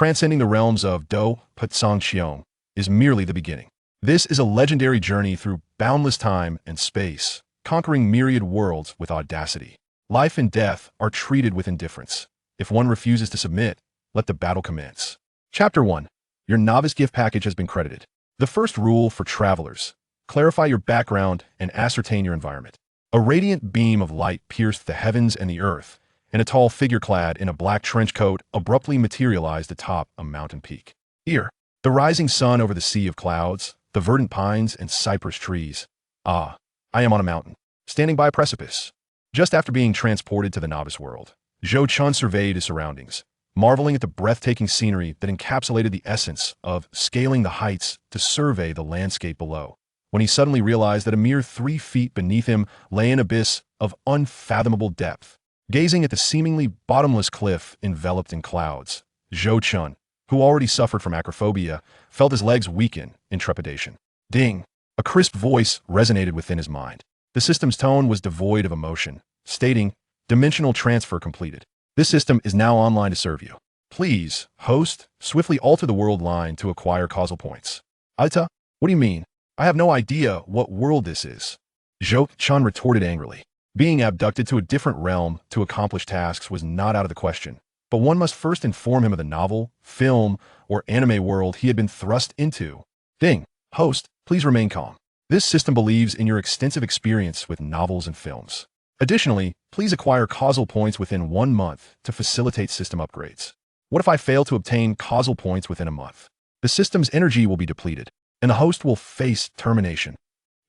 transcending the realms of Do, Patsang Qiong, is merely the beginning. This is a legendary journey through boundless time and space, conquering myriad worlds with audacity. Life and death are treated with indifference. If one refuses to submit, let the battle commence. Chapter 1. Your novice gift package has been credited. The first rule for travelers: clarify your background and ascertain your environment. A radiant beam of light pierced the heavens and the earth, and a tall figure clad in a black trench coat abruptly materialized atop a mountain peak. Here, the rising sun over the sea of clouds, the verdant pines and cypress trees. Ah, I am on a mountain, standing by a precipice. Just after being transported to the novice world, Zhou Chun surveyed his surroundings, marveling at the breathtaking scenery that encapsulated the essence of scaling the heights to survey the landscape below, when he suddenly realized that a mere 3 feet beneath him lay an abyss of unfathomable depth. Gazing at the seemingly bottomless cliff enveloped in clouds, Zhou Chun, who already suffered from acrophobia, felt his legs weaken in trepidation. Ding! A crisp voice resonated within his mind. The system's tone was devoid of emotion, stating, "Dimensional transfer completed. This system is now online to serve you. Please, host, swiftly alter the world line to acquire causal points." "Aita? What do you mean? I have no idea what world this is." Zhou Chun retorted angrily. Being abducted to a different realm to accomplish tasks was not out of the question, but one must first inform him of the novel, film, or anime world he had been thrust into. "Ding! Host, please remain calm. This system believes in your extensive experience with novels and films. Additionally, please acquire causal points within 1 month to facilitate system upgrades. What if I fail to obtain causal points within a month? The system's energy will be depleted, and the host will face termination."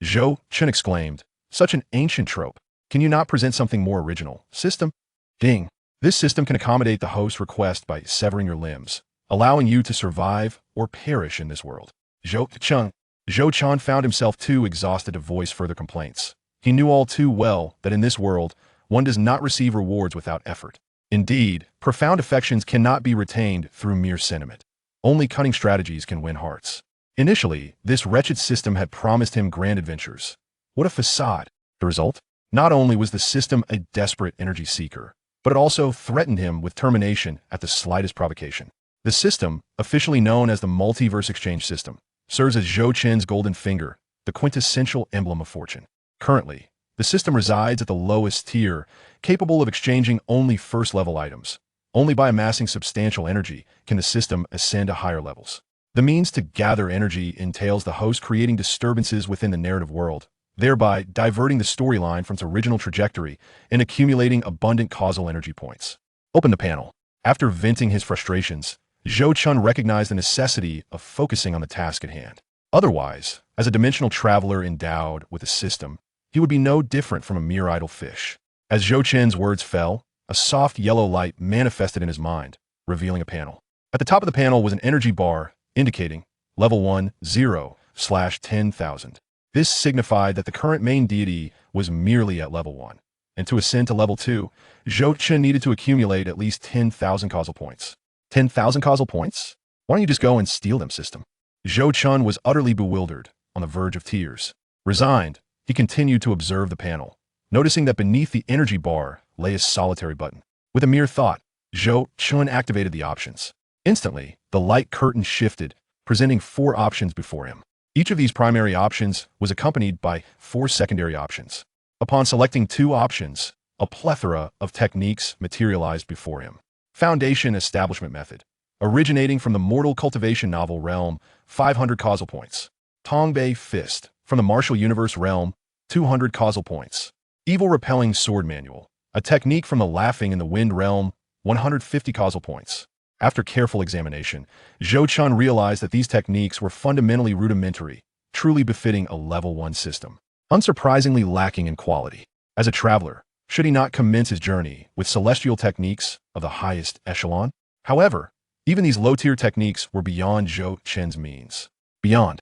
Zhou Chun exclaimed, "Such an ancient trope. Can you not present something more original, system?" "Ding! This system can accommodate the host's request by severing your limbs, allowing you to survive or perish in this world." Zhou Chun found himself too exhausted to voice further complaints. He knew all too well that in this world, one does not receive rewards without effort. Indeed, profound affections cannot be retained through mere sentiment. Only cunning strategies can win hearts. Initially, this wretched system had promised him grand adventures. What a facade! The result? Not only was the system a desperate energy seeker, but it also threatened him with termination at the slightest provocation. The system, officially known as the multiverse exchange system, serves as Zhou Chun's golden finger, the quintessential emblem of fortune. Currently, the system resides at the lowest tier, capable of exchanging only first-level items. Only by amassing substantial energy can the system ascend to higher levels. The means to gather energy entails the host creating disturbances within the narrative world, thereby diverting the storyline from its original trajectory and accumulating abundant causal energy points. Open the panel. After venting his frustrations, Zhou Chun recognized the necessity of focusing on the task at hand. Otherwise, as a dimensional traveler endowed with a system, he would be no different from a mere idle fish. As Zhou Chun's words fell, a soft yellow light manifested in his mind, revealing a panel. At the top of the panel was an energy bar indicating level 1, 0/10,000. This signified that the current main deity was merely at level 1, and to ascend to level 2, Zhou Chun needed to accumulate at least 10,000 causal points. 10,000 causal points? Why don't you just go and steal them, system? Zhou Chun was utterly bewildered, on the verge of tears. Resigned, he continued to observe the panel, noticing that beneath the energy bar lay a solitary button. With a mere thought, Zhou Chun activated the options. Instantly, the light curtain shifted, presenting 4 options before him. Each of these primary options was accompanied by 4 secondary options. Upon selecting 2 options, a plethora of techniques materialized before him. Foundation Establishment Method. Originating from the mortal Cultivation novel realm, 500 causal points. Tongbei Fist. From the martial universe realm, 200 causal points. Evil Repelling Sword Manual. A technique from the Laughing in the Wind realm, 150 causal points. After careful examination, Zhou Chun realized that these techniques were fundamentally rudimentary, truly befitting a level 1 system. Unsurprisingly lacking in quality. As a traveler, should he not commence his journey with celestial techniques of the highest echelon? However, even these low-tier techniques were beyond Zhou Chun's means. Beyond.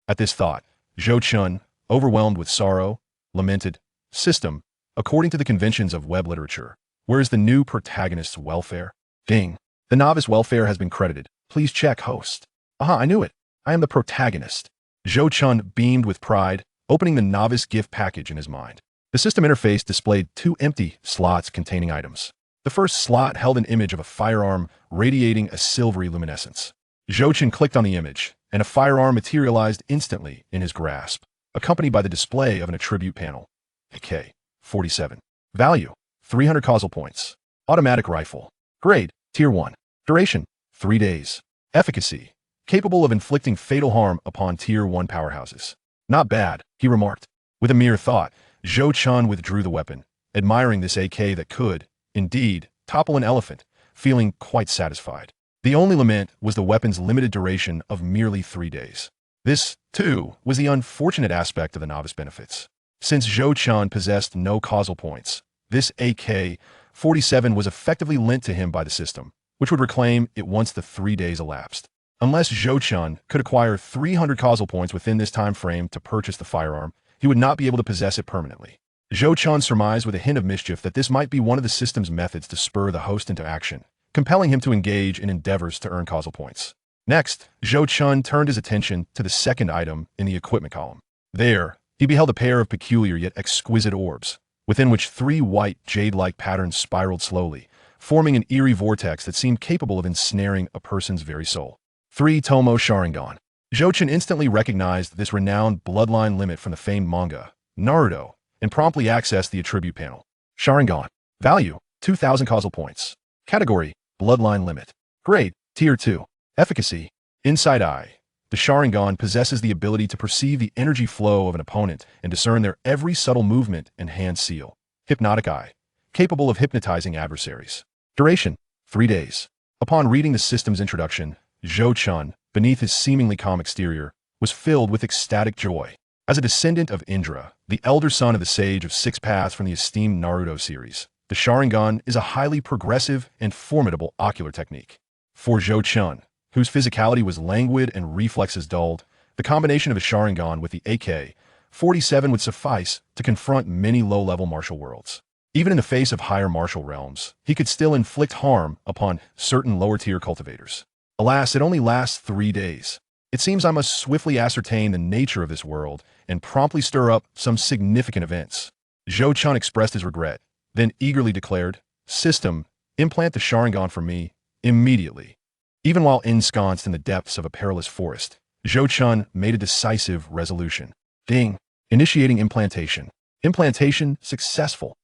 At this thought, Zhou Chun, overwhelmed with sorrow, lamented, "System, according to the conventions of web literature, where is the new protagonist's welfare?" Ding. The novice welfare has been credited. Please check host. Aha, I knew it. I am the protagonist. Zhou Chun beamed with pride, opening the novice gift package in his mind. The system interface displayed 2 empty slots containing items. The first slot held an image of a firearm radiating a silvery luminescence. Zhou Chen clicked on the image, and a firearm materialized instantly in his grasp, accompanied by the display of an attribute panel. AK-47. Value: 300 causal points. Automatic rifle. Grade: Tier 1. Duration: 3 days. Efficacy: capable of inflicting fatal harm upon Tier 1 powerhouses. Not bad, he remarked. With a mere thought, Zhou Chen withdrew the weapon, admiring this AK that could, indeed, topple an elephant, feeling quite satisfied. The only lament was the weapon's limited duration of merely 3 days. This, too, was the unfortunate aspect of the novice benefits. Since Zhou Chen possessed no causal points, this AK-47 was effectively lent to him by the system, which would reclaim it once the 3 days elapsed. Unless Zhou Chen could acquire 300 causal points within this time frame to purchase the firearm, he would not be able to possess it permanently. Zhou Chen surmised with a hint of mischief that this might be one of the system's methods to spur the host into action, compelling him to engage in endeavors to earn causal points. Next, Zhou Chen turned his attention to the second item in the equipment column. There, he beheld a pair of peculiar yet exquisite orbs, within which 3 white, jade-like patterns spiraled slowly, forming an eerie vortex that seemed capable of ensnaring a person's very soul. 3 Tomo Sharingan. Zhou Chen instantly recognized this renowned bloodline limit from the famed manga, Naruto, and promptly accessed the attribute panel. Sharingan. Value: 2,000 causal points. Category: Bloodline limit. Grade: Tier 2. Efficacy: Inside Eye. The Sharingan possesses the ability to perceive the energy flow of an opponent and discern their every subtle movement and hand seal. Hypnotic Eye. Capable of hypnotizing adversaries. Duration: 3 days. Upon reading the system's introduction, Zhou Chen, beneath his seemingly calm exterior, was filled with ecstatic joy. As a descendant of Indra, the elder son of the Sage of 6 Paths from the esteemed Naruto series, the Sharingan is a highly progressive and formidable ocular technique. For Zhou Chen, whose physicality was languid and reflexes dulled, the combination of a Sharingan with the AK-47 would suffice to confront many low-level martial worlds. Even in the face of higher martial realms, he could still inflict harm upon certain lower-tier cultivators. Alas, it only lasts 3 days. It seems I must swiftly ascertain the nature of this world and promptly stir up some significant events. Zhou Chen expressed his regret, then eagerly declared, "System, implant the Sharingan for me, immediately." Even while ensconced in the depths of a perilous forest, Zhou Chen made a decisive resolution. Ding! Initiating implantation. Implantation successful.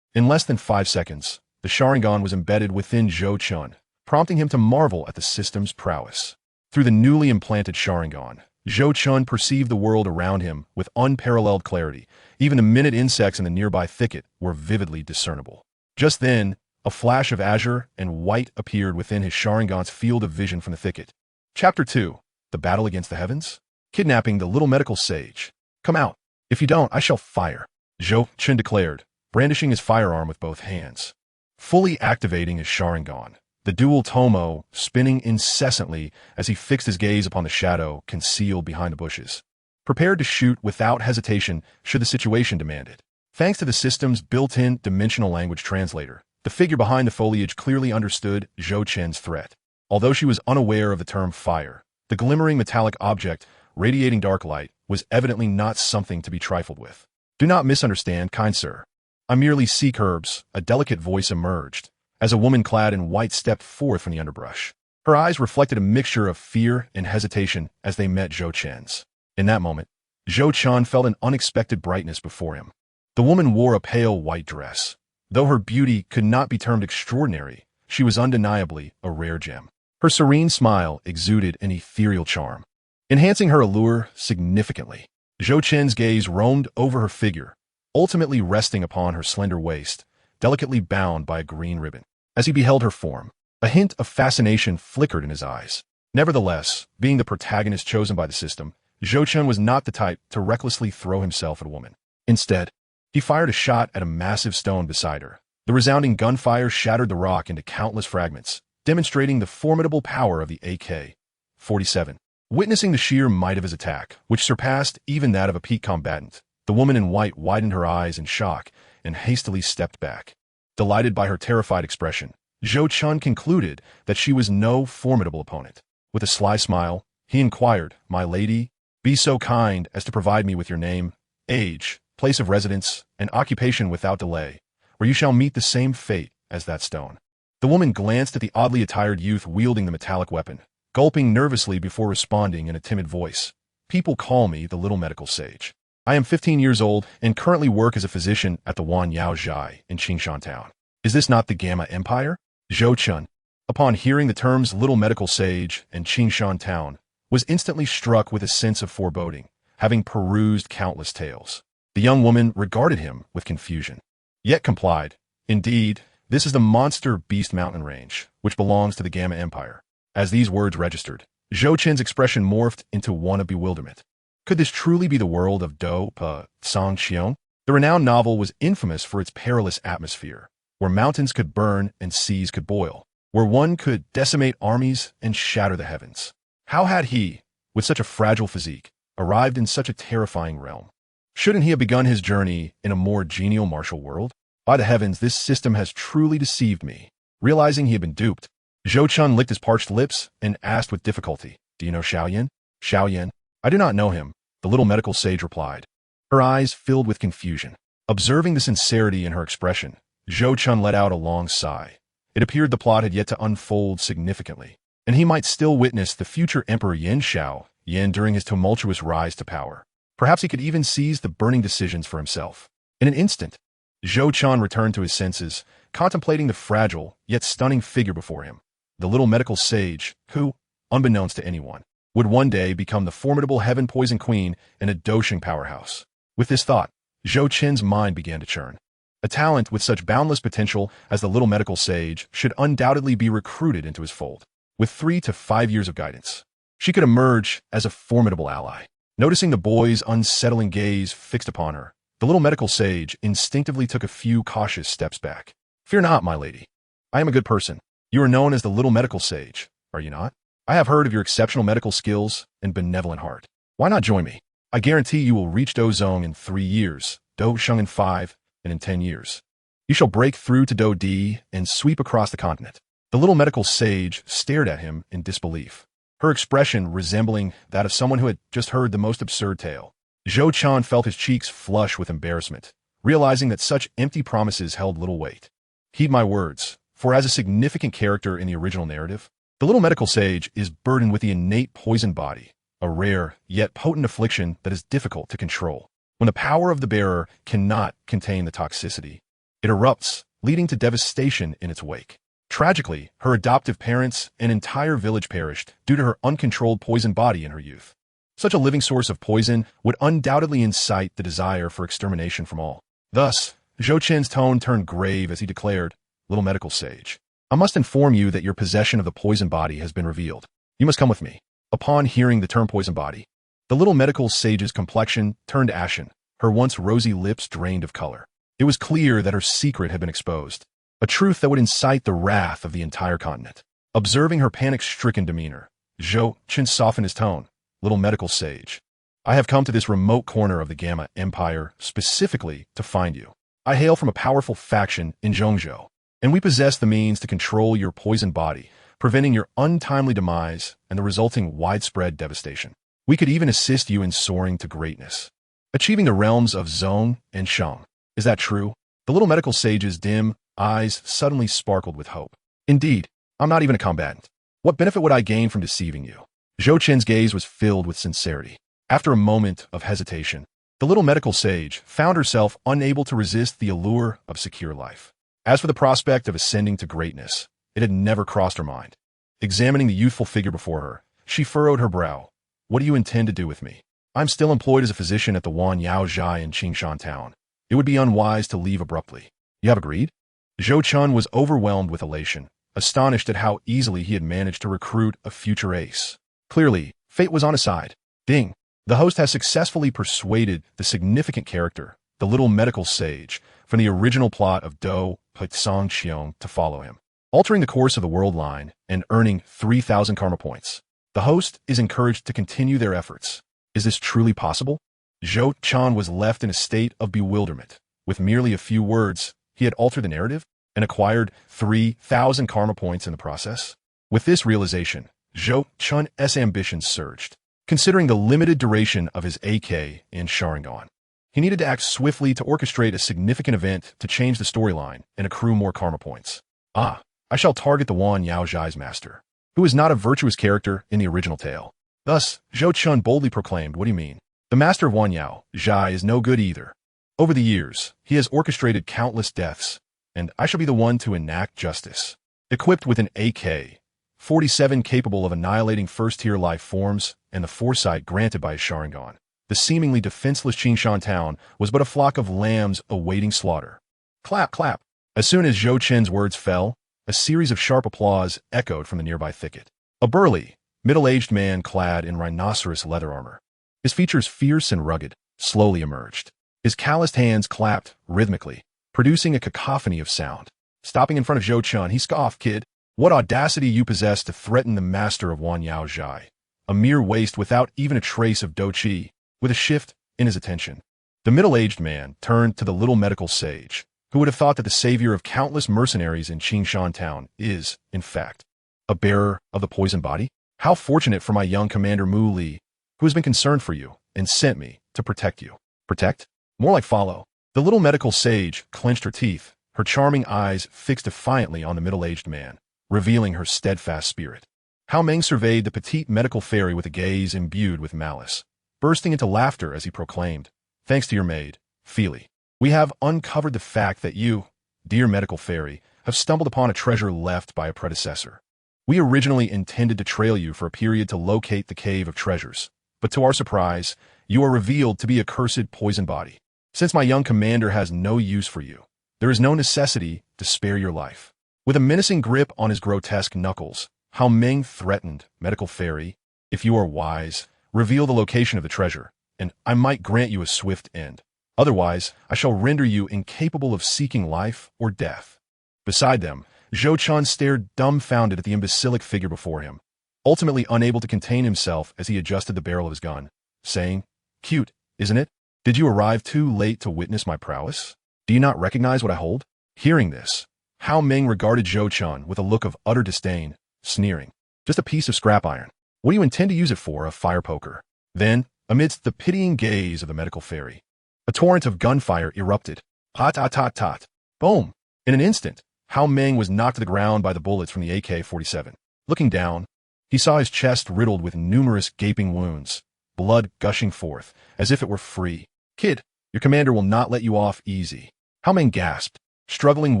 In less than 5 seconds, the Sharingan was embedded within Zhou Chen, prompting him to marvel at the system's prowess. Through the newly implanted Sharingan, Zhou Chen perceived the world around him with unparalleled clarity. Even the minute insects in the nearby thicket were vividly discernible. Just then, a flash of azure and white appeared within his Sharingan's field of vision from the thicket. Chapter 2. The Battle Against the Heavens? Kidnapping the Little Medical Sage. Come out. If you don't, I shall fire, Zhou Chen declared, brandishing his firearm with both hands. Fully activating his Sharingan, the dual Tomo spinning incessantly as he fixed his gaze upon the shadow concealed behind the bushes. Prepared to shoot without hesitation should the situation demand it. Thanks to the system's built-in dimensional language translator, the figure behind the foliage clearly understood Zhou Chen's threat. Although she was unaware of the term fire, the glimmering metallic object radiating dark light was evidently not something to be trifled with. "Do not misunderstand, kind sir. I merely seek herbs," a delicate voice emerged, as a woman clad in white stepped forth from the underbrush. Her eyes reflected a mixture of fear and hesitation as they met Zhou Chen's. In that moment, Zhou Chen felt an unexpected brightness before him. The woman wore a pale white dress. Though her beauty could not be termed extraordinary, she was undeniably a rare gem. Her serene smile exuded an ethereal charm, enhancing her allure significantly. Zhou Chen's gaze roamed over her figure, ultimately resting upon her slender waist, delicately bound by a green ribbon. As he beheld her form, a hint of fascination flickered in his eyes. Nevertheless, being the protagonist chosen by the system, Zhou Chen was not the type to recklessly throw himself at a woman. Instead, he fired a shot at a massive stone beside her. The resounding gunfire shattered the rock into countless fragments, demonstrating the formidable power of the AK-47. Witnessing the sheer might of his attack, which surpassed even that of a peak combatant, the woman in white widened her eyes in shock and hastily stepped back. Delighted by her terrified expression, Zhou Chen concluded that she was no formidable opponent. With a sly smile, he inquired, "My lady, be so kind as to provide me with your name, age, place of residence, and occupation without delay, or you shall meet the same fate as that stone. The woman glanced at the oddly attired youth wielding the metallic weapon, gulping nervously before responding in a timid voice. People call me the little medical sage. I am 15 years old and currently work as a physician at the Wan Yao Zhai in Qingshan Town. Is this not the Gamma Empire? Zhou Chun, upon hearing the terms little medical sage and Qingshan Town, was instantly struck with a sense of foreboding, having perused countless tales. The young woman regarded him with confusion, yet complied. Indeed, this is the Monster Beast Mountain Range, which belongs to the Gamma Empire. As these words registered, Zhou Chen's expression morphed into one of bewilderment. Could this truly be the world of Dou Pa Song Xiong? The renowned novel was infamous for its perilous atmosphere, where mountains could burn and seas could boil, where one could decimate armies and shatter the heavens. How had he, with such a fragile physique, arrived in such a terrifying realm? Shouldn't he have begun his journey in a more genial martial world? By the heavens, this system has truly deceived me. Realizing he had been duped, Zhou Chun licked his parched lips and asked with difficulty, "Do you know Xiaoyan?" "Xiaoyan? I do not know him," the little medical sage replied. Her eyes filled with confusion. Observing the sincerity in her expression, Zhou Chun let out a long sigh. It appeared the plot had yet to unfold significantly, and he might still witness the future Emperor Yin during his tumultuous rise to power. Perhaps he could even seize the burning decisions for himself. In an instant, Zhou Chun returned to his senses, contemplating the fragile yet stunning figure before him. The little medical sage, who, unbeknownst to anyone, would one day become the formidable Heaven Poison Queen in a Dosheng powerhouse. With this thought, Zhou Chen's mind began to churn. A talent with such boundless potential as the little medical sage should undoubtedly be recruited into his fold. With 3 to 5 years of guidance, she could emerge as a formidable ally. Noticing the boy's unsettling gaze fixed upon her, the little medical sage instinctively took a few cautious steps back. "Fear not, my lady. I am a good person. You are known as the little medical sage, are you not? I have heard of your exceptional medical skills and benevolent heart. Why not join me? I guarantee you will reach Dozong in 3 years, Dosheng in 5, and in 10 years. You shall break through to Dodi and sweep across the continent." The little medical sage stared at him in disbelief, her expression resembling that of someone who had just heard the most absurd tale. Zhou Chun felt his cheeks flush with embarrassment, realizing that such empty promises held little weight. "Heed my words, for as a significant character in the original narrative, the little medical sage is burdened with the innate poison body, a rare yet potent affliction that is difficult to control. When the power of the bearer cannot contain the toxicity, it erupts, leading to devastation in its wake. Tragically, her adoptive parents and entire village perished due to her uncontrolled poison body in her youth. Such a living source of poison would undoubtedly incite the desire for extermination from all. Thus, Zhou Chen's tone turned grave as he declared, "Little medical sage, I must inform you that your possession of the poison body has been revealed. You must come with me." Upon hearing the term poison body, the little medical sage's complexion turned ashen, her once rosy lips drained of color. It was clear that her secret had been exposed, a truth that would incite the wrath of the entire continent. Observing her panic-stricken demeanor, Zhou Chen softened his tone. "Little medical sage, I have come to this remote corner of the Gamma Empire specifically to find you. I hail from a powerful faction in Zhongzhou, and we possess the means to control your poisoned body, preventing your untimely demise and the resulting widespread devastation. We could even assist you in soaring to greatness, achieving the realms of Zong and Shang. Is that true?" The little medical sage's dim eyes suddenly sparkled with hope. "Indeed, I'm not even a combatant. What benefit would I gain from deceiving you?" Zhou Chen's gaze was filled with sincerity. After a moment of hesitation, the little medical sage found herself unable to resist the allure of secure life. As for the prospect of ascending to greatness, it had never crossed her mind. Examining the youthful figure before her, she furrowed her brow. "What do you intend to do with me? I'm still employed as a physician at the Wan Yao Zhai in Qingshan Town. It would be unwise to leave abruptly. You have agreed?" Zhou Chun was overwhelmed with elation, astonished at how easily he had managed to recruit a future ace. Clearly, fate was on his side. Ding! The host has successfully persuaded the significant character, the little medical sage, from the original plot of Dou Pa Song Xiong to follow him, altering the course of the world line and earning 3,000 karma points. The host is encouraged to continue their efforts. Is this truly possible? Zhou Chun was left in a state of bewilderment. With merely a few words, he had altered the narrative and acquired 3,000 karma points in the process. With this realization, Zhou Chun's ambitions surged. Considering the limited duration of his AK in Sharingan, He needed to act swiftly to orchestrate a significant event to change the storyline and accrue more karma points. I shall target the Wan Yao Zhai's master, who is not a virtuous character in the original tale. Thus, Zhou Chun boldly proclaimed, "What do you mean? The master of Wan Yao Zhai is no good either. Over the years, he has orchestrated countless deaths, and I shall be the one to enact justice." Equipped with an AK-47 capable of annihilating first-tier life forms and the foresight granted by his Sharingan, the seemingly defenseless Qingshan town was but a flock of lambs awaiting slaughter. Clap, clap. As soon as Zhou Chen's words fell, a series of sharp applause echoed from the nearby thicket. A burly, middle-aged man clad in rhinoceros leather armor, his features fierce and rugged, slowly emerged. His calloused hands clapped rhythmically, producing a cacophony of sound. Stopping in front of Zhou Chun, he scoffed, "Kid, what audacity you possess to threaten the master of Wan Yao Zhai, a mere waste without even a trace of Do Qi." With a shift in his attention, the middle-aged man turned to the little medical sage, who would have thought that the savior of countless mercenaries in Qingshan town is, in fact, a bearer of the poison body? How fortunate for my young commander Mu Li, who has been concerned for you and sent me to protect you. Protect? More like follow. The little medical sage clenched her teeth, her charming eyes fixed defiantly on the middle-aged man, revealing her steadfast spirit. Hao Meng surveyed the petite medical fairy with a gaze imbued with malice, bursting into laughter as he proclaimed, "Thanks to your maid, Feely, we have uncovered the fact that you, dear medical fairy, have stumbled upon a treasure left by a predecessor. We originally intended to trail you for a period to locate the cave of treasures, but to our surprise, you are revealed to be a cursed poison body. Since my young commander has no use for you, there is no necessity to spare your life." With a menacing grip on his grotesque knuckles, Hao Meng threatened, "Medical fairy, if you are wise, reveal the location of the treasure, and I might grant you a swift end. Otherwise, I shall render you incapable of seeking life or death." Beside them, Zhou Chun stared dumbfounded at the imbecilic figure before him, ultimately unable to contain himself as he adjusted the barrel of his gun, saying, "Cute, isn't it? Did you arrive too late to witness my prowess? Do you not recognize what I hold?" Hearing this, Hao Meng regarded Zhou Chun with a look of utter disdain, sneering, "Just a piece of scrap iron. What do you intend to use it for, a fire poker?" Then, amidst the pitying gaze of the medical fairy, a torrent of gunfire erupted. Tot, tot, tot, tot. Boom! In an instant, Hao Meng was knocked to the ground by the bullets from the AK-47. Looking down, he saw his chest riddled with numerous gaping wounds, blood gushing forth, as if it were free. "Kid, your commander will not let you off easy." Hao Meng gasped, struggling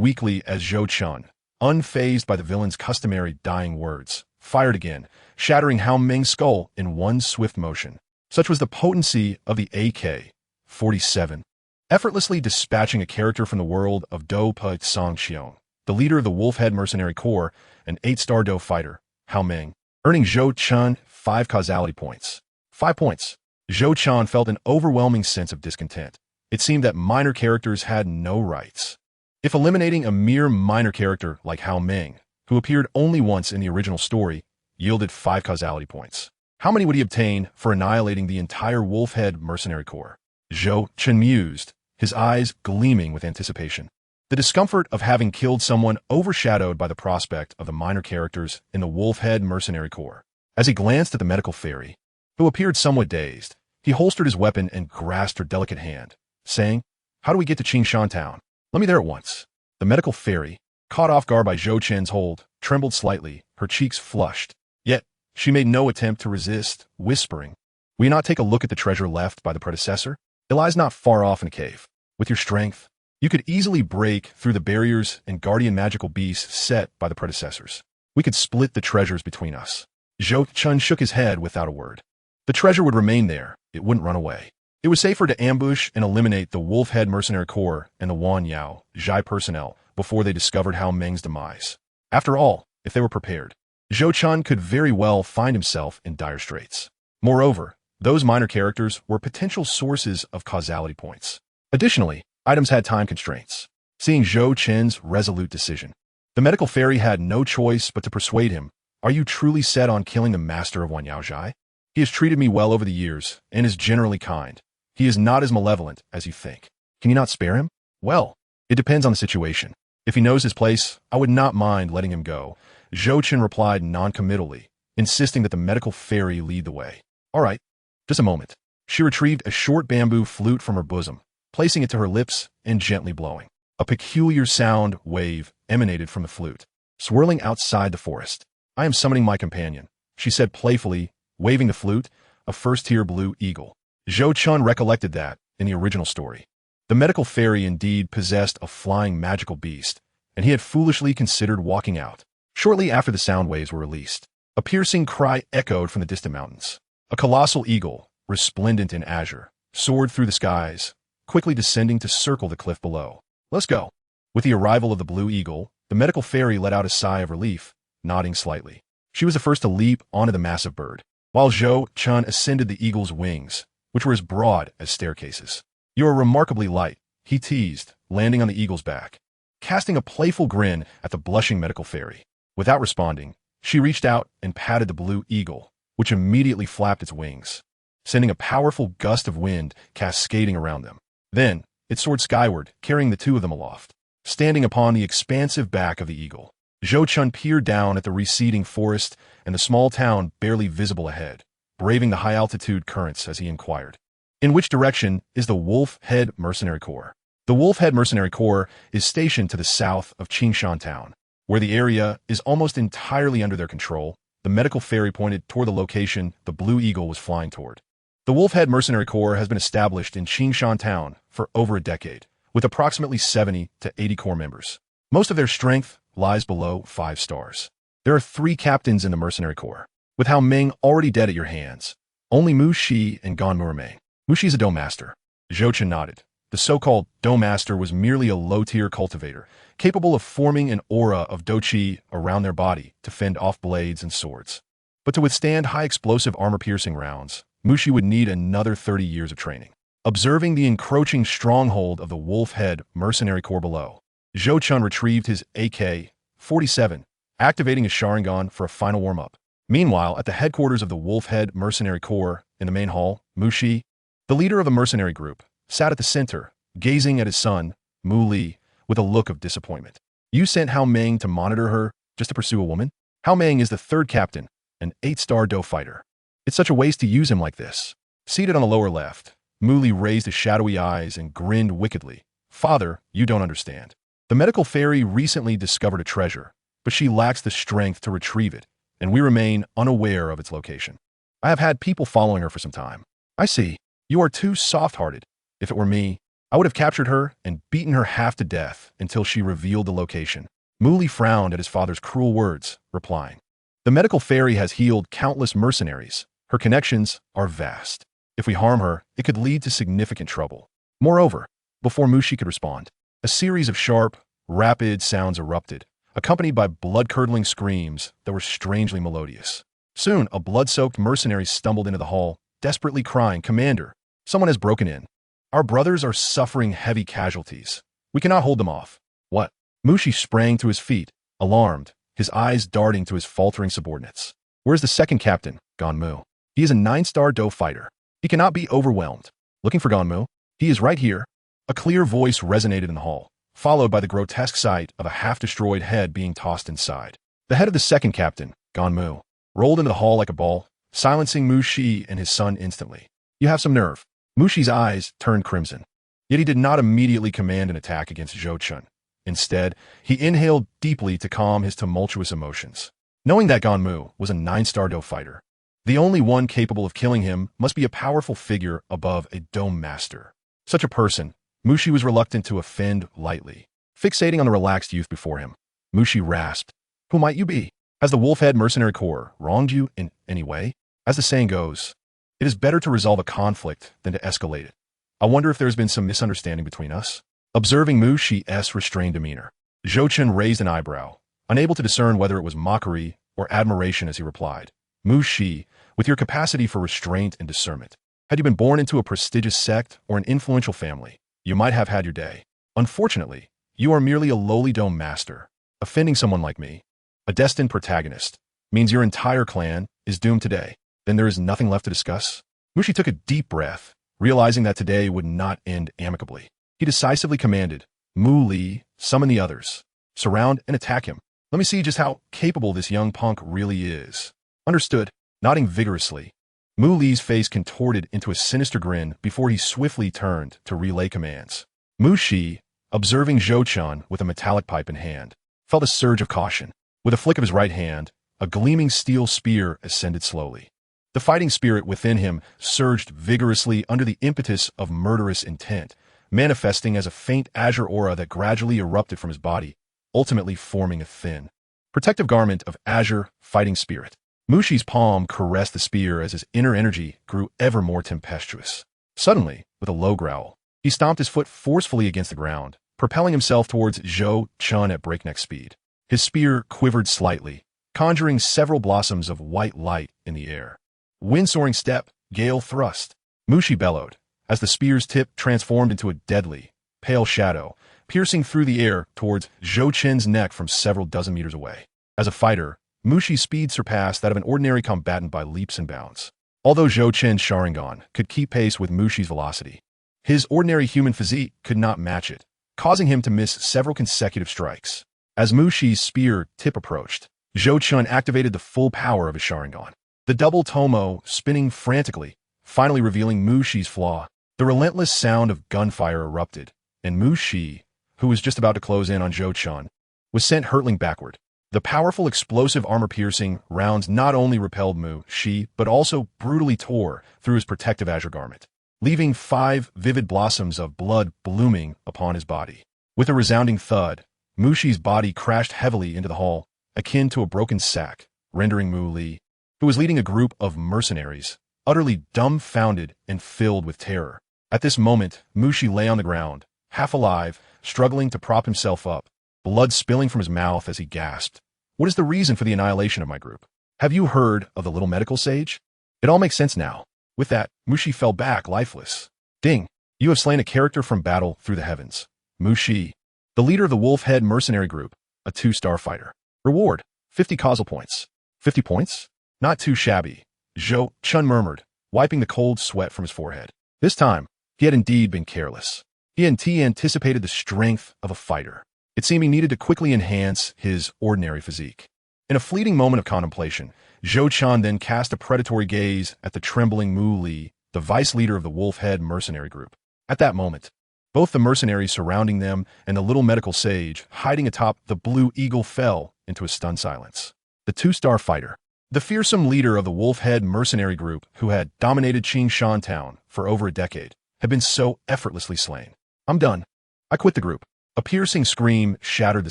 weakly as Zhou Chun, unfazed by the villain's customary dying words, fired again, shattering Hao Meng's skull in one swift motion. Such was the potency of the AK-47, effortlessly dispatching a character from the world of Do Pa Song Xiong, the leader of the Wolfhead Mercenary Corps, an 8-star Do fighter, Hao Meng, earning Zhou Chun 5 causality points. 5 points. Zhou Chun felt an overwhelming sense of discontent. It seemed that minor characters had no rights. If eliminating a mere minor character like Hao Meng, who appeared only once in the original story, yielded 5 causality points, how many would he obtain for annihilating the entire Wolfhead Mercenary Corps? Zhou Chun mused, his eyes gleaming with anticipation. The discomfort of having killed someone overshadowed by the prospect of the minor characters in the Wolfhead Mercenary Corps. As he glanced at the medical fairy, who appeared somewhat dazed, he holstered his weapon and grasped her delicate hand, saying, "How do we get to Qingshan town? Let me there at once." The medical fairy, caught off guard by Zhou Chen's hold, trembled slightly, her cheeks flushed. Yet, she made no attempt to resist, whispering, "Will you not take a look at the treasure left by the predecessor? It lies not far off in a cave. With your strength, you could easily break through the barriers and guardian magical beasts set by the predecessors. We could split the treasures between us." Zhou Chun shook his head without a word. The treasure would remain there. It wouldn't run away. It was safer to ambush and eliminate the Wolfhead Mercenary Corps and the Wan Yao Zhai personnel before they discovered Hao Meng's demise. After all, if they were prepared, Zhou Chun could very well find himself in dire straits. Moreover, those minor characters were potential sources of causality points. Additionally, items had time constraints. Seeing Zhou Chen's resolute decision, the medical fairy had no choice but to persuade him, "Are you truly set on killing the master of Wan Yao Zhai? He has treated me well over the years and is generally kind. He is not as malevolent as you think. Can you not spare him?" "Well, it depends on the situation. If he knows his place, I would not mind letting him go," Zhou Chen replied non-committally, insisting that the medical fairy lead the way. "All right, just a moment." She retrieved a short bamboo flute from her bosom, placing it to her lips and gently blowing. A peculiar sound wave emanated from the flute, swirling outside the forest. "I am summoning my companion," she said playfully, waving the flute, a first-tier blue eagle. Zhou Chun recollected that, in the original story, the medical fairy indeed possessed a flying magical beast, and he had foolishly considered walking out. Shortly after the sound waves were released, a piercing cry echoed from the distant mountains. A colossal eagle, resplendent in azure, soared through the skies, quickly descending to circle the cliff below. "Let's go." With the arrival of the blue eagle, the medical fairy let out a sigh of relief, nodding slightly. She was the first to leap onto the massive bird, while Zhou Chun ascended the eagle's wings, which were as broad as staircases. "You are remarkably light," he teased, landing on the eagle's back, casting a playful grin at the blushing medical fairy. Without responding, she reached out and patted the blue eagle, which immediately flapped its wings, sending a powerful gust of wind cascading around them. Then, it soared skyward, carrying the two of them aloft. Standing upon the expansive back of the eagle, Zhou Chun peered down at the receding forest and the small town barely visible ahead, braving the high-altitude currents as he inquired, "In which direction is the Wolf Head Mercenary Corps?" The Wolf Head Mercenary Corps is stationed to the south of Qingshan Town, where the area is almost entirely under their control. The medical fairy pointed toward the location the Blue Eagle was flying toward. The Wolf Head Mercenary Corps has been established in Qingshan Town for over a decade, with approximately 70 to 80 corps members. Most of their strength lies below 5 stars. There are 3 captains in the Mercenary Corps. With Hao Ming already dead at your hands, only Mu Shi and Gan Mu remain. Mu Shi is a Dome Master. Zhou Chen nodded. The so-called Dome Master was merely a low-tier cultivator, capable of forming an aura of Doqi around their body to fend off blades and swords. But to withstand high-explosive armor-piercing rounds, Mu Shi would need another 30 years of training. Observing the encroaching stronghold of the Wolf Head Mercenary Corps below, Zhou Chun retrieved his AK-47, activating his Sharingan for a final warm-up. Meanwhile, at the headquarters of the Wolf Head Mercenary Corps, in the main hall, Mu Shi, the leader of the mercenary group, sat at the center, gazing at his son, Mu Li, with a look of disappointment. "You sent Hao Meng to monitor her just to pursue a woman? Hao Meng is the 3rd captain, an 8-star Do fighter. It's such a waste to use him like this." Seated on the lower left, Mu Li raised his shadowy eyes and grinned wickedly. "Father, you don't understand. The medical fairy recently discovered a treasure, but she lacks the strength to retrieve it, and we remain unaware of its location. I have had people following her for some time." "I see. You are too soft-hearted. If it were me, I would have captured her and beaten her half to death until she revealed the location." Mu Li frowned at his father's cruel words, replying, "The medical fairy has healed countless mercenaries. Her connections are vast. If we harm her, it could lead to significant trouble." Moreover, before Mu Shi could respond, a series of sharp, rapid sounds erupted, accompanied by blood-curdling screams that were strangely melodious. Soon, a blood-soaked mercenary stumbled into the hall, desperately crying, "Commander, someone has broken in. Our brothers are suffering heavy casualties. We cannot hold them off." "What?" Mu Shi sprang to his feet, alarmed, his eyes darting to his faltering subordinates. "Where's the 2nd captain, Gan Mu? He is a 9-star Do fighter. He cannot be overwhelmed." "Looking for Gan Mu? He is right here." A clear voice resonated in the hall, followed by the grotesque sight of a half-destroyed head being tossed inside. The head of the 2nd captain, Gan Mu, rolled into the hall like a ball, silencing Mu Shi and his son instantly. "You have some nerve." Mu Shi's eyes turned crimson. Yet he did not immediately command an attack against Zhou Chun. Instead, he inhaled deeply to calm his tumultuous emotions. Knowing that Gan Mu was a 9-star Do fighter, the only one capable of killing him must be a powerful figure above a Dome Master. Such a person, Mu Shi was reluctant to offend lightly. Fixating on the relaxed youth before him, Mu Shi rasped, "Who might you be? Has the Wolf Head Mercenary Corps wronged you in any way? As the saying goes, it is better to resolve a conflict than to escalate it. I wonder if there has been some misunderstanding between us." Observing Mu Shi's restrained demeanor, Zhou Chen raised an eyebrow, unable to discern whether it was mockery or admiration as he replied, "Mu Shi, with your capacity for restraint and discernment, had you been born into a prestigious sect or an influential family, you might have had your day. Unfortunately, you are merely a lowly Dome Master. Offending someone like me, a destined protagonist, means your entire clan is doomed today. Then there is nothing left to discuss." Mu Shi took a deep breath, realizing that today would not end amicably. He decisively commanded, "Mu Li, summon the others. Surround and attack him. Let me see just how capable this young punk really is." "Understood." Nodding vigorously, Mu Li's face contorted into a sinister grin before he swiftly turned to relay commands. Mu Shi, observing Zhou Chun with a metallic pipe in hand, felt a surge of caution. With a flick of his right hand, a gleaming steel spear ascended slowly. The fighting spirit within him surged vigorously under the impetus of murderous intent, manifesting as a faint azure aura that gradually erupted from his body, ultimately forming a thin, protective garment of azure fighting spirit. Mu Shi's palm caressed the spear as his inner energy grew ever more tempestuous. Suddenly, with a low growl, he stomped his foot forcefully against the ground, propelling himself towards Zhou Chun at breakneck speed. His spear quivered slightly, conjuring several blossoms of white light in the air. Wind-soaring step, gale thrust. Mu Shi bellowed, as the spear's tip transformed into a deadly, pale shadow, piercing through the air towards Zhou Chun's neck from several dozen meters away. As a fighter, Mu Shi's speed surpassed that of an ordinary combatant by leaps and bounds. Although Zhou Chun's Sharingan could keep pace with Mu Shi's velocity, his ordinary human physique could not match it, causing him to miss several consecutive strikes. As Mu Shi's spear tip approached, Zhou Chun activated the full power of his Sharingan. The double tomo spinning frantically, finally revealing Mu Shi's flaw. The relentless sound of gunfire erupted, and Mu Shi, who was just about to close in on Zhou Chun, was sent hurtling backward. The powerful explosive armor-piercing rounds not only repelled Mu Shi, but also brutally tore through his protective azure garment, leaving 5 vivid blossoms of blood blooming upon his body. With a resounding thud, Mu Shi's body crashed heavily into the hull, akin to a broken sack, rendering Mu Li, who was leading a group of mercenaries, utterly dumbfounded and filled with terror. At this moment, Mu Shi lay on the ground, half alive, struggling to prop himself up, blood spilling from his mouth as he gasped. What is the reason for the annihilation of my group? Have you heard of the little medical sage? It all makes sense now. With that, Mu Shi fell back lifeless. Ding! You have slain a character from battle through the heavens. Mu Shi, the leader of the Wolf Head mercenary group, a 2-star fighter. Reward, 50 causal points. 50 points? Not too shabby, Zhou Chun murmured, wiping the cold sweat from his forehead. This time, he had indeed been careless. He anticipated the strength of a fighter. It seemed he needed to quickly enhance his ordinary physique. In a fleeting moment of contemplation, Zhou Chun then cast a predatory gaze at the trembling Mu Li, the vice leader of the Wolf Head mercenary group. At that moment, both the mercenaries surrounding them and the little medical sage hiding atop the Blue Eagle fell into a stunned silence. The 2-star fighter, the fearsome leader of the Wolf Head mercenary group who had dominated Qingshan Town for over a decade, had been so effortlessly slain. I'm done. I quit the group. A piercing scream shattered the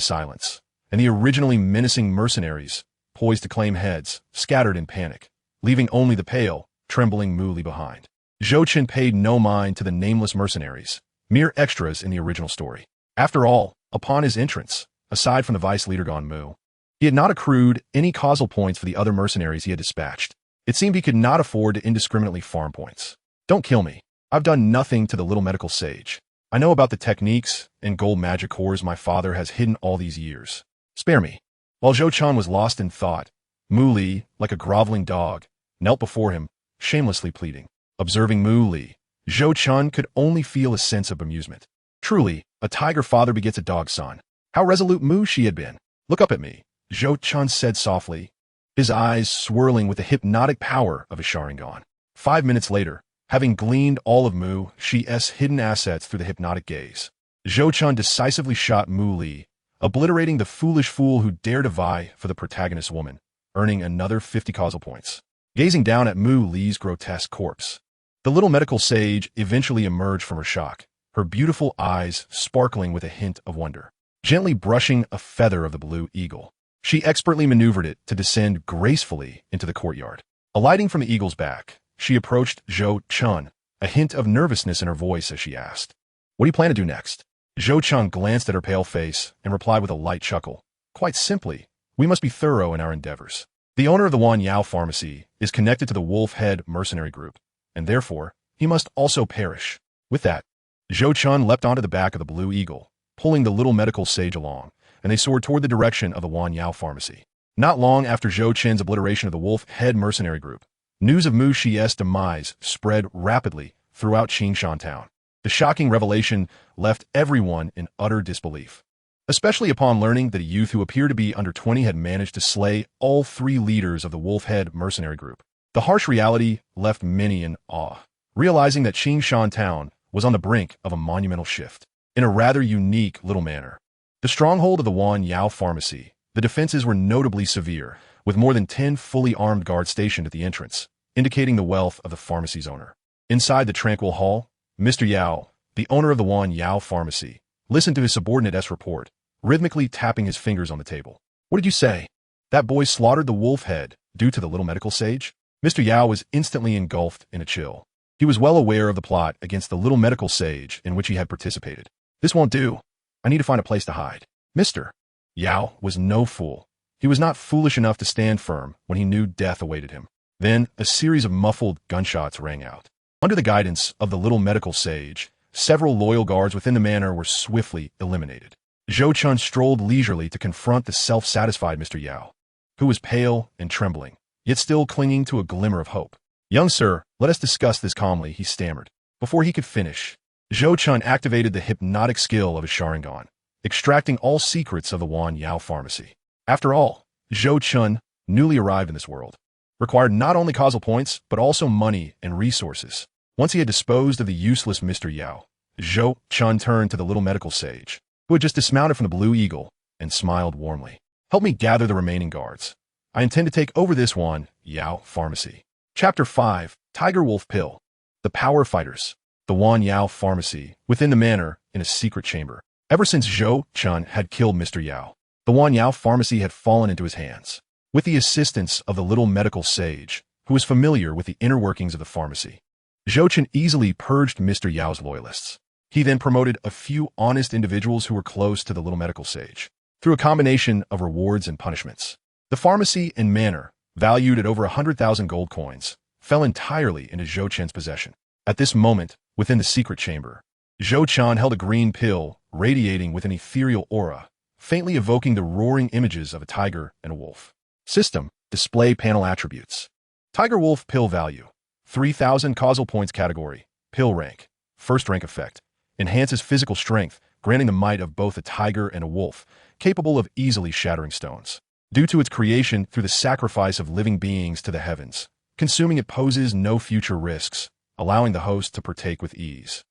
silence, and the originally menacing mercenaries, poised to claim heads, scattered in panic, leaving only the pale, trembling Mu Li behind. Zhou Chun paid no mind to the nameless mercenaries, mere extras in the original story. After all, upon his entrance, aside from the vice leader Gon Mu, he had not accrued any causal points for the other mercenaries he had dispatched. It seemed he could not afford to indiscriminately farm points. Don't kill me. I've done nothing to the little medical sage. I know about the techniques and gold magic cores my father has hidden all these years. Spare me. While Zhou Chun was lost in thought, Mu Li, like a groveling dog, knelt before him, shamelessly pleading. Observing Mu Li, Zhou Chun could only feel a sense of amusement. Truly, a tiger father begets a dog son. How resolute Mu Shi had been. Look up at me, Zhou Chun said softly, his eyes swirling with the hypnotic power of his Sharingan. 5 minutes later, having gleaned all of Mu Shi's hidden assets through the hypnotic gaze, Zhou Chun decisively shot Mu Li, obliterating the foolish fool who dared to vie for the protagonist woman, earning another 50 causal points. Gazing down at Mu Li's grotesque corpse, the little medical sage eventually emerged from her shock, her beautiful eyes sparkling with a hint of wonder. Gently brushing a feather of the Blue Eagle, she expertly maneuvered it to descend gracefully into the courtyard. Alighting from the eagle's back, she approached Zhou Chun, a hint of nervousness in her voice as she asked, "What do you plan to do next?" Zhou Chun glanced at her pale face and replied with a light chuckle, "Quite simply, we must be thorough in our endeavors. The owner of the Wan Yao pharmacy is connected to the Wolf Head mercenary group, and therefore, he must also perish." With that, Zhou Chun leapt onto the back of the Blue Eagle, pulling the little medical sage along, and they soared toward the direction of the Wan Yao pharmacy. Not long after Zhou Chun's obliteration of the Wolf Head mercenary group, news of Mu Shi's demise spread rapidly throughout Qingshan Town. The shocking revelation left everyone in utter disbelief, especially upon learning that a youth who appeared to be under 20 had managed to slay all 3 leaders of the Wolf Head mercenary group. The harsh reality left many in awe, realizing that Qingshan Town was on the brink of a monumental shift, in a rather unique little manner. The stronghold of the Wan Yao Pharmacy, the defenses were notably severe, with more than 10 fully armed guards stationed at the entrance, indicating the wealth of the pharmacy's owner. Inside the tranquil hall, Mr. Yao, the owner of the Wan Yao Pharmacy, listened to his subordinate's report, rhythmically tapping his fingers on the table. What did you say? That boy slaughtered the wolf head due to the little medical sage? Mr. Yao was instantly engulfed in a chill. He was well aware of the plot against the little medical sage in which he had participated. This won't do. I need to find a place to hide. Mr. Yao was no fool. He was not foolish enough to stand firm when he knew death awaited him. Then, a series of muffled gunshots rang out. Under the guidance of the little medical sage, several loyal guards within the manor were swiftly eliminated. Zhou Chun strolled leisurely to confront the self-satisfied Mr. Yao, who was pale and trembling, yet still clinging to a glimmer of hope. Young sir, let us discuss this calmly, he stammered. Before he could finish, Zhou Chun activated the hypnotic skill of his Sharingan, extracting all secrets of the Wan Yao Pharmacy. After all, Zhou Chun, newly arrived in this world, required not only causal points, but also money and resources. Once he had disposed of the useless Mr. Yao, Zhou Chun turned to the little medical sage, who had just dismounted from the Blue Eagle, and smiled warmly. Help me gather the remaining guards. I intend to take over this Wan Yao Pharmacy. Chapter 5, Tiger Wolf Pill. The Power Fighters. The Wan Yao Pharmacy, within the manor, in a secret chamber. Ever since Zhou Chun had killed Mr. Yao, the Wan Yao Pharmacy had fallen into his hands. With the assistance of the little medical sage, who was familiar with the inner workings of the pharmacy, Zhou Chun easily purged Mr. Yao's loyalists. He then promoted a few honest individuals who were close to the little medical sage, through a combination of rewards and punishments. The pharmacy and manor, valued at over 100,000 gold coins, fell entirely into Zhou Chun's possession. At this moment, within the secret chamber, Zhou Chun held a green pill radiating with an ethereal aura, faintly evoking the roaring images of a tiger and a wolf. System, display panel attributes. Tiger Wolf Pill value, 3,000 causal points category, pill rank, first rank effect, enhances physical strength, granting the might of both a tiger and a wolf, capable of easily shattering stones. Due to its creation through the sacrifice of living beings to the heavens, consuming it poses no future risks, allowing the host to partake with ease.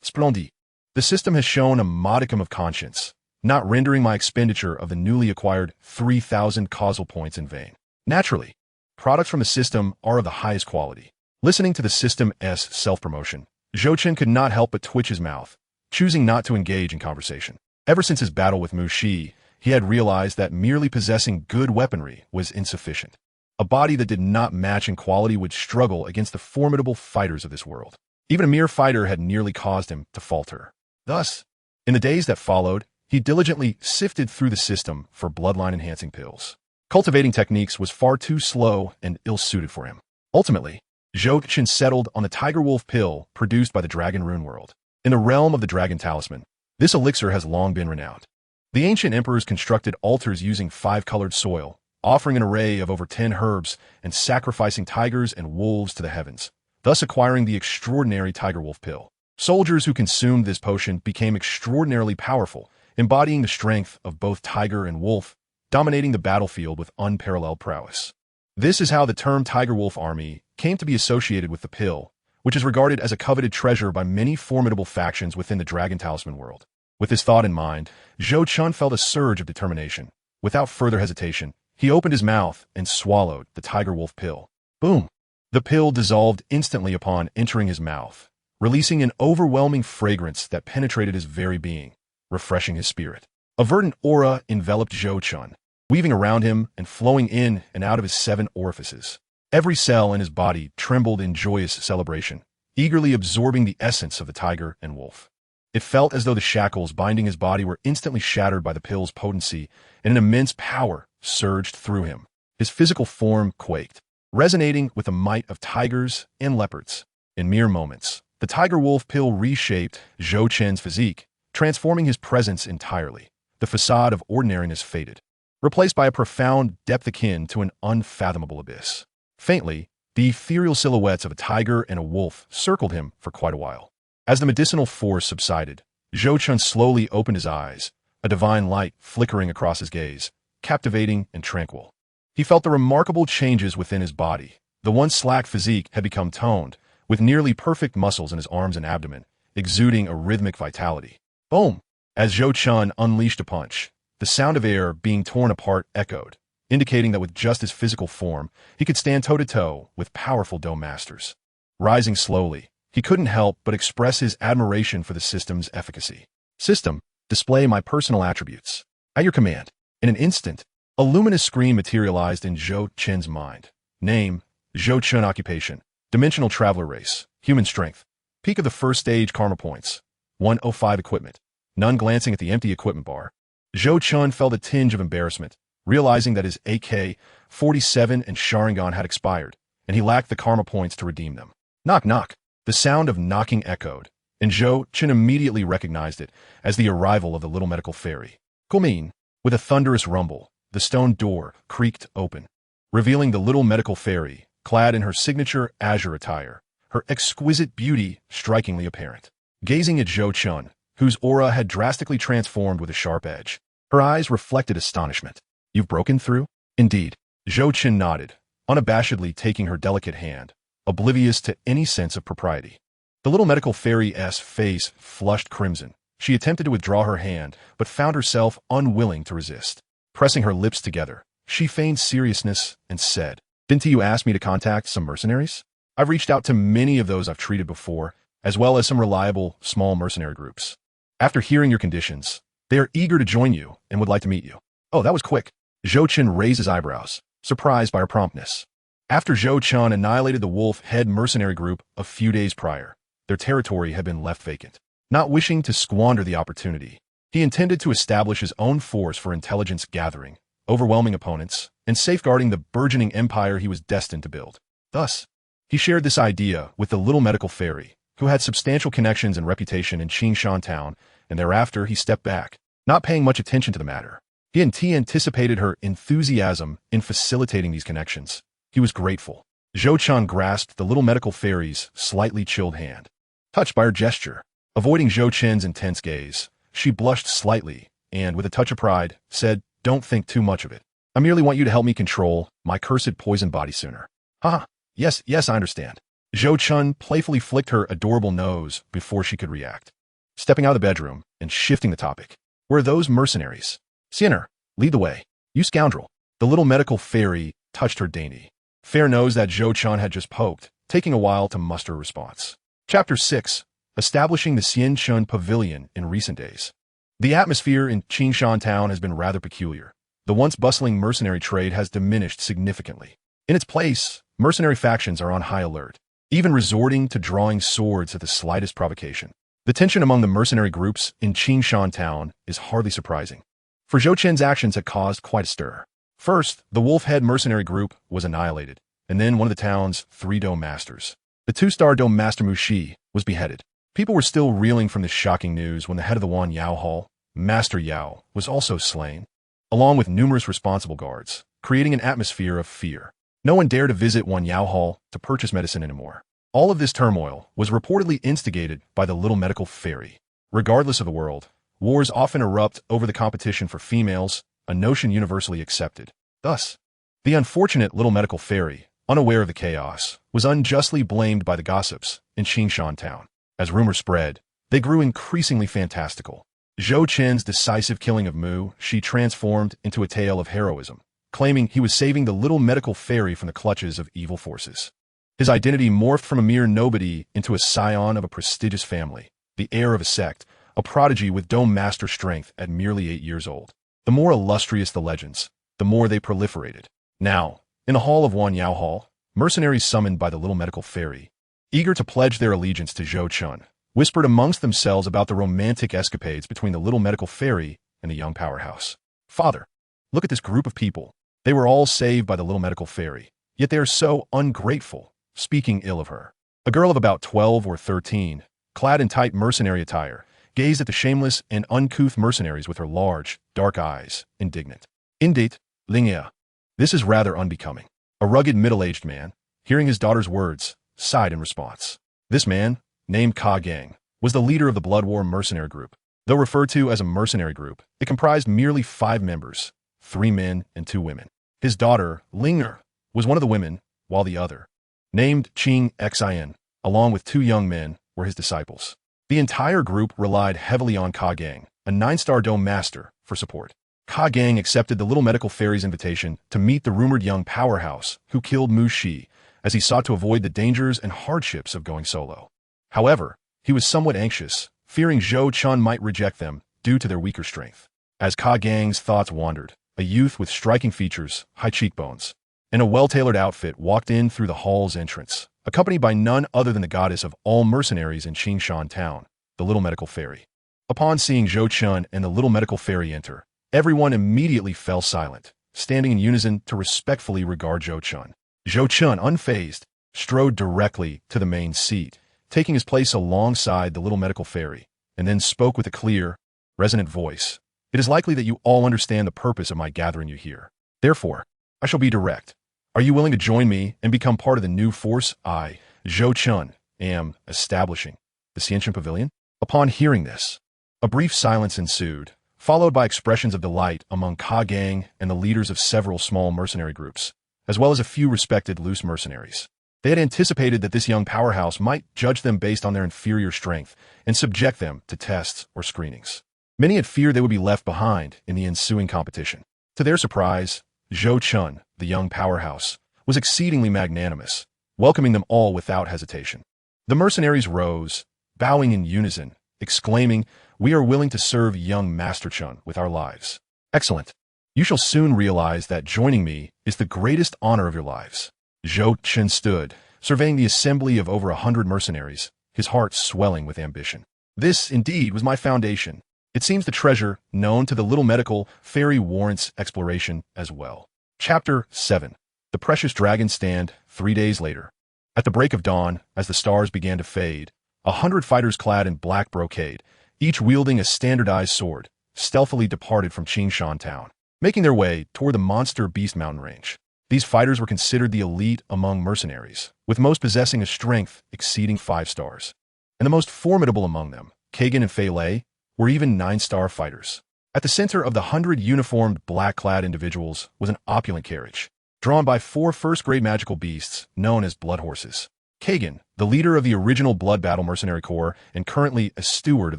Splendid. The system has shown a modicum of conscience, not rendering my expenditure of the newly acquired 3,000 causal points in vain. Naturally, products from the system are of the highest quality. Listening to the system's self-promotion, Zhou Chun could not help but twitch his mouth, choosing not to engage in conversation. Ever since his battle with Mu Shi, he had realized that merely possessing good weaponry was insufficient. A body that did not match in quality would struggle against the formidable fighters of this world. Even a mere fighter had nearly caused him to falter. Thus, in the days that followed, he diligently sifted through the system for bloodline-enhancing pills. Cultivating techniques was far too slow and ill-suited for him. Ultimately, Zhou Chun settled on the Tiger Wolf Pill produced by the Dragon Rune World. In the realm of the Dragon Talisman, this elixir has long been renowned. The ancient emperors constructed altars using 5-colored soil, offering an array of over 10 herbs and sacrificing tigers and wolves to the heavens, thus acquiring the extraordinary Tiger Wolf Pill. Soldiers who consumed this potion became extraordinarily powerful, embodying the strength of both tiger and wolf, dominating the battlefield with unparalleled prowess. This is how the term Tiger Wolf Army came to be associated with the pill, which is regarded as a coveted treasure by many formidable factions within the Dragon Talisman world. With this thought in mind, Zhou Chun felt a surge of determination. Without further hesitation, he opened his mouth and swallowed the Tiger Wolf Pill. Boom! The pill dissolved instantly upon entering his mouth, releasing an overwhelming fragrance that penetrated his very being, refreshing his spirit. A verdant aura enveloped Zhou Chun, weaving around him and flowing in and out of his 7 orifices. Every cell in his body trembled in joyous celebration, eagerly absorbing the essence of the tiger and wolf. It felt as though the shackles binding his body were instantly shattered by the pill's potency, and an immense power surged through him. His physical form quaked, resonating with the might of tigers and leopards. In mere moments, the Tiger Wolf Pill reshaped Zhou Chun's physique, transforming his presence entirely. The facade of ordinariness faded, replaced by a profound depth akin to an unfathomable abyss. Faintly, the ethereal silhouettes of a tiger and a wolf circled him for quite a while. As the medicinal force subsided, Zhou Chun slowly opened his eyes, a divine light flickering across his gaze, captivating and tranquil. He felt the remarkable changes within his body, The once slack physique had become toned, with nearly perfect muscles in his arms and abdomen, exuding a rhythmic vitality. Boom! As Zhou Chun unleashed a punch, the sound of air being torn apart echoed, indicating that with just his physical form, he could stand toe-to-toe with powerful Dome Masters. Rising slowly, he couldn't help but express his admiration for the system's efficacy. System, display my personal attributes. At your command. In an instant, a luminous screen materialized in Zhou Chun's mind. Name, Zhou Chun. Occupation, Dimensional Traveler Race. Human Strength. Peak of the first stage Karma Points. 105 Equipment. None. Glancing at the empty equipment bar, Zhou Chun felt a tinge of embarrassment, realizing that his AK-47 and Sharingan had expired, and he lacked the Karma Points to redeem them. Knock knock. The sound of knocking echoed, and Zhou Chun immediately recognized it as the arrival of the little medical fairy. Kulmin. With a thunderous rumble, the stone door creaked open, revealing the little medical fairy, clad in her signature azure attire, her exquisite beauty strikingly apparent. Gazing at Zhou Chun, whose aura had drastically transformed with a sharp edge, her eyes reflected astonishment. You've broken through? Indeed. Zhou Chun nodded, unabashedly taking her delicate hand, oblivious to any sense of propriety. The little medical fairy's face flushed crimson. She attempted to withdraw her hand, but found herself unwilling to resist. Pressing her lips together, she feigned seriousness and said, "Didn't you ask me to contact some mercenaries? I've reached out to many of those I've treated before, as well as some reliable, small mercenary groups. After hearing your conditions, they are eager to join you and would like to meet you." Oh, that was quick. Zhou Chun raised his eyebrows, surprised by her promptness. After Zhou Chun annihilated the Wolf Head mercenary group a few days prior, their territory had been left vacant. Not wishing to squander the opportunity, he intended to establish his own force for intelligence gathering, overwhelming opponents, and safeguarding the burgeoning empire he was destined to build. Thus, he shared this idea with the little medical fairy, who had substantial connections and reputation in Qingshan town, and thereafter he stepped back, not paying much attention to the matter. He anticipated her enthusiasm in facilitating these connections. He was grateful. Zhou Chun grasped the little medical fairy's slightly chilled hand. Touched by her gesture, avoiding Zhou Chun's intense gaze, she blushed slightly and, with a touch of pride, said, "Don't think too much of it. I merely want you to help me control my cursed poison body sooner." "Huh? Yes, I understand." Zhou Chun playfully flicked her adorable nose before she could react. Stepping out of the bedroom and shifting the topic, "Where are those mercenaries? Sinner, lead the way. You scoundrel." The little medical fairy touched her dainty fair nose that Zhou Chun had just poked, taking a while to muster a response. Chapter 6. Establishing the Xianchun Pavilion in recent days. The atmosphere in Qingshan town has been rather peculiar. The once bustling mercenary trade has diminished significantly. In its place, mercenary factions are on high alert, even resorting to drawing swords at the slightest provocation. The tension among the mercenary groups in Qingshan town is hardly surprising, for Zhou Chun's actions had caused quite a stir. First, the Wolf Head mercenary group was annihilated, and then one of the town's 3 Dome Masters, the 2-star Dome Master Mushi, was beheaded. People were still reeling from this shocking news when the head of the Wan Yao Hall, Master Yao, was also slain, along with numerous responsible guards, creating an atmosphere of fear. No one dared to visit Wan Yao Hall to purchase medicine anymore. All of this turmoil was reportedly instigated by the little medical fairy. Regardless of the world, wars often erupt over the competition for females, a notion universally accepted. Thus, the unfortunate little medical fairy, unaware of the chaos, was unjustly blamed by the gossips in Qingshan town. As rumors spread, they grew increasingly fantastical. Zhou Chun's decisive killing of Mu Shi transformed into a tale of heroism, claiming he was saving the little medical fairy from the clutches of evil forces. His identity morphed from a mere nobody into a scion of a prestigious family, the heir of a sect, a prodigy with Dome Master strength at merely 8 years old. The more illustrious the legends, the more they proliferated. Now, in the hall of Wan Yao Hall, mercenaries summoned by the little medical fairy, eager to pledge their allegiance to Zhou Chun, whispered amongst themselves about the romantic escapades between the little medical fairy and the young powerhouse. "Father, look at this group of people. They were all saved by the little medical fairy, yet they are so ungrateful," speaking ill of her. A girl of about 12 or 13, clad in tight mercenary attire, gazed at the shameless and uncouth mercenaries with her large, dark eyes, indignant. "Indeed, Lingia, this is rather unbecoming." A rugged middle-aged man, hearing his daughter's words, sighed in response. This man, named Ka Gang, was the leader of the Blood War mercenary group. Though referred to as a mercenary group, it comprised merely 5 members, 3 men and 2 women. His daughter, Linger, was one of the women, while the other, named Qing Xin, along with 2 young men, were his disciples. The entire group relied heavily on Ka Gang, a 9-star dome master, for support. Ka Gang accepted the little medical fairy's invitation to meet the rumored young powerhouse who killed Mu Shi, as he sought to avoid the dangers and hardships of going solo. However, he was somewhat anxious, fearing Zhou Chun might reject them due to their weaker strength. As Ka Gang's thoughts wandered, a youth with striking features, high cheekbones, and a well-tailored outfit walked in through the hall's entrance, accompanied by none other than the goddess of all mercenaries in Qingshan Town, the Little Medical Fairy. Upon seeing Zhou Chun and the Little Medical Fairy enter, everyone immediately fell silent, standing in unison to respectfully regard Zhou Chun. Zhou Chun, unfazed, strode directly to the main seat, taking his place alongside the Little Medical Fairy, and then spoke with a clear, resonant voice. "It is likely that you all understand the purpose of my gathering you here. Therefore, I shall be direct. Are you willing to join me and become part of the new force I, Zhou Chun, am establishing, the Xiantian Pavilion?" Upon hearing this, a brief silence ensued, followed by expressions of delight among Ka Gang and the leaders of several small mercenary groups, as well as a few respected loose mercenaries. They had anticipated that this young powerhouse might judge them based on their inferior strength and subject them to tests or screenings. Many had feared they would be left behind in the ensuing competition. To their surprise, Zhou Chun, the young powerhouse, was exceedingly magnanimous, welcoming them all without hesitation. The mercenaries rose, bowing in unison, exclaiming, "We are willing to serve young Master Chun with our lives." "Excellent. You shall soon realize that joining me is the greatest honor of your lives." Zhou Chun stood, surveying the assembly of over 100 mercenaries, his heart swelling with ambition. "This, indeed, was my foundation. It seems the treasure, known to the Little Medical Fairy, warrants exploration as well." Chapter 7. The Precious Dragon Stand. 3 days later. At the break of dawn, as the stars began to fade, 100 fighters clad in black brocade, each wielding a standardized sword, stealthily departed from Qingshan Town, making their way toward the Monster Beast Mountain Range. These fighters were considered the elite among mercenaries, with most possessing a strength exceeding 5 stars. And the most formidable among them, Kagan and Fei Lei, were even 9-star fighters. At the center of the 100 uniformed black-clad individuals was an opulent carriage, drawn by 4 first-grade magical beasts known as blood horses. Kagan, the leader of the original Blood Battle Mercenary Corps and currently a steward of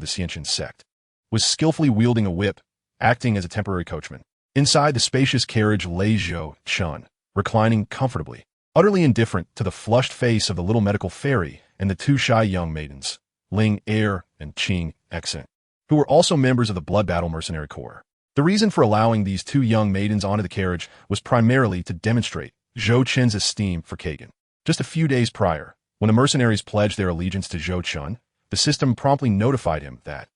the Xiantian sect, was skillfully wielding a whip, acting as a temporary coachman. Inside the spacious carriage lay Zhou Chun, reclining comfortably, utterly indifferent to the flushed face of the Little Medical Fairy and the 2 shy young maidens, Ling Er and Qing Xin, who were also members of the Blood Battle Mercenary Corps. The reason for allowing these 2 young maidens onto the carriage was primarily to demonstrate Zhou Chun's esteem for Kagan. Just a few days prior, when the mercenaries pledged their allegiance to Zhou Chun, the system promptly notified him that,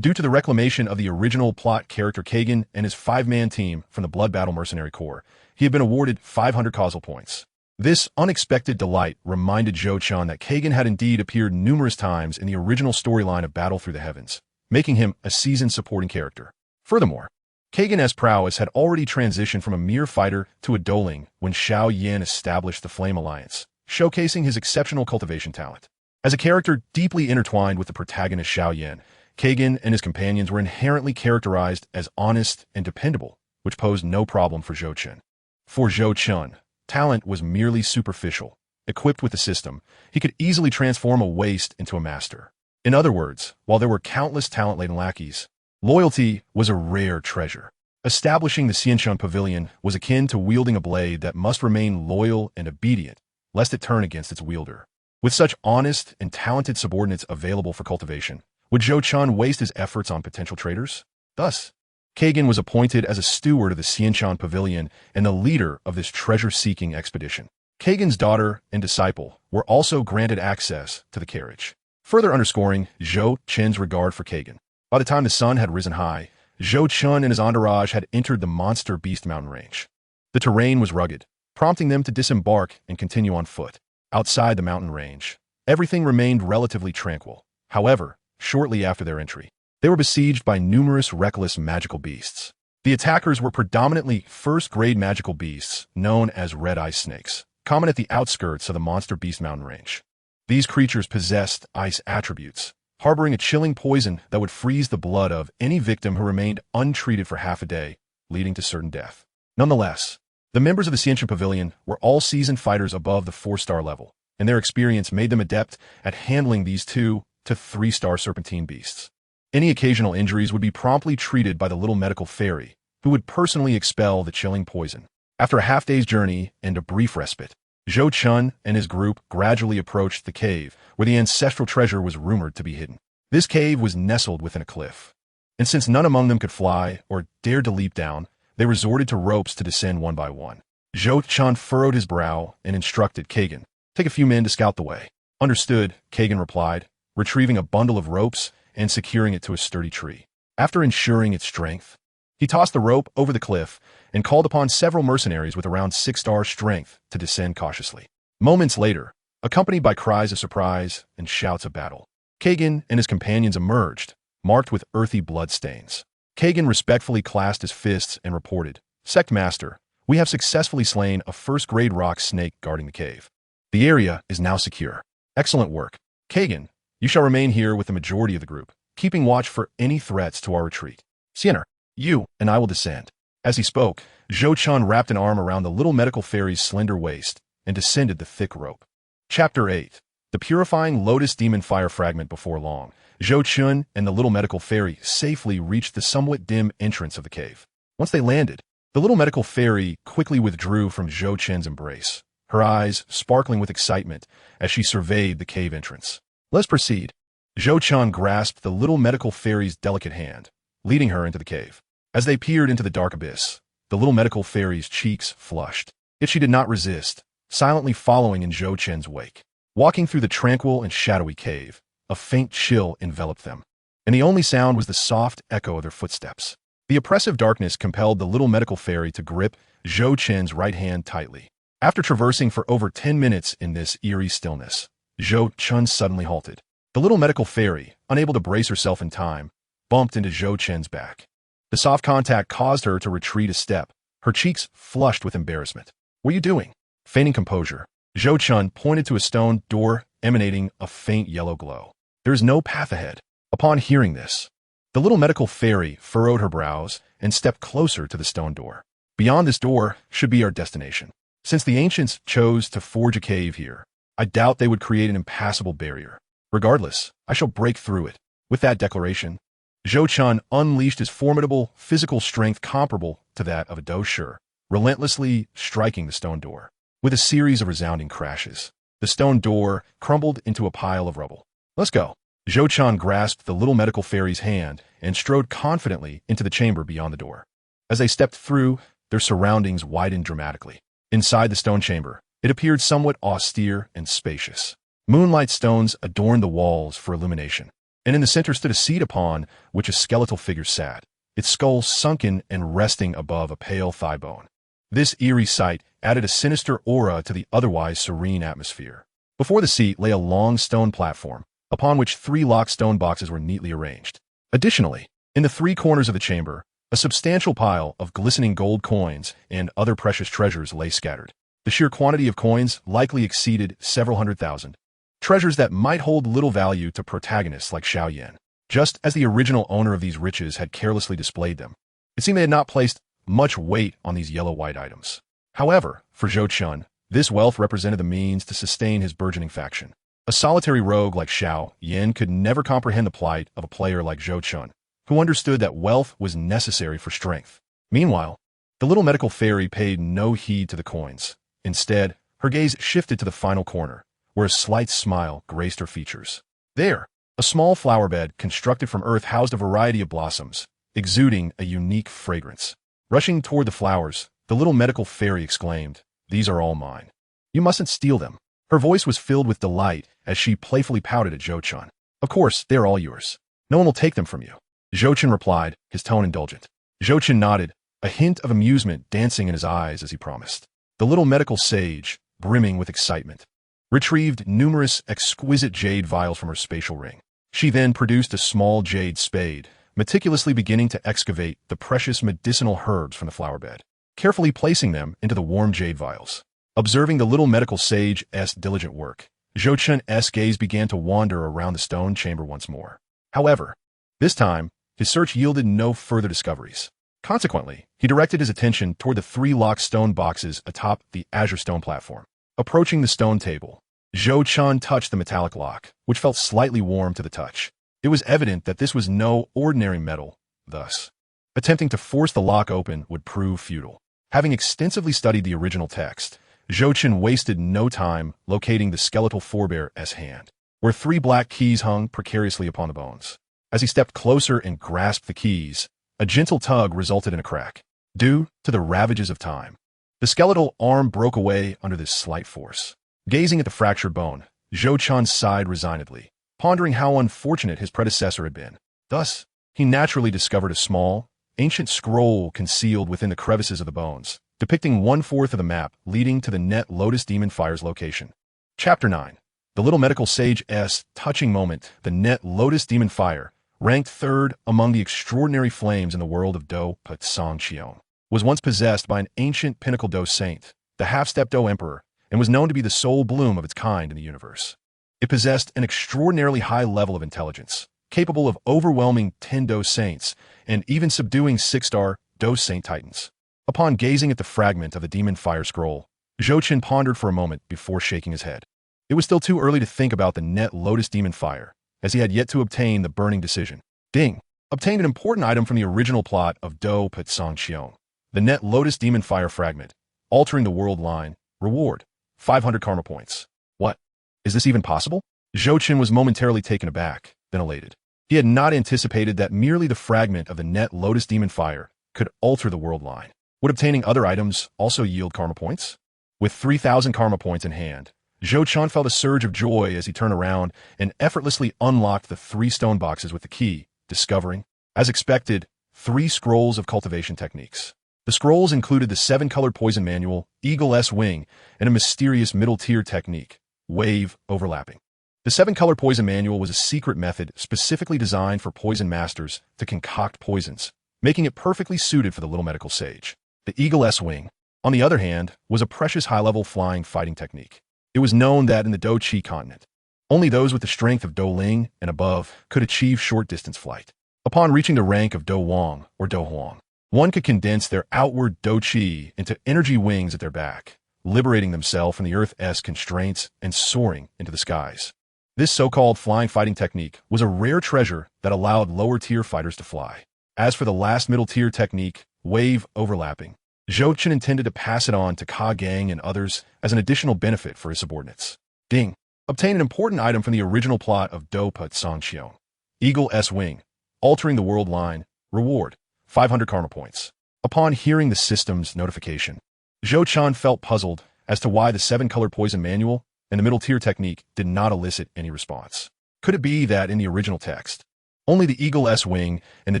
due to the reclamation of the original plot character Kagan and his 5-man team from the Blood Battle Mercenary Corps, he had been awarded 500 causal points. This unexpected delight reminded Zhou Chun that Kagan had indeed appeared numerous times in the original storyline of Battle Through the Heavens, making him a seasoned supporting character. Furthermore, Kagan's prowess had already transitioned from a mere fighter to a doeling when Xiao Yan established the Flame Alliance, showcasing his exceptional cultivation talent. As a character deeply intertwined with the protagonist Xiao Yan, Kagan and his companions were inherently characterized as honest and dependable, which posed no problem for Zhou Chun. For Zhou Chun, talent was merely superficial. Equipped with the system, he could easily transform a waste into a master. In other words, while there were countless talent-laden lackeys, loyalty was a rare treasure. Establishing the Xiantian Pavilion was akin to wielding a blade that must remain loyal and obedient, lest it turn against its wielder. With such honest and talented subordinates available for cultivation, would Zhou Chun waste his efforts on potential traitors? Thus, Kagan was appointed as a steward of the Xiantian Pavilion and the leader of this treasure-seeking expedition. Kagan's daughter and disciple were also granted access to the carriage, further underscoring Zhou Chun's regard for Kagan. By the time the sun had risen high, Zhou Chun and his entourage had entered the Monster Beast Mountain Range. The terrain was rugged, prompting them to disembark and continue on foot. Outside the mountain range, everything remained relatively tranquil. However, shortly after their entry, they were besieged by numerous reckless magical beasts. The attackers were predominantly first-grade magical beasts known as red-eye snakes, common at the outskirts of the Monster Beast Mountain Range. These creatures possessed ice attributes, harboring a chilling poison that would freeze the blood of any victim who remained untreated for half a day, leading to certain death. Nonetheless, the members of the Xiantian Pavilion were all seasoned fighters above the 4-star level, and their experience made them adept at handling these 2 to 3-star serpentine beasts. Any occasional injuries would be promptly treated by the little medical fairy, who would personally expel the chilling poison. After a half-day's journey and a brief respite, Zhou Chun and his group gradually approached the cave where the ancestral treasure was rumored to be hidden. This cave was nestled within a cliff, and since none among them could fly or dared to leap down, they resorted to ropes to descend one by one. Zhou Chun furrowed his brow and instructed Kagan, "Take a few men to scout the way." "Understood," Kagan replied, retrieving a bundle of ropes and securing it to a sturdy tree. After ensuring its strength, he tossed the rope over the cliff and called upon several mercenaries with around 6-star strength to descend cautiously. Moments later, accompanied by cries of surprise and shouts of battle, Kagan and his companions emerged, marked with earthy blood stains. Kagan respectfully clasped his fists and reported, "Sect Master, we have successfully slain a first-grade rock snake guarding the cave. The area is now secure." "Excellent work. Kagan, you shall remain here with the majority of the group, keeping watch for any threats to our retreat. Sienna, you and I will descend." As he spoke, Zhou Chun wrapped an arm around the little medical fairy's slender waist and descended the thick rope. Chapter 8. The Purifying Lotus Demon Fire Fragment. Before long, Zhou Chun and the little medical fairy safely reached the somewhat dim entrance of the cave. Once they landed, the little medical fairy quickly withdrew from Zhou Chun's embrace, her eyes sparkling with excitement as she surveyed the cave entrance. "Let's proceed." Zhou Chun grasped the little medical fairy's delicate hand, leading her into the cave. As they peered into the dark abyss, the little medical fairy's cheeks flushed. Yet she did not resist, silently following in Zhou Chun's wake. Walking through the tranquil and shadowy cave, a faint chill enveloped them, and the only sound was the soft echo of their footsteps. The oppressive darkness compelled the little medical fairy to grip Zhou Chun's right hand tightly. After traversing for over 10 minutes in this eerie stillness, Zhou Chun suddenly halted. The little medical fairy, unable to brace herself in time, bumped into Zhou Chun's back. The soft contact caused her to retreat a step, her cheeks flushed with embarrassment. "What are you doing?" Feigning composure, Zhou Chun pointed to a stone door emanating a faint yellow glow. "There is no path ahead." Upon hearing this, the little medical fairy furrowed her brows and stepped closer to the stone door. "Beyond this door should be our destination. Since the ancients chose to forge a cave here, I doubt they would create an impassable barrier. Regardless, I shall break through it." With that declaration, Zhou Chun unleashed his formidable physical strength comparable to that of a Do Shi, relentlessly striking the stone door. With a series of resounding crashes, the stone door crumbled into a pile of rubble. "Let's go." Zhou Chun grasped the little medical fairy's hand and strode confidently into the chamber beyond the door. As they stepped through, their surroundings widened dramatically. Inside the stone chamber, it appeared somewhat austere and spacious. Moonlight stones adorned the walls for illumination, and in the center stood a seat upon which a skeletal figure sat, its skull sunken and resting above a pale thigh bone. This eerie sight added a sinister aura to the otherwise serene atmosphere. Before the seat lay a long stone platform, upon which 3 locked stone boxes were neatly arranged. Additionally, in the 3 corners of the chamber, a substantial pile of glistening gold coins and other precious treasures lay scattered. The sheer quantity of coins likely exceeded several 100,000. Treasures that might hold little value to protagonists like Xiao Yan, just as the original owner of these riches had carelessly displayed them. It seemed they had not placed much weight on these yellow-white items. However, for Zhou Chun, this wealth represented the means to sustain his burgeoning faction. A solitary rogue like Xiao Yan could never comprehend the plight of a player like Zhou Chun, who understood that wealth was necessary for strength. Meanwhile, the little medical fairy paid no heed to the coins. Instead, her gaze shifted to the final corner, where a slight smile graced her features. There, a small flower bed constructed from earth housed a variety of blossoms, exuding a unique fragrance. Rushing toward the flowers, the little medical fairy exclaimed, "These are all mine. You mustn't steal them." Her voice was filled with delight as she playfully pouted at Zhou Chun. "Of course, they are all yours. No one will take them from you." Zhou Chun replied, his tone indulgent. Zhou Chun nodded, a hint of amusement dancing in his eyes as he promised. The little medical sage, brimming with excitement, retrieved numerous exquisite jade vials from her spatial ring. She then produced a small jade spade, meticulously beginning to excavate the precious medicinal herbs from the flower bed, carefully placing them into the warm jade vials. Observing the little medical sage's diligent work, Zhou Chun's gaze began to wander around the stone chamber once more. However, this time, his search yielded no further discoveries. Consequently, he directed his attention toward the 3 locked stone boxes atop the azure stone platform. Approaching the stone table, Zhou Chun touched the metallic lock, which felt slightly warm to the touch. It was evident that this was no ordinary metal, thus, attempting to force the lock open would prove futile. Having extensively studied the original text, Zhou Chun wasted no time locating the skeletal forebear's hand, where 3 black keys hung precariously upon the bones. As he stepped closer and grasped the keys, a gentle tug resulted in a crack. Due to the ravages of time, the skeletal arm broke away under this slight force. Gazing at the fractured bone, Zhou Chun sighed resignedly, pondering how unfortunate his predecessor had been. Thus, he naturally discovered a small, ancient scroll concealed within the crevices of the bones, depicting 1/4 of the map leading to the Net Lotus Demon Fire's location. Chapter 9. The Little Medical Sage's touching moment. The Net Lotus Demon Fire, ranked 3rd among the extraordinary flames in the world of Do Put Song Qiong, was once possessed by an ancient pinnacle Do saint, the half-step Do Emperor, and was known to be the sole bloom of its kind in the universe. It possessed an extraordinarily high level of intelligence, capable of overwhelming 10 Do saints and even subduing 6-star Do saint titans. Upon gazing at the fragment of the Demon Fire Scroll, Zhou Chun pondered for a moment before shaking his head. It was still too early to think about the Net Lotus Demon Fire, as he had yet to obtain the burning decision. Ding! Obtained an important item from the original plot of Do Put Song Qiong. The Net Lotus Demon Fire Fragment, altering the world line, reward, 500 karma points. What? Is this even possible? Zhou Chun was momentarily taken aback, then elated. He had not anticipated that merely the fragment of the Net Lotus Demon Fire could alter the world line. Would obtaining other items also yield karma points? With 3,000 karma points in hand, Zhou Chun felt a surge of joy as he turned around and effortlessly unlocked the 3 stone boxes with the key, discovering, as expected, 3 scrolls of cultivation techniques. The scrolls included the 7-colored poison manual, Eagle's Wing, and a mysterious middle-tier technique, Wave Overlapping. The 7-color poison manual was a secret method specifically designed for poison masters to concoct poisons, making it perfectly suited for the little medical sage. The Eagle's Wing, on the other hand, was a precious high-level flying fighting technique. It was known that in the Do Chi continent, only those with the strength of Do Ling and above could achieve short-distance flight. Upon reaching the rank of Do Wang or Do Huang, one could condense their outward Do Chi into energy wings at their back, liberating themselves from the Earth's constraints and soaring into the skies. This so-called flying fighting technique was a rare treasure that allowed lower-tier fighters to fly. As for the last middle-tier technique, Wave Overlapping, Zhou Chun intended to pass it on to Ka Gang and others as an additional benefit for his subordinates. Ding! Obtain an important item from the original plot of Do Put Song Qiong. Eagle's Wing, altering the world line, reward, 500 karma points. Upon hearing the system's notification, Zhou Chun felt puzzled as to why the 7-color poison manual and the middle-tier technique did not elicit any response. Could it be that in the original text, only the Eagle's Wing and the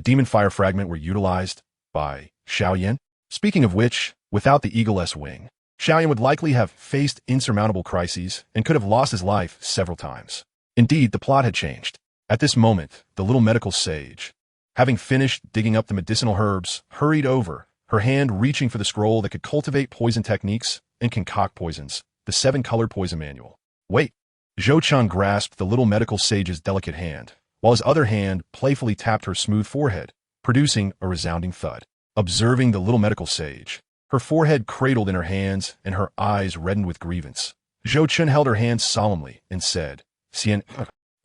Demon Fire Fragment were utilized by Xiaoyan? Speaking of which, without the Eagle's Wing, Xiaoyan would likely have faced insurmountable crises and could have lost his life several times. Indeed, the plot had changed. At this moment, the little medical sage, having finished digging up the medicinal herbs, hurried over, her hand reaching for the scroll that could cultivate poison techniques and concoct poisons, the 7-color poison manual. Wait! Zhou Chun grasped the little medical sage's delicate hand, while his other hand playfully tapped her smooth forehead, producing a resounding thud. Observing the little medical sage, her forehead cradled in her hands and her eyes reddened with grievance, Zhou Chun held her hands solemnly and said, "Xian,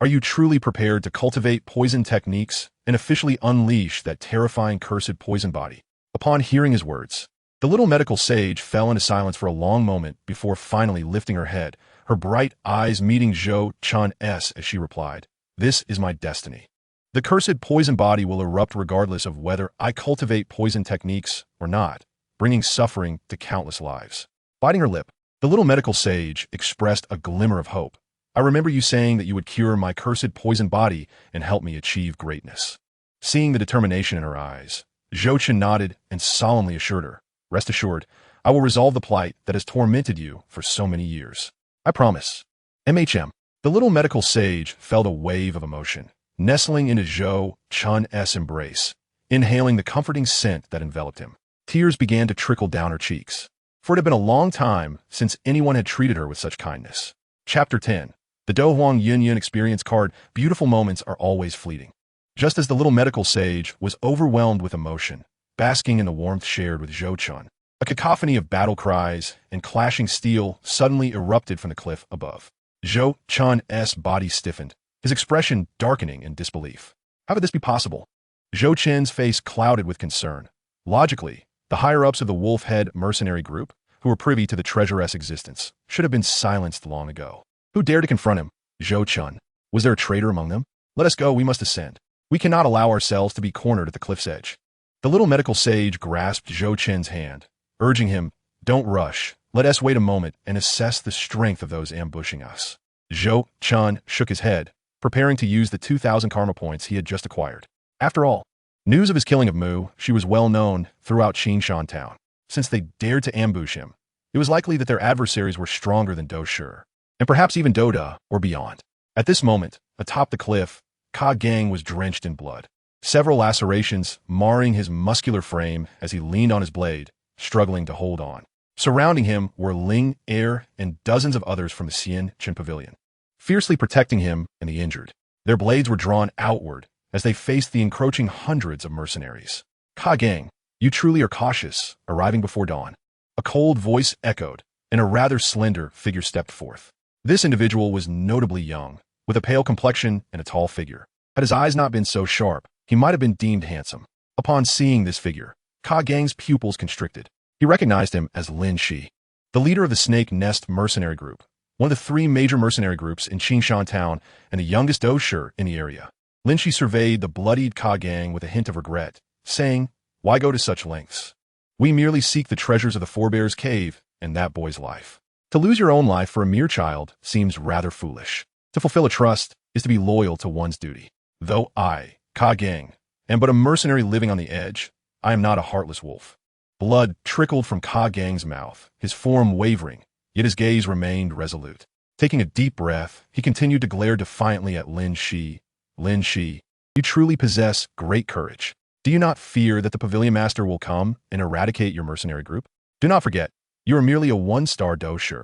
are you truly prepared to cultivate poison techniques and officially unleash that terrifying cursed poison body?" Upon hearing his words, the little medical sage fell into silence for a long moment before finally lifting her head, her bright eyes meeting Zhou Chun's as she replied, "This is my destiny. The cursed poison body will erupt regardless of whether I cultivate poison techniques or not, bringing suffering to countless lives." Biting her lip, the little medical sage expressed a glimmer of hope. "I remember you saying that you would cure my cursed poison body and help me achieve greatness." Seeing the determination in her eyes, Zhou Chun nodded and solemnly assured her, "Rest assured, I will resolve the plight that has tormented you for so many years. I promise." The little medical sage felt a wave of emotion, nestling into Zhou Chun's embrace, inhaling the comforting scent that enveloped him. Tears began to trickle down her cheeks, for it had been a long time since anyone had treated her with such kindness. Chapter 10. The Do Huang Yun Experience Card. Beautiful moments are always fleeting. Just as the little medical sage was overwhelmed with emotion, basking in the warmth shared with Zhou Chun, a cacophony of battle cries and clashing steel suddenly erupted from the cliff above. Zhou Chun's body stiffened, his expression darkening in disbelief. How could this be possible? Zhou Chen's face clouded with concern. Logically, the higher-ups of the Wolf Head mercenary group, who were privy to the treasuress' existence, should have been silenced long ago. Who dared to confront him? Zhou Chun. Was there a traitor among them? Let us go, we must ascend. We cannot allow ourselves to be cornered at the cliff's edge. The little medical sage grasped Zhou Chen's hand, urging him, don't rush, let us wait a moment and assess the strength of those ambushing us. Zhou Chun shook his head, preparing to use the 2,000 karma points he had just acquired. After all, news of his killing of Mu, she was well known throughout Qingshan town. Since they dared to ambush him, it was likely that their adversaries were stronger than Do Shi, and perhaps even Do Da or beyond. At this moment, atop the cliff, Ka Gang was drenched in blood, several lacerations marring his muscular frame as he leaned on his blade, struggling to hold on. Surrounding him were Ling, Er, and dozens of others from the Xian Chen Pavilion, fiercely protecting him and the injured. Their blades were drawn outward as they faced the encroaching hundreds of mercenaries. Ka Gang, you truly are cautious, arriving before dawn. A cold voice echoed, and a rather slender figure stepped forth. This individual was notably young, with a pale complexion and a tall figure. Had his eyes not been so sharp, he might have been deemed handsome. Upon seeing this figure, Ka Gang's pupils constricted. He recognized him as Lin Shi, the leader of the Snake Nest mercenary group, one of the three major mercenary groups in Qingshan town and the youngest Do Shi in the area. Lin Shi surveyed the bloodied Ka Gang with a hint of regret, saying, why go to such lengths? We merely seek the treasures of the Forebears' cave and that boy's life. To lose your own life for a mere child seems rather foolish. To fulfill a trust is to be loyal to one's duty. Though I, Ka Gang, am but a mercenary living on the edge, I am not a heartless wolf. Blood trickled from Ka Gang's mouth, his form wavering, yet his gaze remained resolute. Taking a deep breath, he continued to glare defiantly at Lin Shi. Lin Shi, you truly possess great courage. Do you not fear that the Pavilion Master will come and eradicate your mercenary group? Do not forget, you are merely a one-star Do Shi,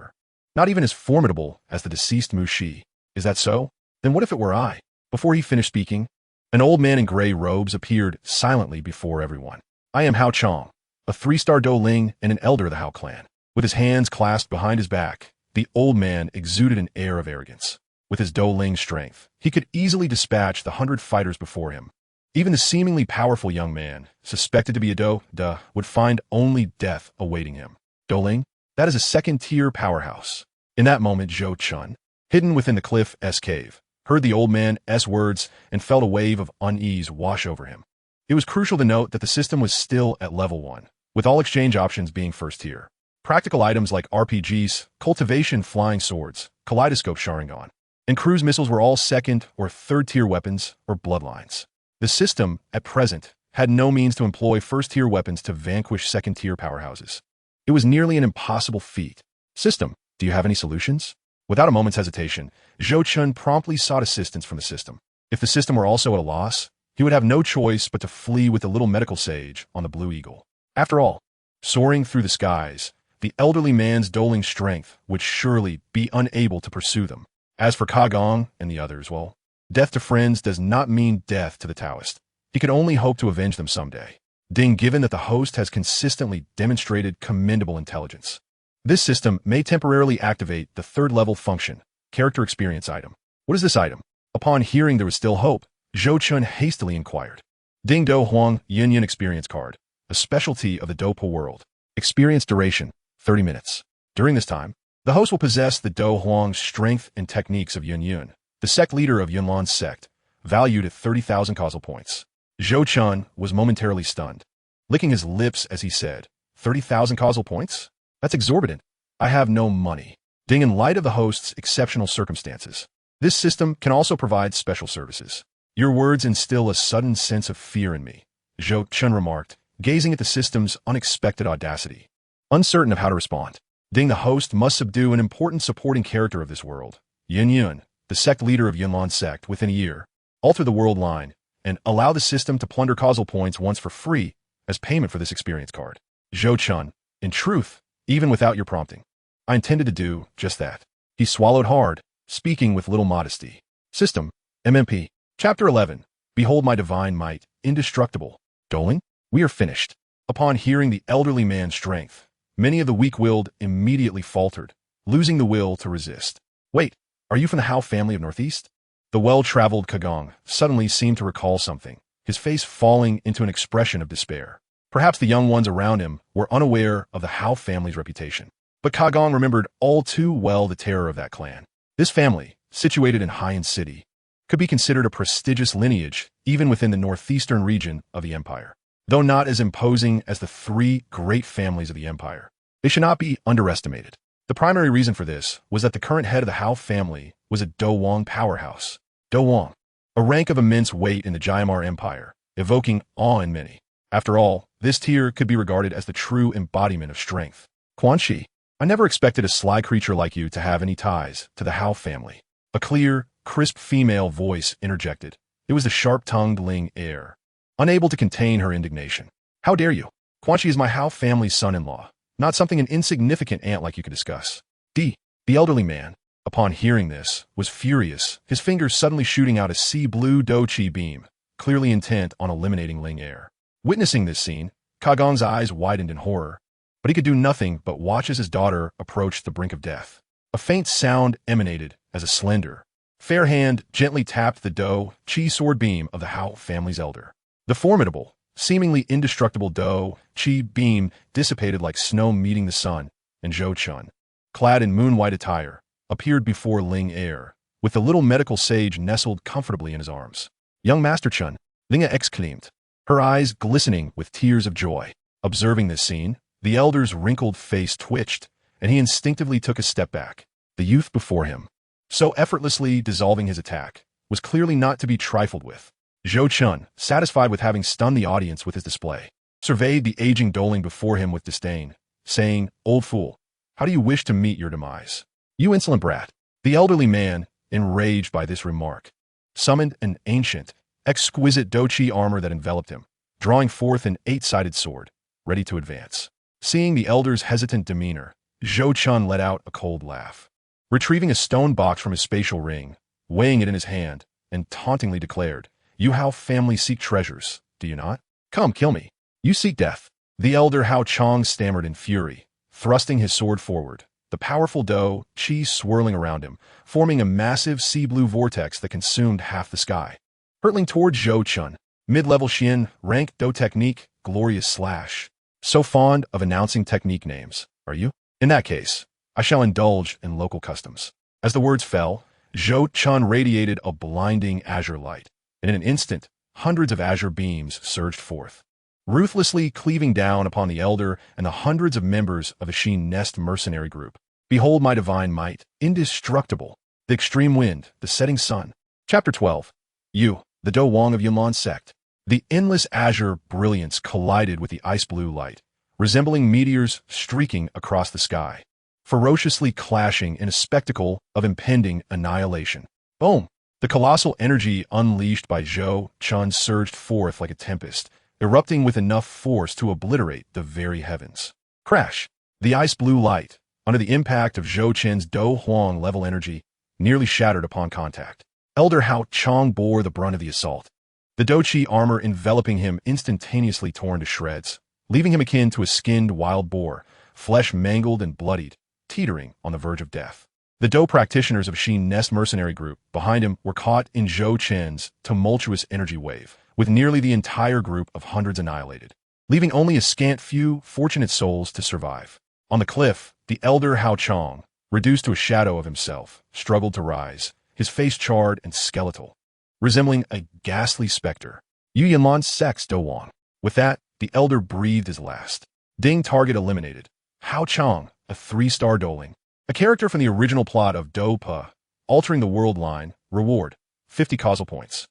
not even as formidable as the deceased Mu Shi. Is that so? Then what if it were I? Before he finished speaking, an old man in gray robes appeared silently before everyone. I am Hao Chong, a 3-star Do Ling and an elder of the Hao clan. With his hands clasped behind his back, the old man exuded an air of arrogance. With his Do Ling strength, he could easily dispatch the 100 fighters before him. Even the seemingly powerful young man, suspected to be a Do Da, would find only death awaiting him. Do Ling, that is a second-tier powerhouse. In that moment, Zhou Chun, hidden within the cliff's cave, heard the old man's words and felt a wave of unease wash over him. It was crucial to note that the system was still at level 1, with all exchange options being first tier. Practical items like RPGs, Cultivation flying swords, Kaleidoscope Sharingan, and cruise missiles were all second or third-tier weapons or bloodlines. The system, at present, had no means to employ first-tier weapons to vanquish second-tier powerhouses. It was nearly an impossible feat. System, do you have any solutions? Without a moment's hesitation, Zhou Chun promptly sought assistance from the system. If the system were also at a loss, he would have no choice but to flee with the little medical sage on the Blue Eagle. After all, soaring through the skies, the elderly man's doling strength would surely be unable to pursue them. As for Ka Gang and the others, well, death to friends does not mean death to the Taoist. He could only hope to avenge them someday. Ding, given that the host has consistently demonstrated commendable intelligence. This system may temporarily activate the third-level function, character experience item. What is this item? Upon hearing there was still hope, Zhou Chun hastily inquired. Ding Do Huang Yin Yin experience card, a specialty of the Dopa world. Experience duration, 30 minutes. During this time, the host will possess the Do Huang strength and techniques of Yun Yun, the sect leader of Yunlan's sect, valued at 30,000 causal points. Zhou Chun was momentarily stunned, licking his lips as he said, 30,000 causal points? That's exorbitant. I have no money. Ding, in light of the host's exceptional circumstances, this system can also provide special services. Your words instill a sudden sense of fear in me, Zhou Chun remarked, gazing at the system's unexpected audacity. Uncertain of how to respond, Ding, the host, must subdue an important supporting character of this world, Yin Yun, the sect leader of Yunlan's sect, within a year, alter the world line, and allow the system to plunder causal points once for free as payment for this experience card. Zhou Chun, in truth, even without your prompting, I intended to do just that. He swallowed hard, speaking with little modesty. System, MMP, Chapter 11, Behold my divine might, indestructible. Doling, we are finished. Upon hearing the elderly man's strength, many of the weak-willed immediately faltered, losing the will to resist. Wait, Are you from the Hao family of Northeast? The well-traveled Kagong suddenly seemed to recall something, his face falling into an expression of despair. Perhaps the young ones around him were unaware of the Hao family's reputation. But Kagong remembered all too well the terror of that clan. This family, situated in Haiyan City, could be considered a prestigious lineage even within the northeastern region of the empire. Though not as imposing as the three great families of the empire, they should not be underestimated. The primary reason for this was that the current head of the Hao family was a Dowang powerhouse. Dowang, a rank of immense weight in the Jiamar Empire, evoking awe in many. After all, this tier could be regarded as the true embodiment of strength. Quan Shi, I never expected a sly creature like you to have any ties to the Hao family. A clear, crisp female voice interjected. It was the sharp-tongued Ling heir, unable to contain her indignation. How dare you? Quan Shi is my Hao family's son-in-law, not something an insignificant ant like you could discuss. The elderly man, upon hearing this, was furious, his fingers suddenly shooting out a sea-blue Do-Chi beam, clearly intent on eliminating Ling heir. Witnessing this scene, Kagong's eyes widened in horror, but he could do nothing but watch as his daughter approached the brink of death. A faint sound emanated as a slender, fair hand gently tapped the Do-Chi sword beam of the Hao family's elder. The formidable, seemingly indestructible Do-Chi beam dissipated like snow meeting the sun, and Zhou Chun, clad in moon-white attire, appeared before Ling heir, with the little medical sage nestled comfortably in his arms. Young Master Chun, Ling exclaimed, her eyes glistening with tears of joy. Observing this scene, the elder's wrinkled face twitched, and he instinctively took a step back. The youth before him, so effortlessly dissolving his attack, was clearly not to be trifled with. Zhou Chun, satisfied with having stunned the audience with his display, surveyed the aging Doling before him with disdain, saying, "Old fool, how do you wish to meet your demise? You insolent brat." The elderly man, enraged by this remark, summoned an ancient, exquisite Do-Chi armor that enveloped him, drawing forth an 8-sided sword, ready to advance. Seeing the elder's hesitant demeanor, Zhou Chun let out a cold laugh. Retrieving a stone box from his spatial ring, weighing it in his hand, and tauntingly declared, "You Hao family seek treasures, do you not? Come, kill me. You seek death." The elder Hao Chong stammered in fury, thrusting his sword forward, the powerful Do-Chi swirling around him, forming a massive sea-blue vortex that consumed half the sky. Hurtling toward Zhou Chun, mid-level Xian, rank Do technique, glorious slash. So fond of announcing technique names, are you? In that case, I shall indulge in local customs. As the words fell, Zhou Chun radiated a blinding azure light, and in an instant, hundreds of azure beams surged forth, ruthlessly cleaving down upon the elder and the hundreds of members of the Shin Nest mercenary group. Behold my divine might, indestructible, the extreme wind, the setting sun. Chapter 12. You, the Do Wang of Yunlan sect. The endless azure brilliance collided with the ice-blue light, resembling meteors streaking across the sky, ferociously clashing in a spectacle of impending annihilation. Boom! The colossal energy unleashed by Zhou Chun surged forth like a tempest, erupting with enough force to obliterate the very heavens. Crash! The ice-blue light, under the impact of Zhou Chun's Do Huang level energy, nearly shattered upon contact. Elder Hao Chong bore the brunt of the assault, the Do-Chi armor enveloping him instantaneously torn to shreds, leaving him akin to a skinned wild boar, flesh mangled and bloodied, teetering on the verge of death. The Do practitioners of Shin Nest mercenary group behind him were caught in Zhou Chun's tumultuous energy wave, with nearly the entire group of hundreds annihilated, leaving only a scant few fortunate souls to survive. On the cliff, the elder Hao Chong, reduced to a shadow of himself, struggled to rise, his face charred and skeletal, resembling a ghastly specter. Yu Yanlan Sex Do Wang. With that, the elder breathed his last. Ding target eliminated. Hao Chong, a 3-star Doling, a character from the original plot of Do Pa, altering the world line, reward, 50 causal points.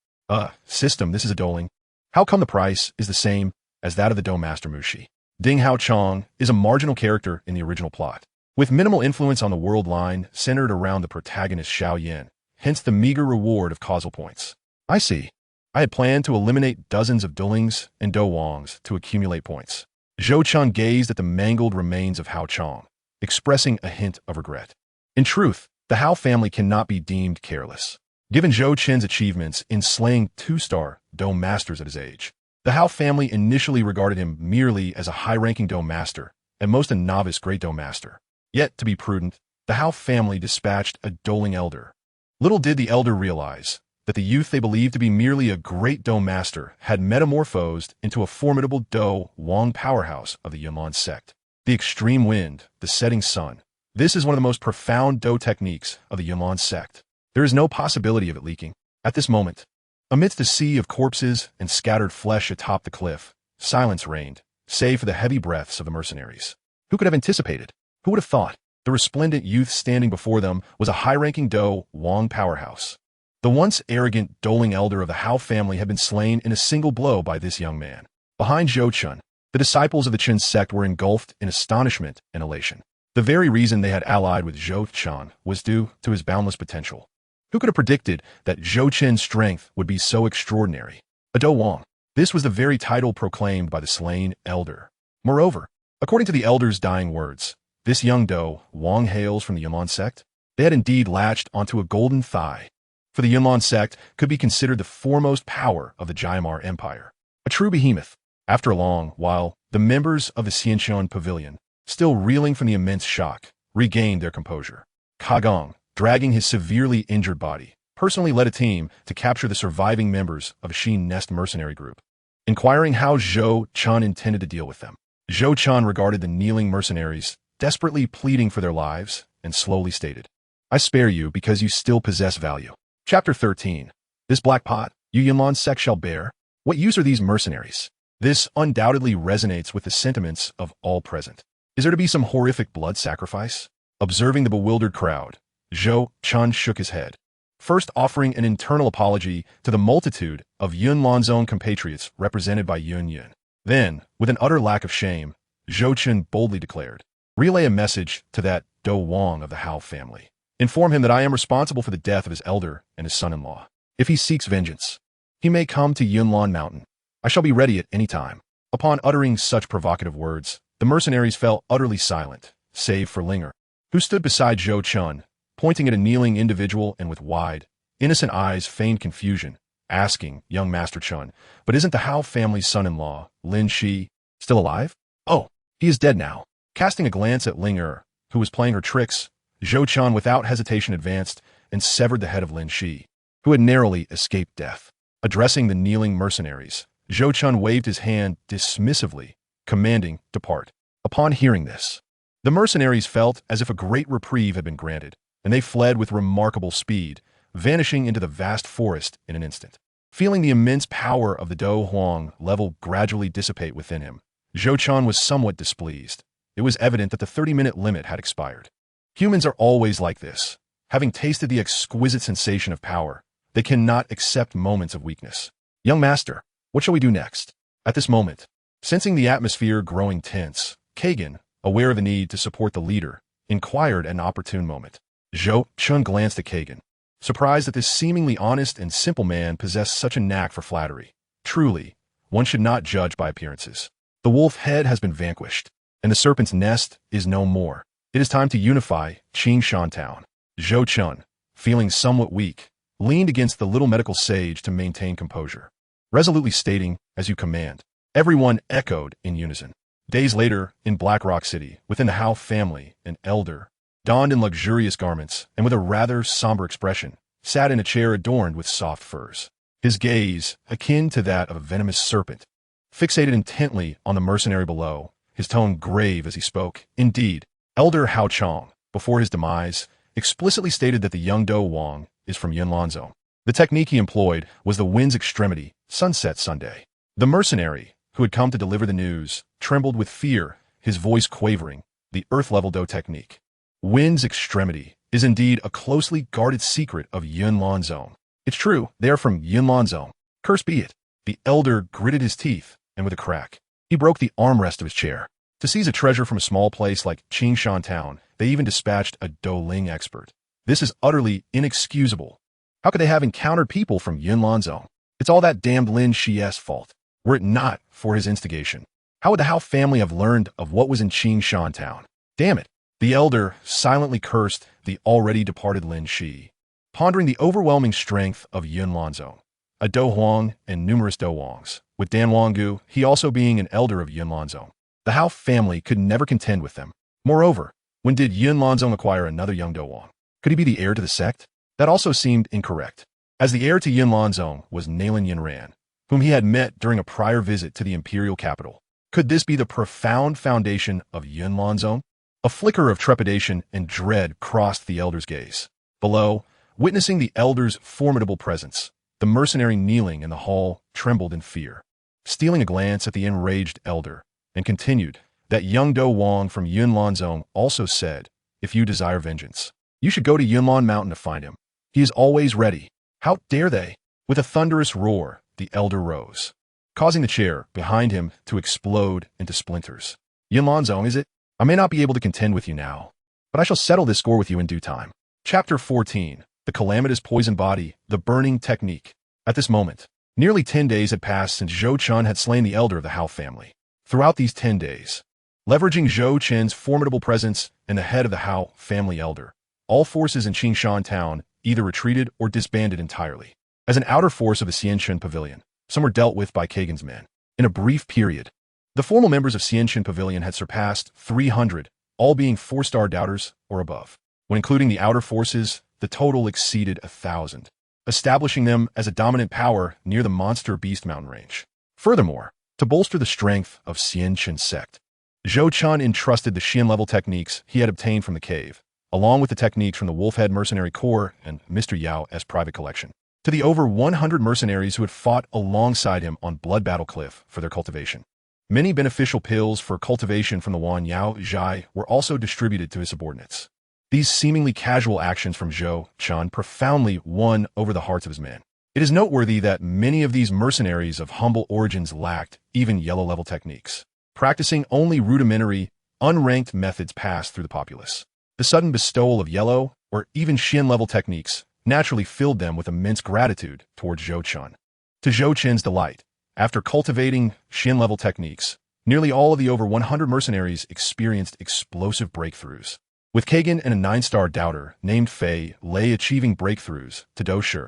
System, this is a Doling. How come the price is the same as that of the Do Master Mushi? Ding Hao Chong is a marginal character in the original plot, with minimal influence on the world line centered around the protagonist Xiao Yin, hence the meager reward of causal points. I see. I had planned to eliminate dozens of Dolings and Do Wangs to accumulate points. Zhou Chun gazed at the mangled remains of Hao Chong, expressing a hint of regret. In truth, the Hao family cannot be deemed careless. Given Zhou Chun's achievements in slaying 2-star Do Masters at his age, the Hao family initially regarded him merely as a high-ranking Do Master, at most a novice Great Do Master. Yet, to be prudent, the Hao family dispatched a Doling Elder, Little did the elder realize that the youth they believed to be merely a great Do master had metamorphosed into a formidable Do Wang powerhouse of the Yunlan sect. The extreme wind, the setting sun. This is one of the most profound Do techniques of the Yunlan sect. There is no possibility of it leaking. At this moment, amidst a sea of corpses and scattered flesh atop the cliff, silence reigned, save for the heavy breaths of the mercenaries. Who could have anticipated? Who would have thought? The resplendent youth standing before them was a high-ranking Do Wang powerhouse. The once arrogant, doling elder of the Hao family had been slain in a single blow by this young man. Behind Zhou Chun, the disciples of the Qin sect were engulfed in astonishment and elation. The very reason they had allied with Zhou Chun was due to his boundless potential. Who could have predicted that Zhou Qin's strength would be so extraordinary? A Do Wang. This was the very title proclaimed by the slain elder. Moreover, according to the elder's dying words, this young Do Wang hails from the Yunlan sect. They had indeed latched onto a golden thigh. For the Yunlan sect could be considered the foremost power of the Jiamar Empire. A true behemoth. After a long while, the members of the Xianxian Pavilion, still reeling from the immense shock, regained their composure. Kagong, dragging his severely injured body, personally led a team to capture the surviving members of a Xin Nest mercenary group. Inquiring how Zhou Chun intended to deal with them, Zhou Chun regarded the kneeling mercenaries, desperately pleading for their lives, and slowly stated, "I spare you because you still possess value." Chapter 13. This black pot, you Yunlan sect shall bear. What use are these mercenaries? This undoubtedly resonates with the sentiments of all present. Is there to be some horrific blood sacrifice? Observing the bewildered crowd, Zhou Chun shook his head, first offering an internal apology to the multitude of Yunlan's own compatriots represented by Yun Yun. Then, with an utter lack of shame, Zhou Chun boldly declared, "Relay a message to that Do Wang of the Hao family. Inform him that I am responsible for the death of his elder and his son-in-law. If he seeks vengeance, he may come to Yunlan Mountain. I shall be ready at any time." Upon uttering such provocative words, the mercenaries fell utterly silent, save for Linger, who stood beside Zhou Chun, pointing at a kneeling individual and with wide, innocent eyes feigned confusion, asking, "Young Master Chun, but isn't the Hao family's son-in-law, Lin Shi, still alive?" "Oh, he is dead now." Casting a glance at Linger, who was playing her tricks, Zhou Chun without hesitation advanced and severed the head of Lin Shi, who had narrowly escaped death. Addressing the kneeling mercenaries, Zhou Chun waved his hand dismissively, commanding, "Depart." Upon hearing this, the mercenaries felt as if a great reprieve had been granted, and they fled with remarkable speed, vanishing into the vast forest in an instant. Feeling the immense power of the Do Huang level gradually dissipate within him, Zhou Chun was somewhat displeased. It was evident that the 30-minute limit had expired. Humans are always like this. Having tasted the exquisite sensation of power, they cannot accept moments of weakness. "Young master, what shall we do next?" At this moment, sensing the atmosphere growing tense, Kagan, aware of the need to support the leader, inquired at an opportune moment. Zhou Chun glanced at Kagan, surprised that this seemingly honest and simple man possessed such a knack for flattery. Truly, one should not judge by appearances. The wolf head has been vanquished, and the serpent's nest is no more. It is time to unify Qingshan Town. Zhou Chun, feeling somewhat weak, leaned against the little medical sage to maintain composure, resolutely stating, "As you command." Everyone echoed in unison. Days later, in Black Rock City, within the Hao family, an elder, donned in luxurious garments and with a rather somber expression, sat in a chair adorned with soft furs. His gaze, akin to that of a venomous serpent, fixated intently on the mercenary below, his tone grave as he spoke. Indeed, Elder Hao Chong, before his demise, explicitly stated that the young Do Wang is from Yunlan Zone. The technique he employed was the wind's extremity, sunset Sunday. The mercenary, who had come to deliver the news, trembled with fear, his voice quavering, the earth-level Do technique. Wind's extremity is indeed a closely guarded secret of Yunlan Zone. It's true, they are from Yunlan Zone. Curse be it. The elder gritted his teeth, and with a crack, he broke the armrest of his chair. To seize a treasure from a small place like Qingshan Town, they even dispatched a Do Ling expert. This is utterly inexcusable. How could they have encountered people from Yunlan Zone? It's all that damned Lin Shi's fault. Were it not for his instigation, how would the Hao family have learned of what was in Qingshan Town? Damn it. The elder silently cursed the already departed Lin Shi, pondering the overwhelming strength of Yunlan Zone, a Do Huang and numerous Do Wangs, with Dan Wanggu, he also being an elder of Yunlan Zone. The Hao family could never contend with them. Moreover, when did Yunlan Zone acquire another young Do Wang? Could he be the heir to the sect? That also seemed incorrect, as the heir to Yunlanzong was Nalen Yunran, whom he had met during a prior visit to the imperial capital. Could this be the profound foundation of Yunlanzong? A flicker of trepidation and dread crossed the elder's gaze. Below, witnessing the elder's formidable presence, the mercenary kneeling in the hall trembled in fear, stealing a glance at the enraged elder, and continued, that young Do Wang from Yunlanzong also said, if you desire vengeance, you should go to Yunlan Mountain to find him. He is always ready. How dare they? With a thunderous roar, the elder rose, causing the chair behind him to explode into splinters. Yunlanzong, is it? I may not be able to contend with you now, but I shall settle this score with you in due time. Chapter 14. The Calamitous Poison Body, the Burning Technique. At this moment, nearly 10 days had passed since Zhou Chun had slain the elder of the Hao family. Throughout these 10 days, leveraging Zhou Chen's formidable presence and the head of the Hao family elder, all forces in Qingshan town either retreated or disbanded entirely. As an outer force of the Xianxun Pavilion, some were dealt with by Kagan's men. In a brief period, the formal members of Xianxun Pavilion had surpassed 300, all being 4-star doubters or above. When including the outer forces, the total exceeded 1,000, establishing them as a dominant power near the Monster Beast mountain range. Furthermore, to bolster the strength of Xianxun sect, Zhou Chun entrusted the Xian-level techniques he had obtained from the cave, along with the techniques from the Wolfhead Mercenary Corps and Mr. Yao's private collection, to the over 100 mercenaries who had fought alongside him on Blood Battle Cliff for their cultivation. Many beneficial pills for cultivation from the Wan Yao Zhai were also distributed to his subordinates. These seemingly casual actions from Zhou Chun profoundly won over the hearts of his men. It is noteworthy that many of these mercenaries of humble origins lacked even yellow-level techniques, practicing only rudimentary, unranked methods passed through the populace. The sudden bestowal of yellow, or even Xian-level techniques, naturally filled them with immense gratitude towards Zhou Chun. To Zhou Chen's delight, after cultivating Xian-level techniques, nearly all of the over 100 mercenaries experienced explosive breakthroughs, with Kagan and a 9-star doubter named Fei Lei achieving breakthroughs to Do Shi.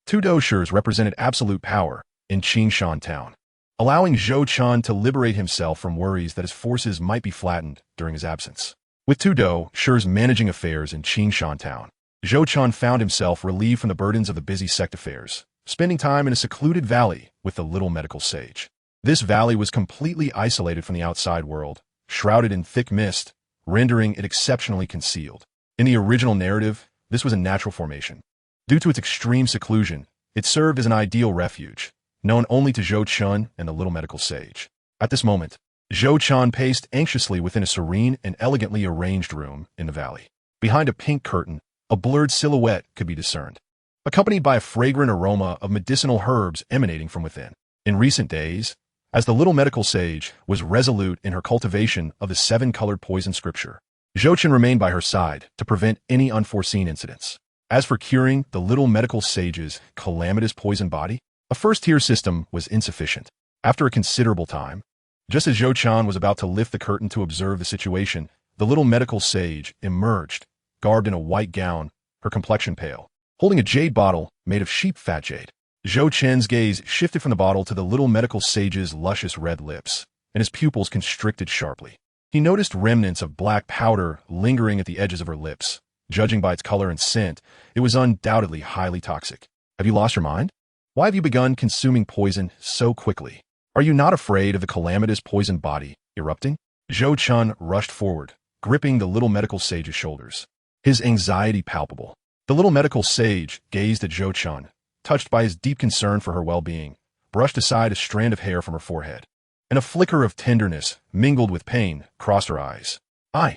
2 Do Shis represented absolute power in Qingshan town, allowing Zhou Chun to liberate himself from worries that his forces might be flattened during his absence. With 2 Do Shis managing affairs in Qingshan town, Zhou Chun found himself relieved from the burdens of the busy sect affairs, spending time in a secluded valley with the little medical sage. This valley was completely isolated from the outside world, shrouded in thick mist, rendering it exceptionally concealed. In the original narrative, this was a natural formation. Due to its extreme seclusion, it served as an ideal refuge, known only to Zhou Chun and the little medical sage. At this moment, Zhou Chun paced anxiously within a serene and elegantly arranged room in the valley. Behind a pink curtain, a blurred silhouette could be discerned, accompanied by a fragrant aroma of medicinal herbs emanating from within. In recent days, as the little medical sage was resolute in her cultivation of the 7-colored poison scripture, Zhou Chun remained by her side to prevent any unforeseen incidents. As for curing the little medical sage's calamitous poison body, a first-tier system was insufficient. After a considerable time, just as Zhou Chun was about to lift the curtain to observe the situation, the little medical sage emerged, garbed in a white gown, her complexion pale, holding a jade bottle made of sheep fat jade. Zhou Chen's gaze shifted from the bottle to the little medical sage's luscious red lips, and his pupils constricted sharply. He noticed remnants of black powder lingering at the edges of her lips. Judging by its color and scent, it was undoubtedly highly toxic. Have you lost your mind? Why have you begun consuming poison so quickly? Are you not afraid of the calamitous poison body erupting? Zhou Chun rushed forward, gripping the little medical sage's shoulders, his anxiety palpable. The little medical sage gazed at Zhou Chun, touched by his deep concern for her well-being, brushed aside a strand of hair from her forehead, and a flicker of tenderness, mingled with pain, crossed her eyes. I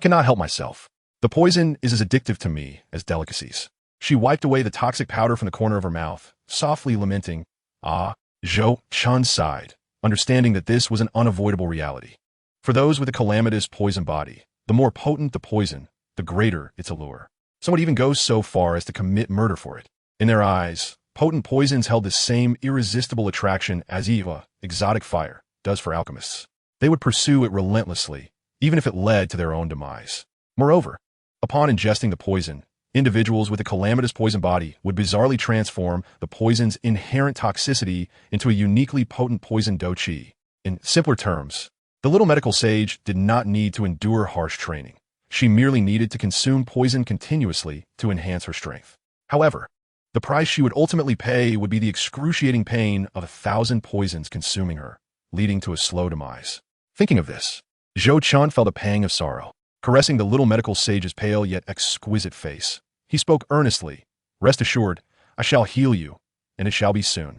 cannot help myself. The poison is as addictive to me as delicacies. She wiped away the toxic powder from the corner of her mouth, softly lamenting, "Ah." Zhou Chun sighed, understanding that this was an unavoidable reality. For those with a calamitous poison body, the more potent the poison, the greater its allure. Some would even go so far as to commit murder for it. In their eyes, potent poisons held the same irresistible attraction as Eva, exotic fire, does for alchemists. They would pursue it relentlessly, even if it led to their own demise. Moreover, upon ingesting the poison, individuals with a calamitous poison body would bizarrely transform the poison's inherent toxicity into a uniquely potent poison do qi. In simpler terms, the little medical sage did not need to endure harsh training. She merely needed to consume poison continuously to enhance her strength. However, the price she would ultimately pay would be the excruciating pain of 1,000 poisons consuming her, leading to a slow demise. Thinking of this, Zhou Chun felt a pang of sorrow. Caressing the little medical sage's pale yet exquisite face, he spoke earnestly, "Rest assured, I shall heal you, and it shall be soon."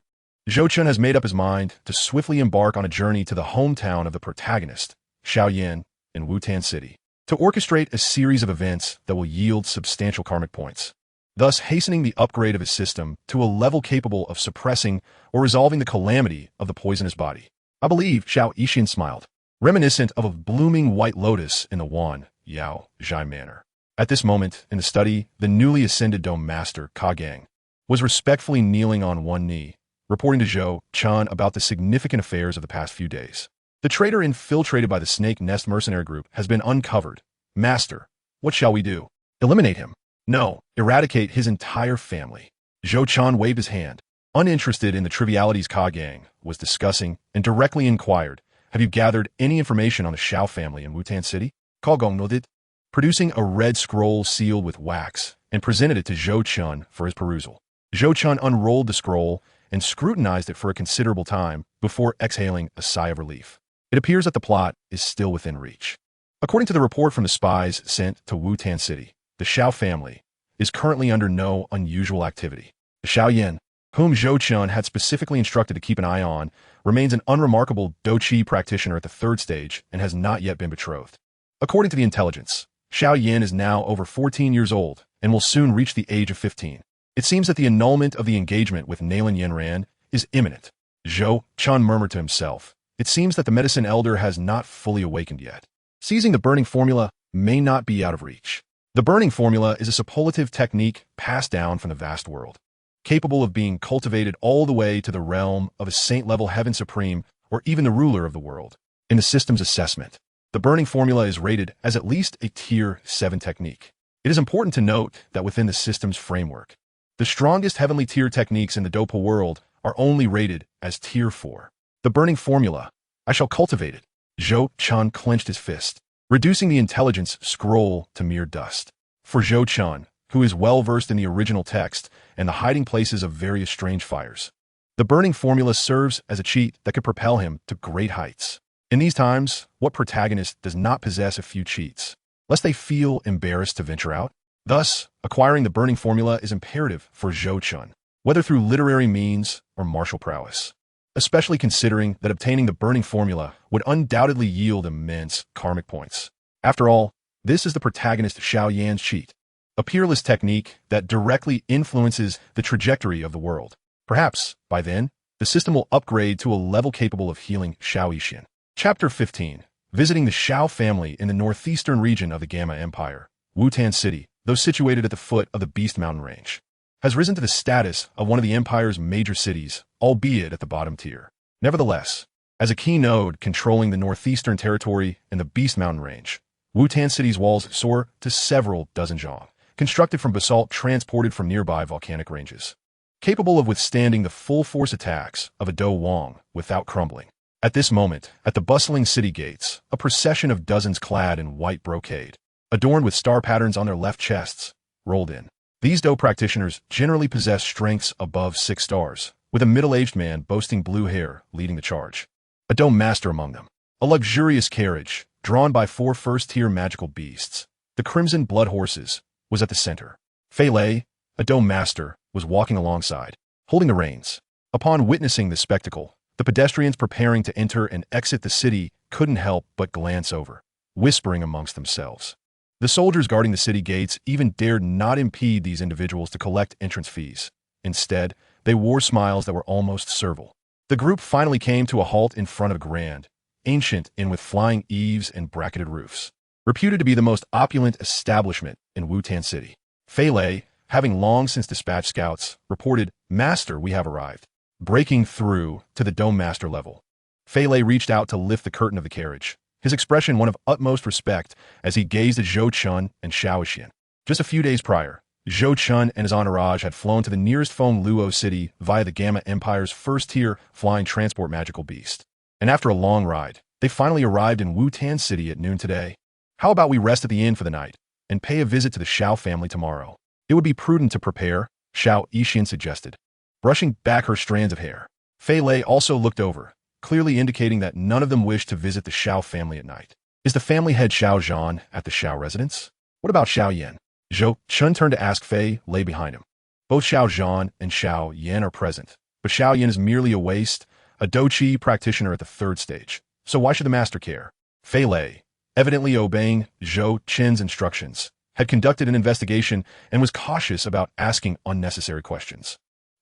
Zhou Chun has made up his mind to swiftly embark on a journey to the hometown of the protagonist, Shaoyan, in Wutan City, to orchestrate a series of events that will yield substantial karmic points, thus hastening the upgrade of his system to a level capable of suppressing or resolving the calamity of the poisonous body. "I believe," Xiao Yixin smiled, reminiscent of a blooming white lotus in the Wan Yao Zhai manner. At this moment, in the study, the newly ascended Dome Master, Ka Gang, was respectfully kneeling on one knee, reporting to Zhou Chun about the significant affairs of the past few days. "The traitor infiltrated by the Snake Nest mercenary group has been uncovered. Master, what shall we do? Eliminate him? No, eradicate his entire family." Zhou Chun waved his hand, uninterested in the trivialities Ka Gang was discussing, and directly inquired, "Have you gathered any information on the Xiao family in Wutan City?" Ka Gang nodded, producing a red scroll sealed with wax, and presented it to Zhou Chun for his perusal. Zhou Chun unrolled the scroll and scrutinized it for a considerable time before exhaling a sigh of relief. It appears that the plot is still within reach. According to the report from the spies sent to Wutan City, the Xiao family is currently under no unusual activity. The Shaoyan, whom Zhou Chun had specifically instructed to keep an eye on, remains an unremarkable Douqi practitioner at the third stage and has not yet been betrothed. According to the intelligence, Xiao Yin is now over 14 years old and will soon reach the age of 15. It seems that the annulment of the engagement with Nalin Yanran is imminent. Zhou Chun murmured to himself, "It seems that the medicine elder has not fully awakened yet. Seizing the burning formula may not be out of reach." The burning formula is a superlative technique passed down from the vast world, capable of being cultivated all the way to the realm of a saint-level heaven supreme or even the ruler of the world. In the system's assessment, the burning formula is rated as at least a Tier 7 technique. It is important to note that within the system's framework, the strongest heavenly tier techniques in the Dopa world are only rated as Tier 4. The burning formula, I shall cultivate it. Zhou Chun clenched his fist, reducing the intelligence scroll to mere dust. For Zhou Chun, who is well versed in the original text and the hiding places of various strange fires, the burning formula serves as a cheat that could propel him to great heights. In these times, what protagonist does not possess a few cheats, lest they feel embarrassed to venture out? Thus, acquiring the burning formula is imperative for Zhou Chun, whether through literary means or martial prowess, especially considering that obtaining the burning formula would undoubtedly yield immense karmic points. After all, this is the protagonist Xiao Yan's cheat, a peerless technique that directly influences the trajectory of the world. Perhaps, by then, the system will upgrade to a level capable of healing Xiao Yixin. Chapter 15. Visiting the Xiao family in the northeastern region of the Gamma Empire, Wutan City, though situated at the foot of the Beast Mountain Range, has risen to the status of one of the Empire's major cities, albeit at the bottom tier. Nevertheless, as a key node controlling the northeastern territory and the Beast Mountain Range, Wutan City's walls soar to several dozen zhang, constructed from basalt transported from nearby volcanic ranges, capable of withstanding the full force attacks of a Do Wang without crumbling. At this moment, at the bustling city gates, a procession of dozens clad in white brocade, adorned with star patterns on their left chests, rolled in. These Do practitioners generally possess strengths above 6 stars, with a middle-aged man boasting blue hair leading the charge. A Do master among them. A luxurious carriage, drawn by 4 first-tier magical beasts, the Crimson Blood Horses, was at the center. Fei Lei, a Do master, was walking alongside, holding the reins. Upon witnessing the spectacle, the pedestrians preparing to enter and exit the city couldn't help but glance over, whispering amongst themselves. The soldiers guarding the city gates even dared not impede these individuals to collect entrance fees. Instead, they wore smiles that were almost servile. The group finally came to a halt in front of a grand, ancient inn with flying eaves and bracketed roofs, reputed to be the most opulent establishment in Wutan City. Fei Lei, having long since dispatched scouts, reported, "Master, we have arrived." Breaking through to the Dome Master level, Fei Lei reached out to lift the curtain of the carriage, his expression one of utmost respect as he gazed at Zhou Chun and Xiao Yixin. Just a few days prior, Zhou Chun and his entourage had flown to the nearest Feng Luo city via the Gamma Empire's first-tier flying transport magical beast. And after a long ride, they finally arrived in Wutan City at noon today. How about we rest at the inn for the night and pay a visit to the Xiao family tomorrow? It would be prudent to prepare, Xiao Yixian suggested, brushing back her strands of hair. Fei Lei also looked over, clearly indicating that none of them wished to visit the Xiao family at night. Is the family head Xiao Zhan at the Xiao residence? What about Xiao Yan? Zhou Chun turned to ask Fei Lei behind him. Both Xiao Zhan and Xiao Yan are present, but Xiao Yan is merely a waste, a Douqi practitioner at the third stage. So why should the master care? Fei Lei, evidently obeying Zhou Chen's instructions, had conducted an investigation and was cautious about asking unnecessary questions.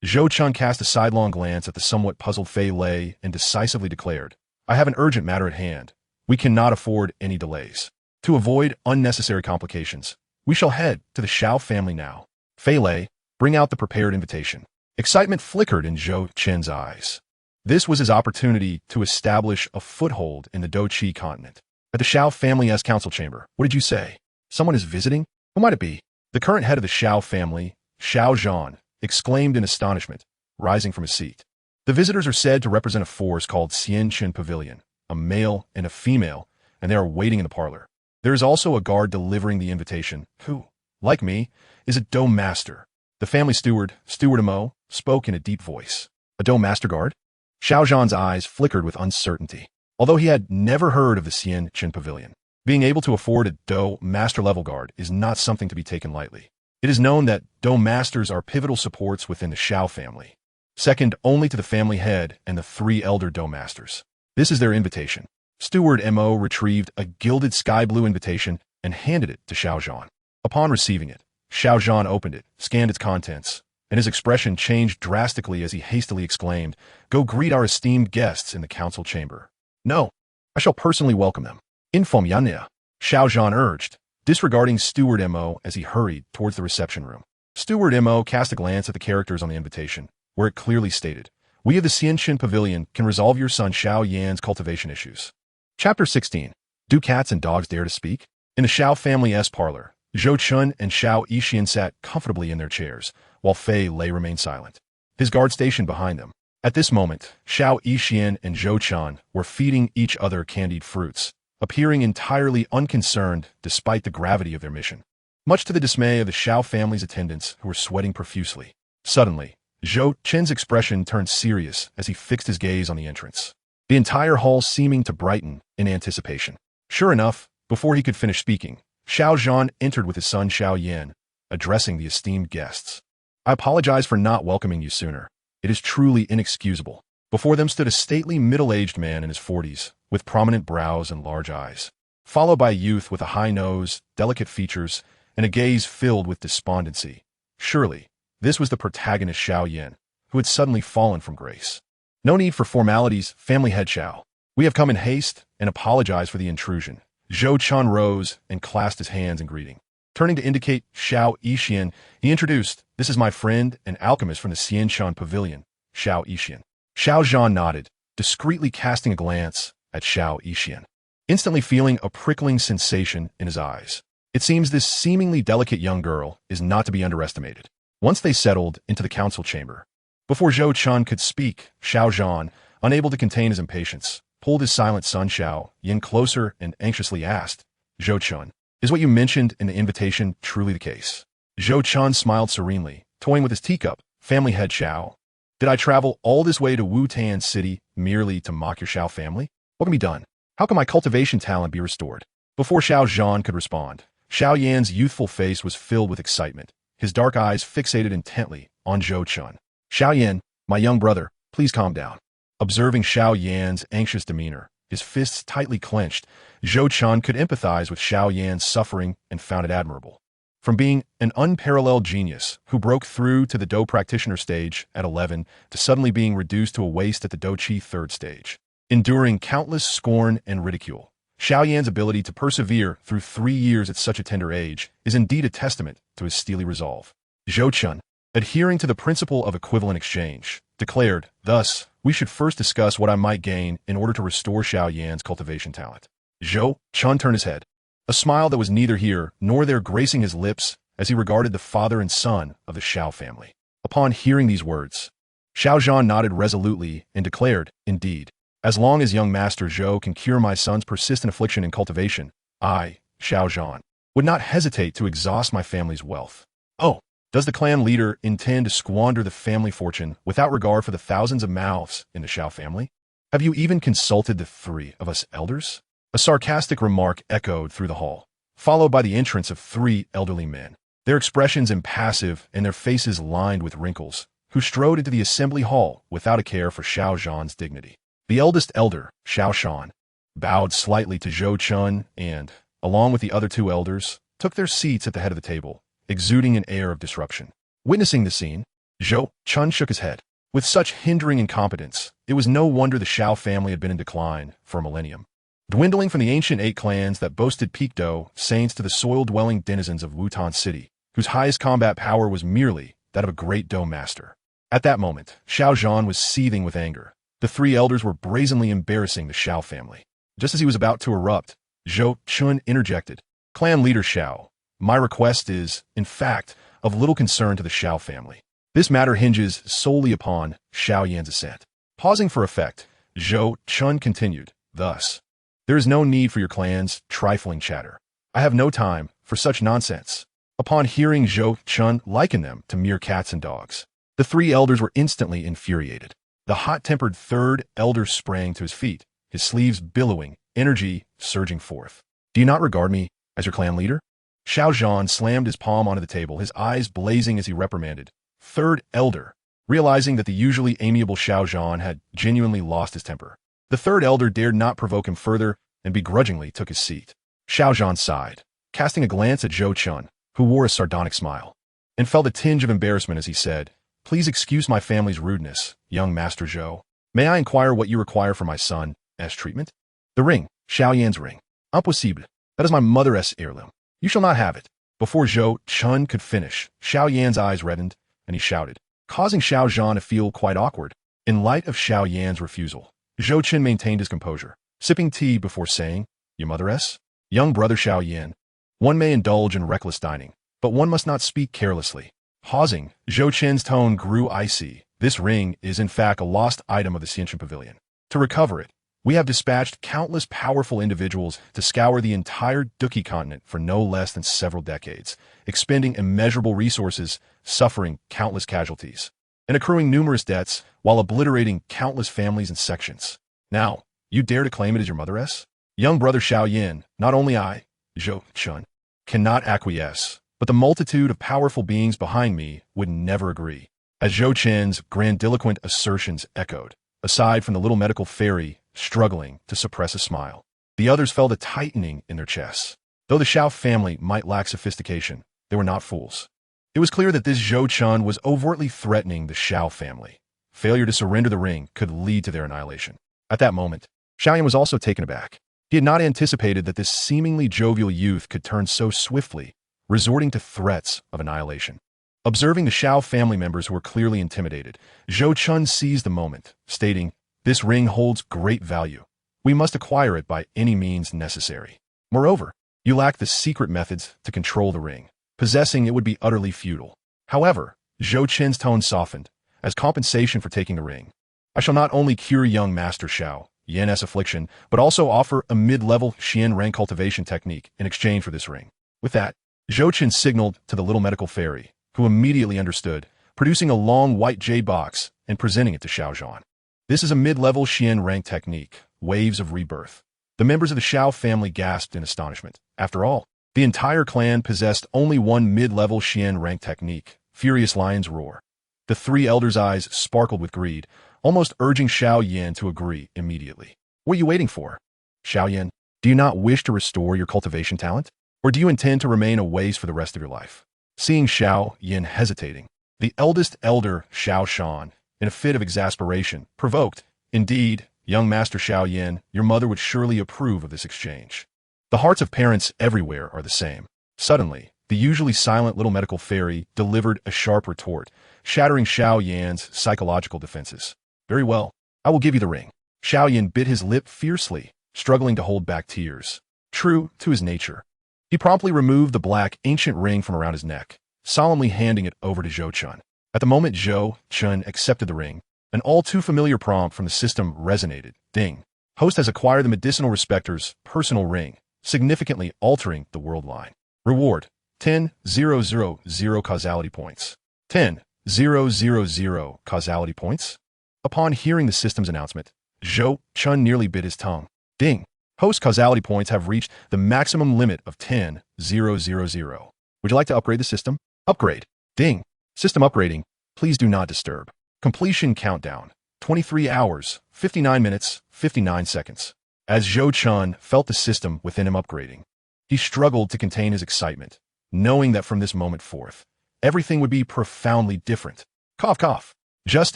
Zhou Chun cast a sidelong glance at the somewhat puzzled Fei Lei and decisively declared, I have an urgent matter at hand. We cannot afford any delays. To avoid unnecessary complications, we shall head to the Xiao family now. Fei Lei, bring out the prepared invitation. Excitement flickered in Zhou Chen's eyes. This was his opportunity to establish a foothold in the Douqi continent. At the Xiao family's council chamber, what did you say? Someone is visiting? Who might it be? The current head of the Xiao family, Xiao Zhan, exclaimed in astonishment, rising from his seat. The visitors are said to represent a force called Xianqun Pavilion, a male and a female, and they are waiting in the parlor. There is also a guard delivering the invitation, who, like me, is a Dou master. The family steward, Steward Mo, spoke in a deep voice. A Dou master guard? Xiao Zhan's eyes flickered with uncertainty. Although he had never heard of the Xianqun Pavilion, being able to afford a Dou master-level guard is not something to be taken lightly. It is known that Dou masters are pivotal supports within the Xiao family, second only to the family head and the 3 elder Dou masters. This is their invitation. Steward Mo retrieved a gilded sky-blue invitation and handed it to Xiao Zhan. Upon receiving it, Xiao Zhan opened it, scanned its contents, and his expression changed drastically as he hastily exclaimed, Go greet our esteemed guests in the council chamber. No, I shall personally welcome them. Inform Yanya, Xiao Zhan urged, disregarding Steward Mo as he hurried towards the reception room. Steward Mo cast a glance at the characters on the invitation, where it clearly stated, We of the Xianqun Pavilion can resolve your son Xiao Yan's cultivation issues. Chapter 16. Do cats and dogs dare to speak? In the Xiao family's parlor, Zhou Chun and Xiao Yixian sat comfortably in their chairs, while Fei Lei remained silent, his guard stationed behind them. At this moment, Xiao Yixian and Zhou Chun were feeding each other candied fruits, appearing entirely unconcerned despite the gravity of their mission. Much to the dismay of the Xiao family's attendants who were sweating profusely. Suddenly, Zhou Chen's expression turned serious as he fixed his gaze on the entrance, the entire hall seeming to brighten in anticipation. Sure enough, before he could finish speaking, Xiao Zhan entered with his son Xiao Yan, addressing the esteemed guests. I apologize for not welcoming you sooner. It is truly inexcusable. Before them stood a stately middle-aged man in his 40s, with prominent brows and large eyes, followed by a youth with a high nose, delicate features, and a gaze filled with despondency. Surely, this was the protagonist Xiao Yan, who had suddenly fallen from grace. No need for formalities, family head Xiao. We have come in haste and apologize for the intrusion. Zhou Chun rose and clasped his hands in greeting. Turning to indicate Xiao Yixian, he introduced, This is my friend and alchemist from the Xianqun Pavilion, Xiao Yixian. Xiao Zhan nodded, discreetly casting a glance at Xiao Yixian, instantly feeling a prickling sensation in his eyes. It seems this seemingly delicate young girl is not to be underestimated. Once they settled into the council chamber, before Zhou Chun could speak, Xiao Zhan, unable to contain his impatience, pulled his silent son Xiao Yan closer and anxiously asked, Zhou Chun, is what you mentioned in the invitation truly the case? Zhou Chun smiled serenely, toying with his teacup. Family head Xiao, did I travel all this way to Wu-Tan City merely to mock your Xiao family? What can be done? How can my cultivation talent be restored? Before Xiao Zhan could respond, Xiao Yan's youthful face was filled with excitement, his dark eyes fixated intently on Zhou Chun. Xiao Yan, my young brother, please calm down. Observing Xiao Yan's anxious demeanor, his fists tightly clenched, Zhou Chun could empathize with Xiao Yan's suffering and found it admirable. From being an unparalleled genius who broke through to the Dou practitioner stage at 11 to suddenly being reduced to a waste at the Douqi third stage, enduring countless scorn and ridicule, Xiao Yan's ability to persevere through 3 years at such a tender age is indeed a testament to his steely resolve. Zhou Chun, adhering to the principle of equivalent exchange, declared, Thus, we should first discuss what I might gain in order to restore Xiao Yan's cultivation talent. Zhou Chun turned his head, a smile that was neither here nor there gracing his lips as he regarded the father and son of the Xiao family. Upon hearing these words, Xiao Zhan nodded resolutely and declared, Indeed, as long as young Master Zhou can cure my son's persistent affliction in cultivation, I, Xiao Zhan, would not hesitate to exhaust my family's wealth. Oh, Does the clan leader intend to squander the family fortune without regard for the thousands of mouths in the Shao family? Have you even consulted the three of us elders? A sarcastic remark echoed through the hall, followed by the entrance of three elderly men, their expressions impassive and their faces lined with wrinkles, who strode into the assembly hall without a care for Xiao Zhan's dignity. The eldest elder, Xiao Shan, bowed slightly to Zhou Chun and, along with the other two elders, took their seats at the head of the table, exuding an air of disruption. Witnessing the scene, Zhou Chun shook his head. With such hindering incompetence, it was no wonder the Xiao family had been in decline for a millennium. Dwindling from the ancient 8 clans that boasted peak Dou saints to the soil-dwelling denizens of Wutan City, whose highest combat power was merely that of a great Dou master. At that moment, Xiao Zhan was seething with anger. The three elders were brazenly embarrassing the Xiao family. Just as he was about to erupt, Zhou Chun interjected. Clan leader Xiao, my request is, in fact, of little concern to the Xiao family. This matter hinges solely upon Xiao Yan's assent. Pausing for effect, Zhou Chun continued, thus, there is no need for your clan's trifling chatter. I have no time for such nonsense. Upon hearing Zhou Chun liken them to mere cats and dogs, the three elders were instantly infuriated. The hot-tempered third elder sprang to his feet, his sleeves billowing, energy surging forth. Do you not regard me as your clan leader? Xiao Zhan slammed his palm onto the table, his eyes blazing as he reprimanded. Third elder, realizing that the usually amiable Xiao Zhan had genuinely lost his temper. The third elder dared not provoke him further and begrudgingly took his seat. Xiao Zhan sighed, casting a glance at Zhou Chun, who wore a sardonic smile, and felt a tinge of embarrassment as he said, Please excuse my family's rudeness, young Master Zhou. May I inquire what you require for my son as treatment? The ring, Xiao Yan's ring. Impossible. That is my mother's heirloom. You shall not have it. Before Zhou Chun could finish, Xiao Yan's eyes reddened, and he shouted, causing Xiao Zhan to feel quite awkward. In light of Xiao Yan's refusal, Zhou Chun maintained his composure, sipping tea before saying, Your mother's? Young brother Xiao Yan. One may indulge in reckless dining, but one must not speak carelessly. Pausing, Zhou Chen's tone grew icy. This ring is in fact a lost item of the Xiantian Pavilion. To recover it, we have dispatched countless powerful individuals to scour the entire Duki continent for no less than several decades, expending immeasurable resources, suffering countless casualties, and accruing numerous debts while obliterating countless families and sections. Now, you dare to claim it as your mother's? Young brother Xiao Yan, not only I, Zhou Chun, cannot acquiesce, but the multitude of powerful beings behind me would never agree. As Zhou Chen's grandiloquent assertions echoed, aside from the little medical fairy struggling to suppress a smile, the others felt a tightening in their chests. Though the Xiao family might lack sophistication, they were not fools. It was clear that this Zhou Chun was overtly threatening the Xiao family. Failure to surrender the ring could lead to their annihilation. At that moment, Xiao Yan was also taken aback. He had not anticipated that this seemingly jovial youth could turn so swiftly, resorting to threats of annihilation. Observing the Xiao family members who were clearly intimidated, Zhou Chun seized the moment, stating, This ring holds great value. We must acquire it by any means necessary. Moreover, you lack the secret methods to control the ring. Possessing it would be utterly futile. However, Zhou Chen's tone softened. As compensation for taking the ring, I shall not only cure young Master Xiao Yan's affliction, but also offer a mid-level Xian rank cultivation technique in exchange for this ring. With that, Zhou Chen signaled to the little medical fairy, who immediately understood, producing a long white jade box and presenting it to Xiao Zhan. This is a mid-level Xian rank technique, Waves of Rebirth. The members of the Xiao family gasped in astonishment. After all, the entire clan possessed only one mid-level Xian rank technique, Furious Lion's Roar. The three elders' eyes sparkled with greed, almost urging Xiao Yan to agree immediately. What are you waiting for? Xiao Yan, do you not wish to restore your cultivation talent? Or do you intend to remain a waste for the rest of your life? Seeing Xiao Yan hesitating, the eldest elder, Xiao Shan, in a fit of exasperation, provoked, Indeed, young Master Xiao Yan, your mother would surely approve of this exchange. The hearts of parents everywhere are the same. Suddenly, the usually silent little medical fairy delivered a sharp retort, shattering Xiao Yan's psychological defenses. Very well, I will give you the ring. Xiao Yan bit his lip fiercely, struggling to hold back tears. True to his nature, he promptly removed the black, ancient ring from around his neck, solemnly handing it over to Zhou Chun. At the moment Zhou Chun accepted the ring, an all-too-familiar prompt from the system resonated. Ding. Host has acquired the medicinal respector's personal ring, significantly altering the world line. Reward, 10,000 causality points. 10,000 causality points? Upon hearing the system's announcement, Zhou Chun nearly bit his tongue. Ding! Host causality points have reached the maximum limit of 10,000. Would you like to upgrade the system? Upgrade. Ding! System upgrading. Please do not disturb. Completion countdown. 23 hours, 59 minutes, 59 seconds. As Zhou Chun felt the system within him upgrading, he struggled to contain his excitement, knowing that from this moment forth, everything would be profoundly different. Cough, cough. Just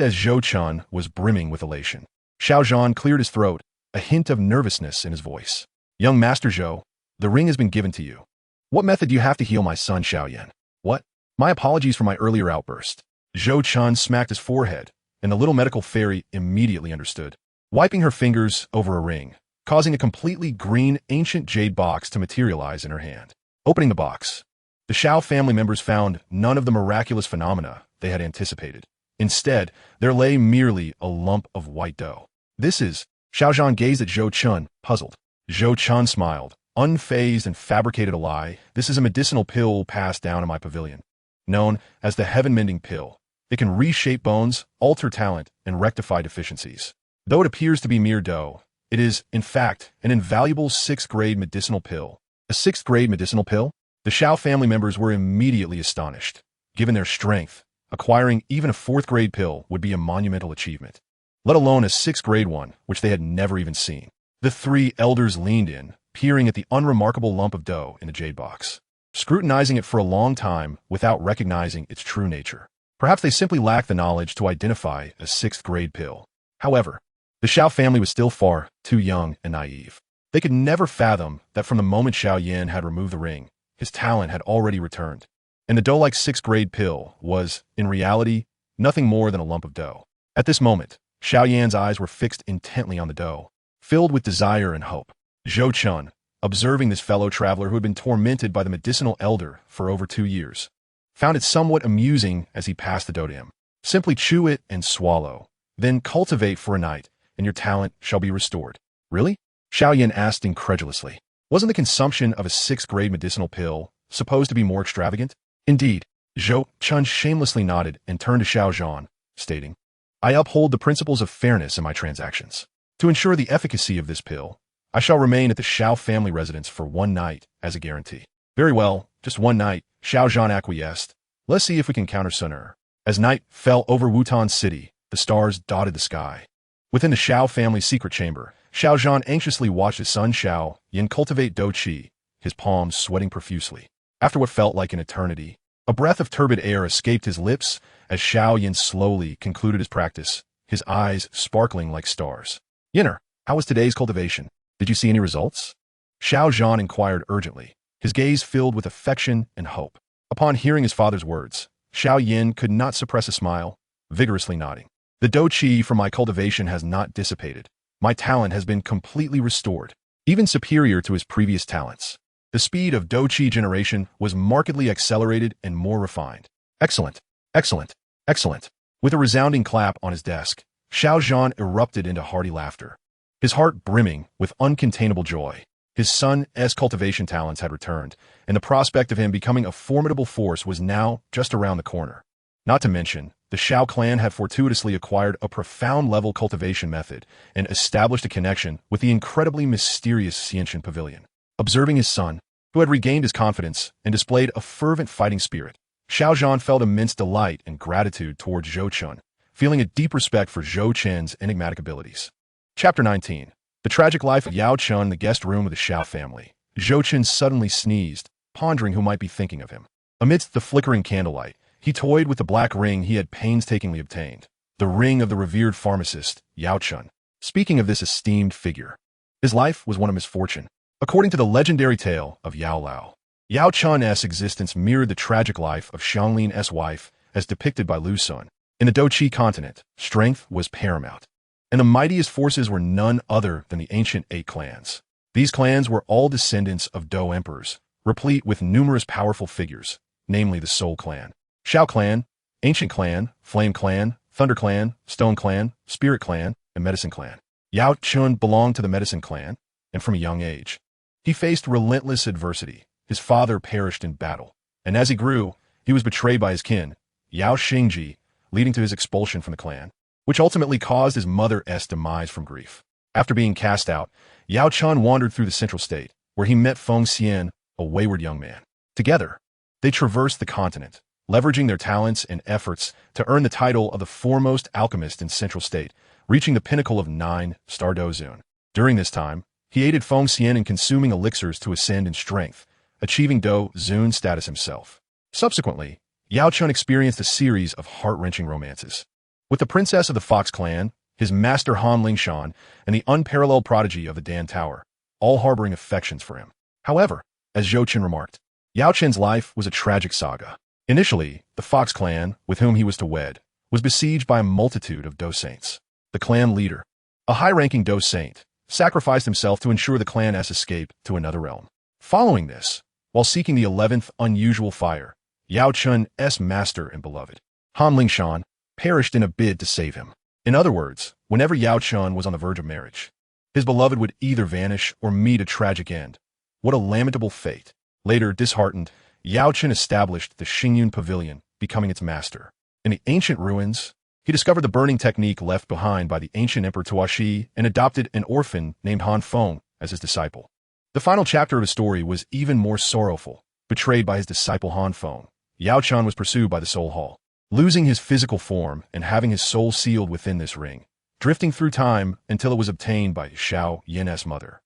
as Zhou Chun was brimming with elation, Xiao Zhan cleared his throat, a hint of nervousness in his voice. Young Master Zhou, the ring has been given to you. What method do you have to heal my son Xiaoyan? What? My apologies for my earlier outburst. Zhou Chun smacked his forehead, and the little medical fairy immediately understood, wiping her fingers over a ring, causing a completely green ancient jade box to materialize in her hand. Opening the box, the Xiao family members found none of the miraculous phenomena they had anticipated. Instead, there lay merely a lump of white dough. This is... Xiao Zhan gazed at Zhou Chun, puzzled. Zhou Chun smiled, unfazed, and fabricated a lie. This is a medicinal pill passed down in my pavilion, known as the Heaven-Mending Pill. It can reshape bones, alter talent, and rectify deficiencies. Though it appears to be mere dough, it is, in fact, an invaluable 6th-grade medicinal pill. A 6th-grade medicinal pill? The Xiao family members were immediately astonished. Given their strength, acquiring even a 4th-grade pill would be a monumental achievement, let alone a 6th-grade one, which they had never even seen. The three elders leaned in, peering at the unremarkable lump of dough in the jade box, scrutinizing it for a long time without recognizing its true nature. Perhaps they simply lacked the knowledge to identify a 6th-grade pill. However, the Xiao family was still far too young and naive. They could never fathom that from the moment Xiao Yan had removed the ring, his talent had already returned, and the dough-like 6th-grade pill was, in reality, nothing more than a lump of dough. At this moment, Xiao Yan's eyes were fixed intently on the dough, filled with desire and hope. Zhou Chun, observing this fellow traveler who had been tormented by the medicinal elder for over 2 years, found it somewhat amusing as he passed the dough to him. Simply chew it and swallow, then cultivate for a night, and your talent shall be restored. Really? Xiao Yan asked incredulously. Wasn't the consumption of a 6th-grade medicinal pill supposed to be more extravagant? Indeed. Zhou Chun shamelessly nodded and turned to Xiao Zhan, stating, I uphold the principles of fairness in my transactions. To ensure the efficacy of this pill, I shall remain at the Xiao family residence for 1 night as a guarantee. Very well, just 1 night, Xiao Zhan acquiesced. Let's see if we can counter sooner. As night fell over Wutan City, the stars dotted the sky. Within the Xiao family's secret chamber, Xiao Zhan anxiously watched his son Xiao Yan cultivate dou qi, his palms sweating profusely. After what felt like an eternity, a breath of turbid air escaped his lips as Xiao Yan slowly concluded his practice, his eyes sparkling like stars. Yinner, how was today's cultivation? Did you see any results? Xiao Zhan inquired urgently, his gaze filled with affection and hope. Upon hearing his father's words, Xiao Yan could not suppress a smile, vigorously nodding. The dou qi from my cultivation has not dissipated. My talent has been completely restored, even superior to his previous talents. The speed of dou qi generation was markedly accelerated and more refined. Excellent, excellent, excellent. With a resounding clap on his desk, Xiao Zhan erupted into hearty laughter, his heart brimming with uncontainable joy. His son's cultivation talents had returned, and the prospect of him becoming a formidable force was now just around the corner. Not to mention, the Xiao clan had fortuitously acquired a profound-level cultivation method and established a connection with the incredibly mysterious Xiantian pavilion. Observing his son, who had regained his confidence and displayed a fervent fighting spirit, Xiao Zhan felt immense delight and gratitude towards Zhou Chun, feeling a deep respect for Zhou Chen's enigmatic abilities. Chapter 19. The Tragic Life of Yao Chun in the guest room of the Xiao family. Zhou Chen suddenly sneezed, pondering who might be thinking of him. Amidst the flickering candlelight, he toyed with the black ring he had painstakingly obtained, the ring of the revered pharmacist, Yao Chun. Speaking of this esteemed figure, his life was one of misfortune. According to the legendary tale of Yao Lao, Yao Chun's existence mirrored the tragic life of Xiangling's wife as depicted by Lu Sun. In the Douqi continent, strength was paramount, and the mightiest forces were none other than the ancient 8 clans. These clans were all descendants of Dou emperors, replete with numerous powerful figures, namely the Soul Clan, Xiao Clan, Ancient Clan, Flame Clan, Thunder Clan, Stone Clan, Spirit Clan, and Medicine Clan. Yao Chun belonged to the Medicine Clan, and from a young age, he faced relentless adversity. His father perished in battle, And as he grew, he was betrayed by his kin, Yao Xingji, leading to his expulsion from the clan, which ultimately caused his mother's demise from grief. After being cast out, Yao Chun wandered through the central state, where he met Feng Xian, a wayward young man. Together, they traversed the continent, leveraging their talents and efforts to earn the title of the foremost alchemist in Central State, reaching the pinnacle of 9-star Dozun. During this time, he aided Feng Xian in consuming elixirs to ascend in strength, achieving Dozun status himself. Subsequently, Yao Chun experienced a series of heart-wrenching romances. With the princess of the Fox clan, his master Han Lingshan, and the unparalleled prodigy of the Dan Tower, all harboring affections for him. However, as Zhou Qin remarked, Yao Chen's life was a tragic saga. Initially, the Fox clan, with whom he was to wed, was besieged by a multitude of Do Saints. The clan leader, a high-ranking Do Saint, sacrificed himself to ensure the clan's escape to another realm. Following this, while seeking the 11th unusual fire, Yao Chun's master and beloved, Han Lingshan, perished in a bid to save him. In other words, whenever Yao Chun was on the verge of marriage, his beloved would either vanish or meet a tragic end. What a lamentable fate. Later, disheartened, Yao Chun established the Xingyun Pavilion, becoming its master. In the ancient ruins, he discovered the burning technique left behind by the ancient Emperor Tuaxi and adopted an orphan named Han Feng as his disciple. The final chapter of his story was even more sorrowful. Betrayed by his disciple Han Feng, Yao Chun was pursued by the Soul Hall, losing his physical form and having his soul sealed within this ring, drifting through time until it was obtained by Xiao Yin's mother.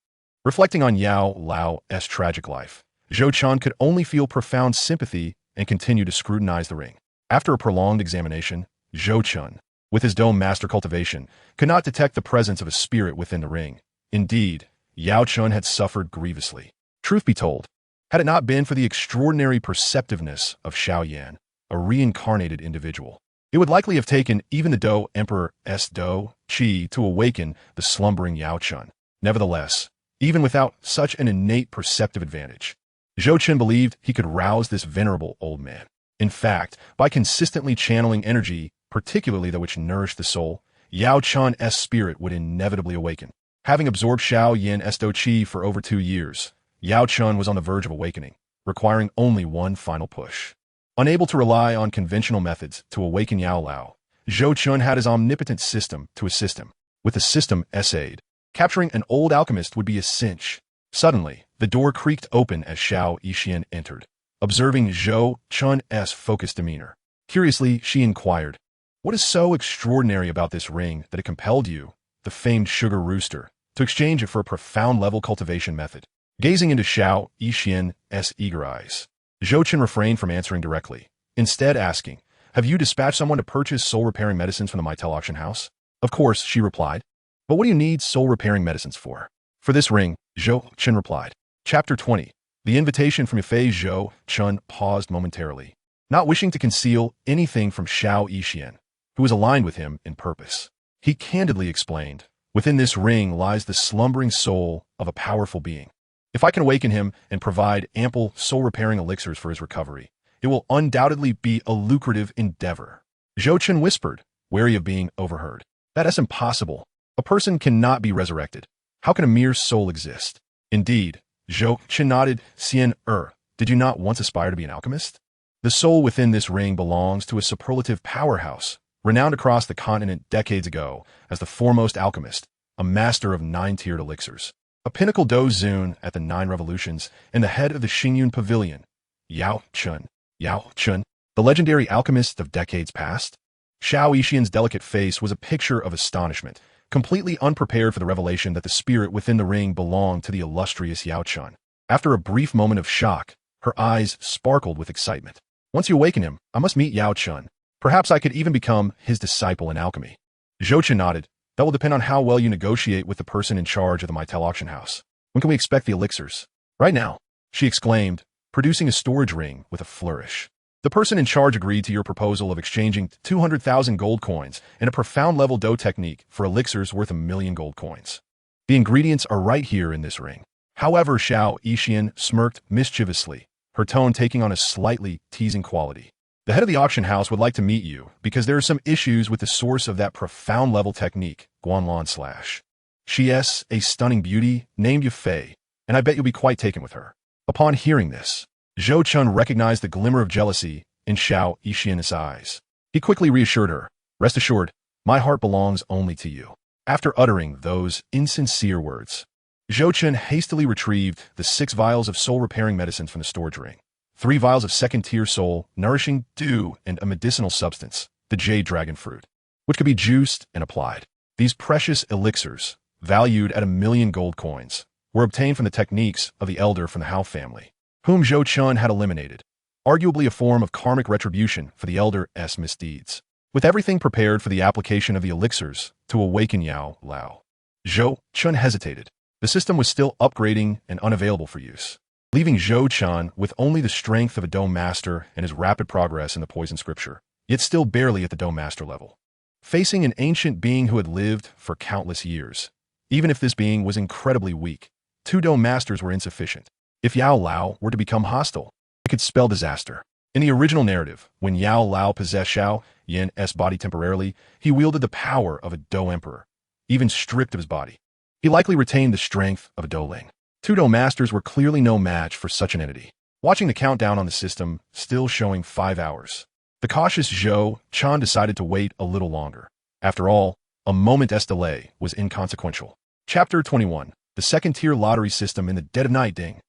Reflecting on Yao Lao's tragic life, Zhou Chun could only feel profound sympathy and continue to scrutinize the ring. After a prolonged examination, Zhou Chun, with his dome master cultivation, could not detect the presence of a spirit within the ring. Indeed, Yao Chun had suffered grievously. Truth be told, had it not been for the extraordinary perceptiveness of Xiao Yan, a reincarnated individual, it would likely have taken even the Do Emperor's Do Qi to awaken the slumbering Yao Chun. Nevertheless, even without such an innate perceptive advantage, Zhou Qin believed he could rouse this venerable old man. In fact, by consistently channeling energy, particularly that which nourished the soul, Yao Chun's spirit would inevitably awaken. Having absorbed Xiao Yin's Do Qi for over 2 years, Yao Chun was on the verge of awakening, requiring only one final push. Unable to rely on conventional methods to awaken Yao Lao, Zhou Chun had his omnipotent system to assist him. With the system's aid, capturing an old alchemist would be a cinch. Suddenly, the door creaked open as Xiao Yixian entered. Observing Zhou Chun's focused demeanor, curiously, she inquired, "What is so extraordinary about this ring that it compelled you, the famed sugar rooster, to exchange it for a profound-level cultivation method?" Gazing into Xiao Yixian's eager eyes, Zhou Qin refrained from answering directly, instead asking, "Have you dispatched someone to purchase soul-repairing medicines from the Mytel auction house?" "Of course," she replied. "But what do you need soul-repairing medicines for?" "For this ring," Zhou Qin replied. Chapter 20. The invitation from Yifei. Zhou Chun paused momentarily, not wishing to conceal anything from Xiao Yixian, who was aligned with him in purpose. He candidly explained, "Within this ring lies the slumbering soul of a powerful being. If I can awaken him and provide ample soul-repairing elixirs for his recovery, it will undoubtedly be a lucrative endeavor." Zhou Chun whispered, wary of being overheard. "That's impossible. A person cannot be resurrected. How can a mere soul exist?" "Indeed," Zhou Chun nodded. Did you not once aspire to be an alchemist? The soul within this ring belongs to a superlative powerhouse, renowned across the continent decades ago as the foremost alchemist, a master of 9-tiered elixirs, a pinnacle Dozun at the 9 revolutions, and the head of the Xingyun Pavilion. Yao Chun, the legendary alchemist of decades past? Xiao Yixian's delicate face was a picture of astonishment, completely unprepared for the revelation that the spirit within the ring belonged to the illustrious Yao Chun. After a brief moment of shock, her eyes sparkled with excitement. "Once you awaken him, I must meet Yao Chun. Perhaps I could even become his disciple in alchemy." Zhou Chun nodded. "That will depend on how well you negotiate with the person in charge of the Mytel auction house. When can we expect the elixirs?" "Right now," she exclaimed, producing a storage ring with a flourish. "The person in charge agreed to your proposal of exchanging 200,000 gold coins and a profound-level Do technique for elixirs worth 1,000,000 gold coins. The ingredients are right here in this ring." However, Xiao Yixian smirked mischievously, her tone taking on a slightly teasing quality. "The head of the auction house would like to meet you because there are some issues with the source of that profound-level technique, Guanlan/. She's a stunning beauty named Yifei, and I bet you'll be quite taken with her." Upon hearing this, Zhou Chun recognized the glimmer of jealousy in Xiao Yixian's eyes. He quickly reassured her, "Rest assured, my heart belongs only to you." After uttering those insincere words, Zhou Chun hastily retrieved the 6 vials of soul-repairing medicines from the storage ring, 3 vials of second-tier soul, nourishing dew, and a medicinal substance, the jade dragon fruit, which could be juiced and applied. These precious elixirs, valued at 1,000,000 gold coins, were obtained from the techniques of the elder from the Hao family, whom Zhou Chun had eliminated, arguably a form of karmic retribution for the elder's misdeeds. With everything prepared for the application of the elixirs to awaken Yao Lao, Zhou Chun hesitated. The system was still upgrading and unavailable for use, leaving Zhou Chun with only the strength of a Dome Master and his rapid progress in the poison scripture, yet still barely at the Dome Master level. Facing an ancient being who had lived for countless years, even if this being was incredibly weak, 2 Dome Masters were insufficient. If Yao Lao were to become hostile, it could spell disaster. In the original narrative, when Yao Lao possessed Xiao Yan's body temporarily, he wielded the power of a Dou Emperor, even stripped of his body. He likely retained the strength of a Douling. 2 Dou Masters were clearly no match for such an entity. Watching the countdown on the system, still showing 5 hours, the cautious Zhou Chun decided to wait a little longer. After all, a moment's delay was inconsequential. Chapter 21. The second-tier lottery system in the dead of night. Ding.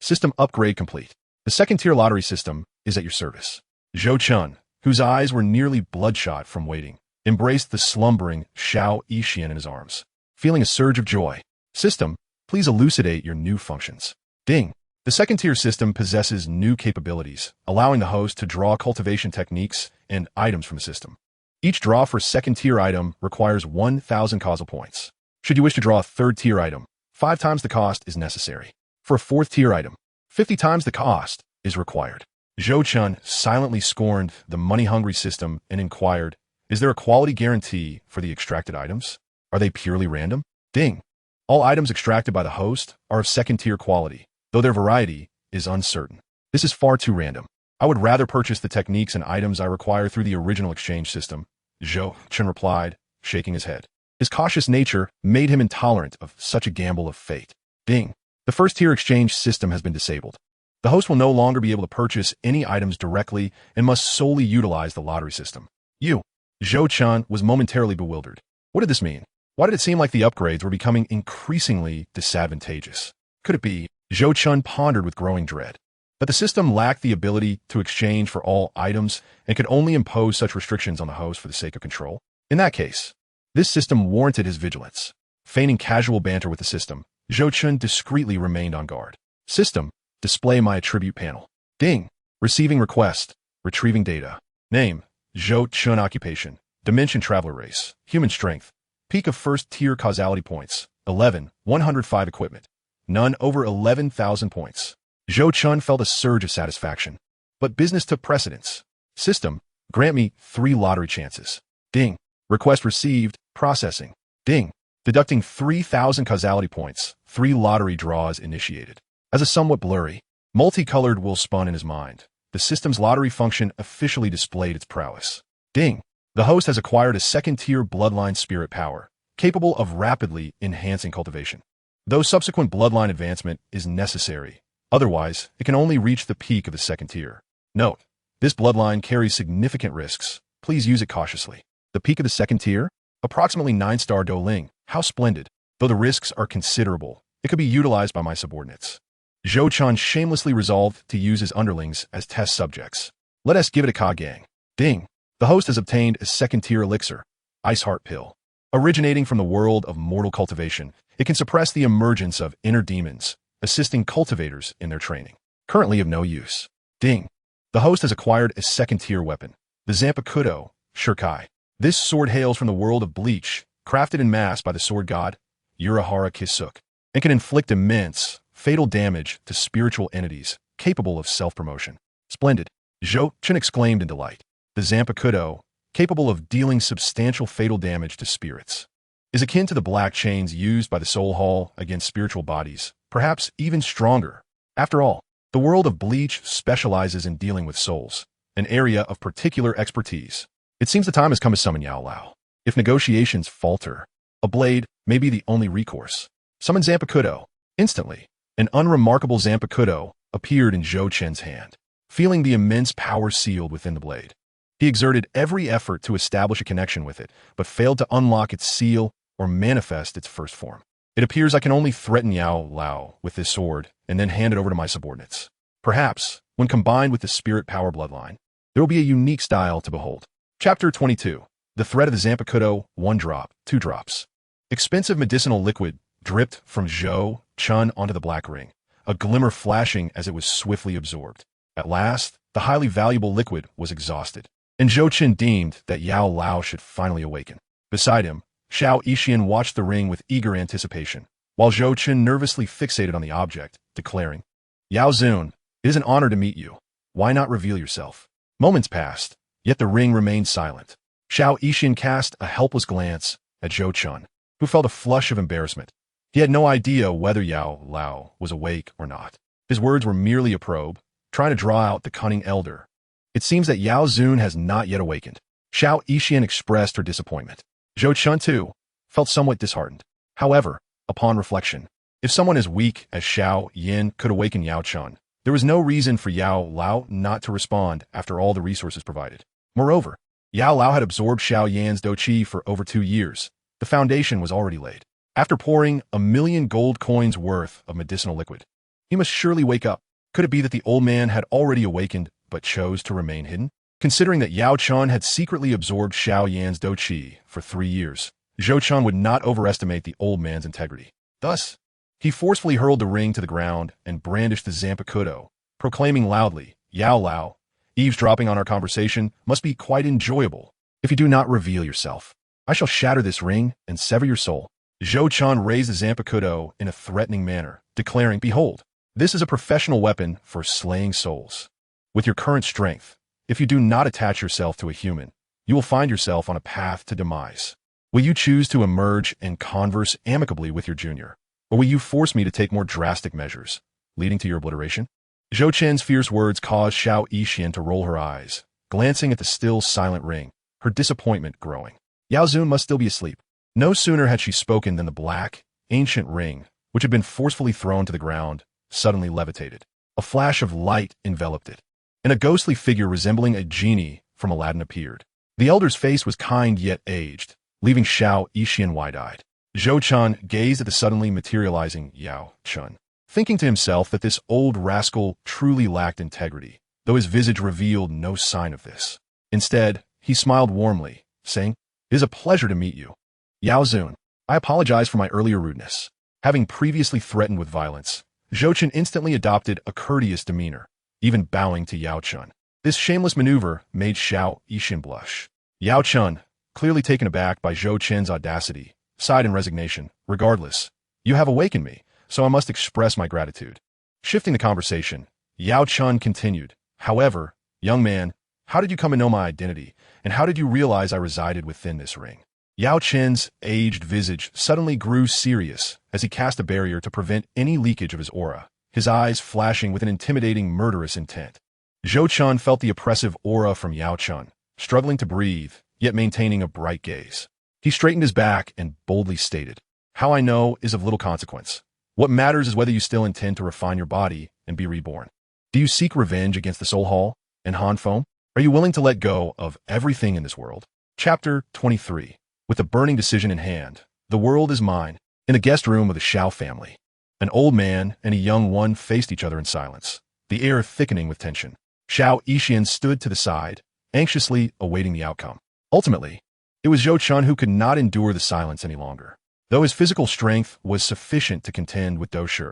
System upgrade complete. The second-tier lottery system is at your service. Zhou Chun, whose eyes were nearly bloodshot from waiting, embraced the slumbering Xiao Yixian in his arms, feeling a surge of joy. System, please elucidate your new functions. Ding. The second-tier system possesses new capabilities, allowing the host to draw cultivation techniques and items from the system. Each draw for a second-tier item requires 1,000 causal points. Should you wish to draw a third-tier item, 5 times the cost is necessary. For a fourth-tier item, 50 times the cost is required. Zhou Chun silently scorned the money-hungry system and inquired, "Is there a quality guarantee for the extracted items? Are they purely random?" Ding. All items extracted by the host are of second-tier quality, though their variety is uncertain. This is far too random. I would rather purchase the techniques and items I require through the original exchange system, Zhou Chun replied, shaking his head. His cautious nature made him intolerant of such a gamble of fate. Ding. The first-tier exchange system has been disabled. The host will no longer be able to purchase any items directly and must solely utilize the lottery system. Zhou Chun was momentarily bewildered. What did this mean? Why did it seem like the upgrades were becoming increasingly disadvantageous? Could it be? Zhou Chun pondered with growing dread. But the system lacked the ability to exchange for all items and could only impose such restrictions on the host for the sake of control. In that case, this system warranted his vigilance. Feigning casual banter with the system, Zhou Chun discreetly remained on guard. System, display my attribute panel. Ding. Receiving request. Retrieving data. Name, Zhou Chun. Occupation, Dimension Traveler Race. Human Strength. Peak of first-tier causality points, 11, 105 equipment. None over 11,000 points. Zhou Chun felt a surge of satisfaction. But business took precedence. System, grant me 3 lottery chances. Ding. Request received. Processing. Ding. Deducting 3,000 causality points, 3 lottery draws initiated. As a somewhat blurry, multicolored wheel spun in his mind, the system's lottery function officially displayed its prowess. Ding. The host has acquired a second-tier bloodline spirit power, capable of rapidly enhancing cultivation. Though subsequent bloodline advancement is necessary, otherwise, it can only reach the peak of the second tier. Note, this bloodline carries significant risks. Please use it cautiously. The peak of the second tier? Approximately 9-star Douling. How splendid. Though the risks are considerable, it could be utilized by my subordinates. Zhou Chun shamelessly resolved to use his underlings as test subjects. Let us give it a Ka-gang. Ding. The host has obtained a second-tier elixir, Ice Heart Pill. Originating from the world of mortal cultivation, it can suppress the emergence of inner demons, assisting cultivators in their training. Currently of no use. Ding. The host has acquired a second-tier weapon, the Zanpakudo, Shirkai. This sword hails from the world of Bleach, crafted in mass by the sword god, Urahara Kisuk, and can inflict immense, fatal damage to spiritual entities capable of self-promotion. Splendid. Zhou Chun exclaimed in delight. The Zanpakudo, capable of dealing substantial fatal damage to spirits, is akin to the black chains used by the Soul Hall against spiritual bodies, perhaps even stronger. After all, the world of Bleach specializes in dealing with souls, an area of particular expertise. It seems the time has come to summon Yao Lao. If negotiations falter, a blade may be the only recourse. Summon Zanpakudo. Instantly, an unremarkable Zanpakudo appeared in Zhou Chen's hand. Feeling the immense power sealed within the blade, he exerted every effort to establish a connection with it, but failed to unlock its seal or manifest its first form. It appears I can only threaten Yao Lao with this sword and then hand it over to my subordinates. Perhaps, when combined with the spirit power bloodline, there will be a unique style to behold. Chapter 22. The Threat of the Zanpakuto, 1 drop, 2 drops. Expensive medicinal liquid dripped from Zhou Chun onto the black ring, a glimmer flashing as it was swiftly absorbed. At last, the highly valuable liquid was exhausted, and Zhou Chen deemed that Yao Lao should finally awaken. Beside him, Xiao Yixian watched the ring with eager anticipation, while Zhou Chen nervously fixated on the object, declaring, "Yao Zun, it is an honor to meet you. Why not reveal yourself?" Moments passed, yet the ring remained silent. Xiao Yixian cast a helpless glance at Zhou Chen, who felt a flush of embarrassment. He had no idea whether Yao Lao was awake or not. His words were merely a probe, trying to draw out the cunning elder. "It seems that Yao Zun has not yet awakened." Xiao Yixian expressed her disappointment. Zhou Chen, too, felt somewhat disheartened. However, upon reflection, if someone as weak as Xiao Yin could awaken Yao Chen, there was no reason for Yao Lao not to respond after all the resources provided. Moreover, Yao Lao had absorbed Xiao Yan's Do Qi for over 2 years. The foundation was already laid. After pouring 1,000,000 gold coins worth of medicinal liquid, he must surely wake up. Could it be that the old man had already awakened but chose to remain hidden? Considering that Yao Chen had secretly absorbed Xiao Yan's Do Qi for 3 years, Zhou Chen would not overestimate the old man's integrity. Thus, he forcefully hurled the ring to the ground and brandished the Zanpakuto, proclaiming loudly, "Yao Lao, eavesdropping on our conversation must be quite enjoyable. If you do not reveal yourself, I shall shatter this ring and sever your soul." Zhou Chen raised the Zanpakuto in a threatening manner, declaring, "Behold, this is a professional weapon for slaying souls. With your current strength, if you do not attach yourself to a human, you will find yourself on a path to demise. Will you choose to emerge and converse amicably with your junior, or will you force me to take more drastic measures, leading to your obliteration?" Zhou Chen's fierce words caused Xiao Yixian to roll her eyes, glancing at the still silent ring, her disappointment growing. Yao Zun must still be asleep. No sooner had she spoken than the black, ancient ring, which had been forcefully thrown to the ground, suddenly levitated. A flash of light enveloped it, and a ghostly figure resembling a genie from Aladdin appeared. The elder's face was kind yet aged, leaving Xiao Yixian wide-eyed. Zhou Chen gazed at the suddenly materializing Yao Chen, thinking to himself that this old rascal truly lacked integrity, though his visage revealed no sign of this. Instead, he smiled warmly, saying, "It is a pleasure to meet you. Yao Zun, I apologize for my earlier rudeness." Having previously threatened with violence, Zhou Chen instantly adopted a courteous demeanor, even bowing to Yao Chen. This shameless maneuver made Xiao Yixian blush. Yao Chen, clearly taken aback by Zhou Chen's audacity, sighed in resignation. "Regardless, you have awakened me, so I must express my gratitude." Shifting the conversation, Yao Chen continued, "However, young man, how did you come to know my identity, and how did you realize I resided within this ring?" Yao Chen's aged visage suddenly grew serious as he cast a barrier to prevent any leakage of his aura, his eyes flashing with an intimidating, murderous intent. Zhou Chen felt the oppressive aura from Yao Chen, struggling to breathe, yet maintaining a bright gaze. He straightened his back and boldly stated, "How I know is of little consequence. What matters is whether you still intend to refine your body and be reborn. Do you seek revenge against the Soul Hall and Han Feng? Are you willing to let go of everything in this world?" Chapter 23. With a burning decision in hand, the world is mine. In the guest room of the Xiao family, an old man and a young one faced each other in silence, the air thickening with tension. Xiao Yixian stood to the side, anxiously awaiting the outcome. Ultimately, it was Zhou Chen who could not endure the silence any longer. Though his physical strength was sufficient to contend with Dou Shi,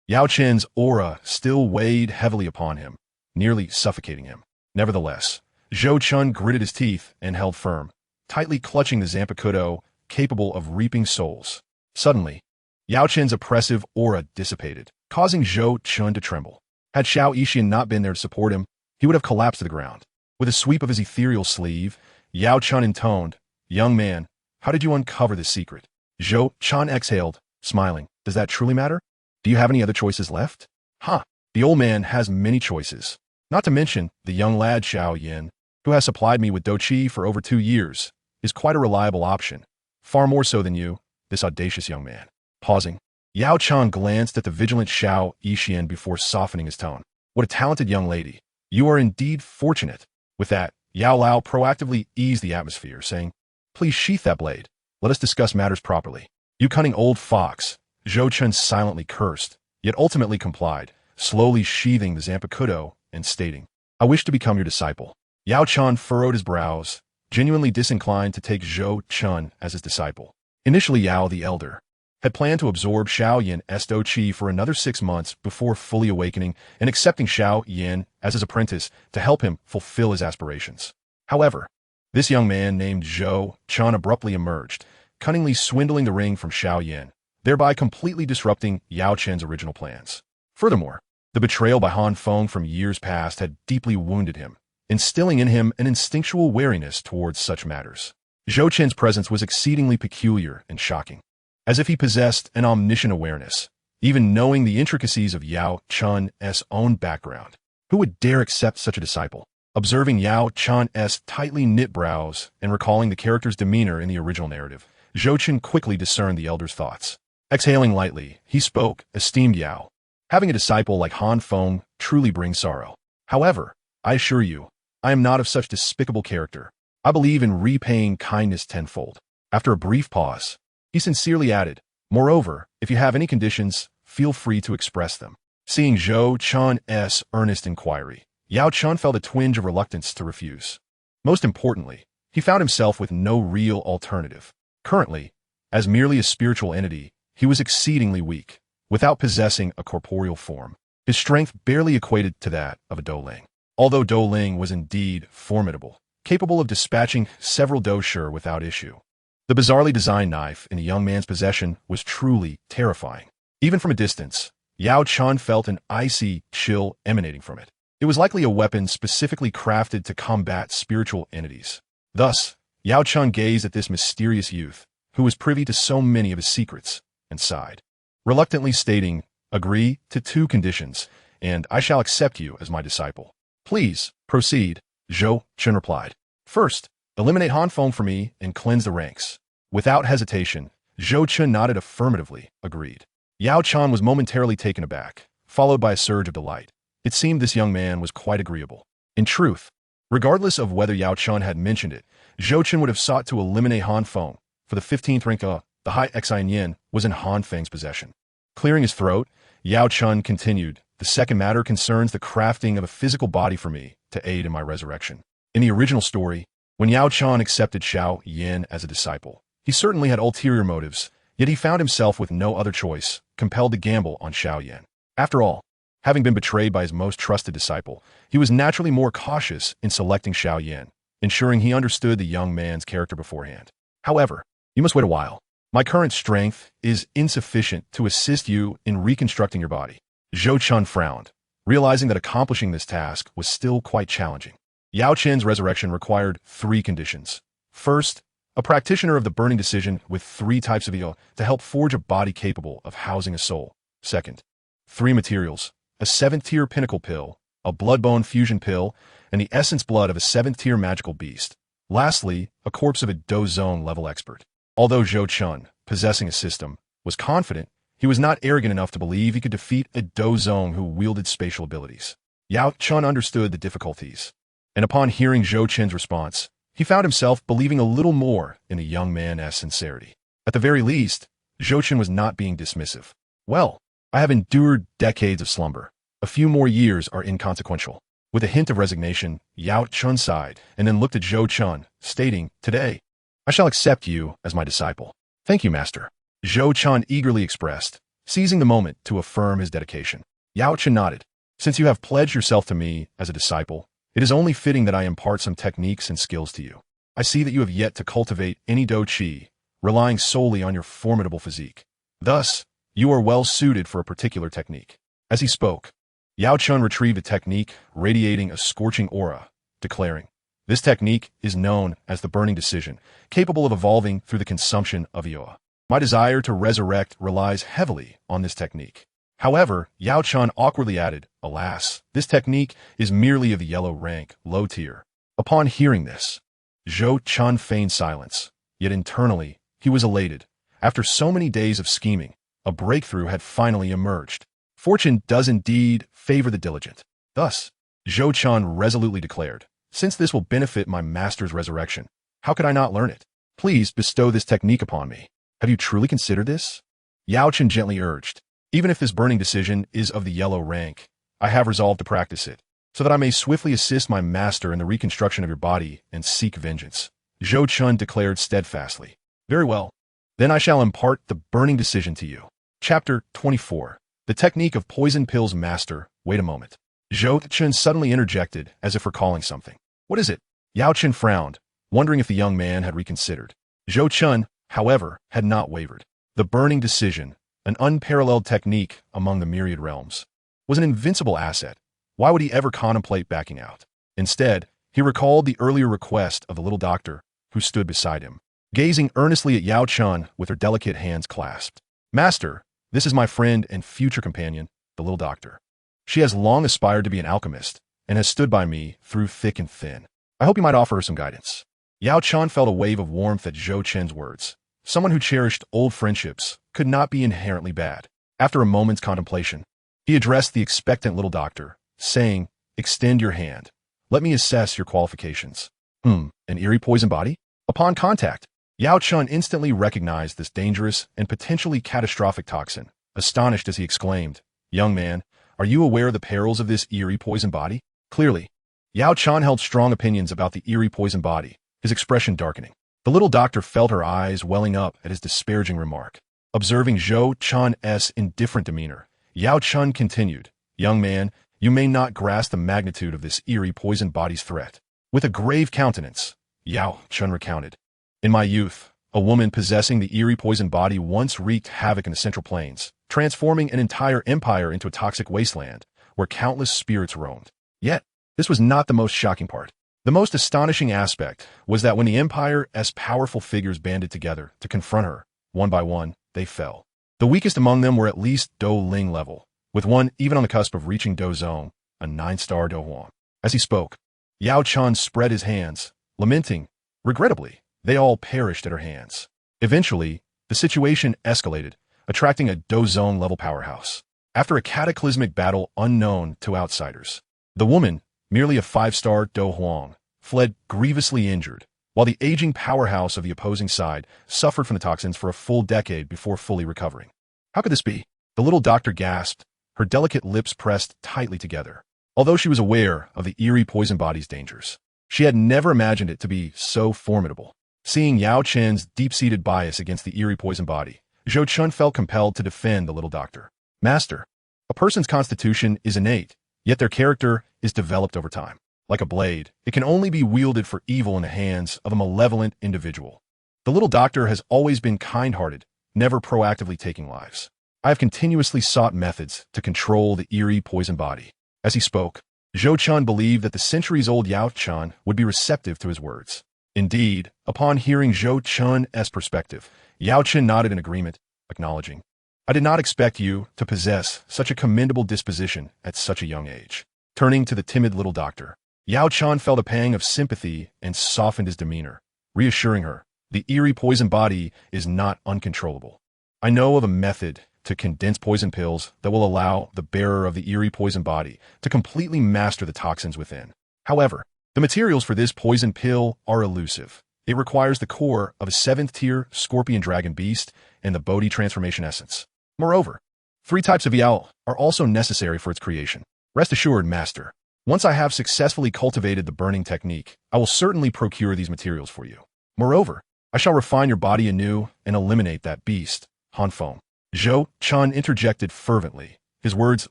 Yao Chen's aura still weighed heavily upon him, nearly suffocating him. Nevertheless, Zhou Chen gritted his teeth and held firm, tightly clutching the Zanpakuto, capable of reaping souls. Suddenly, Yao Chen's oppressive aura dissipated, causing Zhou Chen to tremble. Had Xiao Yixian not been there to support him, he would have collapsed to the ground. With a sweep of his ethereal sleeve, Yao Chen intoned, "Young man, how did you uncover this secret?" Zhou Chen exhaled, smiling. "Does that truly matter? Do you have any other choices left?" "Huh, the old man has many choices. Not to mention the young lad Xiao Yin, who has supplied me with Do Qi for over 2 years, is quite a reliable option, far more so than you, this audacious young man." Pausing, Yao Chen glanced at the vigilant Xiao Yixian before softening his tone. What a talented young lady. You are indeed fortunate. With that, Yao Lao proactively eased the atmosphere, saying, "Please sheath that blade. Let us discuss matters properly." "You cunning old fox," Zhou Chen silently cursed, yet ultimately complied, slowly sheathing the Zanpakudo and stating, "I wish to become your disciple." Yao Chen furrowed his brows, genuinely disinclined to take Zhou Chen as his disciple. Initially, Yao the Elder had planned to absorb Xiao Yan's Do Qi for another 6 months before fully awakening and accepting Xiao Yan as his apprentice to help him fulfill his aspirations. However, this young man named Zhou Chen abruptly emerged, cunningly swindling the ring from Xiao Yan, thereby completely disrupting Yao Chen's original plans. Furthermore, the betrayal by Han Feng from years past had deeply wounded him, instilling in him an instinctual wariness towards such matters. Zhou Chen's presence was exceedingly peculiar and shocking, as if he possessed an omniscient awareness, even knowing the intricacies of Yao Chen's own background. Who would dare accept such a disciple? Observing Yao Chen's tightly knit brows and recalling the character's demeanor in the original narrative, Zhou Chen quickly discerned the elder's thoughts. Exhaling lightly, he spoke, "Esteemed Yao, having a disciple like Han Feng truly brings sorrow. However, I assure you, I am not of such despicable character. I believe in repaying kindness tenfold." After a brief pause, he sincerely added, "Moreover, if you have any conditions, feel free to express them." Seeing Zhou Chen's earnest inquiry, Yao Chen felt a twinge of reluctance to refuse. Most importantly, he found himself with no real alternative. Currently, as merely a spiritual entity, he was exceedingly weak, without possessing a corporeal form. His strength barely equated to that of a Douling. Although Douling was indeed formidable, capable of dispatching several Doushi without issue, the bizarrely designed knife in the young man's possession was truly terrifying. Even from a distance, Yao Chen felt an icy chill emanating from it. It was likely a weapon specifically crafted to combat spiritual entities. Thus, Yao Chen gazed at this mysterious youth, who was privy to so many of his secrets, and sighed, reluctantly stating, "Agree to 2 conditions, and I shall accept you as my disciple." "Please, proceed," Zhou Chen replied. "First, eliminate Han Feng for me and cleanse the ranks." Without hesitation, Zhou Chen nodded affirmatively, agreed. Yao Chen was momentarily taken aback, followed by a surge of delight. It seemed this young man was quite agreeable. In truth, regardless of whether Yao Chen had mentioned it, Zhou Chen would have sought to eliminate Han Feng. For the 15th rank, the high Xine Yin was in Han Feng's possession. Clearing his throat, Yao Chen continued, "The second matter concerns the crafting of a physical body for me to aid in my resurrection." In the original story, when Yao Chen accepted Xiao Yan as a disciple, he certainly had ulterior motives, yet he found himself with no other choice, compelled to gamble on Xiao Yan. After all, having been betrayed by his most trusted disciple, he was naturally more cautious in selecting Xiao Yan, ensuring he understood the young man's character beforehand. "However, you must wait a while. My current strength is insufficient to assist you in reconstructing your body." Zhou Chen frowned, realizing that accomplishing this task was still quite challenging. Yao Chen's resurrection required 3 conditions. First, a practitioner of the burning decision with 3 types of ego to help forge a body capable of housing a soul. Second, 3 materials, a 7th-tier pinnacle pill, a blood-bone fusion pill, and the essence blood of a 7th-tier magical beast. Lastly, a corpse of a Do Zone level expert. Although Zhou Chen, possessing a system, was confident, he was not arrogant enough to believe he could defeat a Do Zone who wielded spatial abilities. Yao Chen understood the difficulties, and upon hearing Zhou Chen's response, he found himself believing a little more in the young man's sincerity. At the very least, Zhou Chen was not being dismissive. "Well, I have endured decades of slumber. A few more years are inconsequential." With a hint of resignation, Yao Chen sighed and then looked at Zhou Chen, stating, "Today, I shall accept you as my disciple." "Thank you, master," Zhou Chen eagerly expressed, seizing the moment to affirm his dedication. Yao Chen nodded. "Since you have pledged yourself to me as a disciple, it is only fitting that I impart some techniques and skills to you. I see that you have yet to cultivate any Do Qi, relying solely on your formidable physique. Thus, you are well suited for a particular technique." As he spoke, Yao Chen retrieved a technique radiating a scorching aura, declaring, "This technique is known as the burning decision, capable of evolving through the consumption of Ioa. My desire to resurrect relies heavily on this technique." However, Yao Chen awkwardly added, "Alas, this technique is merely of the yellow rank, low tier." Upon hearing this, Zhou Chen feigned silence, yet internally, he was elated. After so many days of scheming, a breakthrough had finally emerged. Fortune does indeed favor the diligent. Thus, Zhou Chun resolutely declared, since this will benefit my master's resurrection, how could I not learn it? Please bestow this technique upon me. Have you truly considered this? Yao Chen gently urged, even if this burning decision is of the yellow rank, I have resolved to practice it, so that I may swiftly assist my master in the reconstruction of your body and seek vengeance. Zhou Chun declared steadfastly. Very well. Then I shall impart the burning decision to you. Chapter 24. The Technique of Poison Pills Master. Wait a moment. Zhou Chun suddenly interjected, as if recalling something. What is it? Yao Chen frowned, wondering if the young man had reconsidered. Zhou Chun, however, had not wavered. The burning decision, an unparalleled technique among the myriad realms, was an invincible asset. Why would he ever contemplate backing out? Instead, he recalled the earlier request of the little doctor who stood beside him, gazing earnestly at Yao Chun with her delicate hands clasped. Master, this is my friend and future companion, the little doctor. She has long aspired to be an alchemist and has stood by me through thick and thin. I hope you might offer her some guidance. Yao Chun felt a wave of warmth at Zhou Chen's words. Someone who cherished old friendships could not be inherently bad. After a moment's contemplation, he addressed the expectant little doctor, saying, extend your hand. Let me assess your qualifications. An eerie poison body? Upon contact, Yao Chun instantly recognized this dangerous and potentially catastrophic toxin. Astonished as he exclaimed, young man, are you aware of the perils of this eerie poison body? Clearly, Yao Chun held strong opinions about the eerie poison body, his expression darkening. The little doctor felt her eyes welling up at his disparaging remark. Observing Zhou Chun's indifferent demeanor, Yao Chun continued, young man, you may not grasp the magnitude of this eerie poison body's threat. With a grave countenance, Yao Chun recounted, in my youth, a woman possessing the eerie poison body once wreaked havoc in the Central Plains, transforming an entire empire into a toxic wasteland where countless spirits roamed. Yet, this was not the most shocking part. The most astonishing aspect was that when the empire's powerful figures banded together to confront her, one by one, they fell. The weakest among them were at least Do Ling level, with one even on the cusp of reaching Do Zone, a 9-star Do Huang. As he spoke, Yao Chun spread his hands, lamenting, regrettably, they all perished at her hands. Eventually, the situation escalated, attracting a Do Zone level powerhouse. After a cataclysmic battle unknown to outsiders, the woman, merely a 5-star Do Huang, fled grievously injured, while the aging powerhouse of the opposing side suffered from the toxins for a full decade before fully recovering. How could this be? The little doctor gasped, her delicate lips pressed tightly together. Although she was aware of the eerie poison body's dangers, she had never imagined it to be so formidable. Seeing Yao Chen's deep-seated bias against the eerie poison body, Zhou Chun felt compelled to defend the little doctor. Master, a person's constitution is innate, yet their character is developed over time. Like a blade, it can only be wielded for evil in the hands of a malevolent individual. The little doctor has always been kind-hearted, never proactively taking lives. I have continuously sought methods to control the eerie poison body. As he spoke, Zhou Chun believed that the centuries-old Yao Chun would be receptive to his words. Indeed, upon hearing Zhou Chun's perspective, Yao Chen nodded in agreement, acknowledging, I did not expect you to possess such a commendable disposition at such a young age. Turning to the timid little doctor, Yao Chun felt a pang of sympathy and softened his demeanor, reassuring her, the eerie poison body is not uncontrollable. I know of a method to condense poison pills that will allow the bearer of the eerie poison body to completely master the toxins within. However, the materials for this poison pill are elusive. It requires the core of a 7th-tier scorpion dragon beast and the Bodhi transformation essence. Moreover, 3 types of Yao are also necessary for its creation. Rest assured, Master, once I have successfully cultivated the burning technique, I will certainly procure these materials for you. Moreover, I shall refine your body anew and eliminate that beast, Han Feng. Zhou Chun interjected fervently, his words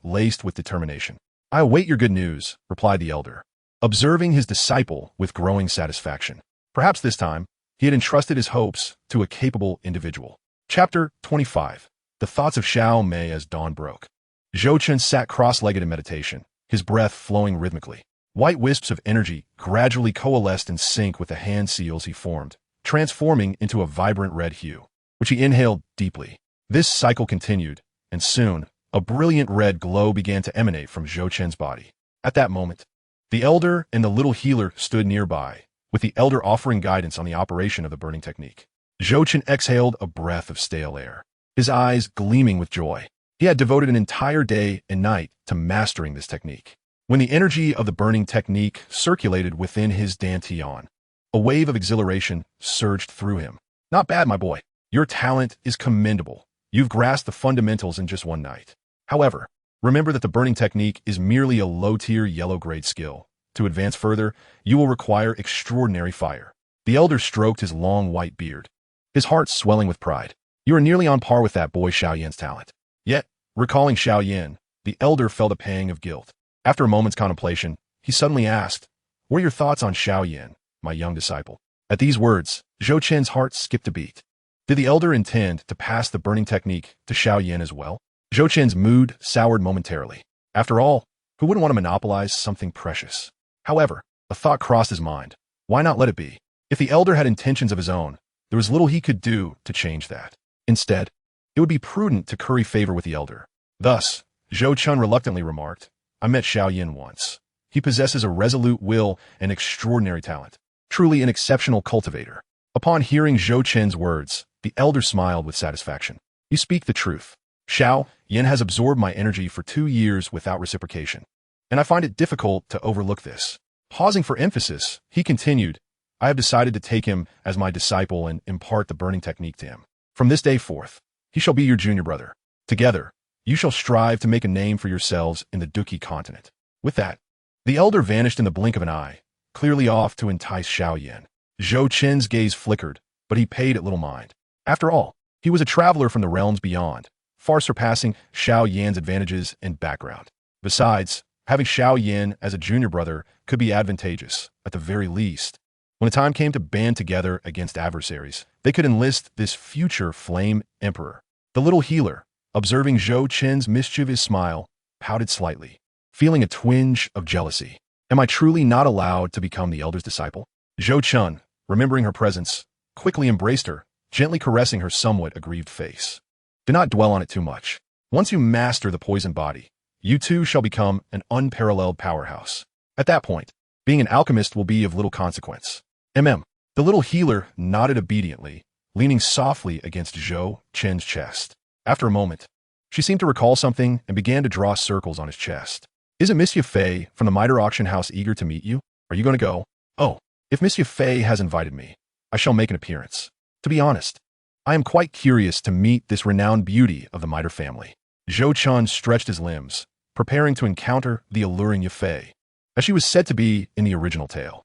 laced with determination. I await your good news, replied the elder, observing his disciple with growing satisfaction. Perhaps this time, he had entrusted his hopes to a capable individual. Chapter 25. The Thoughts of Xiao Mei as Dawn Broke. Zhou Chun sat cross-legged in meditation, his breath flowing rhythmically. White wisps of energy gradually coalesced in sync with the hand seals he formed, transforming into a vibrant red hue, which he inhaled deeply. This cycle continued, and soon, a brilliant red glow began to emanate from Zhou Chen's body. At that moment, the elder and the little healer stood nearby, with the elder offering guidance on the operation of the burning technique. Zhou Chen exhaled a breath of stale air, his eyes gleaming with joy. He had devoted an entire day and night to mastering this technique. When the energy of the burning technique circulated within his dantian, a wave of exhilaration surged through him. Not bad, my boy. Your talent is commendable. You've grasped the fundamentals in just one night. However, remember that the burning technique is merely a low-tier yellow-grade skill. To advance further, you will require extraordinary fire. The elder stroked his long white beard, his heart swelling with pride. You are nearly on par with that boy Xiaoyan's talent. Yet, recalling Xiaoyan, the elder felt a pang of guilt. After a moment's contemplation, he suddenly asked, "What are your thoughts on Xiaoyan, my young disciple?" At these words, Zhou Chen's heart skipped a beat. Did the elder intend to pass the burning technique to Xiaoyan as well? Zhou Chen's mood soured momentarily. After all, who wouldn't want to monopolize something precious? However, a thought crossed his mind. Why not let it be? If the elder had intentions of his own, there was little he could do to change that. Instead, it would be prudent to curry favor with the elder. Thus, Zhou Chen reluctantly remarked, "I met Xiaoyan once. He possesses a resolute will and extraordinary talent. Truly an exceptional cultivator." Upon hearing Zhou Chen's words, the elder smiled with satisfaction. "You speak the truth. Xiao Yan has absorbed my energy for 2 years without reciprocation, and I find it difficult to overlook this." Pausing for emphasis, he continued, "I have decided to take him as my disciple and impart the burning technique to him. From this day forth, he shall be your junior brother. Together, you shall strive to make a name for yourselves in the Duki continent." With that, the elder vanished in the blink of an eye, clearly off to entice Xiaoyan. Zhou Chen's gaze flickered, but he paid it little mind. After all, he was a traveler from the realms beyond, far surpassing Xiaoyan's advantages and background. Besides, having Xiaoyan as a junior brother could be advantageous, at the very least. When the time came to band together against adversaries, they could enlist this future flame emperor. The little healer, observing Zhou Chen's mischievous smile, pouted slightly, feeling a twinge of jealousy. Am I truly not allowed to become the elder's disciple? Zhou Chen, remembering her presence, quickly embraced her, gently caressing her somewhat aggrieved face. Do not dwell on it too much. Once you master the poison body, you too shall become an unparalleled powerhouse. At that point, being an alchemist will be of little consequence. The little healer nodded obediently, leaning softly against Zhou Chen's chest. After a moment, she seemed to recall something and began to draw circles on his chest. "Isn't Monsieur Fei from the Miter Auction House eager to meet you? Are you going to go?" "Oh, if Monsieur Fei has invited me, I shall make an appearance. To be honest, I am quite curious to meet this renowned beauty of the Miter family." Zhou Chen stretched his limbs, preparing to encounter the alluring Yafei, as she was said to be in the original tale.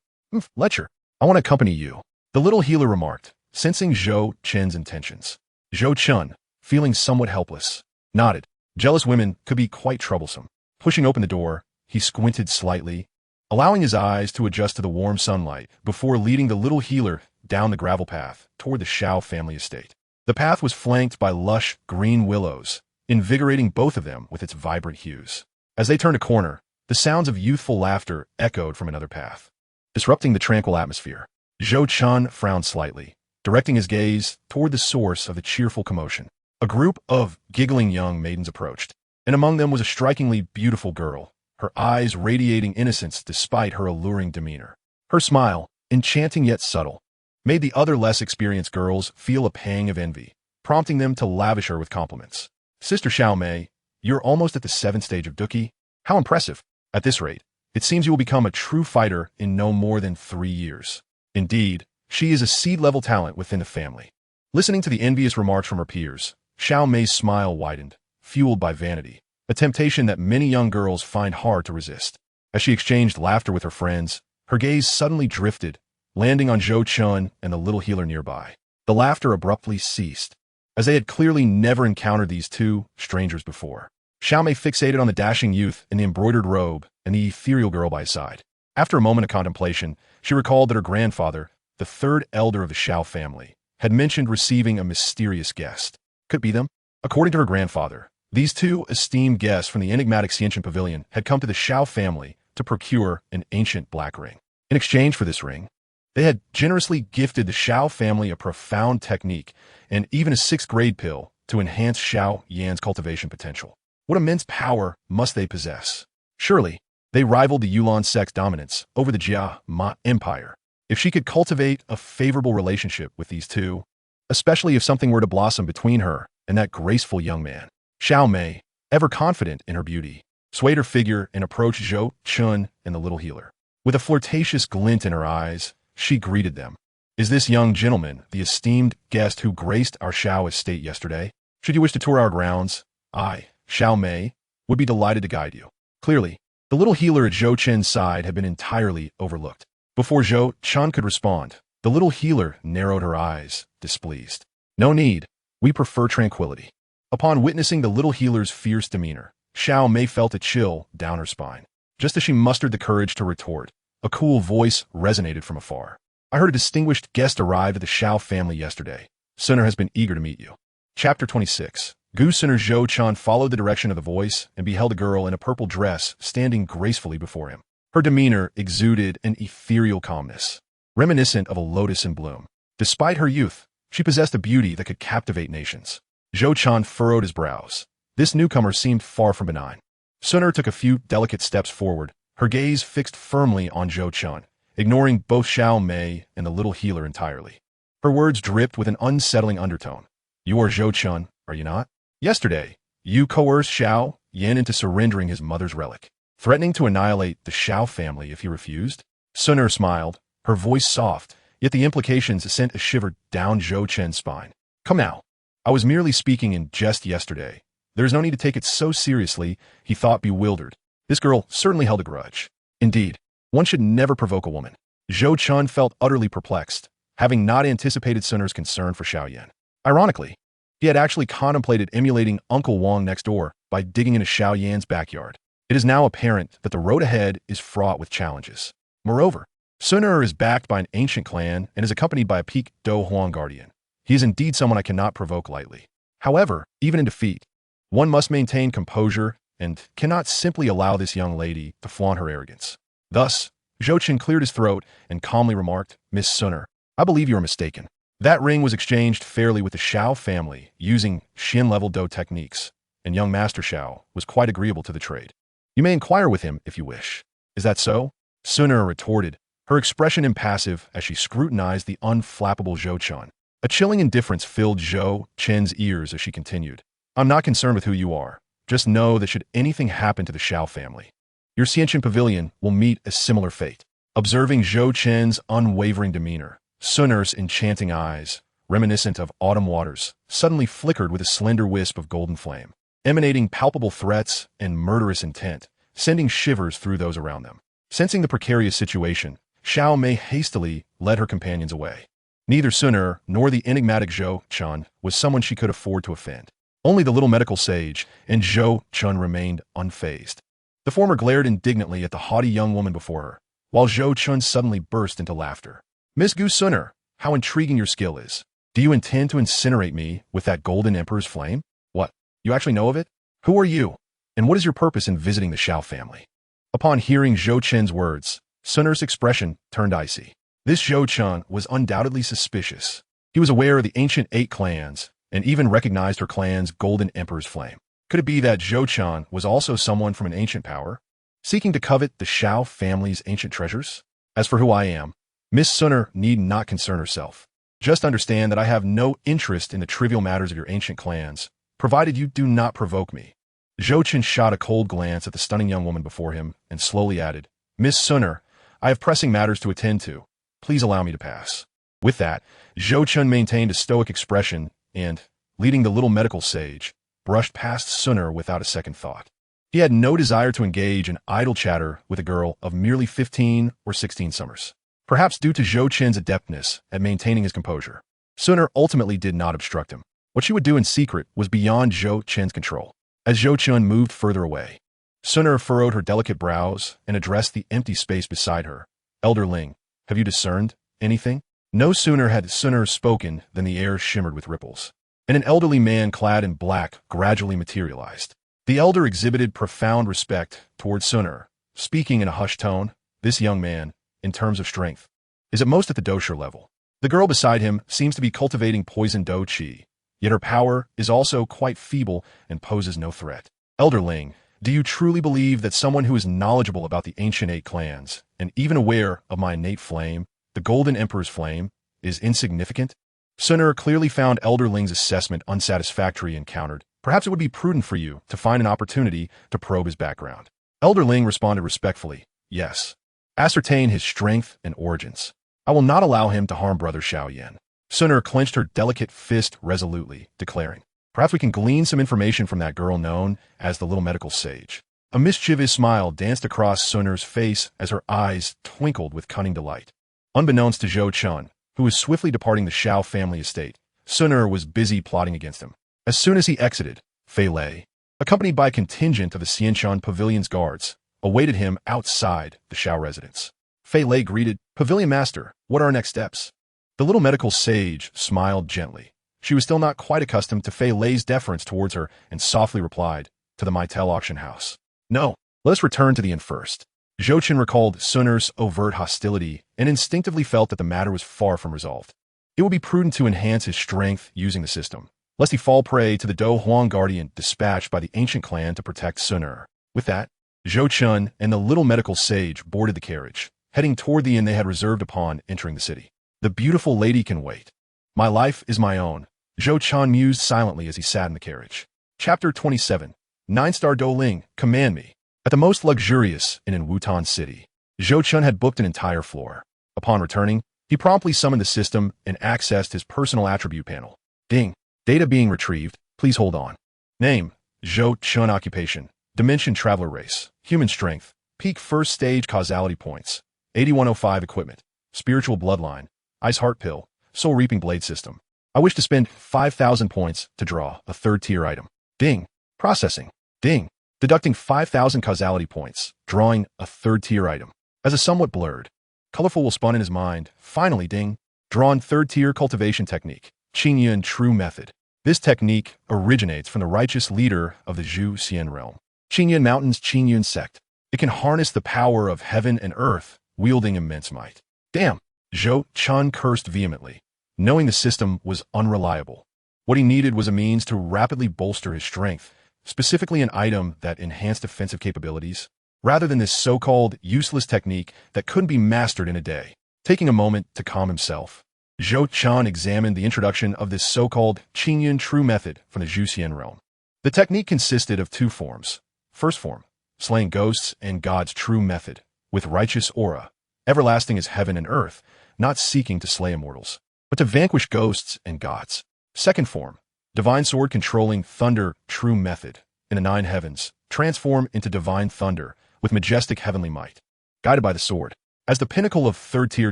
"Lecture, I want to accompany you," the little healer remarked, sensing Zhou Chen's intentions. Zhou Chen, feeling somewhat helpless, nodded. Jealous women could be quite troublesome. Pushing open the door, he squinted slightly, allowing his eyes to adjust to the warm sunlight before leading the little healer down the gravel path toward the Xiao family estate. The path was flanked by lush green willows, invigorating both of them with its vibrant hues. As they turned a corner, the sounds of youthful laughter echoed from another path, disrupting the tranquil atmosphere. Zhou Chen frowned slightly, directing his gaze toward the source of the cheerful commotion. A group of giggling young maidens approached, and among them was a strikingly beautiful girl, her eyes radiating innocence despite her alluring demeanor. Her smile, enchanting yet subtle, made the other less experienced girls feel a pang of envy, prompting them to lavish her with compliments. "Sister Xiao Mei, you're almost at the 7th stage of Duki. How impressive. At this rate, it seems you will become a true fighter in no more than 3 years. Indeed, she is a seed-level talent within the family." Listening to the envious remarks from her peers, Xiao Mei's smile widened, fueled by vanity, a temptation that many young girls find hard to resist. As she exchanged laughter with her friends, her gaze suddenly drifted, landing on Zhou Chen and the little healer nearby. The laughter abruptly ceased, as they had clearly never encountered these two strangers before. Xiao Mei fixated on the dashing youth in the embroidered robe and the ethereal girl by his side. After a moment of contemplation, she recalled that her grandfather, the 3rd elder of the Xiao family, had mentioned receiving a mysterious guest. Could it be them? According to her grandfather, these two esteemed guests from the enigmatic Xiantian pavilion had come to the Xiao family to procure an ancient black ring. In exchange for this ring, they had generously gifted the Xiao family a profound technique and even a 6th-grade pill to enhance Xiao Yan's cultivation potential. What immense power must they possess? Surely, they rivaled the Yulan sect's dominance over the Jia Ma Empire. If she could cultivate a favorable relationship with these two, especially if something were to blossom between her and that graceful young man. Xiao Mei, ever confident in her beauty, swayed her figure and approached Zhou Chun and the little healer. With a flirtatious glint in her eyes, she greeted them. "Is this young gentleman the esteemed guest who graced our Shao estate yesterday? Should you wish to tour our grounds, I, Xiao Mei, would be delighted to guide you." Clearly, the little healer at Zhou Chen's side had been entirely overlooked. Before Zhou Chun could respond, the little healer narrowed her eyes, displeased. "No need. We prefer tranquility." Upon witnessing the little healer's fierce demeanor, Xiao Mei felt a chill down her spine. Just as she mustered the courage to retort, a cool voice resonated from afar. "I heard a distinguished guest arrived at the Shao family yesterday. Suner has been eager to meet you." Chapter 26. Gu Suner Zhou Chun followed the direction of the voice and beheld a girl in a purple dress standing gracefully before him. Her demeanor exuded an ethereal calmness, reminiscent of a lotus in bloom. Despite her youth, she possessed a beauty that could captivate nations. Zhou Chun furrowed his brows. This newcomer seemed far from benign. Suner took a few delicate steps forward, her gaze fixed firmly on Zhou Chun, ignoring both Xiao Mei and the little healer entirely. Her words dripped with an unsettling undertone. "You are Zhou Chun, are you not? Yesterday, you coerced Xiao Yan into surrendering his mother's relic, threatening to annihilate the Shao family if he refused." Suner smiled, her voice soft, yet the implications sent a shiver down Zhou Chen's spine. "Come now. I was merely speaking in jest yesterday. There is no need to take it so seriously," he thought, bewildered. This girl certainly held a grudge. Indeed, one should never provoke a woman. Zhou Chun felt utterly perplexed, having not anticipated Suner's concern for Xiao Yan. Ironically, he had actually contemplated emulating Uncle Wang next door by digging into Xiao Yan's backyard. It is now apparent that the road ahead is fraught with challenges. Moreover, Suner is backed by an ancient clan and is accompanied by a peak Do Huang guardian. He is indeed someone I cannot provoke lightly. However, even in defeat, one must maintain composure and cannot simply allow this young lady to flaunt her arrogance. Thus, Zhou Chen cleared his throat and calmly remarked, "Miss Suner, I believe you are mistaken. That ring was exchanged fairly with the Shao family using Xin-level Do techniques, and young Master Shao was quite agreeable to the trade. You may inquire with him if you wish." "Is that so?" Suner retorted, her expression impassive as she scrutinized the unflappable Zhou Chun. A chilling indifference filled Zhou Chen's ears as she continued. "I'm not concerned with who you are. Just know that should anything happen to the Shao family, your Xianqian pavilion will meet a similar fate." Observing Zhou Chen's unwavering demeanor, Suner's enchanting eyes, reminiscent of autumn waters, suddenly flickered with a slender wisp of golden flame, emanating palpable threats and murderous intent, sending shivers through those around them. Sensing the precarious situation, Xiao Mei hastily led her companions away. Neither Suner nor the enigmatic Zhou Chun was someone she could afford to offend. Only the little medical sage and Zhou Chun remained unfazed. The former glared indignantly at the haughty young woman before her, while Zhou Chun suddenly burst into laughter. "Miss Gu Suner, how intriguing your skill is. Do you intend to incinerate me with that golden emperor's flame? What, you actually know of it? Who are you, and what is your purpose in visiting the Shao family?" Upon hearing Zhou Chen's words, Suner's expression turned icy. This Zhou Chun was undoubtedly suspicious. He was aware of the ancient 8 clans, and even recognized her clan's golden emperor's flame. Could it be that Zhou Chun was also someone from an ancient power, seeking to covet the Shao family's ancient treasures? As for who I am, Miss Suner need not concern herself. Just understand that I have no interest in the trivial matters of your ancient clans, provided you do not provoke me. Zhou Chen shot a cold glance at the stunning young woman before him and slowly added, "Miss Suner, I have pressing matters to attend to. Please allow me to pass." With that, Zhou Chun maintained a stoic expression and, leading the little medical sage, brushed past Suner without a second thought. He had no desire to engage in idle chatter with a girl of merely 15 or 16 summers. Perhaps due to Zhou Chen's adeptness at maintaining his composure, Suner ultimately did not obstruct him. What she would do in secret was beyond Zhou Chen's control. As Zhou Chun moved further away, Suner furrowed her delicate brows and addressed the empty space beside her. "Elder Ling, have you discerned anything?" No sooner had Suner spoken than the air shimmered with ripples, and an elderly man clad in black gradually materialized. The elder exhibited profound respect towards Suner, speaking in a hushed tone. This young man, in terms of strength, is at most at the dosher level. The girl beside him seems to be cultivating poison do qi, yet her power is also quite feeble and poses no threat. Elder Ling, do you truly believe that someone who is knowledgeable about the ancient 8 clans, and even aware of my innate flame, the Golden Emperor's flame, is insignificant? Suner clearly found Elder Ling's assessment unsatisfactory and countered, Perhaps it would be prudent for you to find an opportunity to probe his background. Elder Ling responded respectfully, yes. Ascertain his strength and origins. I will not allow him to harm Brother Xiaoyan. Sun Er clenched her delicate fist resolutely, declaring, perhaps we can glean some information from that girl known as the Little Medical Sage. A mischievous smile danced across Sun Er's face as her eyes twinkled with cunning delight. Unbeknownst to Zhou Chun, who was swiftly departing the Xiao family estate, Sun Er was busy plotting against him. As soon as he exited, Fei Lei, accompanied by a contingent of the Xianshan Pavilion's guards, awaited him outside the Xiao residence. Fei Lei greeted, Pavilion Master, what are our next steps? The Little Medical Sage smiled gently. She was still not quite accustomed to Fei Lei's deference towards her and softly replied, to the Maitel auction house. No, let us return to the inn first. Zhou Chen recalled Sun Er's overt hostility and instinctively felt that the matter was far from resolved. It would be prudent to enhance his strength using the system, lest he fall prey to the Do Huang Guardian dispatched by the ancient clan to protect Sun Er. With that, Zhou Chen and the Little Medical Sage boarded the carriage, heading toward the inn they had reserved upon entering the city. The beautiful lady can wait. My life is my own, Zhou Chen mused silently as he sat in the carriage. Chapter 27. 9-star Do Ling, command me. At the most luxurious inn in Wutan City, Zhou Chen had booked an entire floor. Upon returning, he promptly summoned the system and accessed his personal attribute panel. Ding. Data being retrieved. Please hold on. Name, Zhou Chen. Occupation, Dimension Traveler Race. Human Strength, Peak First Stage Causality Points, 8105. Equipment, Spiritual Bloodline, Ice Heart Pill, Soul Reaping Blade System. I wish to spend 5,000 points to draw a third-tier item. Ding. Processing. Ding. Deducting 5,000 causality points, drawing a third-tier item. As a somewhat blurred, colorful will spawn in his mind. Finally, ding. Drawn third-tier cultivation technique, Qingyun True Method. This technique originates from the righteous leader of the Zhu Xian realm, Qingyun Mountain's Qingyun sect. It can harness the power of heaven and earth, wielding immense might. Damn! Zhou Chen cursed vehemently, knowing the system was unreliable. What he needed was a means to rapidly bolster his strength, specifically an item that enhanced offensive capabilities, rather than this so-called useless technique that couldn't be mastered in a day. Taking a moment to calm himself, Zhou Chen examined the introduction of this so-called Qingyun True Method from the Zhuxian realm. The technique consisted of two forms. First form, slaying ghosts and gods. True Method, with righteous aura, everlasting as heaven and earth, not seeking to slay immortals, but to vanquish ghosts and gods. Second form, divine sword controlling thunder. True Method, in the 9 heavens, transform into divine thunder with majestic heavenly might, guided by the sword. As the pinnacle of third-tier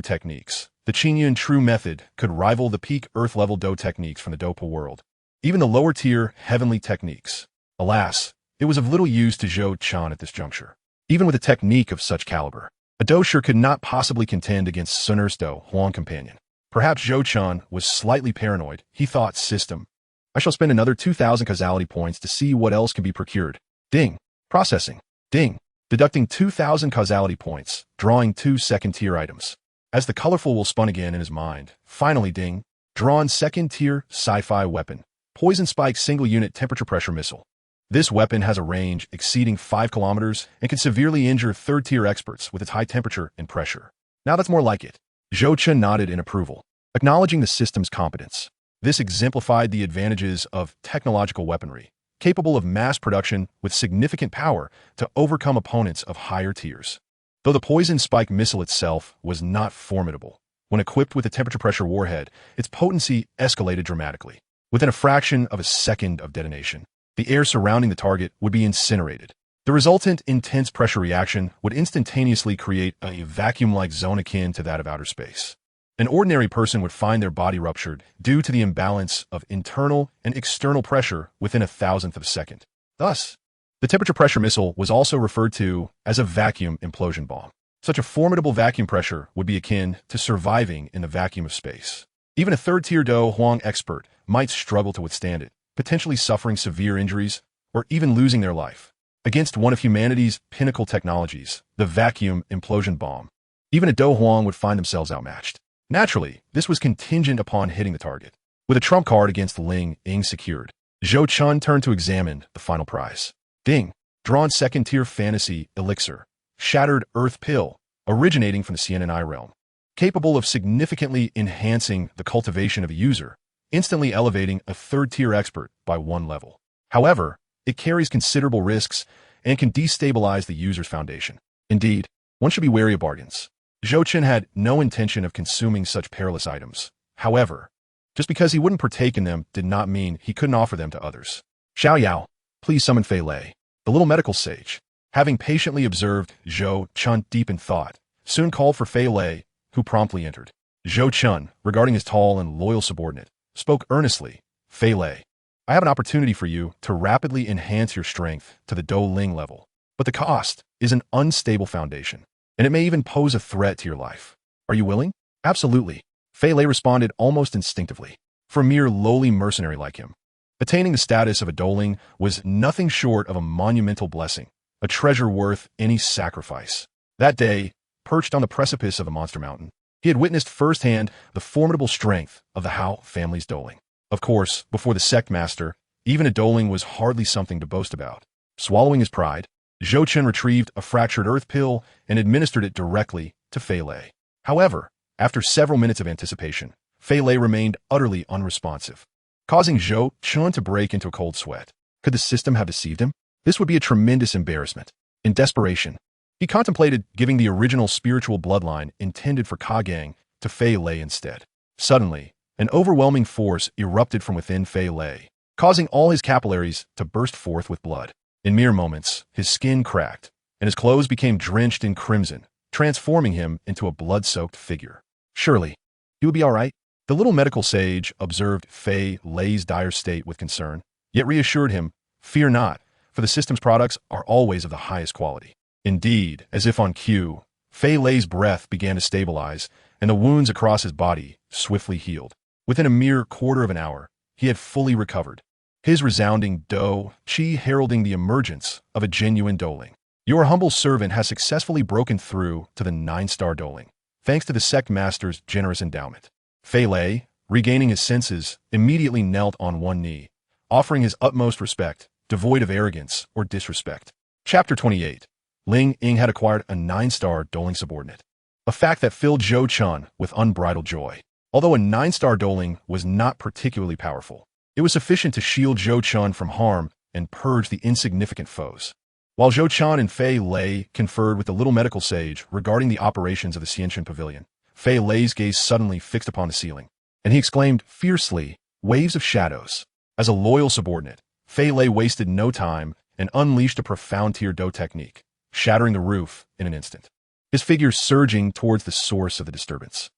techniques, the Qingyun True Method could rival the peak earth-level Do techniques from the Dopa world, even the lower-tier heavenly techniques. Alas, it was of little use to Zhou Chen at this juncture. Even with a technique of such caliber, a Dosher could not possibly contend against Sun Er's Do Huang companion. Perhaps Zhou Chen was slightly paranoid. He thought, system, I shall spend another 2,000 causality points to see what else can be procured. Ding. Processing. Ding. Deducting 2,000 causality points, drawing 2 second-tier items. As the colorful will spun again in his mind, finally ding. Drawn second-tier sci-fi weapon. Poison Spike single-unit temperature pressure missile. This weapon has a range exceeding 5 kilometers and can severely injure third-tier experts with its high temperature and pressure. Now that's more like it. Zhou Chen nodded in approval, acknowledging the system's competence. This exemplified the advantages of technological weaponry, capable of mass production with significant power to overcome opponents of higher tiers. Though the Poison Spike missile itself was not formidable, when equipped with a temperature pressure warhead, its potency escalated dramatically. Within a fraction of a second of detonation, the air surrounding the target would be incinerated. The resultant intense pressure reaction would instantaneously create a vacuum-like zone akin to that of outer space. An ordinary person would find their body ruptured due to the imbalance of internal and external pressure within a thousandth of a second. Thus, the temperature pressure missile was also referred to as a vacuum implosion bomb. Such a formidable vacuum pressure would be akin to surviving in the vacuum of space. Even a third-tier Do Huang expert might struggle to withstand it, potentially suffering severe injuries or even losing their life. Against one of humanity's pinnacle technologies, the vacuum implosion bomb, even a Do Huang would find themselves outmatched. Naturally, this was contingent upon hitting the target. With a trump card against Ling Ying secured, Zhou Chen turned to examine the final prize. Ding. Drawn second-tier fantasy elixir. Shattered Earth Pill, originating from the CNNI realm. Capable of significantly enhancing the cultivation of a user, instantly elevating a third-tier expert by 1 level. However, it carries considerable risks and can destabilize the user's foundation. Indeed, one should be wary of bargains. Zhou Chen had no intention of consuming such perilous items. However, just because he wouldn't partake in them did not mean he couldn't offer them to others. Xiao Yao, please summon Fei Lei. The little medical sage, having patiently observed Zhou Chen deep in thought, soon called for Fei Lei, who promptly entered. Zhou Chen, regarding his tall and loyal subordinate, spoke earnestly. Fei Lei, I have an opportunity for you to rapidly enhance your strength to the Dou Ling level, but the cost is an unstable foundation, and it may even pose a threat to your life. Are you willing? Absolutely. Fei Lei responded almost instinctively. For a mere lowly mercenary like him, attaining the status of a Dou Ling was nothing short of a monumental blessing, a treasure worth any sacrifice. That day, perched on the precipice of a monster mountain, he had witnessed firsthand the formidable strength of the Hao family's Dou Ling. Of course, before the sect master, even a Dou Ling was hardly something to boast about. Swallowing his pride, Zhou Chen retrieved a fractured earth pill and administered it directly to Fei Lei. However, after several minutes of anticipation, Fei Lei remained utterly unresponsive, causing Zhou Chen to break into a cold sweat. Could the system have deceived him? This would be a tremendous embarrassment. In desperation, he contemplated giving the original spiritual bloodline intended for Kagang to Fei Lei instead. Suddenly, an overwhelming force erupted from within Fei Lei, causing all his capillaries to burst forth with blood. In mere moments, his skin cracked, and his clothes became drenched in crimson, transforming him into a blood-soaked figure. Surely, he would be all right. The little medical sage observed Fei Lei's dire state with concern, yet reassured him, fear not, for the system's products are always of the highest quality. Indeed, as if on cue, Fei Lei's breath began to stabilize, and the wounds across his body swiftly healed. Within a mere quarter of an hour, he had fully recovered, his resounding Dou Qi heralding the emergence of a genuine Dou Ling. Your humble servant has successfully broken through to the 9-star Dou Ling, thanks to the sect master's generous endowment. Fei Lei, regaining his senses, immediately knelt on one knee, offering his utmost respect, devoid of arrogance or disrespect. Chapter 28. Ling Ying had acquired a 9-star Dou Ling subordinate, a fact that filled Zhou Chen with unbridled joy. Although a 9-star Dou Ling was not particularly powerful, it was sufficient to shield Zhou Chen from harm and purge the insignificant foes. While Zhou Chen and Fei Lei conferred with the little medical sage regarding the operations of the Xianxin Pavilion, Fei Lei's gaze suddenly fixed upon the ceiling, and he exclaimed fiercely, waves of shadows. As a loyal subordinate, Fei Lei wasted no time and unleashed a profound tier Dou technique, shattering the roof in an instant, his figure surging towards the source of the disturbance.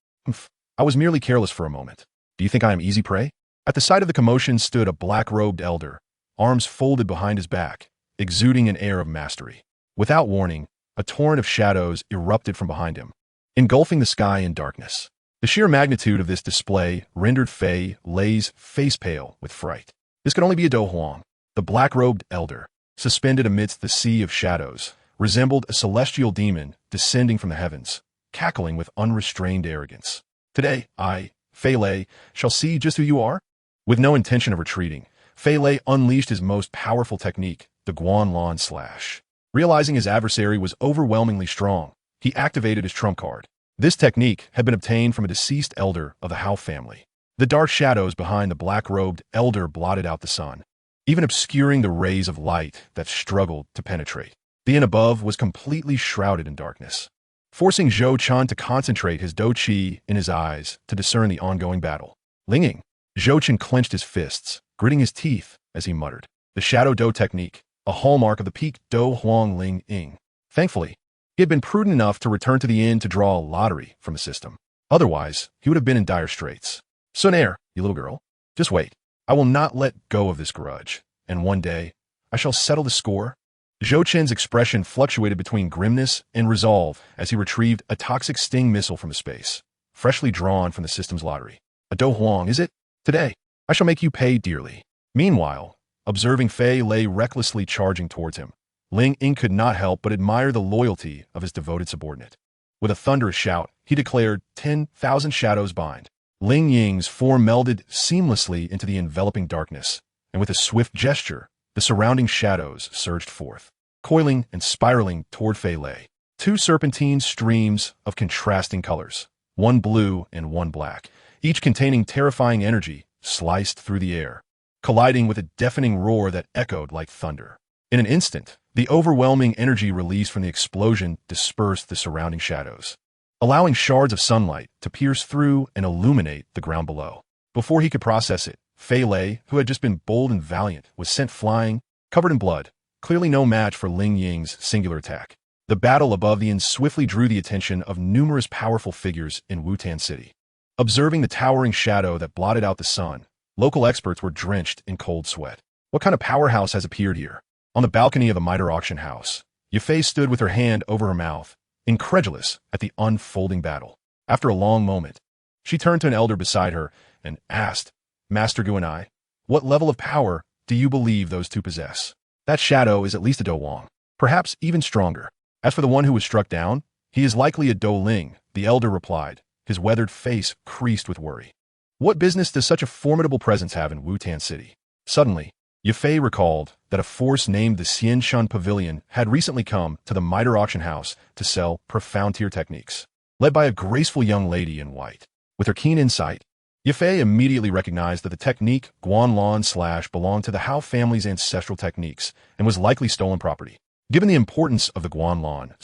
I was merely careless for a moment. Do you think I am easy prey? At the side of the commotion stood a black-robed elder, arms folded behind his back, exuding an air of mastery. Without warning, a torrent of shadows erupted from behind him, engulfing the sky in darkness. The sheer magnitude of this display rendered Fei Lei's face pale with fright. This could only be a Dou Huang. The black-robed elder, suspended amidst the sea of shadows, resembled a celestial demon descending from the heavens, cackling with unrestrained arrogance. Today, I, Fei Lei, shall see just who you are? With no intention of retreating, Fei Lei unleashed his most powerful technique, the Guanlan Slash. Realizing his adversary was overwhelmingly strong, he activated his trump card. This technique had been obtained from a deceased elder of the Hao family. The dark shadows behind the black-robed elder blotted out the sun, even obscuring the rays of light that struggled to penetrate. The inn above was completely shrouded in darkness, forcing Zhou Chen to concentrate his Dou Qi in his eyes to discern the ongoing battle. Ling Ying. Zhou Chen clenched his fists, gritting his teeth as he muttered. The Shadow Dou technique, a hallmark of the peak Dou Huang Ling Ying. Thankfully, he had been prudent enough to return to the inn to draw a lottery from the system. Otherwise, he would have been in dire straits. Sun Air, you little girl, just wait. I will not let go of this grudge, and one day, I shall settle the score. Zhou Chen's expression fluctuated between grimness and resolve as he retrieved a toxic sting missile from space, freshly drawn from the system's lottery. A Dou Huang, is it? Today, I shall make you pay dearly. Meanwhile, observing Fei Lei recklessly charging towards him, Ling Ying could not help but admire the loyalty of his devoted subordinate. With a thunderous shout, he declared, 10,000 shadows bind. Ling Ying's form melded seamlessly into the enveloping darkness, and with a swift gesture, the surrounding shadows surged forth, coiling and spiraling toward Fei Lei. Two serpentine streams of contrasting colors, one blue and one black, each containing terrifying energy, sliced through the air. colliding with a deafening roar that echoed like thunder. In an instant, the overwhelming energy released from the explosion dispersed the surrounding shadows, allowing shards of sunlight to pierce through and illuminate the ground below. Before he could process it, Fei Lei, who had just been bold and valiant, was sent flying, covered in blood, clearly no match for Ling Ying's singular attack. The battle above the inn swiftly drew the attention of numerous powerful figures in Wutan City. Observing the towering shadow that blotted out the sun, local experts were drenched in cold sweat. What kind of powerhouse has appeared here? On the balcony of the miter auction house, Yafei stood with her hand over her mouth, incredulous at the unfolding battle. After a long moment, she turned to an elder beside her and asked, Master Guanai, what level of power do you believe those two possess? That shadow is at least a Do Wang, perhaps even stronger. As for the one who was struck down, he is likely a Do Ling, the elder replied, his weathered face creased with worry. What business does such a formidable presence have in Wutan City? Suddenly, Yafei recalled that a force named the Xianshan Pavilion had recently come to the miter auction house to sell profound tier techniques, led by a graceful young lady in white. With her keen insight, Yafei immediately recognized that the technique Guanlan / belonged to the Hao family's ancestral techniques and was likely stolen property. Given the importance of the Guanlan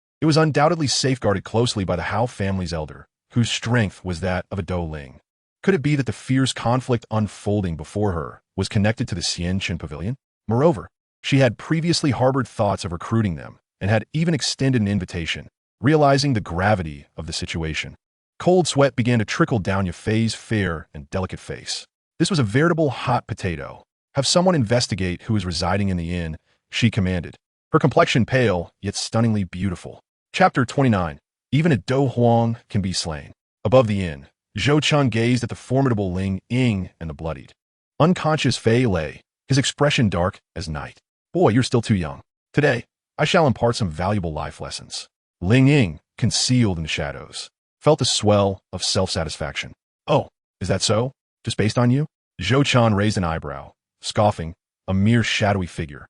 / it was undoubtedly safeguarded closely by the Hao family's elder, whose strength was that of a Do Ling. Could it be that the fierce conflict unfolding before her was connected to the Xianshan Pavilion? Moreover, she had previously harbored thoughts of recruiting them and had even extended an invitation, realizing the gravity of the situation. Cold sweat began to trickle down Yafei's fair and delicate face. This was a veritable hot potato. Have someone investigate who is residing in the inn, she commanded, her complexion pale yet stunningly beautiful. Chapter 29. Even a Do Huang can be slain. Above the inn, Zhou Chun gazed at the formidable Ling Ying and the bloodied, unconscious Fei Lei, his expression dark as night. Boy, you're still too young. Today, I shall impart some valuable life lessons. Ling Ying, concealed in the shadows, felt a swell of self-satisfaction. Oh, is that so? Just based on you? Zhou Chun raised an eyebrow, scoffing, a mere shadowy figure.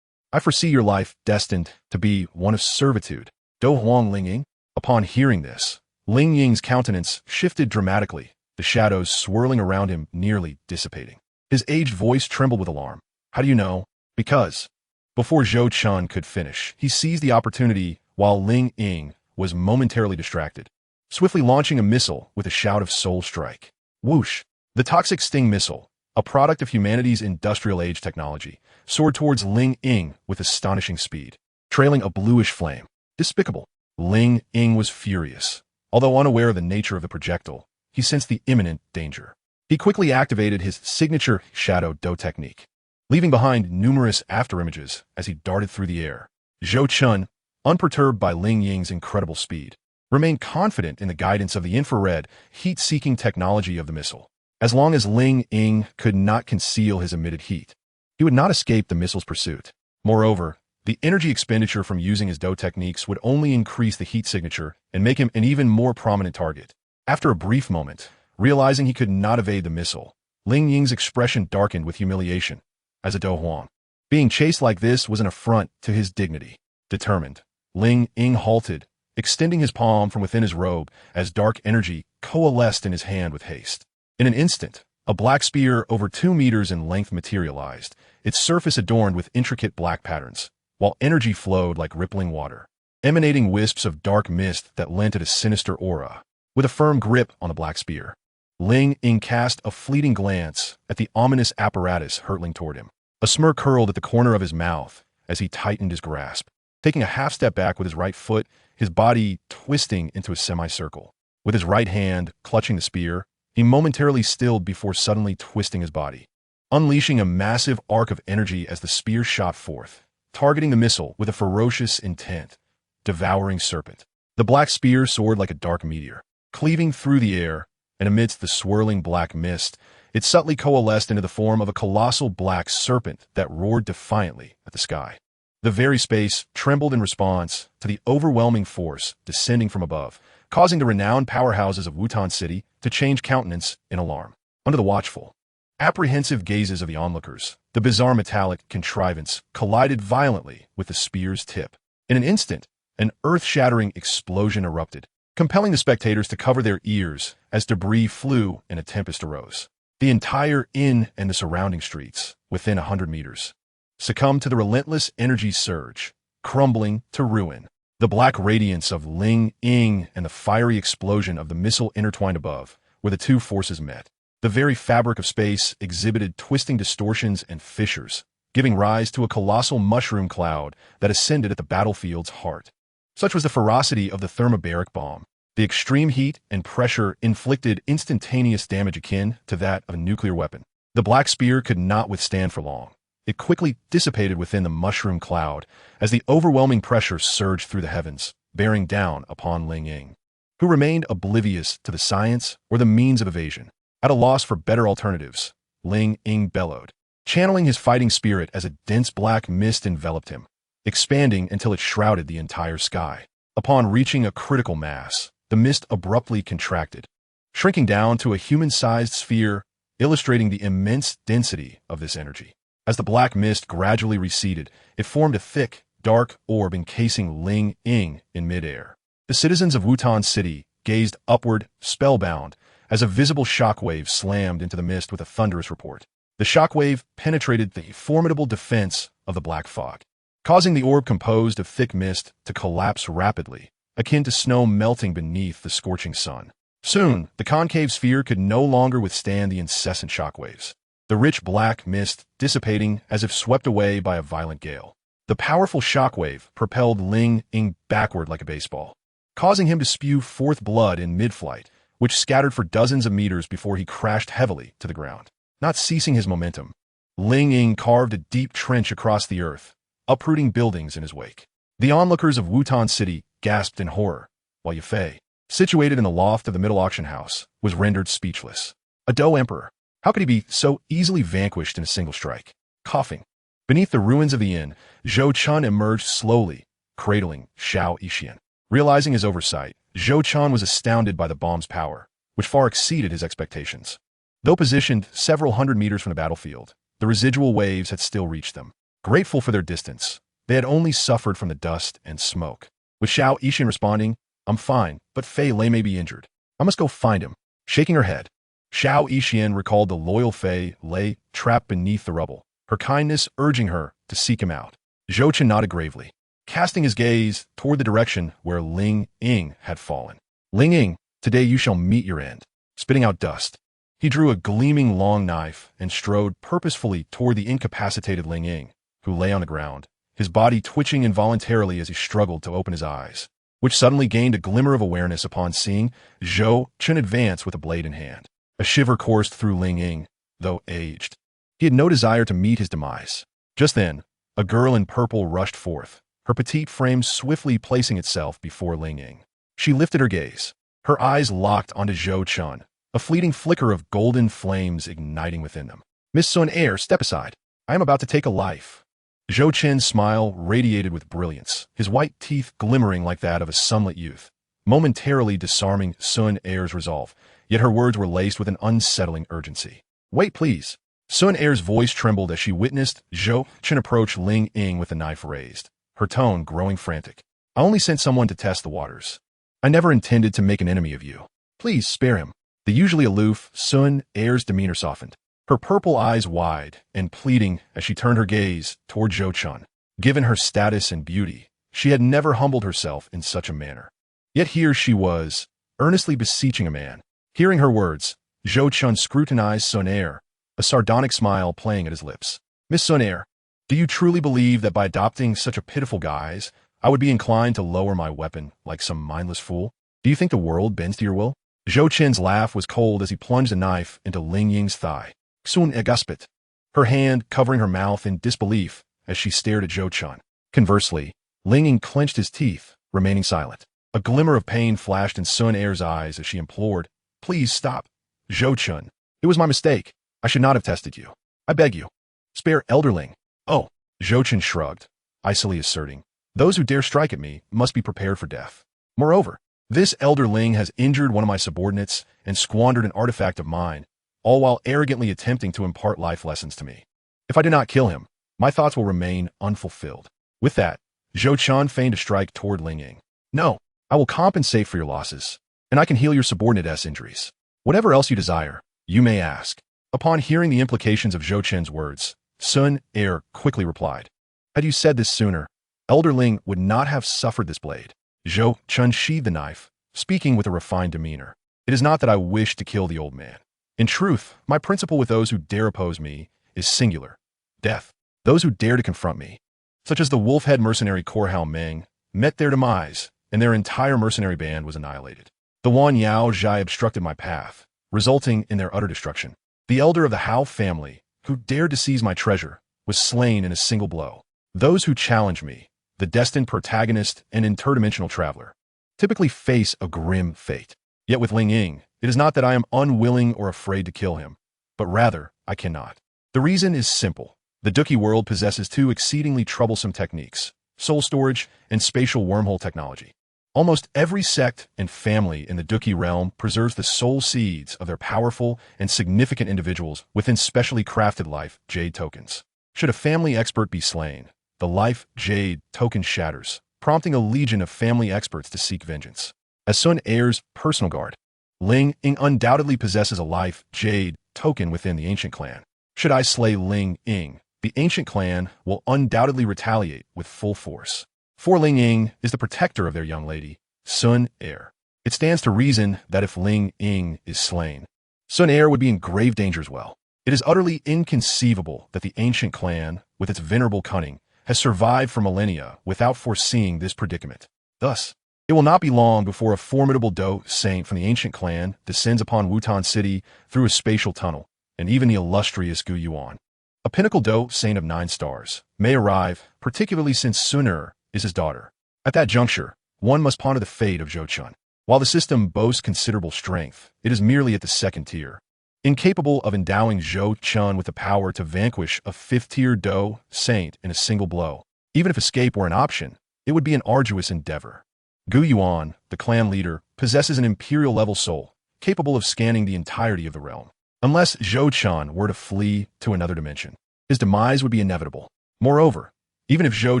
I foresee your life destined to be one of servitude. Do Huang Ling Ying? Upon hearing this, Ling Ying's countenance shifted dramatically, the shadows swirling around him nearly dissipating. His aged voice trembled with alarm. How do you know? Because. Before Zhou Chun could finish, he seized the opportunity while Ling Ying was momentarily distracted, swiftly launching a missile with a shout of soul strike. Whoosh! The toxic sting missile, a product of humanity's industrial age technology, soared towards Ling Ying with astonishing speed, trailing a bluish flame. Despicable. Ling Ying was furious. Although unaware of the nature of the projectile, he sensed the imminent danger. He quickly activated his signature Shadow Do technique, leaving behind numerous afterimages as he darted through the air. Zhou Chun, unperturbed by Ling Ying's incredible speed, remained confident in the guidance of the infrared, heat-seeking technology of the missile. As long as Ling Ying could not conceal his emitted heat, he would not escape the missile's pursuit. Moreover, the energy expenditure from using his Do techniques would only increase the heat signature and make him an even more prominent target. After a brief moment, realizing he could not evade the missile, Ling Ying's expression darkened with humiliation. As a Do Huang, being chased like this was an affront to his dignity. Determined, Ling Ying halted, extending his palm from within his robe as dark energy coalesced in his hand with haste. In an instant, a black spear over 2 meters in length materialized, its surface adorned with intricate black patterns, while energy flowed like rippling water, emanating wisps of dark mist that lent it a sinister aura. With a firm grip on the black spear, Ling Ying cast a fleeting glance at the ominous apparatus hurtling toward him. A smirk curled at the corner of his mouth as he tightened his grasp, taking a half step back with his right foot, his body twisting into a semicircle. With his right hand clutching the spear, he momentarily stilled before suddenly twisting his body, unleashing a massive arc of energy as the spear shot forth, targeting the missile with a ferocious intent, devouring serpent. The black spear soared like a dark meteor, cleaving through the air, and amidst the swirling black mist, it subtly coalesced into the form of a colossal black serpent that roared defiantly at the sky. The very space trembled in response to the overwhelming force descending from above, causing the renowned powerhouses of Wutan City to change countenance in alarm. Under the watchful, apprehensive gazes of the onlookers, the bizarre metallic contrivance collided violently with the spear's tip. In an instant, an earth-shattering explosion erupted, compelling the spectators to cover their ears as debris flew and a tempest arose. The entire inn and the surrounding streets, within 100 meters, succumbed to the relentless energy surge, crumbling to ruin. The black radiance of Ling Ying and the fiery explosion of the missile intertwined above, where the two forces met. The very fabric of space exhibited twisting distortions and fissures, giving rise to a colossal mushroom cloud that ascended at the battlefield's heart. Such was the ferocity of the thermobaric bomb. The extreme heat and pressure inflicted instantaneous damage akin to that of a nuclear weapon. The black spear could not withstand for long. It quickly dissipated within the mushroom cloud as the overwhelming pressure surged through the heavens, bearing down upon Ling Ying, who remained oblivious to the science or the means of evasion. At a loss for better alternatives, Ling Ying bellowed, channeling his fighting spirit as a dense black mist enveloped him, expanding until it shrouded the entire sky. Upon reaching a critical mass, the mist abruptly contracted, shrinking down to a human-sized sphere, illustrating the immense density of this energy. As the black mist gradually receded, it formed a thick, dark orb encasing Ling Ying in midair. The citizens of Wutan City gazed upward, spellbound, as a visible shockwave slammed into the mist with a thunderous report. The shockwave penetrated the formidable defense of the black fog, causing the orb composed of thick mist to collapse rapidly, akin to snow melting beneath the scorching sun. Soon, the concave sphere could no longer withstand the incessant shockwaves, the rich black mist dissipating as if swept away by a violent gale. The powerful shockwave propelled Ling Ying backward like a baseball, causing him to spew forth blood in mid-flight, which scattered for dozens of meters before he crashed heavily to the ground. Not ceasing his momentum, Ling Ying carved a deep trench across the earth, uprooting buildings in his wake. The onlookers of Wutan City gasped in horror, while Yafei, situated in the loft of the middle auction house, was rendered speechless. A Dou emperor. How could he be so easily vanquished in a single strike? Coughing. Beneath the ruins of the inn, Zhou Chun emerged slowly, cradling Xiao Yixian. Realizing his oversight, Zhou Chun was astounded by the bomb's power, which far exceeded his expectations. Though positioned several hundred meters from the battlefield, the residual waves had still reached them. Grateful for their distance, they had only suffered from the dust and smoke. With Xiao Yixian responding, "I'm fine, but Fei Lei may be injured. I must go find him." Shaking her head, Xiao Yixian recalled the loyal Fei Lei trapped beneath the rubble, her kindness urging her to seek him out. Zhou Chen nodded gravely, casting his gaze toward the direction where Ling Ying had fallen. "Ling Ying, today you shall meet your end." Spitting out dust, he drew a gleaming long knife and strode purposefully toward the incapacitated Ling Ying, who lay on the ground, his body twitching involuntarily as he struggled to open his eyes, which suddenly gained a glimmer of awareness upon seeing Zhou Chen advance with a blade in hand. A shiver coursed through Ling Ying, though aged. He had no desire to meet his demise. Just then, a girl in purple rushed forth, her petite frame swiftly placing itself before Ling Ying. She lifted her gaze, her eyes locked onto Zhou Chen, a fleeting flicker of golden flames igniting within them. "Miss Sun Er, step aside. I am about to take a life." Zhou Chen's smile radiated with brilliance, his white teeth glimmering like that of a sunlit youth, momentarily disarming Sun Er's resolve, yet her words were laced with an unsettling urgency. "Wait, please." Sun Er's voice trembled as she witnessed Zhou Chen approach Ling Ying with the knife raised, her tone growing frantic. "I only sent someone to test the waters. I never intended to make an enemy of you. Please spare him." The usually aloof Sun Er's demeanor softened, her purple eyes wide and pleading as she turned her gaze toward Zhou Chen. Given her status and beauty, she had never humbled herself in such a manner. Yet here she was, earnestly beseeching a man. Hearing her words, Zhou Chen scrutinized Sun Er, a sardonic smile playing at his lips. "Miss Sun Er, do you truly believe that by adopting such a pitiful guise, I would be inclined to lower my weapon like some mindless fool? Do you think the world bends to your will?" Zhou Chen's laugh was cold as he plunged a knife into Ling Ying's thigh. "Sun Egaspit," her hand covering her mouth in disbelief as she stared at Zhou Chen. Conversely, Ling Ying clenched his teeth, remaining silent. A glimmer of pain flashed in Sun Er's eyes as she implored, "Please stop. Zhou Chen, it was my mistake. I should not have tested you. I beg you. Spare Elderling." "Oh," Zhou Chen shrugged, icily asserting, "those who dare strike at me must be prepared for death. Moreover, this Elderling has injured one of my subordinates and squandered an artifact of mine, all while arrogantly attempting to impart life lessons to me. If I do not kill him, my thoughts will remain unfulfilled." With that, Zhou Chen feigned a strike toward Ling Ying. "No, I will compensate for your losses, and I can heal your subordinate's injuries. Whatever else you desire, you may ask." Upon hearing the implications of Zhou Chen's words, Sun Er quickly replied, "Had you said this sooner, Elder Ling would not have suffered this blade." Zhou Chen sheathed the knife, speaking with a refined demeanor. "It is not that I wish to kill the old man. In truth, my principle with those who dare oppose me is singular: death. Those who dare to confront me, such as the wolf-head mercenary Korhao Meng, met their demise, and their entire mercenary band was annihilated. The Wan Yao Zhai obstructed my path, resulting in their utter destruction. The elder of the Hao family, who dared to seize my treasure, was slain in a single blow. Those who challenge me, the destined protagonist and interdimensional traveler, typically face a grim fate. Yet with Ling Ying, it is not that I am unwilling or afraid to kill him, but rather I cannot. The reason is simple. The Dookie world possesses two exceedingly troublesome techniques: soul storage and spatial wormhole technology. Almost every sect and family in the Dookie realm preserves the soul seeds of their powerful and significant individuals within specially crafted life jade tokens. Should a family expert be slain, the life jade token shatters, prompting a legion of family experts to seek vengeance. As Sun Er's personal guard, Ling Ying undoubtedly possesses a life jade token within the ancient clan. Should I slay Ling Ying, the ancient clan will undoubtedly retaliate with full force. For Ling Ying is the protector of their young lady, Sun Er. It stands to reason that if Ling Ying is slain, Sun Er would be in grave danger as well. It is utterly inconceivable that the ancient clan, with its venerable cunning, has survived for millennia without foreseeing this predicament. Thus, it will not be long before a formidable Do saint from the ancient clan descends upon Wutan City through a spatial tunnel, and even the illustrious Gu Yuan, a pinnacle Do saint of 9 stars, may arrive, particularly since Sun Er is his daughter. At that juncture, one must ponder the fate of Zhou Chen. While the system boasts considerable strength, it is merely at the 2nd tier. Incapable of endowing Zhou Chen with the power to vanquish a 5th-tier Do saint in a single blow. Even if escape were an option, it would be an arduous endeavor. Gu Yuan, the clan leader, possesses an imperial-level soul, capable of scanning the entirety of the realm. Unless Zhou Chen were to flee to another dimension, his demise would be inevitable. Moreover, even if Zhou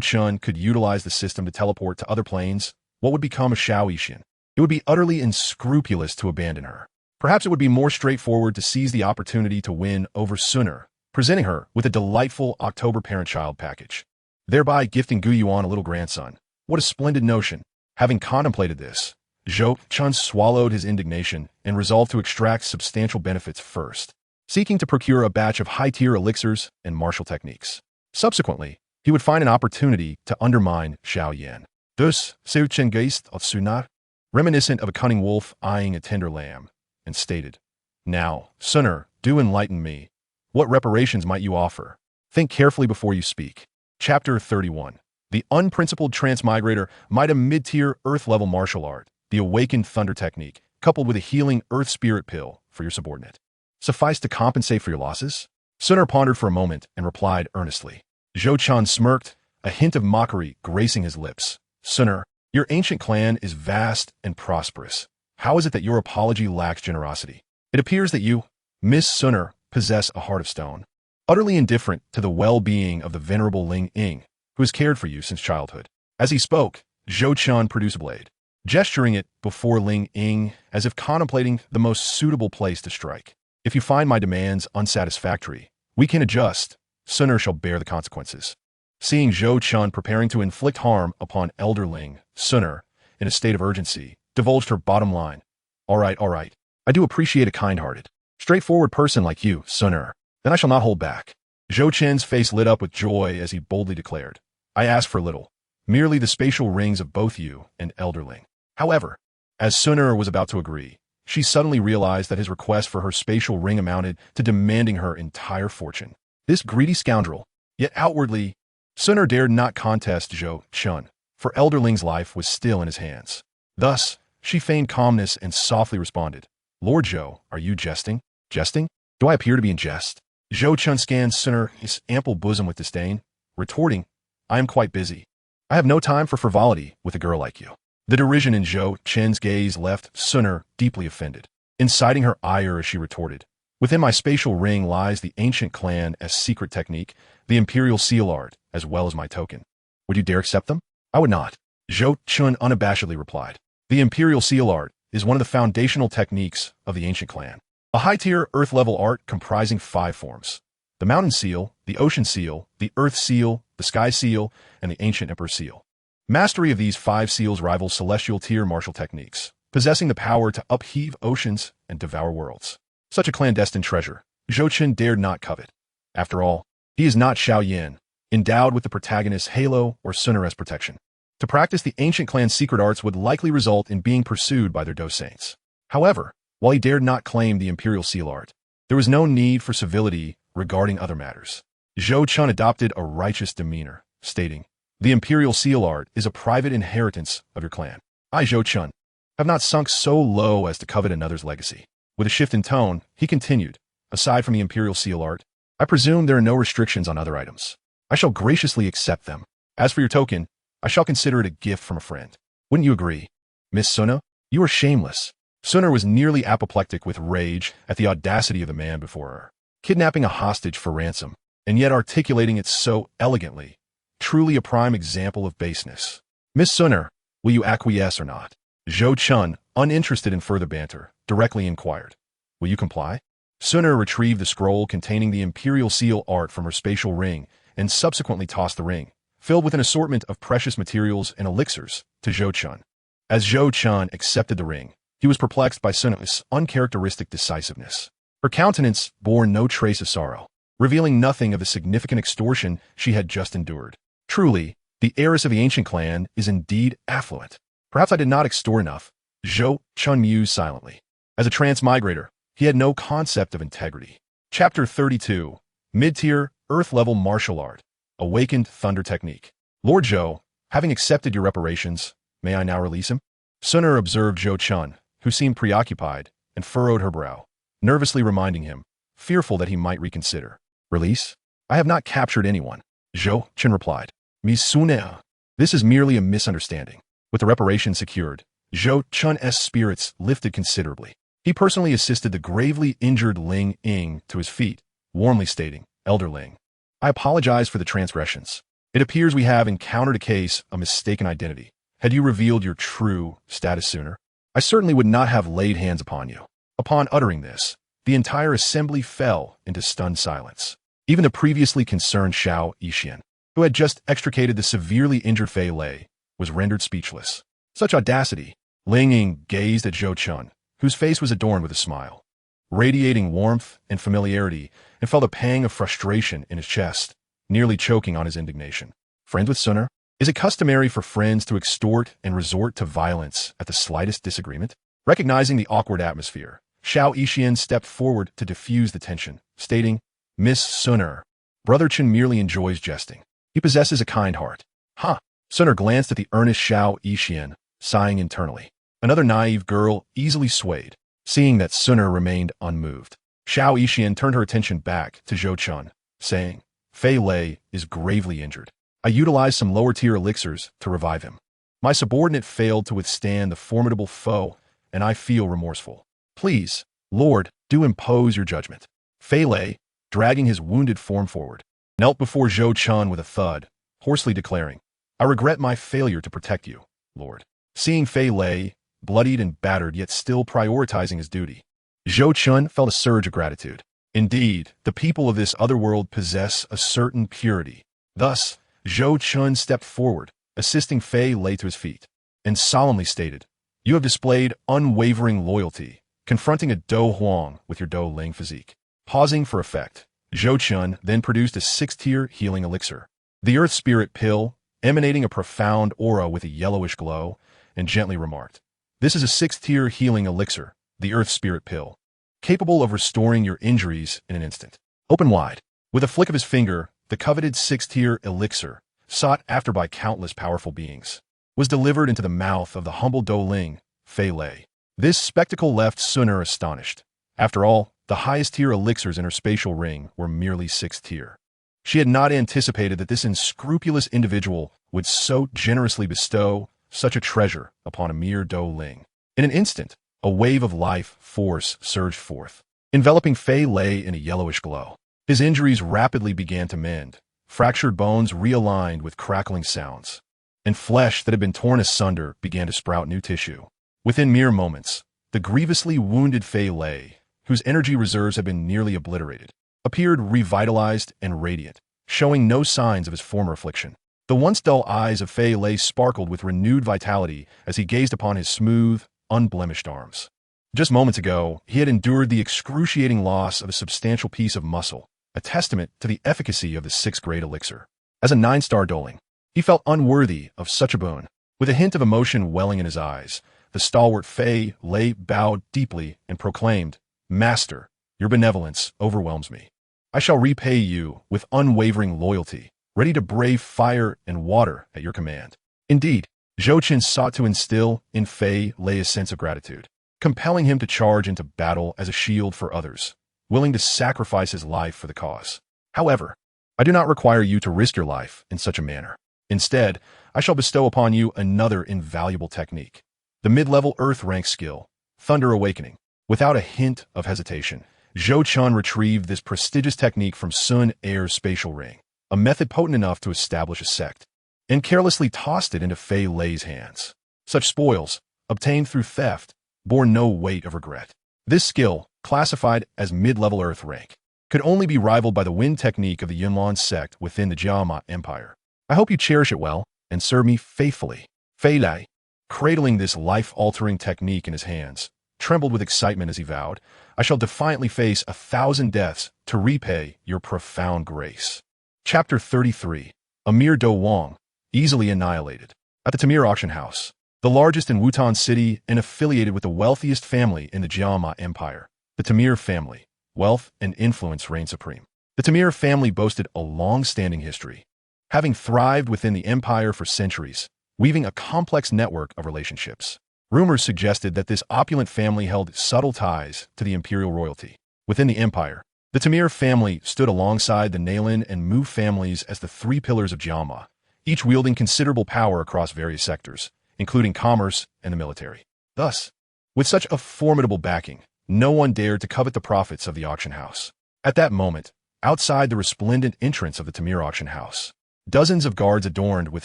Chen could utilize the system to teleport to other planes, what would become of Xiao Yixin? It would be utterly unscrupulous to abandon her. Perhaps it would be more straightforward to seize the opportunity to win over Sun Er, presenting her with a delightful October parent-child package, thereby gifting Gu Yuan a little grandson. What a splendid notion. Having contemplated this, Zhou Chen swallowed his indignation and resolved to extract substantial benefits first, seeking to procure a batch of high-tier elixirs and martial techniques. Subsequently, he would find an opportunity to undermine Xiao Yan. Thus, Seu Chen Geist of Sunar, reminiscent of a cunning wolf eyeing a tender lamb, and stated, "Now, Sun Er, do enlighten me. What reparations might you offer? Think carefully before you speak." Chapter 31. The unprincipled transmigrator might a mid-tier Earth-level martial art, the awakened thunder technique, coupled with a healing Earth spirit pill for your subordinate, suffice to compensate for your losses? Sun Er pondered for a moment and replied earnestly. Zhou Chen smirked, a hint of mockery gracing his lips. "Sun Er, your ancient clan is vast and prosperous. How is it that your apology lacks generosity? It appears that you, Miss Sun Er, possess a heart of stone, utterly indifferent to the well-being of the venerable Ling Ying, who has cared for you since childhood." As he spoke, Zhou Chen produced a blade, gesturing it before Ling Ying as if contemplating the most suitable place to strike. "If you find my demands unsatisfactory, we can adjust. Sun Er shall bear the consequences." Seeing Zhou Chen preparing to inflict harm upon Elder Ling, Sun Er, in a state of urgency, divulged her bottom line. All right. I do appreciate a kind-hearted, straightforward person like you, Sun Er. Then I shall not hold back." Zhou Chen's face lit up with joy as he boldly declared, "I ask for little, merely the spatial rings of both you and Elder Ling." However, as Sun Er was about to agree, she suddenly realized that his request for her spatial ring amounted to demanding her entire fortune. This greedy scoundrel, yet outwardly, Sun Er dared not contest Zhou Chen, for Elder Ling's life was still in his hands. Thus, she feigned calmness and softly responded, "Lord Zhou, are you jesting?" "Jesting? Do I appear to be in jest?" Zhou Chen scanned Sun Er's ample bosom with disdain, retorting, "I am quite busy. I have no time for frivolity with a girl like you." The derision in Zhou Chen's gaze left Sun Er deeply offended, inciting her ire as she retorted, "Within my spatial ring lies the ancient clan as secret technique, the imperial seal art, as well as my token. Would you dare accept them?" "I would not," Zhou Chen unabashedly replied. "The imperial seal art is one of the foundational techniques of the ancient clan. A high-tier Earth-level art comprising 5 forms: the Mountain Seal, the Ocean Seal, the Earth Seal, the Sky Seal, and the Ancient Emperor Seal. Mastery of these 5 seals rivals celestial tier martial techniques, possessing the power to upheave oceans and devour worlds. Such a clandestine treasure, Zhou Chen dared not covet. After all, he is not Xiao Yin, endowed with the protagonist's halo or Sun'er's protection. To practice the ancient clan's secret arts would likely result in being pursued by their Do Saints. However, while he dared not claim the Imperial Seal art, there was no need for civility regarding other matters. Zhou Chen adopted a righteous demeanor, stating, "The Imperial Seal art is a private inheritance of your clan. I, Zhou Chen, have not sunk so low as to covet another's legacy." With a shift in tone, he continued, "Aside from the Imperial Seal art, I presume there are no restrictions on other items. I shall graciously accept them. As for your token, I shall consider it a gift from a friend. Wouldn't you agree? Miss Suna, you are shameless." Suna was nearly apoplectic with rage at the audacity of the man before her, kidnapping a hostage for ransom, and yet articulating it so elegantly. Truly a prime example of baseness. "Miss Suna, will you acquiesce or not?" Zhou Chen, uninterested in further banter, directly inquired. "Will you comply?" Suna retrieved the scroll containing the Imperial Seal art from her spatial ring and subsequently tossed the ring, filled with an assortment of precious materials and elixirs, to Zhou Chen. As Zhou Chen accepted the ring, he was perplexed by Suna's uncharacteristic decisiveness. Her countenance bore no trace of sorrow, revealing nothing of the significant extortion she had just endured. Truly, the heiress of the ancient clan is indeed affluent. Perhaps I did not extort enough, Zhou Chen mused silently. As a transmigrator, he had no concept of integrity. Chapter 32, Mid-Tier, Earth-Level Martial Art, Awakened Thunder Technique. "Lord Zhou, having accepted your reparations, may I now release him?" Suna observed Zhou Chen, who seemed preoccupied, and furrowed her brow, nervously reminding him, fearful that he might reconsider. "Release? I have not captured anyone," Zhou Chen replied. "Miss Suna, this is merely a misunderstanding." With the reparations secured, Zhou Chen's spirits lifted considerably. He personally assisted the gravely injured Ling Ying to his feet, warmly stating, "Elder Ling, I apologize for the transgressions. It appears we have encountered a case of mistaken identity. Had you revealed your true status sooner, I certainly would not have laid hands upon you." Upon uttering this, the entire assembly fell into stunned silence. Even the previously concerned Xiao Yixian, who had just extricated the severely injured Fei Lei, was rendered speechless. Such audacity! Ling Ying gazed at Zhou Chen, whose face was adorned with a smile, radiating warmth and familiarity, and felt a pang of frustration in his chest, nearly choking on his indignation. "Friends with Suna? Is it customary for friends to extort and resort to violence at the slightest disagreement?" Recognizing the awkward atmosphere, Xiao Yixian stepped forward to diffuse the tension, stating, "Miss Suna, Brother Chen merely enjoys jesting. He possesses a kind heart." "Huh." Suna glanced at the earnest Xiao Yixian, sighing internally. Another naive girl easily swayed, seeing that Suna remained unmoved. Xiao Yixian turned her attention back to Zhou Chen, saying, "Fei Lei is gravely injured. I utilized some lower-tier elixirs to revive him. My subordinate failed to withstand the formidable foe, and I feel remorseful. Please, Lord, do impose your judgment." Fei Lei, dragging his wounded form forward, knelt before Zhou Chen with a thud, hoarsely declaring, "I regret my failure to protect you, Lord." Seeing Fei Lei, bloodied and battered yet still prioritizing his duty, Zhou Chen felt a surge of gratitude. Indeed, the people of this other world possess a certain purity. Thus, Zhou Chen stepped forward, assisting Fei Lei to his feet, and solemnly stated, "You have displayed unwavering loyalty, confronting a Do Huang with your Do Ling physique." Pausing for effect, Zhou Chen then produced a 6-tier healing elixir, the Earth Spirit Pill, emanating a profound aura with a yellowish glow, and gently remarked, "This is a 6-tier healing elixir, the Earth Spirit Pill, capable of restoring your injuries in an instant." Open wide. With a flick of his finger, the coveted 6-tier elixir, sought after by countless powerful beings, was delivered into the mouth of the humble Do Ling, Fei Lei. This spectacle left Suna astonished. After all, the highest-tier elixirs in her spatial ring were merely 6th-tier. She had not anticipated that this unscrupulous individual would so generously bestow such a treasure upon a mere Do Ling. In an instant, a wave of life force surged forth, enveloping Fei Lei in a yellowish glow. His injuries rapidly began to mend, fractured bones realigned with crackling sounds, and flesh that had been torn asunder began to sprout new tissue. Within mere moments, the grievously wounded Fei Lei, whose energy reserves had been nearly obliterated, appeared revitalized and radiant, showing no signs of his former affliction. The once dull eyes of Fei Lei sparkled with renewed vitality as he gazed upon his smooth, unblemished arms. Just moments ago, he had endured the excruciating loss of a substantial piece of muscle, a testament to the efficacy of the 6th grade elixir. As a 9-star doling, he felt unworthy of such a boon. With a hint of emotion welling in his eyes, the stalwart Fei Lei bowed deeply and proclaimed, "Master, your benevolence overwhelms me. I shall repay you with unwavering loyalty, ready to brave fire and water at your command." Indeed, Zhou Qin sought to instill in Fei Lei a sense of gratitude, compelling him to charge into battle as a shield for others, willing to sacrifice his life for the cause. "However, I do not require you to risk your life in such a manner. Instead, I shall bestow upon you another invaluable technique, the mid-level Earth rank skill, Thunder Awakening." Without a hint of hesitation, Zhou Chun retrieved this prestigious technique from Sun Air's spatial ring, a method potent enough to establish a sect, and carelessly tossed it into Fei Lei's hands. Such spoils, obtained through theft, bore no weight of regret. This skill, classified as mid-level Earth rank, could only be rivaled by the wind technique of the Yunlan sect within the Jiama Empire. "I hope you cherish it well and serve me faithfully." Fei Lei, cradling this life-altering technique in his hands, trembled with excitement as he vowed, "I shall defiantly face 1,000 deaths to repay your profound grace." Chapter 33. Amir Do Wang, easily annihilated. At the Tamir auction house, the largest in Wutan City and affiliated with the wealthiest family in the Jiama Empire, the Tamir family, wealth and influence reigned supreme. The Tamir family boasted a long-standing history, having thrived within the empire for centuries, weaving a complex network of relationships. Rumors suggested that this opulent family held subtle ties to the imperial royalty. Within the empire, the Tamir family stood alongside the Nalan and Mu families as the 3 pillars of Jiama, each wielding considerable power across various sectors, including commerce and the military. Thus, with such a formidable backing, no one dared to covet the profits of the auction house. At that moment, outside the resplendent entrance of the Tamir auction house, dozens of guards adorned with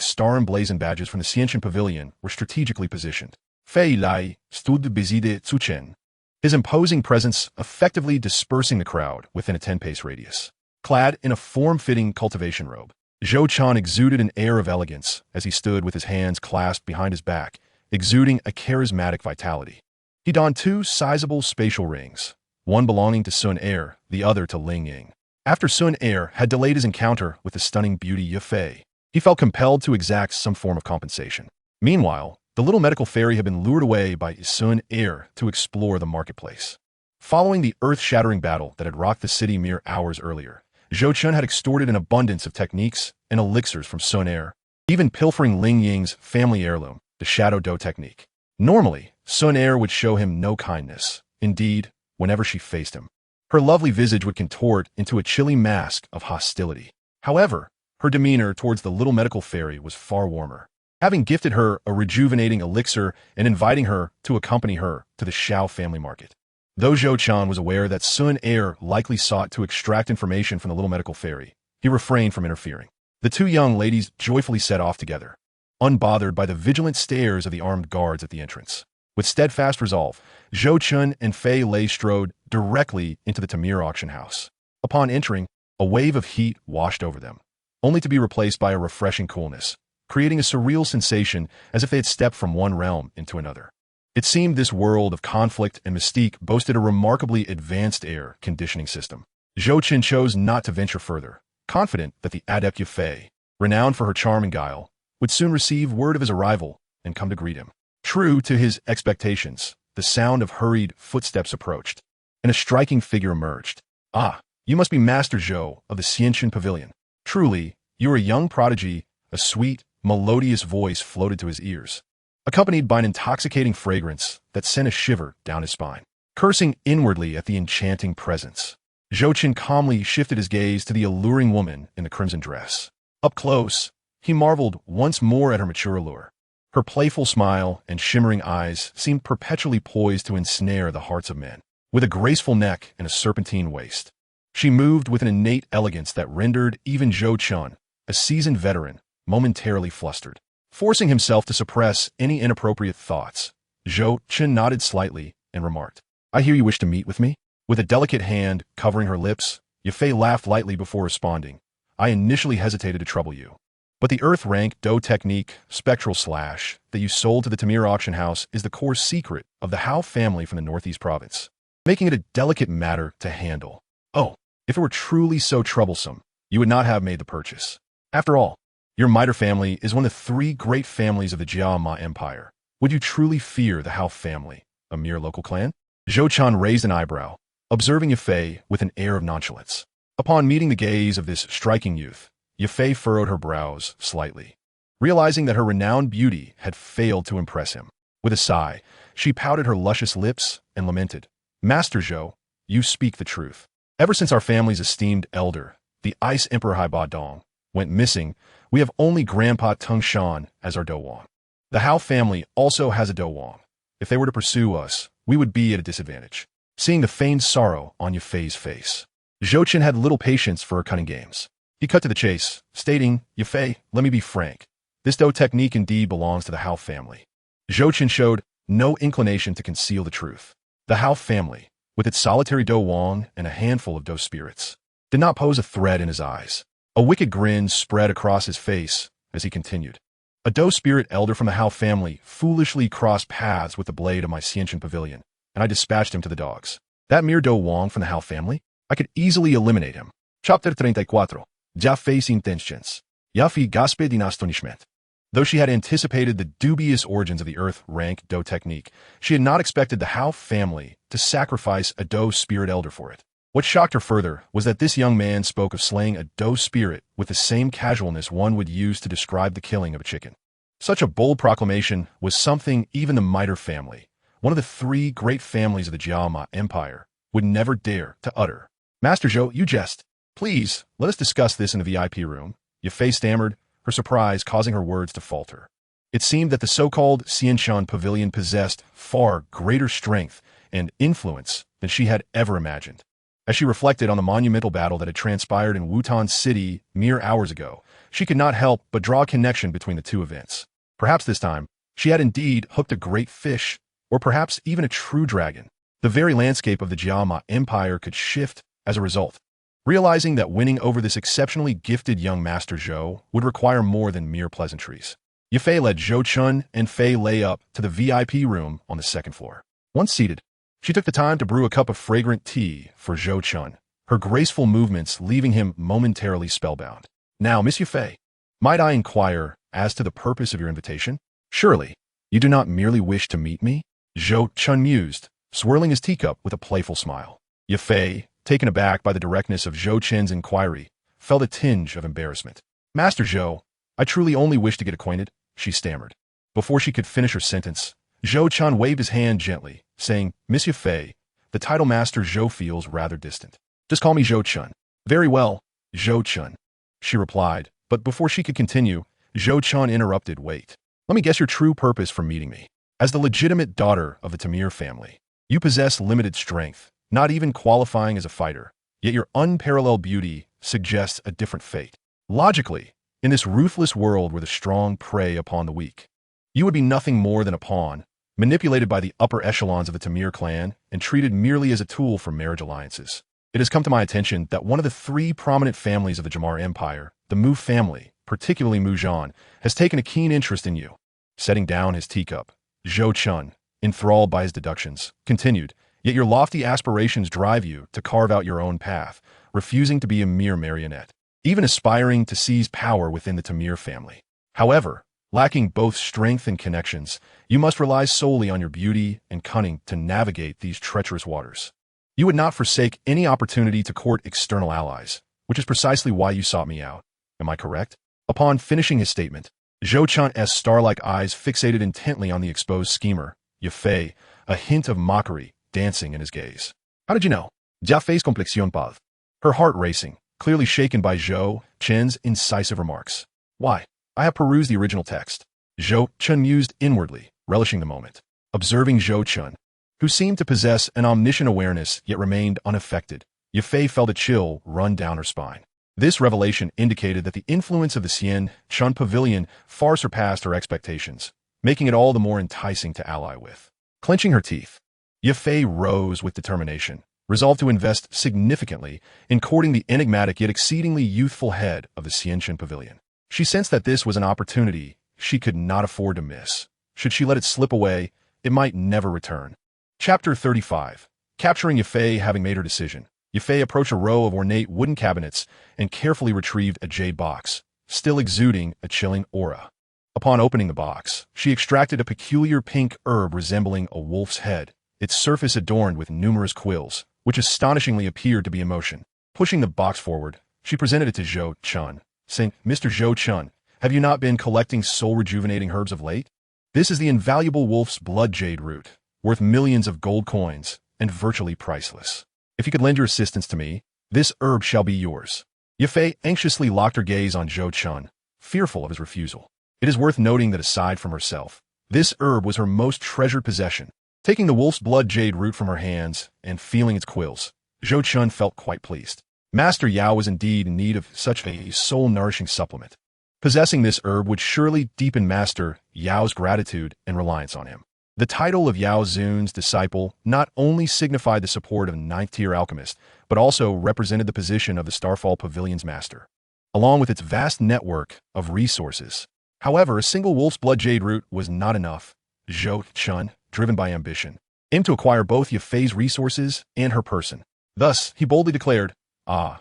star-emblazoned badges from the Xiantian Pavilion were strategically positioned. Fei Lei stood beside Zu Chen, his imposing presence effectively dispersing the crowd within a 10-pace radius. Clad in a form-fitting cultivation robe, Zhou Chan exuded an air of elegance as he stood with his hands clasped behind his back, exuding a charismatic vitality. He donned 2 sizable spatial rings, one belonging to Sun Air, the other to Ling Ying. After Sun Air had delayed his encounter with the stunning beauty Ye Fei, he felt compelled to exact some form of compensation. Meanwhile, the little medical fairy had been lured away by Sun Air to explore the marketplace. Following the earth-shattering battle that had rocked the city mere hours earlier, Zhou Chun had extorted an abundance of techniques and elixirs from Sun Air, even pilfering Ling Ying's family heirloom, the Shadow Dough technique. Normally, Sun Air would show him no kindness. Indeed, whenever she faced him, her lovely visage would contort into a chilly mask of hostility. However, her demeanor towards the little medical fairy was far warmer, having gifted her a rejuvenating elixir and inviting her to accompany her to the Xiao family market. Though Zhou Chan was aware that Sun Air likely sought to extract information from the little medical fairy, he refrained from interfering. The 2 young ladies joyfully set off together, unbothered by the vigilant stares of the armed guards at the entrance. With steadfast resolve, Zhou Chun and Fei Lei strode directly into the Tamir auction house. Upon entering, a wave of heat washed over them, only to be replaced by a refreshing coolness, creating a surreal sensation as if they had stepped from one realm into another. It seemed this world of conflict and mystique boasted a remarkably advanced air conditioning system. Zhou Qin chose not to venture further, confident that the adept Ye Fei, renowned for her charm and guile, would soon receive word of his arrival and come to greet him. True to his expectations, the sound of hurried footsteps approached, and a striking figure emerged. "Ah, you must be Master Zhou of the Xiantian Pavilion. Truly, you are a young prodigy." A sweet, melodious voice floated to his ears, accompanied by an intoxicating fragrance that sent a shiver down his spine. Cursing inwardly at the enchanting presence, Zhou Qin calmly shifted his gaze to the alluring woman in the crimson dress. Up close, he marveled once more at her mature allure. Her playful smile and shimmering eyes seemed perpetually poised to ensnare the hearts of men. With a graceful neck and a serpentine waist, she moved with an innate elegance that rendered even Zhou Chun, a seasoned veteran, momentarily flustered. Forcing himself to suppress any inappropriate thoughts, Zhou Chen nodded slightly and remarked, "I hear you wish to meet with me?" With a delicate hand covering her lips, Yafei laughed lightly before responding. I initially hesitated to trouble you. But the Earth-rank Dou technique, Spectral Slash, that you sold to the Tamir auction house is the core secret of the Hao family from the Northeast province, making it a delicate matter to handle. Oh, if it were truly so troublesome, you would not have made the purchase. After all, your Miter family is one of the three great families of the Jiama Empire. Would you truly fear the Hao family, a mere local clan? Zhou Chun raised an eyebrow, observing Yafei with an air of nonchalance. Upon meeting the gaze of this striking youth, Yafei furrowed her brows slightly, realizing that her renowned beauty had failed to impress him. With a sigh, she pouted her luscious lips and lamented, Master Zhou, you speak the truth. Ever since our family's esteemed elder, the Ice Emperor Haiba Dong, went missing, we have only Grandpa Tung Shan as our Douwang. The Hao family also has a Douwang. If they were to pursue us, we would be at a disadvantage. Seeing the feigned sorrow on Yafei's face, Zhou Chen had little patience for her cunning games. He cut to the chase, stating, Yafei, let me be frank. This Dou technique indeed belongs to the Hao family. Zhou Chen showed no inclination to conceal the truth. The Hao family, with its solitary Douwang and a handful of Dou spirits, did not pose a threat in his eyes. A wicked grin spread across his face as he continued. A Dou spirit elder from the Hao family foolishly crossed paths with the blade of my Xianchen pavilion, and I dispatched him to the dogs. That mere Douwang from the Hao family? I could easily eliminate him. Chapter 34. Já fez intentions. Já fi gaspe din astonishment. Though she had anticipated the dubious origins of the Earth-rank Dou technique, she had not expected the Hao family to sacrifice a Dou spirit elder for it. What shocked her further was that this young man spoke of slaying a Dou spirit with the same casualness one would use to describe the killing of a chicken. Such a bold proclamation was something even the Miter family, one of the three great families of the Jiama Empire, would never dare to utter. Master Zhou, you jest. Please, let us discuss this in the VIP room, Yafei stammered, her surprise causing her words to falter. It seemed that the so-called Xianshan pavilion possessed far greater strength and influence than she had ever imagined. As she reflected on the monumental battle that had transpired in Wutan City mere hours ago, she could not help but draw a connection between the two events. Perhaps this time, she had indeed hooked a great fish, or perhaps even a true dragon. The very landscape of the Jiama Empire could shift as a result. Realizing that winning over this exceptionally gifted young Master Zhou would require more than mere pleasantries, Yafei led Zhou Chun and Fei Lei up to the VIP room on the second floor. Once seated, she took the time to brew a cup of fragrant tea for Zhou Chun, her graceful movements leaving him momentarily spellbound. Now, Miss Yafei, might I inquire as to the purpose of your invitation? Surely, you do not merely wish to meet me? Zhou Chun mused, swirling his teacup with a playful smile. Yafei, taken aback by the directness of Zhou Chen's inquiry, felt a tinge of embarrassment. Master Zhou, I truly only wish to get acquainted, she stammered. Before she could finish her sentence, Zhou Chun waved his hand gently, saying, Miss Yafei, the title Master Zhou feels rather distant. Just call me Zhou Chun. Very well, Zhou Chun, she replied, but before she could continue, Zhou Chun interrupted, wait. Let me guess your true purpose for meeting me. As the legitimate daughter of the Tamir family, you possess limited strength, not even qualifying as a fighter, yet your unparalleled beauty suggests a different fate. Logically, in this ruthless world where the strong prey upon the weak, you would be nothing more than a pawn, manipulated by the upper echelons of the Tamir clan and treated merely as a tool for marriage alliances. It has come to my attention that one of the three prominent families of the Jamar Empire, the Mu family, particularly Mu Zhan, has taken a keen interest in you. Setting down his teacup, Zhou Chun, enthralled by his deductions, continued, Yet your lofty aspirations drive you to carve out your own path, refusing to be a mere marionette, even aspiring to seize power within the Tamir family. However, lacking both strength and connections, you must rely solely on your beauty and cunning to navigate these treacherous waters. You would not forsake any opportunity to court external allies, which is precisely why you sought me out. Am I correct? Upon finishing his statement, Zhou Chun's star-like eyes fixated intently on the exposed schemer, Yafei, a hint of mockery dancing in his gaze. How did you know? Yafei's complexion pâle. Her heart racing, clearly shaken by Zhou Chen's incisive remarks. Why? I have perused the original text. Zhou Chen mused inwardly, relishing the moment. Observing Zhou Chen, who seemed to possess an omniscient awareness yet remained unaffected, Yafei felt a chill run down her spine. This revelation indicated that the influence of the Xian Chun Pavilion far surpassed her expectations, making it all the more enticing to ally with. Clenching her teeth, Yafei rose with determination, resolved to invest significantly in courting the enigmatic yet exceedingly youthful head of the Xianqian Pavilion. She sensed that this was an opportunity she could not afford to miss. Should she let it slip away, it might never return. Chapter 35. Capturing Yafei. Having made her decision, Yafei approached a row of ornate wooden cabinets and carefully retrieved a jade box, still exuding a chilling aura. Upon opening the box, she extracted a peculiar pink herb resembling a wolf's head, its surface adorned with numerous quills, which astonishingly appeared to be in motion. Pushing the box forward, she presented it to Zhou Chun, saying, "Mr. Zhou Chun, have you not been collecting soul-rejuvenating herbs of late? This is the invaluable wolf's blood jade root, worth millions of gold coins and virtually priceless. If you could lend your assistance to me, this herb shall be yours." Yafei anxiously locked her gaze on Zhou Chun, fearful of his refusal. It is worth noting that aside from herself, this herb was her most treasured possession. Taking the wolf's blood jade root from her hands and feeling its quills, Zhou Chun felt quite pleased. Master Yao was indeed in need of such a soul-nourishing supplement. Possessing this herb would surely deepen Master Yao's gratitude and reliance on him. The title of Yao Zun's disciple not only signified the support of a ninth-tier alchemist, but also represented the position of the Starfall Pavilion's master, along with its vast network of resources. However, a single wolf's blood jade root was not enough. Zhou Chun, driven by ambition, aimed to acquire both Yafei's resources and her person. Thus, he boldly declared, I,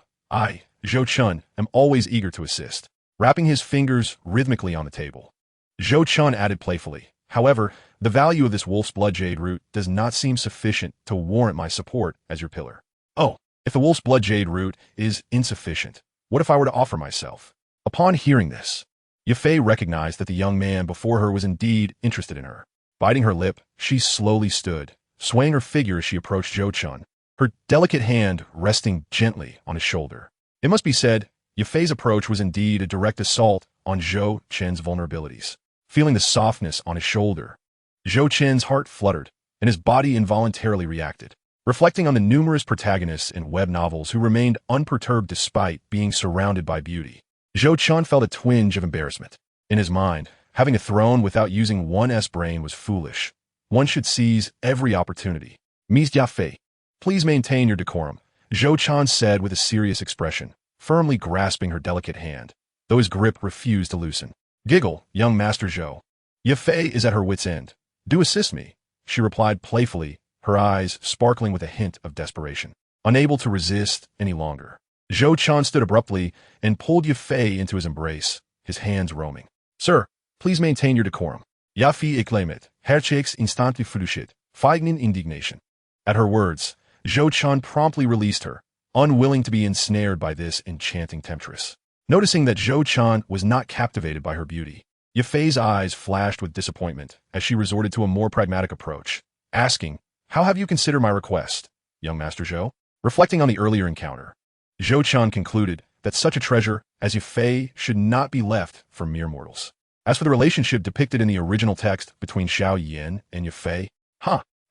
Zhou Chun, am always eager to assist, rapping his fingers rhythmically on the table. Zhou Chun added playfully, "However, the value of this wolf's blood jade root does not seem sufficient to warrant my support as your pillar." "Oh, if the wolf's blood jade root is insufficient, what if I were to offer myself?" Upon hearing this, Yafei recognized that the young man before her was indeed interested in her. Biting her lip, she slowly stood, swaying her figure as she approached Zhou Chun, her delicate hand resting gently on his shoulder. It must be said, Yafei's approach was indeed a direct assault on Zhou Chun's vulnerabilities. Feeling the softness on his shoulder, Zhou Chun's heart fluttered, and his body involuntarily reacted. Reflecting on the numerous protagonists in web novels who remained unperturbed despite being surrounded by beauty, Zhou Chun felt a twinge of embarrassment. In his mind, having a throne without using one's brain was foolish. One should seize every opportunity. "Ms. Yafei, please maintain your decorum," Zhou Chun said with a serious expression, firmly grasping her delicate hand, though his grip refused to loosen. "Giggle, young Master Zhou. Yafei is at her wit's end. Do assist me," she replied playfully, her eyes sparkling with a hint of desperation. Unable to resist any longer, Zhou Chun stood abruptly and pulled Yafei into his embrace, his hands roaming. "Sir, please maintain your decorum." Yafei exclaimed, "Hercheks instanti flushit, feignen indignation." At her words, Zhou Chun promptly released her, unwilling to be ensnared by this enchanting temptress. Noticing that Zhou Chun was not captivated by her beauty, Yafei's eyes flashed with disappointment as she resorted to a more pragmatic approach, asking, "How have you considered my request, young Master Zhou?" Reflecting on the earlier encounter, Zhou Chun concluded that such a treasure as Yafei should not be left for mere mortals. As for the relationship depicted in the original text between Xiao Yan and Yafei,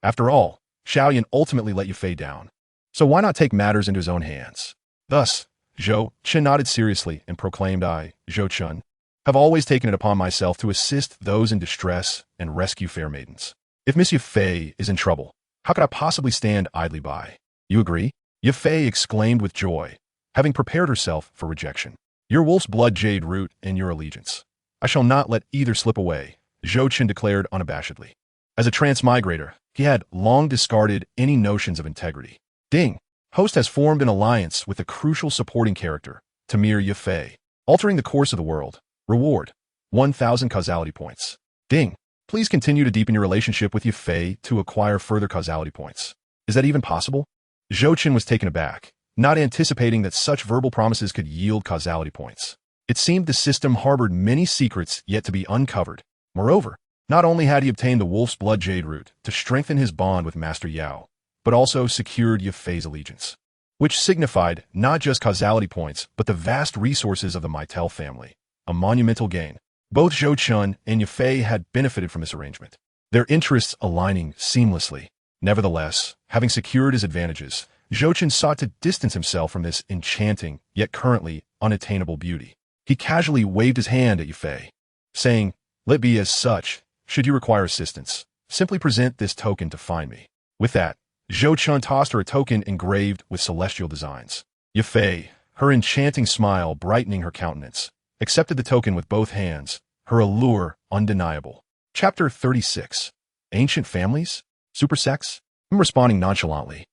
after all, Xiao Yan ultimately let Yafei down. So why not take matters into his own hands? Thus, Zhou Chun nodded seriously and proclaimed, "I, Zhou Chun, have always taken it upon myself to assist those in distress and rescue fair maidens. If Miss Yafei is in trouble, how could I possibly stand idly by? You agree?" Yafei exclaimed with joy, having prepared herself for rejection. "Your wolf's blood jade root and your allegiance. I shall not let either slip away," Zhou Chun declared unabashedly. As a transmigrator, he had long discarded any notions of integrity. Ding! Host has formed an alliance with the crucial supporting character, Tamir Yafei, altering the course of the world. Reward: 1,000 causality points. Ding! Please continue to deepen your relationship with Yafei to acquire further causality points. Is that even possible? Zhou Chun was taken aback, not anticipating that such verbal promises could yield causality points. It seemed the system harbored many secrets yet to be uncovered. Moreover, not only had he obtained the wolf's blood jade root to strengthen his bond with Master Yao, but also secured Yafei's allegiance, which signified not just causality points, but the vast resources of the Maitel family, a monumental gain. Both Zhou Chun and Yafei had benefited from this arrangement, their interests aligning seamlessly. Nevertheless, having secured his advantages, Zhou Chun sought to distance himself from this enchanting, yet currently unattainable beauty. He casually waved his hand at Yafei, saying, "Let be as such. Should you require assistance, simply present this token to find me." With that, Zhou Chun tossed her a token engraved with celestial designs. Yafei, her enchanting smile brightening her countenance, accepted the token with both hands, her allure undeniable. Chapter 36. Ancient Families? Super Sex? I'm responding nonchalantly.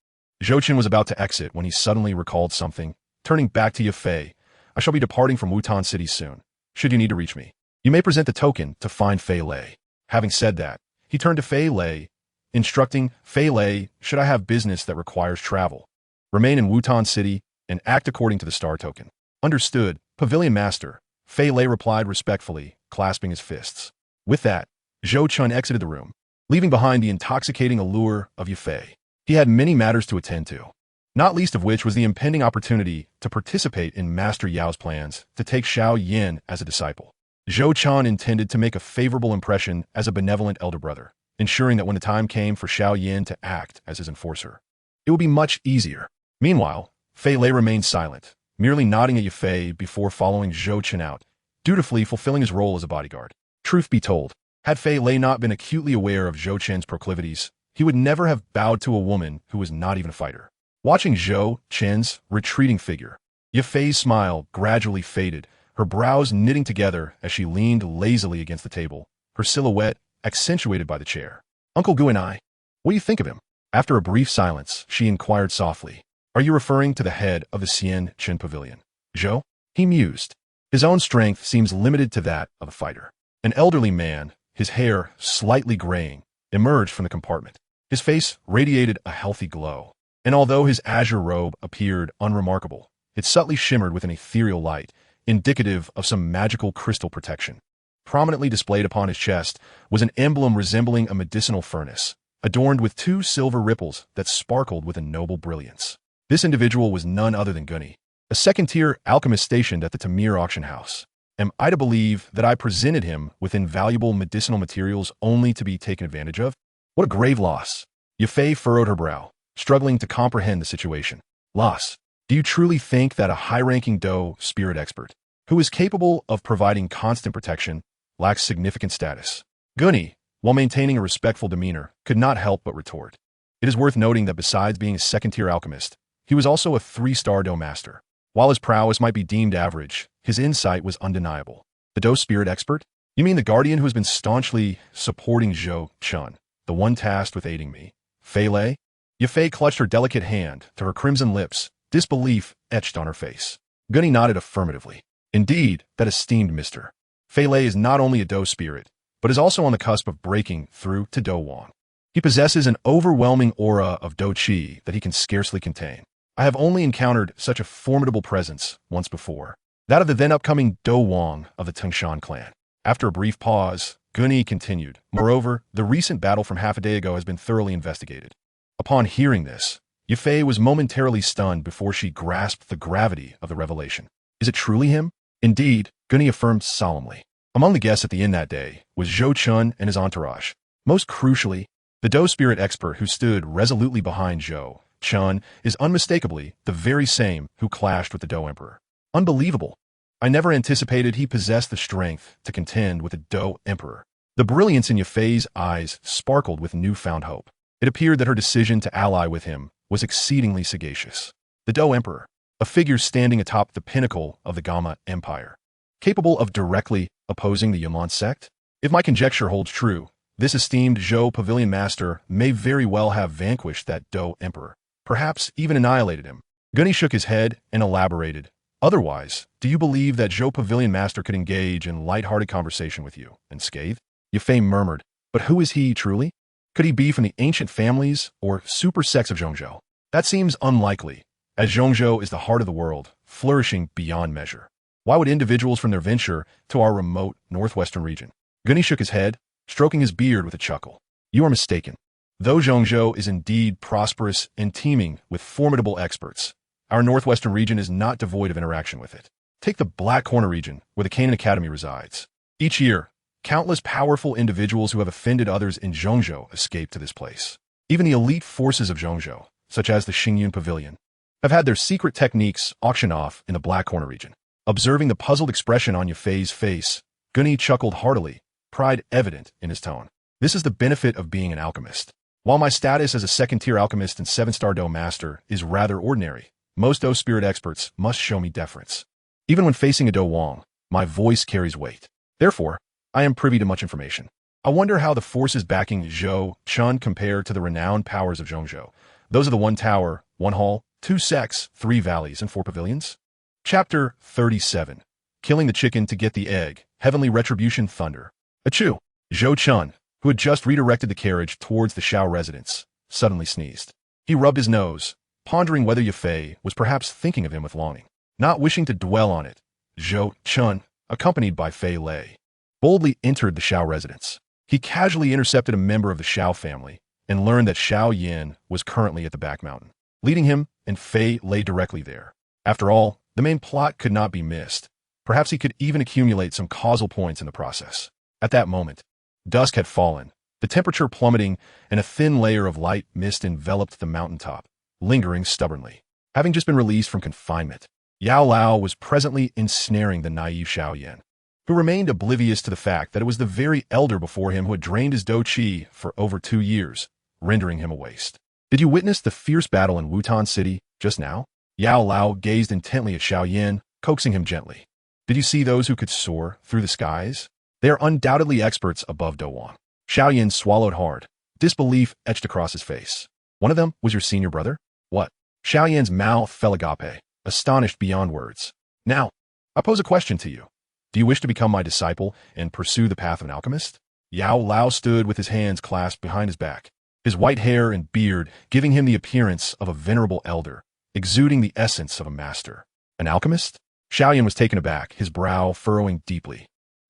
Zhou Chun was about to exit when he suddenly recalled something, turning back to Yafei. I shall be departing from Wutan City soon. Should you need to reach me, you may present the token to find Fei Lei. Having said that, he turned to Fei Lei, instructing Fei Lei, should I have business that requires travel, remain in Wutan City and act according to the star token. Understood, Pavilion Master, Fei Lei replied respectfully, clasping his fists. With that, Zhou Chun exited the room, leaving behind the intoxicating allure of Yafei. He had many matters to attend to, not least of which was the impending opportunity to participate in Master Yao's plans to take Xiao Yin as a disciple. Zhou Chun intended to make a favorable impression as a benevolent elder brother, ensuring that when the time came for Xiao Yin to act as his enforcer, it would be much easier. Meanwhile, Fei Lei remained silent, merely nodding at Yafei before following Zhou Chun out, dutifully fulfilling his role as a bodyguard. Truth be told, had Fei Lei not been acutely aware of Zhou Chun's proclivities, he would never have bowed to a woman who was not even a fighter. Watching Zhou Chun's retreating figure, Yafei's smile gradually faded, her brows knitting together as she leaned lazily against the table, her silhouette accentuated by the chair. Uncle Gu and I, what do you think of him? After a brief silence, she inquired softly. Are you referring to the head of the Xian Chen Pavilion? Zhou? He mused. His own strength seems limited to that of a fighter. An elderly man, his hair slightly graying, emerged from the compartment. His face radiated a healthy glow, and although his azure robe appeared unremarkable, it subtly shimmered with an ethereal light, indicative of some magical crystal protection. Prominently displayed upon his chest was an emblem resembling a medicinal furnace, adorned with two silver ripples that sparkled with a noble brilliance. This individual was none other than Gunny, a second-tier alchemist stationed at the Tamir auction house. Am I to believe that I presented him with invaluable medicinal materials only to be taken advantage of? What a grave loss. Yafei furrowed her brow, struggling to comprehend the situation. Loss. Do you truly think that a high-ranking Dou spirit expert, who is capable of providing constant protection, lacks significant status? Gunny, while maintaining a respectful demeanor, could not help but retort. It is worth noting that besides being a second-tier alchemist, he was also a 3-star Dou master. While his prowess might be deemed average, his insight was undeniable. The Dou spirit expert? You mean the guardian who has been staunchly supporting Zhou Chun, the one tasked with aiding me? Fei Lei? Yafei clutched her delicate hand to her crimson lips, disbelief etched on her face. Gunny nodded affirmatively. Indeed, that esteemed Mr. Fei Lei is not only a Dou spirit, but is also on the cusp of breaking through to Dou Wang. He possesses an overwhelming aura of Dou Qi that he can scarcely contain. I have only encountered such a formidable presence once before, that of the then upcoming Dou Wang of the Tengshan clan. After a brief pause, Gunny continued. Moreover, the recent battle from half a day ago has been thoroughly investigated. Upon hearing this, Yafei was momentarily stunned before she grasped the gravity of the revelation. Is it truly him? Indeed, Gunny affirmed solemnly. Among the guests at the inn that day was Zhou Chun and his entourage. Most crucially, the Dou spirit expert who stood resolutely behind Zhou Chun is unmistakably the very same who clashed with the Dou Emperor. Unbelievable. I never anticipated he possessed the strength to contend with the Dou Emperor. The brilliance in Yafei's eyes sparkled with newfound hope. It appeared that her decision to ally with him was exceedingly sagacious. The Dou Emperor, a figure standing atop the pinnacle of the Gamma Empire, capable of directly opposing the Yunlan sect? If my conjecture holds true, this esteemed Zhou Pavilion Master may very well have vanquished that Dou Emperor, perhaps even annihilated him. Gunny shook his head and elaborated. Otherwise, do you believe that Zhou Pavilion Master could engage in light-hearted conversation with you, unscathed? Yafei murmured, but who is he truly? Could he be from the ancient families or super sex of Zhongzhou? That seems unlikely, as Zhongzhou is the heart of the world, flourishing beyond measure. Why would individuals from their venture to our remote northwestern region? Gunny shook his head, stroking his beard with a chuckle. You are mistaken. Though Zhongzhou is indeed prosperous and teeming with formidable experts, our northwestern region is not devoid of interaction with it. Take the Black Corner region, where the Canaan Academy resides. Each year, countless powerful individuals who have offended others in Zhongzhou escape to this place. Even the elite forces of Zhongzhou, such as the Xingyun Pavilion, have had their secret techniques auctioned off in the Black Corner region. Observing the puzzled expression on Yafei's face, Gunny chuckled heartily, pride evident in his tone. This is the benefit of being an alchemist. While my status as a second-tier alchemist and 7-star Do master is rather ordinary, most Do spirit experts must show me deference. Even when facing a Do Wong, my voice carries weight. Therefore, I am privy to much information. I wonder how the forces backing Zhou Chun compare to the renowned powers of Zhongzhou. Those are the 1 tower, 1 hall, 2 sects, 3 valleys, and 4 pavilions. Chapter 37. Killing the chicken to get the egg. Heavenly Retribution Thunder. Achoo! Zhou Chun, who had just redirected the carriage towards the Shao residence, suddenly sneezed. He rubbed his nose, pondering whether Yafei was perhaps thinking of him with longing. Not wishing to dwell on it, Zhou Chun, accompanied by Fei Lei, boldly entered the Shao residence. He casually intercepted a member of the Shao family and learned that Xiao Yin was currently at the back mountain. Leading him, and Fei lay directly there. After all, the main plot could not be missed. Perhaps he could even accumulate some causal points in the process. At that moment, dusk had fallen, the temperature plummeting, and a thin layer of light mist enveloped the mountaintop, lingering stubbornly. Having just been released from confinement, Yao Lao was presently ensnaring the naive Xiao Yin, who remained oblivious to the fact that it was the very elder before him who had drained his Do Qi for over 2 years, rendering him a waste. Did you witness the fierce battle in Wutan City just now? Yao Lao gazed intently at Xiao Yin, coaxing him gently. Did you see those who could soar through the skies? They are undoubtedly experts above Do Wong. Xiao Yin swallowed hard, disbelief etched across his face. One of them was your senior brother? What? Xiao Yin's mouth fell agape, astonished beyond words. Now, I pose a question to you. Do you wish to become my disciple and pursue the path of an alchemist? Yao Lao stood with his hands clasped behind his back, his white hair and beard giving him the appearance of a venerable elder, exuding the essence of a master. An alchemist? Xiao Yin was taken aback, his brow furrowing deeply.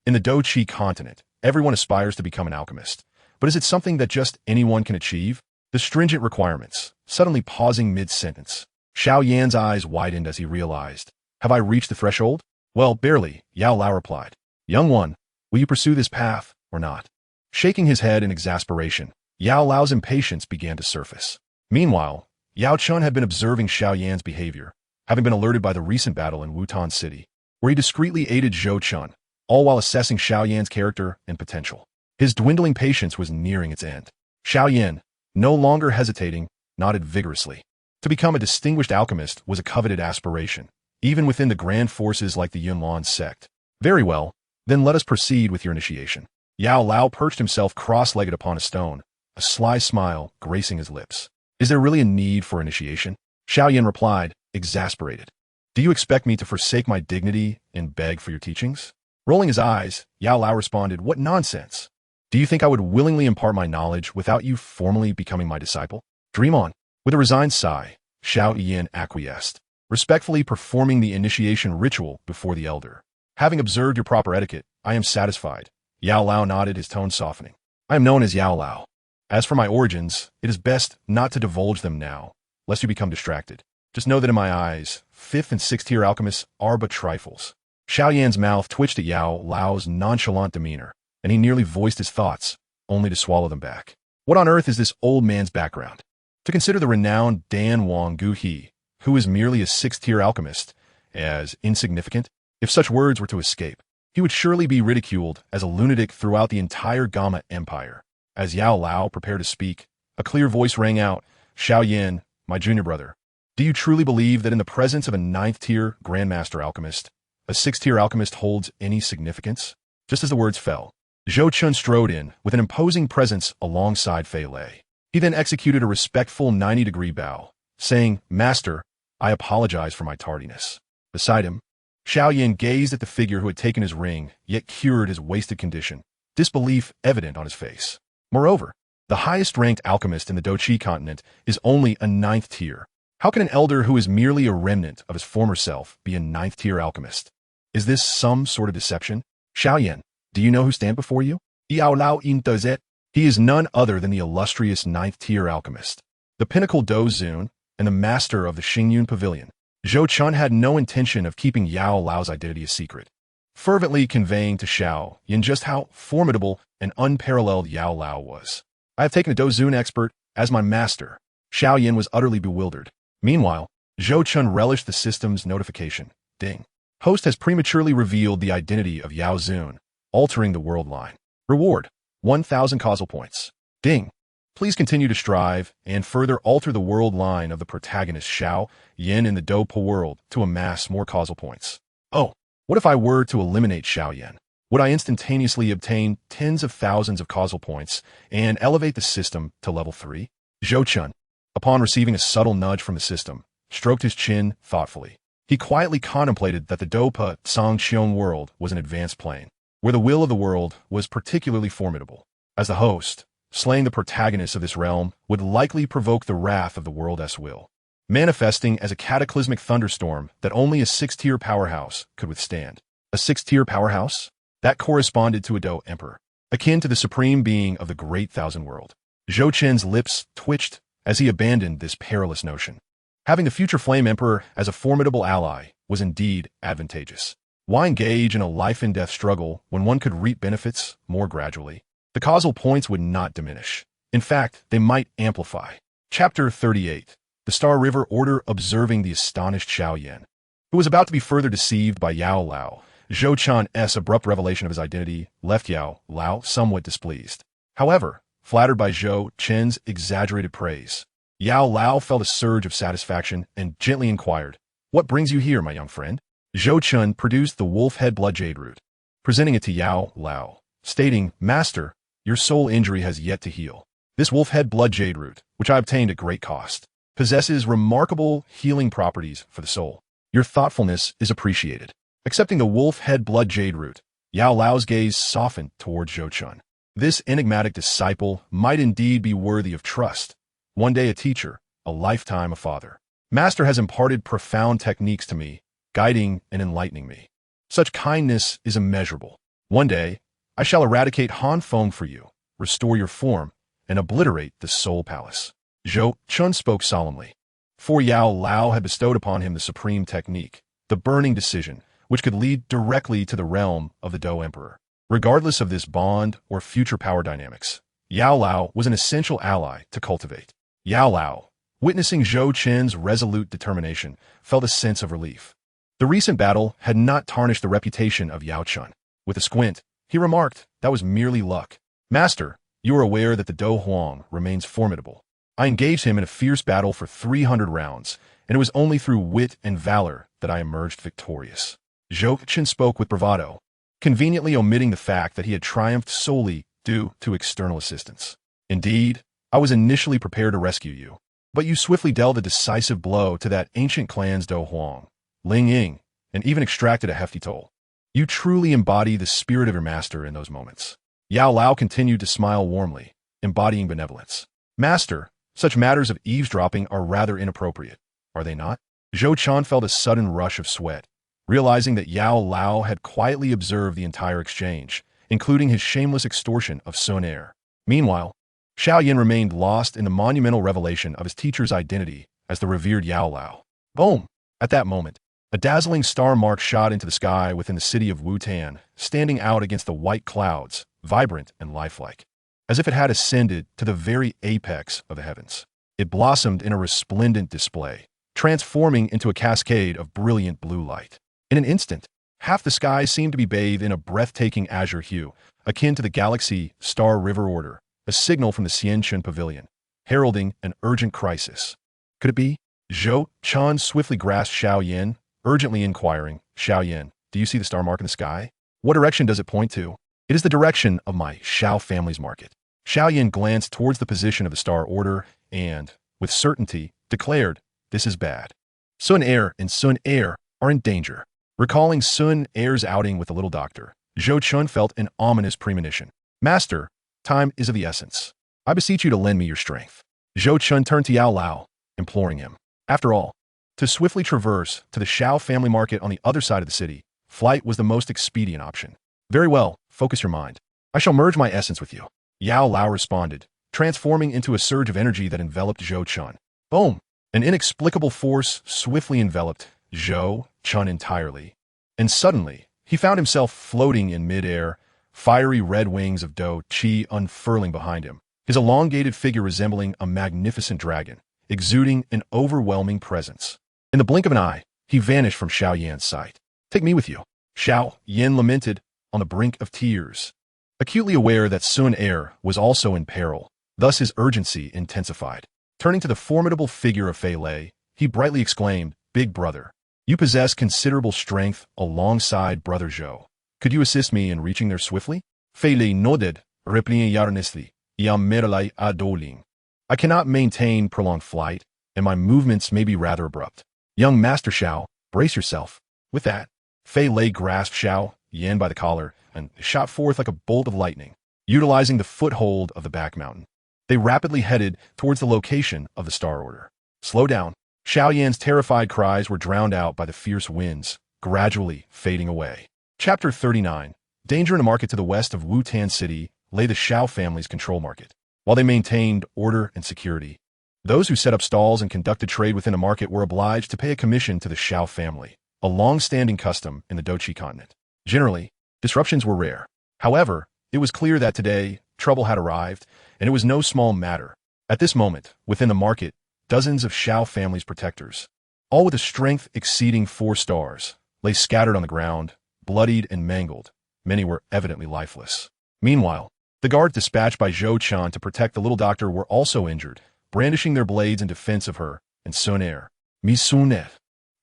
In the Do Qi continent, everyone aspires to become an alchemist. But is it something that just anyone can achieve? The stringent requirements, suddenly pausing mid-sentence. Xiao Yan's eyes widened as he realized. Have I reached the threshold? Well, barely, Yao Lao replied. Young one, will you pursue this path or not? Shaking his head in exasperation, Yao Lao's impatience began to surface. Meanwhile, Yao Chun had been observing Xiao Yan's behavior, having been alerted by the recent battle in Wutan City, where he discreetly aided Zhou Chun, all while assessing Xiao Yan's character and potential. His dwindling patience was nearing its end. Xiao Yan, no longer hesitating, nodded vigorously. To become a distinguished alchemist was a coveted aspiration, even within the grand forces like the Yunlan sect. Very well, then let us proceed with your initiation. Yao Lao perched himself cross-legged upon a stone, a sly smile gracing his lips. Is there really a need for initiation? Xiao Yan replied, exasperated. Do you expect me to forsake my dignity and beg for your teachings? Rolling his eyes, Yao Lao responded, what nonsense! Do you think I would willingly impart my knowledge without you formally becoming my disciple? Dream on. With a resigned sigh, Xiao Yan acquiesced, respectfully performing the initiation ritual before the elder. Having observed your proper etiquette, I am satisfied. Yao Lao nodded, his tone softening. I am known as Yao Lao. As for my origins, it is best not to divulge them now, lest you become distracted. Just know that in my eyes, 5th and 6th tier alchemists are but trifles. Xiao Yan's mouth twitched at Yao Lao's nonchalant demeanor, and he nearly voiced his thoughts, only to swallow them back. What on earth is this old man's background? To consider the renowned Dan Wang Guhi, who is merely a 6th tier alchemist, as insignificant, if such words were to escape, he would surely be ridiculed as a lunatic throughout the entire Gamma Empire. As Yao Lao prepared to speak, a clear voice rang out, Xiao Yin, my junior brother, do you truly believe that in the presence of a 9th tier Grandmaster alchemist, a 6th tier alchemist holds any significance? Just as the words fell, Zhou Chun strode in with an imposing presence alongside Fei Lei. He then executed a respectful 90-degree bow, saying, Master, I apologize for my tardiness. Beside him, Xiao Yin gazed at the figure who had taken his ring, yet cured his wasted condition, disbelief evident on his face. Moreover, the highest-ranked alchemist in the Do Qi continent is only a 9th tier. How can an elder who is merely a remnant of his former self be a 9th tier alchemist? Is this some sort of deception? Xiao Yin, do you know who stand before you? Yao Lao in does it. He is none other than the illustrious 9th tier alchemist, the pinnacle Do Zun, and the master of the Xingyun Pavilion. Zhou Chun had no intention of keeping Yao Lao's identity a secret, fervently conveying to Xiao Yin just how formidable and unparalleled Yao Lao was. I have taken a Do Zun expert as my master. Xiao Yin was utterly bewildered. Meanwhile, Zhou Chun relished the system's notification. Ding. Host has prematurely revealed the identity of Yao Zun, altering the world line. Reward, 1,000 causal points. Ding. Please continue to strive and further alter the world line of the protagonist Xiao Yin in the Dopa world to amass more causal points. Oh, what if I were to eliminate Xiao Yin? Would I instantaneously obtain tens of thousands of causal points and elevate the system to level 3? Zhou Chun, upon receiving a subtle nudge from the system, stroked his chin thoughtfully. He quietly contemplated that the Dopa Songqiong world was an advanced plane, where the will of the world was particularly formidable. As the host, slaying the protagonist of this realm would likely provoke the wrath of the world's will, manifesting as a cataclysmic thunderstorm that only a 6-tier powerhouse could withstand. A 6-tier powerhouse? That corresponded to a Do Emperor, akin to the supreme being of the Great Thousand World. Zhou Chen's lips twitched as he abandoned this perilous notion. Having the future Flame Emperor as a formidable ally was indeed advantageous. Why engage in a life-and-death struggle when one could reap benefits more gradually? The causal points would not diminish. In fact, they might amplify. Chapter 38. The Star River Order observing the astonished Xiao Yan, who was about to be further deceived by Yao Lao. Zhou Chan's abrupt revelation of his identity left Yao Lao somewhat displeased. However, flattered by Zhou Chen's exaggerated praise, Yao Lao felt a surge of satisfaction and gently inquired, "What brings you here, my young friend?" Zhou Chen produced the wolf head blood jade root, presenting it to Yao Lao, stating, "Master, your soul injury has yet to heal. This wolf head blood jade root, which I obtained at great cost, possesses remarkable healing properties for the soul. Your thoughtfulness is appreciated." Accepting the wolf head blood jade root, Yao Lao's gaze softened towards Zhou Chun. This enigmatic disciple might indeed be worthy of trust. One day a teacher, a lifetime a father. Master has imparted profound techniques to me, guiding and enlightening me. Such kindness is immeasurable. One day, I shall eradicate Han Feng for you, restore your form, and obliterate the Soul Palace. Zhou Chun spoke solemnly. For Yao Lao had bestowed upon him the supreme technique, the burning decision, which could lead directly to the realm of the Do Emperor. Regardless of this bond or future power dynamics, Yao Lao was an essential ally to cultivate. Yao Lao, witnessing Zhou Chen's resolute determination, felt a sense of relief. The recent battle had not tarnished the reputation of Yao Chun. With a squint, he remarked, "That was merely luck. Master, you are aware that the Do Huang remains formidable. I engaged him in a fierce battle for 300 rounds, and it was only through wit and valor that I emerged victorious." Zhou Chen spoke with bravado, conveniently omitting the fact that he had triumphed solely due to external assistance. "Indeed, I was initially prepared to rescue you, but you swiftly dealt a decisive blow to that ancient clan's Do Huang, Ling Ying, and even extracted a hefty toll. You truly embody the spirit of your master in those moments." Yao Lao continued to smile warmly, embodying benevolence. "Master, such matters of eavesdropping are rather inappropriate, are they not?" Zhou Chan felt a sudden rush of sweat, realizing that Yao Lao had quietly observed the entire exchange, including his shameless extortion of Sun Er. Meanwhile, Xiao Yin remained lost in the monumental revelation of his teacher's identity as the revered Yao Lao. Boom! At that moment, a dazzling star mark shot into the sky within the city of Wutan, standing out against the white clouds, vibrant and lifelike, as if it had ascended to the very apex of the heavens. It blossomed in a resplendent display, transforming into a cascade of brilliant blue light. In an instant, half the sky seemed to be bathed in a breathtaking azure hue, akin to the galaxy Star River Order, a signal from the Xianchun Pavilion, heralding an urgent crisis. Could it be? Zhou Chan swiftly grasped Xiao Yin, urgently inquiring, "Xiao Yin, do you see the star mark in the sky? What direction does it point to?" "It is the direction of my Xiao family's market." Xiao Yin glanced towards the position of the Star Order and, with certainty, declared, "This is bad. Sun Er and Sun Er are in danger." Recalling Sun Er's outing with the little doctor, Zhou Chun felt an ominous premonition. "Master, time is of the essence. I beseech you to lend me your strength." Zhou Chun turned to Yao Lao, imploring him. After all, to swiftly traverse to the Xiao family market on the other side of the city, flight was the most expedient option. "Very well, focus your mind. I shall merge my essence with you." Yao Lao responded, transforming into a surge of energy that enveloped Zhou Chun. Boom! An inexplicable force swiftly enveloped Zhou Chun entirely, and suddenly he found himself floating in mid-air, fiery red wings of Do Qi unfurling behind him, his elongated figure resembling a magnificent dragon, exuding an overwhelming presence. In the blink of an eye, he vanished from Xiao Yan's sight. "Take me with you," Xiao Yan lamented, on the brink of tears. Acutely aware that Sun Er was also in peril, Thus his urgency intensified. Turning to the formidable figure of Fei Lei, he brightly exclaimed, "Big brother, you possess considerable strength alongside brother Zhou. Could you assist me in reaching there swiftly?" Fei Lei nodded, replying yarnestly, "Yam meralai adoling. I cannot maintain prolonged flight, and my movements may be rather abrupt. Young Master Xiao, brace yourself." With that, Fei Lei grasped Xiao Yan by the collar and shot forth like a bolt of lightning, utilizing the foothold of the back mountain. They rapidly headed towards the location of the Star Order. "Slow down." Xiao Yan's terrified cries were drowned out by the fierce winds, gradually fading away. Chapter 39. Danger in a market to the west of Wutan City lay the Xiao family's control market. While they maintained order and security, those who set up stalls and conducted trade within a market were obliged to pay a commission to the Xiao family, a long-standing custom in the Dochi continent. Generally, disruptions were rare. However, it was clear that today, trouble had arrived, and it was no small matter. At this moment, within the market, dozens of Xiao family's protectors, all with a strength exceeding 4 stars, lay scattered on the ground, bloodied and mangled. Many were evidently lifeless. Meanwhile, the guard dispatched by Zhou Chan to protect the little doctor were also injured, brandishing their blades in defense of her and Sun Er. "Misunet,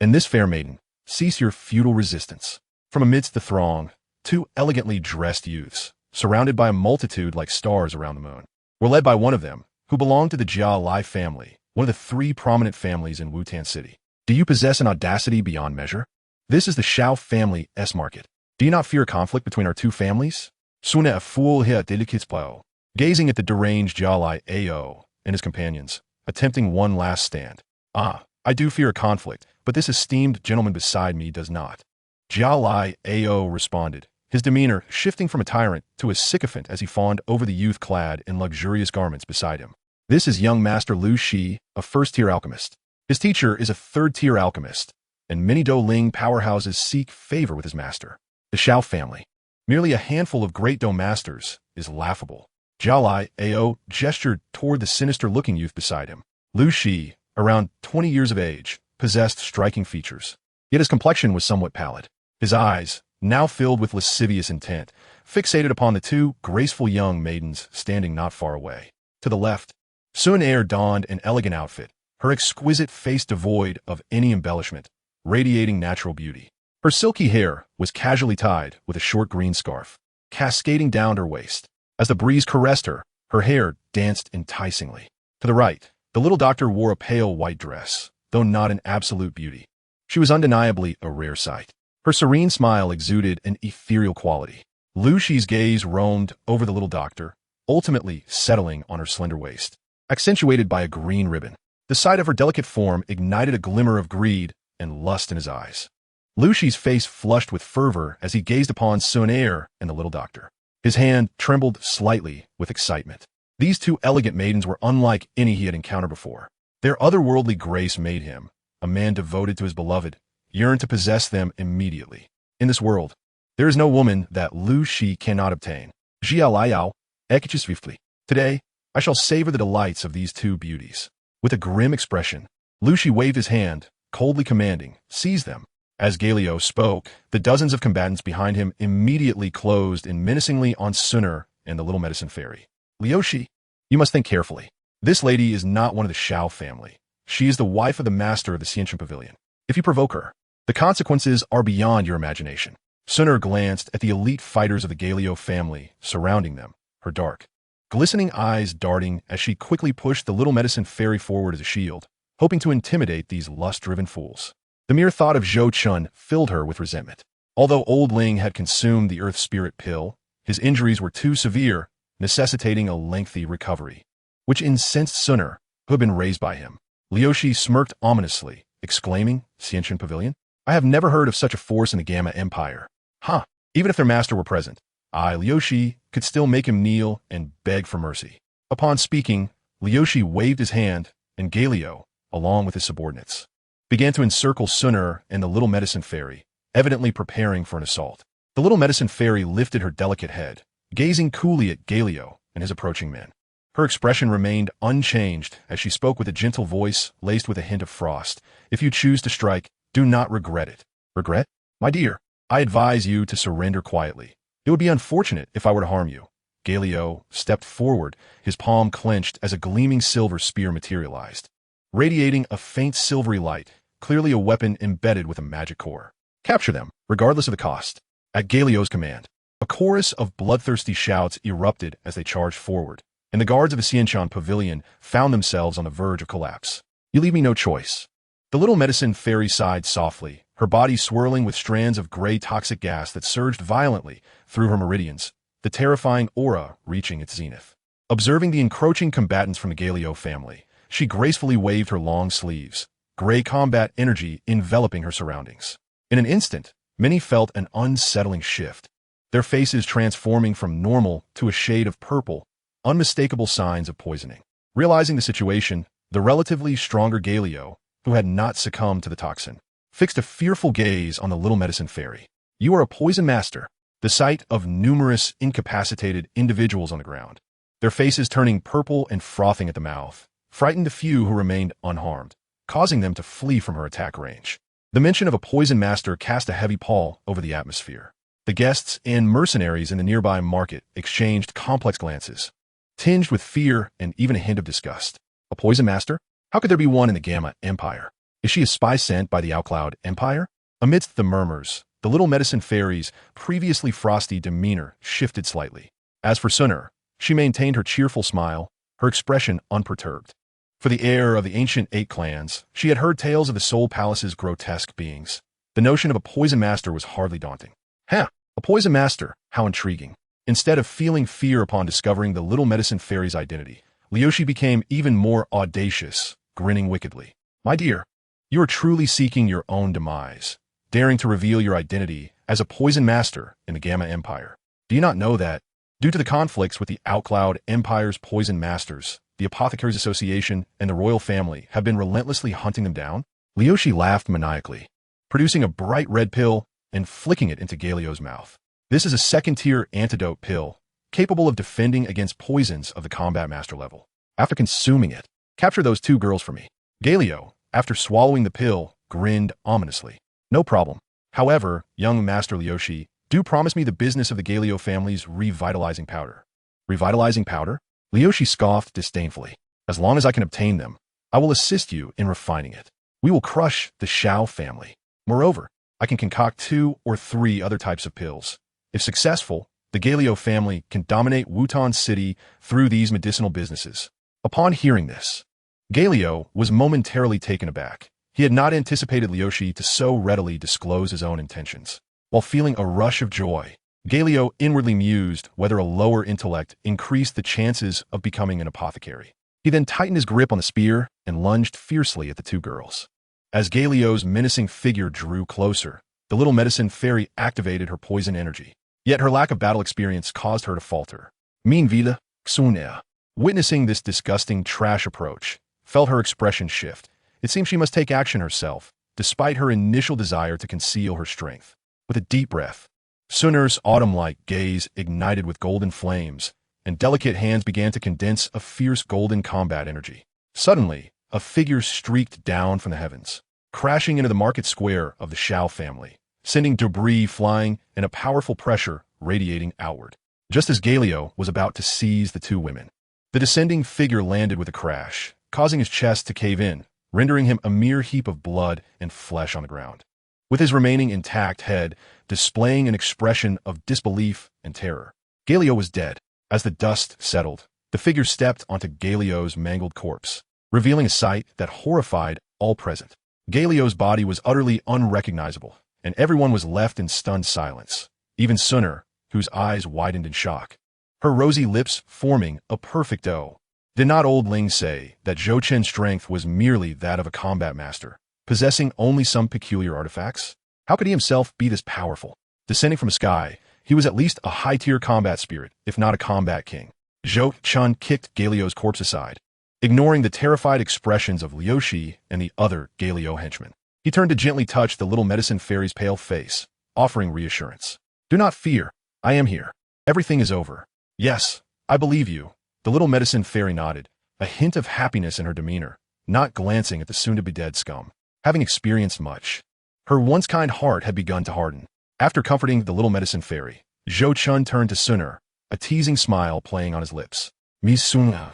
and this fair maiden, cease your futile resistance." From amidst the throng, 2 elegantly dressed youths, surrounded by a multitude like stars around the moon, were led by one of them, who belonged to the Jia Lai family, one of the 3 prominent families in Wutan City. "Do you possess an audacity beyond measure? This is the Xiao family S market. Do you not fear a conflict between our 2 families?" Suna a fool here delicatespo, gazing at the deranged Jia Lai Ao and his companions, attempting one last stand. "Ah, I do fear a conflict, but this esteemed gentleman beside me does not." Jia Lai Ao responded, his demeanor shifting from a tyrant to a sycophant as he fawned over the youth clad in luxurious garments beside him. "This is young Master Lu Shi, a first-tier alchemist. His teacher is a third-tier alchemist, and many Do Ling powerhouses seek favor with his master. The Xiao family, merely a handful of great Do masters, is laughable." Jia Lai Ao gestured toward the sinister-looking youth beside him. Lu Shi, around 20 years of age, possessed striking features, yet his complexion was somewhat pallid. His eyes, now filled with lascivious intent, fixated upon the 2 graceful young maidens standing not far away. To the left, Sun Er donned an elegant outfit, her exquisite face devoid of any embellishment, radiating natural beauty. Her silky hair was casually tied with a short green scarf, cascading down her waist. As the breeze caressed her, her hair danced enticingly. To the right, the little doctor wore a pale white dress, though not an absolute beauty. She was undeniably a rare sight. Her serene smile exuded an ethereal quality. Lu Shi's gaze roamed over the little doctor, ultimately settling on her slender waist, accentuated by a green ribbon. The sight of her delicate form ignited a glimmer of greed and lust in his eyes. Lu Shi's face flushed with fervor as he gazed upon Sun Er and the little doctor. His hand trembled slightly with excitement. These 2 elegant maidens were unlike any he had encountered before. Their otherworldly grace made him, a man devoted to his beloved, yearn to possess them immediately. In this world, there is no woman that Lu Shi cannot obtain. Jia Liao, ekich swiftly. Today, I shall savor the delights of these 2 beauties. With a grim expression, Lu Shi waved his hand, coldly commanding, "Seize them." As Galio spoke, the dozens of combatants behind him immediately closed in menacingly on Sun Er and the little medicine fairy. "Liushi, you must think carefully. This lady is not one of the Xiao family. She is the wife of the master of the Xiantian Pavilion. If you provoke her, the consequences are beyond your imagination." Sun Er glanced at the elite fighters of the Galio family surrounding them, her dark, glistening eyes darting as she quickly pushed the little medicine fairy forward as a shield, hoping to intimidate these lust-driven fools. The mere thought of Zhou Chun filled her with resentment. Although Old Ling had consumed the Earth Spirit pill, his injuries were too severe, necessitating a lengthy recovery, which incensed Sun Er, who had been raised by him. Liushi smirked ominously, exclaiming, "Xiantian Pavilion? I have never heard of such a force in the Gamma Empire. Huh, even if their master were present, Liushi could still make him kneel and beg for mercy." Upon speaking, Liushi waved his hand, and Galio, along with his subordinates, began to encircle Sun Er and the little medicine fairy, evidently preparing for an assault. The little medicine fairy lifted her delicate head, gazing coolly at Galio and his approaching men. Her expression remained unchanged as she spoke with a gentle voice laced with a hint of frost. "If you choose to strike, do not regret it." "Regret? My dear, I advise you to surrender quietly. It would be unfortunate if I were to harm you." Galio stepped forward, his palm clenched as a gleaming silver spear materialized, radiating a faint silvery light, clearly a weapon embedded with a magic core. Capture them, regardless of the cost. At Galio's command, a chorus of bloodthirsty shouts erupted as they charged forward, and the guards of the Xianshan pavilion found themselves on the verge of collapse. You leave me no choice. The little medicine fairy sighed softly, her body swirling with strands of gray toxic gas that surged violently through her meridians, the terrifying aura reaching its zenith. Observing the encroaching combatants from the Galio family, she gracefully waved her long sleeves, gray combat energy enveloping her surroundings. In an instant, many felt an unsettling shift, their faces transforming from normal to a shade of purple, unmistakable signs of poisoning. Realizing the situation, the relatively stronger Galio, who had not succumbed to the toxin, fixed a fearful gaze on the little medicine fairy. You are a poison master. The sight of numerous incapacitated individuals on the ground, their faces turning purple and frothing at the mouth, frightened the few who remained unharmed, causing them to flee from her attack range. The mention of a poison master cast a heavy pall over the atmosphere. The guests and mercenaries in the nearby market exchanged complex glances, tinged with fear and even a hint of disgust. A poison master? How could there be one in the Gamma Empire? Is she a spy sent by the Outcloud Empire? Amidst the murmurs, the little medicine fairy's previously frosty demeanor shifted slightly. As for Sunner, she maintained her cheerful smile, her expression unperturbed. For the heir of the ancient 8 clans, she had heard tales of the Soul Palace's grotesque beings. The notion of a poison master was hardly daunting. A poison master, how intriguing. Instead of feeling fear upon discovering the little medicine fairy's identity, Leoshi became even more audacious, grinning wickedly. My dear, you are truly seeking your own demise, daring to reveal your identity as a poison master in the Gamma Empire. Do you not know that, due to the conflicts with the Outcloud Empire's poison masters, the Apothecaries Association and the royal family have been relentlessly hunting them down? Leoshi laughed maniacally, producing a bright red pill and flicking it into Galio's mouth. This is a second-tier antidote pill, capable of defending against poisons of the combat master level. After consuming it, capture those 2 girls for me. Galio, after swallowing the pill, grinned ominously. No problem. However, young Master Leoshi, do promise me the business of the Galio family's revitalizing powder. Revitalizing powder? Leoshi scoffed disdainfully. As long as I can obtain them, I will assist you in refining it. We will crush the Xiao family. Moreover, I can concoct 2 or 3 other types of pills. If successful, the Galio family can dominate Wutan City through these medicinal businesses. Upon hearing this, Galio was momentarily taken aback. He had not anticipated Leoshi to so readily disclose his own intentions. While feeling a rush of joy, Galio inwardly mused whether a lower intellect increased the chances of becoming an apothecary. He then tightened his grip on the spear and lunged fiercely at the 2 girls. As Galio's menacing figure drew closer, the little medicine fairy activated her poison energy. Yet her lack of battle experience caused her to falter. Min vida, Xunea, witnessing this disgusting trash approach, felt her expression shift. It seemed she must take action herself, despite her initial desire to conceal her strength. With a deep breath, Sunner's autumn-like gaze ignited with golden flames, and delicate hands began to condense a fierce golden combat energy. Suddenly, a figure streaked down from the heavens, crashing into the market square of the Xiao family, sending debris flying and a powerful pressure radiating outward. Just as Galio was about to seize the 2 women, the descending figure landed with a crash, causing his chest to cave in, rendering him a mere heap of blood and flesh on the ground. With his remaining intact head displaying an expression of disbelief and terror, Galio was dead. As the dust settled, the figure stepped onto Galio's mangled corpse, revealing a sight that horrified all present. Galio's body was utterly unrecognizable, and everyone was left in stunned silence, even Sunner, whose eyes widened in shock, her rosy lips forming a perfect O. Did not old Ling say that Zhou Chen's strength was merely that of a combat master, possessing only some peculiar artifacts? How could he himself be this powerful? Descending from the sky, he was at least a high-tier combat spirit, if not a combat king. Zhou Chen kicked Galio's corpse aside, ignoring the terrified expressions of Leoshi and the other Galio henchmen. He turned to gently touch the little medicine fairy's pale face, offering reassurance. Do not fear. I am here. Everything is over. Yes, I believe you. The little medicine fairy nodded, a hint of happiness in her demeanor, not glancing at the soon-to-be-dead scum. Having experienced much, her once-kind heart had begun to harden. After comforting the little medicine fairy, Zhou Chun turned to Sunner, a teasing smile playing on his lips. Misuna,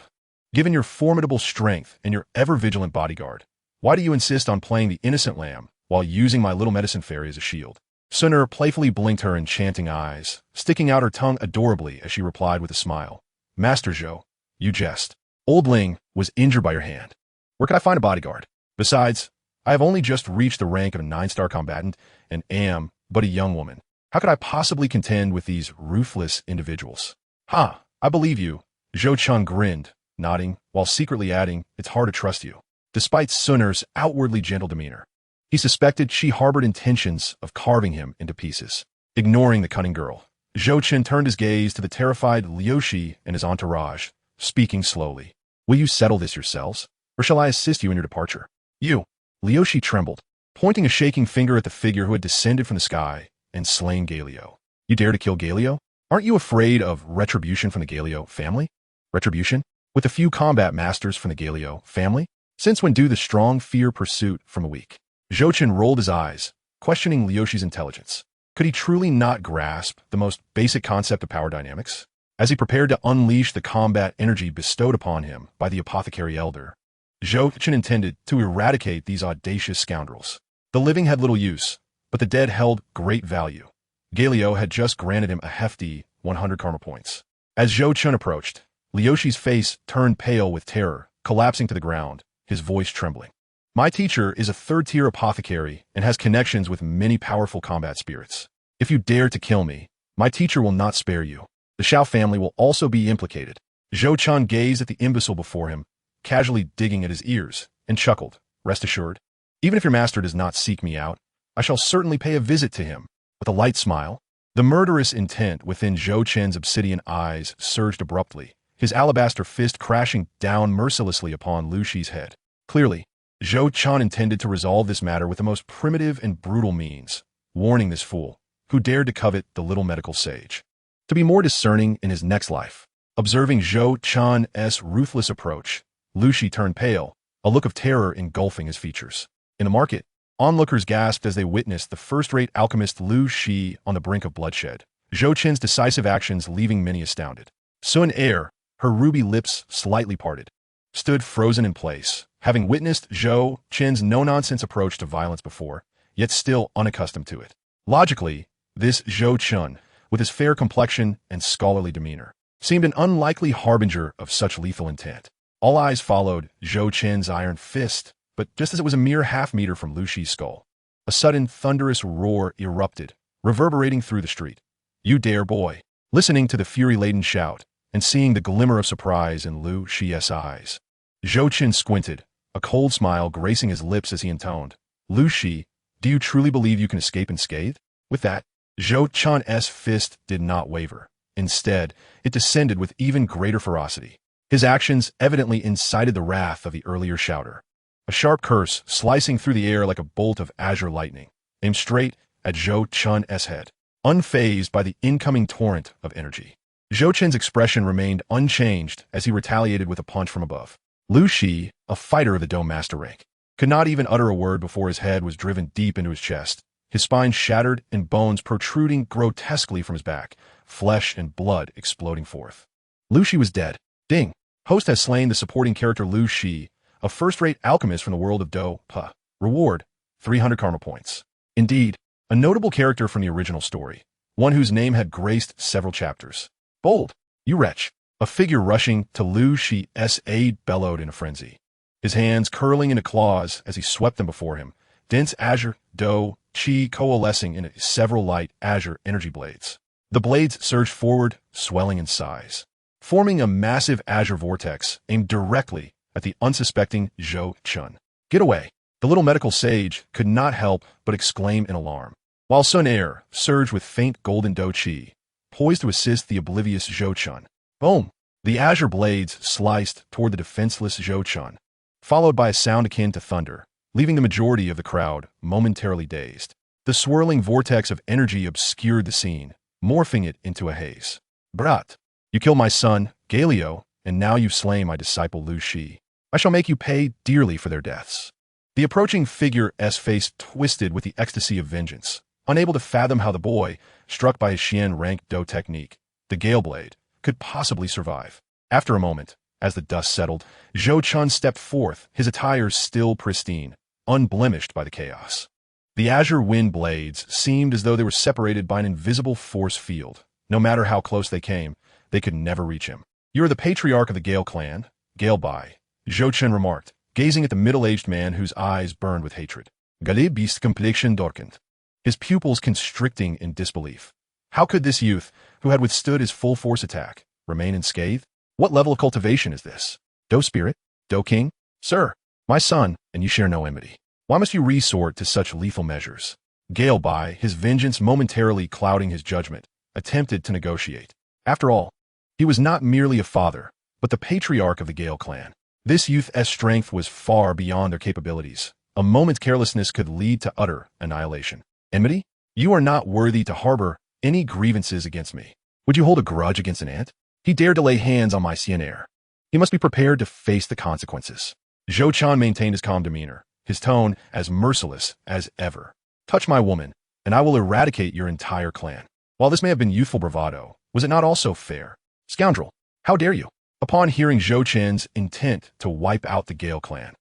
given your formidable strength and your ever-vigilant bodyguard, why do you insist on playing the innocent lamb while using my little medicine fairy as a shield? Sunur playfully blinked her enchanting eyes, sticking out her tongue adorably as she replied with a smile. Master Zhou, you jest. Old Ling was injured by your hand. Where could I find a bodyguard? Besides, I have only just reached the rank of a 9-star combatant and am but a young woman. How could I possibly contend with these ruthless individuals? Ha, I believe you. Zhou Chun grinned, nodding, while secretly adding, it's hard to trust you. Despite Sunur's outwardly gentle demeanor, he suspected she harbored intentions of carving him into pieces. Ignoring the cunning girl, Zhou Chen turned his gaze to the terrified Liu Shi and his entourage, speaking slowly. Will you settle this yourselves, or shall I assist you in your departure? You. Liu Shi trembled, pointing a shaking finger at the figure who had descended from the sky and slain Galio. You dare to kill Galio? Aren't you afraid of retribution from the Galio family? Retribution? With a few combat masters from the Galio family? Since when do the strong fear pursuit from a weak? Zhou Chen rolled his eyes, questioning Liu Shi's intelligence. Could he truly not grasp the most basic concept of power dynamics? As he prepared to unleash the combat energy bestowed upon him by the apothecary elder, Zhou Chen intended to eradicate these audacious scoundrels. The living had little use, but the dead held great value. Galio had just granted him a hefty 100 karma points. As Zhou Chen approached, Liu Shi's face turned pale with terror, collapsing to the ground, his voice trembling. My teacher is a 3rd-tier apothecary and has connections with many powerful combat spirits. If you dare to kill me, my teacher will not spare you. The Xiao family will also be implicated. Zhou Chen gazed at the imbecile before him, casually digging at his ears, and chuckled. Rest assured, even if your master does not seek me out, I shall certainly pay a visit to him. With a light smile, the murderous intent within Zhou Chen's obsidian eyes surged abruptly, his alabaster fist crashing down mercilessly upon Liu Shi's head. Clearly, Zhou Chen intended to resolve this matter with the most primitive and brutal means, warning this fool, who dared to covet the little medical sage, to be more discerning in his next life. Observing Zhou Chen's ruthless approach, Liu Shi turned pale, a look of terror engulfing his features. In the market, onlookers gasped as they witnessed the first-rate alchemist Liu Shi on the brink of bloodshed, Zhou Chen's decisive actions leaving many astounded. Sun Er, her ruby lips slightly parted, stood frozen in place, having witnessed Zhou Chen's no-nonsense approach to violence before, yet still unaccustomed to it. Logically, this Zhou Chen, with his fair complexion and scholarly demeanor, seemed an unlikely harbinger of such lethal intent. All eyes followed Zhou Chen's iron fist, but just as it was a mere half-meter from Liu Shi's skull, a sudden thunderous roar erupted, reverberating through the street. You dare, boy! Listening to the fury-laden shout, and seeing the glimmer of surprise in Liu Shi's eyes, Zhou Chen squinted, a cold smile gracing his lips as he intoned, Liu Shi, do you truly believe you can escape unscathed? With that, Zhou Chen's fist did not waver. Instead, it descended with even greater ferocity. His actions evidently incited the wrath of the earlier shouter. A sharp curse slicing through the air like a bolt of azure lightning, aimed straight at Zhou Chen's head, unfazed by the incoming torrent of energy. Zhou Chen's expression remained unchanged as he retaliated with a punch from above. Liu Shi, a fighter of the Dome Master rank, could not even utter a word before his head was driven deep into his chest, his spine shattered and bones protruding grotesquely from his back, flesh and blood exploding forth. Liu Shi was dead. Ding! Host has slain the supporting character Liu Shi, a first-rate alchemist from the world of Do Pa. Reward, 300 karma points. Indeed, a notable character from the original story, one whose name had graced several chapters. Bold, you wretch! A figure rushing to Liu Shi's aid bellowed in a frenzy, his hands curling into claws as he swept them before him, dense azure Do Qi coalescing into several light azure energy blades. The blades surged forward, swelling in size, forming a massive azure vortex aimed directly at the unsuspecting Zhou Chen. Get away! The little medical sage could not help but exclaim in alarm, while Sun Er surged with faint golden Do Qi, poised to assist the oblivious Zhou Chen. Boom! The azure blades sliced toward the defenseless Zhou Chen, followed by a sound akin to thunder, leaving the majority of the crowd momentarily dazed. The swirling vortex of energy obscured the scene, morphing it into a haze. Brat! You killed my son, Galio, and now you've slain my disciple Liu Shi. I shall make you pay dearly for their deaths. The approaching figure's face twisted with the ecstasy of vengeance, unable to fathom how the boy, struck by his Xian rank Do technique, the Gale Blade, could possibly survive. After a moment, as the dust settled, Zhou Chun stepped forth, his attire still pristine, unblemished by the chaos. The azure wind blades seemed as though they were separated by an invisible force field. No matter how close they came, they could never reach him. "You are the patriarch of the Gale clan, Gale Bai," Zhou Chun remarked, gazing at the middle-aged man whose eyes burned with hatred. Gale bist complexion darkened, his pupils constricting in disbelief. How could this youth, who had withstood his full-force attack, remain unscathed? What level of cultivation is this? Do spirit? Do king? Sir, my son, and you share no enmity. Why must you resort to such lethal measures? Gale Bai, his vengeance momentarily clouding his judgment, attempted to negotiate. After all, he was not merely a father, but the patriarch of the Gale clan. This youth's strength was far beyond their capabilities. A moment's carelessness could lead to utter annihilation. Enmity? You are not worthy to harbor any grievances against me. Would you hold a grudge against an ant? He dared to lay hands on my heir. He must be prepared to face the consequences. Zhou Chun maintained his calm demeanor, his tone as merciless as ever. Touch my woman, and I will eradicate your entire clan. While this may have been youthful bravado, was it not also fair? Scoundrel, how dare you? Upon hearing Zhou Chun's intent to wipe out the Gale clan,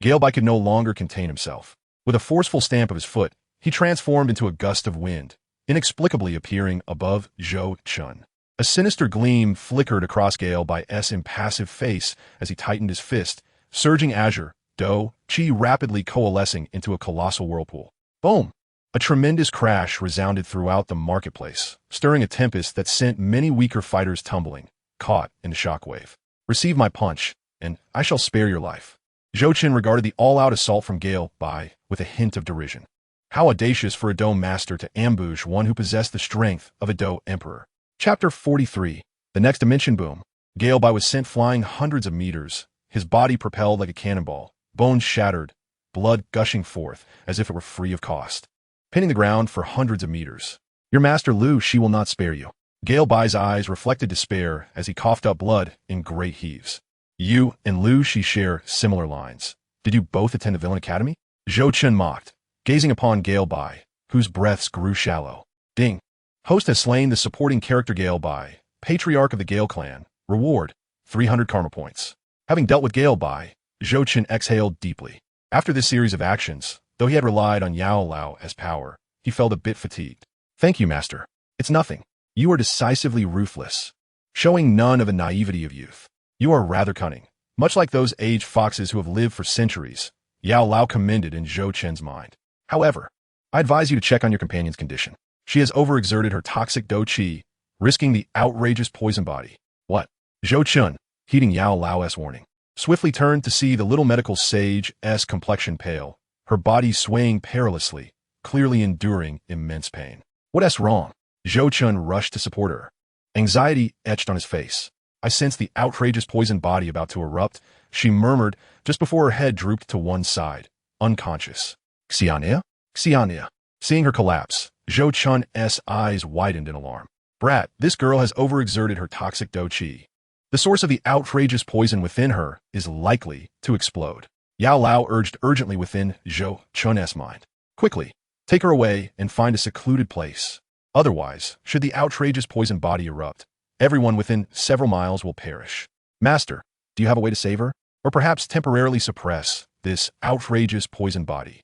Gale Bai could no longer contain himself. With a forceful stamp of his foot, he transformed into a gust of wind, inexplicably appearing above Zhou Chun. A sinister gleam flickered across Gale Bai's impassive face as he tightened his fist, surging azure, Do, Chi rapidly coalescing into a colossal whirlpool. Boom! A tremendous crash resounded throughout the marketplace, stirring a tempest that sent many weaker fighters tumbling, caught in the shockwave. Receive my punch, and I shall spare your life. Zhou Chun regarded the all-out assault from Gale Bai with a hint of derision. How audacious for a Do master to ambush one who possessed the strength of a Do emperor. Chapter 43. The next dimension boom. Gale Bai was sent flying hundreds of meters, his body propelled like a cannonball, bones shattered, blood gushing forth as if it were free of cost, pinning the ground for hundreds of meters. Your master Lu Shi will not spare you. Gale Bai's eyes reflected despair as he coughed up blood in great heaves. You and Lu Shi share similar lines. Did you both attend the Villain Academy? Zhou Chun mocked, gazing upon Gale Bai, whose breaths grew shallow. Ding. Host has slain the supporting character Gale Bai, patriarch of the Gale clan. Reward, 300 karma points. Having dealt with Gale Bai, Zhou Chun exhaled deeply. After this series of actions, though he had relied on Yao Lao as power, he felt a bit fatigued. Thank you, master. It's nothing. You are decisively ruthless, showing none of the naivety of youth. You are rather cunning, much like those aged foxes who have lived for centuries, Yao Lao commended in Zhou Chun's mind. However, I advise you to check on your companion's condition. She has overexerted her toxic Do Chi, risking the outrageous poison body. What? Zhou Chun, heeding Yao Lao's warning, swiftly turned to see the little medical sage's complexion pale, her body swaying perilously, clearly enduring immense pain. What's wrong? Zhou Chun rushed to support her. Anxiety etched on his face. I sensed the outrageous poison body about to erupt, she murmured just before her head drooped to one side, unconscious. Xiania? Xiania. Seeing her collapse, Zhou Chun's eyes widened in alarm. Brat, this girl has overexerted her toxic Do Chi. The source of the outrageous poison within her is likely to explode. Yao Lao urged urgently within Zhou Chun's mind. Quickly, take her away and find a secluded place. Otherwise, should the outrageous poison body erupt, everyone within several miles will perish. Master, do you have a way to save her? Or perhaps temporarily suppress this outrageous poison body?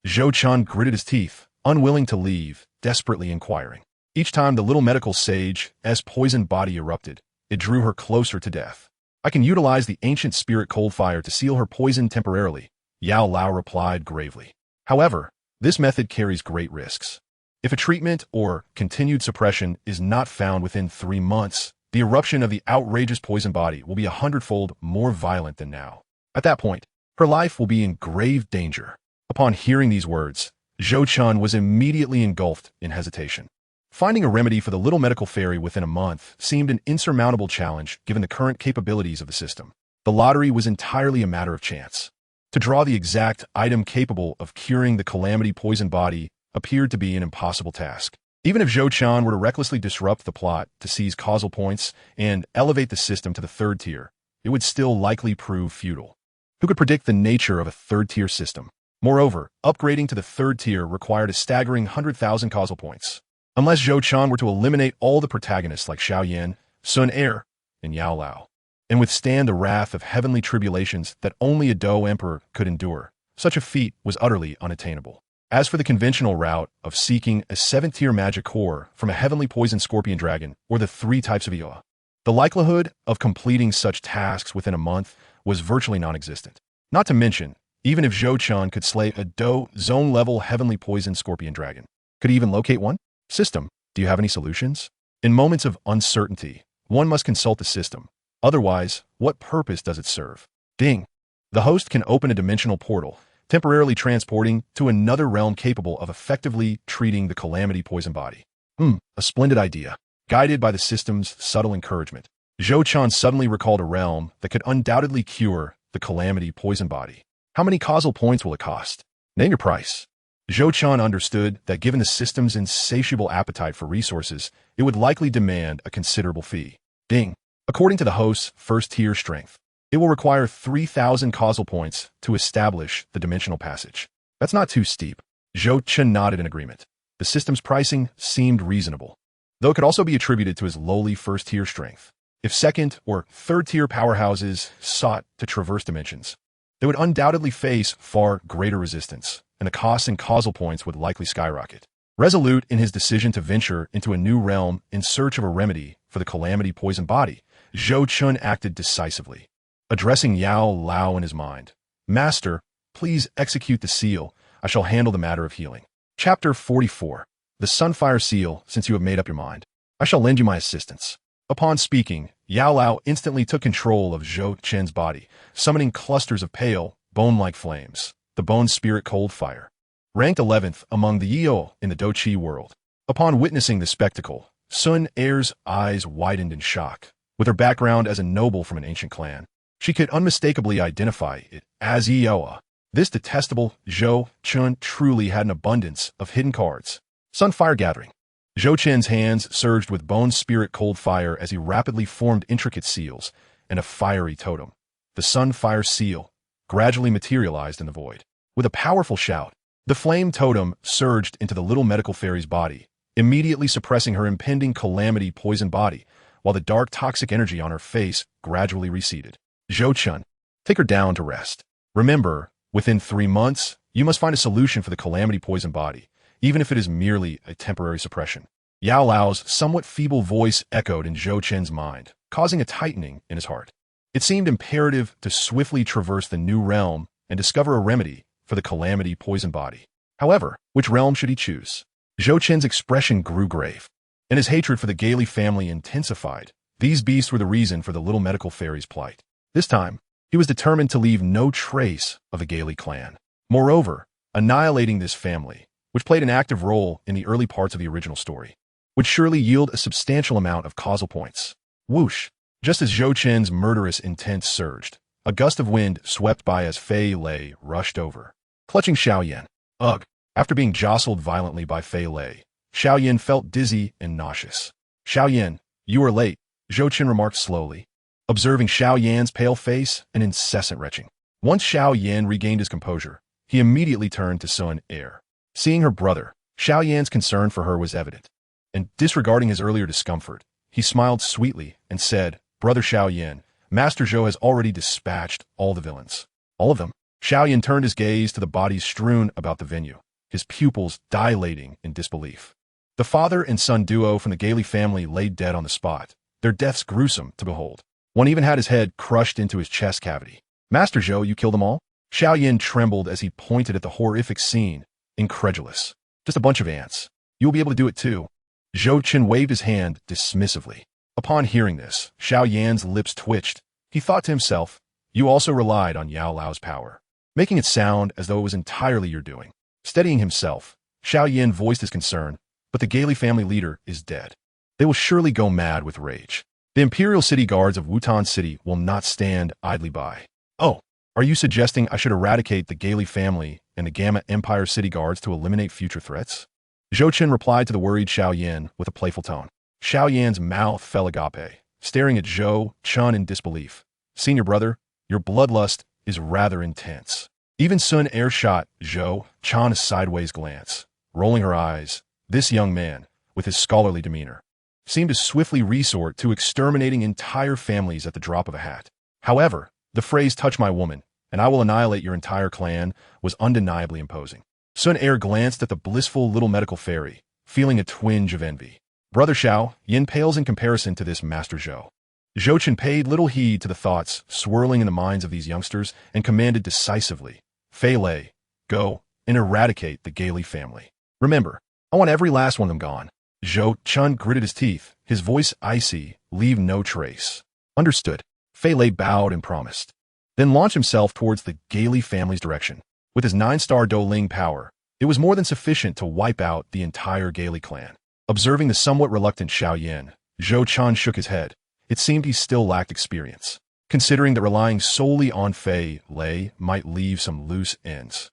Zhou Chun gritted his teeth, unwilling to leave, desperately inquiring. Each time the little medical sage's poison body erupted, it drew her closer to death. I can utilize the ancient spirit cold fire to seal her poison temporarily, Yao Lao replied gravely. However, this method carries great risks. If a treatment or continued suppression is not found within 3 months, the eruption of the outrageous poison body will be 100-fold more violent than now. At that point, her life will be in grave danger. Upon hearing these words, Zhou Chun was immediately engulfed in hesitation. Finding a remedy for the little medical fairy within a month seemed an insurmountable challenge given the current capabilities of the system. The lottery was entirely a matter of chance. To draw the exact item capable of curing the calamity poison body appeared to be an impossible task. Even if Zhou Chun were to recklessly disrupt the plot to seize causal points and elevate the system to the 3rd tier, it would still likely prove futile. Who could predict the nature of a 3rd-tier system? Moreover, upgrading to the 3rd tier required a staggering 100,000 causal points. Unless Zhou Chun were to eliminate all the protagonists like Xiao Yan, Sun Er, in Yao Lao, and withstand the wrath of heavenly tribulations that only a Dou emperor could endure. Such a feat was utterly unattainable. As for the conventional route of seeking a 7th-tier magic core from a heavenly poisoned scorpion dragon or the 3 types of Ioa, the likelihood of completing such tasks within a month was virtually non-existent. Not to mention, even if Zhou Chen could slay a Dou zone-level heavenly poisoned scorpion dragon, could he even locate one? System, do you have any solutions? In moments of uncertainty, one must consult the system. Otherwise, what purpose does it serve? Ding. The host can open a dimensional portal, temporarily transporting to another realm capable of effectively treating the calamity poison body. A splendid idea. Guided by the system's subtle encouragement, Zhou Chen suddenly recalled a realm that could undoubtedly cure the calamity poison body. How many causal points will it cost? Name your price. Zhou Chen understood that given the system's insatiable appetite for resources, it would likely demand a considerable fee. Ding. According to the host's 1st-tier strength, it will require 3,000 causal points to establish the dimensional passage. That's not too steep. Zhou Chen nodded in agreement. The system's pricing seemed reasonable, though it could also be attributed to his lowly 1st-tier strength. If 2nd- or 3rd-tier powerhouses sought to traverse dimensions, they would undoubtedly face far greater resistance, and the costs and causal points would likely skyrocket. Resolute in his decision to venture into a new realm in search of a remedy for the calamity poison body, Zhou Chen acted decisively. Addressing Yao Lao in his mind, "Master, please execute the seal. I shall handle the matter of healing." Chapter 44. The Sunfire Seal. Since you have made up your mind, I shall lend you my assistance. Upon speaking, Yao Lao instantly took control of Zhou Chen's body, summoning clusters of pale, bone-like flames, the bone spirit cold fire. Ranked 11th among the Yio in the Douqi world. Upon witnessing the spectacle, Sun Er's eyes widened in shock. With her background as a noble from an ancient clan, she could unmistakably identify it as Ioa. This detestable Zhou Chen truly had an abundance of hidden cards. Sunfire Gathering. Zhou Chen's hands surged with bone spirit cold fire as he rapidly formed intricate seals and a fiery totem. The Sunfire Seal gradually materialized in the void. With a powerful shout, the flame totem surged into the little medical fairy's body, immediately suppressing her impending calamity poison body, while the dark toxic energy on her face gradually receded. Zhou Chen, take her down to rest. Remember, within 3 months, you must find a solution for the calamity poison body, even if it is merely a temporary suppression. Yao Lao's somewhat feeble voice echoed in Zhou Chen's mind, causing a tightening in his heart. It seemed imperative to swiftly traverse the new realm and discover a remedy for the calamity poison body. However, which realm should he choose? Zhou Chen's expression grew grave, and his hatred for the Gailey family intensified. These beasts were the reason for the little medical fairy's plight. This time, he was determined to leave no trace of the Gailey clan. Moreover, annihilating this family, which played an active role in the early parts of the original story, would surely yield a substantial amount of causal points. Whoosh! Just as Zhou Chen's murderous intent surged, a gust of wind swept by as Fei Lei rushed over, clutching Xiao Yan. Ugh! After being jostled violently by Fei Lei, Xiao Yan felt dizzy and nauseous. Xiao Yan, you are late, Zhou Chen remarked slowly, observing Xiao Yan's pale face and incessant retching. Once Xiao Yan regained his composure, he immediately turned to Sun Er. Seeing her brother, Xiao Yan's concern for her was evident, and disregarding his earlier discomfort, he smiled sweetly and said, "Brother Xiao Yan, Master Zhou has already dispatched all the villains." All of them? Xiao Yan turned his gaze to the bodies strewn about the venue, his pupils dilating in disbelief. The father and son duo from the Gailey family lay dead on the spot, their deaths gruesome to behold. One even had his head crushed into his chest cavity. "Master Zhou, you killed them all?" Xiao Yan trembled as he pointed at the horrific scene, incredulous. "Just a bunch of ants. You'll be able to do it too." Zhou Chen waved his hand dismissively. Upon hearing this, Xiao Yan's lips twitched. He thought to himself, "You also relied on Yao Lao's power, making it sound as though it was entirely your doing." Steadying himself, Xiao Yan voiced his concern, "But the Gailey family leader is dead. They will surely go mad with rage. The Imperial City Guards of Wutan City will not stand idly by." "Oh, are you suggesting I should eradicate the Gailey family and the Gamma Empire City Guards to eliminate future threats?" Zhou Chen replied to the worried Xiao Yan with a playful tone. Xiao Yan's mouth fell agape, staring at Zhou Chen in disbelief. "Senior brother, your bloodlust is rather intense." Even Sun Er shot Zhou Chen a sideways glance, rolling her eyes. This young man, with his scholarly demeanor, seemed to swiftly resort to exterminating entire families at the drop of a hat. However, the phrase "touch my woman, and I will annihilate your entire clan" was undeniably imposing. Sun Er glanced at the blissful little medical fairy, feeling a twinge of envy. Brother Xiao, Yin pales in comparison to this Master Zhou. Zhou Chen paid little heed to the thoughts swirling in the minds of these youngsters and commanded decisively, "Fei Lei, go and eradicate the Gailey family. Remember, I want every last one of them gone." Zhou Chen gritted his teeth, his voice icy, "Leave no trace." "Understood." Fei Lei bowed and promised, then launched himself towards the Gailey family's direction. With his 9-star Douling power, it was more than sufficient to wipe out the entire Gailey clan. Observing the somewhat reluctant Xiao Yan, Zhou Chen shook his head. It seemed he still lacked experience, considering that relying solely on Fei Lei might leave some loose ends.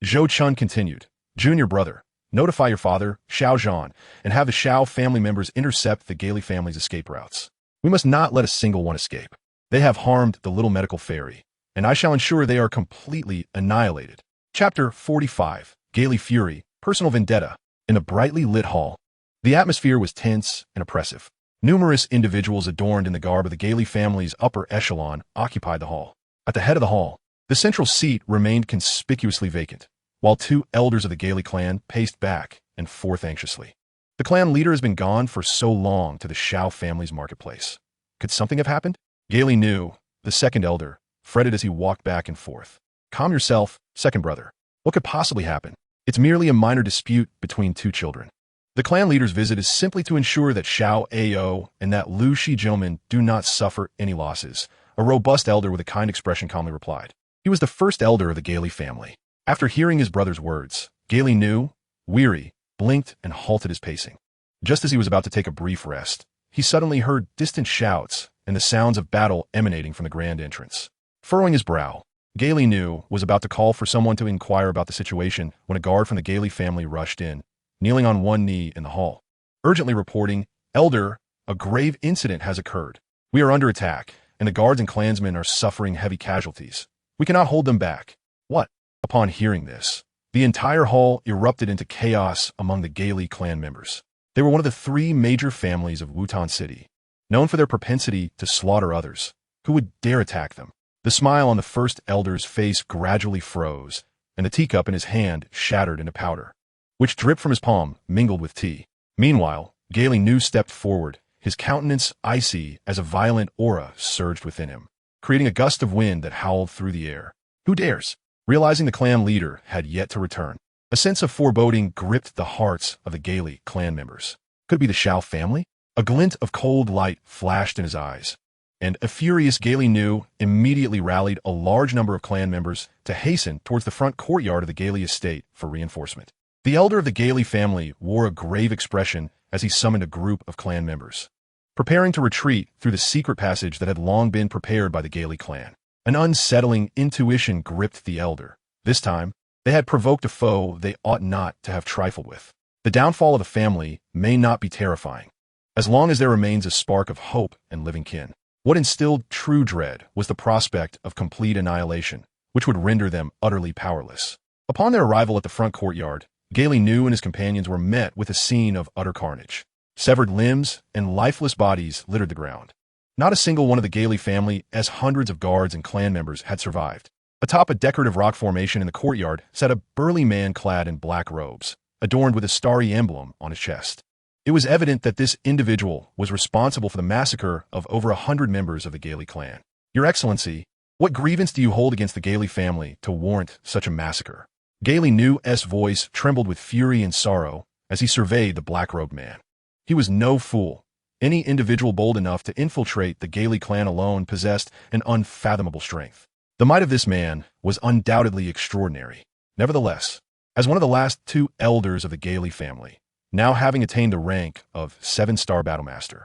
Zhou Chen continued, "Junior brother, notify your father, Xiao Zhan, and have the Xiao family members intercept the Gailey family's escape routes. We must not let a single one escape. They have harmed the little medical fairy, and I shall ensure they are completely annihilated." Chapter 45, Gailey Fury, Personal Vendetta. In the brightly lit hall, the atmosphere was tense and oppressive. Numerous individuals adorned in the garb of the Gailey family's upper echelon occupied the hall. At the head of the hall, the central seat remained conspicuously vacant, while 2 elders of the Gailey clan paced back and forth anxiously. The clan leader has been gone for so long to the Xiao family's marketplace. Could something have happened? Gailey knew, the second elder, fretted as he walked back and forth. "Calm yourself, second brother. What could possibly happen? It's merely a minor dispute between 2 children. The clan leader's visit is simply to ensure that Xiao Ao and that Lu Shi gentleman do not suffer any losses," a robust elder with a kind expression calmly replied. He was the first elder of the Gailey family. After hearing his brother's words, Gailey knew, weary, blinked and halted his pacing. Just as he was about to take a brief rest, he suddenly heard distant shouts and the sounds of battle emanating from the grand entrance. Furrowing his brow, Gailey knew was about to call for someone to inquire about the situation when a guard from the Gailey family rushed in, kneeling on one knee in the hall, urgently reporting, "Elder, a grave incident has occurred. We are under attack, and the guards and clansmen are suffering heavy casualties. We cannot hold them back." "What?" Upon hearing this, the entire hall erupted into chaos among the Gailey clan members. They were one of the 3 major families of Wutan City, known for their propensity to slaughter others. Who would dare attack them? The smile on the first elder's face gradually froze, and the teacup in his hand shattered into powder, which dripped from his palm, mingled with tea. Meanwhile, Gailey Nu stepped forward, his countenance icy as a violent aura surged within him, creating a gust of wind that howled through the air. "Who dares?" Realizing the clan leader had yet to return, a sense of foreboding gripped the hearts of the Gailey clan members. Could it be the Xiao family? A glint of cold light flashed in his eyes, and a furious Gailey Nu immediately rallied a large number of clan members to hasten towards the front courtyard of the Gailey estate for reinforcement. The elder of the Gailey family wore a grave expression as he summoned a group of clan members, preparing to retreat through the secret passage that had long been prepared by the Gailey clan. An unsettling intuition gripped the elder. This time, they had provoked a foe they ought not to have trifled with. The downfall of a family may not be terrifying, as long as there remains a spark of hope and living kin. What instilled true dread was the prospect of complete annihilation, which would render them utterly powerless. Upon their arrival at the front courtyard, Gailey Nu and his companions were met with a scene of utter carnage. Severed limbs and lifeless bodies littered the ground. Not a single one of the Gailey family, as hundreds of guards and clan members, had survived. Atop a decorative rock formation in the courtyard sat a burly man clad in black robes, adorned with a starry emblem on his chest. It was evident that this individual was responsible for the massacre of over 100 members of the Gailey clan. "Your Excellency, what grievance do you hold against the Gailey family to warrant such a massacre?" Gailey Nu's voice trembled with fury and sorrow as he surveyed the black-robed man. He was no fool. Any individual bold enough to infiltrate the Gailey clan alone possessed an unfathomable strength. The might of this man was undoubtedly extraordinary. Nevertheless, as one of the last 2 elders of the Gailey family, now having attained the rank of 7-star battlemaster,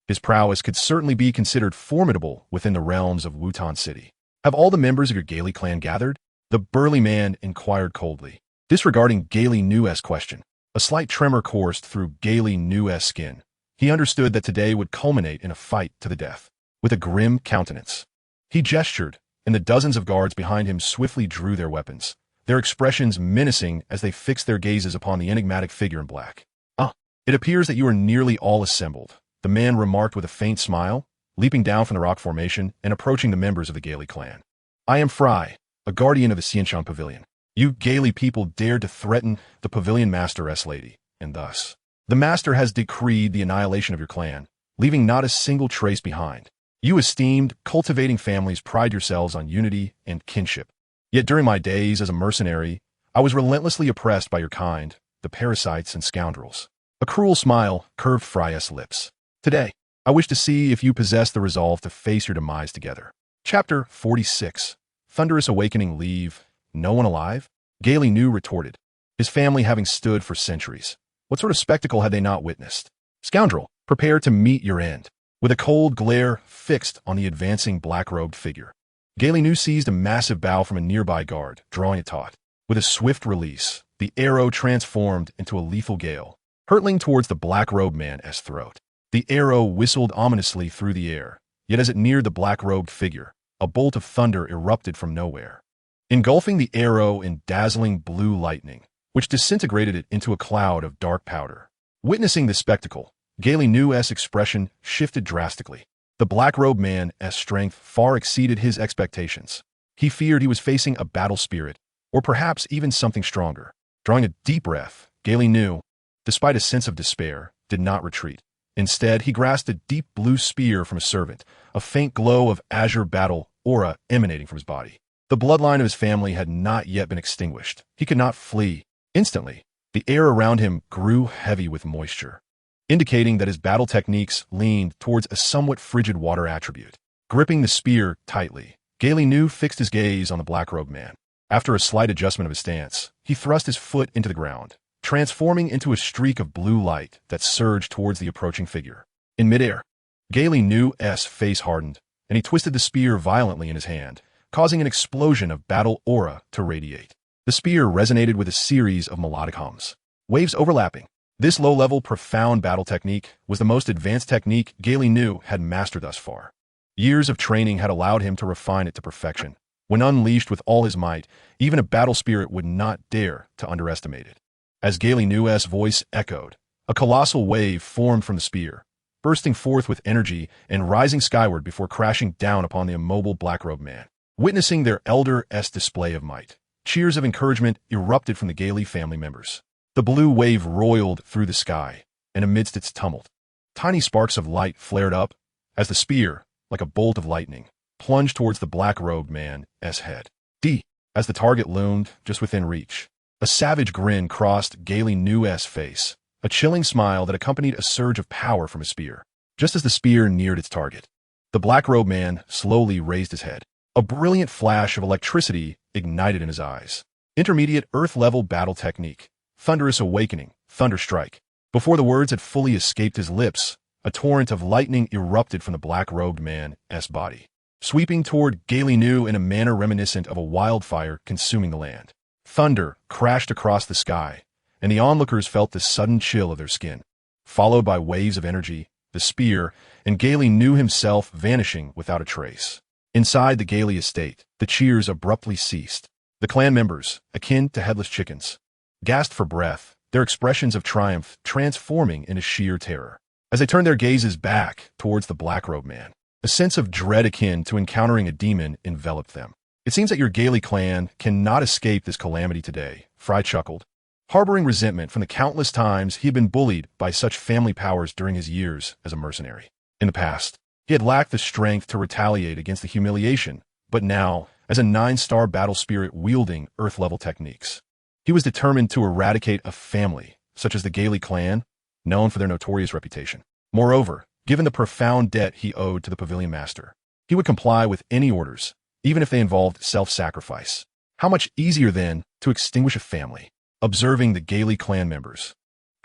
his prowess could certainly be considered formidable within the realms of Wutan City. "Have all the members of your Gailey clan gathered?" the burly man inquired coldly. Disregarding Gailey Nu's question, a slight tremor coursed through Gailey Nu's skin. He understood that today would culminate in a fight to the death. With a grim countenance, he gestured, and the dozens of guards behind him swiftly drew their weapons, their expressions menacing as they fixed their gazes upon the enigmatic figure in black. "Ah, it appears that you are nearly all assembled," the man remarked with a faint smile, leaping down from the rock formation and approaching the members of the Gaily clan. I am Fry, a guardian of the Xianxiang Pavilion. You Gaily people dared to threaten the Pavilion Master S-Lady, and thus, the Master has decreed the annihilation of your clan, leaving not a single trace behind. You esteemed, cultivating families pride yourselves on unity and kinship. Yet during my days as a mercenary, I was relentlessly oppressed by your kind, the parasites and scoundrels. A cruel smile curved Fry's lips. Today, I wish to see if you possess the resolve to face your demise together. Chapter 46. Thunderous Awakening Leave. No one alive? Gaily Nu retorted, his family having stood for centuries. What sort of spectacle had they not witnessed? Scoundrel, prepare to meet your end. With a cold glare fixed on the advancing black-robed figure, Gaily Nu seized a massive bow from a nearby guard, drawing it taut. With a swift release, the arrow transformed into a lethal gale, hurtling towards the black-robed man's throat. The arrow whistled ominously through the air, yet as it neared the black-robed figure, a bolt of thunder erupted from nowhere, engulfing the arrow in dazzling blue lightning, which disintegrated it into a cloud of dark powder. Witnessing this spectacle, Gaily Nu's expression shifted drastically. The black-robed man's strength far exceeded his expectations. He feared he was facing a battle spirit, or perhaps even something stronger. Drawing a deep breath, Gaily Nu, despite a sense of despair, did not retreat. Instead, he grasped a deep blue spear from a servant, a faint glow of azure battle aura emanating from his body. The bloodline of his family had not yet been extinguished. He could not flee. Instantly, the air around him grew heavy with moisture, indicating that his battle techniques leaned towards a somewhat frigid water attribute. Gripping the spear tightly, Gaily Nu fixed his gaze on the black-robed man. After a slight adjustment of his stance, he thrust his foot into the ground, transforming into a streak of blue light that surged towards the approaching figure. In midair, Gaily Nu's face hardened, and he twisted the spear violently in his hand, causing an explosion of battle aura to radiate. The spear resonated with a series of melodic hums, waves overlapping. This low-level, profound battle technique was the most advanced technique Gaily Nu had mastered thus far. Years of training had allowed him to refine it to perfection. When unleashed with all his might, even a battle spirit would not dare to underestimate it. As Gaily Nu's voice echoed, a colossal wave formed from the spear, bursting forth with energy and rising skyward before crashing down upon the immobile black-robed man. Witnessing their elder's display of might, cheers of encouragement erupted from the Gaily family members. The blue wave roiled through the sky, and amidst its tumult, tiny sparks of light flared up as the spear, like a bolt of lightning, plunged towards the black-robed man's head. As the target loomed just within reach, a savage grin crossed Gaily Nu's face, a chilling smile that accompanied a surge of power from his spear. Just as the spear neared its target, the black-robed man slowly raised his head. A brilliant flash of electricity ignited in his eyes. Intermediate Earth-level battle technique. Thunderous Awakening, Thunderstrike. Before the words had fully escaped his lips, a torrent of lightning erupted from the black-robed man's body, sweeping toward Gaily Nu in a manner reminiscent of a wildfire consuming the land. Thunder crashed across the sky, and the onlookers felt the sudden chill of their skin, followed by waves of energy, the spear, and Gaily Nu himself vanishing without a trace. Inside the Gaily estate, the cheers abruptly ceased. The clan members, akin to headless chickens, gasped for breath, their expressions of triumph transforming into sheer terror. As they turned their gazes back towards the black-robed man, a sense of dread akin to encountering a demon enveloped them. It seems that your Gaily clan cannot escape this calamity today, Fry chuckled, harboring resentment from the countless times he had been bullied by such family powers during his years as a mercenary. In the past, he had lacked the strength to retaliate against the humiliation, but now, as a 9-star battle spirit wielding Earth-level techniques, he was determined to eradicate a family, such as the Gaily clan, known for their notorious reputation. Moreover, given the profound debt he owed to the Pavilion Master, he would comply with any orders, even if they involved self-sacrifice. How much easier, then, to extinguish a family? Observing the Gaily clan members,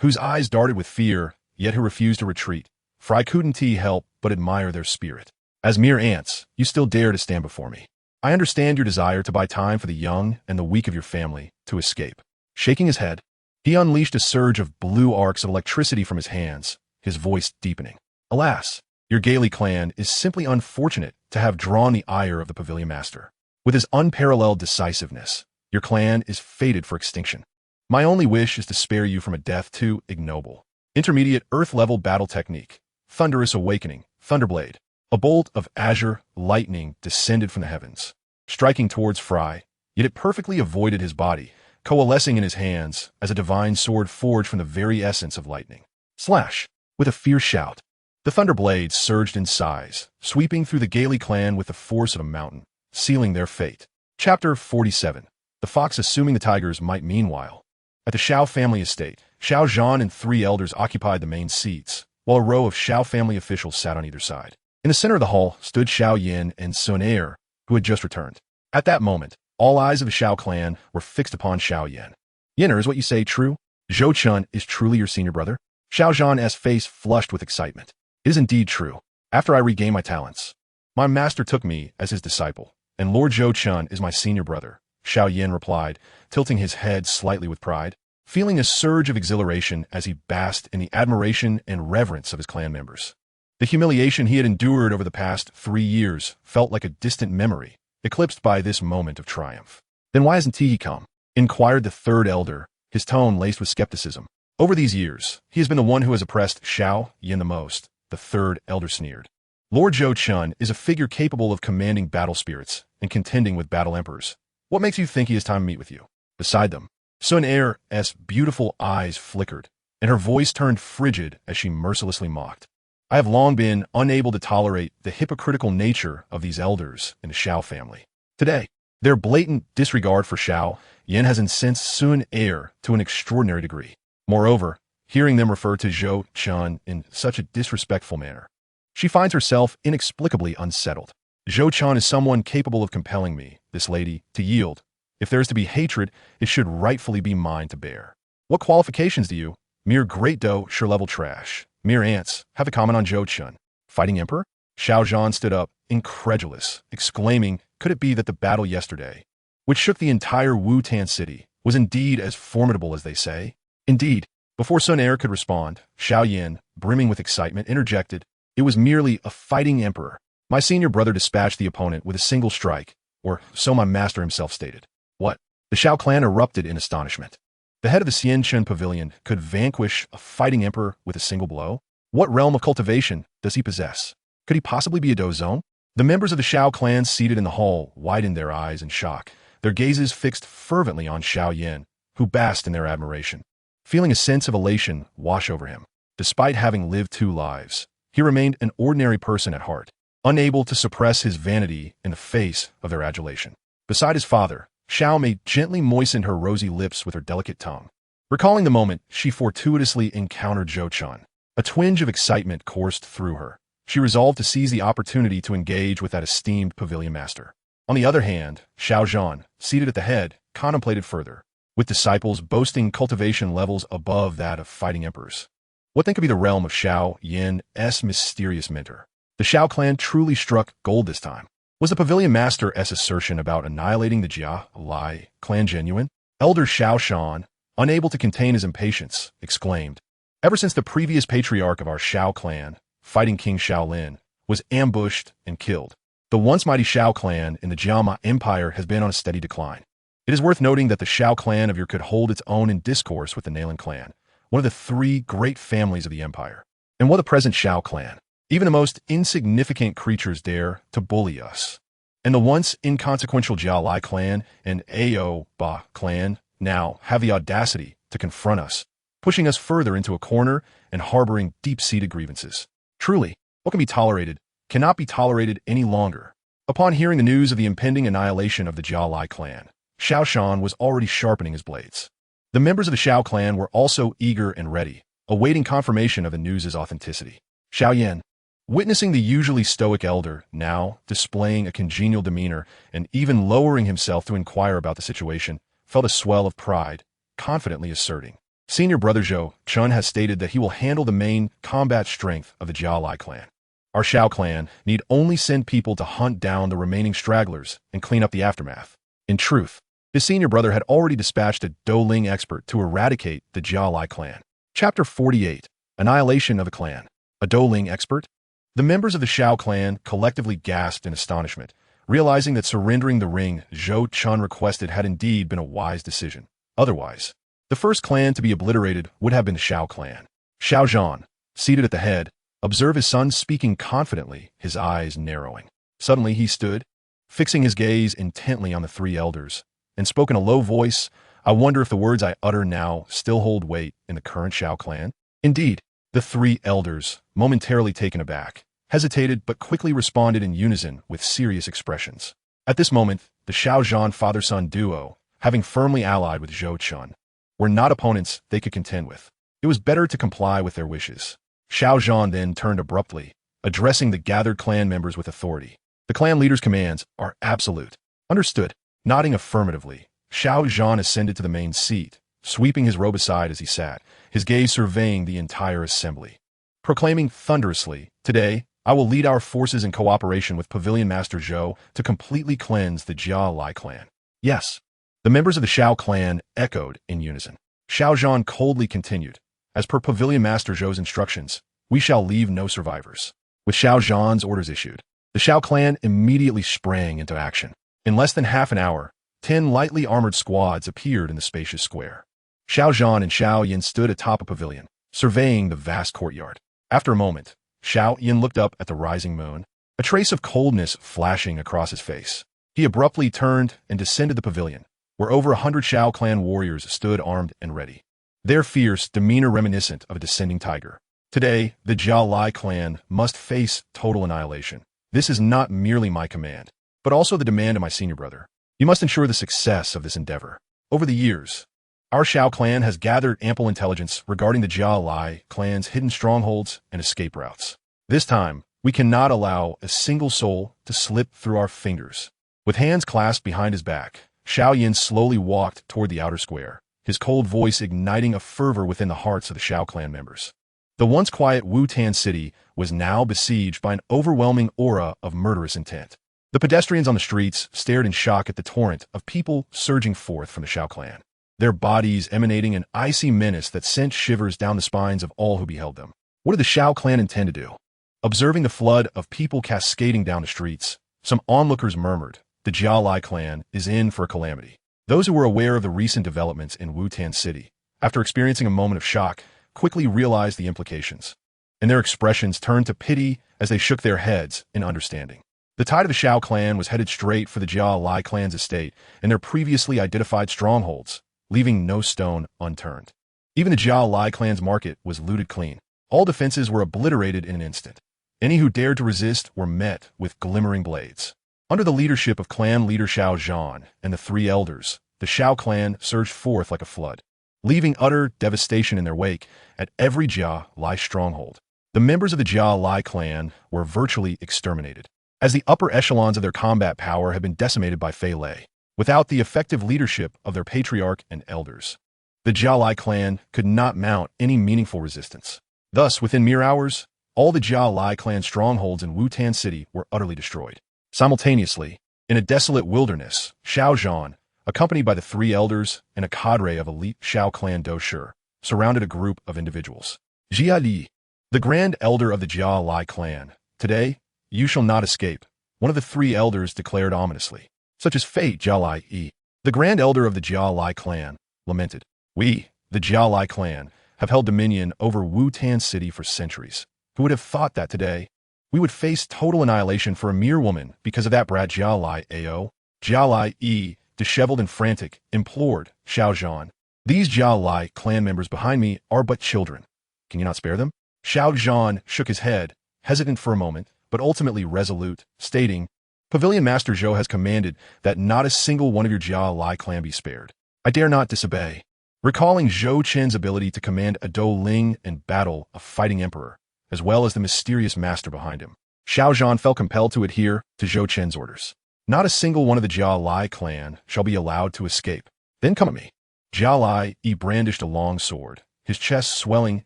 whose eyes darted with fear, yet who refused to retreat, Fry couldn't help but admire their spirit. As mere ants, you still dare to stand before me. I understand your desire to buy time for the young and the weak of your family to escape. Shaking his head, he unleashed a surge of blue arcs of electricity from his hands, his voice deepening. Alas, your Gaily clan is simply unfortunate to have drawn the ire of the Pavilion Master. With his unparalleled decisiveness, your clan is fated for extinction. My only wish is to spare you from a death too ignoble. Intermediate Earth-level battle technique. thunderous awakening, thunderblade. A bolt of azure lightning descended from the heavens, striking towards Fry, yet it perfectly avoided his body, coalescing in his hands as a divine sword forged from the very essence of lightning. Slash! With a fierce shout, the thunderblades surged in size, sweeping through the Gailey clan with the force of a mountain, sealing their fate. Chapter 47. The fox assuming the tigers might. Meanwhile, at the Shao family estate, Shao Zhan and 3 elders occupied the main seats, while a row of Shao family officials sat on either side. In the center of the hall stood Shao Yin and Sun Er, who had just returned. At that moment, all eyes of the Shao clan were fixed upon Shao Yin. "Yinner, is what you say true? Zhou Chun is truly your senior brother?" Shao Zhan's face flushed with excitement. "It is indeed true. After I regained my talents, my master took me as his disciple, and Lord Zhou Chun is my senior brother," Shao Yin replied, tilting his head slightly with pride, feeling a surge of exhilaration as he basked in the admiration and reverence of his clan members. The humiliation he had endured over the past 3 years felt like a distant memory, eclipsed by this moment of triumph. "Then why hasn't he come?" inquired the 3rd elder, his tone laced with skepticism. "Over these years, he has been the one who has oppressed Shao Yin the most," the 3rd elder sneered. "Lord Zhou Chun is a figure capable of commanding battle spirits and contending with battle emperors. What makes you think he has time to meet with you?" Beside them, Sun Er's beautiful eyes flickered, and her voice turned frigid as she mercilessly mocked. "I have long been unable to tolerate the hypocritical nature of these elders in the Shao family. Today, their blatant disregard for Shao Yin has incensed Sun Er to an extraordinary degree. Moreover, hearing them refer to Zhou Chun in such a disrespectful manner, she finds herself inexplicably unsettled. Zhou Chun is someone capable of compelling me, this lady, to yield. If there is to be hatred, it should rightfully be mine to bear. What qualifications do you, mere great doe, sure-level trash, mere ants, have to comment on Zhou Chun? Fighting emperor?" Shao Zhan stood up, incredulous, exclaiming, could it be that the battle yesterday, which shook the entire Wu-Tan city, was indeed as formidable as they say? Indeed, before Sun Er could respond, Shao Yin, brimming with excitement, interjected, "It was merely a fighting emperor. My senior brother dispatched the opponent with a single strike, or so my master himself stated." "What?" The Shao clan erupted in astonishment. The head of the Xianchun pavilion could vanquish a fighting emperor with a single blow? What realm of cultivation does he possess? Could he possibly be a Dozong? The members of the Shao clan seated in the hall widened their eyes in shock, their gazes fixed fervently on Shao Yin, who basked in their admiration. Feeling a sense of elation wash over him, despite having lived 2 lives, he remained an ordinary person at heart, unable to suppress his vanity in the face of their adulation. Beside his father, Shao Mei gently moistened her rosy lips with her delicate tongue. Recalling the moment she fortuitously encountered Zhou Chun, a twinge of excitement coursed through her. She resolved to seize the opportunity to engage with that esteemed pavilion master. On the other hand, Shao Zhan, seated at the head, contemplated further, with disciples boasting cultivation levels above that of fighting emperors. What then could be the realm of Shao Yin's mysterious mentor? The Shao clan truly struck gold this time. Was the pavilion master's assertion about annihilating the Jia Lai clan genuine? Elder Shao Shan, unable to contain his impatience, exclaimed, "Ever since the previous patriarch of our Shao clan, fighting King Shaolin, was ambushed and killed, the once mighty Shao clan in the Jiama Empire has been on a steady decline. It is worth noting that the Shao clan of your could hold its own in discourse with the Nalan clan, one of the 3 great families of the empire. And what the present Shao clan? Even the most insignificant creatures dare to bully us. And the once inconsequential Jia Lai clan and Ao Ba clan now have the audacity to confront us, pushing us further into a corner and harboring deep-seated grievances. Truly, what can be tolerated cannot be tolerated any longer." Upon hearing the news of the impending annihilation of the Jia Lai clan, Shao Shan was already sharpening his blades. The members of the Shao clan were also eager and ready, awaiting confirmation of the news' authenticity. Shao Yin, witnessing the usually stoic elder now displaying a congenial demeanor and even lowering himself to inquire about the situation, felt a swell of pride, confidently asserting, "Senior brother Zhou Chun has stated that he will handle the main combat strength of the Jia Lai clan. Our Shao clan need only send people to hunt down the remaining stragglers and clean up the aftermath." In truth, his senior brother had already dispatched a Douling expert to eradicate the Jia Lai clan. Chapter 48. Annihilation of a clan. A Douling expert? The members of the Shao clan collectively gasped in astonishment, realizing that surrendering the ring Zhou Chun requested had indeed been a wise decision. Otherwise, the first clan to be obliterated would have been the Shao clan. Shao Zhan, seated at the head, Observe his son speaking confidently, his eyes narrowing. Suddenly he stood, fixing his gaze intently on the three elders, and spoke in a low voice. I wonder if the words I utter now still hold weight in the current Shao clan? Indeed, the three elders, momentarily taken aback, hesitated but quickly responded in unison with serious expressions. At this moment, the Shao Zhan father-son duo, having firmly allied with Zhou Chun, were not opponents they could contend with. It was better to comply with their wishes. Shao Zhan then turned abruptly, addressing the gathered clan members with authority. The clan leader's commands are absolute. Understood. Nodding affirmatively, Shao Zhan ascended to the main seat, sweeping his robe aside as he sat, his gaze surveying the entire assembly. Proclaiming thunderously, "Today, I will lead our forces in cooperation with Pavilion Master Zhou to completely cleanse the Jia Lai clan." Yes. The members of the Shao clan echoed in unison. Shao Zhan coldly continued, "As per Pavilion Master Zhou's instructions, we shall leave no survivors." With Shao Zhan's orders issued, the Shao clan immediately sprang into action. In less than half an hour, 10 lightly armored squads appeared in the spacious square. Shao Zhan and Shao Yin stood atop a pavilion, surveying the vast courtyard. After a moment, Shao Yin looked up at the rising moon, a trace of coldness flashing across his face. He abruptly turned and descended the pavilion, where over 100 Shao clan warriors stood armed and ready, their fierce demeanor reminiscent of a descending tiger. Today, the Jia Lai clan must face total annihilation. This is not merely my command, but also the demand of my senior brother. You must ensure the success of this endeavor. Over the years, our Shao clan has gathered ample intelligence regarding the Jia Lai clan's hidden strongholds and escape routes. This time, we cannot allow a single soul to slip through our fingers. With hands clasped behind his back, Shao Yin slowly walked toward the outer square, his cold voice igniting a fervor within the hearts of the Shao clan members. The once quiet Wu-Tan city was now besieged by an overwhelming aura of murderous intent. The pedestrians on the streets stared in shock at the torrent of people surging forth from the Shao clan, their bodies emanating an icy menace that sent shivers down the spines of all who beheld them. What did the Shao clan intend to do? Observing the flood of people cascading down the streets, some onlookers murmured, "The Jia Lai clan is in for a calamity." Those who were aware of the recent developments in Wu-Tan city, after experiencing a moment of shock, quickly realized the implications, and their expressions turned to pity as they shook their heads in understanding. The tide of the Shao clan was headed straight for the Jia Lai clan's estate and their previously identified strongholds, leaving no stone unturned. Even the Jia Lai clan's market was looted clean. All defenses were obliterated in an instant. Any who dared to resist were met with glimmering blades. Under the leadership of clan leader Shao Zhan and the three elders, the Shao clan surged forth like a flood, leaving utter devastation in their wake at every Jia Lai stronghold. The members of the Jia Lai clan were virtually exterminated, as the upper echelons of their combat power had been decimated by Fei Lei. Without the effective leadership of their patriarch and elders, the Jia Lai clan could not mount any meaningful resistance. Thus, within mere hours, all the Jia Lai clan strongholds in Wu-Tan city were utterly destroyed. Simultaneously, in a desolate wilderness, Shao Zhan, accompanied by the three elders and a cadre of elite Shao clan doshi, surrounded a group of individuals. Jia Li, the grand elder of the Jia Lai clan, "Today, you shall not escape," one of the three elders declared ominously. "Such is fate, Jia Lai Yi." The grand elder of the Jia Lai clan lamented. "We, the Jia Lai clan, have held dominion over Wu-Tan city for centuries. Who would have thought that today we would face total annihilation for a mere woman because of that brat Jia Lai Ao?" Jia Lai Yi, disheveled and frantic, implored Shao Zhan. "These Jia Lai clan members behind me are but children. Can you not spare them?" Shao Zhan shook his head, hesitant for a moment, but ultimately resolute, stating, "Pavilion Master Zhou has commanded that not a single one of your Jia Lai clan be spared. I dare not disobey." Recalling Zhou Chen's ability to command a Dou Ling and battle a fighting emperor, as well as the mysterious master behind him, Shao Zhan felt compelled to adhere to Zhou Chen's orders. "Not a single one of the Jia Lai clan shall be allowed to escape. Then come at me." Jia Lai Yi brandished a long sword, his chest swelling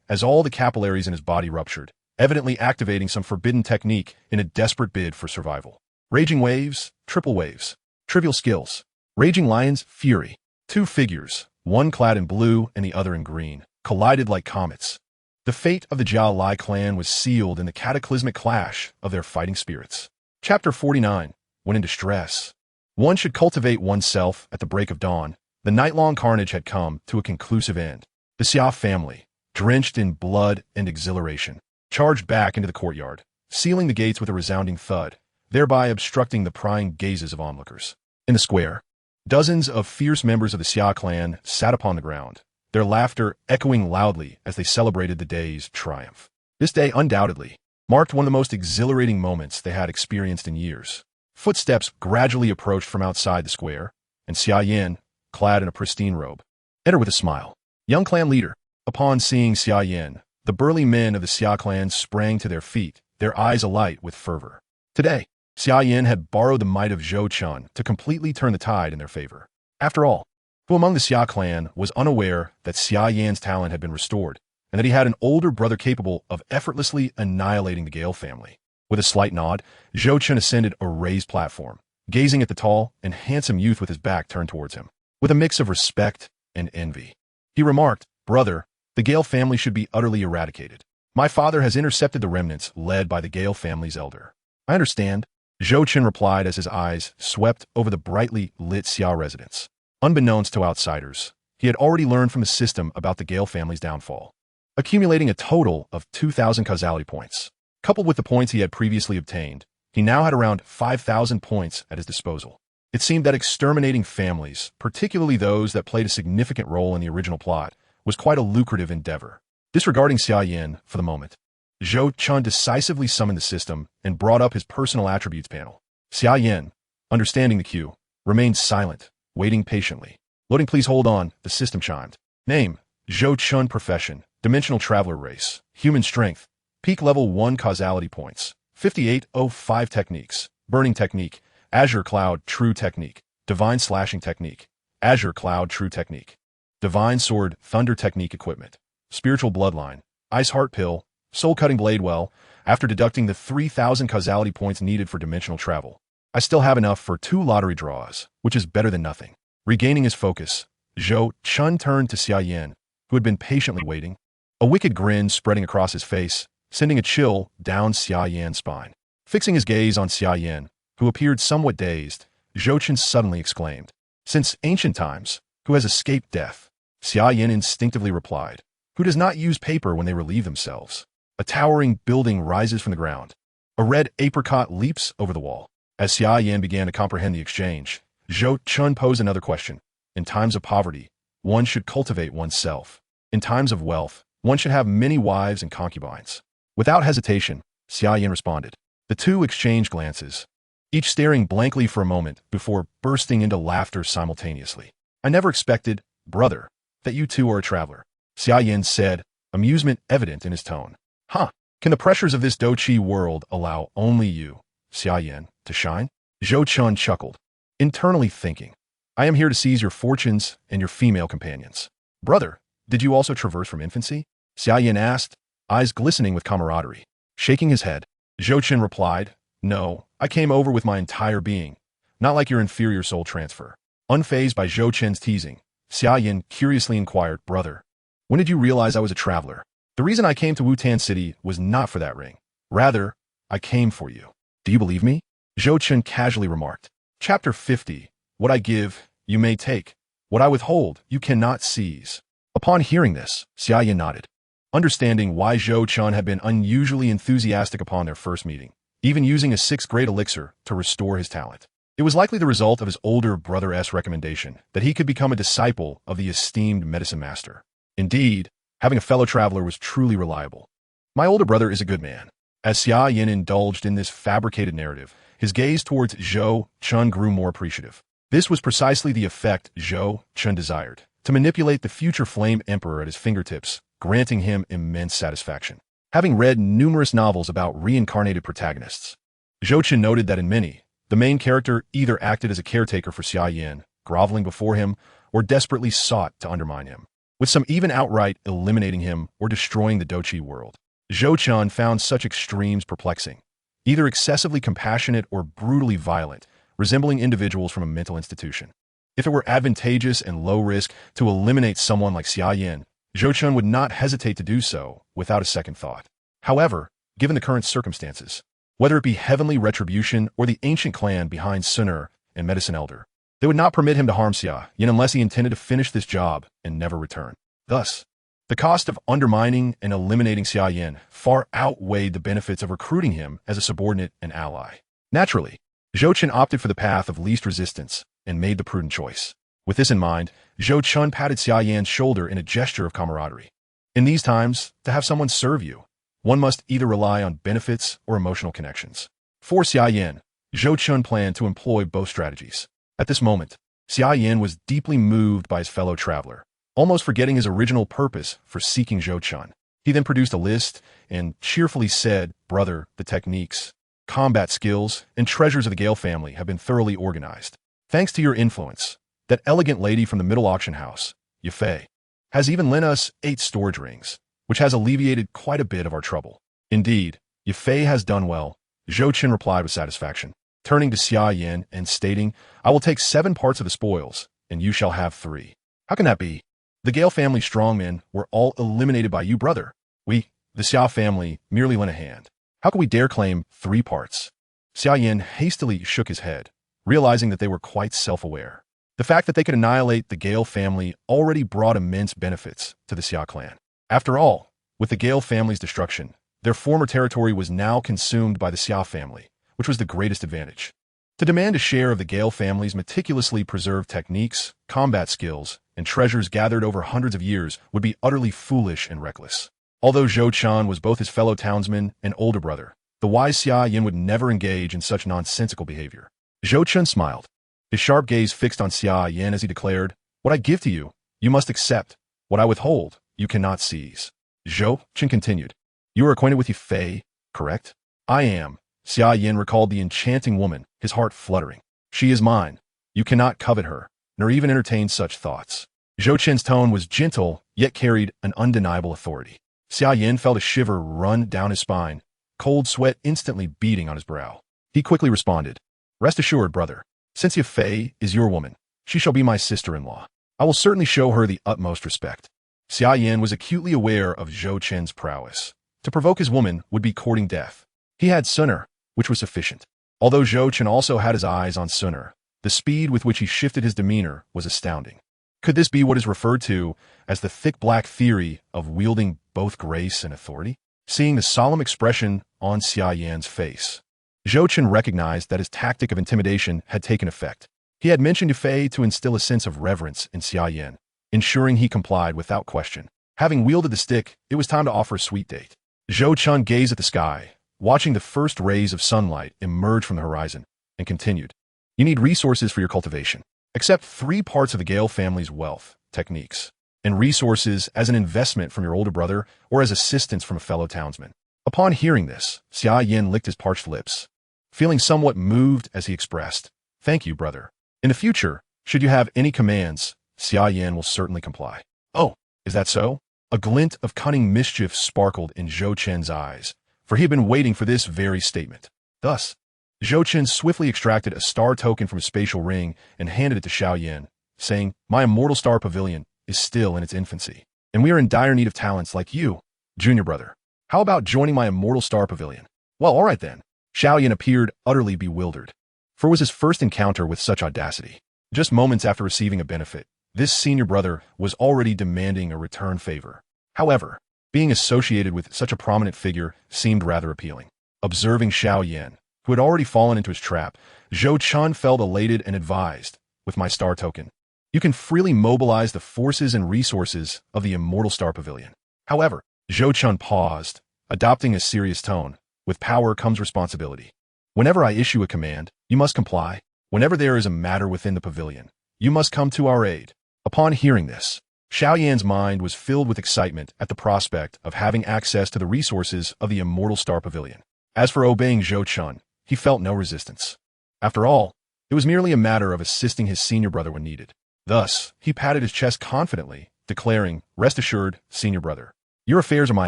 as all the capillaries in his body ruptured, evidently activating some forbidden technique in a desperate bid for survival. Raging waves, triple waves, trivial skills, raging lions, fury. Two figures, one clad in blue and the other in green, collided like comets. The fate of the Jia Lai clan was sealed in the cataclysmic clash of their fighting spirits. Chapter 49. When in distress, one should cultivate oneself at the break of dawn. The night-long carnage had come to a conclusive end. The Xia family, drenched in blood and exhilaration, charged back into the courtyard, sealing the gates with a resounding thud, thereby obstructing the prying gazes of onlookers. In the square, dozens of fierce members of the Xia clan sat upon the ground, their laughter echoing loudly as they celebrated the day's triumph. This day undoubtedly marked one of the most exhilarating moments they had experienced in years. Footsteps gradually approached from outside the square, and Xia Yin, clad in a pristine robe, entered with a smile. Young clan leader. Upon seeing Xia Yin, the burly men of the Xia clan sprang to their feet, their eyes alight with fervor. Today, Xia Yin had borrowed the might of Zhou Chun to completely turn the tide in their favor. After all, who among the Xia clan was unaware that Xia Yin's talent had been restored, and that he had an older brother capable of effortlessly annihilating the Gale family? With a slight nod, Zhou Chun ascended a raised platform, gazing at the tall and handsome youth with his back turned towards him. With a mix of respect and envy, he remarked, "Brother, the Gale family should be utterly eradicated. My father has intercepted the remnants led by the Gale family's elder." "I understand," Zhou Chun replied as his eyes swept over the brightly lit Xia residence. Unbeknownst to outsiders, he had already learned from the system about the Gale family's downfall, accumulating a total of 2,000 causality points. Coupled with the points he had previously obtained, he now had around 5,000 points at his disposal. It seemed that exterminating families, particularly those that played a significant role in the original plot, was quite a lucrative endeavor. Disregarding Xia Yin for the moment, Zhou Chun decisively summoned the system and brought up his personal attributes panel. Xia Yin, understanding the cue, remained silent, waiting patiently. "Loading, please hold on," the system chimed. Name: Zhou Chun. Profession: Dimensional Traveler Race. Human Strength. Peak Level 1 Causality Points. 5805 Techniques. Burning Technique. Azure Cloud True Technique. Divine Slashing Technique. Azure Cloud True Technique. Divine Sword Thunder Technique Equipment. Spiritual Bloodline. Ice Heart Pill. Soul Cutting Blade. Well, after deducting the 3,000 causality points needed for dimensional travel, I still have enough for 2 lottery draws, which is better than nothing. Regaining his focus, Zhou Chun turned to Xia Yin, who had been patiently waiting, a wicked grin spreading across his face, sending a chill down Xia Yin's spine. Fixing his gaze on Xia Yin, who appeared somewhat dazed, Zhou Chun suddenly exclaimed, "Since ancient times, who has escaped death?" Xia Yin instinctively replied, "Who does not use paper when they relieve themselves?" A towering building rises from the ground. A red apricot leaps over the wall. As Xia Yin began to comprehend the exchange, Zhou Chun posed another question. In times of poverty, one should cultivate oneself. In times of wealth, one should have many wives and concubines. Without hesitation, Xia Yin responded. The two exchanged glances, each staring blankly for a moment before bursting into laughter simultaneously. "I never expected, brother, that you too are a traveler," Xia Yin said, amusement evident in his tone. "Huh, can the pressures of this Doqi world allow only you, Xia Yin, to shine?" Zhou Chun chuckled, internally thinking, "I am here to seize your fortunes and your female companions." "Brother, did you also traverse from infancy?" Xia Yin asked, eyes glistening with camaraderie. Shaking his head, Zhou Chun replied, "No, I came over with my entire being, not like your inferior soul transfer." Unfazed by Zhou Chun's teasing, Xia Yin curiously inquired, "Brother, when did you realize I was a traveler?" "The reason I came to Wutan City was not for that ring. Rather, I came for you." "Do you believe me?" Zhou Chun casually remarked. Chapter 50. What I give, you may take. What I withhold, you cannot seize. Upon hearing this, Xia Yin nodded, understanding why Zhou Chun had been unusually enthusiastic upon their first meeting, even using a 6th grade elixir to restore his talent. It was likely the result of his older brother's recommendation that he could become a disciple of the esteemed medicine master. Indeed, having a fellow traveler was truly reliable. "My older brother is a good man." As Xia Yin indulged in this fabricated narrative, his gaze towards Zhou Chun grew more appreciative. This was precisely the effect Zhou Chun desired, to manipulate the future Flame Emperor at his fingertips, granting him immense satisfaction. Having read numerous novels about reincarnated protagonists, Zhou Chun noted that in many, the main character either acted as a caretaker for Xia Yin, groveling before him, or desperately sought to undermine him, with some even outright eliminating him or destroying the Doqi world. Zhou Chun found such extremes perplexing, either excessively compassionate or brutally violent, resembling individuals from a mental institution. If it were advantageous and low risk to eliminate someone like Xia Yin, Zhou Chun would not hesitate to do so without a second thought. However, given the current circumstances, whether it be heavenly retribution or the ancient clan behind Sun'er and Medicine Elder, they would not permit him to harm Xia Yin unless he intended to finish this job and never return. Thus, The cost of undermining and eliminating Xia Yan far outweighed the benefits of recruiting him as a subordinate and ally. Naturally, Zhou Chen opted for the path of least resistance and made the prudent choice. With this in mind, Zhou Chen patted Xia Yan's shoulder in a gesture of camaraderie. In these times, to have someone serve you, one must either rely on benefits or emotional connections. For Xia Yan, Zhou Chen planned to employ both strategies. At this moment, Xia Yan was deeply moved by his fellow traveler, almost forgetting his original purpose for seeking Zhou Chen. He then produced a list and cheerfully said, "Brother, the techniques, combat skills, and treasures of the Gale family have been thoroughly organized. Thanks to your influence, that elegant lady from the middle auction house, Yafei, has even lent us 8 storage rings, which has alleviated quite a bit of our trouble." "Indeed, Yafei has done well," Zhou Chen replied with satisfaction, turning to Xia Yan and stating, "I will take 7 parts of the spoils, and you shall have 3. "How can that be? The Gale family strongmen were all eliminated by you, brother. We, the Xia family, merely lent a hand. How could we dare claim 3 parts?" Xia Yan hastily shook his head, realizing that they were quite self-aware. The fact that they could annihilate the Gale family already brought immense benefits to the Xia clan. After all, with the Gale family's destruction, their former territory was now consumed by the Xia family, which was the greatest advantage. To demand a share of the Gale family's meticulously preserved techniques, combat skills, and treasures gathered over hundreds of years would be utterly foolish and reckless. Although Zhou Chen was both his fellow townsman and older brother, the wise Xia Yan would never engage in such nonsensical behavior. Zhou Chen smiled, his sharp gaze fixed on Xia Yan as he declared, "What I give to you, you must accept. What I withhold, you cannot seize." Zhou Chen continued, "You are acquainted with Yafei, correct?" "I am." Xia Yan recalled the enchanting woman, his heart fluttering. "She is mine. You cannot covet her, nor even entertain such thoughts." Zhou Chen's tone was gentle, yet carried an undeniable authority. Xia Yan felt a shiver run down his spine, cold sweat instantly beading on his brow. He quickly responded, "Rest assured, brother. Since Yafei is your woman, she shall be my sister-in-law. I will certainly show her the utmost respect." Xia Yan was acutely aware of Zhou Chen's prowess. To provoke his woman would be courting death. He had Sun'er, which was sufficient. Although Zhou Chen also had his eyes on Sun'er, the speed with which he shifted his demeanor was astounding. Could this be what is referred to as the thick black theory of wielding both grace and authority? Seeing the solemn expression on Xia Yan's face, Zhou Chen recognized that his tactic of intimidation had taken effect. He had mentioned Yafei to instill a sense of reverence in Xia Yan, ensuring he complied without question. Having wielded the stick, it was time to offer a sweet date. Zhou Chen gazed at the sky, watching the first rays of sunlight emerge from the horizon, and continued, "You need resources for your cultivation. Accept 3 parts of the Gale family's wealth, techniques, and resources as an investment from your older brother or as assistance from a fellow townsman." Upon hearing this, Xia Yan licked his parched lips, feeling somewhat moved as he expressed, "Thank you, brother. In the future, should you have any commands, Xia Yan will certainly comply." "Oh, is that so?" A glint of cunning mischief sparkled in Zhou Chen's eyes, for he had been waiting for this very statement. Thus, Zhou Chen swiftly extracted a star token from his spatial ring and handed it to Xiao Yan, saying, "My immortal star pavilion is still in its infancy, and we are in dire need of talents like you, junior brother. How about joining my immortal star pavilion?" "Well, all right then." Xiao Yan appeared utterly bewildered, for it was his first encounter with such audacity. Just moments after receiving a benefit, this senior brother was already demanding a return favor. However, being associated with such a prominent figure seemed rather appealing. Observing Xiao Yan, who had already fallen into his trap, Zhou Chen felt elated and advised, "With my star token, you can freely mobilize the forces and resources of the immortal star pavilion." However, Zhou Chen paused, adopting a serious tone. "With power comes responsibility. Whenever I issue a command, you must comply. Whenever there is a matter within the pavilion, you must come to our aid." Upon hearing this, Xiao Yan's mind was filled with excitement at the prospect of having access to the resources of the immortal star pavilion. As for obeying Zhou Chen, he felt no resistance. After all, it was merely a matter of assisting his senior brother when needed. Thus, he patted his chest confidently, declaring, "Rest assured, senior brother. Your affairs are my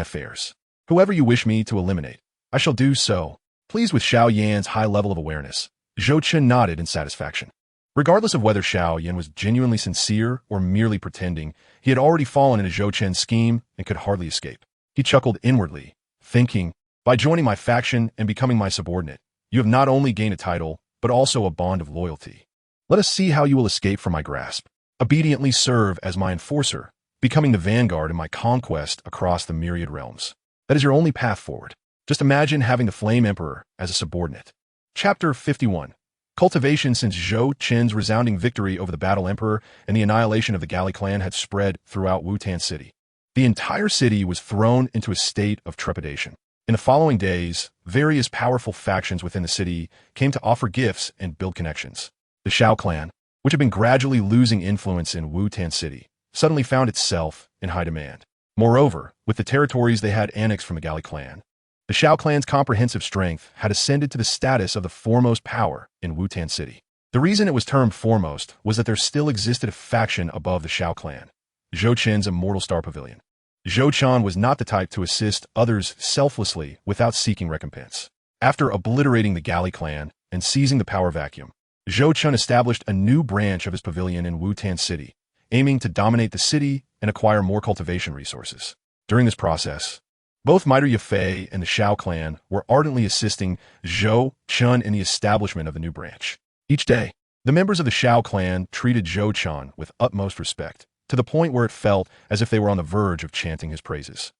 affairs. Whoever you wish me to eliminate, I shall do so." Pleased with Xiao Yan's high level of awareness, Zhou Chen nodded in satisfaction. Regardless of whether Xiao Yan was genuinely sincere or merely pretending, he had already fallen into Zhou Chen's scheme and could hardly escape. He chuckled inwardly, thinking, "By joining my faction and becoming my subordinate, you have not only gained a title, but also a bond of loyalty. Let us see how you will escape from my grasp. Obediently serve as my enforcer, becoming the vanguard in my conquest across the myriad realms. That is your only path forward. Just imagine having the Flame Emperor as a subordinate. Chapter 51. Cultivation. Since Zhou Qin's resounding victory over the Battle Emperor and the annihilation of the Gali clan had spread throughout Wutan City, the entire city was thrown into a state of trepidation. In the following days, various powerful factions within the city came to offer gifts and build connections. The Shao clan, which had been gradually losing influence in Wutan City, suddenly found itself in high demand. Moreover, with the territories they had annexed from the Gali clan, the Shao clan's comprehensive strength had ascended to the status of the foremost power in Wutan City. The reason it was termed foremost was that there still existed a faction above the Shao clan, Zhou Qin's Immortal Star Pavilion. Zhou Qian was not the type to assist others selflessly without seeking recompense. After obliterating the Gali clan and seizing the power vacuum, Zhou Qian established a new branch of his pavilion in Wutan City, aiming to dominate the city and acquire more cultivation resources. During this process, both Mitre Yafei and the Shao clan were ardently assisting Zhou Qian in the establishment of the new branch. Each day, the members of the Shao clan treated Zhou Qian with utmost respect, to the point where it felt as if they were on the verge of chanting his praises.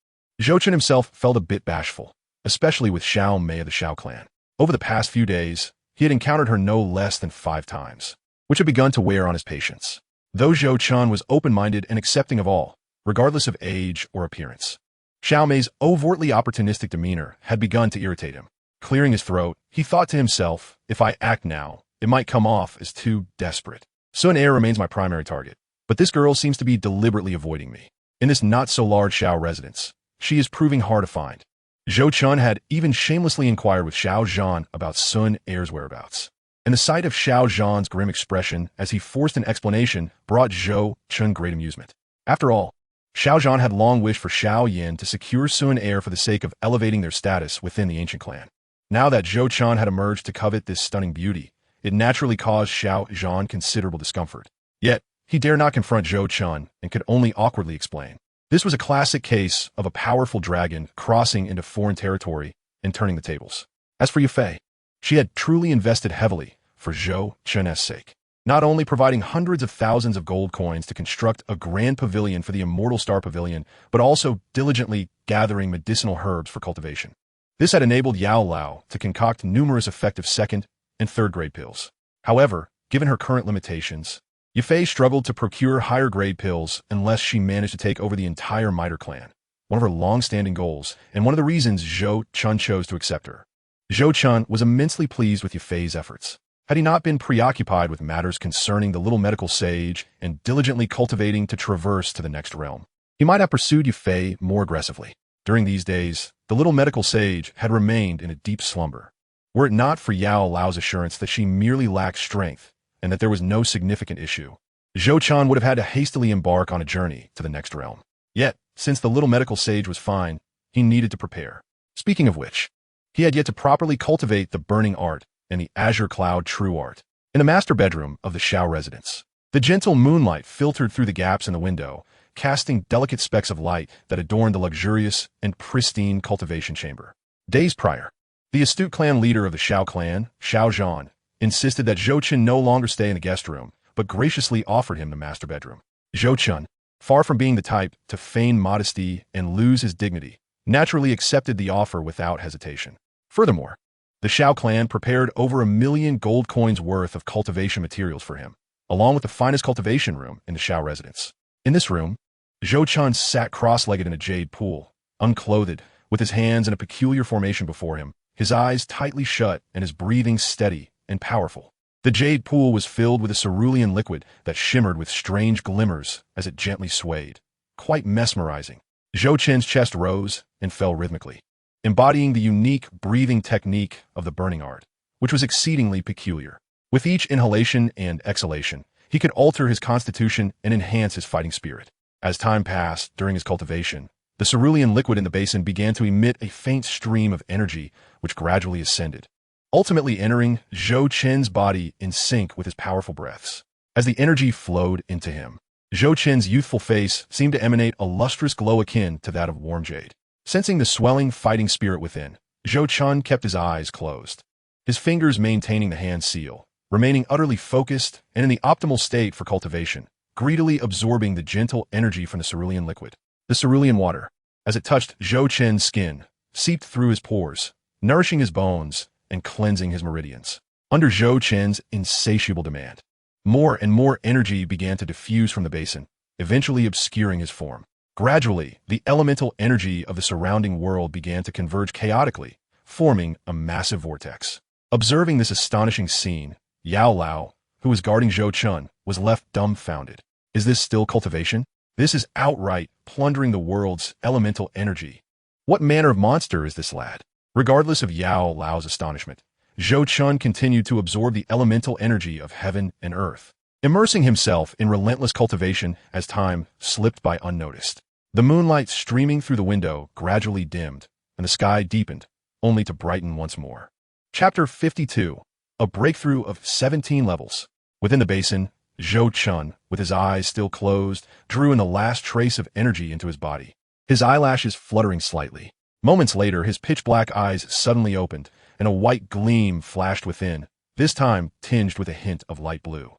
Zhou Qian himself felt a bit bashful, especially with Xiao Mei of the Shao clan. Over the past few days, he had encountered her no less than 5 times, which had begun to wear on his patience. Though Zhou Qian was open-minded and accepting of all, regardless of age or appearance, Xiao Mei's overtly opportunistic demeanor had begun to irritate him. Clearing his throat, he thought to himself, if I act now, it might come off as too desperate. Sun Air remains my primary target, but this girl seems to be deliberately avoiding me. In this not-so-large Xiao residence, she is proving hard to find. Zhou Qian had even shamelessly inquired with Xiao Zhan about Sun Air's whereabouts, and the sight of Xiao Zhan's grim expression as he forced an explanation brought Zhou Qian great amusement. After all, Xiao Zhan had long wished for Xiao Yin to secure Sun Air for the sake of elevating their status within the ancient clan. Now that Zhou Qian had emerged to covet this stunning beauty, it naturally caused Xiao Zhan considerable discomfort. Yet, he dare not confront Zhou Qian and could only awkwardly explain. This was a classic case of a powerful dragon crossing into foreign territory and turning the tables. As for Yafei, she had truly invested heavily for Zhou Qian's sake, not only providing hundreds of thousands of gold coins to construct a grand pavilion for the Immortal Star Pavilion, but also diligently gathering medicinal herbs for cultivation. This had enabled Yao Lao to concoct numerous effective 2nd and 3rd grade pills. However, given her current limitations, Yafei struggled to procure higher grade pills unless she managed to take over the entire Mitre clan, one of her long-standing goals, and one of the reasons Zhou Qian chose to accept her. Zhou Qian was immensely pleased with Yafei's efforts. Had he not been preoccupied with matters concerning the little medical sage and diligently cultivating to traverse to the next realm, he might have pursued Yafei more aggressively. During these days, the little medical sage had remained in a deep slumber. Were it not for Yao Lao's assurance that she merely lacked strength and that there was no significant issue, Zhou Qian would have had to hastily embark on a journey to the next realm. Yet, since the little medical sage was fine, he needed to prepare. Speaking of which, he had yet to properly cultivate the burning art and the azure cloud true art. In the master bedroom of the Shao residence, the gentle moonlight filtered through the gaps in the window, casting delicate specks of light that adorned the luxurious and pristine cultivation chamber. Days prior, the astute clan leader of the Shao clan, Xiao Zhan, insisted that Zhou Qian no longer stay in the guest room, but graciously offered him the master bedroom. Zhou Qian, far from being the type to feign modesty and lose his dignity, naturally accepted the offer without hesitation. Furthermore, the Shao clan prepared over 1 million gold coins worth of cultivation materials for him, along with the finest cultivation room in the Shao residence. In this room, Zhou Qian sat cross-legged in a jade pool, unclothed, with his hands in a peculiar formation before him, his eyes tightly shut and his breathing steady and powerful. The jade pool was filled with a cerulean liquid that shimmered with strange glimmers as it gently swayed, quite mesmerizing. Zhou Qian's chest rose and fell rhythmically, embodying the unique breathing technique of the burning art, which was exceedingly peculiar. With each inhalation and exhalation, he could alter his constitution and enhance his fighting spirit. As time passed during his cultivation, the cerulean liquid in the basin began to emit a faint stream of energy which gradually ascended, ultimately entering Zhou Qian's body in sync with his powerful breaths. As the energy flowed into him, Zhou Qian's youthful face seemed to emanate a lustrous glow akin to that of warm jade. Sensing the swelling fighting spirit within, Zhou Qian kept his eyes closed, his fingers maintaining the hand seal, remaining utterly focused and in the optimal state for cultivation, greedily absorbing the gentle energy from the cerulean liquid. The cerulean water, as it touched Zhou Qin's skin, seeped through his pores, nourishing his bones and cleansing his meridians. Under Zhou Qin's insatiable demand, more and more energy began to diffuse from the basin, eventually obscuring his form. Gradually, the elemental energy of the surrounding world began to converge chaotically, forming a massive vortex. Observing this astonishing scene, Yao Lao, who was guarding Zhou Qin, was left dumbfounded. Is this still cultivation? This is outright plundering the world's elemental energy. What manner of monster is this lad? Regardless of Yao Lao's astonishment, Zhou Qin continued to absorb the elemental energy of heaven and earth, immersing himself in relentless cultivation as time slipped by unnoticed. The moonlight streaming through the window gradually dimmed, and the sky deepened, only to brighten once more. Chapter 52. A breakthrough of 17 levels. Within the basin, Zhou Qin, with his eyes still closed, drew in the last trace of energy into his body, his eyelashes fluttering slightly. Moments later, his pitch-black eyes suddenly opened, and a white gleam flashed within, this time tinged with a hint of light blue.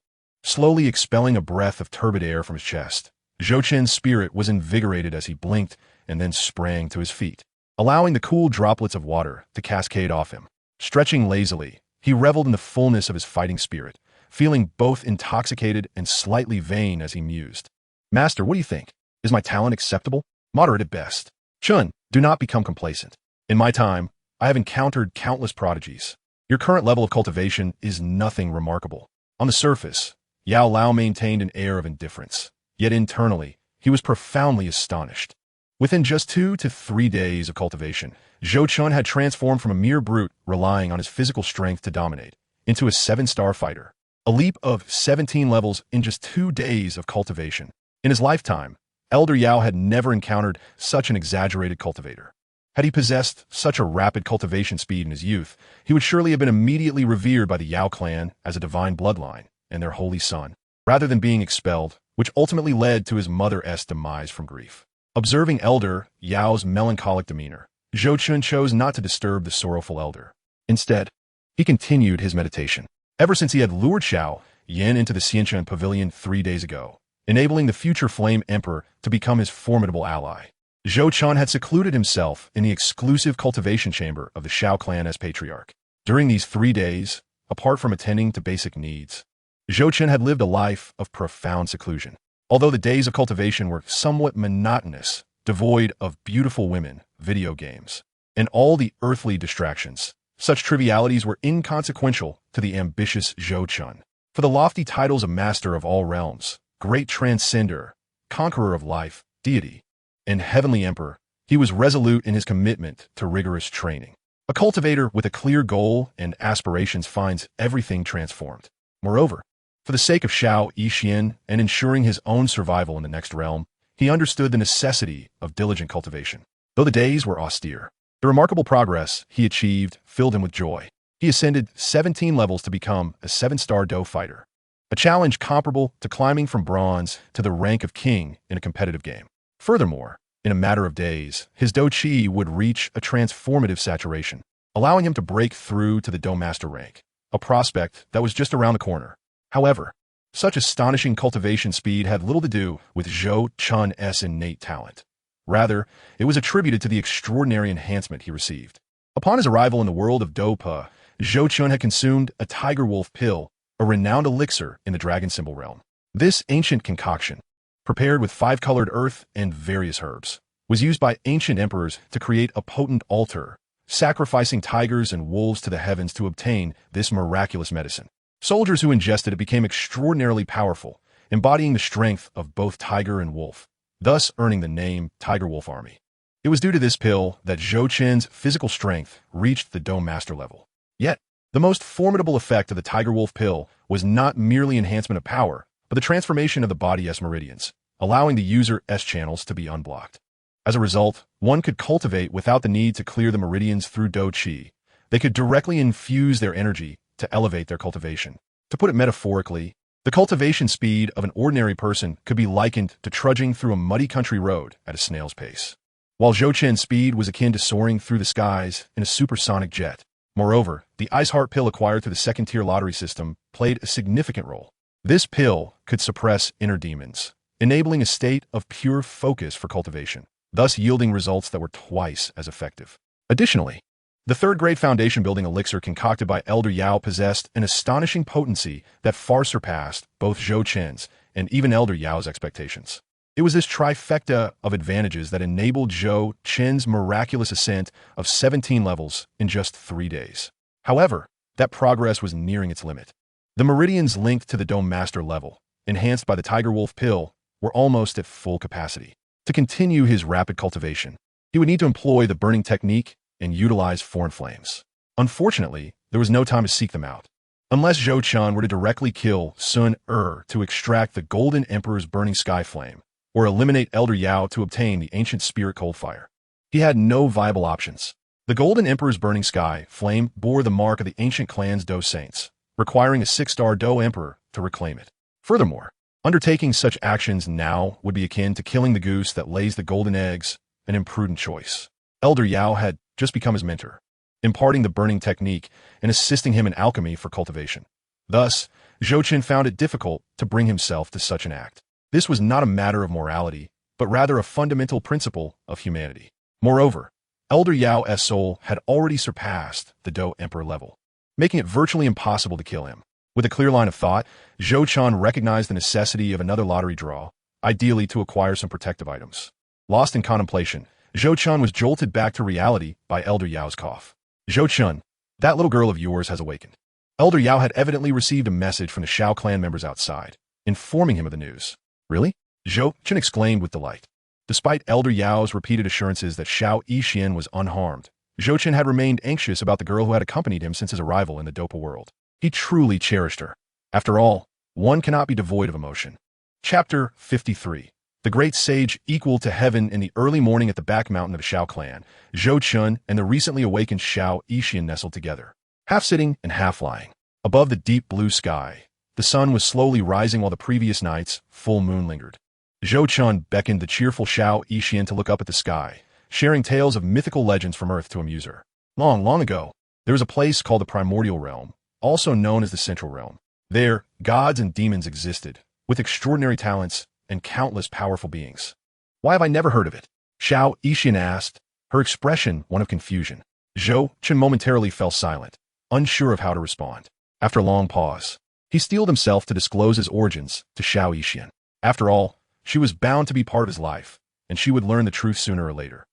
Slowly expelling a breath of turbid air from his chest, Zhou Qin's spirit was invigorated as he blinked and then sprang to his feet, allowing the cool droplets of water to cascade off him. Stretching lazily, he reveled in the fullness of his fighting spirit, feeling both intoxicated and slightly vain as he mused. Master, what do you think? Is my talent acceptable? Moderate at best. Chun, do not become complacent. In my time, I have encountered countless prodigies. Your current level of cultivation is nothing remarkable. On the surface, Yao Lao maintained an air of indifference, yet internally, he was profoundly astonished. Within just 2 to 3 days of cultivation, Zhou Qin had transformed from a mere brute relying on his physical strength to dominate, into a 7-star fighter. A leap of 17 levels in just 2 days of cultivation. In his lifetime, Elder Yao had never encountered such an exaggerated cultivator. Had he possessed such a rapid cultivation speed in his youth, he would surely have been immediately revered by the Yao clan as a divine bloodline and their holy son, rather than being expelled, which ultimately led to his mother's demise from grief. Observing Elder Yao's melancholic demeanor, Zhou Qin chose not to disturb the sorrowful elder. Instead, he continued his meditation. Ever since he had lured Xiao Yin into the Xianquan pavilion 3 days ago, enabling the future Flame Emperor to become his formidable ally, Zhou Qin had secluded himself in the exclusive cultivation chamber of the Xiao clan as patriarch. During these 3 days, apart from attending to basic needs, Zhou Qin had lived a life of profound seclusion. Although the days of cultivation were somewhat monotonous, devoid of beautiful women, video games, and all the earthly distractions, such trivialities were inconsequential to the ambitious Zhou Qin. For the lofty titles of Master of all realms, Great Transcender, Conqueror of Life, Deity, and Heavenly Emperor, he was resolute in his commitment to rigorous training. A cultivator with a clear goal and aspirations finds everything transformed. Moreover, for the sake of Xiao Yixian and ensuring his own survival in the next realm, he understood the necessity of diligent cultivation. Though the days were austere, the remarkable progress he achieved filled him with joy. He ascended 17 levels to become a 7-star Do fighter, a challenge comparable to climbing from bronze to the rank of king in a competitive game. Furthermore, in a matter of days, his Do Chi would reach a transformative saturation, allowing him to break through to the Do Master rank, a prospect that was just around the corner. However, such astonishing cultivation speed had little to do with Zhou Qin's innate talent. Rather, it was attributed to the extraordinary enhancement he received. Upon his arrival in the world of Dopa, Zhou Qin had consumed a tiger wolf pill, a renowned elixir in the dragon symbol realm. This ancient concoction, prepared with 5-colored earth and various herbs, was used by ancient emperors to create a potent altar, sacrificing tigers and wolves to the heavens to obtain this miraculous medicine. Soldiers who ingested it became extraordinarily powerful, embodying the strength of both tiger and wolf, thus earning the name Tiger Wolf Army. It was due to this pill that Zhou Qin's physical strength reached the Dome Master level. Yet, the most formidable effect of the Tiger Wolf pill was not merely enhancement of power, but the transformation of the body's meridians, allowing the user's channels to be unblocked. As a result, one could cultivate without the need to clear the meridians through Do Qi. They could directly infuse their energy to elevate their cultivation. To put it metaphorically, the cultivation speed of an ordinary person could be likened to trudging through a muddy country road at a snail's pace, while Zhou Qin's speed was akin to soaring through the skies in a supersonic jet. Moreover, the Ice Heart pill acquired through the second-tier lottery system played a significant role. This pill could suppress inner demons, enabling a state of pure focus for cultivation, thus yielding results that were twice as effective. Additionally, the third-grade foundation-building elixir concocted by Elder Yao possessed an astonishing potency that far surpassed both Zhou Qin's and even Elder Yao's expectations. It was this trifecta of advantages that enabled Zhou Qin's miraculous ascent of 17 levels in just 3 days. However, that progress was nearing its limit. The meridians linked to the Dome Master level, enhanced by the Tiger Wolf pill, were almost at full capacity. To continue his rapid cultivation, he would need to employ the burning technique and utilize foreign flames. Unfortunately, there was no time to seek them out. Unless Zhou Qin were to directly kill Sun to extract the Golden Emperor's burning sky flame, or eliminate Elder Yao to obtain the ancient spirit cold fire, he had no viable options. The Golden Emperor's burning sky flame bore the mark of the ancient clan's Dou saints, requiring a 6-star Dou Emperor to reclaim it. Furthermore, undertaking such actions now would be akin to killing the goose that lays the golden eggs, an imprudent choice. Elder Yao had just become his mentor, imparting the burning technique and assisting him in alchemy for cultivation. Thus, Zhou Qin found it difficult to bring himself to such an act. This was not a matter of morality, but rather a fundamental principle of humanity. Moreover, Elder Yao's soul had already surpassed the Dou Emperor level, making it virtually impossible to kill him. With a clear line of thought, Zhou Qin recognized the necessity of another lottery draw, ideally to acquire some protective items. Lost in contemplation, Zhou Qin was jolted back to reality by Elder Yao's cough. Zhou Qin, that little girl of yours has awakened. Elder Yao had evidently received a message from the Shao clan members outside, informing him of the news. Really? Zhou Qin exclaimed with delight. Despite Elder Yao's repeated assurances that Xiao Yixian was unharmed, Zhou Qin had remained anxious about the girl who had accompanied him since his arrival in the Dopa world. He truly cherished her. After all, one cannot be devoid of emotion. Chapter 53. The great sage equal to heaven. In the early morning at the back mountain of the Shao clan, Zhou Qin and the recently awakened Xiao Yixian nestled together, half sitting and half lying. Above the deep blue sky, the sun was slowly rising while the previous night's full moon lingered. Zhou Qin beckoned the cheerful Xiao Yixian to look up at the sky, sharing tales of mythical legends from Earth to amuse her. Long, long ago, there was a place called the Primordial Realm, also known as the Central Realm. There, gods and demons existed, with extraordinary talents and countless powerful beings. Why have I never heard of it? Xiao Yixian asked, her expression one of confusion. Zhou Qin momentarily fell silent, unsure of how to respond. After a long pause, he steeled himself to disclose his origins to Xiao Yixian. After all, she was bound to be part of his life, and she would learn the truth sooner or later.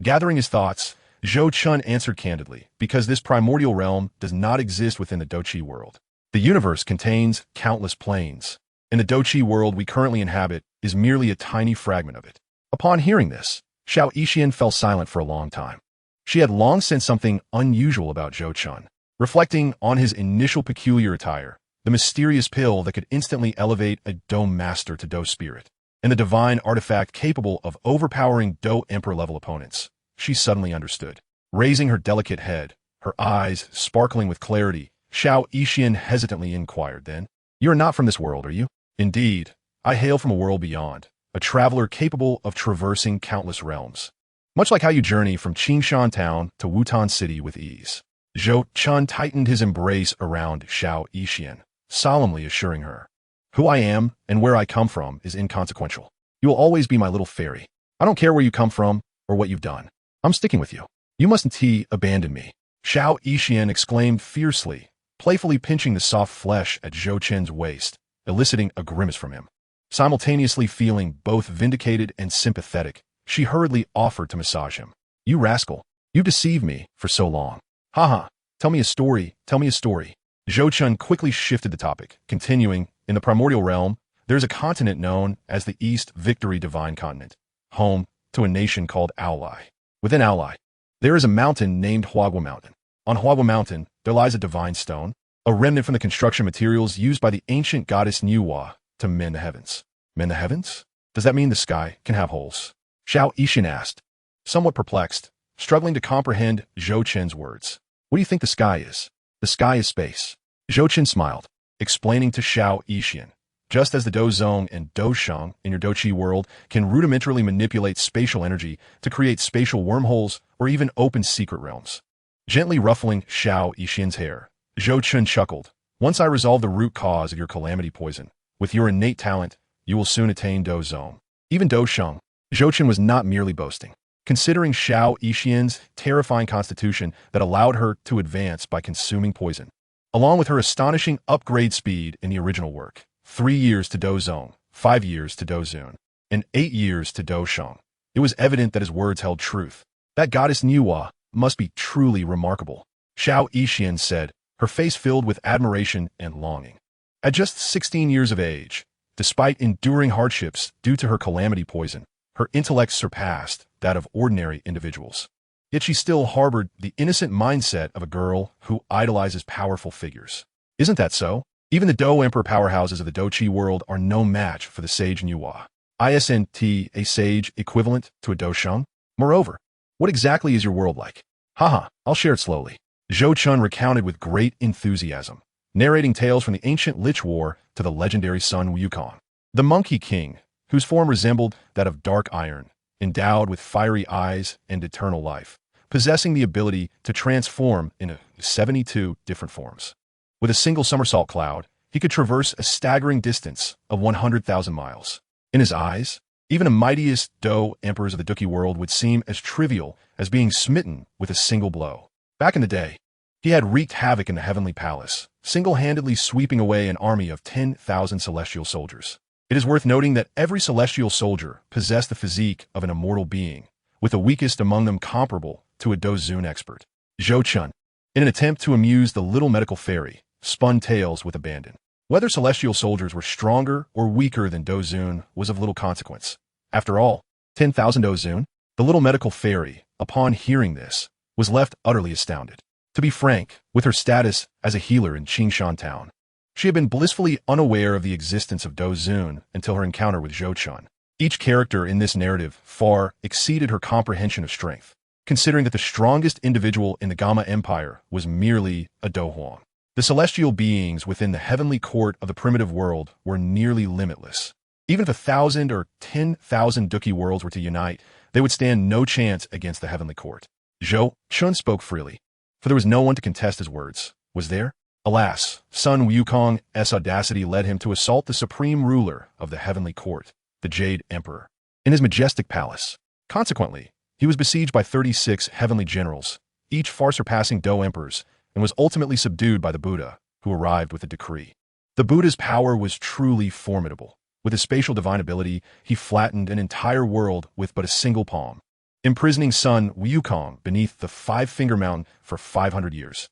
Gathering his thoughts, Zhou Qin answered candidly, because this primordial realm does not exist within the Douqi world. The universe contains countless planes, and the Douqi world we currently inhabit is merely a tiny fragment of it. Upon hearing this, Xiao Yixian fell silent for a long time. She had long sensed something unusual about Zhou Qin, reflecting on his initial peculiar attire, the mysterious pill that could instantly elevate a Dome Master to Dou Spirit, and the divine artifact capable of overpowering Dou Emperor-level opponents. She suddenly understood. Raising her delicate head, her eyes sparkling with clarity, Xiao Yixian hesitantly inquired then, "You are not from this world, are you?" "Indeed, I hail from a world beyond, a traveler capable of traversing countless realms. Much like how you journey from Qingshan Town to Wutan City with ease." Zhou Qin tightened his embrace around Xiao Yixian, solemnly assuring her, "Who I am and where I come from is inconsequential. You will always be my little fairy. I don't care where you come from or what you've done. I'm sticking with you. You mustn't abandon me." Xiao Yixian exclaimed fiercely, playfully pinching the soft flesh at Zhou Qin's waist, eliciting a grimace from him. Simultaneously feeling both vindicated and sympathetic, she hurriedly offered to massage him. "You rascal, you've deceived me for so long. Haha, tell me a story, tell me a story." Zhou Qin quickly shifted the topic, continuing, "In the primordial realm, there's a continent known as the East Victory Divine Continent, home to a nation called Aolai. Within Aolai, there is a mountain named Huagua Mountain. On Huagua Mountain, there lies a divine stone, a remnant from the construction materials used by the ancient goddess Nuwa to mend the heavens." "Mend the heavens? Does that mean the sky can have holes?" Xiao Yixian asked, somewhat perplexed, struggling to comprehend Zhou Qin's words. "What do you think the sky is?" "The sky is space." Zhou Qin smiled, explaining to Xiao Yixian, "Just as the Dou Zong and Dou Sheng in your Douqi world can rudimentarily manipulate spatial energy to create spatial wormholes or even open secret realms." Gently ruffling Xiao Yixian's hair, Zhou Qin chuckled. "Once I resolve the root cause of your calamity poison, With your innate talent, you will soon attain Do Zone. Even Do Sheng. Zhou Chen was not merely boasting. Considering Xiao Yixian's terrifying constitution that allowed her to advance by consuming poison, along with her astonishing upgrade speed in the original work, 3 years to Do Zone, 5 years to Do Zun, and 8 years to Do Sheng, it was evident that his words held truth. That goddess Niwa must be truly remarkable, Xiao Yixian said, her face filled with admiration and longing. At just 16 years of age, despite enduring hardships due to her calamity poison, her intellect surpassed that of ordinary individuals. Yet she still harbored the innocent mindset of a girl who idolizes powerful figures. Isn't that so? Even the Do Emperor powerhouses of the Do Chi world are no match for the sage Niwa. Isn't a sage equivalent to a Do Sheng? Moreover, what exactly is your world like? Haha, I'll share it slowly. Zhou Chun recounted with great enthusiasm, narrating tales from the ancient Lich War to the legendary son Wukong, the Monkey King, whose form resembled that of dark iron, endowed with fiery eyes and eternal life, possessing the ability to transform into 72 different forms. With a single somersault cloud, he could traverse a staggering distance of 100,000 miles. In his eyes, even the mightiest Do emperors of the Duki world would seem as trivial as being smitten with a single blow. Back in the day, he had wreaked havoc in the heavenly palace, single-handedly sweeping away an army of 10,000 celestial soldiers. It is worth noting that every celestial soldier possessed the physique of an immortal being, with the weakest among them comparable to a Do Zun expert. Zhou Chun, in an attempt to amuse the little medical fairy, spun tales with abandon. Whether celestial soldiers were stronger or weaker than Do Zun was of little consequence. After all, 10,000 Do Zun, the little medical fairy, upon hearing this, was left utterly astounded. To be frank, with her status as a healer in Qingshan Town, she had been blissfully unaware of the existence of Do Zun until her encounter with Zhou Chun. Each character in this narrative far exceeded her comprehension of strength, considering that the strongest individual in the Gamma Empire was merely a Do Huang. The celestial beings within the heavenly court of the primitive world were nearly limitless. Even if 1,000 or 10,000 Duki worlds were to unite, they would stand no chance against the heavenly court. Zhou Chun spoke freely, for there was no one to contest his words. Was there? Alas, son Wukong's audacity led him to assault the supreme ruler of the heavenly court, the Jade Emperor, in his majestic palace. Consequently, he was besieged by 36 heavenly generals, each far surpassing Do emperors, and was ultimately subdued by the Buddha, who arrived with a decree. The Buddha's power was truly formidable. With his spatial divine ability, he flattened an entire world with but a single palm, imprisoning son Wukong beneath the five-finger mountain for 500 years.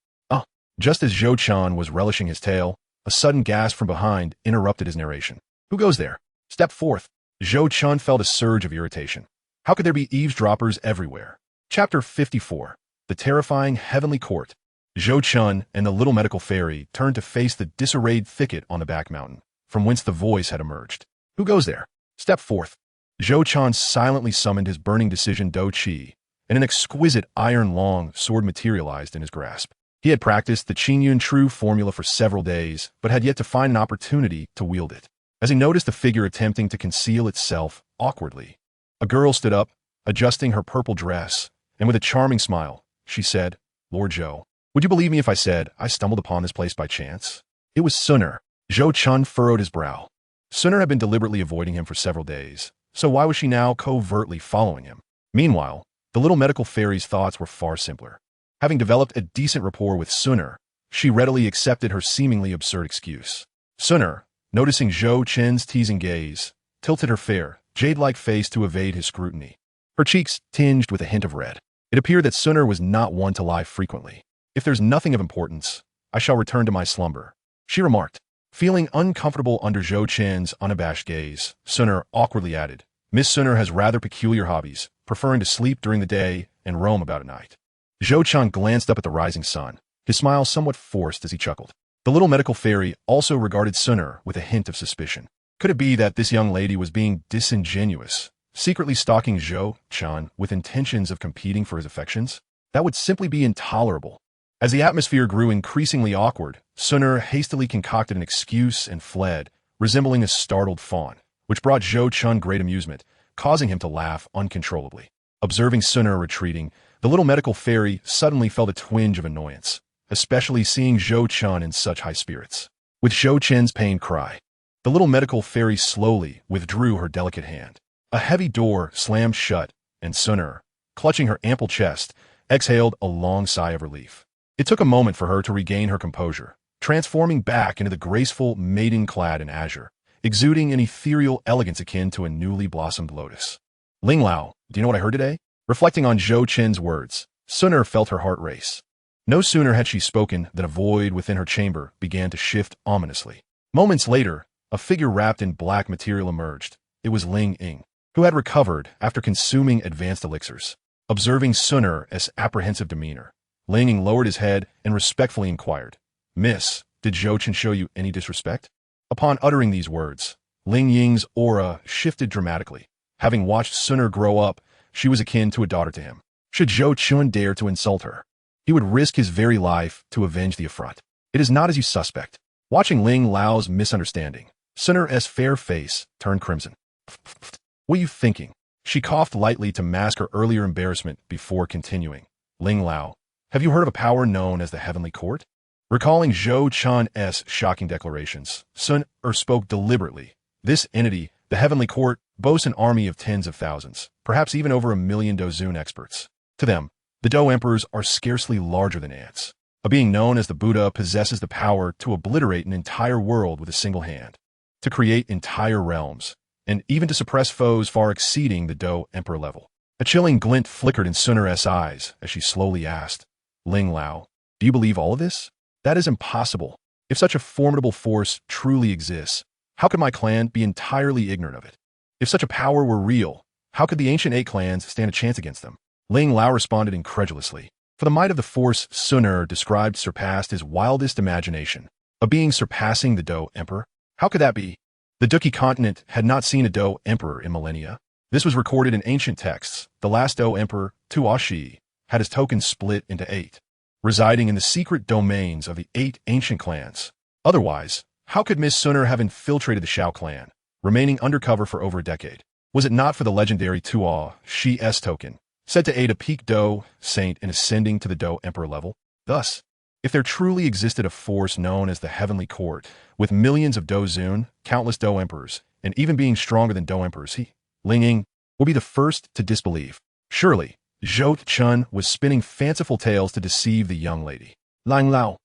Just as Zhou Chun was relishing his tale, a sudden gasp from behind interrupted his narration. Who goes there? Step forth. Zhou Chun felt a surge of irritation. How could there be eavesdroppers everywhere? Chapter 54. The Terrifying Heavenly Court. Zhou Chun and the little medical fairy turned to face the disarrayed thicket on the back mountain, from whence the voice had emerged. Who goes there? Step forth. Zhou Chun silently summoned his burning decision Do Chi, and an exquisite iron-long sword materialized in his grasp. He had practiced the Qingyun True formula for several days, but had yet to find an opportunity to wield it. As he noticed the figure attempting to conceal itself awkwardly, a girl stood up, adjusting her purple dress, and with a charming smile, she said, Lord Zhou, would you believe me if I said I stumbled upon this place by chance? It was Sun'er. Zhou Chun furrowed his brow. Sun'er had been deliberately avoiding him for several days, so why was she now covertly following him? Meanwhile, the little medical fairy's thoughts were far simpler. Having developed a decent rapport with Sun'er, she readily accepted her seemingly absurd excuse. Sun'er, noticing Zhou Chen's teasing gaze, tilted her fair, jade-like face to evade his scrutiny. Her cheeks tinged with a hint of red. It appeared that Sun'er was not one to lie frequently. If there's nothing of importance, I shall return to my slumber, she remarked. Feeling uncomfortable under Zhou Chen's unabashed gaze, Sun'er awkwardly added, Miss Sun'er has rather peculiar hobbies, preferring to sleep during the day and roam about at night. Zhou Chun glanced up at the rising sun, his smile somewhat forced as he chuckled. The little medical fairy also regarded Sun'er with a hint of suspicion. Could it be that this young lady was being disingenuous, secretly stalking Zhou Chun with intentions of competing for his affections? That would simply be intolerable. As the atmosphere grew increasingly awkward, Sun'er hastily concocted an excuse and fled, resembling a startled fawn, which brought Zhou Chun great amusement, causing him to laugh uncontrollably. Observing Sun'er retreating, the little medical fairy suddenly felt a twinge of annoyance, especially seeing Zhou Chun in such high spirits. With Zhou Chen's pained cry, The little medical fairy slowly withdrew her delicate hand. A heavy door slammed shut, and Sun'er, clutching her ample chest, exhaled a long sigh of relief. It took a moment for her to regain her composure, transforming back into the graceful maiden clad in azure, exuding an ethereal elegance akin to a newly blossomed lotus. Ling Lao, do you know what I heard today? Reflecting on Zhou Qin's words, Sun'er felt her heart race. No sooner had she spoken than a void within her chamber began to shift ominously. Moments later, a figure wrapped in black material emerged. It was Ling Ying, who had recovered after consuming advanced elixirs. Observing Sun'er's apprehensive demeanor, Ling Ying lowered his head and respectfully inquired, "Miss, did Zhou Qin show you any disrespect?" Upon uttering these words, Ling Ying's aura shifted dramatically. Having watched Sun'er grow up, she was akin to a daughter to him. Should Zhou Qin dare to insult her, he would risk his very life to avenge the affront. It is not as you suspect. Watching Ling Lao's misunderstanding, Sun'er's fair face turned crimson. What are you thinking? She coughed lightly to mask her earlier embarrassment before continuing. Ling Lao, have you heard of a power known as the Heavenly Court? Recalling Zhou Qin's shocking declarations, Sun'er spoke deliberately. This entity, the Heavenly Court, boasts an army of tens of thousands, perhaps even over 1 million Dozun experts. To them, the Do Emperors are scarcely larger than ants. A being known as the Buddha possesses the power to obliterate an entire world with a single hand, to create entire realms, and even to suppress foes far exceeding the Do Emperor level. A chilling glint flickered in Sun'er's eyes as she slowly asked, Ling Lao, do you believe all of this? That is impossible. If such a formidable force truly exists, how could my clan be entirely ignorant of it? If such a power were real, how could the ancient 8 clans stand a chance against them? Ling Lao responded incredulously. For the might of the force Sun'er described surpassed his wildest imagination. A being surpassing the Do Emperor? How could that be? The Duki continent had not seen a Do Emperor in millennia. This was recorded in ancient texts. The last Do Emperor, Tuashi, had his tokens split into 8, residing in the secret domains of the 8 ancient clans. Otherwise, how could Miss Sun'er have infiltrated the Shao clan, remaining undercover for over a decade? Was it not for the legendary Tuashi token, said to aid a peak Do saint in ascending to the Do Emperor level? Thus, if there truly existed a force known as the Heavenly Court, with millions of Dozun, countless Do Emperors, and even being stronger than Do Emperors, he, Ling Ying, will be the first to disbelieve. Surely, Zhou Qin was spinning fanciful tales to deceive the young lady. Ling Lao,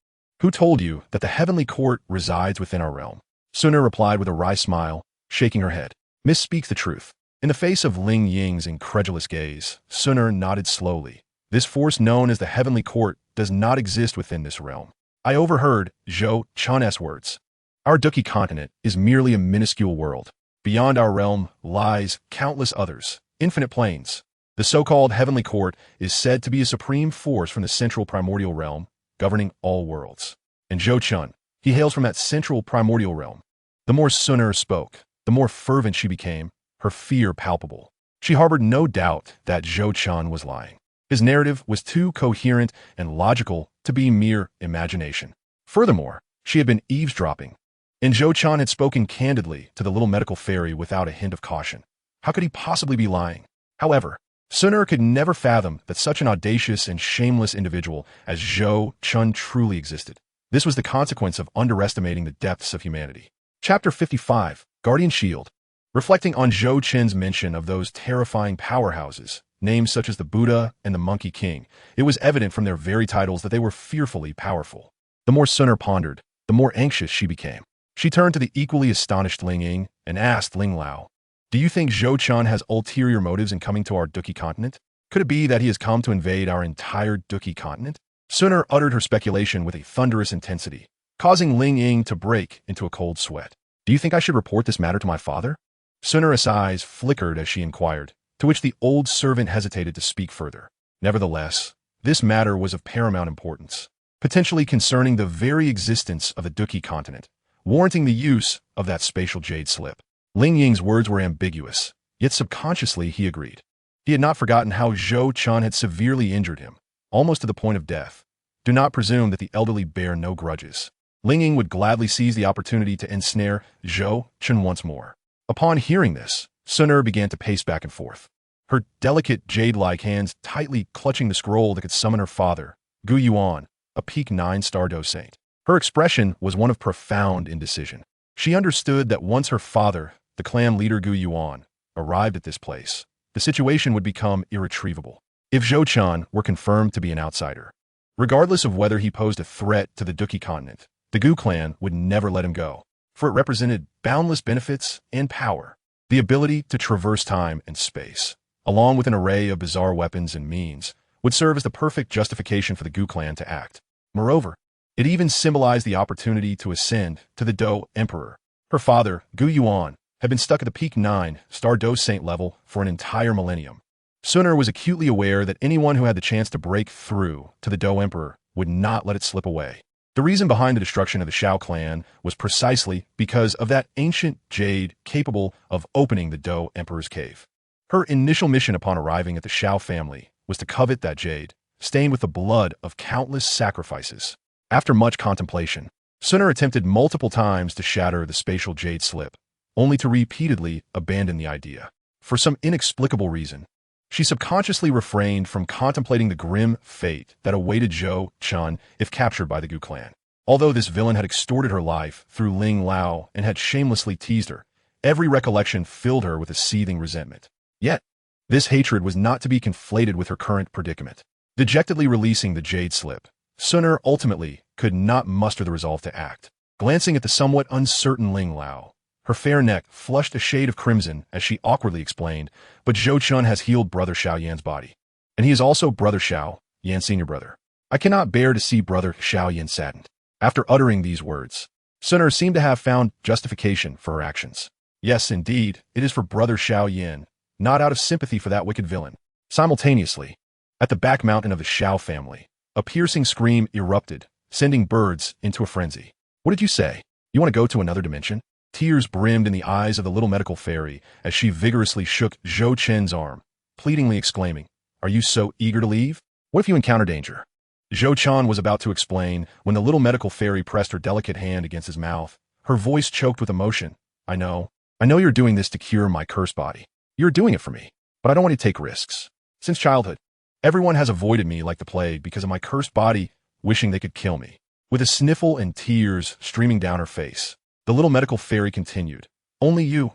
who told you that the Heavenly Court resides within our realm? Sun'er replied with a wry smile, shaking her head. Miss speaks the truth. In the face of Ling Ying's incredulous gaze, Sun'er nodded slowly. This force known as the Heavenly Court does not exist within this realm. I overheard Zhou Qin's words. Our Duki continent is merely a minuscule world. Beyond our realm lies countless others, infinite planes. The so-called Heavenly Court is said to be a supreme force from the central primordial realm, governing all worlds. And Zhou Qin, he hails from that central primordial realm. The more Sun'er spoke, the more fervent she became, her fear palpable. She harbored no doubt that Zhou Qin was lying. His narrative was too coherent and logical to be mere imagination. Furthermore, she had been eavesdropping, and Zhou Qin had spoken candidly to the little medical fairy without a hint of caution. How could he possibly be lying? However, Sun'er could never fathom that such an audacious and shameless individual as Zhou Qin truly existed. This was the consequence of underestimating the depths of humanity. Chapter 55, Guardian Shield. Reflecting on Zhou Qin's mention of those terrifying powerhouses, names such as the Buddha and the Monkey King, it was evident from their very titles that they were fearfully powerful. The more Sun'er pondered, the more anxious she became. She turned to the equally astonished Ling Ying and asked Ling Lao, do you think Zhou Qin has ulterior motives in coming to our Duki continent? Could it be that he has come to invade our entire Duki continent? Sun'er uttered her speculation with a thunderous intensity, causing Ling Ying to break into a cold sweat. Do you think I should report this matter to my father? Sun'er's eyes flickered as she inquired, to which the old servant hesitated to speak further. Nevertheless, this matter was of paramount importance, potentially concerning the very existence of the Duki continent, warranting the use of that spatial jade slip. Ling Ying's words were ambiguous, yet subconsciously he agreed. He had not forgotten how Zhou Qin had severely injured him, almost to the point of death. Do not presume that the elderly bear no grudges. Ling Ying would gladly seize the opportunity to ensnare Zhou Qin once more. Upon hearing this, Sun'er began to pace back and forth, her delicate jade-like hands tightly clutching the scroll that could summon her father, Gu Yuan, a peak 9-star Do saint. Her expression was one of profound indecision. She understood that once her father, the clan leader Gu Yuan, arrived at this place, the situation would become irretrievable. If Zhou Chun were confirmed to be an outsider, regardless of whether he posed a threat to the Duki continent, the Gu clan would never let him go, for it represented boundless benefits and power. The ability to traverse time and space, along with an array of bizarre weapons and means, would serve as the perfect justification for the Gu clan to act. Moreover, it even symbolized the opportunity to ascend to the Dou Emperor. Her father, Gu Yuan, had been stuck at the peak 9-star Dou Saint level for an entire millennium. Sun was acutely aware that anyone who had the chance to break through to the Dou Emperor would not let it slip away. The reason behind the destruction of the Shao clan was precisely because of that ancient jade capable of opening the Dou Emperor's cave. Her initial mission upon arriving at the Shao family was to covet that jade, stained with the blood of countless sacrifices. After much contemplation, Sun attempted multiple times to shatter the spatial jade slip, only to repeatedly abandon the idea. For some inexplicable reason, she subconsciously refrained from contemplating the grim fate that awaited Zhou Chun if captured by the Gu clan. Although this villain had extorted her life through Ling Lao and had shamelessly teased her, every recollection filled her with a seething resentment. Yet, this hatred was not to be conflated with her current predicament. Dejectedly releasing the jade slip, Sun ultimately could not muster the resolve to act. Glancing at the somewhat uncertain Ling Lao, her fair neck flushed a shade of crimson as she awkwardly explained, "But Zhou Chun has healed Brother Xiao Yan's body. And he is also Brother Xiao, Yan's senior brother. I cannot bear to see Brother Xiao Yan saddened." After uttering these words, Sun seemed to have found justification for her actions. Yes, indeed, it is for Brother Xiao Yan, not out of sympathy for that wicked villain. Simultaneously, at the back mountain of the Xiao family, a piercing scream erupted, sending birds into a frenzy. "What did you say? You want to go to another dimension?" Tears brimmed in the eyes of the little medical fairy as she vigorously shook Zhou Chen's arm, pleadingly exclaiming, "Are you so eager to leave? What if you encounter danger?" Zhou Chen was about to explain when the little medical fairy pressed her delicate hand against his mouth, her voice choked with emotion. I know you're doing this to cure my cursed body. You're doing it for me, but I don't want to take risks. Since childhood, everyone has avoided me like the plague because of my cursed body, wishing they could kill me." With a sniffle and tears streaming down her face, the little medical fairy continued, only you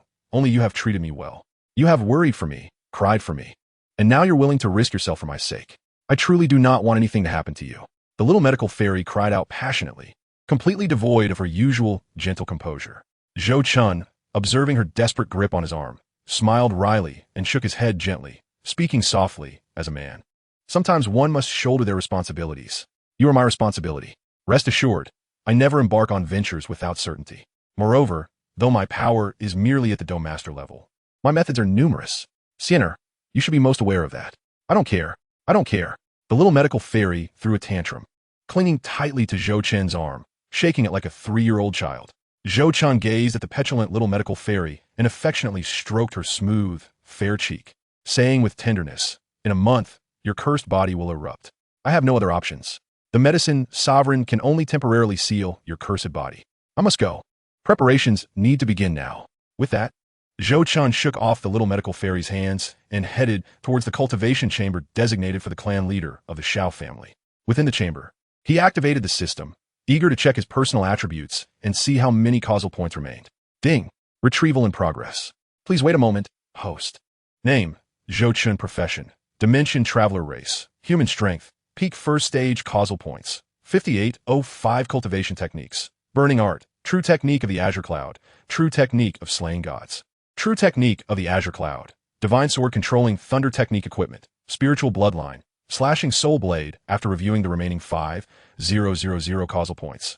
have treated me well. You have worried for me, cried for me, and now you're willing to risk yourself for my sake. I truly do not want anything to happen to you." The little medical fairy cried out passionately, completely devoid of her usual gentle composure. Zhou Chun, observing her desperate grip on his arm, smiled wryly and shook his head gently, speaking softly as a man. "Sometimes one must shoulder their responsibilities. You are my responsibility. Rest assured, I never embark on ventures without certainty. Moreover, though my power is merely at the Dome Master level, my methods are numerous. Sinner, you should be most aware of that." I don't care. The little medical fairy threw a tantrum, clinging tightly to Zhou Chen's arm, shaking it like a 3-year-old child. Zhou Chen gazed at the petulant little medical fairy and affectionately stroked her smooth, fair cheek, saying with tenderness, "In a month, your cursed body will erupt. I have no other options. The medicine sovereign can only temporarily seal your cursed body. I must go. Preparations need to begin now." With that, Zhou Chun shook off the little medical fairy's hands and headed towards the cultivation chamber designated for the clan leader of the Shao family. Within the chamber, he activated the system, eager to check his personal attributes and see how many causal points remained. Ding! Retrieval in progress. Please wait a moment. Host. Name: Zhou Chun. Profession: Dimension Traveler. Race: Human. Strength: Peak first stage. Causal points: 5805. Cultivation techniques: Burning Art, True Technique of the Azure Cloud, True Technique of Slaying Gods. True Technique of the Azure Cloud, Divine Sword Controlling Thunder Technique Equipment, Spiritual Bloodline, Slashing Soul Blade. After reviewing the remaining 5,000 causal points,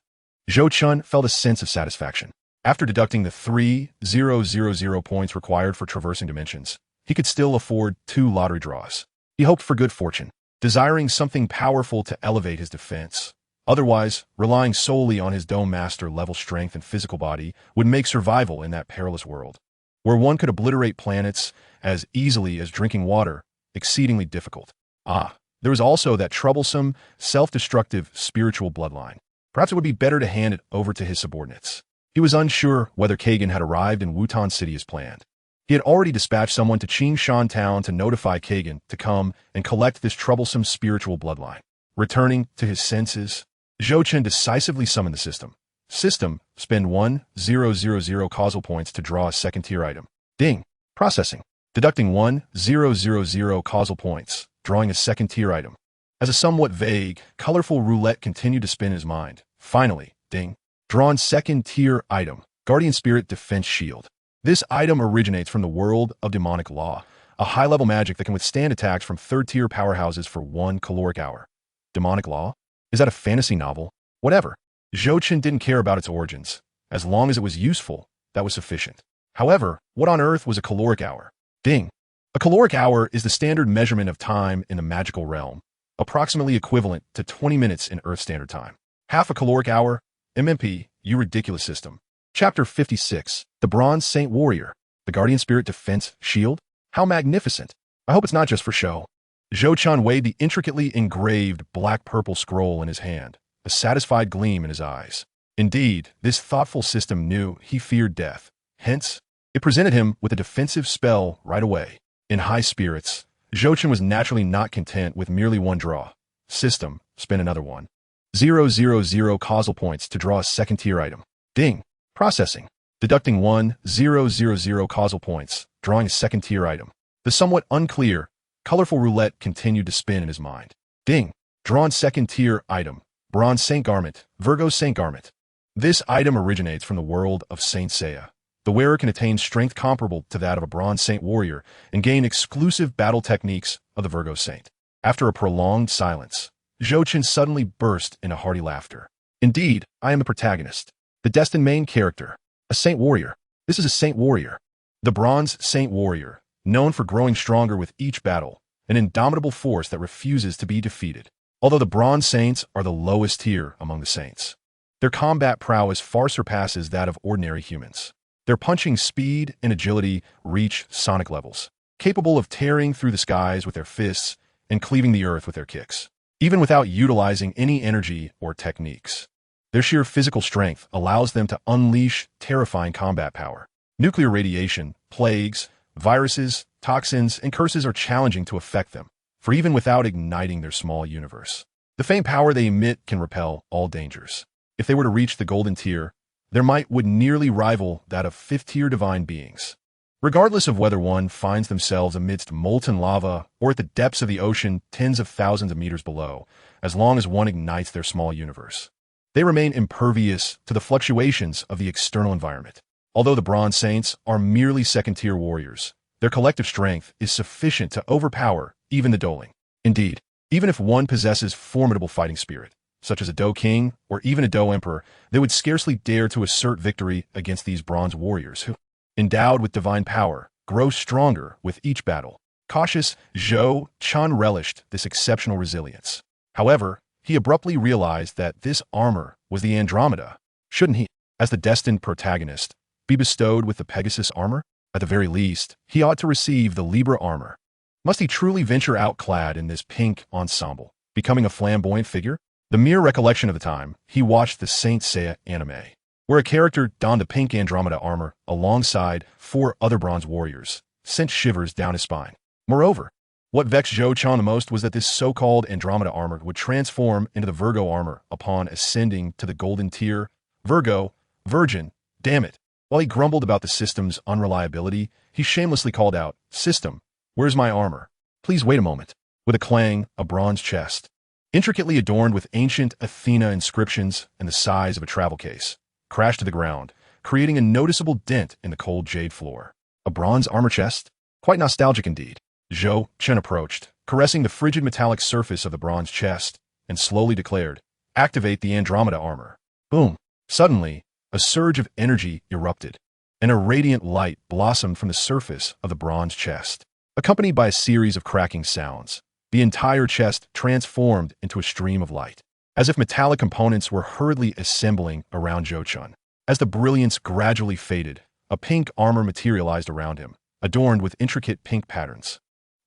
Zhou Chun felt a sense of satisfaction. After deducting the 3,000 points required for traversing dimensions, he could still afford 2 lottery draws. He hoped for good fortune, desiring something powerful to elevate his defense. Otherwise, relying solely on his Dome Master level strength and physical body would make survival in that perilous world, where one could obliterate planets as easily as drinking water, exceedingly difficult. There was also that troublesome, self-destructive spiritual bloodline. Perhaps it would be better to hand it over to his subordinates. He was unsure whether Kagan had arrived in Wutan City as planned. He had already dispatched someone to Qingshan Town to notify Kagan to come and collect this troublesome spiritual bloodline. Returning to his senses, Zhou Chen decisively summoned the system, System, spend 1,000 causal points to draw a second-tier item. Ding. Processing. Deducting 1,000 causal points, drawing a second-tier item. As a somewhat vague, colorful roulette continued to spin in his mind. Finally, ding. Drawn second-tier item. Guardian Spirit Defense Shield. This item originates from the world of demonic law, a high-level magic that can withstand attacks from third-tier powerhouses for 1 caloric hour. Demonic law? Is that a fantasy novel? Whatever. Zhou Chen didn't care about its origins. As long as it was useful, that was sufficient. However, what on earth was a caloric hour? Ding. A caloric hour is the standard measurement of time in the magical realm, approximately equivalent to 20 minutes in Earth Standard Time. Half a caloric hour? MMP, you ridiculous system. Chapter 56. The Bronze Saint Warrior. The Guardian Spirit Defense Shield? How magnificent. I hope it's not just for show. Zhou Chen weighed the intricately engraved black-purple scroll in his hand, a satisfied gleam in his eyes. Indeed, this thoughtful system knew he feared death. Hence, it presented him with a defensive spell right away. In high spirits, Zhou Chen was naturally not content with merely one draw. System, spin another 1,000 causal points to draw a second-tier item. Ding. Processing. Deducting 1,000 causal points, drawing a second-tier item. The somewhat unclear, colorful roulette continued to spin in his mind. Ding. Drawn second-tier item. Bronze Saint Garment, Virgo Saint Garment. This item originates from the world of Saint Seiya. The wearer can attain strength comparable to that of a Bronze Saint Warrior and gain exclusive battle techniques of the Virgo Saint. After a prolonged silence, Zhou Chen suddenly burst into hearty laughter. Indeed, I am the protagonist, the destined main character, a Saint Warrior. This is a Saint Warrior. The Bronze Saint Warrior, known for growing stronger with each battle, an indomitable force that refuses to be defeated. Although the Bronze Saints are the lowest tier among the saints, their combat prowess far surpasses that of ordinary humans. Their punching speed and agility reach sonic levels, capable of tearing through the skies with their fists and cleaving the earth with their kicks, even without utilizing any energy or techniques. Their sheer physical strength allows them to unleash terrifying combat power. Nuclear radiation, plagues, viruses, toxins, and curses are challenging to affect them, for even without igniting their small universe, the faint power they emit can repel all dangers. If they were to reach the golden tier, their might would nearly rival that of fifth-tier divine beings. Regardless of whether one finds themselves amidst molten lava or at the depths of the ocean tens of thousands of meters below, as long as one ignites their small universe, they remain impervious to the fluctuations of the external environment. Although the Bronze Saints are merely second-tier warriors, their collective strength is sufficient to overpower even the Doling. Indeed, even if one possesses formidable fighting spirit, such as a Dou King or even a Dou Emperor, they would scarcely dare to assert victory against these bronze warriors who, endowed with divine power, grow stronger with each battle. Cautious, Zhou Chen relished this exceptional resilience. However, he abruptly realized that this armor was the Andromeda. Shouldn't he, as the destined protagonist, be bestowed with the Pegasus armor? At the very least, he ought to receive the Libra armor. Must he truly venture out clad in this pink ensemble, becoming a flamboyant figure? The mere recollection of the time he watched the Saint Seiya anime, where a character donned the pink Andromeda armor alongside 4 other bronze warriors, sent shivers down his spine. Moreover, what vexed Zhou Chen the most was that this so-called Andromeda armor would transform into the Virgo armor upon ascending to the golden tier. Virgo, Virgin, damn it. While he grumbled about the system's unreliability, he shamelessly called out, "System, where's my armor? Please wait a moment." With a clang, a bronze chest, intricately adorned with ancient Athena inscriptions and the size of a travel case, crashed to the ground, creating a noticeable dent in the cold jade floor. A bronze armor chest? Quite nostalgic indeed. Zhou Chen approached, caressing the frigid metallic surface of the bronze chest, and slowly declared, "Activate the Andromeda armor." Boom! Suddenly, a surge of energy erupted, and a radiant light blossomed from the surface of the bronze chest. Accompanied by a series of cracking sounds, the entire chest transformed into a stream of light, as if metallic components were hurriedly assembling around Zhou Chen. As the brilliance gradually faded, a pink armor materialized around him, adorned with intricate pink patterns.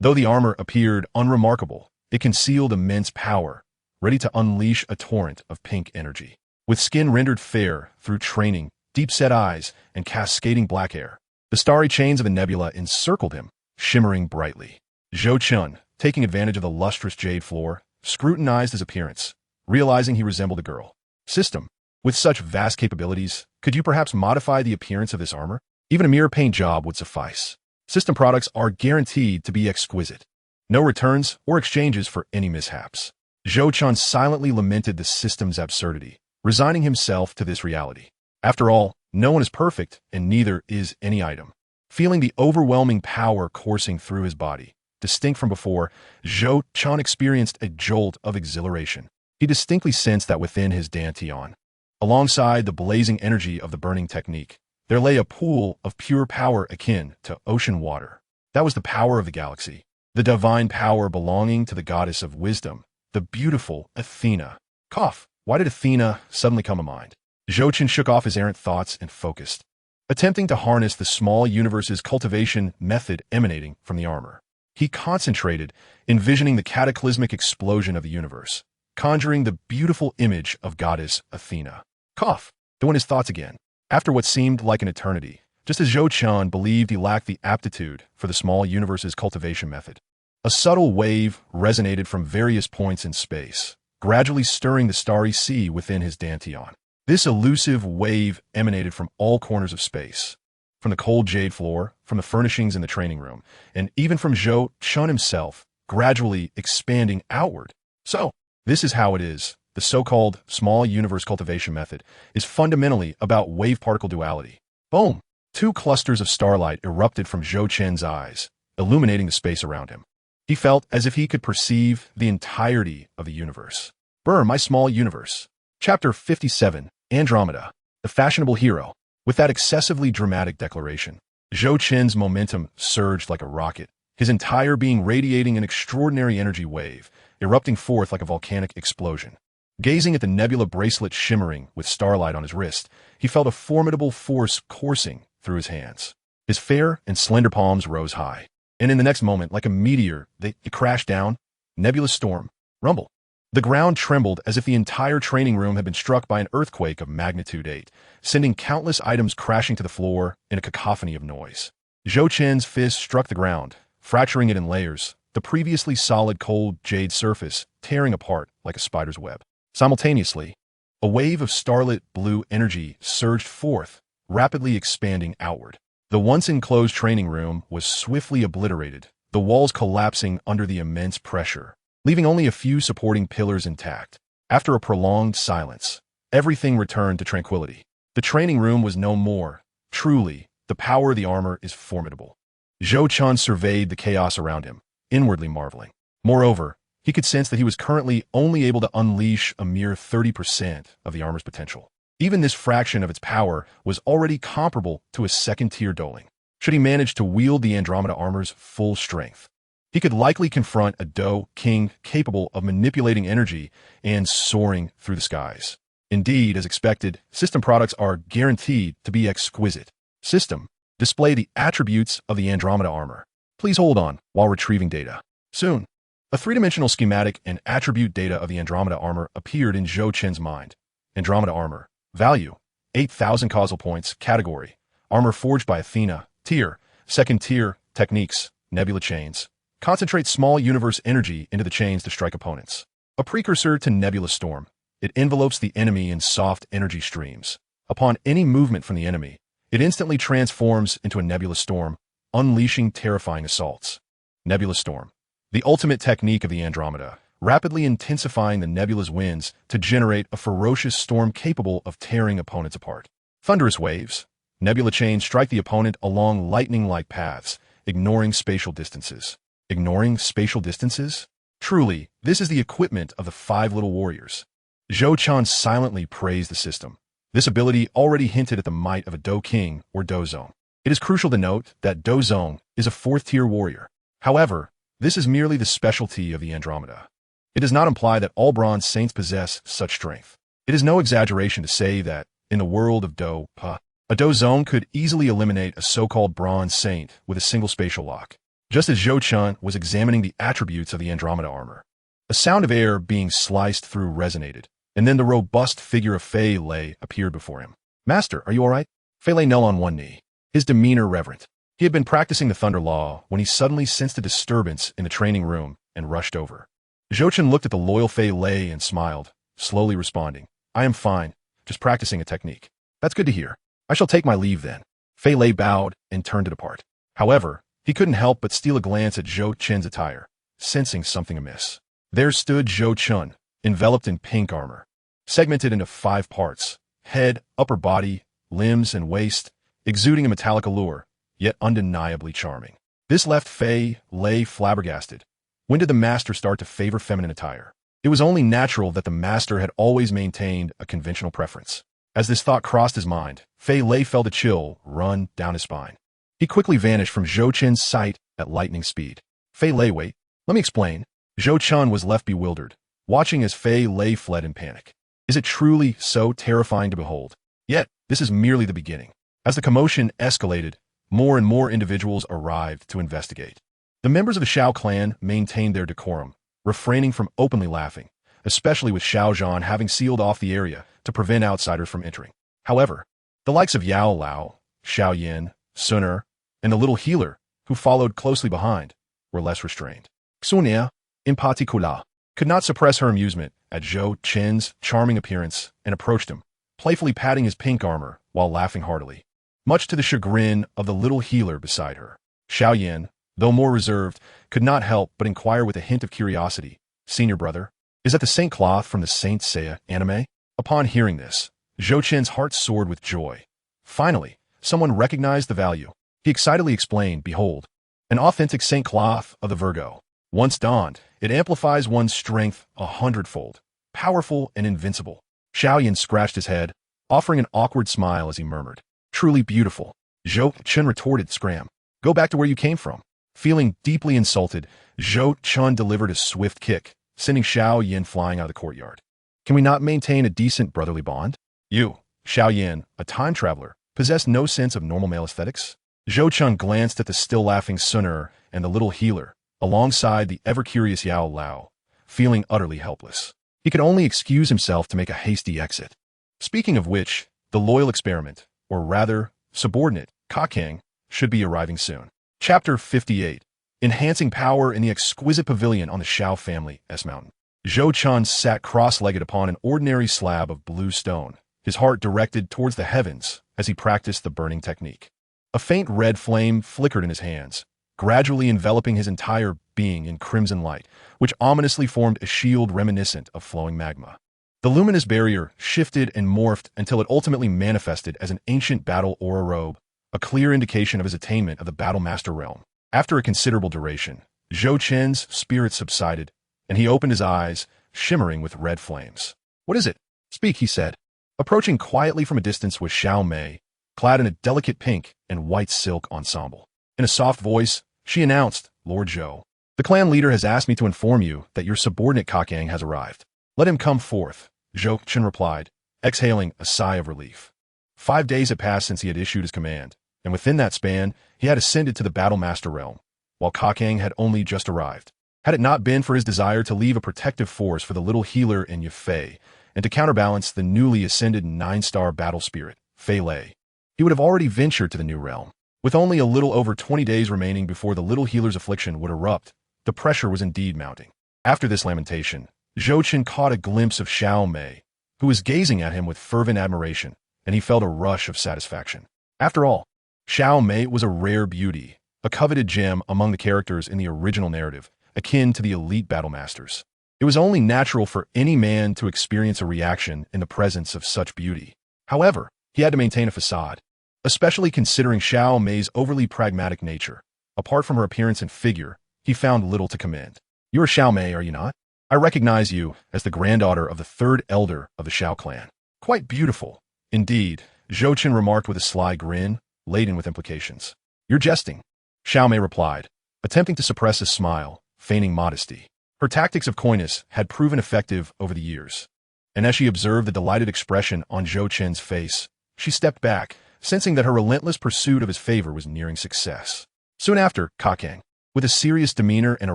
Though the armor appeared unremarkable, it concealed immense power, ready to unleash a torrent of pink energy. With skin rendered fair through training, deep-set eyes, and cascading black hair, the starry chains of the nebula encircled him, shimmering brightly. Zhou Chen, taking advantage of the lustrous jade floor, scrutinized his appearance, realizing he resembled a girl. System, With such vast capabilities, could you perhaps modify the appearance of this armor? Even a mere paint job would suffice. System products are guaranteed to be exquisite. No returns or exchanges for any mishaps. Zhou Chun silently lamented the system's absurdity, resigning himself to this reality. After all, no one is perfect, and neither is any item. Feeling the overwhelming power coursing through his body, distinct from before, Zhou Chun experienced a jolt of exhilaration. He distinctly sensed that within his dantian, alongside the blazing energy of the burning technique, there lay a pool of pure power akin to ocean water. That was the power of the galaxy, the divine power belonging to the goddess of wisdom, the beautiful Athena. Cough. Why did Athena suddenly come to mind? Zhou Chun shook off his errant thoughts and focused, attempting to harness the small universe's cultivation method emanating from the armor. He concentrated, envisioning the cataclysmic explosion of the universe, conjuring the beautiful image of goddess Athena. Cough. Doing his thoughts again. After what seemed like an eternity, just as Zhou Chun believed he lacked the aptitude for the small universe's cultivation method, a subtle wave resonated from various points in space, gradually stirring the starry sea within his dantian. This elusive wave emanated from all corners of space, from the cold jade floor, from the furnishings in the training room, and even from Zhou Chun himself, gradually expanding outward. So, this is how it is. The so-called small universe cultivation method is fundamentally about wave-particle duality. Boom! Two clusters of starlight erupted from Zhou Chun's eyes, illuminating the space around him. He felt as if he could perceive the entirety of the universe. Brr, my small universe. Chapter 57, Andromeda, the fashionable hero. With that excessively dramatic declaration, Zhou Chun's momentum surged like a rocket, his entire being radiating an extraordinary energy wave, erupting forth like a volcanic explosion. Gazing at the nebula bracelet shimmering with starlight on his wrist, he felt a formidable force coursing through his hands. His fair and slender palms rose high, and in the next moment, like a meteor, they crashed down. Nebulous storm. Rumble. The ground trembled as if the entire training room had been struck by an earthquake of magnitude 8, sending countless items crashing to the floor in a cacophony of noise. Zhou Chun's fist struck the ground, fracturing it in layers, the previously solid cold jade surface tearing apart like a spider's web. Simultaneously, a wave of starlit blue energy surged forth, rapidly expanding outward. The once enclosed training room was swiftly obliterated, the walls collapsing under the immense pressure, leaving only a few supporting pillars intact. After a prolonged silence, everything returned to tranquility. The training room was no more. Truly, the power of the armor is formidable. Zhou Chun surveyed the chaos around him, inwardly marveling. Moreover, he could sense that he was currently only able to unleash a mere 30% of the armor's potential. Even this fraction of its power was already comparable to a second-tier doling. Should he manage to wield the Andromeda armor's full strength, he could likely confront a Dou king capable of manipulating energy and soaring through the skies. Indeed, as expected, system products are guaranteed to be exquisite. System. Display the attributes of the Andromeda armor. Please hold on while retrieving data. Soon, a three-dimensional schematic and attribute data of the Andromeda armor appeared in Zhou Chun's mind. Andromeda armor. Value. 8,000 causal points. Category. Armor forged by Athena. Tier. Second tier. Techniques. Nebula chains. Concentrate small universe energy into the chains to strike opponents. A precursor to nebula storm. It envelopes the enemy in soft energy streams. Upon any movement from the enemy, it instantly transforms into a nebula storm, unleashing terrifying assaults. Nebula storm. The ultimate technique of the Andromeda, rapidly intensifying the nebula's winds to generate a ferocious storm capable of tearing opponents apart. Thunderous waves. Nebula chains strike the opponent along lightning-like paths, ignoring spatial distances. Ignoring spatial distances? Truly, this is the equipment of the five little warriors. Zhou Chun silently praised the system. This ability already hinted at the might of a Dou King or Dou Zong. It is crucial to note that Dou Zong is a fourth-tier warrior. However, this is merely the specialty of the Andromeda. It does not imply that all bronze saints possess such strength. It is no exaggeration to say that, in the world of Dou Pa, a Dou Zong could easily eliminate a so-called bronze saint with a single spatial lock. Just as Zhou Chun was examining the attributes of the Andromeda armor, a sound of air being sliced through resonated, and then the robust figure of Fei Lei appeared before him. Master, are you all right? Fei Lei knelt on one knee, his demeanor reverent. He had been practicing the Thunder Law when he suddenly sensed a disturbance in the training room and rushed over. Zhou Chun looked at the loyal Fei Lei and smiled, slowly responding. I am fine. just practicing a technique. That's good to hear. I shall take my leave then. Fei Lei bowed and turned to depart. However, he couldn't help but steal a glance at Zhou Qin's attire, sensing something amiss. There stood Zhou Qin, enveloped in pink armor, segmented into 5 parts: head, upper body, limbs, and waist, exuding a metallic allure, yet undeniably charming. This left Fei Lei flabbergasted. When did the master start to favor feminine attire? It was only natural that the master had always maintained a conventional preference. As this thought crossed his mind, Fei Lei felt a chill run down his spine. He quickly vanished from Zhou Qin's sight at lightning speed. Fei Lei, wait, let me explain. Zhou Qin was left bewildered, watching as Fei Lei fled in panic. Is it truly so terrifying to behold? Yet, this is merely the beginning. As the commotion escalated, more and more individuals arrived to investigate. The members of the Xiao clan maintained their decorum, refraining from openly laughing, especially with Xiao Zhan having sealed off the area to prevent outsiders from entering. However, the likes of Yao Lao, Xiao Yin, Sun Er, and the little healer, who followed closely behind, were less restrained. Xunia, in particular, could not suppress her amusement at Zhou Qin's charming appearance and approached him, playfully patting his pink armor while laughing heartily, much to the chagrin of the little healer beside her. Xiao Yin, though more reserved, could not help but inquire with a hint of curiosity, "Senior brother, is that the Saint cloth from the Saint Seiya anime?" Upon hearing this, Zhou Qin's heart soared with joy. Finally, someone recognized the value. He excitedly explained, "Behold, an authentic Saint cloth of the Virgo. Once donned, it amplifies one's strength 100-fold, powerful and invincible." Xiao Yin scratched his head, offering an awkward smile as he murmured, "Truly beautiful." Zhou Qin retorted, "Scram. Go back to where you came from." Feeling deeply insulted, Zhou Qin delivered a swift kick, sending Xiao Yin flying out of the courtyard. "Can we not maintain a decent brotherly bond? You, Xiao Yin, a time traveler, possess no sense of normal male aesthetics?" Zhou Qin glanced at the still-laughing Sun Er and the little healer, alongside the ever-curious Yao Lao, feeling utterly helpless. He could only excuse himself to make a hasty exit. Speaking of which, the loyal experiment, or rather, subordinate, Kakang, should be arriving soon. Chapter 58. Enhancing Power in the Exquisite Pavilion on the Xiao Family S Mountain. Zhou Qin sat cross-legged upon an ordinary slab of blue stone, his heart directed towards the heavens as he practiced the burning technique. A faint red flame flickered in his hands, gradually enveloping his entire being in crimson light, which ominously formed a shield reminiscent of flowing magma. The luminous barrier shifted and morphed until it ultimately manifested as an ancient battle aura robe, a clear indication of his attainment of the Battle Master realm. After a considerable duration, Zhou Qin's spirit subsided, and he opened his eyes, shimmering with red flames. "What is it? Speak," he said. Approaching quietly from a distance was Xiao Mei, clad in a delicate pink and white silk ensemble. In a soft voice, she announced, "Lord Zhou, the clan leader has asked me to inform you that your subordinate Kakang has arrived. Let him come forth," Zhou Qin replied, exhaling a sigh of relief. 5 days had passed since he had issued his command, and within that span, he had ascended to the Battle Master realm, while Kakang had only just arrived. Had it not been for his desire to leave a protective force for the little healer in Yafei, and to counterbalance the newly ascended 9-star battle spirit, Fei Lei, he would have already ventured to the new realm. With only a little over 20 days remaining before the little healer's affliction would erupt, the pressure was indeed mounting. After this lamentation, Zhou Qin caught a glimpse of Xiao Mei, who was gazing at him with fervent admiration, and he felt a rush of satisfaction. After all, Xiao Mei was a rare beauty, a coveted gem among the characters in the original narrative, akin to the elite battle masters. It was only natural for any man to experience a reaction in the presence of such beauty. However, he had to maintain a facade, especially considering Xiao Mei's overly pragmatic nature. Apart from her appearance and figure, he found little to commend. "You are Xiao Mei, are you not? I recognize you as the granddaughter of the 3rd elder of the Xiao clan. Quite beautiful." "Indeed," Zhou Qin remarked with a sly grin, laden with implications. "You're jesting," Xiao Mei replied, attempting to suppress a smile, feigning modesty. Her tactics of coyness had proven effective over the years, and as she observed the delighted expression on Zhou Qin's face, she stepped back, sensing that her relentless pursuit of his favor was nearing success. Soon after, Kakang, with a serious demeanor and a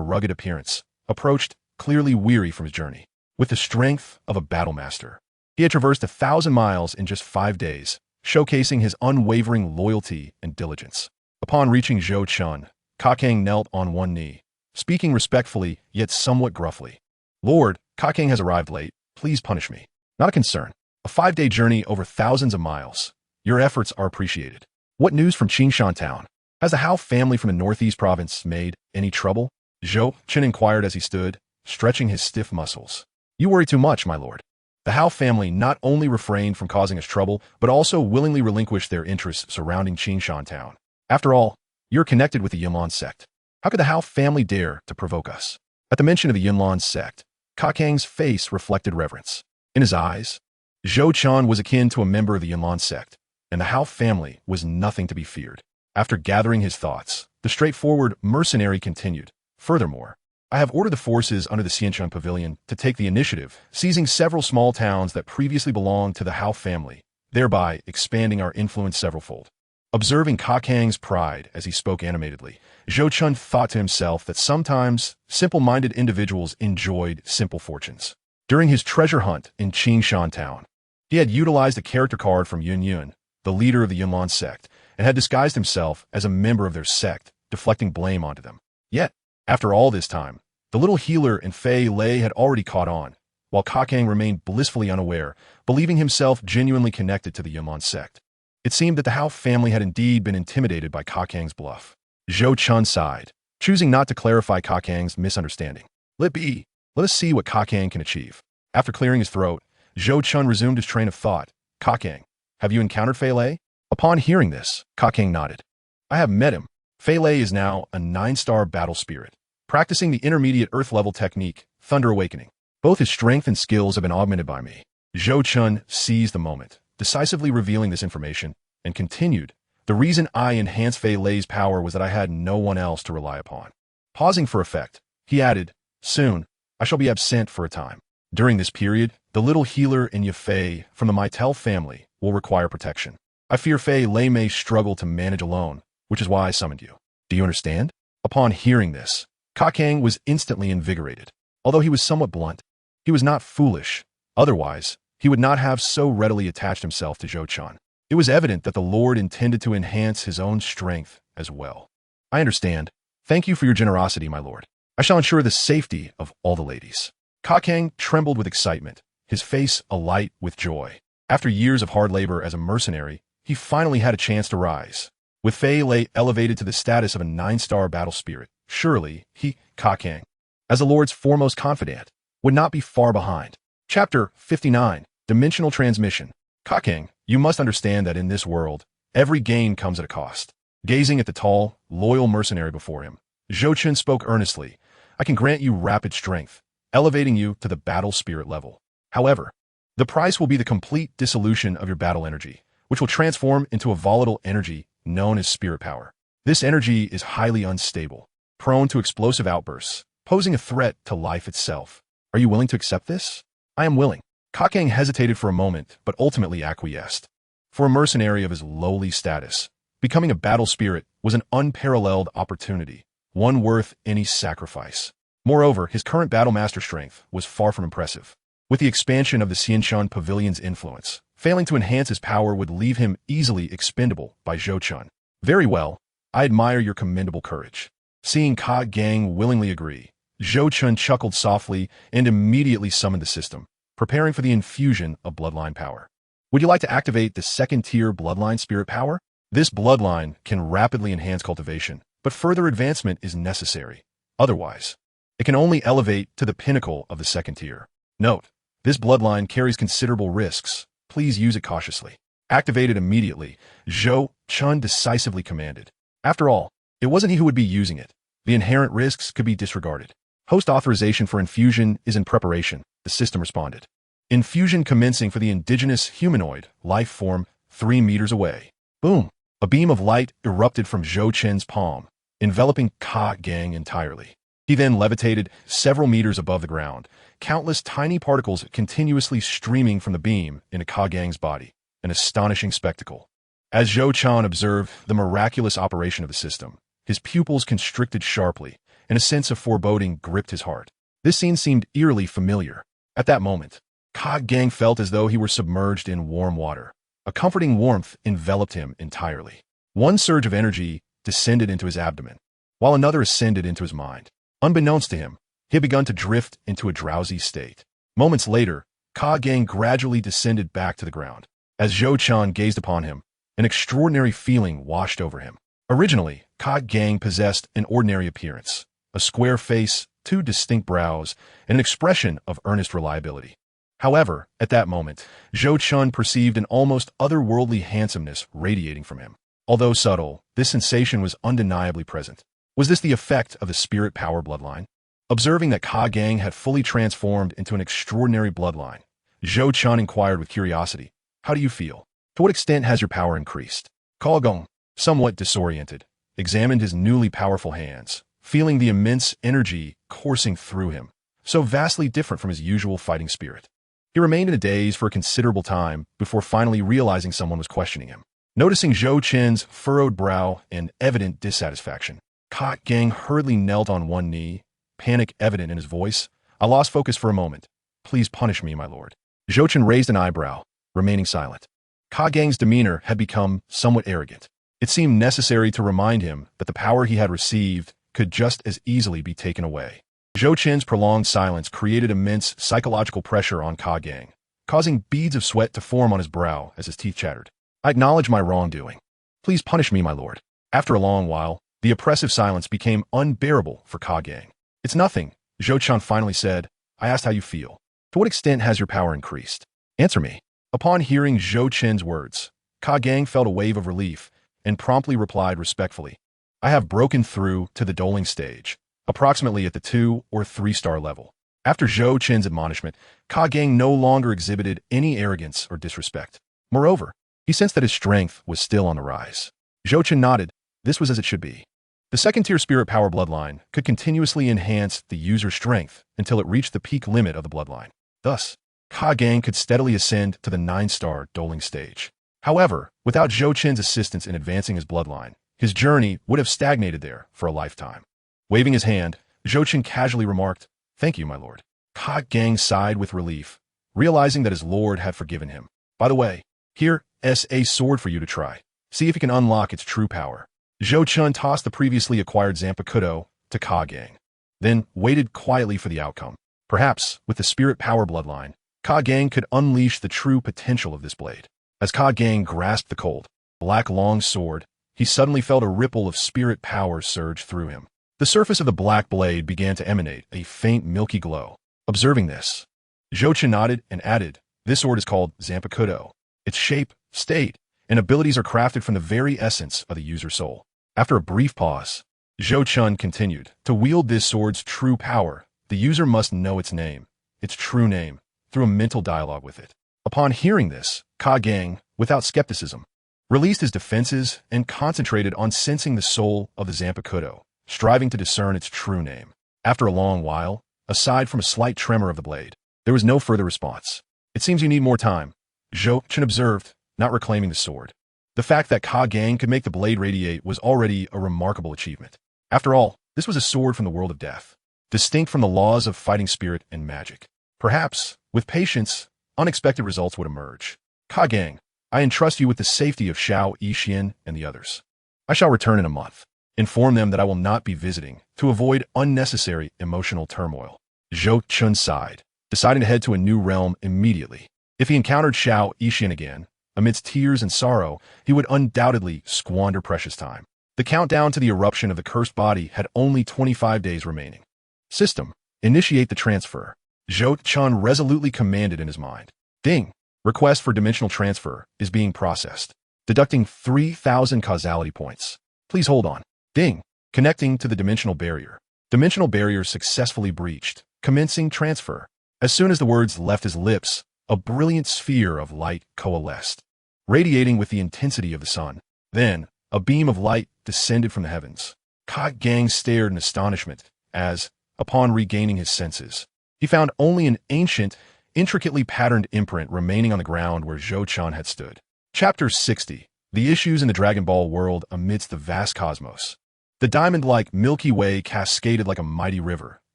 rugged appearance, approached, clearly weary from his journey. With the strength of a battle master, he had traversed 1,000 miles in just 5 days, showcasing his unwavering loyalty and diligence. Upon reaching Zhou Qin, Kakang knelt on one knee, speaking respectfully yet somewhat gruffly. "Lord, Kakang has arrived late. Please punish me." "Not a concern. A 5-day journey over thousands of miles. Your efforts are appreciated. What news from Qingshan town? Has the Hao family from the northeast province made any trouble? Zhou Chen inquired as he stood, stretching his stiff muscles. You worry too much, my lord. The Hao family not only refrained from causing us trouble, but also willingly relinquished their interests surrounding Qingshan town. After all, you're connected with the Yunlan sect. How could the Hao family dare to provoke us? At the mention of the Yunlan sect, Kakang's face reflected reverence. In his eyes, Zhou Chen was akin to a member of the Yunlan sect, and the Hao family was nothing to be feared. After gathering his thoughts, the straightforward mercenary continued. Furthermore, I have ordered the forces under the Xiancheng Pavilion to take the initiative, seizing several small towns that previously belonged to the Hao family, thereby expanding our influence severalfold. Observing Kakang's pride as he spoke animatedly, Zhou Chen thought to himself that sometimes simple-minded individuals enjoyed simple fortunes. During his treasure hunt in Qingshan town, he had utilized a character card from Yun Yun, the leader of the Yunlan sect, and had disguised himself as a member of their sect, deflecting blame onto them. Yet, after all this time, the little healer and Fei Lei had already caught on, while Kakang remained blissfully unaware, believing himself genuinely connected to the Yunlan sect. It seemed that the Hao family had indeed been intimidated by Kakang's bluff. Zhou Chen sighed, choosing not to clarify Kakang's misunderstanding. Let be. Let us see what Kakang can achieve. After clearing his throat, Zhou Chen resumed his train of thought. Kakang, have you encountered Fei Lei? Upon hearing this, Kakang nodded. I have met him. Fei Lei is now a 9-star battle spirit, practicing the intermediate earth-level technique, Thunder Awakening. Both his strength and skills have been augmented by me. Zhou Chen seized the moment, decisively revealing this information, and continued. The reason I enhanced Fei Lei's power was that I had no one else to rely upon. Pausing for effect, he added, Soon, I shall be absent for a time. During this period, the little healer and Yafei from the Maitel family will require protection. I fear Fei Lei may struggle to manage alone, which is why I summoned you. Do you understand? Upon hearing this, Kakang was instantly invigorated. Although he was somewhat blunt, he was not foolish. Otherwise, he would not have so readily attached himself to Zhou Chen. It was evident that the Lord intended to enhance his own strength as well. I understand. Thank you for your generosity, my lord. I shall ensure the safety of all the ladies. Kakang trembled with excitement, his face alight with joy. After years of hard labor as a mercenary, he finally had a chance to rise. With Fei Lei elevated to the status of a 9-star battle spirit, surely he, Kakang, as the Lord's foremost confidant, would not be far behind. Chapter 59, Dimensional Transmission. Kakang, you must understand that in this world, every gain comes at a cost. Gazing at the tall, loyal mercenary before him, Zhou Chen spoke earnestly. I can grant you rapid strength, elevating you to the battle spirit level. However, the price will be the complete dissolution of your battle energy, which will transform into a volatile energy known as spirit power. This energy is highly unstable, prone to explosive outbursts, posing a threat to life itself. Are you willing to accept this? I am willing. Kakang hesitated for a moment, but ultimately acquiesced. For a mercenary of his lowly status, becoming a battle spirit was an unparalleled opportunity, one worth any sacrifice. Moreover, his current battle master strength was far from impressive. With the expansion of the Xiancheng Pavilion's influence, failing to enhance his power would leave him easily expendable by Zhou Chen. Very well, I admire your commendable courage. Seeing Kakang willingly agree, Zhou Chen chuckled softly and immediately summoned the system, preparing for the infusion of bloodline power. Would you like to activate the second-tier bloodline spirit power? This bloodline can rapidly enhance cultivation, but further advancement is necessary. Otherwise, it can only elevate to the pinnacle of the second tier. Note, this bloodline carries considerable risks. Please use it cautiously. Activated immediately, Zhou Chen decisively commanded. After all, it wasn't he who would be using it. The inherent risks could be disregarded. Host authorization for infusion is in preparation, the system responded. Infusion commencing for the indigenous humanoid life form 3 meters away. Boom! A beam of light erupted from Zhou Chen's palm, enveloping Kakang entirely. He then levitated several meters above the ground, countless tiny particles continuously streaming from the beam into Kakang's body, an astonishing spectacle. As Zhou Chen observed the miraculous operation of the system, his pupils constricted sharply, and a sense of foreboding gripped his heart. This scene seemed eerily familiar. At that moment, Kakang felt as though he were submerged in warm water. A comforting warmth enveloped him entirely. One surge of energy descended into his abdomen, while another ascended into his mind. Unbeknownst to him, he had begun to drift into a drowsy state. Moments later, Ka Gang gradually descended back to the ground. As Zhou Chun gazed upon him, an extraordinary feeling washed over him. Originally, Ka Gang possessed an ordinary appearance, a square face, two distinct brows, and an expression of earnest reliability. However, at that moment, Zhou Chun perceived an almost otherworldly handsomeness radiating from him. Although subtle, this sensation was undeniably present. Was this the effect of the spirit power bloodline? Observing that Ka Gang had fully transformed into an extraordinary bloodline, Zhou Chun inquired with curiosity, "How do you feel? To what extent has your power increased?" Ka Gang, somewhat disoriented, examined his newly powerful hands, feeling the immense energy coursing through him, so vastly different from his usual fighting spirit. He remained in a daze for a considerable time before finally realizing someone was questioning him. Noticing Zhou Chun's furrowed brow and evident dissatisfaction, Ka Gang hurriedly knelt on one knee, panic evident in his voice. "I lost focus for a moment. Please punish me, my lord." Zhou Chun raised an eyebrow, remaining silent. Ka Gang's demeanor had become somewhat arrogant. It seemed necessary to remind him that the power he had received could just as easily be taken away. Zhou Chun's prolonged silence created immense psychological pressure on Ka Gang, causing beads of sweat to form on his brow as his teeth chattered. "I acknowledge my wrongdoing. Please punish me, my lord." After a long while, the oppressive silence became unbearable for Ka Gang. "It's nothing," Zhou Chun finally said. "I asked how you feel. To what extent has your power increased? Answer me." Upon hearing Zhou Chun's words, Ka Gang felt a wave of relief and promptly replied respectfully, "I have broken through to the doling stage, approximately at the 2 or 3-star level." After Zhou Chun's admonishment, Ka Gang no longer exhibited any arrogance or disrespect. Moreover, he sensed that his strength was still on the rise. Zhou Chun nodded. This was as it should be. The second-tier spirit power bloodline could continuously enhance the user's strength until it reached the peak limit of the bloodline. Thus, Ka Gang could steadily ascend to the 9-star doling stage. However, without Zhou Chun's assistance in advancing his bloodline, his journey would have stagnated there for a lifetime. Waving his hand, Zhou Chun casually remarked, "Thank you, my lord." Ka Gang sighed with relief, realizing that his lord had forgiven him. "By the way, here's a sword for you to try. See if you can unlock its true power." Zhou Chun tossed the previously acquired Zanpakuto to Ka Gang, then waited quietly for the outcome. Perhaps, with the spirit power bloodline, Ka Gang could unleash the true potential of this blade. As Ka Gang grasped the cold, black long sword, he suddenly felt a ripple of spirit power surge through him. The surface of the black blade began to emanate a faint milky glow. Observing this, Zhou Chun nodded and added, "This sword is called Zanpakuto. Its shape, state, and abilities are crafted from the very essence of the user's soul." After a brief pause, Zhou Chun continued, "To wield this sword's true power, the user must know its name, its true name, through a mental dialogue with it." Upon hearing this, Ka Gang, without skepticism, released his defenses and concentrated on sensing the soul of the Zanpakuto, striving to discern its true name. After a long while, aside from a slight tremor of the blade, there was no further response. "It seems you need more time," Zhou Chun observed, not reclaiming the sword. The fact that Ka Gang could make the blade radiate was already a remarkable achievement. After all, this was a sword from the world of death, distinct from the laws of fighting spirit and magic. Perhaps, with patience, unexpected results would emerge. "Ka Gang, I entrust you with the safety of Xiao Yixian and the others. I shall return in a month. Inform them that I will not be visiting, to avoid unnecessary emotional turmoil." Zhou Chun sighed, deciding to head to a new realm immediately. If he encountered Xiao Yixian again, amidst tears and sorrow, he would undoubtedly squander precious time. The countdown to the eruption of the cursed body had only 25 days remaining. "System, initiate the transfer," Zhou Chun resolutely commanded in his mind. "Ding! Request for dimensional transfer is being processed. Deducting 3,000 causality points. Please hold on. Ding! Connecting to the dimensional barrier. Dimensional barrier successfully breached. Commencing transfer." As soon as the words left his lips, a brilliant sphere of light coalesced, radiating with the intensity of the sun. Then, a beam of light descended from the heavens. Ka Gang stared in astonishment as, upon regaining his senses, he found only an ancient, intricately patterned imprint remaining on the ground where Zhou Chun had stood. Chapter 60. The Issues in the Dragon Ball World Amidst the Vast Cosmos. The diamond-like Milky Way cascaded like a mighty river,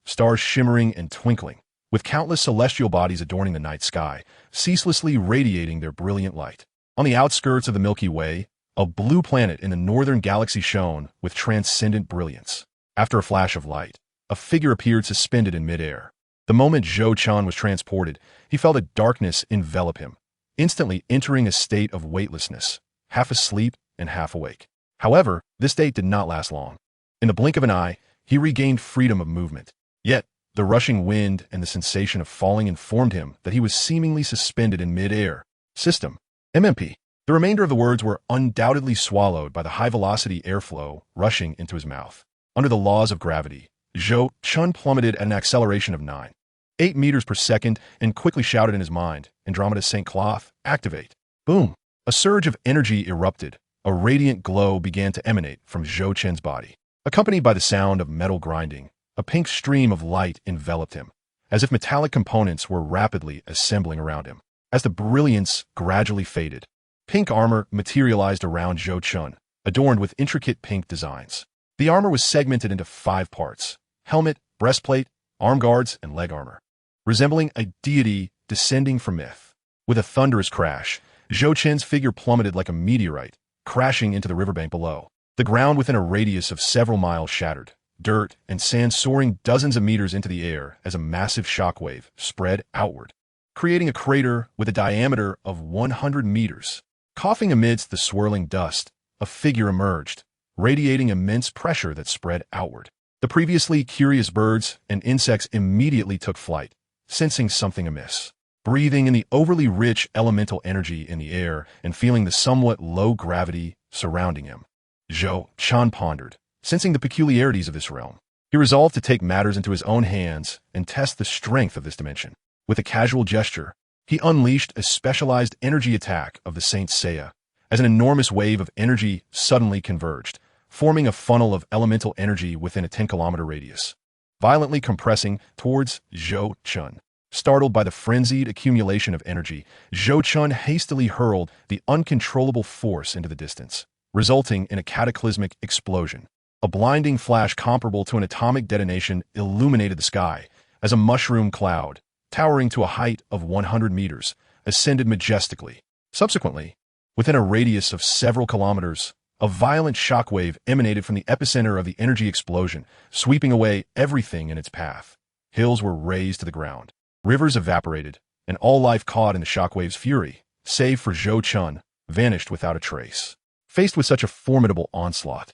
stars shimmering and twinkling, with countless celestial bodies adorning the night sky, ceaselessly radiating their brilliant light. On the outskirts of the Milky Way, a blue planet in the northern galaxy shone with transcendent brilliance. After a flash of light, a figure appeared suspended in midair. The moment Zhou Chun was transported, he felt a darkness envelop him, instantly entering a state of weightlessness, half asleep and half awake. However, this state did not last long. In the blink of an eye, he regained freedom of movement. Yet, the rushing wind and the sensation of falling informed him that he was seemingly suspended in mid-air. System. MMP. The remainder of the words were undoubtedly swallowed by the high-velocity airflow rushing into his mouth. Under the laws of gravity, Zhou Chun plummeted at an acceleration of 9.8 meters per second and quickly shouted in his mind, Andromeda St. Cloth, activate. Boom! A surge of energy erupted. A radiant glow began to emanate from Zhou Chen's body. Accompanied by the sound of metal grinding, a pink stream of light enveloped him, as if metallic components were rapidly assembling around him. As the brilliance gradually faded, pink armor materialized around Zhou Chun, adorned with intricate pink designs. The armor was segmented into 5 parts: helmet, breastplate, arm guards, and leg armor, resembling a deity descending from myth. With a thunderous crash, Zhou Chen's figure plummeted like a meteorite, crashing into the riverbank below. The ground within a radius of several miles shattered, dirt and sand soaring dozens of meters into the air as a massive shockwave spread outward, creating a crater with a diameter of 100 meters. Coughing amidst the swirling dust, a figure emerged, radiating immense pressure that spread outward. The previously curious birds and insects immediately took flight, sensing something amiss. Breathing in the overly rich elemental energy in the air and feeling the somewhat low gravity surrounding him, Zhou Chun pondered, sensing the peculiarities of this realm. He resolved to take matters into his own hands and test the strength of this dimension. With a casual gesture, he unleashed a specialized energy attack of the Saint Seiya, as an enormous wave of energy suddenly converged, forming a funnel of elemental energy within a 10-kilometer radius, violently compressing towards Zhou Chun. Startled by the frenzied accumulation of energy, Zhou Chun hastily hurled the uncontrollable force into the distance, resulting in a cataclysmic explosion. A blinding flash comparable to an atomic detonation illuminated the sky as a mushroom cloud, towering to a height of 100 meters, ascended majestically. Subsequently, within a radius of several kilometers, a violent shockwave emanated from the epicenter of the energy explosion, sweeping away everything in its path. Hills were razed to the ground. Rivers evaporated, and all life caught in the shockwave's fury, save for Zhou Chun, vanished without a trace. Faced with such a formidable onslaught,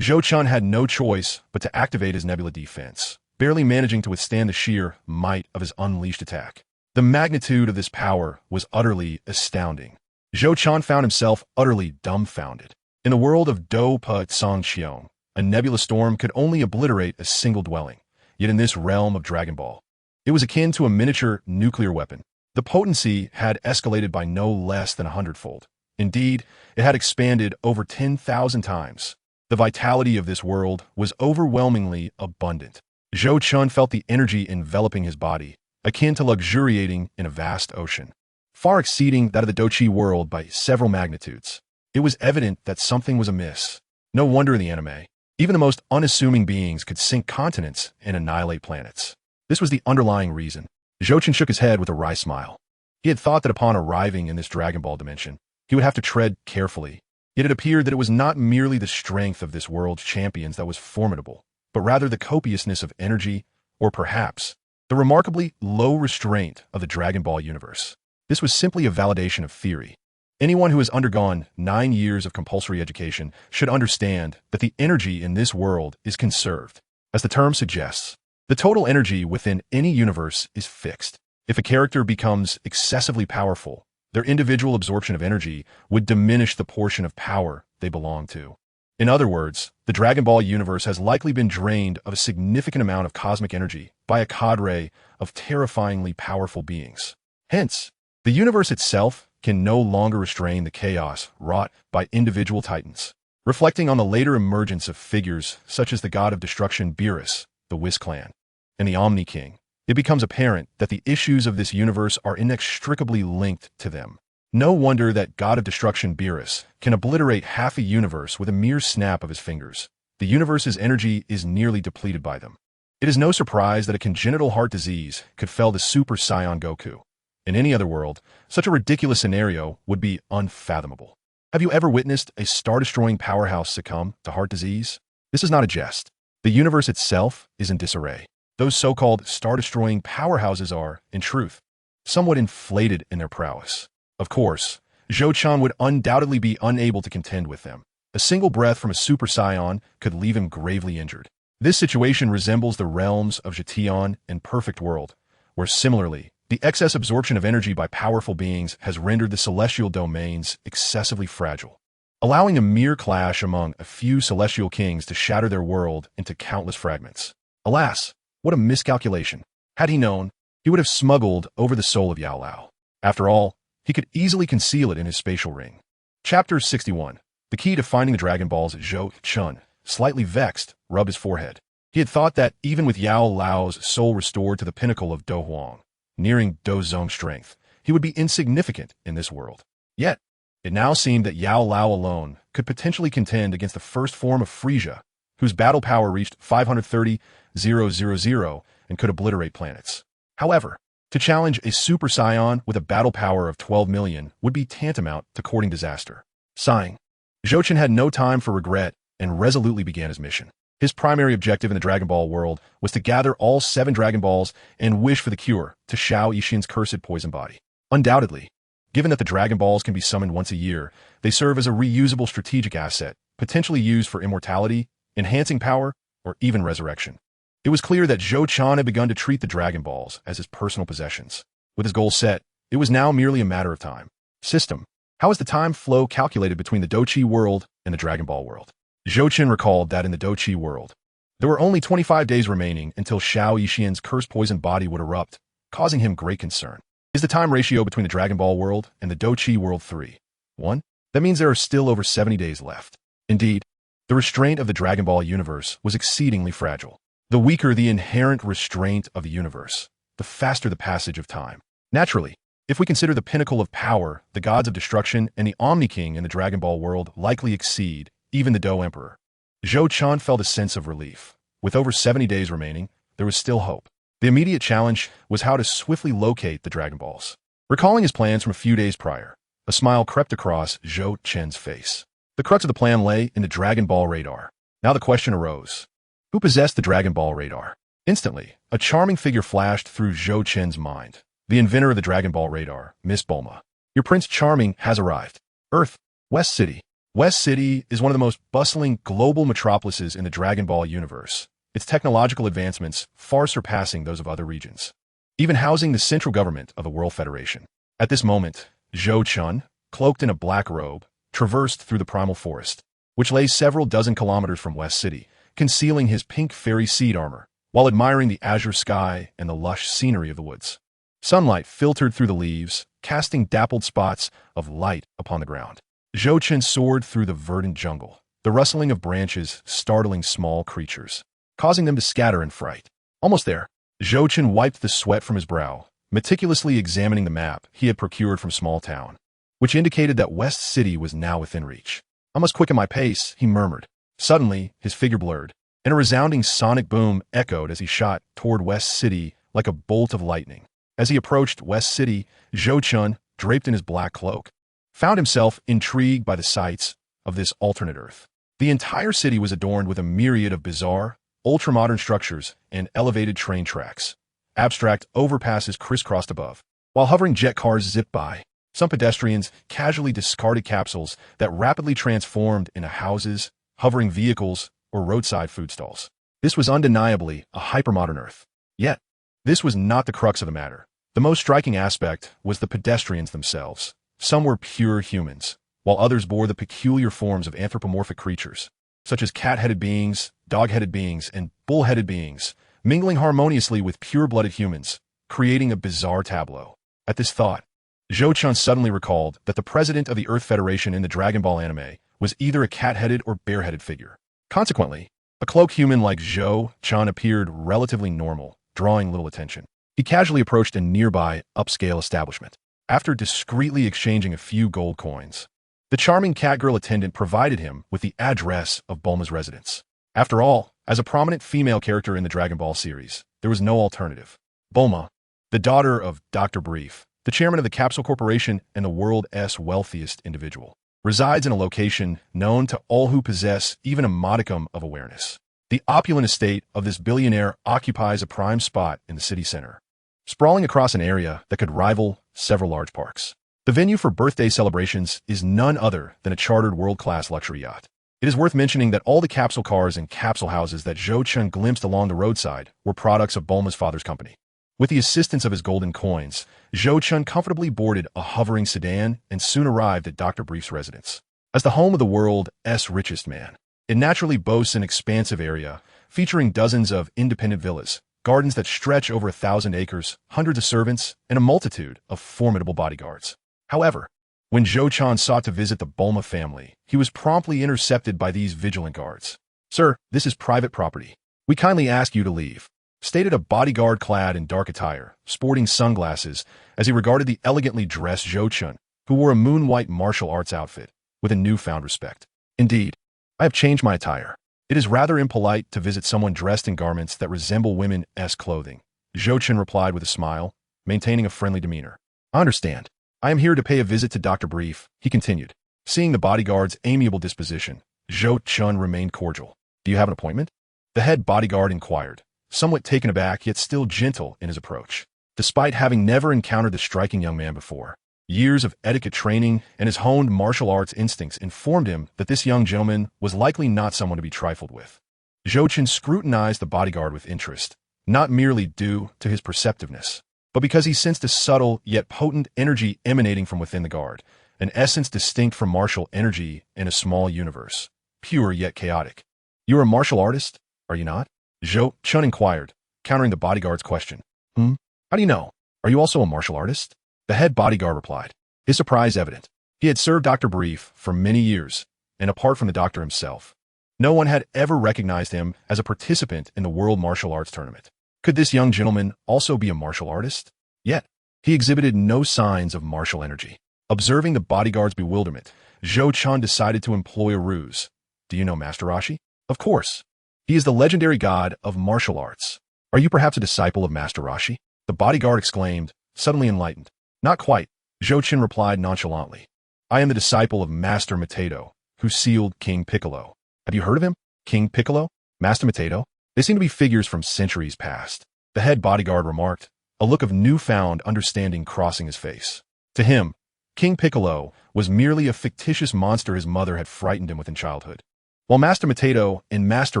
Zhou Chun had no choice but to activate his nebula defense, barely managing to withstand the sheer might of his unleashed attack. The magnitude of this power was utterly astounding. Zhou Chun found himself utterly dumbfounded. In the world of Do Pa Tsang Xiong, a nebula storm could only obliterate a single dwelling, yet in this realm of Dragon Ball, it was akin to a miniature nuclear weapon. The potency had escalated by no less than 100-fold. Indeed, it had expanded over 10,000 times. The vitality of this world was overwhelmingly abundant. Zhou Chun felt the energy enveloping his body, akin to luxuriating in a vast ocean, far exceeding that of the Dochi world by several magnitudes. It was evident that something was amiss. No wonder in the anime, even the most unassuming beings could sink continents and annihilate planets. This was the underlying reason. Zhou Chun shook his head with a wry smile. He had thought that upon arriving in this Dragon Ball dimension, he would have to tread carefully. Yet it appeared that it was not merely the strength of this world's champions that was formidable, but rather the copiousness of energy, or perhaps the remarkably low restraint of the Dragon Ball universe. This was simply a validation of theory. Anyone who has undergone 9 years of compulsory education should understand that the energy in this world is conserved. As the term suggests, the total energy within any universe is fixed. If a character becomes excessively powerful, their individual absorption of energy would diminish the portion of power they belong to. In other words, the Dragon Ball universe has likely been drained of a significant amount of cosmic energy by a cadre of terrifyingly powerful beings. Hence, the universe itself can no longer restrain the chaos wrought by individual titans. Reflecting on the later emergence of figures such as the god of destruction Beerus, the Whis Clan, and the Omni King, it becomes apparent that the issues of this universe are inextricably linked to them. No wonder that God of Destruction Beerus can obliterate half a universe with a mere snap of his fingers. The universe's energy is nearly depleted by them. It is no surprise that a congenital heart disease could fell the Super Saiyan Goku. In any other world, such a ridiculous scenario would be unfathomable. Have you ever witnessed a star-destroying powerhouse succumb to heart disease? This is not a jest. The universe itself is in disarray. those so-called star-destroying powerhouses are, in truth, somewhat inflated in their prowess. Of course, Zhou Chen would undoubtedly be unable to contend with them. A single breath from a super scion could leave him gravely injured. This situation resembles the realms of Zhetian and Perfect World, where similarly, the excess absorption of energy by powerful beings has rendered the celestial domains excessively fragile, allowing a mere clash among a few celestial kings to shatter their world into countless fragments. Alas, what a miscalculation. Had he known, he would have smuggled over the soul of Yao Lao. After all, he could easily conceal it in his spatial ring. Chapter 61. The key to finding the Dragon Balls. Zhou Chen, slightly vexed, rubbed his forehead. He had thought that even with Yao Lao's soul restored to the pinnacle of Do Huang, nearing Do Zong's strength, he would be insignificant in this world. Yet, it now seemed that Yao Lao alone could potentially contend against the first form of Frisia, whose battle power reached 530,000 and could obliterate planets. However, to challenge a Super Scion with a battle power of 12 million would be tantamount to courting disaster. Sighing, Zhou Chen had no time for regret and resolutely began his mission. His primary objective in the Dragon Ball world was to gather all 7 Dragon Balls and wish for the cure to Shao Yixin's cursed poison body. Undoubtedly, given that the Dragon Balls can be summoned once a year, they serve as a reusable strategic asset, potentially used for immortality, enhancing power, or even resurrection. It was clear that Zhou Chen had begun to treat the Dragon Balls as his personal possessions. With his goal set, it was now merely a matter of time. System. How is the time flow calculated between the Do-Chi world and the Dragon Ball world? Zhou Chen recalled that in the Do-Chi world, there were only 25 days remaining until Shao Yixin's cursed poison body would erupt, causing him great concern. Is the time ratio between the Dragon Ball world and the Do-Chi world 3:1? That means there are still over 70 days left. Indeed, the restraint of the Dragon Ball universe was exceedingly fragile. The weaker the inherent restraint of the universe, the faster the passage of time. Naturally, if we consider the pinnacle of power, the gods of destruction and the Omni King in the Dragon Ball world likely exceed even the Do Emperor. Zhou Chen felt a sense of relief. With over 70 days remaining, there was still hope. The immediate challenge was how to swiftly locate the Dragon Balls. Recalling his plans from a few days prior, a smile crept across Zhou Chen's face. The crux of the plan lay in the Dragon Ball radar. Now the question arose. Who possessed the Dragon Ball radar? Instantly, a charming figure flashed through Zhou Chen's mind. The inventor of the Dragon Ball radar, Miss Bulma. Your Prince Charming has arrived. Earth, West City. West City is one of the most bustling global metropolises in the Dragon Ball universe, its technological advancements far surpassing those of other regions, even housing the central government of the World Federation. At this moment, Zhou Chen, cloaked in a black robe, traversed through the primal forest, which lay several dozen kilometers from West City, concealing his pink fairy seed armor, while admiring the azure sky and the lush scenery of the woods. Sunlight filtered through the leaves, casting dappled spots of light upon the ground. Zhou Chen soared through the verdant jungle, the rustling of branches startling small creatures, causing them to scatter in fright. Almost there, Zhou Chen wiped the sweat from his brow, meticulously examining the map he had procured from Small Town, which indicated that West City was now within reach. I must quicken my pace, he murmured. Suddenly, his figure blurred, and a resounding sonic boom echoed as he shot toward West City like a bolt of lightning. As he approached West City, Zhou Chen, draped in his black cloak, found himself intrigued by the sights of this alternate Earth. The entire city was adorned with a myriad of bizarre, ultra-modern structures and elevated train tracks. Abstract overpasses crisscrossed above, while hovering jet cars zipped by. Some pedestrians casually discarded capsules that rapidly transformed into houses, hovering vehicles, or roadside food stalls. This was undeniably a hypermodern Earth. Yet, this was not the crux of the matter. The most striking aspect was the pedestrians themselves. Some were pure humans, while others bore the peculiar forms of anthropomorphic creatures, such as cat-headed beings, dog-headed beings, and bull-headed beings, mingling harmoniously with pure-blooded humans, creating a bizarre tableau. At this thought, Zhou Chen suddenly recalled that the president of the Earth Federation in the Dragon Ball anime was either a cat-headed or bear-headed figure. Consequently, a cloaked human like Zhou Chen appeared relatively normal, drawing little attention. He casually approached a nearby, upscale establishment. After discreetly exchanging a few gold coins, the charming catgirl attendant provided him with the address of Bulma's residence. After all, as a prominent female character in the Dragon Ball series, there was no alternative. Bulma, the daughter of Dr. Brief, the chairman of the Capsule Corporation and the world's wealthiest individual, resides in a location known to all who possess even a modicum of awareness. The opulent estate of this billionaire occupies a prime spot in the city center, sprawling across an area that could rival several large parks. The venue for birthday celebrations is none other than a chartered world-class luxury yacht. It is worth mentioning that all the capsule cars and capsule houses that Zhou Chun glimpsed along the roadside were products of Bulma's father's company. With the assistance of his golden coins, Zhou Chun comfortably boarded a hovering sedan and soon arrived at Dr. Brief's residence. As the home of the world's richest man, it naturally boasts an expansive area featuring dozens of independent villas, gardens that stretch over 1,000 acres, hundreds of servants, and a multitude of formidable bodyguards. However, when Zhou Chun sought to visit the Bulma family, he was promptly intercepted by these vigilant guards. "Sir, this is private property. We kindly ask you to leave," stated a bodyguard clad in dark attire, sporting sunglasses, as he regarded the elegantly dressed Zhou Chun, who wore a moon-white martial arts outfit, with a newfound respect. "Indeed, I have changed my attire. It is rather impolite to visit someone dressed in garments that resemble women's clothing," Zhou Chun replied with a smile, maintaining a friendly demeanor. "I understand. I am here to pay a visit to Dr. Brief," he continued. Seeing the bodyguard's amiable disposition, Zhou Chun remained cordial. "Do you have an appointment?" the head bodyguard inquired, somewhat taken aback yet still gentle in his approach. Despite having never encountered the striking young man before, years of etiquette training and his honed martial arts instincts informed him that this young gentleman was likely not someone to be trifled with. Zhou Chun scrutinized the bodyguard with interest, not merely due to his perceptiveness, but because he sensed a subtle yet potent energy emanating from within the guard, an essence distinct from martial energy in a small universe, pure yet chaotic. "You're a martial artist, are you not?" Zhou Chun inquired, countering the bodyguard's question. How do you know? Are you also a martial artist?" The head bodyguard replied, his surprise evident. He had served Dr. Brief for many years, and apart from the doctor himself, no one had ever recognized him as a participant in the World Martial Arts Tournament. Could this young gentleman also be a martial artist? Yet, he exhibited no signs of martial energy. Observing the bodyguard's bewilderment, Zhou Chun decided to employ a ruse. "Do you know Master Roshi?" "Of course. He is the legendary god of martial arts." "Are you perhaps a disciple of Master Roshi?" the bodyguard exclaimed, suddenly enlightened. "Not quite," Zhou Chun replied nonchalantly. "I am the disciple of Master Matedo, who sealed King Piccolo." "Have you heard of him? King Piccolo? Master Matedo? They seem to be figures from centuries past," the head bodyguard remarked, a look of newfound understanding crossing his face. To him, King Piccolo was merely a fictitious monster his mother had frightened him with in childhood, while Master Matedo and Master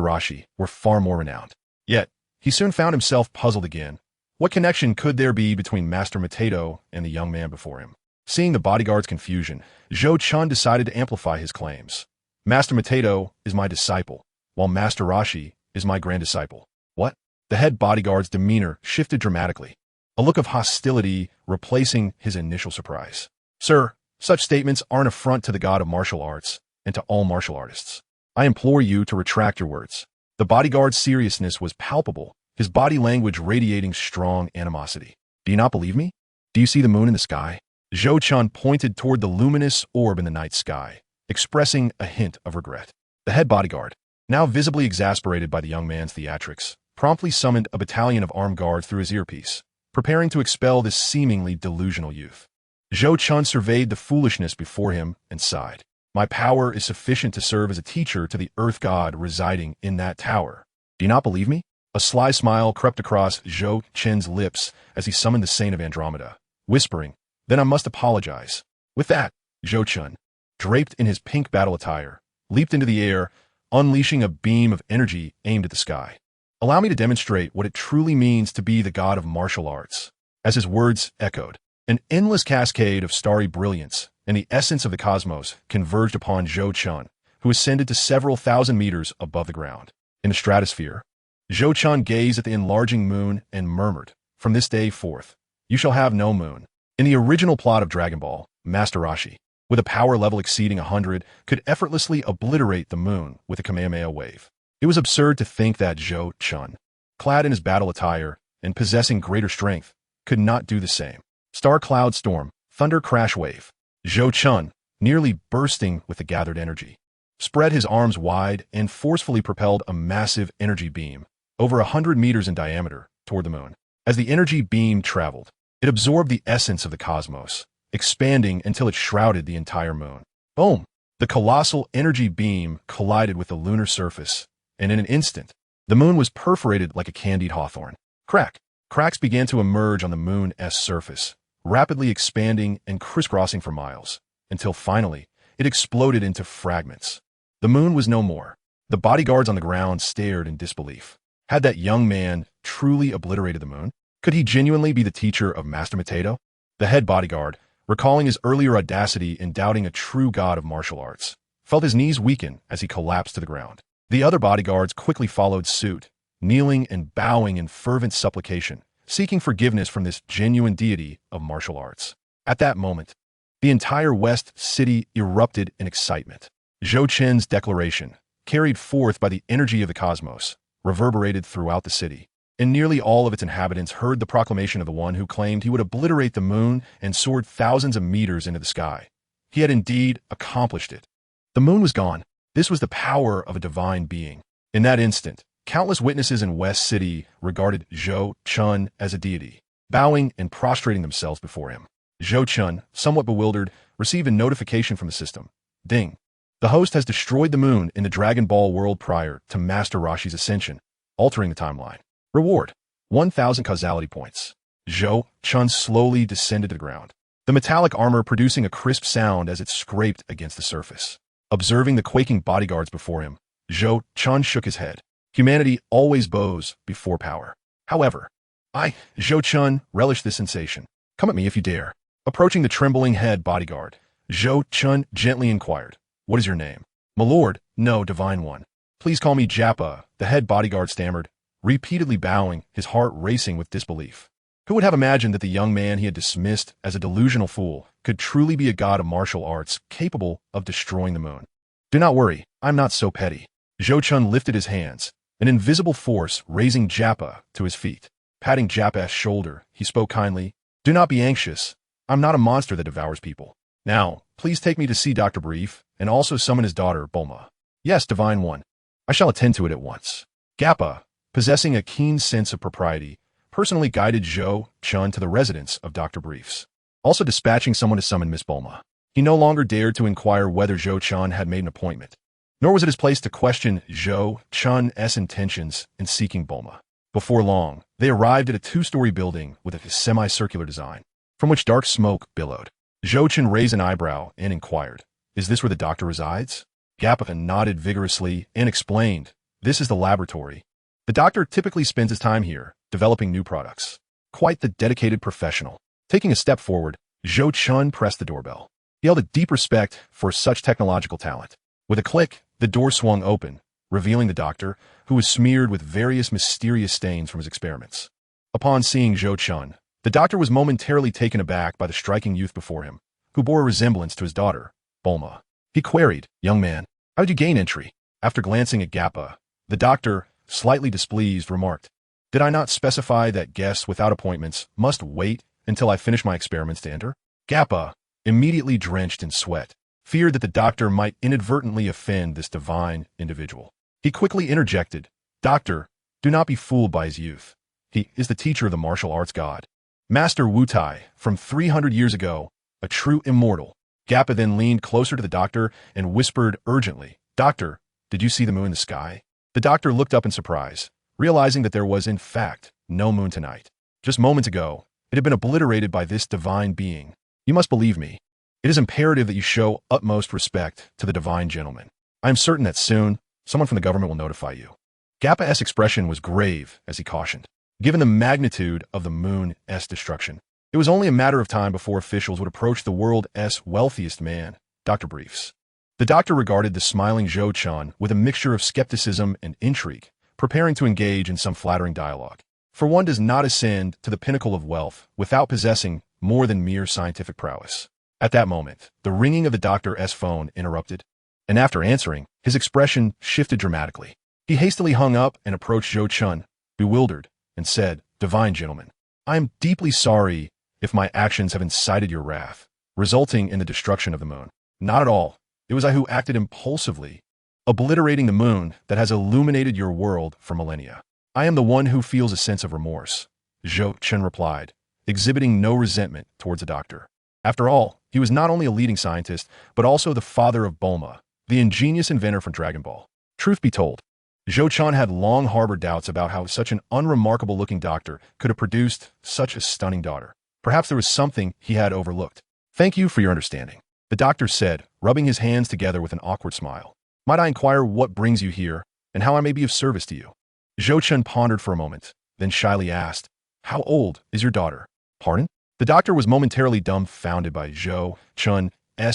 Roshi were far more renowned. Yet, he soon found himself puzzled again. What connection could there be between Master Matedo and the young man before him? Seeing the bodyguard's confusion, Zhou Chun decided to amplify his claims. "Master Matedo is my disciple, while Master Roshi is my grand disciple." "What?" The head bodyguard's demeanor shifted dramatically, a look of hostility replacing his initial surprise. "Sir, such statements are an affront to the god of martial arts and to all martial artists. I implore you to retract your words." The bodyguard's seriousness was palpable, his body language radiating strong animosity. "Do you not believe me? Do you see the moon in the sky?" Zhou Chun pointed toward the luminous orb in the night sky, expressing a hint of regret. The head bodyguard, now visibly exasperated by the young man's theatrics, promptly summoned a battalion of armed guards through his earpiece, preparing to expel this seemingly delusional youth. Zhou Chun surveyed the foolishness before him and sighed. "My power is sufficient to serve as a teacher to the earth god residing in that tower. Do you not believe me?" A sly smile crept across Zhou Chun's lips as he summoned the Saint of Andromeda, whispering, "Then I must apologize." With that, Zhou Chun, draped in his pink battle attire, leaped into the air, unleashing a beam of energy aimed at the sky. "Allow me to demonstrate what it truly means to be the god of martial arts." As his words echoed, an endless cascade of starry brilliance and the essence of the cosmos converged upon Zhou Chun, who ascended to several thousand meters above the ground. In the stratosphere, Zhou Chun gazed at the enlarging moon and murmured, "From this day forth, you shall have no moon." In the original plot of Dragon Ball, Master Roshi, with a power level exceeding 100, could effortlessly obliterate the moon with a Kamehameha wave. It was absurd to think that Zhou Chun, clad in his battle attire and possessing greater strength, could not do the same. Star cloud storm, thunder crash wave. Zhou Chun, nearly bursting with the gathered energy, spread his arms wide and forcefully propelled a massive energy beam, over 100 meters in diameter, toward the moon. As the energy beam traveled, it absorbed the essence of the cosmos, expanding until it shrouded the entire moon. Boom! The colossal energy beam collided with the lunar surface, and in an instant, the moon was perforated like a candied hawthorn. Crack! Cracks began to emerge on the moon's surface, rapidly expanding and crisscrossing for miles, until finally, it exploded into fragments. The moon was no more. The bodyguards on the ground stared in disbelief. Had that young man truly obliterated the moon? Could he genuinely be the teacher of Master Mateto? The head bodyguard, recalling his earlier audacity in doubting a true god of martial arts, felt his knees weaken as he collapsed to the ground. The other bodyguards quickly followed suit, kneeling and bowing in fervent supplication, seeking forgiveness from this genuine deity of martial arts. At that moment, the entire West City erupted in excitement. Zhou Qin's declaration, carried forth by the energy of the cosmos, reverberated throughout the city, and nearly all of its inhabitants heard the proclamation of the one who claimed he would obliterate the moon and soared thousands of meters into the sky. He had indeed accomplished it. The moon was gone. This was the power of a divine being. In that instant, countless witnesses in West City regarded Zhou Qin as a deity, bowing and prostrating themselves before him. Zhou Qin, somewhat bewildered, received a notification from the system. Ding. The host has destroyed the moon in the Dragon Ball world prior to Master Roshi's ascension, altering the timeline. Reward: 1,000 causality points. Zhou Qin slowly descended to the ground, the metallic armor producing a crisp sound as it scraped against the surface. Observing the quaking bodyguards before him, Zhou Qin shook his head. Humanity always bows before power. However, Zhou Qin, relish this sensation. Come at me if you dare. Approaching the trembling head bodyguard, Zhou Qin gently inquired, "What is your name?" "My lord, no, divine one. Please call me Jappa," the head bodyguard stammered, repeatedly bowing, his heart racing with disbelief. Who would have imagined that the young man he had dismissed as a delusional fool could truly be a god of martial arts capable of destroying the moon? "Do not worry, I'm not so petty." Zhou Qin lifted his hands, an invisible force raising Jappa to his feet. Patting Jappa's shoulder, he spoke kindly, "Do not be anxious. I'm not a monster that devours people. Now, please take me to see Dr. Brief, and also summon his daughter, Bulma." "Yes, divine one. I shall attend to it at once." Jappa, possessing a keen sense of propriety, personally guided Zhou Qin to the residence of Dr. Briefs, also dispatching someone to summon Miss Bulma. He no longer dared to inquire whether Zhou Qin had made an appointment, nor was it his place to question Zhou Qin's intentions in seeking Bulma. Before long, they arrived at a two-story building with a semicircular design, from which dark smoke billowed. Zhou Qin raised an eyebrow and inquired, "Is this where the doctor resides?" Jappa nodded vigorously and explained, "This is the laboratory. The doctor typically spends his time here, developing new products. Quite the dedicated professional." Taking a step forward, Zhou Qin pressed the doorbell. He held a deep respect for such technological talent. With a click, the door swung open, revealing the doctor, who was smeared with various mysterious stains from his experiments. Upon seeing Zhou Qin, the doctor was momentarily taken aback by the striking youth before him, who bore a resemblance to his daughter, Bulma. He queried, "Young man, how did you gain entry?" After glancing at Jappa, the doctor, slightly displeased, remarked, "Did I not specify that guests without appointments must wait until I finish my experiments to enter?" Jappa, immediately drenched in sweat, feared that the doctor might inadvertently offend this divine individual. He quickly interjected, "Doctor, do not be fooled by his youth. He is the teacher of the martial arts god, Master Wu Tai, from 300 years ago, a true immortal." Jappa then leaned closer to the doctor and whispered urgently, "Doctor, did you see the moon in the sky?" The doctor looked up in surprise, realizing that there was, in fact, no moon tonight. Just moments ago, it had been obliterated by this divine being. "You must believe me. It is imperative that you show utmost respect to the divine gentleman. I am certain that soon, someone from the government will notify you." Jappa's expression was grave as he cautioned. Given the magnitude of the moon's destruction, it was only a matter of time before officials would approach the world's wealthiest man, Dr. Briefs. The doctor regarded the smiling Zhou Qin with a mixture of skepticism and intrigue, preparing to engage in some flattering dialogue. For one does not ascend to the pinnacle of wealth without possessing more than mere scientific prowess. At that moment, the ringing of the doctor's phone interrupted, and after answering, his expression shifted dramatically. He hastily hung up and approached Zhou Qin, bewildered, and said, "Divine gentleman, I am deeply sorry if my actions have incited your wrath, resulting in the destruction of the moon. Not at all. It was I who acted impulsively, obliterating the moon that has illuminated your world for millennia. I am the one who feels a sense of remorse," Zhou Qin replied, exhibiting no resentment towards the doctor. After all, he was not only a leading scientist, but also the father of Bulma, the ingenious inventor from Dragon Ball. Truth be told, Zhou Chun had long harbored doubts about how such an unremarkable-looking doctor could have produced such a stunning daughter. Perhaps there was something he had overlooked. "Thank you for your understanding," the doctor said, rubbing his hands together with an awkward smile. "Might I inquire what brings you here and how I may be of service to you?" Zhou Chun pondered for a moment, then shyly asked, "How old is your daughter?" "Pardon?" The doctor was momentarily dumbfounded by Zhou Chun's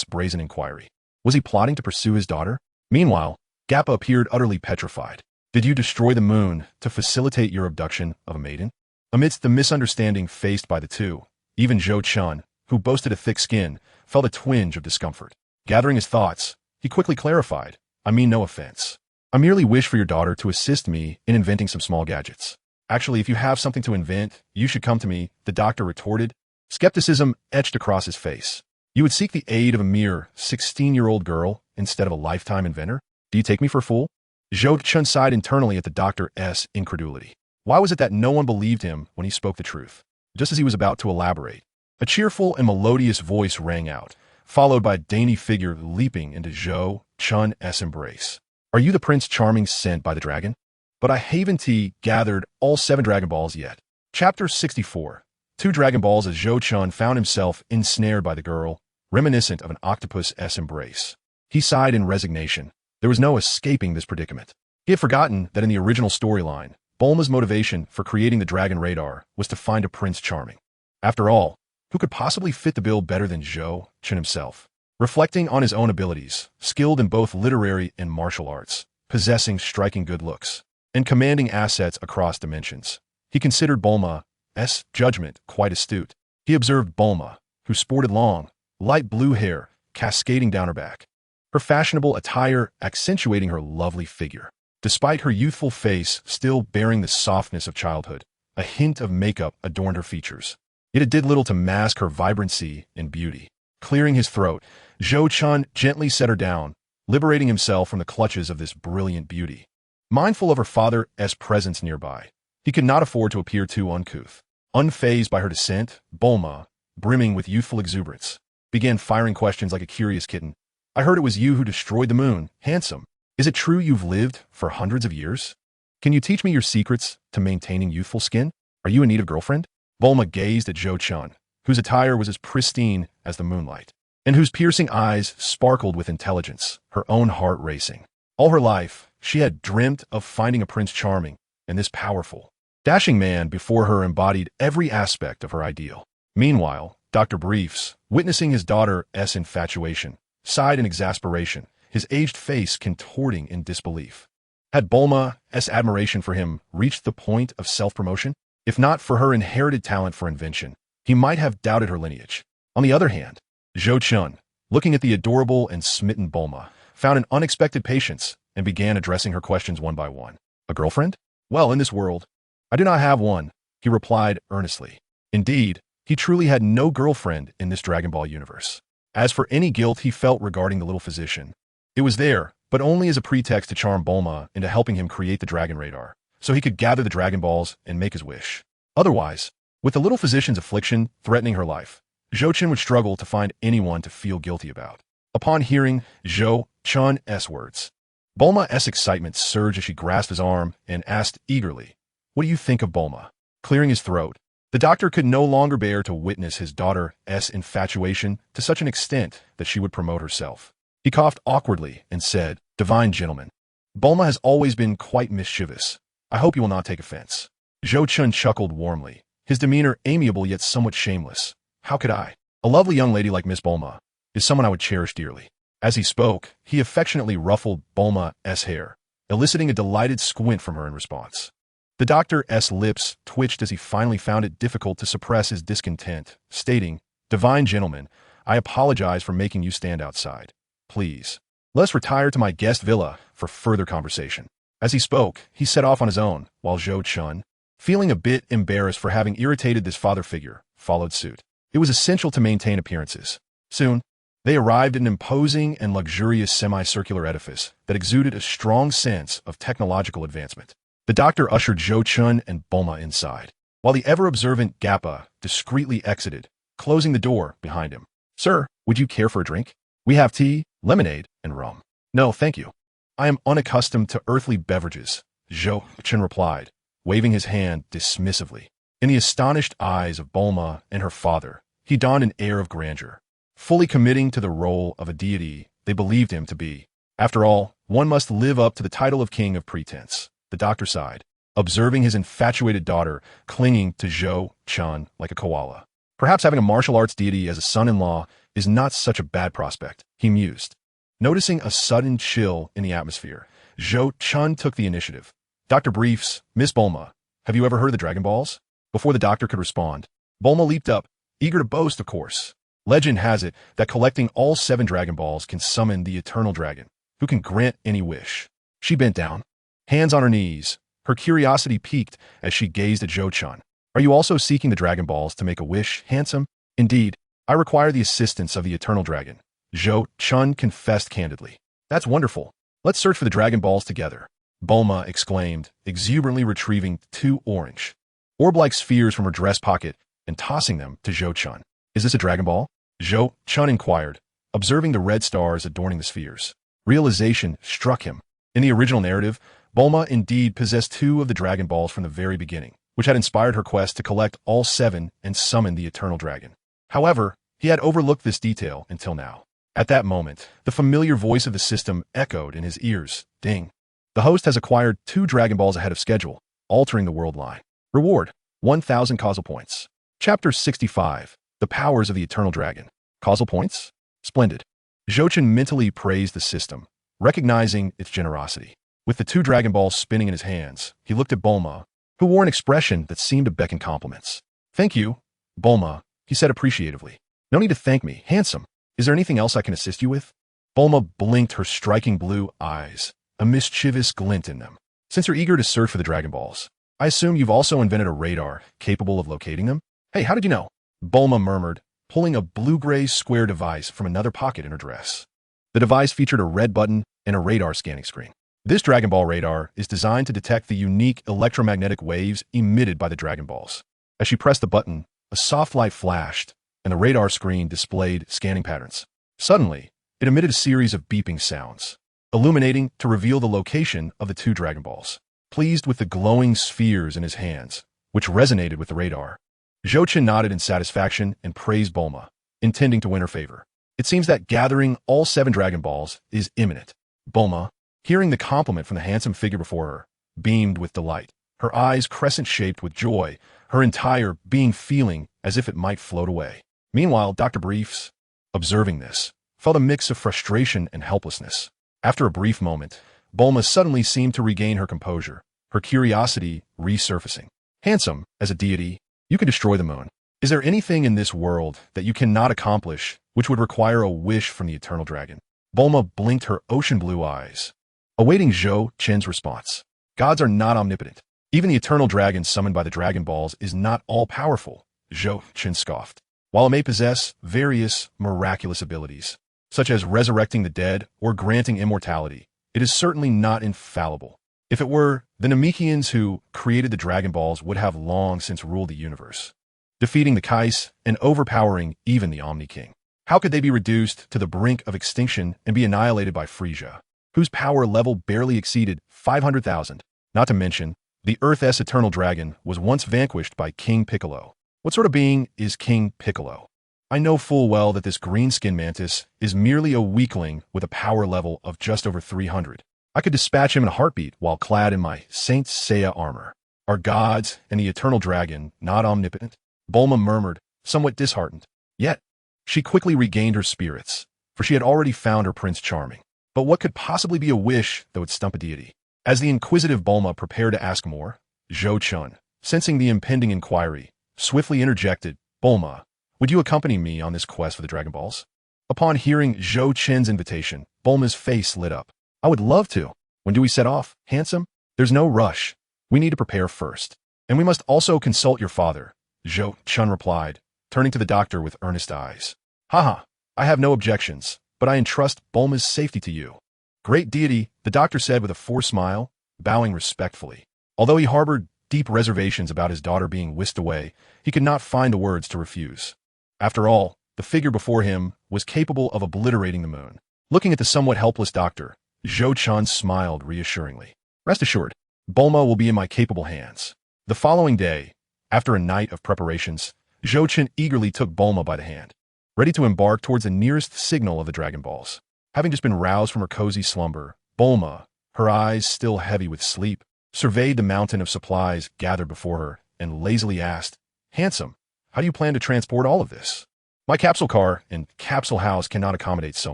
brazen inquiry. Was he plotting to pursue his daughter? Meanwhile, Gappa appeared utterly petrified. "Did you destroy the moon to facilitate your abduction of a maiden?" Amidst the misunderstanding faced by the two, even Zhou Chun, who boasted a thick skin, felt a twinge of discomfort. Gathering his thoughts, he quickly clarified, "I mean no offense. I merely wish for your daughter to assist me in inventing some small gadgets." "Actually, if you have something to invent, you should come to me," the doctor retorted. Skepticism etched across his face. "You would seek the aid of a mere 16-year-old girl instead of a lifetime inventor? Do you take me for a fool?" Zhou Chun sighed internally at the doctor's incredulity. Why was it that no one believed him when he spoke the truth? Just as he was about to elaborate, a cheerful and melodious voice rang out, followed by a dainty figure leaping into Zhou Chun's embrace. "Are you the Prince Charming sent by the dragon?" But I haven't gathered all 7 Dragon Balls yet. Chapter 64. 2 Dragon Balls as Zhou Chun found himself ensnared by the girl, reminiscent of an octopus's embrace. He sighed in resignation. There was no escaping this predicament. He had forgotten that in the original storyline, Bulma's motivation for creating the Dragon Radar was to find a Prince Charming. After all, who could possibly fit the bill better than Zhou Chun himself? Reflecting on his own abilities, skilled in both literary and martial arts, possessing striking good looks, and commanding assets across dimensions, he considered Bulma's judgment quite astute. He observed Bulma, who sported long, light blue hair cascading down her back, her fashionable attire accentuating her lovely figure. Despite her youthful face still bearing the softness of childhood, a hint of makeup adorned her features. Yet it did little to mask her vibrancy and beauty. Clearing his throat, Zhou Chun gently set her down, liberating himself from the clutches of this brilliant beauty. Mindful of her father's presence nearby, he could not afford to appear too uncouth. Unfazed by her descent, Bulma, brimming with youthful exuberance, began firing questions like a curious kitten. "I heard it was you who destroyed the moon, handsome. Is it true you've lived for hundreds of years? Can you teach me your secrets to maintaining youthful skin? Are you in need of girlfriend?" Bulma gazed at Zhou Chun, whose attire was as pristine as the moonlight, and whose piercing eyes sparkled with intelligence, her own heart racing. All her life, she had dreamt of finding a Prince Charming, and this powerful, dashing man before her embodied every aspect of her ideal. Meanwhile, Dr. Briefs, witnessing his daughter's infatuation, sighed in exasperation, his aged face contorting in disbelief. Had Bulma's admiration for him reached the point of self-promotion? If not for her inherited talent for invention, he might have doubted her lineage. On the other hand, Zhou Chun, looking at the adorable and smitten Bulma, found an unexpected patience and began addressing her questions one by one. "A girlfriend? Well, in this world, I do not have one," he replied earnestly. Indeed, he truly had no girlfriend in this Dragon Ball universe. As for any guilt he felt regarding the little physician, it was there, but only as a pretext to charm Bulma into helping him create the Dragon Radar, so he could gather the Dragon Balls and make his wish. Otherwise, with the little physician's affliction threatening her life, Zhou Chun would struggle to find anyone to feel guilty about. Upon hearing Zhou Chun's words, Bulma's excitement surged as she grasped his arm and asked eagerly, "What do you think of Bulma?" Clearing his throat, the doctor could no longer bear to witness his daughter's infatuation to such an extent that she would promote herself. He coughed awkwardly and said, "Divine gentlemen, Bulma has always been quite mischievous. I hope you will not take offense." Zhou Chun chuckled warmly, his demeanor amiable yet somewhat shameless. "How could I? A lovely young lady like Miss Bulma is someone I would cherish dearly." As he spoke, he affectionately ruffled Bulma's hair, eliciting a delighted squint from her in response. The doctor's lips twitched as he finally found it difficult to suppress his discontent, stating, "Divine gentlemen, I apologize for making you stand outside. Please, let us retire to my guest villa for further conversation." As he spoke, he set off on his own, while Zhou Chun, feeling a bit embarrassed for having irritated this father figure, followed suit. It was essential to maintain appearances. Soon, they arrived at an imposing and luxurious semicircular edifice that exuded a strong sense of technological advancement. The doctor ushered Zhou Chun and Bulma inside, while the ever-observant Gappa discreetly exited, closing the door behind him. "Sir, would you care for a drink? We have tea, lemonade, and rum." "No, thank you." I am unaccustomed to earthly beverages, Zhou Chen replied, waving his hand dismissively. In the astonished eyes of Bulma and her father, he donned an air of grandeur, fully committing to the role of a deity they believed him to be. After all, one must live up to the title of king of pretense, the doctor sighed, observing his infatuated daughter clinging to Zhou Chen like a koala. Perhaps having a martial arts deity as a son-in-law is not such a bad prospect, he mused. Noticing a sudden chill in the atmosphere, Zhou Chen took the initiative. Dr. Briefs, Miss Bulma, have you ever heard of the Dragon Balls? Before the doctor could respond, Bulma leaped up, eager to boast, of course. Legend has it that collecting all 7 Dragon Balls can summon the Eternal Dragon, who can grant any wish. She bent down, hands on her knees, her curiosity piqued as she gazed at Zhou Chen. Are you also seeking the Dragon Balls to make a wish, handsome? Indeed, I require the assistance of the Eternal Dragon, Zhou Chen confessed candidly. That's wonderful. Let's search for the Dragon Balls together, Bulma exclaimed, exuberantly retrieving 2 orange, orb-like spheres from her dress pocket and tossing them to Zhou Chen. Is this a Dragon Ball? Zhou Chen inquired, observing the red stars adorning the spheres. Realization struck him. In the original narrative, Bulma indeed possessed 2 of the Dragon Balls from the very beginning, which had inspired her quest to collect all 7 and summon the Eternal Dragon. However, he had overlooked this detail until now. At that moment, the familiar voice of the system echoed in his ears. Ding. The host has acquired 2 Dragon Balls ahead of schedule, altering the world line. Reward, 1,000 causal points. Chapter 65. The Powers of the Eternal Dragon. Causal points? Splendid. Zhou Chen mentally praised the system, recognizing its generosity. With the 2 Dragon Balls spinning in his hands, he looked at Bulma, who wore an expression that seemed to beckon compliments. Thank you, Bulma, he said appreciatively. No need to thank me, handsome. Is there anything else I can assist you with? Bulma blinked her striking blue eyes, a mischievous glint in them. Since you're eager to search for the Dragon Balls, I assume you've also invented a radar capable of locating them? Hey, how did you know? Bulma murmured, pulling a blue-gray square device from another pocket in her dress. The device featured a red button and a radar scanning screen. This Dragon Ball radar is designed to detect the unique electromagnetic waves emitted by the Dragon Balls. As she pressed the button, a soft light flashed, and the radar screen displayed scanning patterns. Suddenly, it emitted a series of beeping sounds, illuminating to reveal the location of the 2 Dragon Balls. Pleased with the glowing spheres in his hands, which resonated with the radar, Zhou Chen nodded in satisfaction and praised Bulma, intending to win her favor. It seems that gathering all 7 Dragon Balls is imminent. Bulma, hearing the compliment from the handsome figure before her, beamed with delight, her eyes crescent-shaped with joy, her entire being feeling as if it might float away. Meanwhile, Dr. Briefs, observing this, felt a mix of frustration and helplessness. After a brief moment, Bulma suddenly seemed to regain her composure, her curiosity resurfacing. Handsome, as a deity, you can destroy the moon. Is there anything in this world that you cannot accomplish which would require a wish from the Eternal Dragon? Bulma blinked her ocean blue eyes, awaiting Zhou Chen's response. Gods are not omnipotent. Even the Eternal Dragon summoned by the Dragon Balls is not all-powerful, Zhou Chen scoffed. While it may possess various miraculous abilities, such as resurrecting the dead or granting immortality, it is certainly not infallible. If it were, the Namekians who created the Dragon Balls would have long since ruled the universe, defeating the Kais and overpowering even the Omni King. How could they be reduced to the brink of extinction and be annihilated by Frisia, whose power level barely exceeded 500,000? Not to mention, the Earth's Eternal Dragon was once vanquished by King Piccolo. What sort of being is King Piccolo? I know full well that this green-skinned mantis is merely a weakling with a power level of just over 300. I could dispatch him in a heartbeat while clad in my Saint Seiya armor. Are gods and the Eternal Dragon not omnipotent? Bulma murmured, somewhat disheartened. Yet, she quickly regained her spirits, for she had already found her Prince Charming. But what could possibly be a wish that would stump a deity? As the inquisitive Bulma prepared to ask more, Zhou Chen, sensing the impending inquiry, swiftly interjected, Bulma, would you accompany me on this quest for the Dragon Balls? Upon hearing Zhou Chen's invitation, Bulma's face lit up. I would love to. When do we set off, handsome? There's no rush. We need to prepare first. And we must also consult your father, Zhou Chen replied, turning to the doctor with earnest eyes. Haha, I have no objections, but I entrust Bulma's safety to you. Great deity, the doctor said with a forced smile, bowing respectfully. Although he harbored deep reservations about his daughter being whisked away, he could not find the words to refuse. After all, the figure before him was capable of obliterating the moon. Looking at the somewhat helpless doctor, Zhou Chun smiled reassuringly. Rest assured, Bulma will be in my capable hands. The following day, after a night of preparations, Zhou Chun eagerly took Bulma by the hand, ready to embark towards the nearest signal of the Dragon Balls. Having just been roused from her cozy slumber, Bulma, her eyes still heavy with sleep, surveyed the mountain of supplies gathered before her and lazily asked, "Handsome, how do you plan to transport all of this? My capsule car and capsule house cannot accommodate so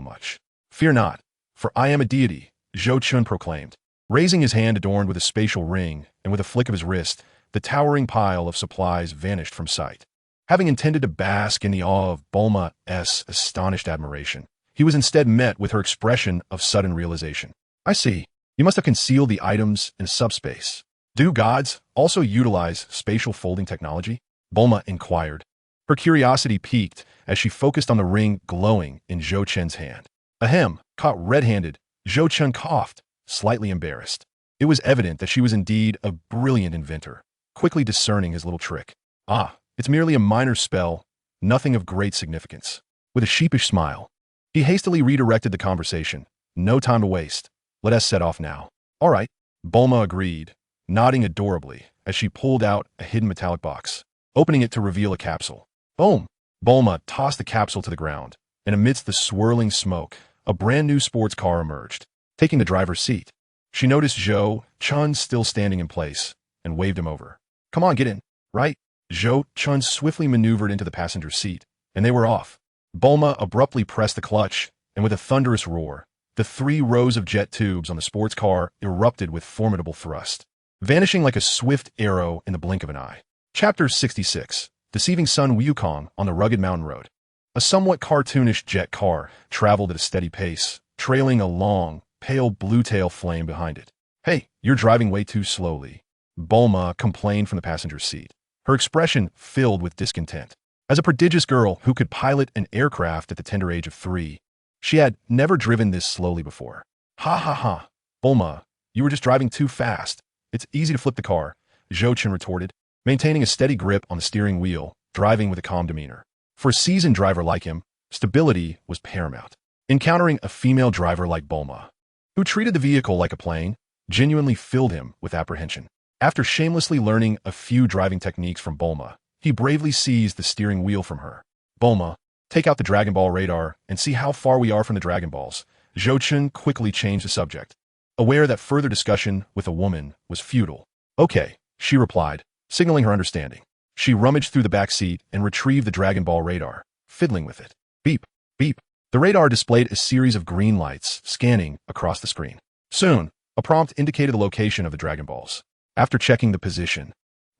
much." "Fear not, for I am a deity," Zhou Chun proclaimed, raising his hand adorned with a spatial ring, and with a flick of his wrist, the towering pile of supplies vanished from sight. Having intended to bask in the awe of Bulma's astonished admiration, he was instead met with her expression of sudden realization. "I see. You must have concealed the items in subspace. Do gods also utilize spatial folding technology?" Bulma inquired. Her curiosity piqued as she focused on the ring glowing in Zhou Chun's hand. Ahem, caught red-handed, Zhou Chun coughed, slightly embarrassed. It was evident that she was indeed a brilliant inventor, quickly discerning his little trick. "Ah, it's merely a minor spell, nothing of great significance." With a sheepish smile, he hastily redirected the conversation. "No time to waste. Let us set off now." "All right," Bulma agreed, nodding adorably as she pulled out a hidden metallic box, opening it to reveal a capsule. Boom! Bulma tossed the capsule to the ground, and amidst the swirling smoke, a brand new sports car emerged. Taking the driver's seat, she noticed Zhou Chun still standing in place and waved him over. "Come on, get in." "Right." Zhou Chun swiftly maneuvered into the passenger seat, and they were off. Bulma abruptly pressed the clutch, and with a thunderous roar, the 3 rows of jet tubes on the sports car erupted with formidable thrust, vanishing like a swift arrow in the blink of an eye. Chapter 66. Deceiving Sun Wukong on the Rugged Mountain Road. A somewhat cartoonish jet car traveled at a steady pace, trailing a long, pale blue tail flame behind it. "Hey, you're driving way too slowly," Bulma complained from the passenger seat, her expression filled with discontent. As a prodigious girl who could pilot an aircraft at the tender age of 3, she had never driven this slowly before. "Ha ha ha, Bulma, you were just driving too fast. It's easy to flip the car," Zhou Chun retorted, maintaining a steady grip on the steering wheel, driving with a calm demeanor. For a seasoned driver like him, stability was paramount. Encountering a female driver like Bulma, who treated the vehicle like a plane, genuinely filled him with apprehension. After shamelessly learning a few driving techniques from Bulma, he bravely seized the steering wheel from her. "Bulma, take out the Dragon Ball radar and see how far we are from the Dragon Balls." Zhou Chun quickly changed the subject, aware that further discussion with a woman was futile. "Okay," she replied, signaling her understanding. She rummaged through the back seat and retrieved the Dragon Ball radar, fiddling with it. Beep, beep. The radar displayed a series of green lights scanning across the screen. Soon, a prompt indicated the location of the Dragon Balls. After checking the position,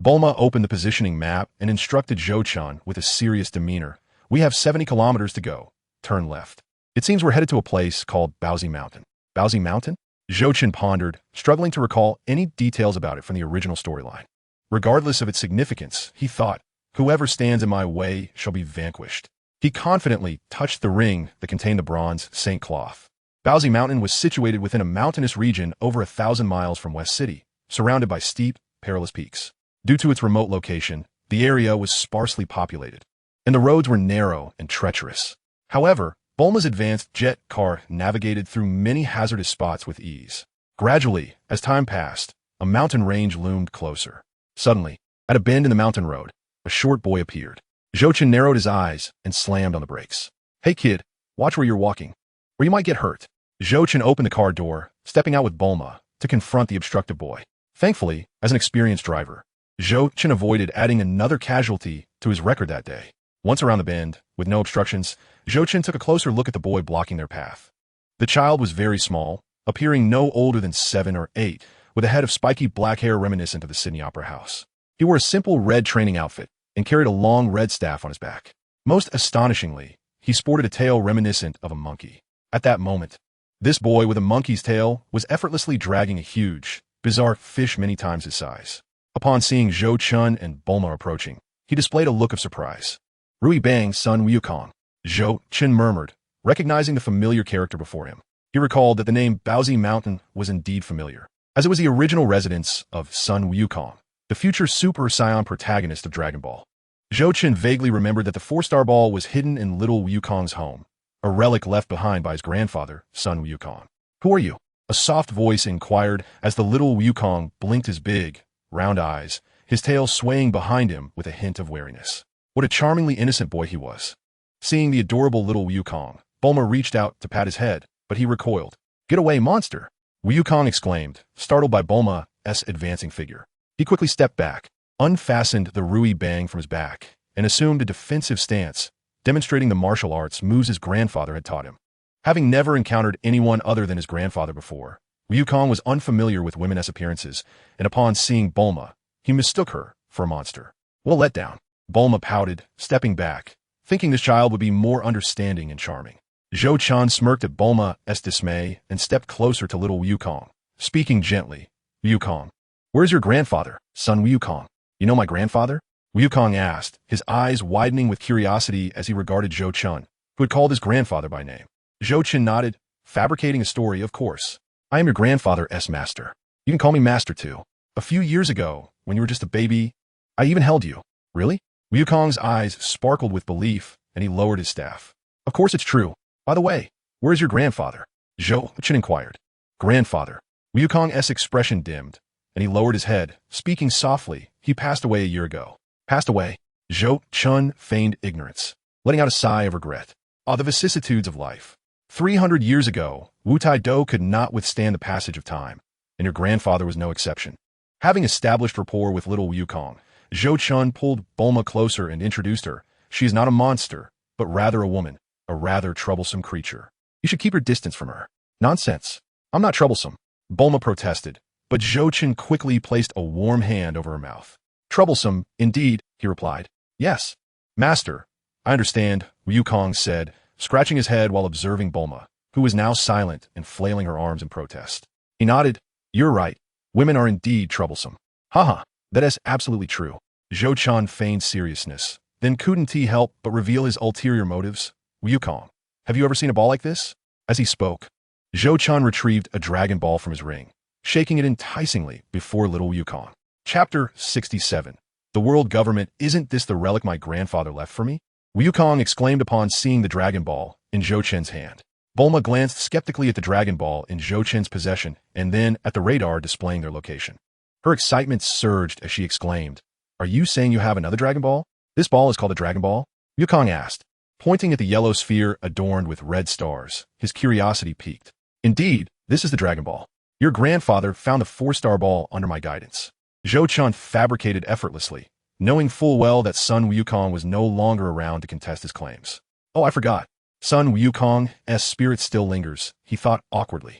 Bulma opened the positioning map and instructed Zhou Chun with a serious demeanor. "We have 70 kilometers to go. Turn left. It seems we're headed to a place called Baozi Mountain." "Baozi Mountain?" Zhou Chun pondered, struggling to recall any details about it from the original storyline. Regardless of its significance, he thought, "Whoever stands in my way shall be vanquished." He confidently touched the ring that contained the bronze Saint cloth. Baozi Mountain was situated within a mountainous region over 1,000 miles from West City, surrounded by steep, perilous peaks. Due to its remote location, the area was sparsely populated, and the roads were narrow and treacherous. However, Bulma's advanced jet car navigated through many hazardous spots with ease. Gradually, as time passed, a mountain range loomed closer. Suddenly, at a bend in the mountain road, a short boy appeared. Zhou Chun narrowed his eyes and slammed on the brakes. "Hey kid, watch where you're walking, or you might get hurt." Zhou Chun opened the car door, stepping out with Bulma to confront the obstructive boy. Thankfully, as an experienced driver, Zhou Chun avoided adding another casualty to his record that day. Once around the bend, with no obstructions, Zhou Chun took a closer look at the boy blocking their path. The child was very small, appearing no older than 7 or 8, with a head of spiky black hair reminiscent of the Sydney Opera House. He wore a simple red training outfit and carried a long red staff on his back. Most astonishingly, he sported a tail reminiscent of a monkey. At that moment, this boy with a monkey's tail was effortlessly dragging a huge, bizarre fish many times his size. Upon seeing Zhou Chun and Bulma approaching, he displayed a look of surprise. "Rui Bang, Sun Wukong," Zhou Chun murmured, recognizing the familiar character before him. He recalled that the name Baozi Mountain was indeed familiar, as it was the original residence of Sun Wukong, the future Super Saiyan protagonist of Dragon Ball. Zhou Chun vaguely remembered that the 4-star ball was hidden in little Wukong's home, a relic left behind by his grandfather, Sun Wukong. "Who are you?" A soft voice inquired as the little Wukong blinked his big, round eyes, his tail swaying behind him with a hint of wariness. What a charmingly innocent boy he was. Seeing the adorable little Wukong, Bulma reached out to pat his head, but he recoiled. "Get away, monster!" Wukong exclaimed, startled by Bulma's advancing figure. He quickly stepped back, unfastened the Rui Bang from his back, and assumed a defensive stance, demonstrating the martial arts moves his grandfather had taught him. Having never encountered anyone other than his grandfather before, Wukong was unfamiliar with women's appearances, and upon seeing Bulma, he mistook her for a monster. What a letdown. Bulma pouted, stepping back, thinking this child would be more understanding and charming. Zhou Chun smirked at Bulma's dismay and stepped closer to little Wukong, speaking gently. "Wukong, where's your grandfather, son Wukong?" "You know my grandfather?" Wukong asked, his eyes widening with curiosity as he regarded Zhou Chun, who had called his grandfather by name. Zhou Chun nodded, fabricating a story, "Of course. I am your grandfather's master. You can call me master too. A few years ago, when you were just a baby, I even held you." "Really?" Wukong's eyes sparkled with belief, and he lowered his staff. "Of course it's true. By the way, where is your grandfather?" Zhou Chun inquired. "Grandfather." Wukong's expression dimmed, and he lowered his head, speaking softly. "He passed away a year ago." "Passed away?" Zhou Chun feigned ignorance, letting out a sigh of regret. Ah, the vicissitudes of life. 300 years ago, Wu Tai Do could not withstand the passage of time, and your grandfather was no exception. Having established rapport with little Wukong, Zhou Chun pulled Bulma closer and introduced her. "She is not a monster, but rather a woman, a rather troublesome creature. You should keep your distance from her." "Nonsense. I'm not troublesome," Bulma protested, but Zhou Chun quickly placed a warm hand over her mouth. "Troublesome, indeed," he replied. "Yes, master, I understand," Wukong said, scratching his head while observing Bulma, who was now silent and flailing her arms in protest. He nodded. "You're right. Women are indeed troublesome." "Haha, that is absolutely true." Zhou Chun feigned seriousness, then couldn't he help but reveal his ulterior motives. "Wukong, have you ever seen a ball like this?" As he spoke, Zhou Chun retrieved a dragon ball from his ring, shaking it enticingly before little Wukong. Chapter 67. The world government, isn't this the relic my grandfather left for me? Wukong exclaimed upon seeing the dragon ball in Zhou Chun's hand. Bulma glanced skeptically at the dragon ball in Zhou Chun's possession and then at the radar displaying their location. Her excitement surged as she exclaimed, "Are you saying you have another dragon ball?" "This ball is called a dragon ball?" Wukong asked, pointing at the yellow sphere adorned with red stars. His curiosity piqued. "Indeed, this is the dragon ball. Your grandfather found the 4-star ball under my guidance." Zhou Chun fabricated effortlessly, knowing full well that son Wukong was no longer around to contest his claims. "Oh, I forgot. Son Wukong's spirit still lingers," he thought awkwardly.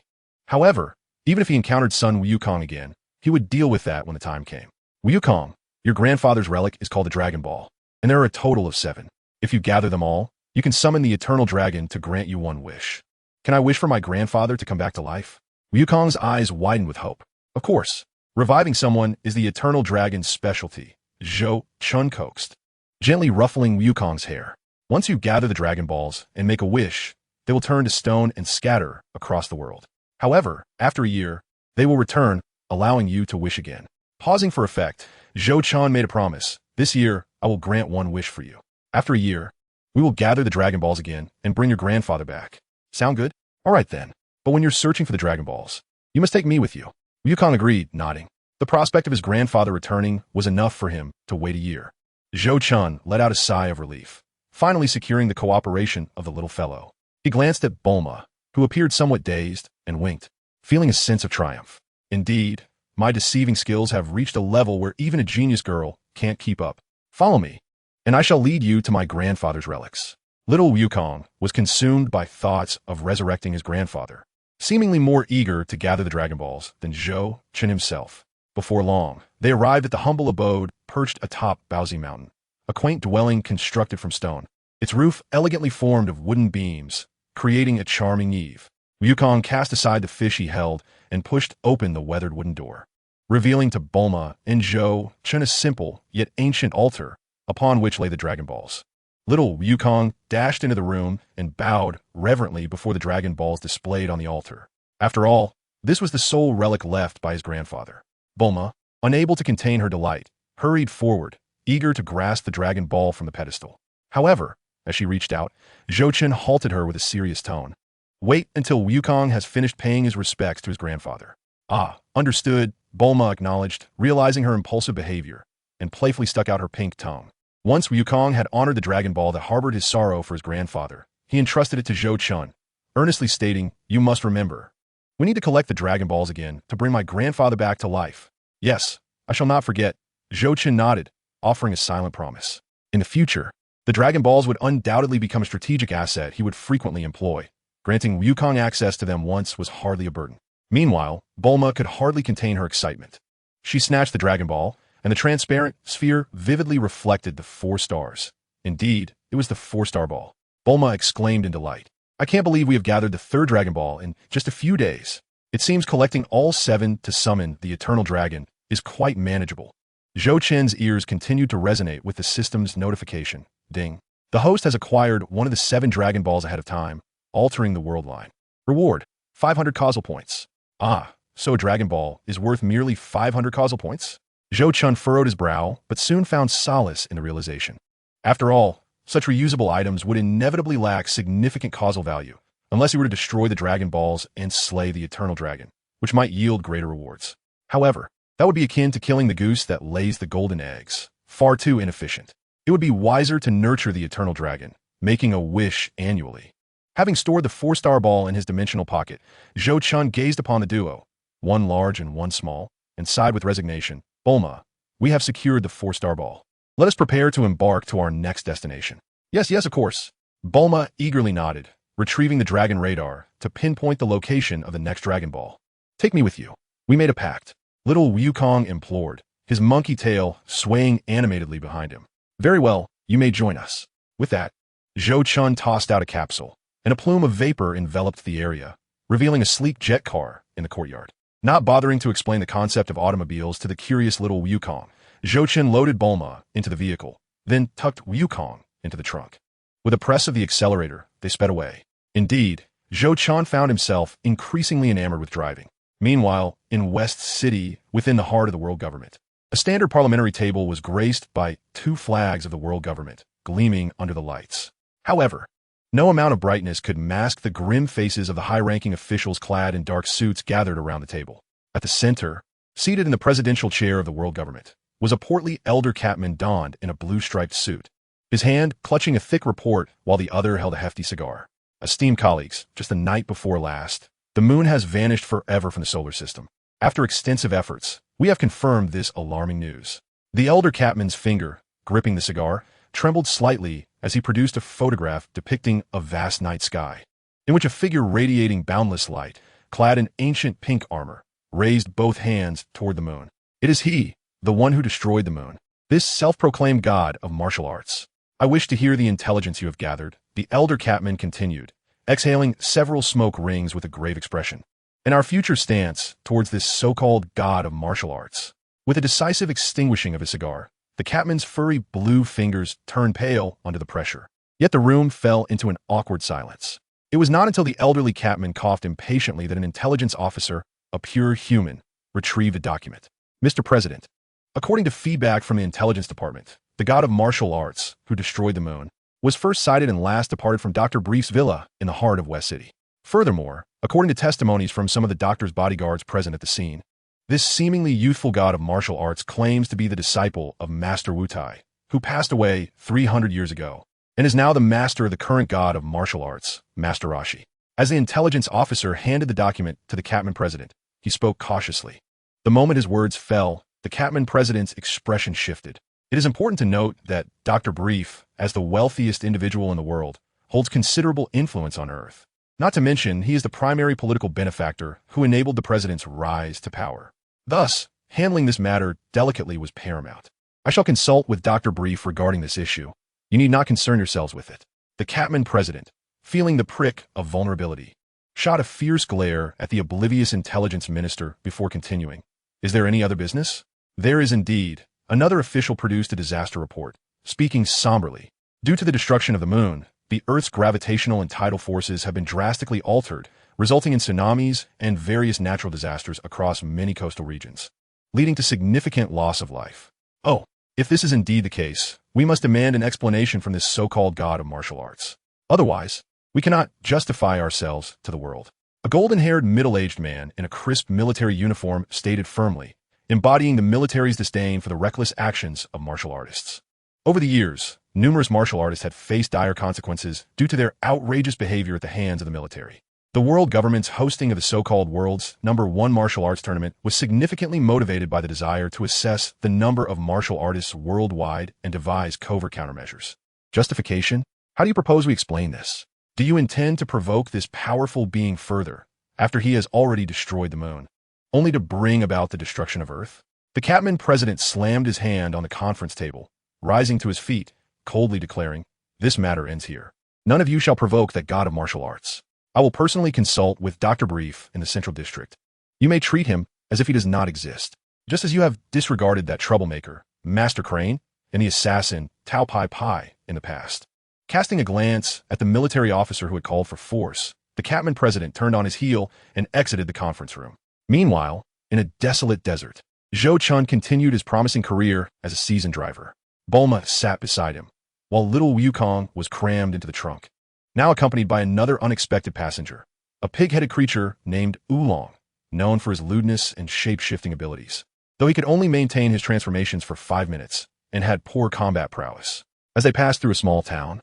However, even if he encountered son Wukong again, he would deal with that when the time came. "Wukong, your grandfather's relic is called the Dragon Ball, and there are a total of 7. If you gather them all, you can summon the Eternal Dragon to grant you one wish." "Can I wish for my grandfather to come back to life?" Wukong's eyes widened with hope. "Of course. Reviving someone is the Eternal Dragon's specialty," Zhou Chun coaxed, gently ruffling Wukong's hair. "Once you gather the Dragon Balls and make a wish, they will turn to stone and scatter across the world. However, after a year, they will return, allowing you to wish again." Pausing for effect, Zhou Chun made a promise. "This year, I will grant one wish for you. After a year, we will gather the Dragon Balls again and bring your grandfather back. Sound good?" "All right then. But when you're searching for the Dragon Balls, you must take me with you." Wukong agreed, nodding. The prospect of his grandfather returning was enough for him to wait a year. Zhou Chun let out a sigh of relief, finally securing the cooperation of the little fellow. He glanced at Bulma, who appeared somewhat dazed, and winked, feeling a sense of triumph. "Indeed, my deceiving skills have reached a level where even a genius girl can't keep up. Follow me, and I shall lead you to my grandfather's relics." Little Wukong was consumed by thoughts of resurrecting his grandfather, seemingly more eager to gather the Dragon Balls than Zhou Chun himself. Before long, they arrived at the humble abode perched atop Baozi Mountain, a quaint dwelling constructed from stone, its roof elegantly formed of wooden beams, creating a charming eave. Wukong cast aside the fish he held and pushed open the weathered wooden door, revealing to Bulma and Zhou Chun a simple yet ancient altar upon which lay the Dragon Balls. Little Wukong dashed into the room and bowed reverently before the Dragon Balls displayed on the altar. After all, this was the sole relic left by his grandfather. Bulma, unable to contain her delight, hurried forward, eager to grasp the Dragon Ball from the pedestal. However, as she reached out, Zhou Chun halted her with a serious tone. Wait until Wukong has finished paying his respects to his grandfather. Ah, understood, Bulma acknowledged, realizing her impulsive behavior, and playfully stuck out her pink tongue. Once Wukong had honored the Dragon Ball that harbored his sorrow for his grandfather, he entrusted it to Zhou Chun, earnestly stating, "You must remember. We need to collect the Dragon Balls again to bring my grandfather back to life." "Yes, I shall not forget." Zhou Chun nodded, offering a silent promise. In the future, the Dragon Balls would undoubtedly become a strategic asset he would frequently employ. Granting Wukong access to them once was hardly a burden. Meanwhile, Bulma could hardly contain her excitement. She snatched the Dragon Ball, and the transparent sphere vividly reflected the 4 stars. Indeed, it was the 4-star ball. Bulma exclaimed in delight. "I can't believe we have gathered the 3rd Dragon Ball in just a few days. It seems collecting all 7 to summon the Eternal Dragon is quite manageable." Zhou Chen's ears continued to resonate with the system's notification. Ding. The host has acquired one of the 7 Dragon Balls ahead of time, altering the world line. Reward, 500 causal points. Ah, so a Dragon Ball is worth merely 500 causal points? Zhou Chun furrowed his brow, but soon found solace in the realization. After all, such reusable items would inevitably lack significant causal value, unless he were to destroy the Dragon Balls and slay the Eternal Dragon, which might yield greater rewards. However, that would be akin to killing the goose that lays the golden eggs, far too inefficient. It would be wiser to nurture the Eternal Dragon, making a wish annually. Having stored the 4-star ball in his dimensional pocket, Zhou Chun gazed upon the duo, one large and one small, and sighed with resignation. "Bulma, we have secured the 4-star ball. Let us prepare to embark to our next destination." Yes, of course." Bulma eagerly nodded, retrieving the dragon radar to pinpoint the location of the next Dragon Ball. "Take me with you. We made a pact," little Wukong implored, his monkey tail swaying animatedly behind him. "Very well, you may join us." With that, Zhou Chun tossed out a capsule, and a plume of vapor enveloped the area, revealing a sleek jet car in the courtyard. Not bothering to explain the concept of automobiles to the curious little Wukong, Zhou Chun loaded Bulma into the vehicle, then tucked Wukong into the trunk. With a press of the accelerator, they sped away. Indeed, Zhou Chun found himself increasingly enamored with driving. Meanwhile, in West City, within the heart of the world government, a standard parliamentary table was graced by 2 flags of the world government, gleaming under the lights. However, no amount of brightness could mask the grim faces of the high-ranking officials clad in dark suits gathered around the table. At the center, seated in the presidential chair of the world government, was a portly elder capman donned in a blue-striped suit, his hand clutching a thick report while the other held a hefty cigar. "Esteemed colleagues, just the night before last, the moon has vanished forever from the solar system. After extensive efforts, we have confirmed this alarming news." The elder capman's finger, gripping the cigar, trembled slightly as he produced a photograph depicting a vast night sky, in which a figure radiating boundless light, clad in ancient pink armor, raised both hands toward the moon. "It is he, the one who destroyed the moon, this self-proclaimed god of martial arts. I wish to hear the intelligence you have gathered," the elder capman continued, exhaling several smoke rings with a grave expression. "And our future stance towards this so-called god of martial arts." With a decisive extinguishing of his cigar, the capman's furry blue fingers turned pale under the pressure. Yet the room fell into an awkward silence. It was not until the elderly capman coughed impatiently that an intelligence officer, a pure human, retrieved a document. "Mr. President, according to feedback from the intelligence department, the god of martial arts, who destroyed the moon, was first sighted and last departed from Dr. Brief's villa in the heart of West City. Furthermore, according to testimonies from some of the doctor's bodyguards present at the scene, this seemingly youthful god of martial arts claims to be the disciple of Master Wu Tai, who passed away 300 years ago, and is now the master of the current god of martial arts, Master Rashi." As the intelligence officer handed the document to the capman president, he spoke cautiously. The moment his words fell, the capman president's expression shifted. "It is important to note that Dr. Brief, as the wealthiest individual in the world, holds considerable influence on Earth. Not to mention, he is the primary political benefactor who enabled the president's rise to power. Thus, handling this matter delicately was paramount. I shall consult with Dr. Brief regarding this issue. You need not concern yourselves with it." The capman president, feeling the prick of vulnerability, shot a fierce glare at the oblivious intelligence minister before continuing. "Is there any other business?" "There is indeed." Another official produced a disaster report, speaking somberly. "Due to the destruction of the moon, the Earth's gravitational and tidal forces have been drastically altered, resulting in tsunamis and various natural disasters across many coastal regions, leading to significant loss of life. Oh, if this is indeed the case, we must demand an explanation from this so-called god of martial arts. Otherwise, We cannot justify ourselves to the world. A golden-haired middle-aged man in a crisp military uniform stated firmly, embodying the military's disdain for the reckless actions of martial artists. Over the years, numerous martial artists had faced dire consequences due to their outrageous behavior at the hands of the military. The world government's hosting of the so-called world's #1 martial arts tournament was significantly motivated by the desire to assess the number of martial artists worldwide and devise covert countermeasures. Justification? How do you propose we explain this? Do you intend to provoke this powerful being further, after he has already destroyed the moon, only to bring about the destruction of Earth? The Catman president slammed his hand on the conference table, rising to his feet, coldly declaring, "This matter ends here. None of you shall provoke that god of martial arts. I will personally consult with Dr. Brief in the Central District. You may treat him as if he does not exist, just as you have disregarded that troublemaker, Master Crane, and the assassin, Tao Pai Pai, in the past." Casting a glance at the military officer who had called for force, the Catman president turned on his heel and exited the conference room. Meanwhile, in a desolate desert, Zhou Chun continued his promising career as a seasoned driver. Bulma sat beside him, while little Wukong was crammed into the trunk, now accompanied by another unexpected passenger, a pig-headed creature named Oolong, known for his lewdness and shape-shifting abilities, though he could only maintain his transformations for 5 minutes and had poor combat prowess. As they passed through a small town,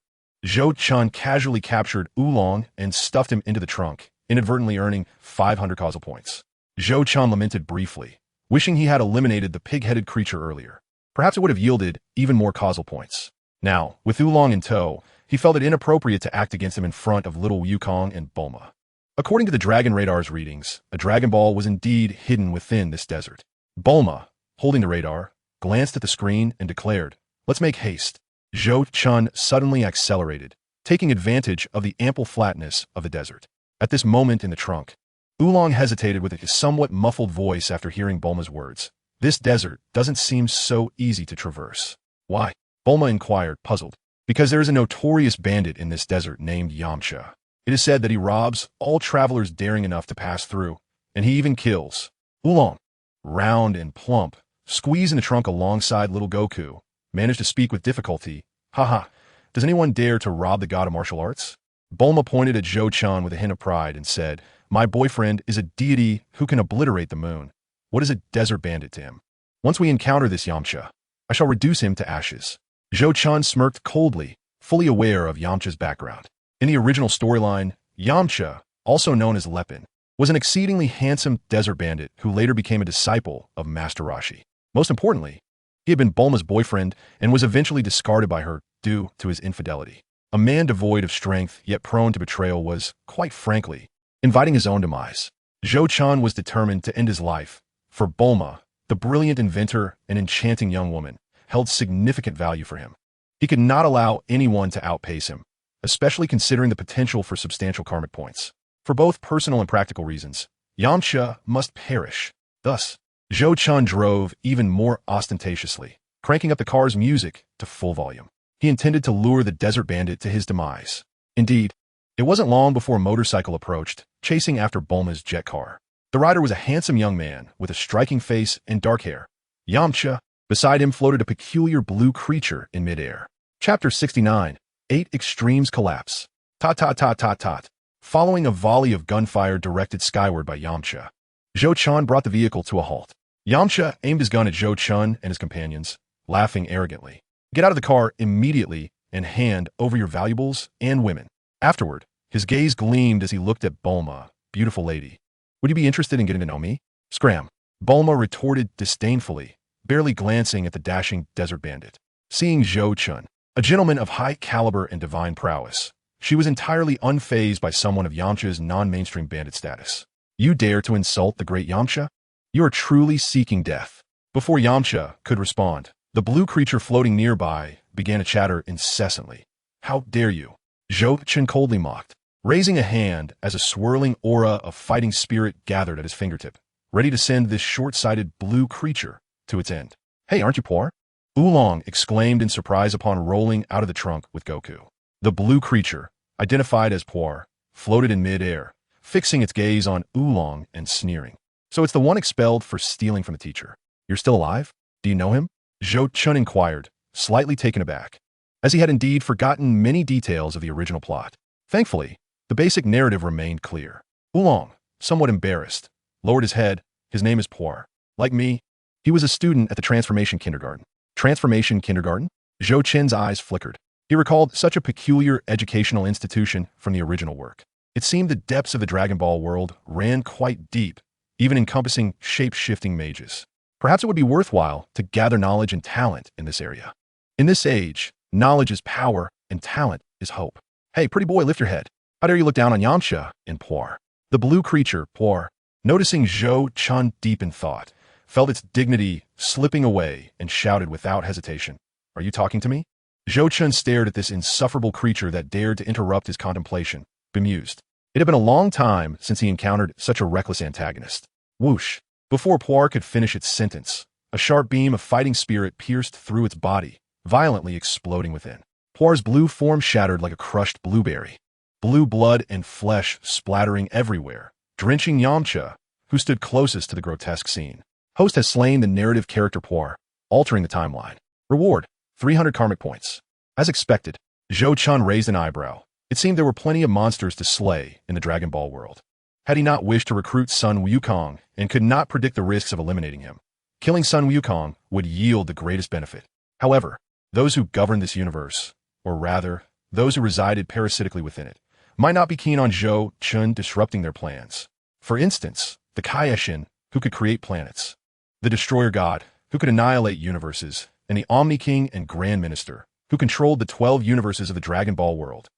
Zhou Chun casually captured Oolong and stuffed him into the trunk, inadvertently earning 500 causal points. Zhou Chun lamented briefly, wishing he had eliminated the pig-headed creature earlier. Perhaps it would have yielded even more causal points. Now, with Oolong in tow, he felt it inappropriate to act against him in front of little Wukong and Bulma. According to the Dragon Radar's readings, a Dragon Ball was indeed hidden within this desert. Bulma, holding the radar, glanced at the screen and declared, "Let's make haste." Zhou Chun suddenly accelerated, taking advantage of the ample flatness of the desert. At this moment in the trunk, Oolong hesitated with a somewhat muffled voice after hearing Bulma's words. "This desert doesn't seem so easy to traverse." "Why?" Bulma inquired, puzzled. "Because there is a notorious bandit in this desert named Yamcha. It is said that he robs all travelers daring enough to pass through, and he even kills." Oolong, round and plump, squeezed in the trunk alongside little Goku, managed to speak with difficulty. "Haha, does anyone dare to rob the god of martial arts?" Bulma pointed at Zhou Chun with a hint of pride and said, "My boyfriend is a deity who can obliterate the moon. What is a desert bandit to him? Once we encounter this Yamcha, I shall reduce him to ashes." Zhou Chun smirked coldly, fully aware of Yamcha's background. In the original storyline, Yamcha, also known as Lepin, was an exceedingly handsome desert bandit who later became a disciple of Master Roshi. Most importantly, he had been Bulma's boyfriend and was eventually discarded by her due to his infidelity. A man devoid of strength yet prone to betrayal was, quite frankly, inviting his own demise. Zhou Chun was determined to end his life. For Bulma, the brilliant inventor and enchanting young woman, held significant value for him. He could not allow anyone to outpace him, especially considering the potential for substantial karmic points. For both personal and practical reasons, Yamcha must perish. Thus, Zhou Chun drove even more ostentatiously, cranking up the car's music to full volume. He intended to lure the desert bandit to his demise. Indeed, it wasn't long before a motorcycle approached, chasing after Bulma's jet car. The rider was a handsome young man with a striking face and dark hair. Yamcha. Beside him floated a peculiar blue creature in midair. Chapter 69, 8 Extremes Collapse. Tot. Following a volley of gunfire directed skyward by Yamcha, Zhou Chun brought the vehicle to a halt. Yamcha aimed his gun at Zhou Chun and his companions, laughing arrogantly. "Get out of the car immediately and hand over your valuables and women." Afterward, his gaze gleamed as he looked at Bulma, "Beautiful lady. Would you be interested in getting to know me?" "Scram." Bulma retorted disdainfully, barely glancing at the dashing desert bandit. Seeing Zhou Chun, a gentleman of high caliber and divine prowess, she was entirely unfazed by someone of Yamcha's non-mainstream bandit status. "You dare to insult the great Yamcha? You are truly seeking death." Before Yamcha could respond, the blue creature floating nearby began to chatter incessantly. "How dare you?" Zhou Chun coldly mocked, raising a hand as a swirling aura of fighting spirit gathered at his fingertip, ready to send this short-sighted blue creature to its end. "Hey, aren't you poor?" Oolong exclaimed in surprise upon rolling out of the trunk with Goku. The blue creature, identified as Poir, floated in mid-air, fixing its gaze on Oolong and sneering. "So it's the one expelled for stealing from the teacher. You're still alive? Do you know him?" Zhou Chun inquired, slightly taken aback, as he had indeed forgotten many details of the original plot. Thankfully, the basic narrative remained clear. Oolong, somewhat embarrassed, lowered his head. His name is Poir. Like me, he was a student at the Transformation Kindergarten. Transformation Kindergarten? Zhou Qin's eyes flickered. He recalled such a peculiar educational institution from the original work. It seemed the depths of the Dragon Ball world ran quite deep, even encompassing shape-shifting mages. Perhaps it would be worthwhile to gather knowledge and talent in this area. In this age, knowledge is power and talent is hope. Hey, pretty boy, lift your head. How dare you look down on Yamcha and Poir? The blue creature, Poir, noticing Zhou Qin deep in thought, felt its dignity slipping away and shouted without hesitation, "Are you talking to me?" Zhou Qin stared at this insufferable creature that dared to interrupt his contemplation, bemused. It had been a long time since he encountered such a reckless antagonist. Whoosh! Before Poir could finish its sentence, a sharp beam of fighting spirit pierced through its body, violently exploding within. Poir's blue form shattered like a crushed blueberry. Blue blood and flesh splattering everywhere, drenching Yamcha, who stood closest to the grotesque scene. Host has slain the narrative character Poir, altering the timeline. Reward, 300 karmic points. As expected, Zhou Qin raised an eyebrow. It seemed there were plenty of monsters to slay in the Dragon Ball world. Had he not wished to recruit Sun Wukong and could not predict the risks of eliminating him, killing Sun Wukong would yield the greatest benefit. However, those who govern this universe, or rather, those who resided parasitically within it, might not be keen on Zhou Qin disrupting their plans. For instance, the Kaioshin, who could create planets, the Destroyer God, who could annihilate universes, and the Omni King and Grand Minister, who controlled the 12 universes of the Dragon Ball world.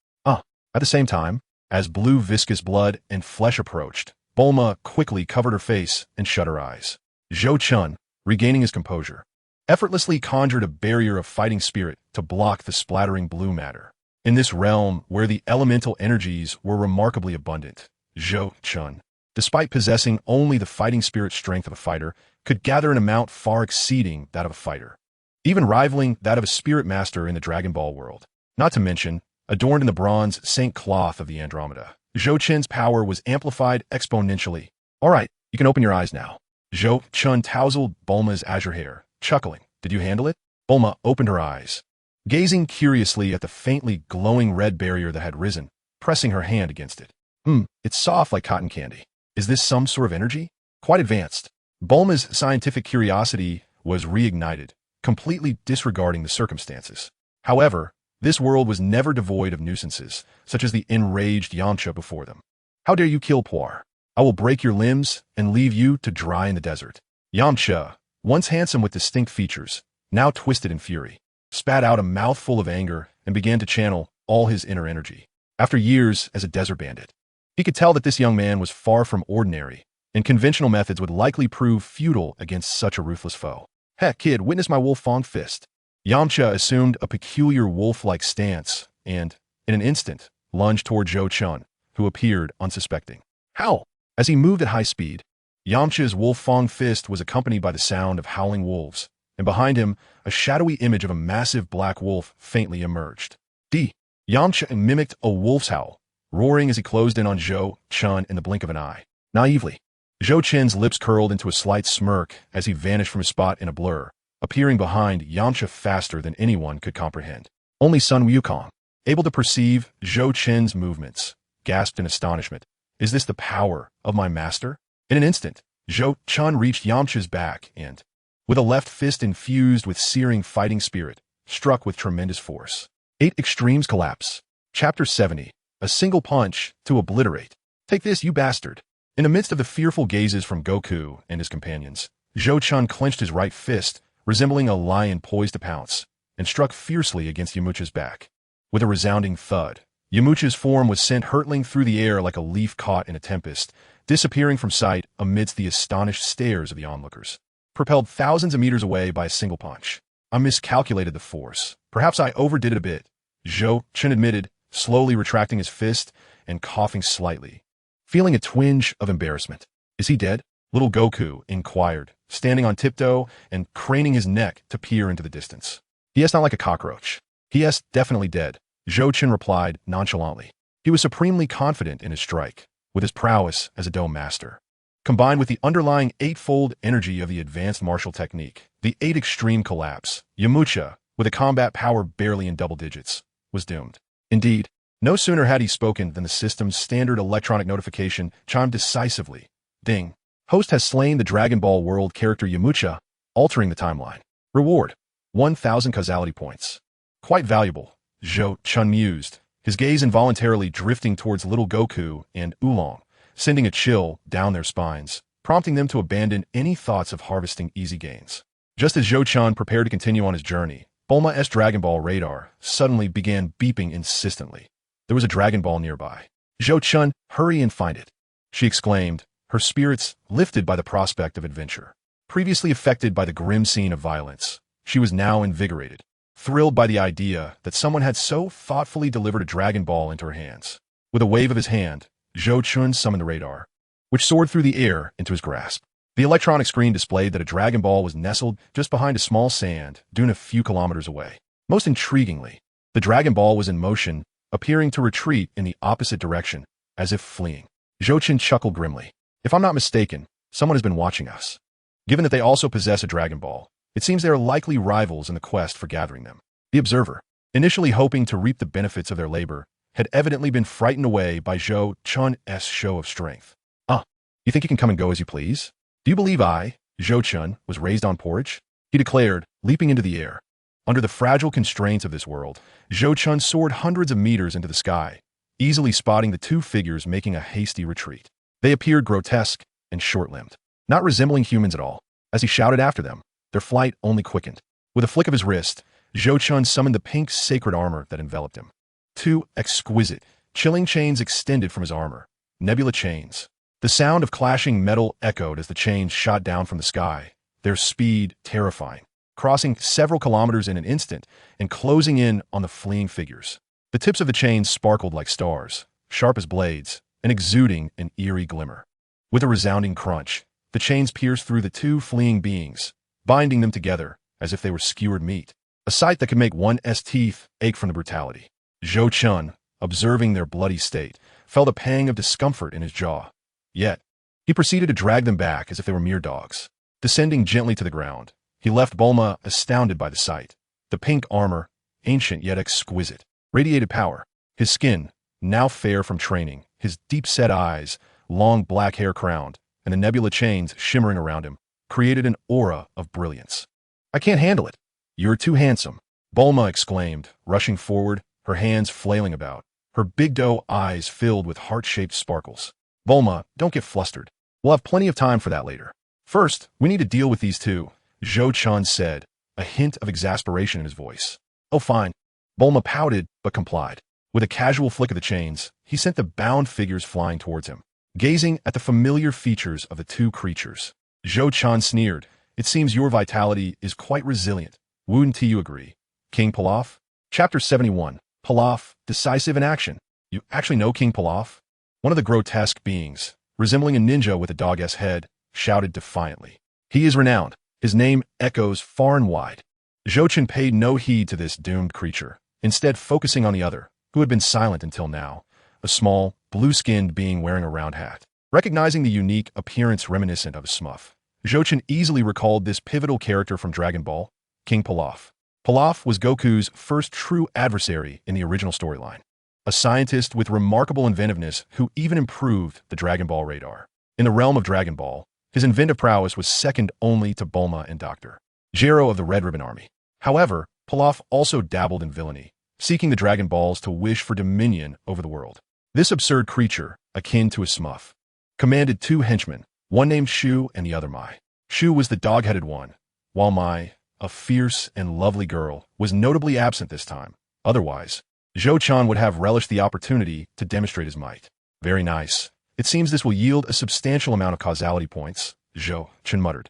At the same time, as blue viscous blood and flesh approached, Bulma quickly covered her face and shut her eyes. Zhou Qin, regaining his composure, effortlessly conjured a barrier of fighting spirit to block the splattering blue matter. In this realm where the elemental energies were remarkably abundant, Zhou Qin, despite possessing only the fighting spirit strength of a fighter, could gather an amount far exceeding that of a fighter, even rivaling that of a spirit master in the Dragon Ball world. Not to mention, adorned in the bronze saint cloth of the Andromeda, Zhou Qin's power was amplified exponentially. All right, you can open your eyes now. Zhou Qin tousled Bulma's azure hair, chuckling. Did you handle it? Bulma opened her eyes, gazing curiously at the faintly glowing red barrier that had risen, pressing her hand against it. It's soft like cotton candy. Is this some sort of energy? Quite advanced. Bulma's scientific curiosity was reignited, completely disregarding the circumstances. However, this world was never devoid of nuisances, such as the enraged Yamcha before them. How dare you kill Poir? I will break your limbs and leave you to dry in the desert. Yamcha, once handsome with distinct features, now twisted in fury, spat out a mouthful of anger and began to channel all his inner energy. After years as a desert bandit, he could tell that this young man was far from ordinary, and conventional methods would likely prove futile against such a ruthless foe. Heck, kid, witness my wolf fang fist. Yamcha assumed a peculiar wolf-like stance and, in an instant, lunged toward Zhou Qin, who appeared unsuspecting. How? As he moved at high speed, Yamcha's wolf fang fist was accompanied by the sound of howling wolves, and behind him, a shadowy image of a massive black wolf faintly emerged. Yamcha mimicked a wolf's howl, roaring as he closed in on Zhou Qin in the blink of an eye. Naively, Zhou Qin's lips curled into a slight smirk as he vanished from his spot in a blur, appearing behind Yamcha faster than anyone could comprehend. Only Sun Wukong, able to perceive Zhou Qin's movements, gasped in astonishment. Is this the power of my master? In an instant, Zhou Qin reached Yamcha's back and, with a left fist infused with searing fighting spirit, struck with tremendous force. 8 Extremes Collapse. Chapter 70. A single punch to obliterate. Take this, you bastard. In the midst of the fearful gazes from Goku and his companions, Zhou Qin clenched his right fist, resembling a lion poised to pounce, and struck fiercely against Yamcha's back. With a resounding thud, Yamcha's form was sent hurtling through the air like a leaf caught in a tempest, disappearing from sight amidst the astonished stares of the onlookers. Propelled thousands of meters away by a single punch. I miscalculated the force. Perhaps I overdid it a bit, Zhou Qin admitted, slowly retracting his fist and coughing slightly, feeling a twinge of embarrassment. Is he dead? Little Goku inquired, standing on tiptoe and craning his neck to peer into the distance. He not like a cockroach. He definitely dead, Zhou Qin replied nonchalantly. He was supremely confident in his strike, with his prowess as a dome master. Combined with the underlying 8-fold energy of the advanced martial technique, the 8 Extreme Collapse, Yamcha, with a combat power barely in double digits, was doomed. Indeed, No sooner had he spoken than the system's standard electronic notification chimed decisively. Ding. Host has slain the Dragon Ball World character Yamucha, altering the timeline. Reward: 1,000 causality points. Quite valuable, Zhou Chun mused, his gaze involuntarily drifting towards little Goku and Oolong, sending a chill down their spines, prompting them to abandon any thoughts of harvesting easy gains. Just as Zhou Chun prepared to continue on his journey, Bulma's Dragon Ball radar suddenly began beeping insistently. There was a Dragon Ball nearby. Zhou Chun, hurry and find it, she exclaimed, her spirits lifted by the prospect of adventure. Previously affected by the grim scene of violence, she was now invigorated, thrilled by the idea that someone had so thoughtfully delivered a Dragon Ball into her hands. With a wave of his hand, Zhou Chun summoned the radar, which soared through the air into his grasp. The electronic screen displayed that a Dragon Ball was nestled just behind a small sand dune a few kilometers away. Most intriguingly, the Dragon Ball was in motion, appearing to retreat in the opposite direction, as if fleeing. Zhou Chun chuckled grimly. If I'm not mistaken, someone has been watching us. Given that they also possess a Dragon Ball, it seems they are likely rivals in the quest for gathering them. The observer, initially hoping to reap the benefits of their labor, had evidently been frightened away by Zhou Chun's show of strength. You think you can come and go as you please? Do you believe I, Zhou Chun, was raised on porridge? He declared, leaping into the air. Under the fragile constraints of this world, Zhou Chun soared hundreds of meters into the sky, easily spotting the two figures making a hasty retreat. They appeared grotesque and short-limbed, not resembling humans at all. As he shouted after them, their flight only quickened. With a flick of his wrist, Zhou Chun summoned the pink sacred armor that enveloped him. Two exquisite, chilling chains extended from his armor, nebula chains. The sound of clashing metal echoed as the chains shot down from the sky, their speed terrifying, crossing several kilometers in an instant and closing in on the fleeing figures. The tips of the chains sparkled like stars, sharp as blades, and exuding an eerie glimmer. With a resounding crunch, the chains pierced through the two fleeing beings, binding them together as if they were skewered meat, a sight that could make one's teeth ache from the brutality. Zhou Chun, observing their bloody state, felt a pang of discomfort in his jaw. Yet, he proceeded to drag them back as if they were mere dogs. Descending gently to the ground, he left Bulma astounded by the sight. The pink armor, ancient yet exquisite, radiated power. His skin, now fair from training, his deep-set eyes, long black hair crowned, and the nebula chains shimmering around him, created an aura of brilliance. I can't handle it. You're too handsome, Bulma exclaimed, rushing forward, her hands flailing about, her big doe eyes filled with heart-shaped sparkles. Bulma, don't get flustered. We'll have plenty of time for that later. First, we need to deal with these two, Zhou Chun said, a hint of exasperation in his voice. Oh, fine. Bulma pouted, but complied. With a casual flick of the chains, he sent the bound figures flying towards him. Gazing at the familiar features of the two creatures, Zhou Chun sneered. It seems your vitality is quite resilient. Wouldn't you agree? King Pilaf? Chapter 71. Pilaf, decisive in action. You actually know King Pilaf? One of the grotesque beings, resembling a ninja with a dog-esque head, shouted defiantly. He is renowned. His name echoes far and wide. Zhou Chun paid no heed to this doomed creature, instead focusing on the other, who had been silent until now, a small, blue-skinned being wearing a round hat. Recognizing the unique appearance reminiscent of a Smurf, Zhou Chun easily recalled this pivotal character from Dragon Ball, King Pilaf. Pilaf was Goku's first true adversary in the original storyline. A scientist with remarkable inventiveness who even improved the Dragon Ball radar. In the realm of Dragon Ball, his inventive prowess was second only to Bulma and Dr. Gero of the Red Ribbon Army. However, Pilaf also dabbled in villainy, seeking the Dragon Balls to wish for dominion over the world. This absurd creature, akin to a Smurf, commanded two henchmen, one named Shu and the other Mai. Shu was the dog-headed one, while Mai, a fierce and lovely girl, was notably absent this time. Otherwise, Zhou Chun would have relished the opportunity to demonstrate his might. Very nice. It seems this will yield a substantial amount of causality points, Zhou Chun muttered.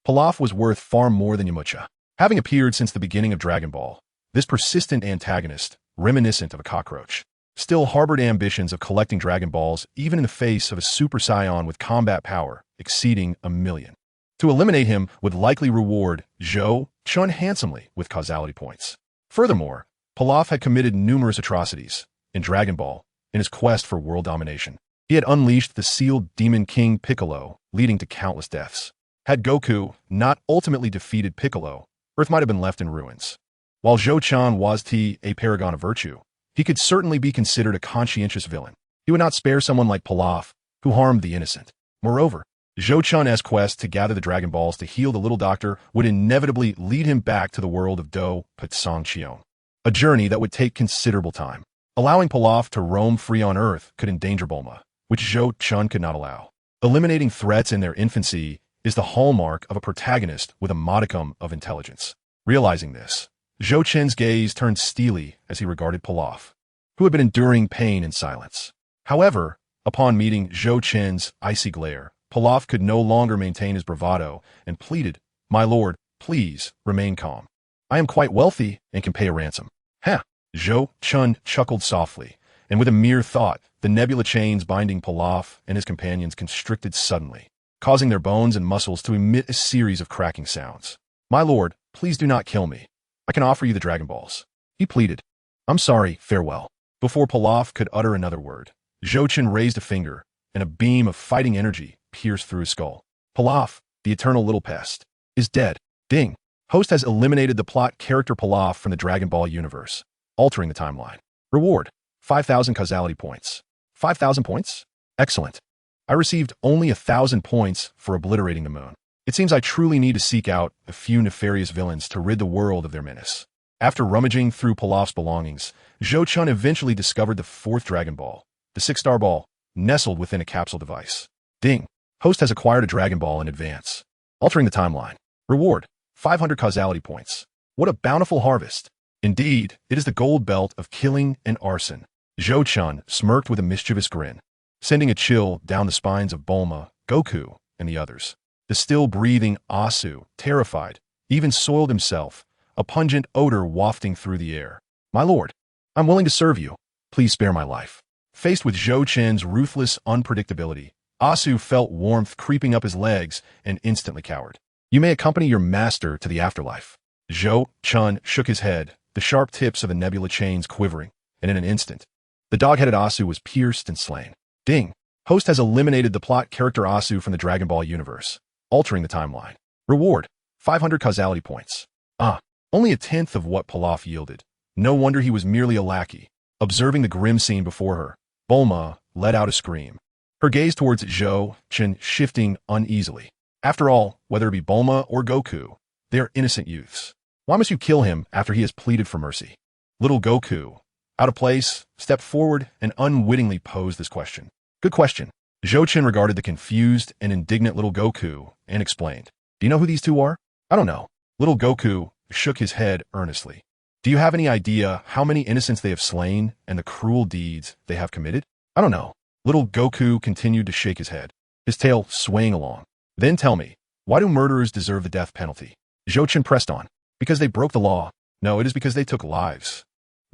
Pilaf was worth far more than Yamucha. Having appeared since the beginning of Dragon Ball, this persistent antagonist, reminiscent of a cockroach, still harbored ambitions of collecting Dragon Balls even in the face of a Super Saiyan with combat power exceeding 1,000,000. To eliminate him would likely reward Zhou Chun handsomely with causality points. Furthermore, Pilaf had committed numerous atrocities in Dragon Ball in his quest for world domination. He had unleashed the sealed Demon King Piccolo, leading to countless deaths. Had Goku not ultimately defeated Piccolo, Earth might have been left in ruins. While Zhou Chun was a paragon of virtue, he could certainly be considered a conscientious villain. He would not spare someone like Pilaf, who harmed the innocent. Moreover, Zhou Chun's quest to gather the Dragon Balls to heal the little doctor would inevitably lead him back to the world of Do Patsang Qiong, a journey that would take considerable time. Allowing Pilaf to roam free on Earth could endanger Bulma, which Zhou Chun could not allow. Eliminating threats in their infancy is the hallmark of a protagonist with a modicum of intelligence. Realizing this, Zhou Chun's gaze turned steely as he regarded Pilaf, who had been enduring pain in silence. However, upon meeting Zhou Chun's icy glare, Pilaf could no longer maintain his bravado and pleaded, "My lord, please remain calm. I am quite wealthy and can pay a ransom." "Heh!" Zhou Chun chuckled softly, and with a mere thought, the nebula chains binding Pilaf and his companions constricted suddenly, causing their bones and muscles to emit a series of cracking sounds. "My lord, please do not kill me. I can offer you the Dragon Balls," he pleaded. "I'm sorry, farewell." Before Pilaf could utter another word, Zhou Chun raised a finger, and a beam of fighting energy pierced through his skull. Pilaf, the eternal little pest, is dead. Ding. Host has eliminated the plot character Pilaf from the Dragon Ball universe, altering the timeline. Reward: 5,000 causality points. 5,000 points? Excellent. I received only 1,000 points for obliterating the moon. It seems I truly need to seek out a few nefarious villains to rid the world of their menace. After rummaging through Pilaf's belongings, Zhou Chun eventually discovered the fourth Dragon Ball, the 6-star ball, nestled within a capsule device. Ding. Host has acquired a Dragon Ball in advance, altering the timeline. Reward: 500 causality points. What a bountiful harvest. Indeed, it is the gold belt of killing and arson. Zhou Chun smirked with a mischievous grin, sending a chill down the spines of Bulma, Goku, and the others. The still-breathing Asu, terrified, even soiled himself, a pungent odor wafting through the air. "My lord, I'm willing to serve you. Please spare my life." Faced with Zhou Chun's ruthless unpredictability, Asu felt warmth creeping up his legs and instantly cowered. "You may accompany your master to the afterlife." Zhou Chun shook his head, the sharp tips of the nebula chains quivering, and in an instant, the dog-headed Asu was pierced and slain. Ding. Host has eliminated the plot character Asu from the Dragon Ball universe, altering the timeline. Reward: 500 causality points. Only a tenth of what Pilaf yielded. No wonder he was merely a lackey. Observing the grim scene before her, Bulma let out a scream, her gaze towards Zhou Chun shifting uneasily. After all, whether it be Bulma or Goku, they are innocent youths. Why must you kill him after he has pleaded for mercy? Little Goku, out of place, stepped forward and unwittingly posed this question. Good question. Zhou Chun regarded the confused and indignant little Goku and explained. "Do you know who these two are?" "I don't know." Little Goku shook his head earnestly. "Do you have any idea how many innocents they have slain and the cruel deeds they have committed?" "I don't know." Little Goku continued to shake his head, his tail swaying along. "Then tell me, why do murderers deserve the death penalty?" Zhou Chun pressed on. "Because they broke the law." "No, it is because they took lives."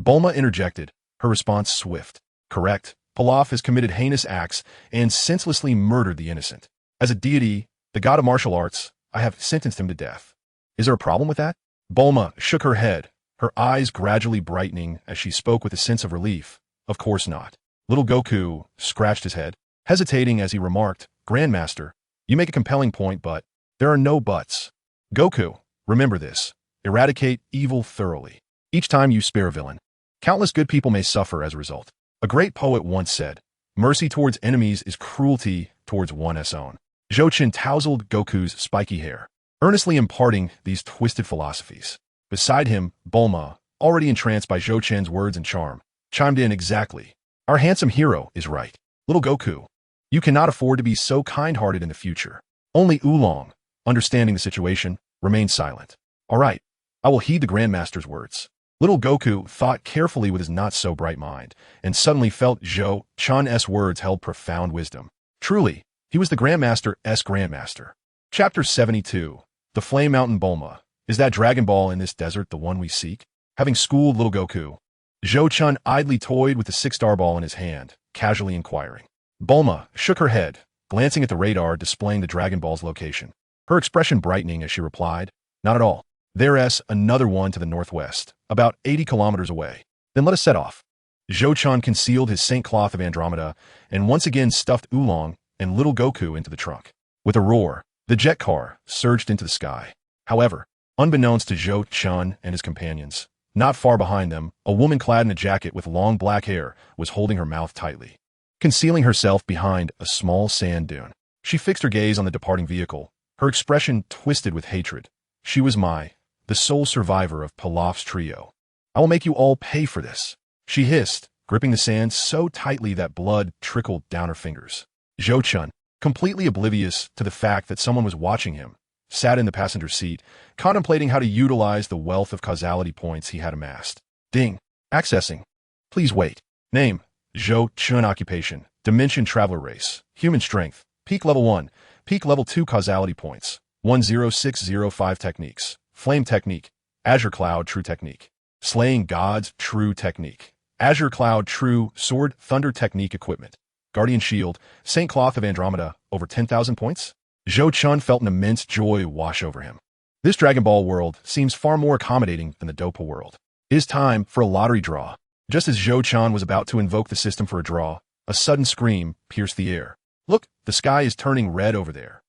Bulma interjected, her response swift. "Correct. Pilaf has committed heinous acts and senselessly murdered the innocent. As a deity, the god of martial arts, I have sentenced him to death. Is there a problem with that?" Bulma shook her head, her eyes gradually brightening as she spoke with a sense of relief. "Of course not." Little Goku scratched his head, hesitating as he remarked, "Grandmaster, you make a compelling point, but there are no buts. Goku, remember this. Eradicate evil thoroughly. Each time you spare a villain, countless good people may suffer as a result. A great poet once said, 'Mercy towards enemies is cruelty towards one's own.'" Zhou Chun tousled Goku's spiky hair, earnestly imparting these twisted philosophies. Beside him, Bulma, already entranced by Zhou Chun's words and charm, chimed in exactly. "Our handsome hero is right. Little Goku, you cannot afford to be so kind-hearted in the future." Only Oolong, understanding the situation, remained silent. "All right, I will heed the Grandmaster's words." Little Goku thought carefully with his not-so-bright mind, and suddenly felt Zhou Chun's words held profound wisdom. Truly, he was the Grandmaster's Grandmaster. Chapter 72. The Flame Mountain Bulma. Is that Dragon Ball in this desert the one we seek? Having schooled little Goku, Zhou Chun idly toyed with the 6-star ball in his hand, casually inquiring. Bulma shook her head, glancing at the radar displaying the Dragon Ball's location, her expression brightening as she replied, "Not at all. There's another one to the northwest, about 80 kilometers away. Then let us set off." Zhou Chun concealed his Saint Cloth of Andromeda and once again stuffed Oolong and little Goku into the trunk. With a roar, the jet car surged into the sky. However, unbeknownst to Zhou Chun and his companions, Not far behind them, a woman clad in a jacket with long black hair was holding her mouth tightly, concealing herself behind a small sand dune. She fixed her gaze on the departing vehicle, her expression twisted with hatred. She was the sole survivor of Pilaf's trio. I will make you all pay for this, she hissed, gripping the sand so tightly that blood trickled down her fingers. Zhou Chun, completely oblivious to the fact that someone was watching him, sat in the passenger seat, contemplating how to utilize the wealth of causality points he had amassed. Ding. Accessing. Please wait. Name. Zhou Chun. Occupation. Dimension Traveler Race. Human Strength. Peak Level 1. Peak Level 2 Causality Points. 10605 Techniques. Flame Technique. Azure Cloud True Technique. Slaying Gods True Technique. Azure Cloud True Sword Thunder Technique Equipment. Guardian Shield. Saint Cloth of Andromeda. Over 10,000 points? Zhou Chun felt an immense joy wash over him. This Dragon Ball world seems far more accommodating than the Dopa world. It is time for a lottery draw. Just as Zhou Chun was about to invoke the system for a draw, a sudden scream pierced the air. Look, the sky is turning red over there.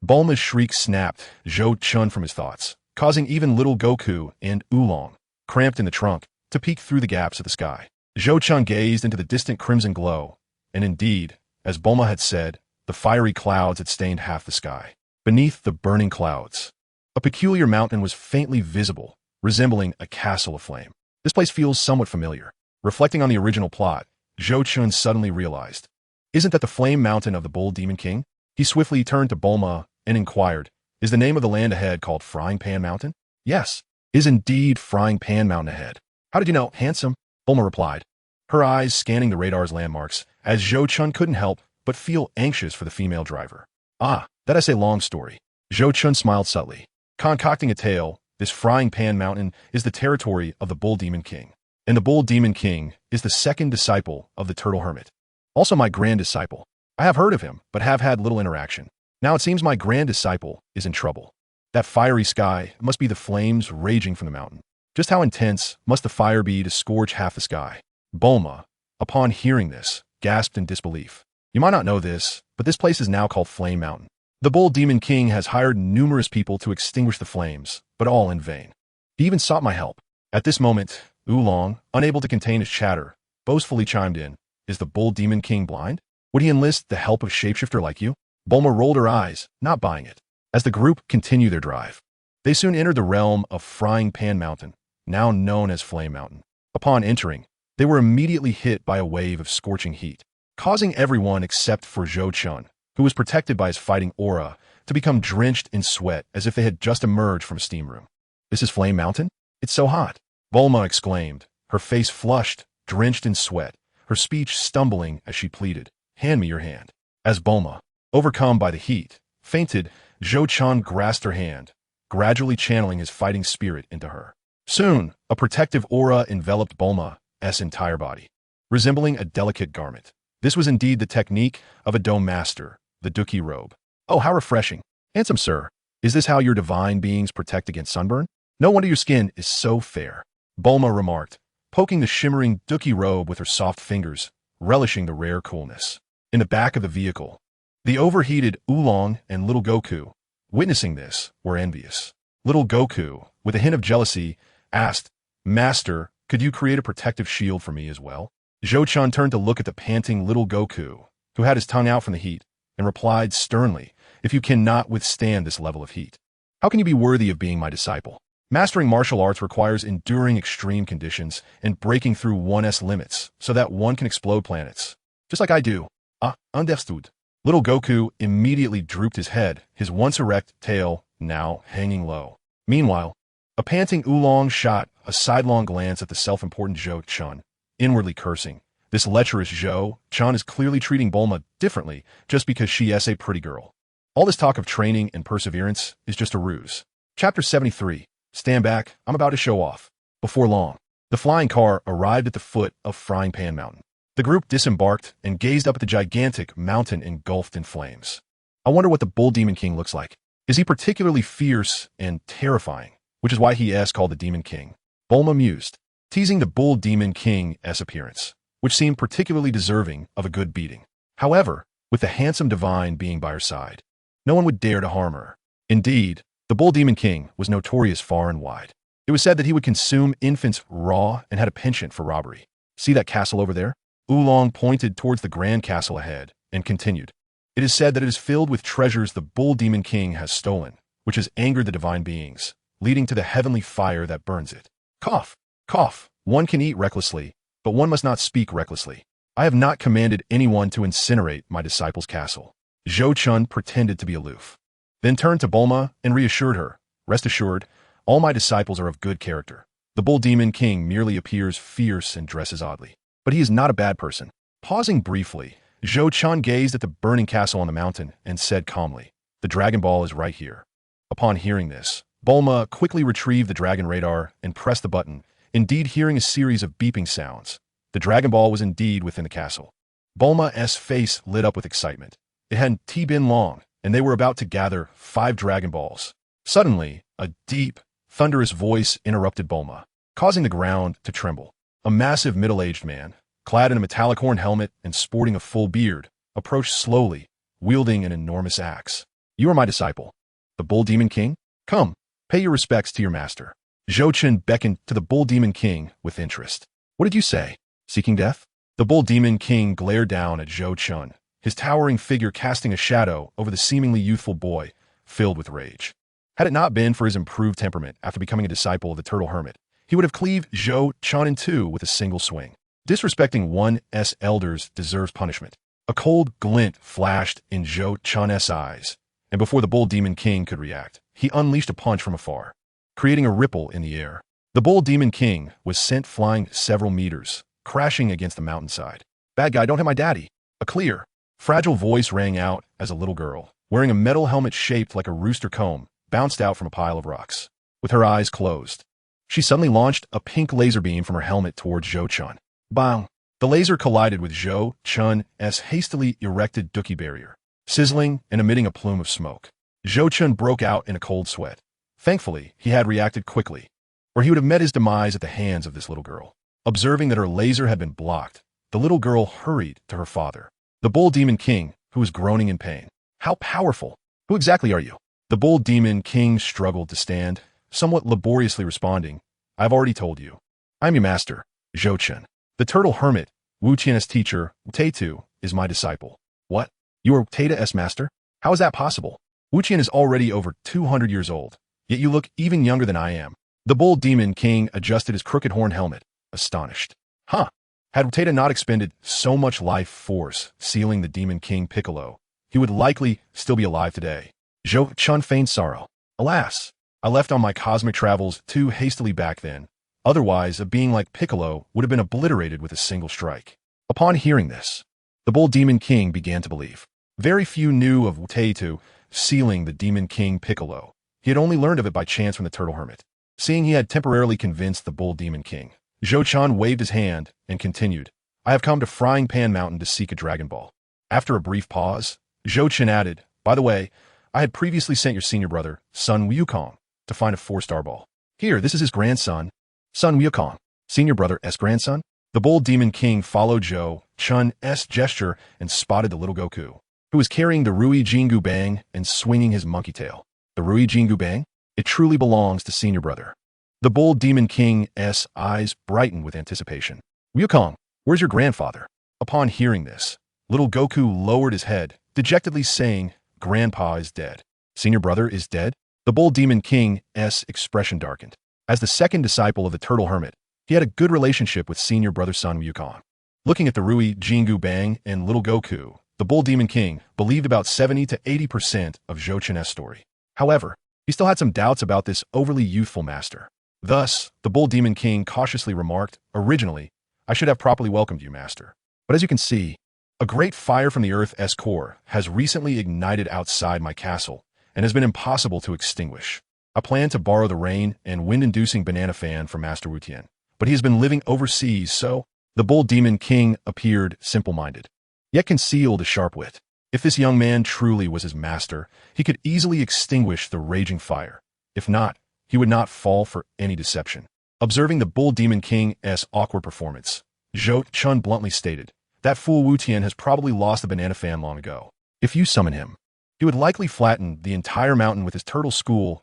Bulma's shriek snapped Zhou Chun from his thoughts, causing even little Goku and Oolong, cramped in the trunk, to peek through the gaps of the sky. Zhou Chun gazed into the distant crimson glow, and indeed, as Bulma had said, the fiery clouds had stained half the sky. Beneath the burning clouds, a peculiar mountain was faintly visible, resembling a castle of flame. This place feels somewhat familiar. Reflecting on the original plot, Zhou Chun suddenly realized, isn't that the flame mountain of the Bull Demon King? He swiftly turned to Bulma and inquired, is the name of the land ahead called Frying Pan Mountain? Yes, is indeed Frying Pan Mountain ahead. How did you know, handsome? Bulma replied, her eyes scanning the radar's landmarks, as Zhou Chun couldn't help but feel anxious for the female driver. Ah, that is a long story. Zhou Chun smiled subtly. Concocting a tale, this Frying Pan Mountain is the territory of the Bull Demon King, and the Bull Demon King is the second disciple of the Turtle Hermit. Also my grand disciple. I have heard of him, but have had little interaction. Now it seems my grand disciple is in trouble. That fiery sky must be the flames raging from the mountain. Just how intense must the fire be to scorch half the sky? Bulma, upon hearing this, gasped in disbelief. You might not know this, but this place is now called Flame Mountain. The Bull Demon King has hired numerous people to extinguish the flames, but all in vain. He even sought my help. At this moment, Oolong, unable to contain his chatter, boastfully chimed in, is the Bull Demon King blind? Would he enlist the help of a shapeshifter like you? Bulma rolled her eyes, not buying it. As the group continued their drive, they soon entered the realm of Frying Pan Mountain, now known as Flame Mountain. Upon entering, they were immediately hit by a wave of scorching heat, causing everyone except for Zhou Chun, who was protected by his fighting aura, to become drenched in sweat as if they had just emerged from a steam room. This is Flame Mountain? It's so hot, Bulma exclaimed, her face flushed, drenched in sweat, her speech stumbling as she pleaded, hand me your hand. As Bulma, overcome by the heat, fainted, Zhou Chun grasped her hand, gradually channeling his fighting spirit into her. Soon, a protective aura enveloped Bulma's entire body, resembling a delicate garment. This was indeed the technique of a dome master, the Duki robe. Oh, how refreshing. Handsome sir, is this how your divine beings protect against sunburn? No wonder your skin is so fair, Bulma remarked, poking the shimmering Duki robe with her soft fingers, relishing the rare coolness. In the back of the vehicle, the overheated Oolong and little Goku, witnessing this, were envious. Little Goku, with a hint of jealousy, asked, Master, could you create a protective shield for me as well? Zhou Chun turned to look at the panting little Goku, who had his tongue out from the heat, and replied sternly, if you cannot withstand this level of heat, how can you be worthy of being my disciple? Mastering martial arts requires enduring extreme conditions and breaking through one's limits so that one can explode planets. Just like I do. Ah, understood. Little Goku immediately drooped his head, his once erect tail now hanging low. Meanwhile, a panting Oolong shot a sidelong glance at the self-important Zhou Chun, inwardly cursing. This lecherous Zhou Chun is clearly treating Bulma differently just because she is a pretty girl. All this talk of training and perseverance is just a ruse. Chapter 73. Stand back, I'm about to show off. Before long, the flying car arrived at the foot of Frying Pan Mountain. The group disembarked and gazed up at the gigantic mountain engulfed in flames. I wonder what the Bull Demon King looks like. Is he particularly fierce and terrifying, which is why he is called the Demon King? Bulma mused, teasing the Bull Demon King's appearance, which seemed particularly deserving of a good beating. However, with the handsome divine being by her side, no one would dare to harm her. Indeed, the Bull Demon King was notorious far and wide. It was said that he would consume infants raw and had a penchant for robbery. See that castle over there? Oolong pointed towards the grand castle ahead and continued. It is said that it is filled with treasures the Bull Demon King has stolen, which has angered the divine beings, leading to the heavenly fire that burns it. Cough, cough. One can eat recklessly, but one must not speak recklessly. I have not commanded anyone to incinerate my disciple's castle. Zhou Chun pretended to be aloof, then turned to Bulma and reassured her. Rest assured, all my disciples are of good character. The Bull Demon King merely appears fierce and dresses oddly, but he is not a bad person. Pausing briefly, Zhou Chun gazed at the burning castle on the mountain and said calmly, the Dragon Ball is right here. Upon hearing this, Bulma quickly retrieved the dragon radar and pressed the button, indeed hearing a series of beeping sounds. The Dragon Ball was indeed within the castle. Bulma's face lit up with excitement. It hadn't been long, and they were about to gather 5 Dragon Balls. Suddenly, a deep, thunderous voice interrupted Bulma, causing the ground to tremble. A massive middle-aged man, clad in a metallic horn helmet and sporting a full beard, approached slowly, wielding an enormous axe. You are my disciple, the Bull Demon King? Come, pay your respects to your master. Zhou Chun beckoned to the Bull Demon King with interest. What did you say? Seeking death? The Bull Demon King glared down at Zhou Chun, his towering figure casting a shadow over the seemingly youthful boy, filled with rage. Had it not been for his improved temperament after becoming a disciple of the Turtle Hermit, he would have cleaved Zhou Chun in two with a single swing. Disrespecting one's elders deserves punishment. A cold glint flashed in Zhou Chun's eyes, and before the Bull Demon King could react, he unleashed a punch from afar, creating a ripple in the air. The Bull Demon King was sent flying several meters, crashing against the mountainside. Bad guy, don't hit my daddy. A clear, fragile voice rang out as a little girl, wearing a metal helmet shaped like a rooster comb, bounced out from a pile of rocks. With her eyes closed, she suddenly launched a pink laser beam from her helmet towards Zhou Chun. Bang! The laser collided with Zhou Chun's hastily erected Dookie barrier, sizzling and emitting a plume of smoke. Zhou Chun broke out in a cold sweat. Thankfully, he had reacted quickly, or he would have met his demise at the hands of this little girl. Observing that her laser had been blocked, the little girl hurried to her father, the Bull Demon King, who was groaning in pain. How powerful! Who exactly are you? The Bull Demon King struggled to stand, somewhat laboriously responding, I've already told you. I'm your master, Zhou Chun. The Turtle Hermit, Wu Tian's teacher, Taitu, is my disciple. What? You are Tata's master? How is that possible? Wu Tian is already over 200 years old, yet you look even younger than I am. The Bull Demon King adjusted his crooked horn helmet, astonished. Huh. Had Tata not expended so much life force sealing the Demon King Piccolo, he would likely still be alive today. Zhou Chun feigned sorrow. Alas, I left on my cosmic travels too hastily back then. Otherwise, a being like Piccolo would have been obliterated with a single strike. Upon hearing this, the Bull Demon King began to believe. Very few knew of Taitu sealing the Demon King Piccolo. He had only learned of it by chance from the Turtle Hermit. Seeing he had temporarily convinced the Bull Demon King, Zhou Chun waved his hand and continued, I have come to Frying Pan Mountain to seek a Dragon Ball. After a brief pause, Zhou Chun added, by the way, I had previously sent your senior brother, Sun Wukong, to find a 4-star ball. Here, this is his grandson, Sun Wukong, senior brother's grandson. The Bull Demon King followed Zhou Chun's gesture and spotted the little Goku, who was carrying the Rui Jingu Bang and swinging his monkey tail. The Rui Jingu Bang? It truly belongs to senior brother. The Bull Demon King's eyes brightened with anticipation. Wukong, where's your grandfather? Upon hearing this, little Goku lowered his head, dejectedly saying, Grandpa is dead. Senior brother is dead? The Bull Demon King's expression darkened. As the second disciple of the Turtle Hermit, he had a good relationship with senior brother Sun Wukong. Looking at the Rui Jingu Bang and little Goku, the Bull Demon King believed about 70 to 80% of Zhou Chun's story. However, he still had some doubts about this overly youthful master. Thus, the Bull Demon King cautiously remarked, originally, I should have properly welcomed you, master. But as you can see, a great fire from the Earth's core has recently ignited outside my castle and has been impossible to extinguish. I plan to borrow the rain and wind-inducing banana fan from Master Wu Tian, but he has been living overseas, so the Bull Demon King appeared simple-minded, yet concealed a sharp wit. If this young man truly was his master, he could easily extinguish the raging fire. If not, he would not fall for any deception. Observing the Bull Demon King's awkward performance, Zhou Chun bluntly stated, that fool Wu Tian has probably lost the banana fan long ago. If you summon him, he would likely flatten the entire mountain with his turtle school's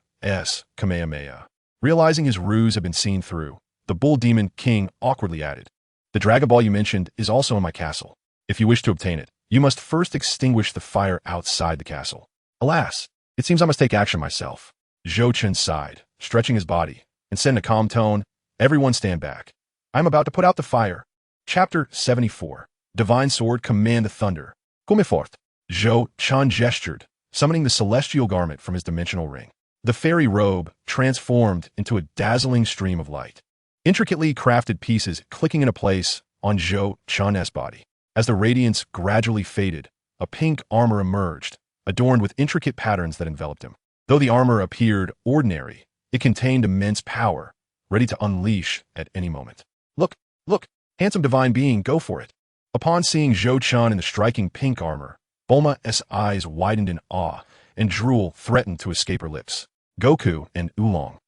Kamehameha. Realizing his ruse had been seen through, the Bull Demon King awkwardly added, "The Dragon Ball you mentioned is also in my castle. If you wish to obtain it, you must first extinguish the fire outside the castle." "Alas, it seems I must take action myself." Zhou Chen sighed, stretching his body, and said in a calm tone, "Everyone stand back. I am about to put out the fire." Chapter 74. Divine Sword Command the Thunder. Come forth. Zhou Chen gestured, summoning the celestial garment from his dimensional ring. The fairy robe transformed into a dazzling stream of light. Intricately crafted pieces clicking into place on Zhou Chen's body. As the radiance gradually faded, a pink armor emerged, adorned with intricate patterns that enveloped him. Though the armor appeared ordinary, it contained immense power, ready to unleash at any moment. Look, handsome divine being, go for it." Upon seeing Zhou Chen in the striking pink armor, Bulma's eyes widened in awe, and drool threatened to escape her lips. Goku and Oolong.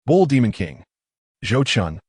Bull Demon King. Zhou Chen.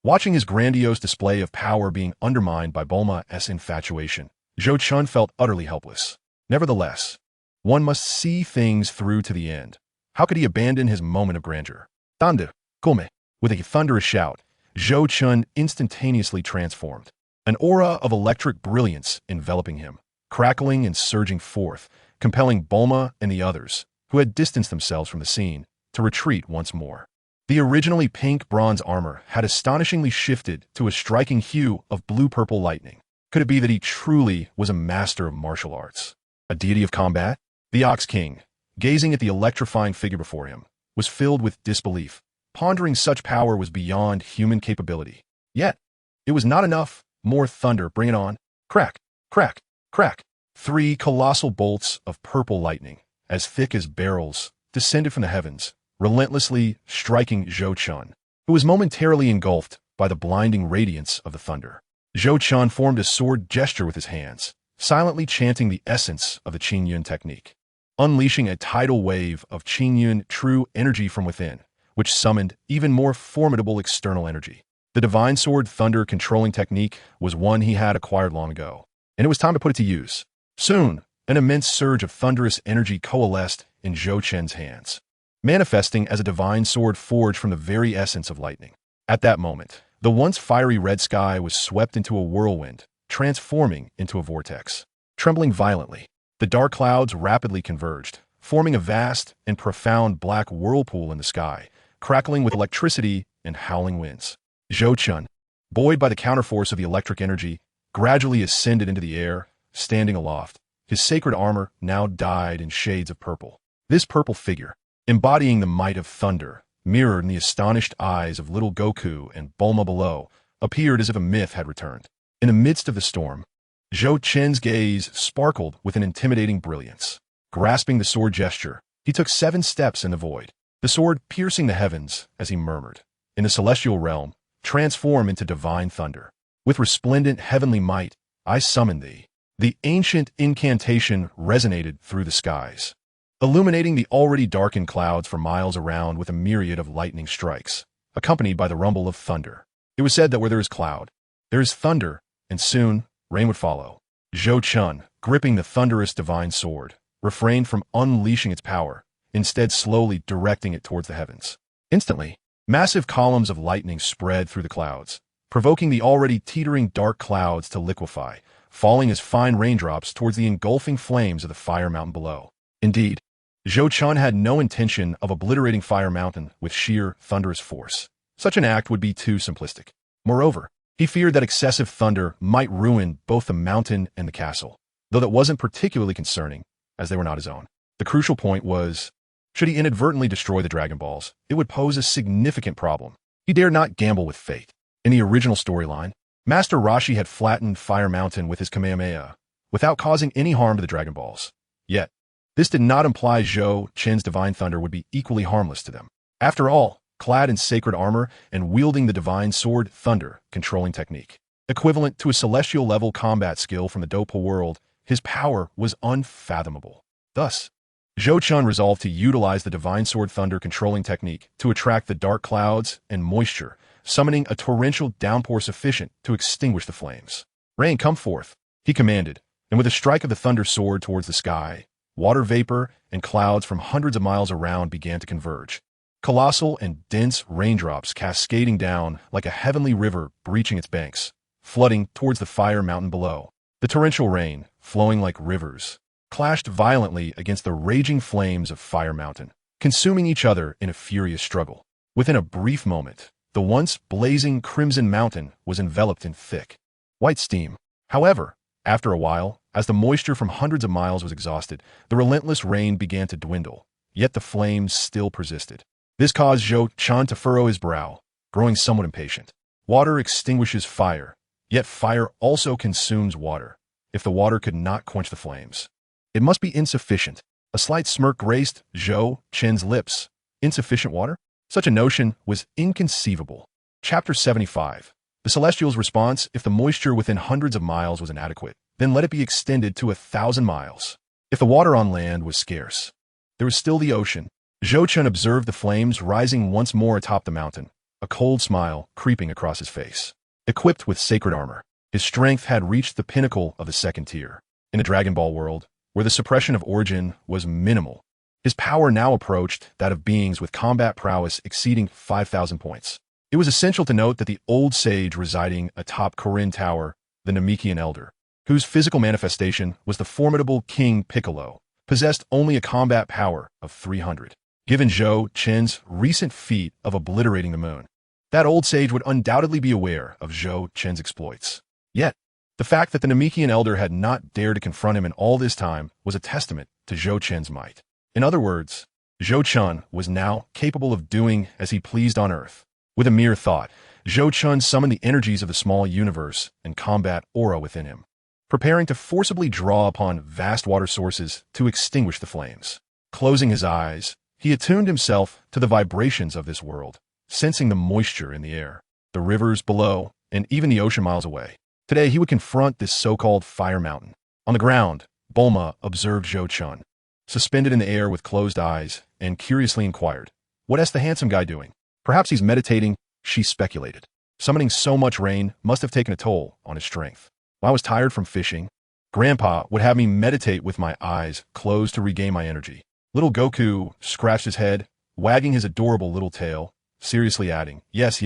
Watching his grandiose display of power being undermined by Bulma's infatuation, Zhou Chen felt utterly helpless. Nevertheless, one must see things through to the end. How could he abandon his moment of grandeur? Thunder, come! With a thunderous shout, Zhou Chen instantaneously transformed. An aura of electric brilliance enveloping him, crackling and surging forth, compelling Bulma and the others, who had distanced themselves from the scene, to retreat once more. The originally pink bronze armor had astonishingly shifted to a striking hue of blue-purple lightning. Could it be that he truly was a master of martial arts? A deity of combat? The Ox King, gazing at the electrifying figure before him, was filled with disbelief, pondering such power was beyond human capability. Yet, it was not enough. More thunder, bring it on. Crack, crack, crack. 3 colossal bolts of purple lightning, as thick as barrels, descended from the heavens, relentlessly striking Zhou Chen, who was momentarily engulfed by the blinding radiance of the thunder. Zhou Chen formed a sword gesture with his hands, silently chanting the essence of the Qingyun technique, unleashing a tidal wave of Qingyun true energy from within, which summoned even more formidable external energy. The Divine Sword Thunder controlling technique was one he had acquired long ago, and it was time to put it to use. Soon, an immense surge of thunderous energy coalesced in Zhou Chen's hands, manifesting as a divine sword forged from the very essence of lightning. At that moment, the once fiery red sky was swept into a whirlwind, transforming into a vortex. Trembling violently, the dark clouds rapidly converged, forming a vast and profound black whirlpool in the sky, crackling with electricity and howling winds. Zhou Chen, buoyed by the counterforce of the electric energy, gradually ascended into the air, standing aloft. His sacred armor now dyed in shades of purple. This purple figure, embodying the might of thunder, mirrored in the astonished eyes of little Goku and Bulma below, appeared as if a myth had returned. In the midst of the storm, Zhou Chen's gaze sparkled with an intimidating brilliance. Grasping the sword gesture, he took 7 steps in the void, the sword piercing the heavens as he murmured, "In the celestial realm, transform into divine thunder. With resplendent heavenly might, I summon thee." The ancient incantation resonated through the skies, illuminating the already darkened clouds for miles around with a myriad of lightning strikes, accompanied by the rumble of thunder. It was said that where there is cloud, there is thunder, and soon rain would follow. Zhou Chen, gripping the thunderous divine sword, refrained from unleashing its power, instead slowly directing it towards the heavens. Instantly, massive columns of lightning spread through the clouds, provoking the already teetering dark clouds to liquefy, falling as fine raindrops towards the engulfing flames of the fire mountain below. Indeed, Zhou Chen had no intention of obliterating Fire Mountain with sheer thunderous force. Such an act would be too simplistic. Moreover, he feared that excessive thunder might ruin both the mountain and the castle, though that wasn't particularly concerning, as they were not his own. The crucial point was, should he inadvertently destroy the Dragon Balls, it would pose a significant problem. He dared not gamble with fate. In the original storyline, Master Roshi had flattened Fire Mountain with his Kamehameha, without causing any harm to the Dragon Balls. Yet, this did not imply Zhou Chen's Divine Thunder would be equally harmless to them. After all, clad in sacred armor and wielding the Divine Sword Thunder controlling technique, equivalent to a celestial-level combat skill from the Dopa world, his power was unfathomable. Thus, Zhou Chen resolved to utilize the Divine Sword Thunder controlling technique to attract the dark clouds and moisture, summoning a torrential downpour sufficient to extinguish the flames. "Rain, come forth," he commanded, and with a strike of the thunder sword towards the sky, water vapor and clouds from hundreds of miles around began to converge, colossal and dense raindrops cascading down like a heavenly river breaching its banks, flooding towards the fire mountain below. The torrential rain, flowing like rivers, clashed violently against the raging flames of Fire Mountain, consuming each other in a furious struggle. Within a brief moment, the once blazing Crimson Mountain was enveloped in thick, white steam. However, after a while, as the moisture from hundreds of miles was exhausted, the relentless rain began to dwindle, yet the flames still persisted. This caused Zhou Chen to furrow his brow, growing somewhat impatient. Water extinguishes fire, yet fire also consumes water. If the water could not quench the flames, it must be insufficient. A slight smirk graced Zhou Chen's lips. Insufficient water? Such a notion was inconceivable. Chapter 75. The Celestial's response: if the moisture within hundreds of miles was inadequate, then let it be extended to 1,000 miles. If the water on land was scarce, there was still the ocean. Zhou Chen observed the flames rising once more atop the mountain, a cold smile creeping across his face. Equipped with sacred armor, his strength had reached the pinnacle of the second tier. In the Dragon Ball world, where the suppression of origin was minimal, his power now approached that of beings with combat prowess exceeding 5,000 points. It was essential to note that the old sage residing atop Korin Tower, the Namekian Elder, whose physical manifestation was the formidable King Piccolo, possessed only a combat power of 300. Given Zhou Chen's recent feat of obliterating the moon, that old sage would undoubtedly be aware of Zhou Chen's exploits. Yet, the fact that the Namekian Elder had not dared to confront him in all this time was a testament to Zhou Chen's might. In other words, Zhou Chen was now capable of doing as he pleased on Earth. With a mere thought, Zhou Chen summoned the energies of the small universe and combat aura within him, preparing to forcibly draw upon vast water sources to extinguish the flames. Closing his eyes, he attuned himself to the vibrations of this world, sensing the moisture in the air, the rivers below, and even the ocean miles away. Today, he would confront this so-called Fire Mountain. On the ground, Bulma observed Zhou Chen, suspended in the air with closed eyes, and curiously inquired, "What is the handsome guy doing?" "Perhaps he's meditating," she speculated. Summoning so much rain must have taken a toll on his strength. "I was tired from fishing. Grandpa would have me meditate with my eyes closed to regain my energy." Little Goku scratched his head, wagging his adorable little tail, seriously adding, "Yes,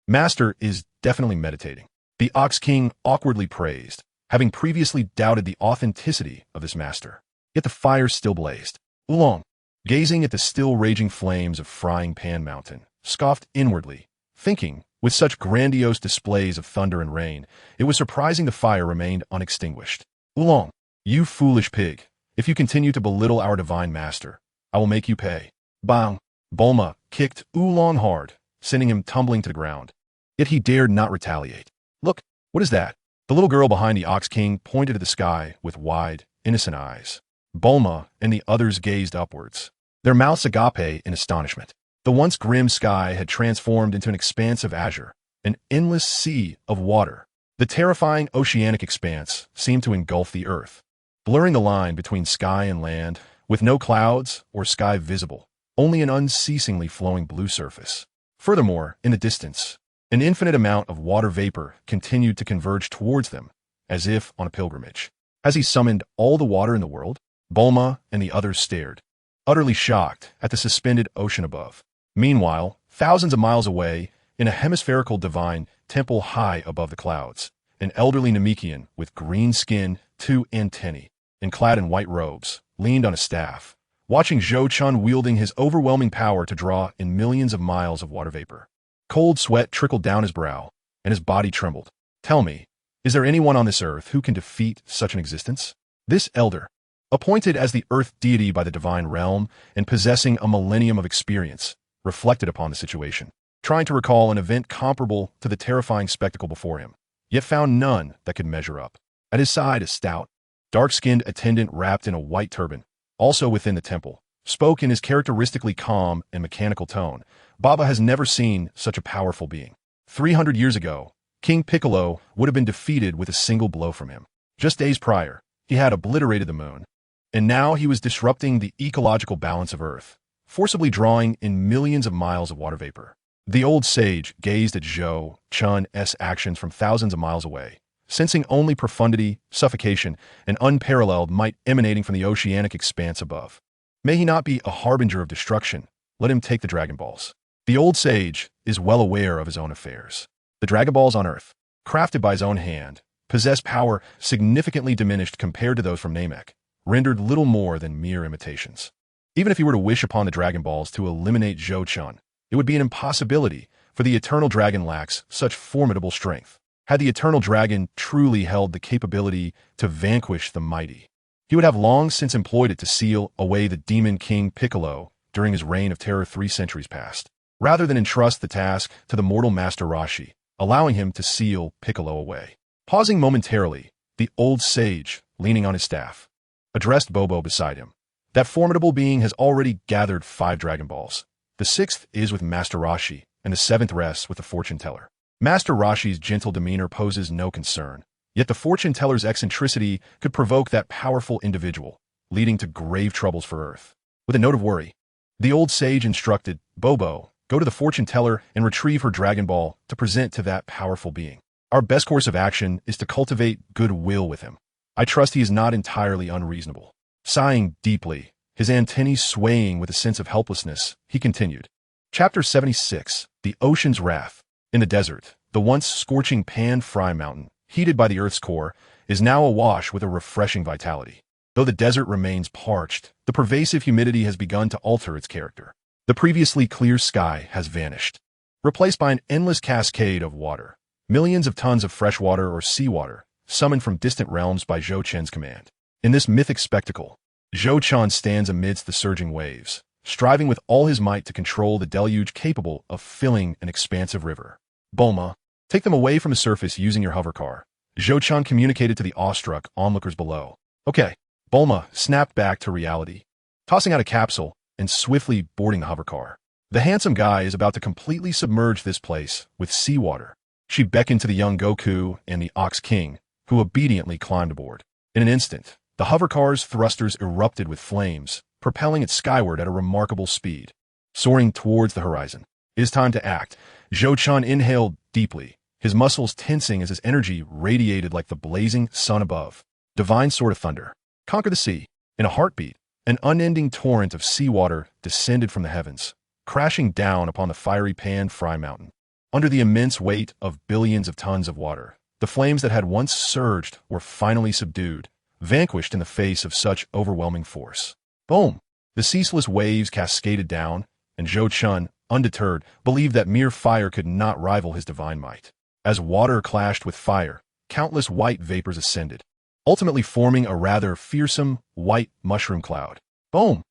Master is definitely meditating." The Ox King awkwardly praised, having previously doubted the authenticity of this master. Yet the fire still blazed. Oolong, gazing at the still raging flames of Frying Pan Mountain, scoffed inwardly, thinking, with such grandiose displays of thunder and rain, it was surprising the fire remained unextinguished. "Oolong, you foolish pig, if you continue to belittle our divine master, I will make you pay." Bang! Bulma kicked Oolong hard, sending him tumbling to the ground. Yet he dared not retaliate. "Look, what is that?" The little girl behind the Ox King pointed to the sky with wide, innocent eyes. Bulma and the others gazed upwards, their mouths agape in astonishment. The once grim sky had transformed into an expanse of azure, an endless sea of water. The terrifying oceanic expanse seemed to engulf the earth, blurring the line between sky and land, with no clouds or sky visible, only an unceasingly flowing blue surface. Furthermore, in the distance, an infinite amount of water vapor continued to converge towards them, as if on a pilgrimage. Has he summoned all the water in the world? Bulma and the others stared, utterly shocked at the suspended ocean above. Meanwhile, thousands of miles away, in a hemispherical divine temple high above the clouds, an elderly Namekian with green skin, 2 antennae, and clad in white robes, leaned on a staff, watching Zhou Chen wielding his overwhelming power to draw in millions of miles of water vapor. Cold sweat trickled down his brow, and his body trembled. "Tell me, is there anyone on this earth who can defeat such an existence?" This elder, appointed as the earth deity by the divine realm and possessing a millennium of experience, reflected upon the situation, trying to recall an event comparable to the terrifying spectacle before him, yet found none that could measure up. At his side, a stout, dark-skinned attendant wrapped in a white turban, also within the temple, spoke in his characteristically calm and mechanical tone. "Baba has never seen such a powerful being. 300 years ago, King Piccolo would have been defeated with a single blow from him. Just days prior, he had obliterated the moon, and now he was disrupting the ecological balance of Earth, forcibly drawing in millions of miles of water vapor." The old sage gazed at Zhou Chen's actions from thousands of miles away, sensing only profundity, suffocation, and unparalleled might emanating from the oceanic expanse above. May he not be a harbinger of destruction, let him take the Dragon Balls. The old sage is well aware of his own affairs. The Dragon Balls on Earth, crafted by his own hand, possess power significantly diminished compared to those from Namek, rendered little more than mere imitations. Even if he were to wish upon the Dragon Balls to eliminate Zhou-Chun, it would be an impossibility, for the Eternal Dragon lacks such formidable strength. Had the Eternal Dragon truly held the capability to vanquish the mighty, he would have long since employed it to seal away the Demon King Piccolo during his reign of terror 3 centuries past, rather than entrust the task to the mortal Master Rashi, allowing him to seal Piccolo away. Pausing momentarily, the old sage, leaning on his staff, addressed Bobo beside him. That formidable being has already gathered 5 Dragon Balls. The 6th is with Master Rashi, and the 7th rests with the Fortune Teller. Master Rashi's gentle demeanor poses no concern, yet the Fortune Teller's eccentricity could provoke that powerful individual, leading to grave troubles for Earth. With a note of worry, the old sage instructed, Bobo, go to the Fortune Teller and retrieve her Dragon Ball to present to that powerful being. Our best course of action is to cultivate goodwill with him. I trust he is not entirely unreasonable. Sighing deeply, his antennae swaying with a sense of helplessness, he continued. Chapter 76, The Ocean's Wrath. In the desert, the once scorching Pan-Fry Mountain, heated by the Earth's core, is now awash with a refreshing vitality. Though the desert remains parched, the pervasive humidity has begun to alter its character. The previously clear sky has vanished, replaced by an endless cascade of water. Millions of tons of fresh water or seawater, summoned from distant realms by Zhou-Chun's command. In this mythic spectacle, Zhou-Chun stands amidst the surging waves, striving with all his might to control the deluge capable of filling an expansive river. Bulma, take them away from the surface using your hovercar, Zhou-Chun communicated to the awestruck onlookers below. Okay. Bulma snapped back to reality, tossing out a capsule and swiftly boarding the hovercar. The handsome guy is about to completely submerge this place with seawater. She beckoned to the young Goku and the Ox King, who obediently climbed aboard. In an instant, the hovercar's thrusters erupted with flames, propelling it skyward at a remarkable speed. Soaring towards the horizon. It is time to act. Zhou-Chun inhaled deeply, his muscles tensing as his energy radiated like the blazing sun above. Divine Sword of Thunder. Conquer the sea. In a heartbeat, an unending torrent of seawater descended from the heavens, crashing down upon the fiery Pan-Fry Mountain. Under the immense weight of billions of tons of water, the flames that had once surged were finally subdued, vanquished in the face of such overwhelming force. Boom! The ceaseless waves cascaded down, and Zhou-Chun, undeterred, believed that mere fire could not rival his divine might. As water clashed with fire, countless white vapors ascended, ultimately forming a rather fearsome white mushroom cloud. Boom!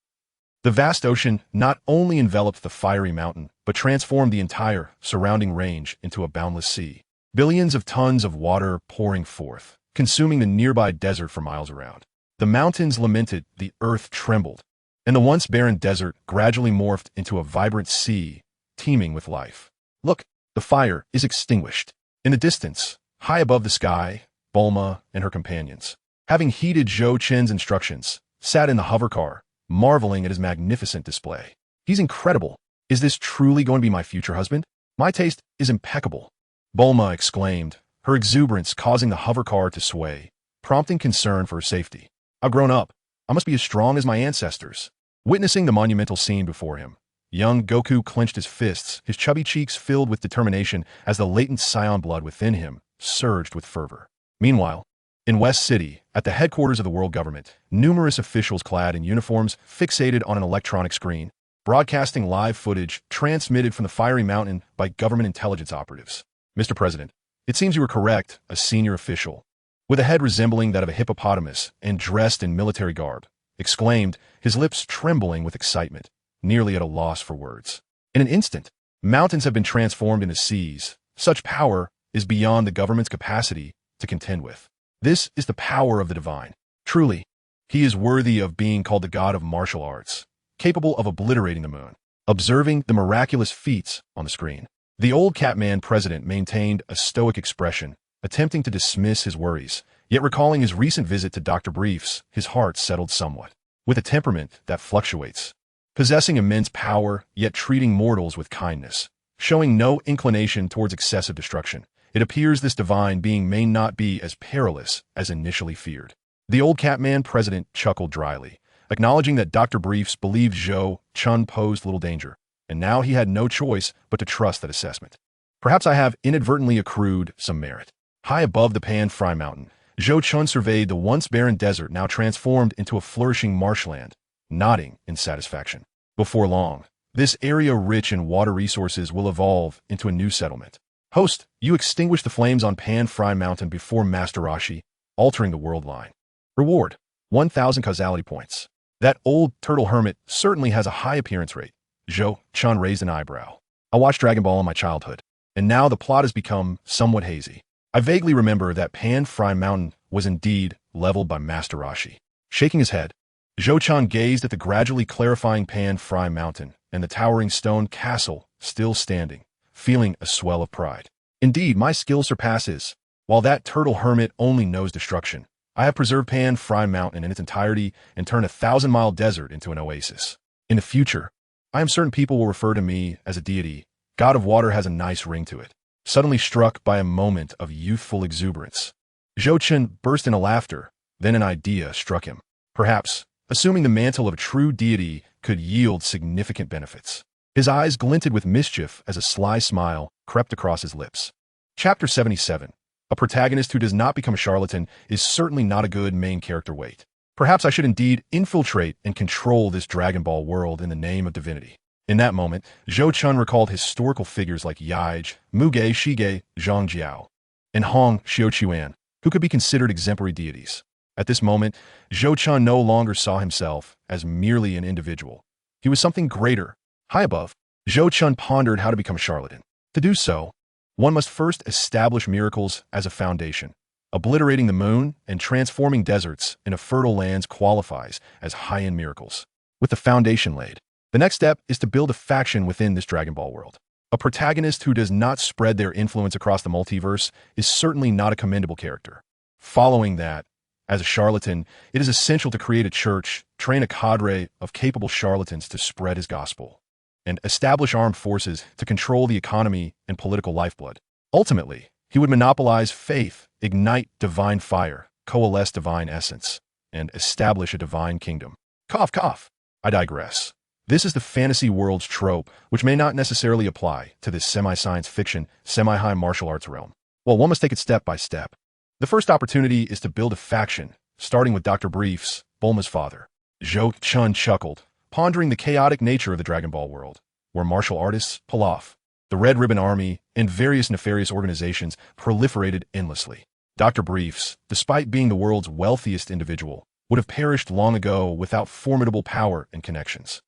The vast ocean not only enveloped the fiery mountain, but transformed the entire surrounding range into a boundless sea. Billions of tons of water pouring forth, consuming the nearby desert for miles around. The mountains lamented, the earth trembled, and the once barren desert gradually morphed into a vibrant sea, teeming with life. Look, the fire is extinguished. In the distance, high above the sky, Bulma and her companions, having heeded Zhou-Chun's instructions, sat in the hovercar, marveling at his magnificent display. He's incredible. Is this truly going to be my future husband? My taste is impeccable. Bulma exclaimed, her exuberance causing the hovercar to sway, prompting concern for her safety. I've grown up. I must be as strong as my ancestors. Witnessing the monumental scene before him, young Goku clenched his fists, his chubby cheeks filled with determination as the latent Saiyan blood within him surged with fervor. Meanwhile, in West City, at the headquarters of the world government, numerous officials clad in uniforms fixated on an electronic screen, broadcasting live footage transmitted from the fiery mountain by government intelligence operatives. Mr. President, it seems you were correct, a senior official, with a head resembling that of a hippopotamus and dressed in military garb, exclaimed, his lips trembling with excitement, nearly at a loss for words. In an instant, mountains have been transformed into seas. Such power is beyond the government's capacity to contend with. This is the power of the divine. Truly, he is worthy of being called the god of martial arts, capable of obliterating the moon. Observing the miraculous feats on the screen, the old Catman president maintained a stoic expression, attempting to dismiss his worries, yet recalling his recent visit to Dr. Briefs, his heart settled somewhat. With a temperament that fluctuates, possessing immense power, yet treating mortals with kindness, showing no inclination towards excessive destruction, it appears this divine being may not be as perilous as initially feared. The old Catman president chuckled dryly, acknowledging that Dr. Briefs believed Zhou Chun posed little danger, and now he had no choice but to trust that assessment. Perhaps I have inadvertently accrued some merit. High above the Pan Fry Mountain, Zhou Chun surveyed the once barren desert now transformed into a flourishing marshland, nodding in satisfaction. Before long, this area rich in water resources will evolve into a new settlement. Host, you extinguished the flames on Pan Fry Mountain before Master Rashi, altering the world line. Reward, 1,000 causality points. That old turtle hermit certainly has a high appearance rate. Zhou Chun raised an eyebrow. I watched Dragon Ball in my childhood, and now the plot has become somewhat hazy. I vaguely remember that Pan Fry Mountain was indeed leveled by Master Rashi. Shaking his head, Zhou Chun gazed at the gradually clarifying Pan Fry Mountain and the towering stone castle still standing, feeling a swell of pride. Indeed, my skill surpasses. While that turtle hermit only knows destruction, I have preserved Pan Fry Mountain in its entirety and turned a 1,000-mile desert into an oasis. In the future, I am certain people will refer to me as a deity. God of Water has a nice ring to it. Suddenly struck by a moment of youthful exuberance, Zhou Chun burst into laughter. Then an idea struck him. Perhaps, assuming the mantle of a true deity could yield significant benefits. His eyes glinted with mischief as a sly smile crept across his lips. Chapter 77. A protagonist who does not become a charlatan is certainly not a good main character weight. Perhaps I should indeed infiltrate and control this Dragon Ball world in the name of divinity. In that moment, Zhou Chun recalled historical figures like Yaij, Muge Shige, Zhang Jiao, and Hong Xiuqiuan, who could be considered exemplary deities. At this moment, Zhou Chun no longer saw himself as merely an individual. He was something greater. High above, Zhou Chun pondered how to become a charlatan. To do so, one must first establish miracles as a foundation. Obliterating the moon and transforming deserts into fertile lands qualifies as high-end miracles. With the foundation laid, the next step is to build a faction within this Dragon Ball world. A protagonist who does not spread their influence across the multiverse is certainly not a commendable character. Following that, as a charlatan, it is essential to create a church, train a cadre of capable charlatans to spread his gospel, and establish armed forces to control the economy and political lifeblood. Ultimately, he would monopolize faith, ignite divine fire, coalesce divine essence, and establish a divine kingdom. Cough, cough. I digress. This is the fantasy world's trope, which may not necessarily apply to this semi-science fiction, semi-high martial arts realm. Well, one must take it step by step. The first opportunity is to build a faction, starting with Dr. Briefs, Bulma's father. Zhou Chun chuckled, pondering the chaotic nature of the Dragon Ball world, where martial artists, Pilaf, the Red Ribbon Army, and various nefarious organizations proliferated endlessly. Dr. Briefs, despite being the world's wealthiest individual, would have perished long ago without formidable power and connections.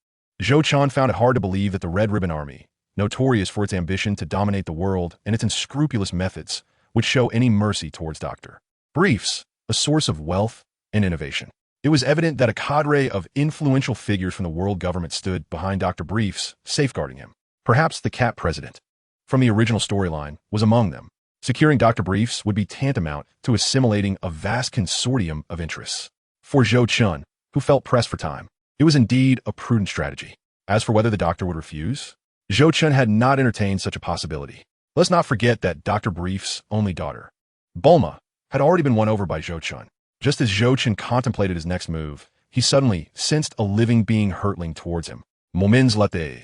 Zhou Chun found it hard to believe that the Red Ribbon Army, notorious for its ambition to dominate the world and its unscrupulous methods, would show any mercy towards Dr. Briefs, a source of wealth and innovation. It was evident that a cadre of influential figures from the world government stood behind Dr. Briefs, safeguarding him. Perhaps the Cat President, from the original storyline, was among them. Securing Dr. Briefs would be tantamount to assimilating a vast consortium of interests. For Zhou Chun, who felt pressed for time, it was indeed a prudent strategy. As for whether the doctor would refuse, Zhou Chun had not entertained such a possibility. Let's not forget that Dr. Brief's only daughter, Bulma, had already been won over by Zhou Chun. Just as Zhou Chun contemplated his next move, he suddenly sensed a living being hurtling towards him. Moments later,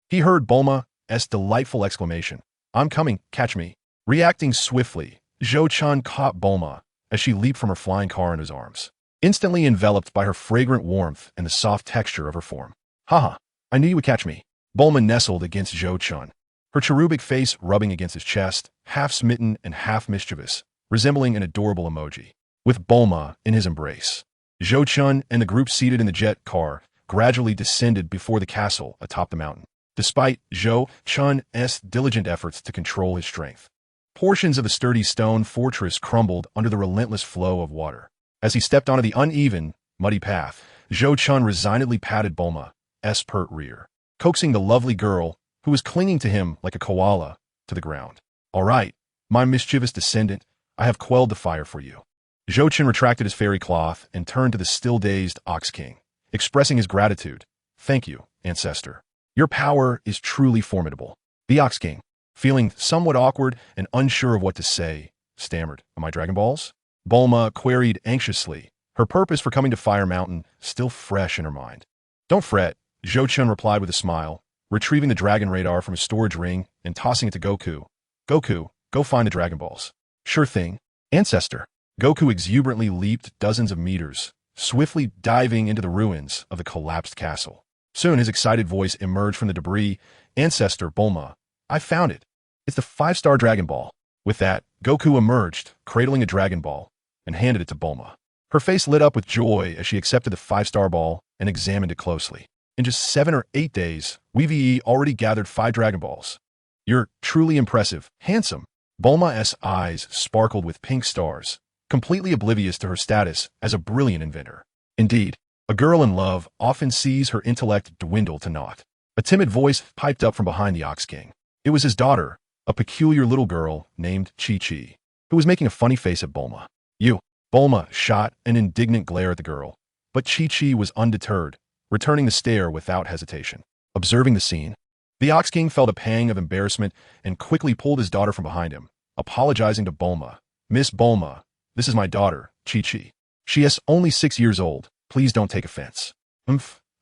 he heard Bulma's delightful exclamation, "I'm coming, catch me." Reacting swiftly, Zhou Chun caught Bulma as she leaped from her flying car into his arms, instantly enveloped by her fragrant warmth and the soft texture of her form. "Haha, I knew you would catch me." Bulma nestled against Zhou Chun, her cherubic face rubbing against his chest, half smitten and half mischievous, resembling an adorable emoji. With Bulma in his embrace, Zhou Chun and the group seated in the jet car gradually descended before the castle atop the mountain. Despite Zhou Chun's diligent efforts to control his strength, portions of the sturdy stone fortress crumbled under the relentless flow of water. As he stepped onto the uneven, muddy path, Zhou Chun resignedly patted Bulma's pert rear, coaxing the lovely girl, who was clinging to him like a koala, to the ground. "All right, my mischievous descendant, I have quelled the fire for you." Zhou Chun retracted his fairy cloth and turned to the still-dazed Ox King, expressing his gratitude. "Thank you, ancestor. Your power is truly formidable." The Ox King, feeling somewhat awkward and unsure of what to say, stammered, "Are my Dragon Balls?" Bulma queried anxiously, her purpose for coming to Fire Mountain still fresh in her mind. Don't fret, Zhou-Chun replied with a smile, retrieving the dragon radar from his storage ring and tossing it to Goku. Goku, go find the Dragon Balls. Sure thing, Ancestor. Goku exuberantly leaped dozens of meters, swiftly diving into the ruins of the collapsed castle. Soon his excited voice emerged from the debris. Ancestor, Bulma, I found it. It's the 5-star Dragon Ball. With that, Goku emerged, cradling a Dragon Ball, and handed it to Bulma. Her face lit up with joy as she accepted the 5-star ball and examined it closely. In just 7 or 8 days, we've already gathered 5 Dragon Balls. You're truly impressive, handsome. Bulma's eyes sparkled with pink stars, completely oblivious to her status as a brilliant inventor. Indeed, a girl in love often sees her intellect dwindle to naught. A timid voice piped up from behind the Ox King. It was his daughter, a peculiar little girl named Chi-Chi, who was making a funny face at Bulma. You. Bulma shot an indignant glare at the girl, but Chi-Chi was undeterred, returning the stare without hesitation. Observing the scene, the Ox King felt a pang of embarrassment and quickly pulled his daughter from behind him, apologizing to Bulma. Miss Bulma, this is my daughter, Chi-Chi. She is only 6 years old. Please don't take offense.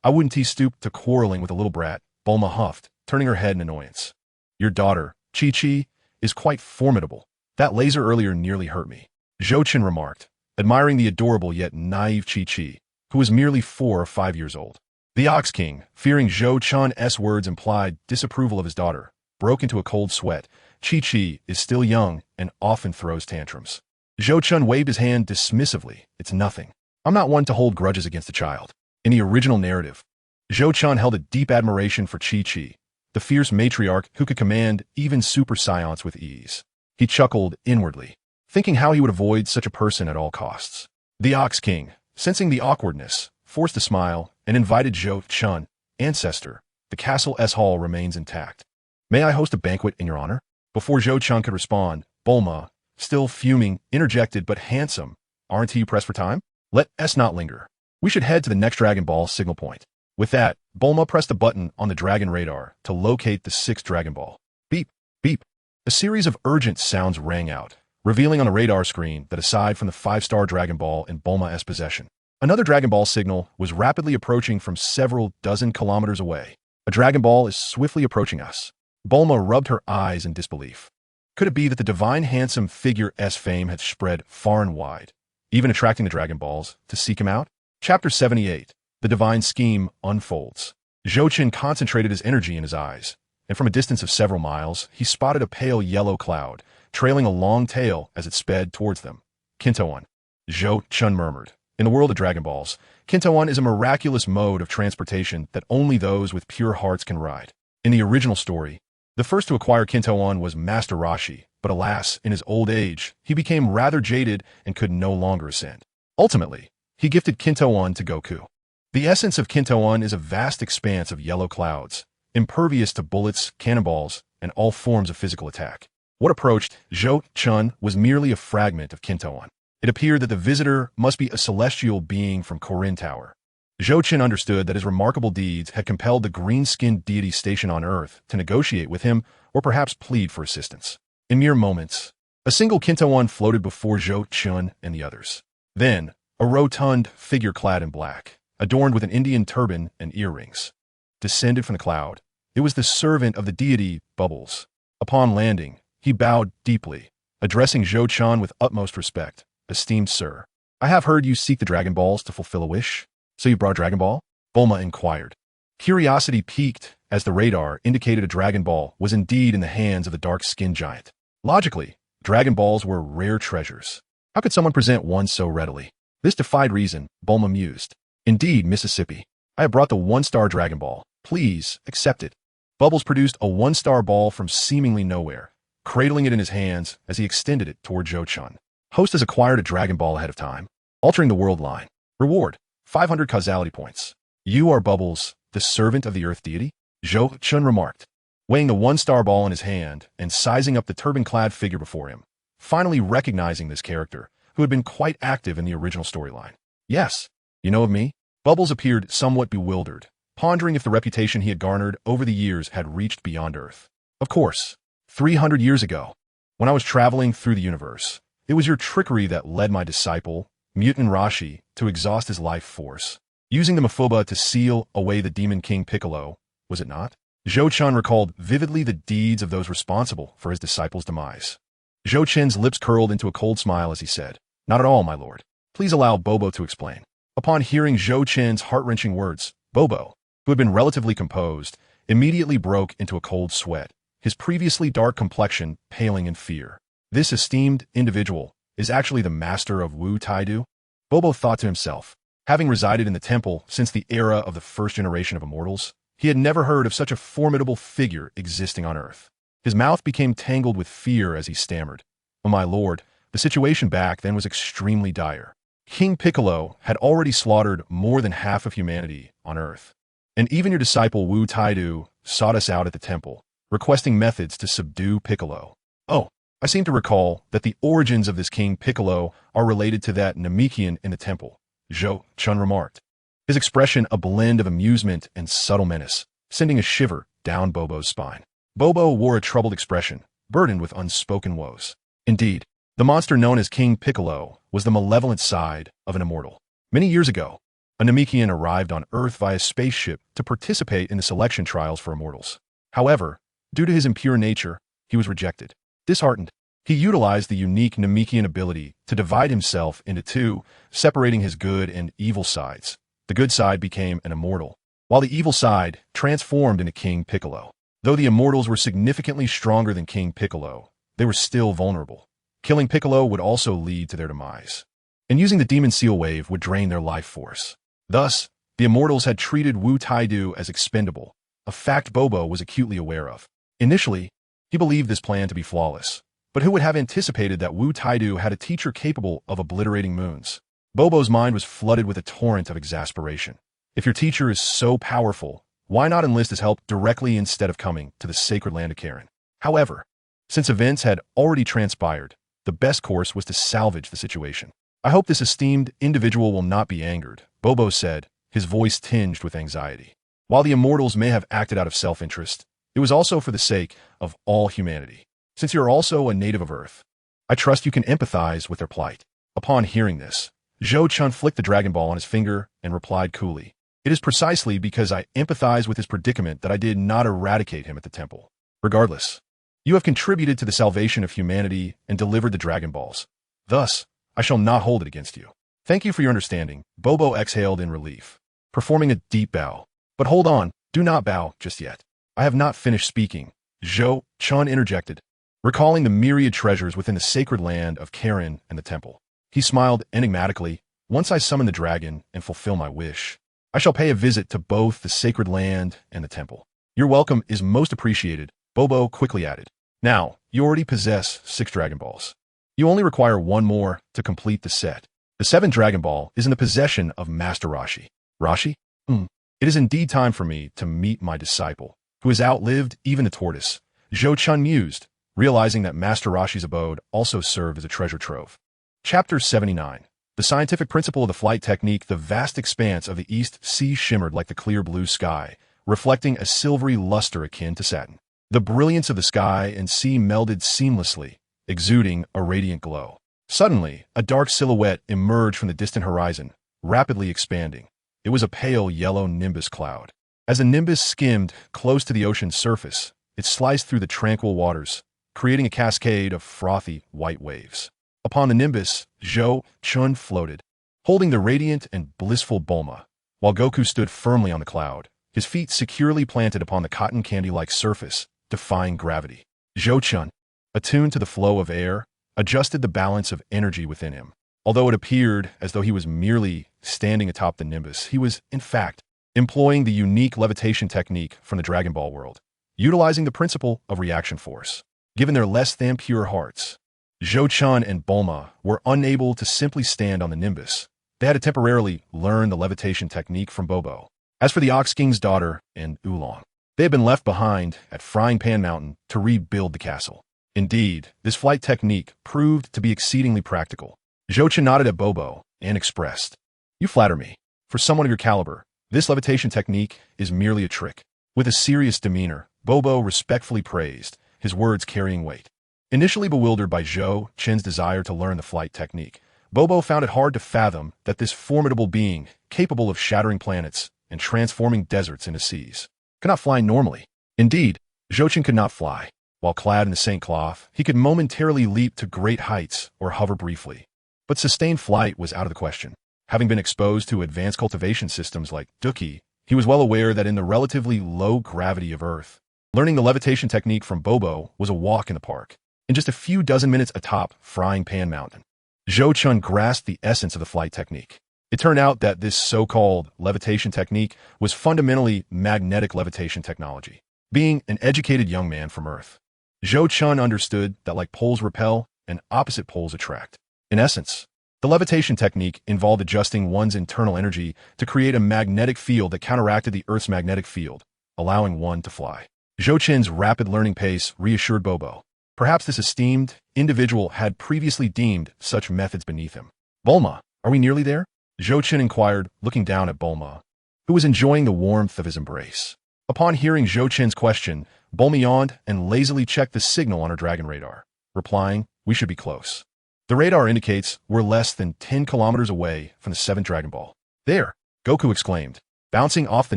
I wouldn't stoop to quarreling with a little brat, Bulma huffed, turning her head in annoyance. Your daughter, Chi-Chi, is quite formidable. That laser earlier nearly hurt me, Zhou-Chun remarked, admiring the adorable yet naive Chi-Chi, who was merely 4 or 5 years old. The Ox King, fearing Zhou-Chun's words implied disapproval of his daughter, broke into a cold sweat. Chi-Chi is still young and often throws tantrums. Zhou-Chun waved his hand dismissively. It's nothing. I'm not one to hold grudges against a child. In the original narrative, Zhou-Chun held a deep admiration for Chi-Chi, the fierce matriarch who could command even super science with ease. He chuckled inwardly, thinking how he would avoid such a person at all costs. The Ox King, sensing the awkwardness, forced a smile and invited Zhou-Chun. Ancestor, the castle's hall remains intact. May I host a banquet in your honor? Before Zhou-Chun could respond, Bulma, still fuming, interjected, but handsome. Aren't you pressed for time? Let us not linger. We should head to the next Dragon Ball signal point. With that, Bulma pressed a button on the Dragon radar to locate the 6th Dragon Ball. Beep, beep. A series of urgent sounds rang out, revealing on the radar screen that aside from the 5-star Dragon Ball in Bulma's possession, another Dragon Ball signal was rapidly approaching from several dozen kilometers away. A Dragon Ball is swiftly approaching us. Bulma rubbed her eyes in disbelief. Could it be that the divine handsome figure's fame had spread far and wide, even attracting the Dragon Balls to seek him out? Chapter 78. The Divine Scheme Unfolds. Zhou-Chun concentrated his energy in his eyes, and from a distance of several miles, he spotted a pale yellow cloud, trailing a long tail as it sped towards them. Kintoon. Zhou-Chun murmured. In the world of Dragon Balls, Kintoon is a miraculous mode of transportation that only those with pure hearts can ride. In the original story, the first to acquire Kintoon was Master Roshi, but alas, in his old age, he became rather jaded and could no longer ascend. Ultimately, he gifted Kintoon to Goku. The essence of Kintoon is a vast expanse of yellow clouds, impervious to bullets, cannonballs, and all forms of physical attack. What approached Zhou-Chun was merely a fragment of Kintoon. It appeared that the visitor must be a celestial being from Korin Tower. Zhou-Chun understood that his remarkable deeds had compelled the green-skinned deity stationed on Earth to negotiate with him or perhaps plead for assistance. In mere moments, a single Kintoon floated before Zhou-Chun and the others. Then, a rotund figure clad in black, adorned with an Indian turban and earrings, descended from the cloud. It was the servant of the deity, Bubbles. Upon landing, he bowed deeply, addressing Zhou-Chun with utmost respect. Esteemed sir, I have heard you seek the Dragon Balls to fulfill a wish. So you brought a Dragon Ball? Bulma inquired. Curiosity piqued as the radar indicated a Dragon Ball was indeed in the hands of the dark-skinned giant. Logically, Dragon Balls were rare treasures. How could someone present one so readily? This defied reason, Bulma mused. Indeed, Mississippi, I have brought the 1-star Dragon Ball. Please, accept it. Bubbles produced a 1-star ball from seemingly nowhere, cradling it in his hands as he extended it toward Zhou-Chun. Host has acquired a Dragon Ball ahead of time, altering the world line. Reward, 500 causality points. You are Bubbles, the servant of the Earth deity? Zhou-Chun remarked, weighing the 1-star ball in his hand and sizing up the turban-clad figure before him, finally recognizing this character, who had been quite active in the original storyline. Yes, you know of me? Bubbles appeared somewhat bewildered, pondering if the reputation he had garnered over the years had reached beyond Earth. Of course, 300 years ago, when I was traveling through the universe, it was your trickery that led my disciple, mutant Rashi, to exhaust his life force. Using the Mafuba to seal away the Demon King Piccolo, was it not? Zhou Chun recalled vividly the deeds of those responsible for his disciple's demise. Zhou Chen's lips curled into a cold smile as he said, "Not at all, my lord. Please allow Bobo to explain." Upon hearing Zhou Chen's heart-wrenching words, Bobo, who had been relatively composed, immediately broke into a cold sweat, his previously dark complexion paling in fear. This esteemed individual is actually the master of Wu Taidu? Bobo thought to himself. Having resided in the temple since the era of the first generation of immortals, he had never heard of such a formidable figure existing on Earth. His mouth became tangled with fear as he stammered. "Oh my lord, the situation back then was extremely dire. King Piccolo had already slaughtered more than half of humanity on Earth. And even your disciple Wu Taidu sought us out at the temple, requesting methods to subdue Piccolo. Oh, I seem to recall that the origins of this King Piccolo are related to that Namekian in the temple," Zhou Chun remarked, his expression a blend of amusement and subtle menace, sending a shiver down Bobo's spine. Bobo wore a troubled expression, burdened with unspoken woes. Indeed, the monster known as King Piccolo was the malevolent side of an immortal. Many years ago, a Namekian arrived on Earth via spaceship to participate in the selection trials for immortals. However, due to his impure nature, he was rejected. Disheartened, he utilized the unique Namekian ability to divide himself into two, separating his good and evil sides. The good side became an immortal, while the evil side transformed into King Piccolo. Though the immortals were significantly stronger than King Piccolo, they were still vulnerable. Killing Piccolo would also lead to their demise, and using the Demon Seal Wave would drain their life force. Thus, the immortals had treated Wu Taidu as expendable, a fact Bobo was acutely aware of. Initially, he believed this plan to be flawless, but who would have anticipated that Wu Taidu had a teacher capable of obliterating moons? Bobo's mind was flooded with a torrent of exasperation. If your teacher is so powerful, why not enlist his help directly instead of coming to the sacred land of Karen? However, since events had already transpired, the best course was to salvage the situation. "I hope this esteemed individual will not be angered," Bobo said, his voice tinged with anxiety. While the immortals may have acted out of self-interest, it was also for the sake of all humanity. Since you are also a native of Earth, I trust you can empathize with their plight. Upon hearing this, Zhou Chun flicked the Dragon Ball on his finger and replied coolly, "It is precisely because I empathize with his predicament that I did not eradicate him at the temple. Regardless, you have contributed to the salvation of humanity and delivered the Dragon Balls. Thus, I shall not hold it against you. Thank you for your understanding." Bobo exhaled in relief, performing a deep bow. "But hold on, do not bow just yet. I have not finished speaking," Zhou Chun interjected, recalling the myriad treasures within the sacred land of Karen and the temple. He smiled enigmatically. "Once I summon the dragon and fulfill my wish, I shall pay a visit to both the sacred land and the temple." "Your welcome is most appreciated," Bobo quickly added. "Now, you already possess 6 Dragon Balls. You only require 1 more to complete the set. The 7th Dragon Ball is in the possession of Master Rashi." "Rashi? It is indeed time for me to meet my disciple, who has outlived even the tortoise," Zhou Chun mused, realizing that Master Rashi's abode also served as a treasure trove. Chapter 79. The scientific principle of the flight technique. The vast expanse of the East Sea shimmered like the clear blue sky, reflecting a silvery luster akin to satin. The brilliance of the sky and sea melded seamlessly, exuding a radiant glow. Suddenly, a dark silhouette emerged from the distant horizon, rapidly expanding. It was a pale yellow nimbus cloud. As the nimbus skimmed close to the ocean's surface, it sliced through the tranquil waters, creating a cascade of frothy white waves. Upon the nimbus, Zhou Chun floated, holding the radiant and blissful Bulma, while Goku stood firmly on the cloud, his feet securely planted upon the cotton candy-like surface, defying gravity. Zhou Chun, attuned to the flow of air, adjusted the balance of energy within him. Although it appeared as though he was merely standing atop the nimbus, he was, in fact, employing the unique levitation technique from the Dragon Ball world, utilizing the principle of reaction force. Given their less-than-pure hearts, Zhou Chun and Bulma were unable to simply stand on the nimbus. They had to temporarily learn the levitation technique from Bobo. As for the Ox King's daughter and Oolong, they had been left behind at Frying Pan Mountain to rebuild the castle. Indeed, this flight technique proved to be exceedingly practical. Zhou Chun nodded at Bobo and expressed, "You flatter me. For someone of your caliber, this levitation technique is merely a trick." With a serious demeanor, Bobo respectfully praised, his words carrying weight. Initially bewildered by Zhou Chun's desire to learn the flight technique, Bobo found it hard to fathom that this formidable being, capable of shattering planets and transforming deserts into seas, could not fly normally. Indeed, Zhou could not fly. While clad in the saint cloth, he could momentarily leap to great heights or hover briefly. But sustained flight was out of the question. Having been exposed to advanced cultivation systems like Duki, he was well aware that in the relatively low gravity of Earth, learning the levitation technique from Bobo was a walk in the park. In just a few dozen minutes atop Frying Pan Mountain, Zhou grasped the essence of the flight technique. It turned out that this so-called levitation technique was fundamentally magnetic levitation technology. Being an educated young man from Earth, Zhou understood that like poles repel and opposite poles attract. In essence, the levitation technique involved adjusting one's internal energy to create a magnetic field that counteracted the Earth's magnetic field, allowing one to fly. Zhou rapid learning pace reassured Bobo. Perhaps this esteemed individual had previously deemed such methods beneath him. Bulma, are we nearly there? Zhou inquired, looking down at Bulma, who was enjoying the warmth of his embrace. Upon hearing Zhou question, Bulma yawned and lazily checked the signal on her dragon radar, replying, "We should be close." The radar indicates we're less than 10 kilometers away from the 7th Dragon Ball. There, Goku exclaimed, bouncing off the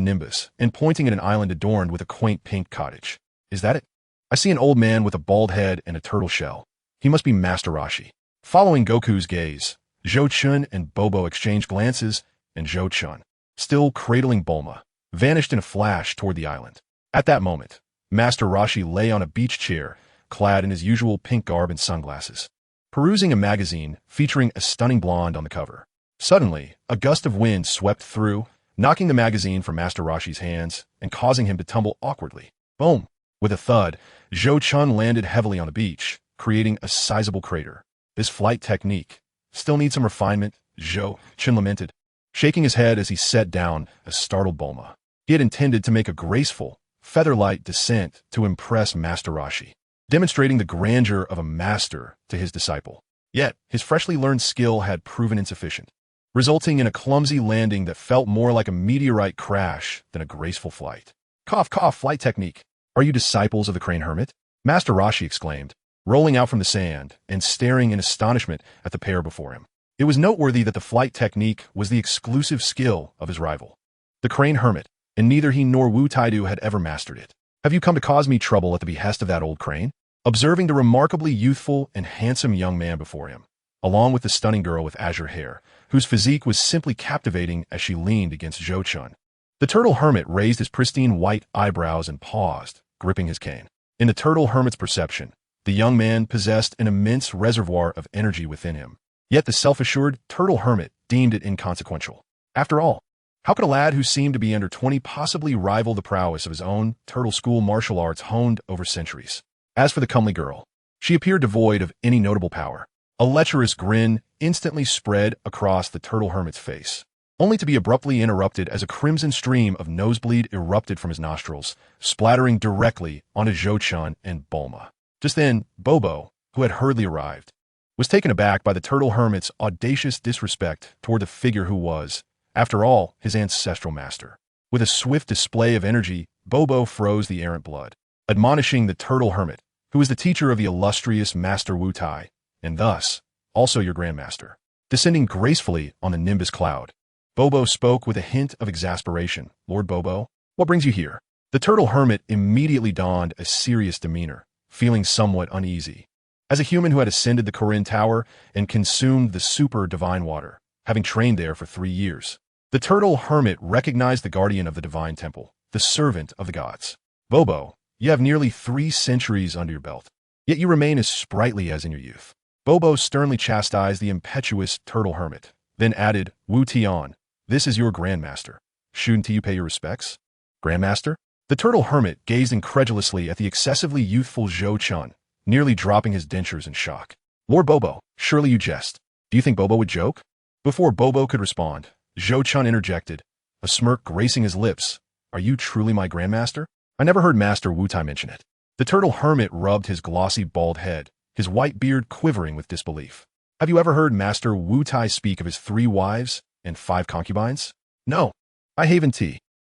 Nimbus and pointing at an island adorned with a quaint pink cottage. "Is that it? I see an old man with a bald head and a turtle shell. He must be Master Roshi." Following Goku's gaze, Zhou and Bobo exchanged glances, and Zhou, still cradling Bulma, vanished in a flash toward the island. At that moment, Master Roshi lay on a beach chair, clad in his usual pink garb and sunglasses, perusing a magazine featuring a stunning blonde on the cover. Suddenly, a gust of wind swept through, knocking the magazine from Master Roshi's hands and causing him to tumble awkwardly. Boom! With a thud, Zhou landed heavily on the beach, creating a sizable crater. This flight technique still needs some refinement, Zhou lamented, shaking his head as he set down a startled Bulma. He had intended to make a graceful, feather-light descent to impress Master Roshi, demonstrating the grandeur of a master to his disciple. Yet, his freshly learned skill had proven insufficient, resulting in a clumsy landing that felt more like a meteorite crash than a graceful flight. "Cough, cough, flight technique. Are you disciples of the Crane Hermit?" Master Roshi exclaimed, rolling out from the sand and staring in astonishment at the pair before him. It was noteworthy that the flight technique was the exclusive skill of his rival, the Crane Hermit, and neither he nor Wu Taidu had ever mastered it. "Have you come to cause me trouble at the behest of that old crane?" Observing the remarkably youthful and handsome young man before him, along with the stunning girl with azure hair, whose physique was simply captivating as she leaned against Zhou, the Turtle Hermit raised his pristine white eyebrows and paused, gripping his cane. In the Turtle Hermit's perception, the young man possessed an immense reservoir of energy within him. Yet the self-assured Turtle Hermit deemed it inconsequential. After all, how could a lad who seemed to be under 20 possibly rival the prowess of his own Turtle School martial arts honed over centuries? As for the comely girl, she appeared devoid of any notable power. A lecherous grin instantly spread across the Turtle Hermit's face, only to be abruptly interrupted as a crimson stream of nosebleed erupted from his nostrils, splattering directly onto Zhou and Bulma. Just then, Bobo, who had hurriedly arrived, was taken aback by the Turtle Hermit's audacious disrespect toward the figure who was, after all, his ancestral master. With a swift display of energy, Bobo froze the errant blood, admonishing the Turtle Hermit, who was the teacher of the illustrious Master Wu Tai, and thus, also your Grandmaster. Descending gracefully on the Nimbus cloud, Bobo spoke with a hint of exasperation. "Lord Bobo, what brings you here?" The Turtle Hermit immediately donned a serious demeanor, feeling somewhat uneasy. As a human who had ascended the Korin Tower and consumed the super divine water, having trained there for 3 years, the Turtle Hermit recognized the guardian of the divine temple, the servant of the gods. "Bobo, you have nearly 3 centuries under your belt, yet you remain as sprightly as in your youth." Bobo sternly chastised the impetuous Turtle Hermit, then added, "Wu Tian, this is your Grandmaster. Shouldn't you pay your respects?" "Grandmaster?" The Turtle Hermit gazed incredulously at the excessively youthful Zhou, nearly dropping his dentures in shock. "Lord Bobo, surely you jest. Do you think Bobo would joke?" Before Bobo could respond, Zhou interjected, a smirk gracing his lips. "Are you truly my Grandmaster? I never heard Master Wu Tai mention it." The Turtle Hermit rubbed his glossy bald head, his white beard quivering with disbelief. "Have you ever heard Master Wu Tai speak of his 3 wives and 5 concubines?" "No, I haven't.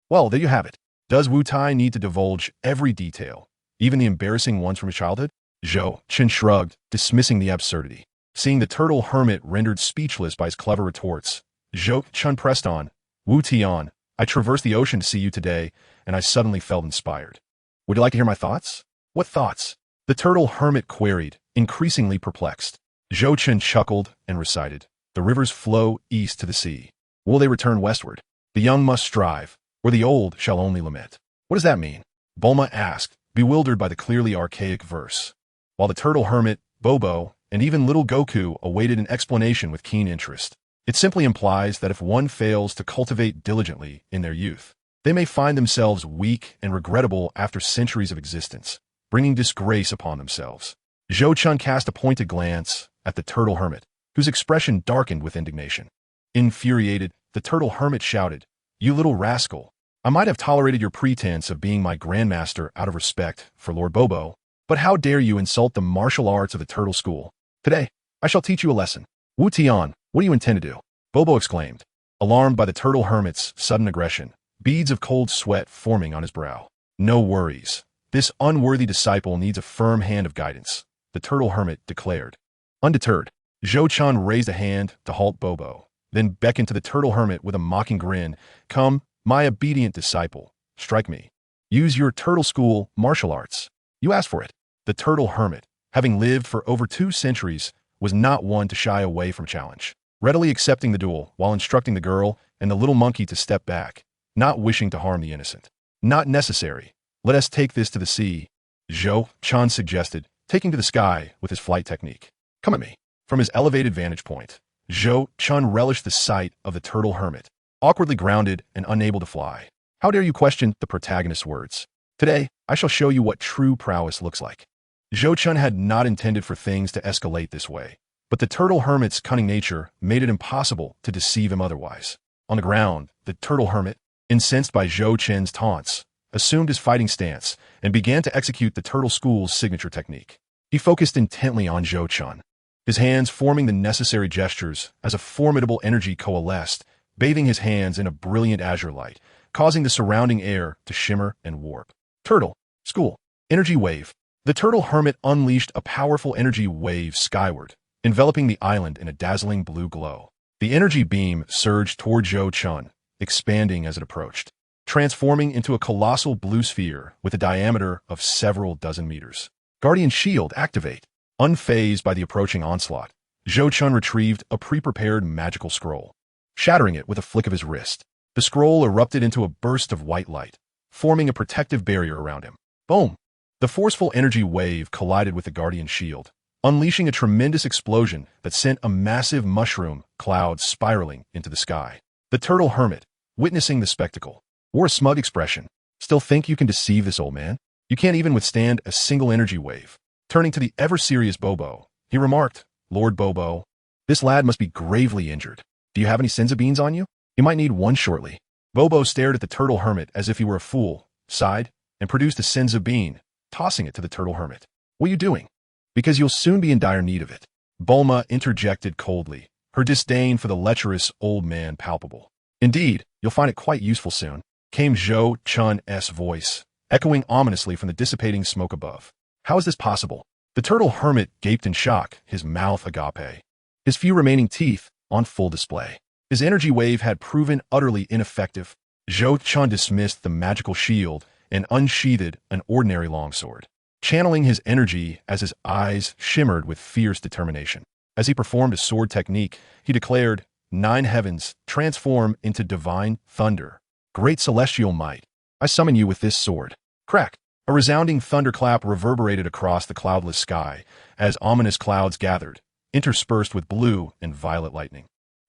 Well, there you have it. Does Wu Tai need to divulge every detail, even the embarrassing ones from his childhood?" Zhou shrugged, dismissing the absurdity. Seeing the turtle hermit rendered speechless by his clever retorts, Zhou Chun pressed on. Wu Tian, I traversed the ocean to see you today, and I suddenly felt inspired. Would you like to hear my thoughts? What thoughts? The turtle hermit queried, increasingly perplexed. Zhou Chun chuckled and recited, the rivers flow east to the sea. Will they return westward? The young must strive, or the old shall only lament. What does that mean? Bulma asked, bewildered by the clearly archaic verse. While the turtle hermit, Bobo, and even little Goku awaited an explanation with keen interest. It simply implies that if one fails to cultivate diligently in their youth, they may find themselves weak and regrettable after centuries of existence, bringing disgrace upon themselves. Zhou Chun cast a pointed glance at the turtle hermit, whose expression darkened with indignation. Infuriated, the turtle hermit shouted, You little rascal! I might have tolerated your pretense of being my grandmaster out of respect for Lord Bobo, but how dare you insult the martial arts of the turtle school? Today, I shall teach you a lesson. Wu Tian, what do you intend to do? Bobo exclaimed, alarmed by the turtle hermit's sudden aggression, beads of cold sweat forming on his brow. No worries. This unworthy disciple needs a firm hand of guidance, the turtle hermit declared. Undeterred, Zhou Chun raised a hand to halt Bobo, then beckoned to the turtle hermit with a mocking grin. Come, my obedient disciple, strike me. Use your turtle school martial arts. You asked for it. The turtle hermit, having lived for over 2 centuries, was not one to shy away from challenge, readily accepting the duel while instructing the girl and the little monkey to step back, not wishing to harm the innocent. Not necessary. Let us take this to the sea, Zhou Chun suggested, taking to the sky with his flight technique. Come at me. From his elevated vantage point, Zhou Chun relished the sight of the turtle hermit, awkwardly grounded and unable to fly. How dare you question the protagonist's words? Today, I shall show you what true prowess looks like. Zhou Chun had not intended for things to escalate this way, but the turtle hermit's cunning nature made it impossible to deceive him otherwise. On the ground, the turtle hermit, incensed by Zhou Chun's taunts, assumed his fighting stance and began to execute the turtle school's signature technique. He focused intently on Zhou Chun, his hands forming the necessary gestures as a formidable energy coalesced, bathing his hands in a brilliant azure light, causing the surrounding air to shimmer and warp. Turtle School Energy Wave. The turtle hermit unleashed a powerful energy wave skyward, enveloping the island in a dazzling blue glow. The energy beam surged toward Zhou Chun, expanding as it approached, transforming into a colossal blue sphere with a diameter of several dozen meters. Guardian Shield activate. Unfazed by the approaching onslaught, Zhou Chun retrieved a pre-prepared magical scroll, shattering it with a flick of his wrist. The scroll erupted into a burst of white light, forming a protective barrier around him. Boom! The forceful energy wave collided with the Guardian Shield, unleashing a tremendous explosion that sent a massive mushroom cloud spiraling into the sky. The turtle hermit, witnessing the spectacle, wore a smug expression. Still think you can deceive this old man? You can't even withstand a single energy wave. Turning to the ever-serious Bobo, he remarked, Lord Bobo, this lad must be gravely injured. Do you have any senza beans on you? You might need one shortly. Bobo stared at the turtle hermit as if he were a fool, sighed, and produced a senza bean, tossing it to the turtle hermit. What are you doing? Because you'll soon be in dire need of it. Bulma interjected coldly, her disdain for the lecherous old man palpable. Indeed, you'll find it quite useful soon, came Zhou Chun's voice, echoing ominously from the dissipating smoke above. How is this possible? The turtle hermit gaped in shock, his mouth agape, his few remaining teeth on full display. His energy wave had proven utterly ineffective. Zhou Chun dismissed the magical shield and unsheathed an ordinary longsword, channeling his energy as his eyes shimmered with fierce determination. As he performed a sword technique, he declared, 9 heavens, transform into divine thunder. Great celestial might, I summon you with this sword. Crack! A resounding thunderclap reverberated across the cloudless sky as ominous clouds gathered, interspersed with blue and violet lightning,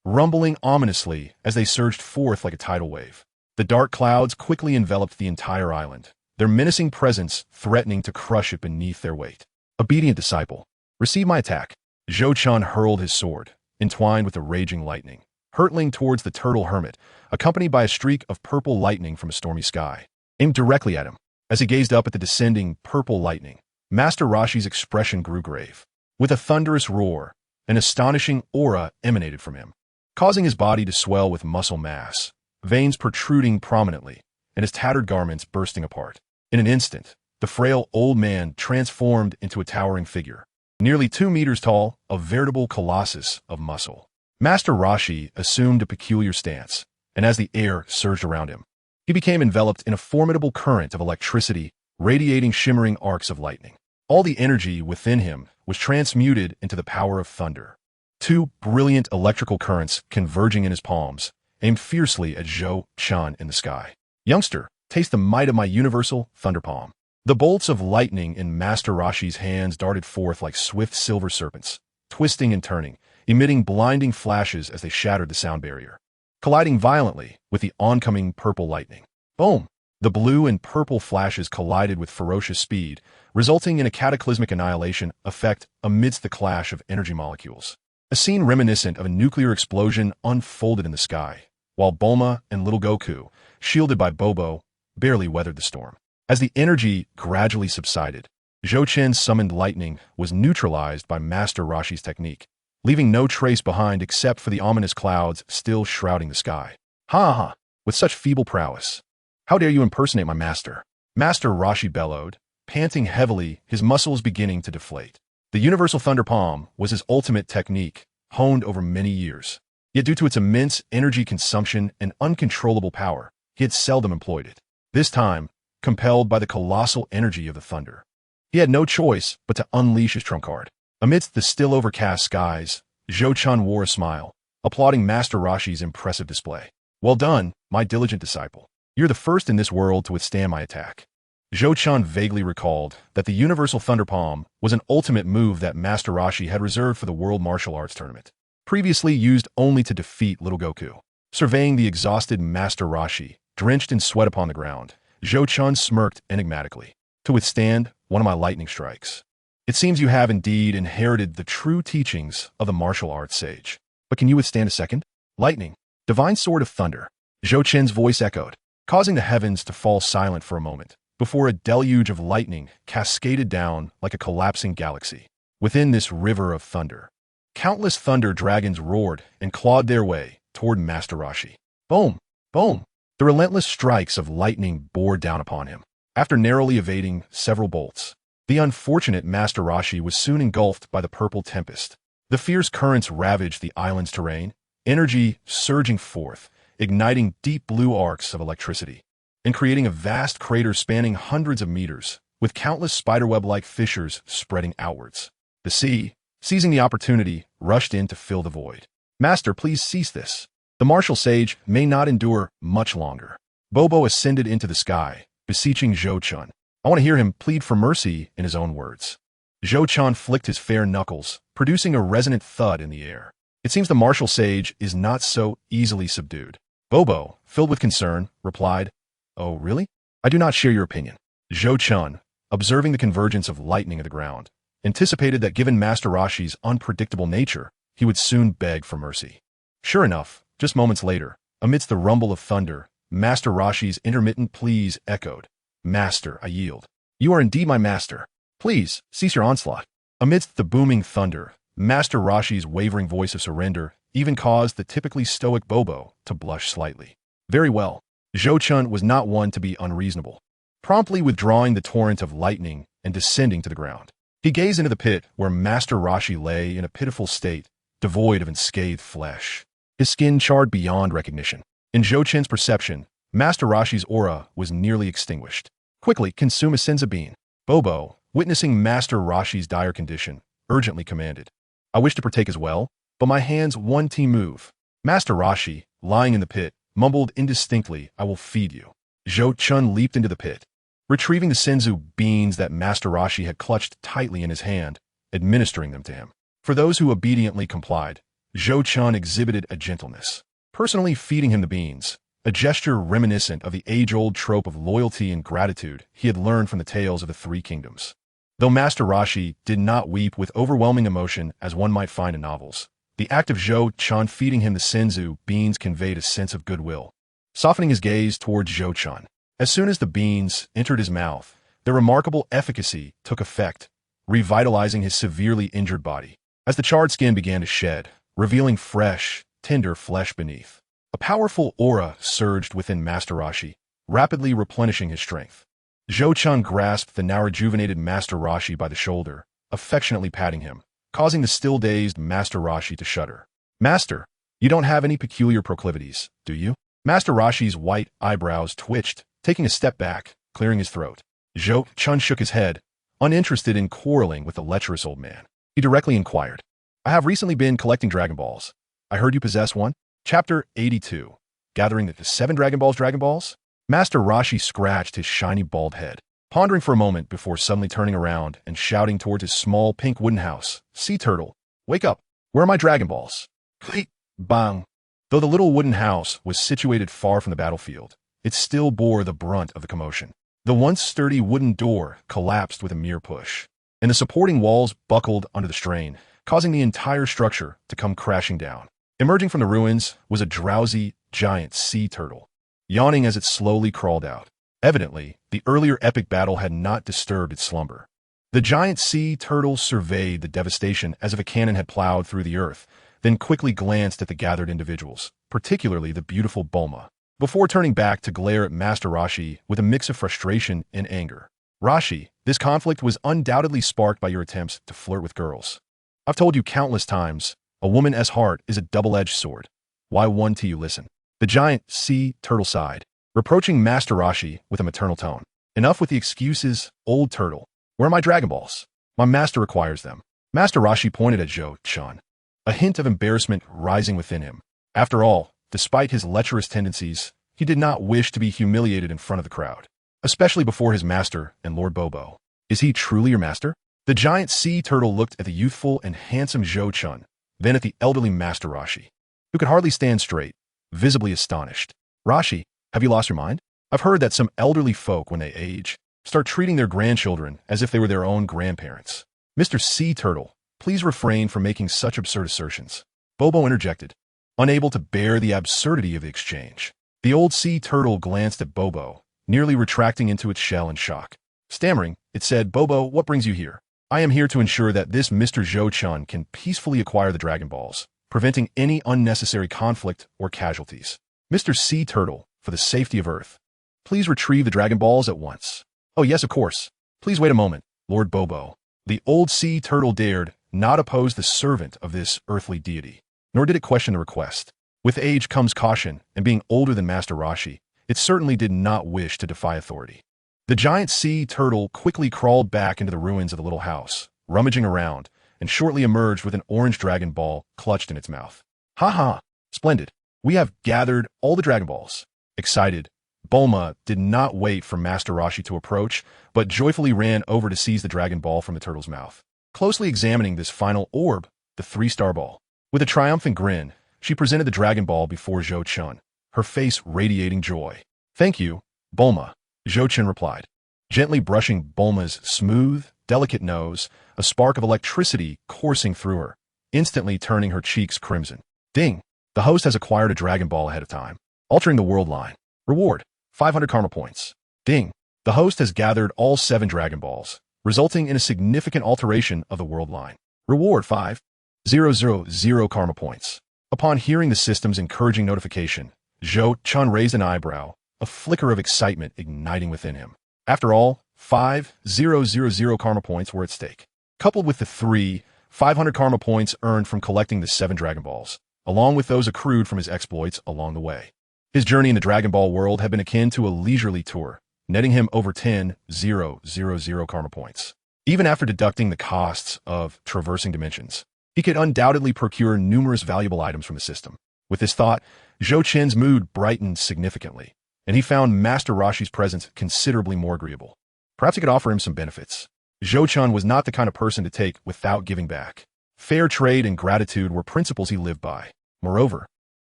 rumbling ominously as they surged forth like a tidal wave. The dark clouds quickly enveloped the entire island, their menacing presence threatening to crush it beneath their weight. Obedient disciple, receive my attack. Zhou Chun hurled his sword, entwined with the raging lightning, hurtling towards the turtle hermit, accompanied by a streak of purple lightning from a stormy sky, aimed directly at him. As he gazed up at the descending purple lightning, Master Roshi's expression grew grave. With a thunderous roar, an astonishing aura emanated from him, causing his body to swell with muscle mass, veins protruding prominently, and his tattered garments bursting apart. In an instant, the frail old man transformed into a towering figure, Nearly 2 meters tall, a veritable colossus of muscle. Master Rashi assumed a peculiar stance, and as the air surged around him, he became enveloped in a formidable current of electricity, radiating shimmering arcs of lightning. All the energy within him was transmuted into the power of thunder. Two brilliant electrical currents converging in his palms aimed fiercely at Zhou Chun in the sky. "Youngster, taste the might of my universal thunder palm." The bolts of lightning in Master Rashi's hands darted forth like swift silver serpents, twisting and turning, emitting blinding flashes as they shattered the sound barrier, colliding violently with the oncoming purple lightning. Boom! The blue and purple flashes collided with ferocious speed, resulting in a cataclysmic annihilation effect amidst the clash of energy molecules. A scene reminiscent of a nuclear explosion unfolded in the sky, while Bulma and little Goku, shielded by Bobo, barely weathered the storm. As the energy gradually subsided, Zhou Chen's summoned lightning was neutralized by Master Rashi's technique, leaving no trace behind except for the ominous clouds still shrouding the sky. "Ha ha! With such feeble prowess! How dare you impersonate my master?" Master Rashi bellowed, panting heavily, his muscles beginning to deflate. The Universal Thunder Palm was his ultimate technique, honed over many years. Yet due to its immense energy consumption and uncontrollable power, he had seldom employed it. This time, compelled by the colossal energy of the thunder, he had no choice but to unleash his trump card. Amidst the still overcast skies, Zhou Chun wore a smile, applauding Master Rashi's impressive display. "Well done, my diligent disciple. You're the first in this world to withstand my attack." Zhou Chun vaguely recalled that the Universal Thunder Palm was an ultimate move that Master Rashi had reserved for the World Martial Arts Tournament, previously used only to defeat little Goku. Surveying the exhausted Master Rashi, drenched in sweat upon the ground, Zhou Chun smirked enigmatically. "To withstand one of my lightning strikes. It seems you have indeed inherited the true teachings of the martial arts sage. But can you withstand a second? Lightning, divine sword of thunder." Zhou Chen's voice echoed, causing the heavens to fall silent for a moment, before a deluge of lightning cascaded down like a collapsing galaxy. Within this river of thunder, countless thunder dragons roared and clawed their way toward Master Rashi. Boom! Boom! The relentless strikes of lightning bore down upon him. After narrowly evading several bolts, the unfortunate Master Rashi was soon engulfed by the purple tempest. The fierce currents ravaged the island's terrain, energy surging forth, igniting deep blue arcs of electricity, and creating a vast crater spanning hundreds of meters, with countless spiderweb-like fissures spreading outwards. The sea, seizing the opportunity, rushed in to fill the void. "Master, please cease this. The martial sage may not endure much longer." Bobo ascended into the sky, beseeching Zhou Chun. I want to hear him plead for mercy in his own words. Zhou Chun flicked his fair knuckles, producing a resonant thud in the air. "It seems the martial sage is not so easily subdued." Bobo, filled with concern, replied, "Oh, really? I do not share your opinion." Zhou Chun, observing the convergence of lightning at the ground, anticipated that given Master Rashi's unpredictable nature, he would soon beg for mercy. Sure enough, just moments later, amidst the rumble of thunder, Master Rashi's intermittent pleas echoed. "Master, I yield. You are indeed my master. Please, cease your onslaught." Amidst the booming thunder, Master Rashi's wavering voice of surrender even caused the typically stoic Bobo to blush slightly. Very well. Zhou Chun was not one to be unreasonable, promptly withdrawing the torrent of lightning and descending to the ground. He gazed into the pit where Master Rashi lay in a pitiful state, devoid of unscathed flesh, his skin charred beyond recognition. In Zhou Chen's perception, Master Rashi's aura was nearly extinguished. "Quickly, consume a senza bean." Bobo, witnessing Master Rashi's dire condition, urgently commanded. "I wish to partake as well, but my hands one team move." Master Rashi, lying in the pit, mumbled indistinctly, "I will feed you." Zhou Chun leaped into the pit, retrieving the senzu beans that Master Rashi had clutched tightly in his hand, administering them to him. For those who obediently complied, Zhou Chun exhibited a gentleness, personally feeding him the beans, a gesture reminiscent of the age-old trope of loyalty and gratitude he had learned from the tales of the Three Kingdoms. Though Master Rashi did not weep with overwhelming emotion as one might find in novels, the act of Zhou Chun feeding him the senzu beans conveyed a sense of goodwill. Softening his gaze towards Zhou Chun, as soon as the beans entered his mouth, their remarkable efficacy took effect, revitalizing his severely injured body. As the charred skin began to shed, revealing fresh, tender flesh beneath, a powerful aura surged within Master Rashi, rapidly replenishing his strength. Zhou Chun grasped the now rejuvenated Master Rashi by the shoulder, affectionately patting him, causing the still-dazed Master Rashi to shudder. "Master, you don't have any peculiar proclivities, do you?" Master Rashi's white eyebrows twitched, taking a step back, clearing his throat. Zhou Chun shook his head, uninterested in quarreling with the lecherous old man. He directly inquired, "I have recently been collecting Dragon Balls. I heard you possess one?" Chapter 82. Gathering the 7 Dragon Balls? Master Rashi scratched his shiny bald head, pondering for a moment before suddenly turning around and shouting towards his small pink wooden house. "Sea Turtle, wake up! Where are my Dragon Balls?" Cleat! Bang! Though the little wooden house was situated far from the battlefield, it still bore the brunt of the commotion. The once sturdy wooden door collapsed with a mere push, and the supporting walls buckled under the strain, causing the entire structure to come crashing down. Emerging from the ruins was a drowsy, giant sea turtle, yawning as it slowly crawled out. Evidently, the earlier epic battle had not disturbed its slumber. The giant sea turtle surveyed the devastation as if a cannon had plowed through the earth, then quickly glanced at the gathered individuals, particularly the beautiful Bulma, before turning back to glare at Master Rashi with a mix of frustration and anger. "Rashi, this conflict was undoubtedly sparked by your attempts to flirt with girls. I've told you countless times, a woman's heart is a double-edged sword. Why one till you listen?" The giant sea turtle sighed, reproaching Master Rashi with a maternal tone. "Enough with the excuses, old turtle. Where are my Dragon Balls? My master requires them." Master Rashi pointed at Zhou Chun, a hint of embarrassment rising within him. After all, despite his lecherous tendencies, he did not wish to be humiliated in front of the crowd, especially before his master and Lord Bobo. "Is he truly your master?" The giant sea turtle looked at the youthful and handsome Zhou Chun, then at the elderly Master Rashi, who could hardly stand straight, visibly astonished. "Rashi, have you lost your mind? I've heard that some elderly folk, when they age, start treating their grandchildren as if they were their own grandparents." "Mr. Sea Turtle, please refrain from making such absurd assertions," Bobo interjected, unable to bear the absurdity of the exchange. The old sea turtle glanced at Bobo, nearly retracting into its shell in shock. Stammering, it said, "Bobo, what brings you here?" "I am here to ensure that this Mr. Zhou Chun can peacefully acquire the Dragon Balls, preventing any unnecessary conflict or casualties." "Mr. Sea Turtle, for the safety of Earth, please retrieve the Dragon Balls at once." "Oh yes, of course. Please wait a moment, Lord Bobo." The old sea turtle dared not oppose the servant of this earthly deity, nor did it question the request. With age comes caution, and being older than Master Rashi, it certainly did not wish to defy authority. The giant sea turtle quickly crawled back into the ruins of the little house, rummaging around, and shortly emerged with an orange Dragon Ball clutched in its mouth. "Ha ha! Splendid! We have gathered all the Dragon Balls." Excited, Bulma did not wait for Master Rashi to approach, but joyfully ran over to seize the Dragon Ball from the turtle's mouth. Closely examining this final orb, the 3-star ball, with a triumphant grin, she presented the Dragon Ball before Zhou Chun, her face radiating joy. "Thank you, Bulma," Zhou Chun replied, gently brushing Bulma's smooth, delicate nose, a spark of electricity coursing through her, instantly turning her cheeks crimson. "Ding! The host has acquired a Dragon Ball ahead of time, altering the world line. Reward, 500 karma points." "Ding! The host has gathered all 7 Dragon Balls, resulting in a significant alteration of the world line. Reward 5,000 karma points." Upon hearing the system's encouraging notification, Zhou Chun raised an eyebrow, a flicker of excitement igniting within him. After all, 5,000 karma points were at stake, coupled with the 500 karma points earned from collecting the 7 Dragon Balls, along with those accrued from his exploits along the way. His journey in the Dragon Ball world had been akin to a leisurely tour, netting him over 10,000 karma points. Even after deducting the costs of traversing dimensions, he could undoubtedly procure numerous valuable items from the system. With this thought, Zhou Chun's mood brightened significantly, and he found Master Rashi's presence considerably more agreeable. Perhaps he could offer him some benefits. Zhou Chun was not the kind of person to take without giving back. Fair trade and gratitude were principles he lived by. Moreover,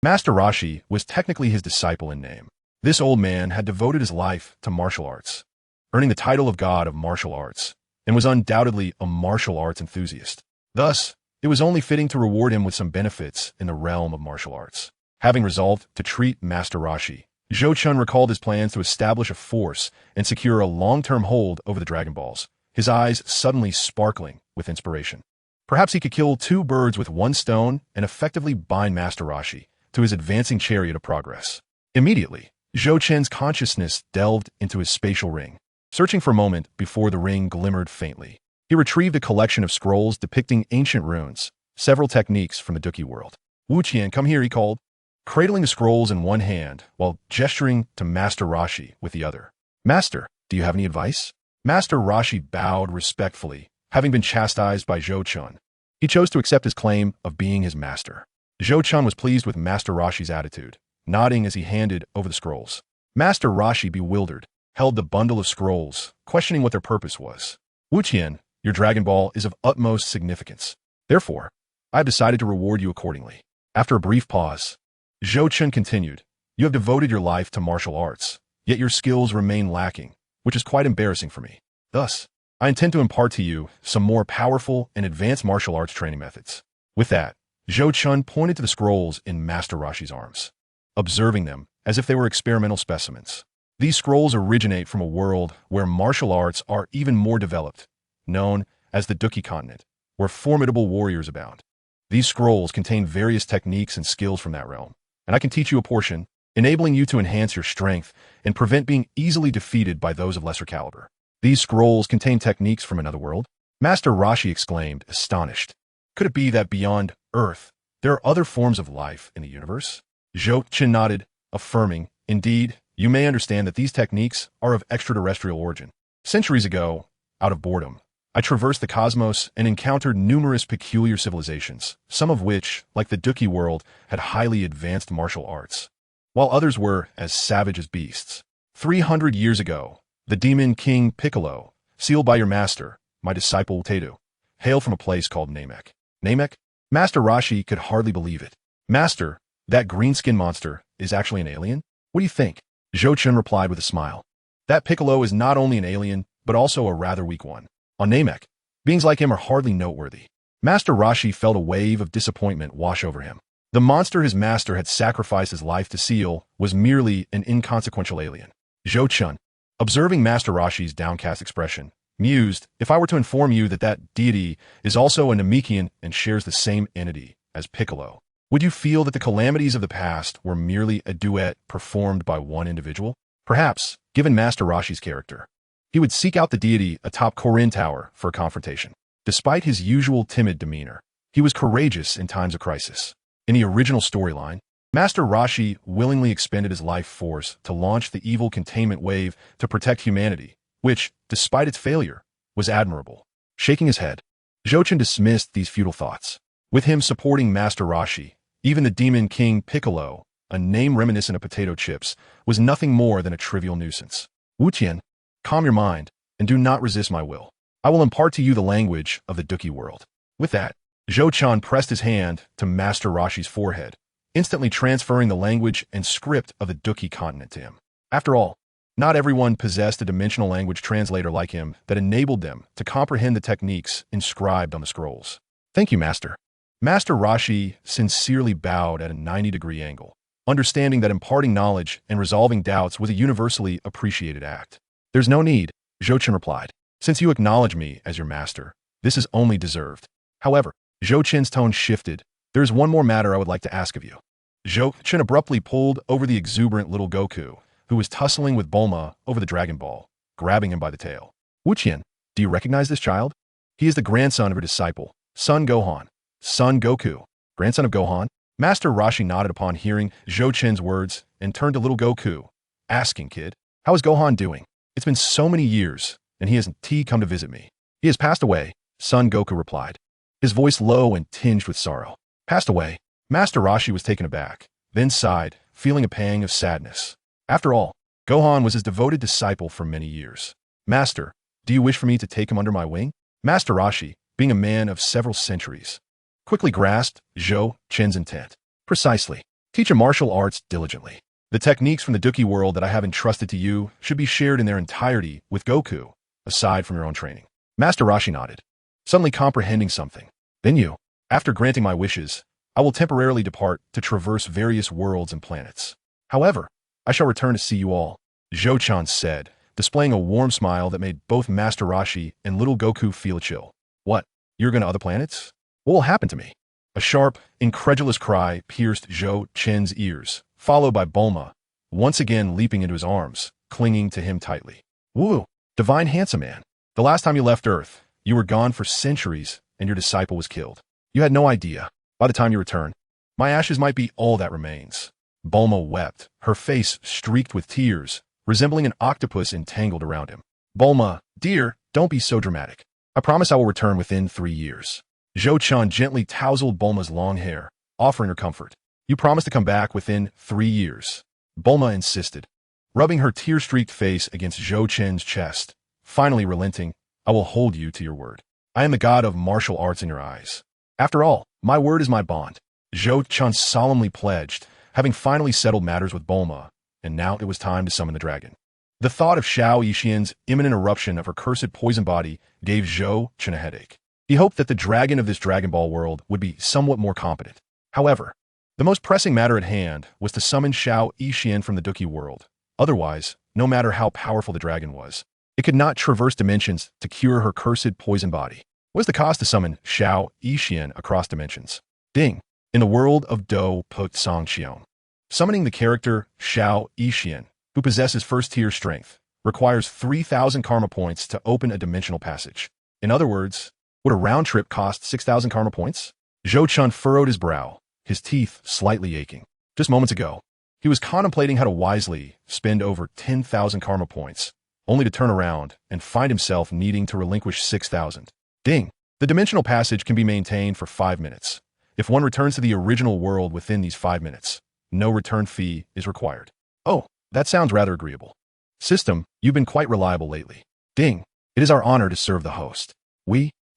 Master Rashi was technically his disciple in name. This old man had devoted his life to martial arts, earning the title of God of Martial Arts, and was undoubtedly a martial arts enthusiast. Thus, it was only fitting to reward him with some benefits in the realm of martial arts. Having resolved to treat Master Rashi, Zhou Chun recalled his plans to establish a force and secure a long-term hold over the Dragon Balls, his eyes suddenly sparkling with inspiration. Perhaps he could kill 2 birds with 1 stone and effectively bind Master Rashi to his advancing chariot of progress. Immediately, Zhou Chun's consciousness delved into his spatial ring, searching for a moment before the ring glimmered faintly. He retrieved a collection of scrolls depicting ancient runes, several techniques from the Duki world. Wu Qian, come here, he called, cradling the scrolls in one hand while gesturing to Master Rashi with the other. Master, do you have any advice? Master Rashi bowed respectfully, having been chastised by Zhou Chun. He chose to accept his claim of being his master. Zhou Chun was pleased with Master Rashi's attitude, nodding as he handed over the scrolls. Master Rashi, bewildered, held the bundle of scrolls, questioning what their purpose was. Wu Qian, your Dragon Ball is of utmost significance. Therefore, I have decided to reward you accordingly. After a brief pause, Zhou Chun continued, you have devoted your life to martial arts, yet your skills remain lacking, which is quite embarrassing for me. Thus, I intend to impart to you some more powerful and advanced martial arts training methods. With that, Zhou Chun pointed to the scrolls in Master Rashi's arms, observing them as if they were experimental specimens. These scrolls originate from a world where martial arts are even more developed, known as the Duki continent, where formidable warriors abound. These scrolls contain various techniques and skills from that realm, and I can teach you a portion, enabling you to enhance your strength and prevent being easily defeated by those of lesser caliber. These scrolls contain techniques from another world? Master Rashi exclaimed, astonished. Could it be that beyond Earth, there are other forms of life in the universe? Zhou Chun nodded, affirming, indeed, you may understand that these techniques are of extraterrestrial origin. Centuries ago, out of boredom, I traversed the cosmos and encountered numerous peculiar civilizations, some of which, like the Duki world, had highly advanced martial arts, while others were as savage as beasts. 300 years ago, the demon king Piccolo, sealed by your master, my disciple Tedu, hailed from a place called Namek. Namek? Master Rashi could hardly believe it. Master, that green-skinned monster is actually an alien? What do you think? Zhou Chun replied with a smile. That Piccolo is not only an alien, but also a rather weak one. On Namek, beings like him are hardly noteworthy. Master Rashi felt a wave of disappointment wash over him. The monster his master had sacrificed his life to seal was merely an inconsequential alien. Zhou Chun, observing Master Rashi's downcast expression, mused, if I were to inform you that that deity is also a Namekian and shares the same entity as Piccolo, would you feel that the calamities of the past were merely a duet performed by one individual? Perhaps, given Master Rashi's character, he would seek out the deity atop Korin Tower for a confrontation. Despite his usual timid demeanor, he was courageous in times of crisis. In the original storyline, Master Rashi willingly expended his life force to launch the evil containment wave to protect humanity, which, despite its failure, was admirable. Shaking his head, Zhou Chun dismissed these futile thoughts. With him supporting Master Rashi, even the demon king Piccolo, a name reminiscent of potato chips, was nothing more than a trivial nuisance. Wu Qian, calm your mind and do not resist my will. I will impart to you the language of the Duki world. With that, Zhou Chun pressed his hand to Master Rashi's forehead, instantly transferring the language and script of the Duki continent to him. After all, not everyone possessed a dimensional language translator like him that enabled them to comprehend the techniques inscribed on the scrolls. Thank you, Master. Master Rashi sincerely bowed at a 90-degree angle, understanding that imparting knowledge and resolving doubts was a universally appreciated act. There's no need, Zhou Chun replied. Since you acknowledge me as your master, this is only deserved. However, Zhou Chun's tone shifted. There is one more matter I would like to ask of you. Zhou Chun abruptly pulled over the exuberant little Goku, who was tussling with Bulma over the Dragon Ball, grabbing him by the tail. Wu Qian, do you recognize this child? He is the grandson of her disciple, Son Gohan. Son Goku, grandson of Gohan? Master Rashi nodded upon hearing Zhou Chun's words and turned to little Goku, asking, kid, how is Gohan doing? It's been so many years, and he hasn't come to visit me. He has passed away, Son Goku replied, his voice low and tinged with sorrow. Passed away? Master Rashi was taken aback, then sighed, feeling a pang of sadness. After all, Gohan was his devoted disciple for many years. Master, do you wish for me to take him under my wing? Master Rashi, being a man of several centuries, quickly grasped Zhou Chun's intent. Precisely. Teach him martial arts diligently. The techniques from the Duki world that I have entrusted to you should be shared in their entirety with Goku, aside from your own training. Master Rashi nodded, suddenly comprehending something. Then you, after granting my wishes, I will temporarily depart to traverse various worlds and planets. However, I shall return to see you all, Zhou Chun said, displaying a warm smile that made both Master Rashi and little Goku feel a chill. What? You're going to other planets? What will happen to me? A sharp, incredulous cry pierced Zhou Chun's ears, followed by Bulma, once again leaping into his arms, clinging to him tightly. Woo! Divine handsome man. The last time you left Earth, You were gone for centuries, and your disciple was killed. You had no idea. By the time you return, my ashes might be all that remains." Bulma wept, her face streaked with tears, resembling an octopus entangled around him. "Bulma, dear, don't be so dramatic. I promise I will return within 3 years." Zhou-Chun gently tousled Bulma's long hair, offering her comfort. "You promise to come back within 3 years." Bulma insisted, rubbing her tear-streaked face against Zhou-Chun's chest. Finally relenting, "I will hold you to your word. I am the god of martial arts in your eyes. After all, my word is my bond." Zhou-Chun solemnly pledged, having finally settled matters with Bulma, and now it was time to summon the dragon. The thought of Xiao Yixian's imminent eruption of her cursed poison body gave Zhou-Chun a headache. He hoped that the dragon of this Dragon Ball world would be somewhat more competent. However, the most pressing matter at hand was to summon Xiao Yixian from the Duki world. Otherwise, no matter how powerful the dragon was, it could not traverse dimensions to cure her cursed poison body. What was the cost to summon Xiao Yixian across dimensions? Ding! In the world of Do Put Song Xion, summoning the character Xiao Yixian, who possesses first-tier strength, requires 3,000 karma points to open a dimensional passage. In other words, would a round trip cost 6,000 karma points? Zhou-Chun furrowed his brow, his teeth slightly aching. Just moments ago, he was contemplating how to wisely spend over 10,000 karma points, only to turn around and find himself needing to relinquish 6,000. Ding! The dimensional passage can be maintained for 5 minutes. If one returns to the original world within these 5 minutes, no return fee is required. Oh, that sounds rather agreeable. System, you've been quite reliable lately. Ding! It is our honor to serve the host.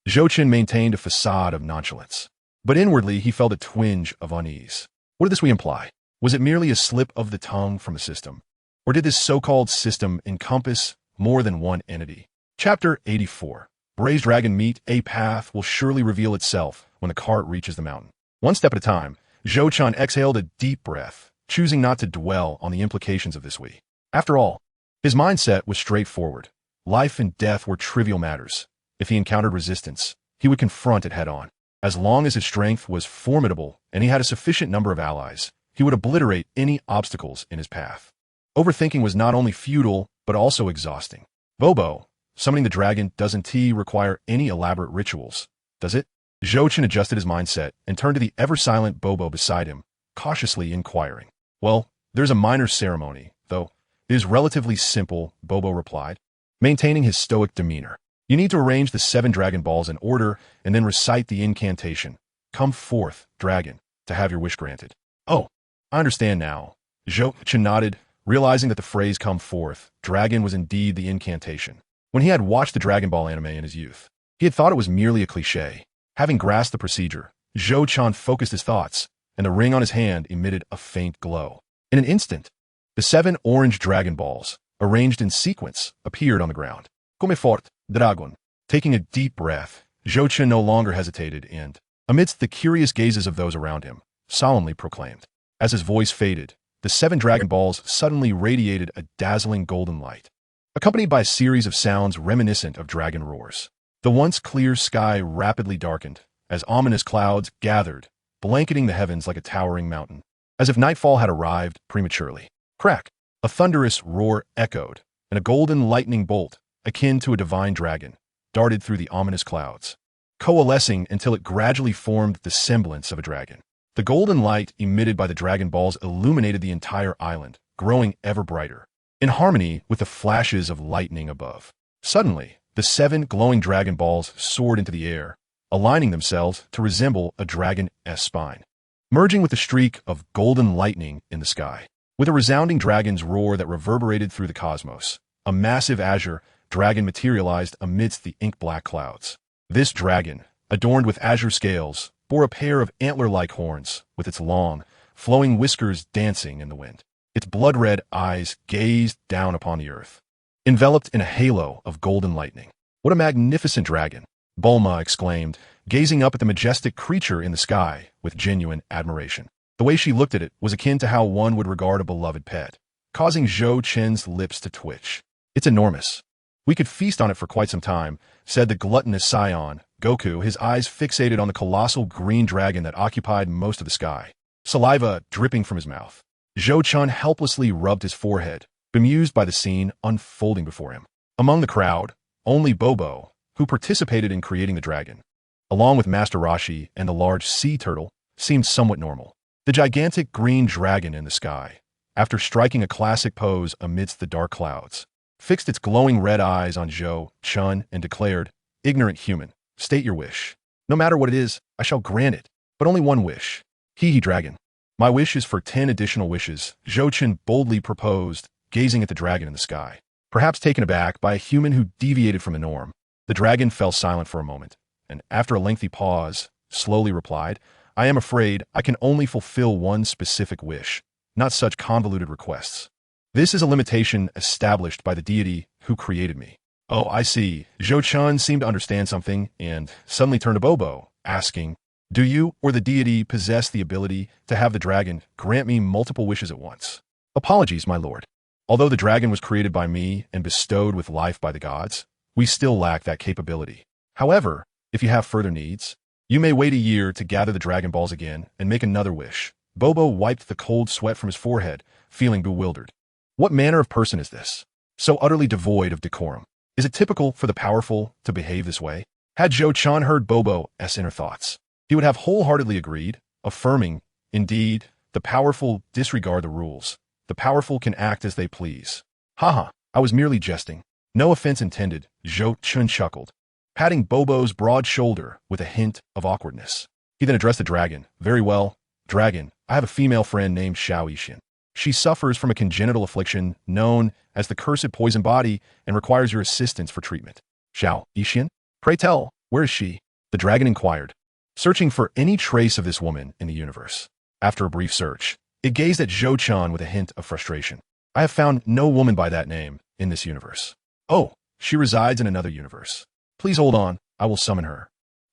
Zhou-Chun maintained a facade of nonchalance, but inwardly he felt a twinge of unease. What did this imply? Was it merely a slip of the tongue from the system? Or did this so-called system encompass more than one entity? Chapter 84. Braised dragon meat, a path will surely reveal itself when the cart reaches the mountain. One step at a time, Zhou-Chun exhaled a deep breath, choosing not to dwell on the implications of this we. After all, his mindset was straightforward. Life and death were trivial matters. If he encountered resistance, he would confront it head-on. As long as his strength was formidable and he had a sufficient number of allies, he would obliterate any obstacles in his path. Overthinking was not only futile, but also exhausting. Bobo, summoning the dragon doesn't require any elaborate rituals, does it? Zhou-Chun adjusted his mindset and turned to the ever-silent Bobo beside him, cautiously inquiring. "Well, there's a minor ceremony, though. It is relatively simple," Bobo replied, maintaining his stoic demeanor. "You need to arrange the 7 Dragon Balls in order and then recite the incantation. 'Come forth, dragon,' to have your wish granted." "Oh, I understand now." Zhou-Chun nodded, realizing that the phrase "come forth, dragon" was indeed the incantation. When he had watched the Dragon Ball anime in his youth, he had thought it was merely a cliché. Having grasped the procedure, Zhou-Chun focused his thoughts, and the ring on his hand emitted a faint glow. In an instant, the 7 orange Dragon Balls, arranged in sequence, appeared on the ground. "Come fort, dragon." Taking a deep breath, Zhou-Chun no longer hesitated and, amidst the curious gazes of those around him, solemnly proclaimed. As his voice faded, the 7 Dragon Balls suddenly radiated a dazzling golden light, accompanied by a series of sounds reminiscent of dragon roars. The once clear sky rapidly darkened, as ominous clouds gathered, blanketing the heavens like a towering mountain, as if nightfall had arrived prematurely. Crack! A thunderous roar echoed, and a golden lightning bolt, akin to a divine dragon, darted through the ominous clouds, coalescing until it gradually formed the semblance of a dragon. The golden light emitted by the Dragon Balls illuminated the entire island, growing ever brighter, in harmony with the flashes of lightning above. Suddenly, the 7 glowing Dragon Balls soared into the air, aligning themselves to resemble a dragon's spine, merging with the streak of golden lightning in the sky. With a resounding dragon's roar that reverberated through the cosmos, a massive azure dragon materialized amidst the ink-black clouds. This dragon, adorned with azure scales, bore a pair of antler-like horns, with its long, flowing whiskers dancing in the wind. Its blood-red eyes gazed down upon the earth, enveloped in a halo of golden lightning. "What a magnificent dragon!" Bulma exclaimed, gazing up at the majestic creature in the sky with genuine admiration. The way she looked at it was akin to how one would regard a beloved pet, causing Zhou-Chun's lips to twitch. "It's enormous. We could feast on it for quite some time," said the gluttonous scion, Goku, his eyes fixated on the colossal green dragon that occupied most of the sky, saliva dripping from his mouth. Zhou-Chun helplessly rubbed his forehead, bemused by the scene unfolding before him. Among the crowd, only Bobo, who participated in creating the dragon, along with Master Rashi and the large sea turtle, seemed somewhat normal. The gigantic green dragon in the sky, after striking a classic pose amidst the dark clouds, fixed its glowing red eyes on Zhou Chun and declared, "Ignorant human, state your wish. No matter what it is, I shall grant it, but only one wish." He dragon. "My wish is for 10 additional wishes," Zhou Chun boldly proposed, gazing at the dragon in the sky. Perhaps taken aback by a human who deviated from the norm, the dragon fell silent for a moment, and after a lengthy pause, slowly replied, "I am afraid I can only fulfill one specific wish, not such convoluted requests. This is a limitation established by the deity who created me." "Oh, I see." Zhou Chun seemed to understand something and suddenly turned to Bobo, asking, "Do you or the deity possess the ability to have the dragon grant me multiple wishes at once?" "Apologies, my lord. Although the dragon was created by me and bestowed with life by the gods, we still lack that capability. However, if you have further needs, you may wait a year to gather the Dragon Balls again and make another wish." Bobo wiped the cold sweat from his forehead, feeling bewildered. What manner of person is this? So utterly devoid of decorum. Is it typical for the powerful to behave this way? Had Zhou Chun heard Bobo's inner thoughts, he would have wholeheartedly agreed, affirming, "Indeed, the powerful disregard the rules. The powerful can act as they please." "Haha, I was merely jesting. No offense intended," Zhou Chun chuckled, patting Bobo's broad shoulder with a hint of awkwardness. He then addressed the dragon. "Very well, dragon, I have a female friend named Xiao Yixin. She suffers from a congenital affliction known as the cursed poison body and requires your assistance for treatment." "Xiao Yixin? Pray tell, where is she?" the dragon inquired, searching for any trace of this woman in the universe. After a brief search, it gazed at Zhou Chun with a hint of frustration. "I have found no woman by that name in this universe." "Oh, she resides in another universe. Please hold on, I will summon her,"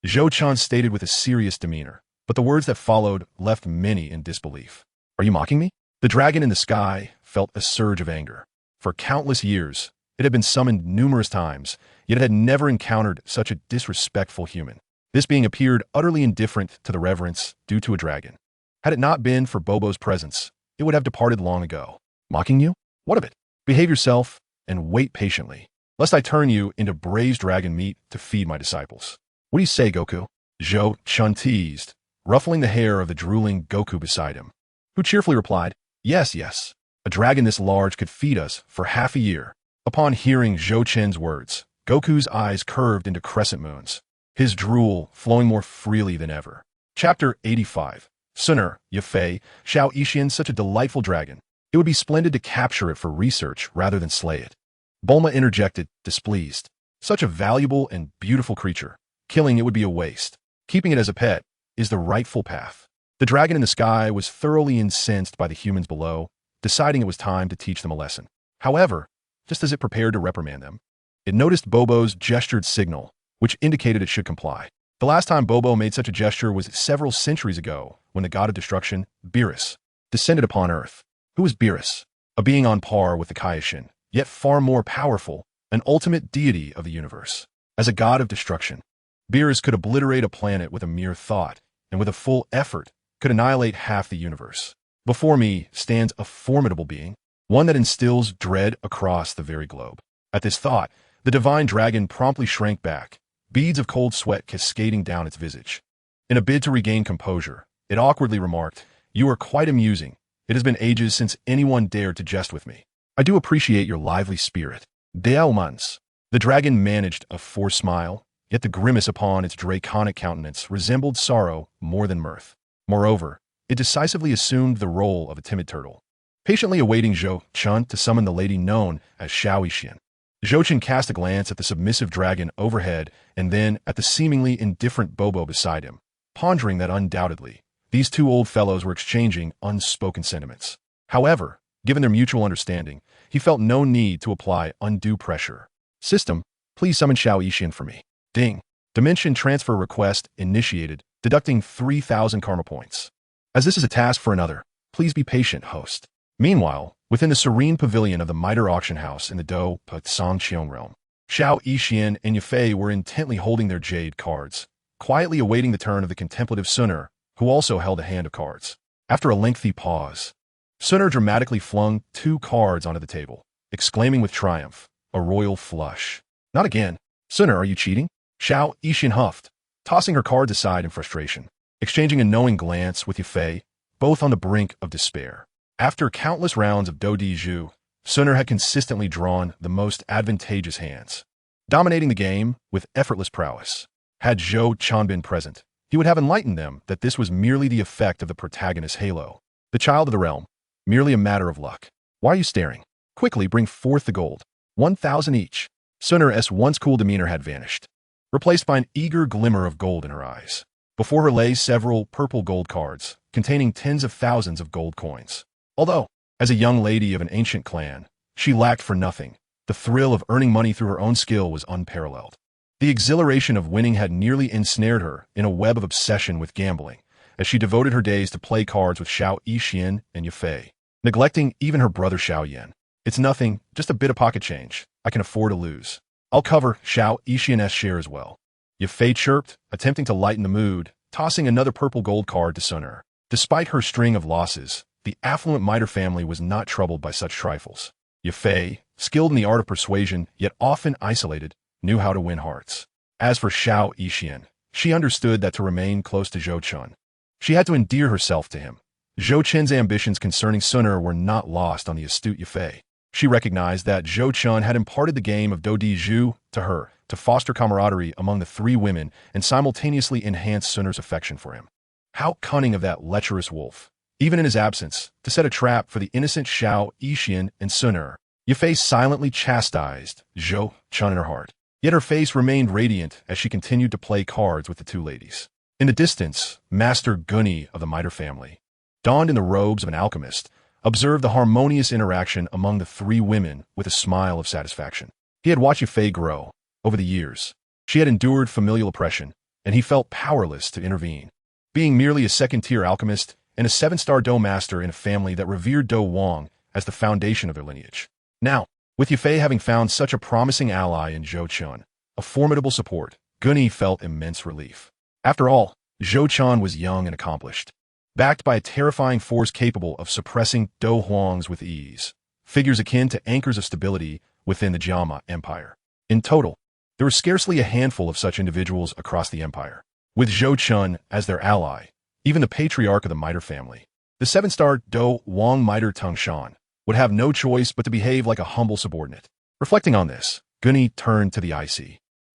Zhou Chun stated with a serious demeanor, but the words that followed left many in disbelief. "Are you mocking me?" The dragon in the sky felt a surge of anger. For countless years, it had been summoned numerous times, yet it had never encountered such a disrespectful human. This being appeared utterly indifferent to the reverence due to a dragon. Had it not been for Bobo's presence, it would have departed long ago. "Mocking you? What of it? Behave yourself and wait patiently, lest I turn you into braised dragon meat to feed my disciples." "What do you say, Goku?" Zhou Chun teased, ruffling the hair of the drooling Goku beside him, who cheerfully replied, "Yes, yes. A dragon this large could feed us for half a year." Upon hearing Zhou Chun's words, Goku's eyes curved into crescent moons, his drool flowing more freely than ever. Chapter 85. Sooner, Yafei, Xiao Yixin, such a delightful dragon. It would be splendid to capture it for research rather than slay it. Bulma interjected, displeased. Such a valuable and beautiful creature. Killing it would be a waste. Keeping it as a pet is the rightful path. The dragon in the sky was thoroughly incensed by the humans below, deciding it was time to teach them a lesson. However, just as it prepared to reprimand them, it noticed Bobo's gestured signal, which indicated it should comply. The last time Bobo made such a gesture was several centuries ago, when the god of destruction, Beerus, descended upon Earth. Who was Beerus? A being on par with the Kaioshin, yet far more powerful, an ultimate deity of the universe. As a god of destruction, Beerus could obliterate a planet with a mere thought, and with a full effort, could annihilate half the universe. Before me stands a formidable being, one that instills dread across the very globe. At this thought, the divine dragon promptly shrank back, beads of cold sweat cascading down its visage. In a bid to regain composure, it awkwardly remarked, "You are quite amusing. It has been ages since anyone dared to jest with me. I do appreciate your lively spirit." Deaumans. The dragon managed a forced smile, yet the grimace upon its draconic countenance resembled sorrow more than mirth. Moreover, it decisively assumed the role of a timid turtle, patiently awaiting Zhou Chun to summon the lady known as Xiao Yixin. Zhou Chun cast a glance at the submissive dragon overhead and then at the seemingly indifferent Bobo beside him, pondering that undoubtedly these two old fellows were exchanging unspoken sentiments. However, given their mutual understanding, he felt no need to apply undue pressure. "System, please summon Xiao Yixin for me." Ding. Dimension transfer request initiated, deducting 3,000 karma points. "As this is a task for another, please be patient, host." Meanwhile, within the serene pavilion of the Mitre auction house in the Do Sangqiong realm, Xiao Yixin and Yafei were intently holding their jade cards, quietly awaiting the turn of the contemplative Suner, who also held a hand of cards. After a lengthy pause, Suner dramatically flung 2 cards onto the table, exclaiming with triumph, "A royal flush." "Not again." Sooner, are you cheating? Xiao Yixian huffed, tossing her cards aside in frustration, exchanging a knowing glance with Yufei, both on the brink of despair. After countless rounds of Do Di Zhu, Sooner had consistently drawn the most advantageous hands, dominating the game with effortless prowess. Had Zhou Qian been present, he would have enlightened them that this was merely the effect of the protagonist's halo, the child of the realm, merely a matter of luck. Why are you staring? Quickly bring forth the gold. 1,000 each. Sooner's once cool demeanor had vanished, replaced by an eager glimmer of gold in her eyes. Before her lay several purple gold cards, containing tens of thousands of gold coins. Although, as a young lady of an ancient clan, she lacked for nothing, the thrill of earning money through her own skill was unparalleled. The exhilaration of winning had nearly ensnared her in a web of obsession with gambling, as she devoted her days to play cards with Xiao Yixian and Yufei, neglecting even her brother Xiao Yan. It's nothing, just a bit of pocket change. I can afford to lose. I'll cover Xiao Yixian's share as well. Yufei chirped, attempting to lighten the mood, tossing another purple gold card to Sooner. Despite her string of losses, the affluent miter family was not troubled by such trifles. Yufei, skilled in the art of persuasion, yet often isolated, knew how to win hearts. As for Xiao Yixian, she understood that to remain close to Zhou Qian, she had to endear herself to him. Zhou Qian's ambitions concerning Sooner were not lost on the astute Yufei. She recognized that Zhou Qian had imparted the game of Do Di Zhu to her to foster camaraderie among the three women and simultaneously enhance Sooner's affection for him. How cunning of that lecherous wolf, even in his absence, to set a trap for the innocent Xiao Yixian and Sooner. Yufei silently chastised Zhou Qian in her heart, yet her face remained radiant as she continued to play cards with the two ladies. In the distance, Master Gunny of the Miter family, donned in the robes of an alchemist, observed the harmonious interaction among the three women with a smile of satisfaction. He had watched Yufei grow. Over the years, she had endured familial oppression, and he felt powerless to intervene. Being merely a second-tier alchemist and a 7-star Do master in a family that revered Do Wang as the foundation of their lineage. Now, with Yufei having found such a promising ally in Zhou Qian, a formidable support, Gunny felt immense relief. After all, Zhou Qian was young and accomplished, backed by a terrifying force capable of suppressing Do Huangs with ease, figures akin to anchors of stability within the Jiama Empire. In total, there were scarcely a handful of such individuals across the empire. With Zhou Qian as their ally, even the patriarch of the Miter family, the 7-star Do Wang Miter Tangshan, would have no choice but to behave like a humble subordinate. Reflecting on this, Gunny turned to the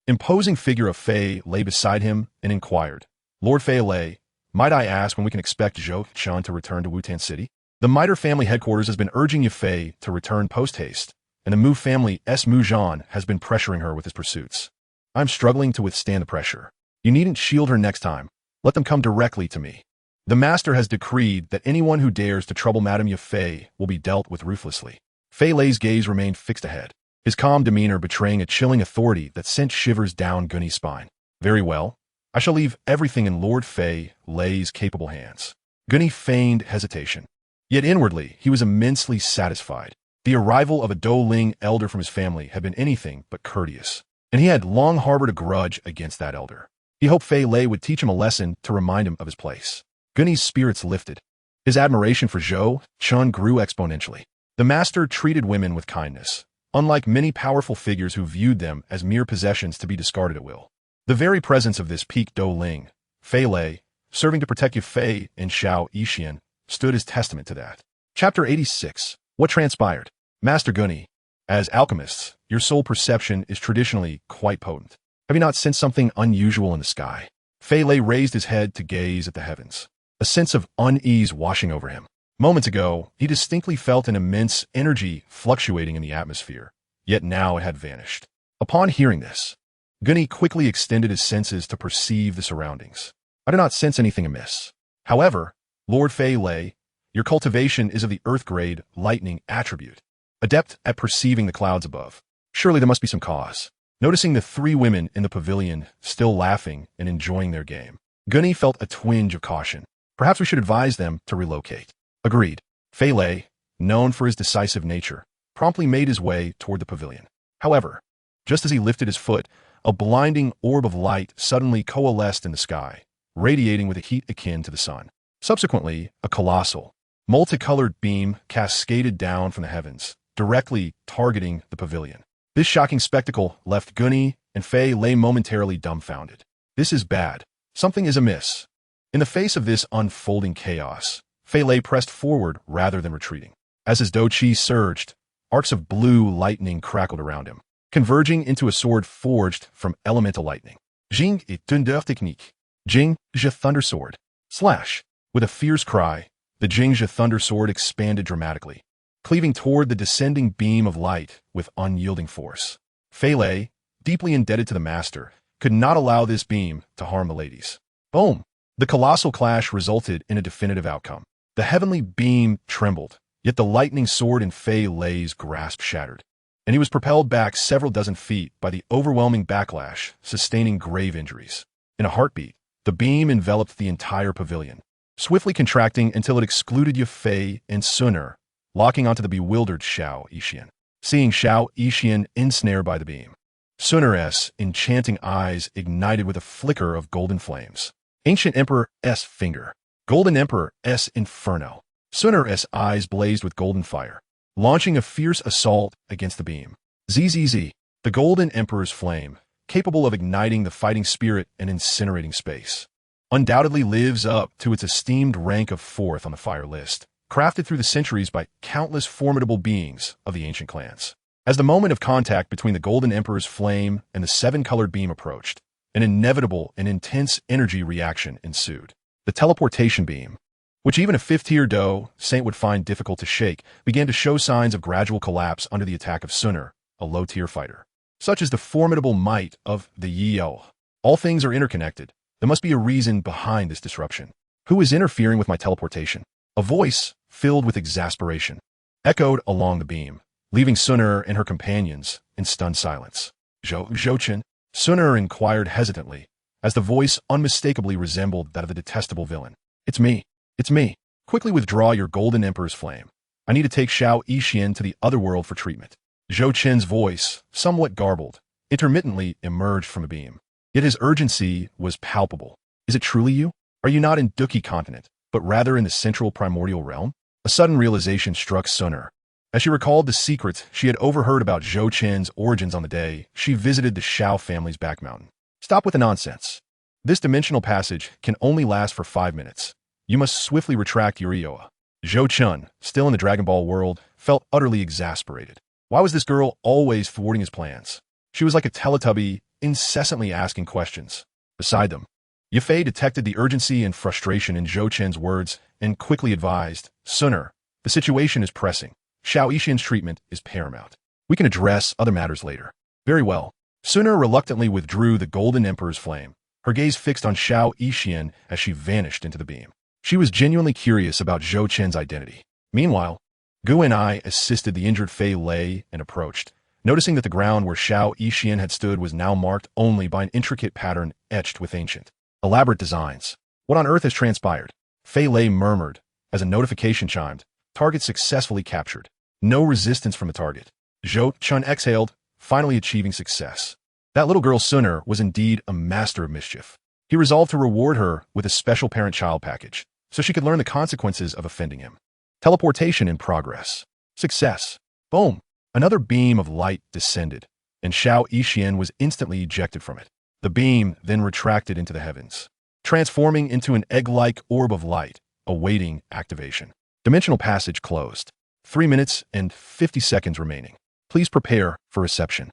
imposing figure of Fei Lei beside him and inquired, Lord Fei Lei, might I ask when we can expect Zhou Qian to return to Wutan City? The Miter family headquarters has been urging Yufei to return post-haste, and the Mu family's Mu Zhan has been pressuring her with his pursuits. I'm struggling to withstand the pressure. You needn't shield her next time. Let them come directly to me. The master has decreed that anyone who dares to trouble Madame Yufei will be dealt with ruthlessly. Fei Lei's gaze remained fixed ahead, his calm demeanor betraying a chilling authority that sent shivers down Gunny's spine. Very well. I shall leave everything in Lord Fei Lei's capable hands. Gunny feigned hesitation. Yet inwardly, he was immensely satisfied. The arrival of a Douling elder from his family had been anything but courteous, and he had long harbored a grudge against that elder. He hoped Fei Lei would teach him a lesson to remind him of his place. Gunny's spirits lifted. His admiration for Zhou Qian grew exponentially. The master treated women with kindness, unlike many powerful figures who viewed them as mere possessions to be discarded at will. The very presence of this peak Douling, Fei Lei, serving to protect Yufei and Xiao Yixian, stood as testament to that. Chapter 86. What transpired? Master Gunny, as alchemists, your soul perception is traditionally quite potent. Have you not sensed something unusual in the sky? Fei Lei raised his head to gaze at the heavens, a sense of unease washing over him. Moments ago, he distinctly felt an immense energy fluctuating in the atmosphere, yet now it had vanished. Upon hearing this, Gunny quickly extended his senses to perceive the surroundings. I do not sense anything amiss. However, Lord Fei Lei, your cultivation is of the earth-grade lightning attribute, adept at perceiving the clouds above. Surely there must be some cause. Noticing the three women in the pavilion still laughing and enjoying their game, Gunny felt a twinge of caution. Perhaps we should advise them to relocate. Agreed. Fei Lei, known for his decisive nature, promptly made his way toward the pavilion. However, just as he lifted his foot, a blinding orb of light suddenly coalesced in the sky, radiating with a heat akin to the sun. Subsequently, a colossal, multicolored beam cascaded down from the heavens, directly targeting the pavilion. This shocking spectacle left Gunny and Fei lay momentarily dumbfounded. This is bad. Something is amiss. In the face of this unfolding chaos, Fei Lei pressed forward rather than retreating. As his Do Chi surged, arcs of blue lightning crackled around him, converging into a sword forged from elemental lightning. Jing et Thunder Technique. Jing, Je Thunder Sword. Slash. With a fierce cry, the Jing Je Thunder Sword expanded dramatically, cleaving toward the descending beam of light with unyielding force. Fei Lei, deeply indebted to the master, could not allow this beam to harm the ladies. Boom! The colossal clash resulted in a definitive outcome. The heavenly beam trembled, yet the lightning sword in Fei Lei's grasp shattered, and he was propelled back several dozen feet by the overwhelming backlash, sustaining grave injuries. In a heartbeat, the beam enveloped the entire pavilion, swiftly contracting until it excluded Ye Fei and Sun, locking onto the bewildered Xiao Yixian. Seeing Xiao Yixian ensnared by the beam, Sun's enchanting eyes ignited with a flicker of golden flames. Ancient Emperor's finger. Golden Emperor's inferno. Sun's eyes blazed with golden fire, launching a fierce assault against the beam. ZZZ. The Golden Emperor's flame, capable of igniting the fighting spirit and incinerating space, undoubtedly lives up to its esteemed rank of 4th on the fire list, crafted through the centuries by countless formidable beings of the ancient clans. As the moment of contact between the Golden Emperor's flame and the 7-colored beam approached, an inevitable and intense energy reaction ensued. The teleportation beam, which even a 5th-tier Do Saint would find difficult to shake, began to show signs of gradual collapse under the attack of Sun, a low-tier fighter. Such is the formidable might of the Yio. All things are interconnected. There must be a reason behind this disruption. Who is interfering with my teleportation? A voice, filled with exasperation, echoed along the beam, leaving Sun and her companions in stunned silence. Zhou-Chen? Sun inquired hesitantly, as the voice unmistakably resembled that of the detestable villain. It's me. It's me. Quickly withdraw your Golden Emperor's flame. I need to take Xiao Yixian to the other world for treatment. Zhou Chen's voice, somewhat garbled, intermittently emerged from the beam. Yet his urgency was palpable. Is it truly you? Are you not in Duki continent, but rather in the central primordial realm? A sudden realization struck Sun. As she recalled the secrets she had overheard about Zhou Chen's origins on the day she visited the Xiao family's back mountain. Stop with the nonsense. This dimensional passage can only last for 5 minutes. You must swiftly retract your Ioa. Zhou Chen, still in the Dragon Ball world, felt utterly exasperated. Why was this girl always thwarting his plans? She was like a Teletubby, incessantly asking questions. Beside them, Ye Fei detected the urgency and frustration in Zhou Chen's words and quickly advised, Sun, the situation is pressing. Xiao Yixian's treatment is paramount. We can address other matters later. Very well. Sun reluctantly withdrew the Golden Emperor's flame, her gaze fixed on Xiao Yixian as she vanished into the beam. She was genuinely curious about Zhou Chen's identity. Meanwhile, Gu and I assisted the injured Fei Lei and approached, noticing that the ground where Xiao Yixian had stood was now marked only by an intricate pattern etched with ancient, elaborate designs. What on earth has transpired? Fei Lei murmured as a notification chimed. Target successfully captured. No resistance from the target. Zhou Chen exhaled, finally achieving success. That little girl Sun was indeed a master of mischief. He resolved to reward her with a special parent-child package, so she could learn the consequences of offending him. Teleportation in progress. Success. Boom. Another beam of light descended, and Xiao Yixian was instantly ejected from it. The beam then retracted into the heavens, transforming into an egg-like orb of light, awaiting activation. Dimensional passage closed. 3 minutes and 50 seconds remaining. Please prepare for reception.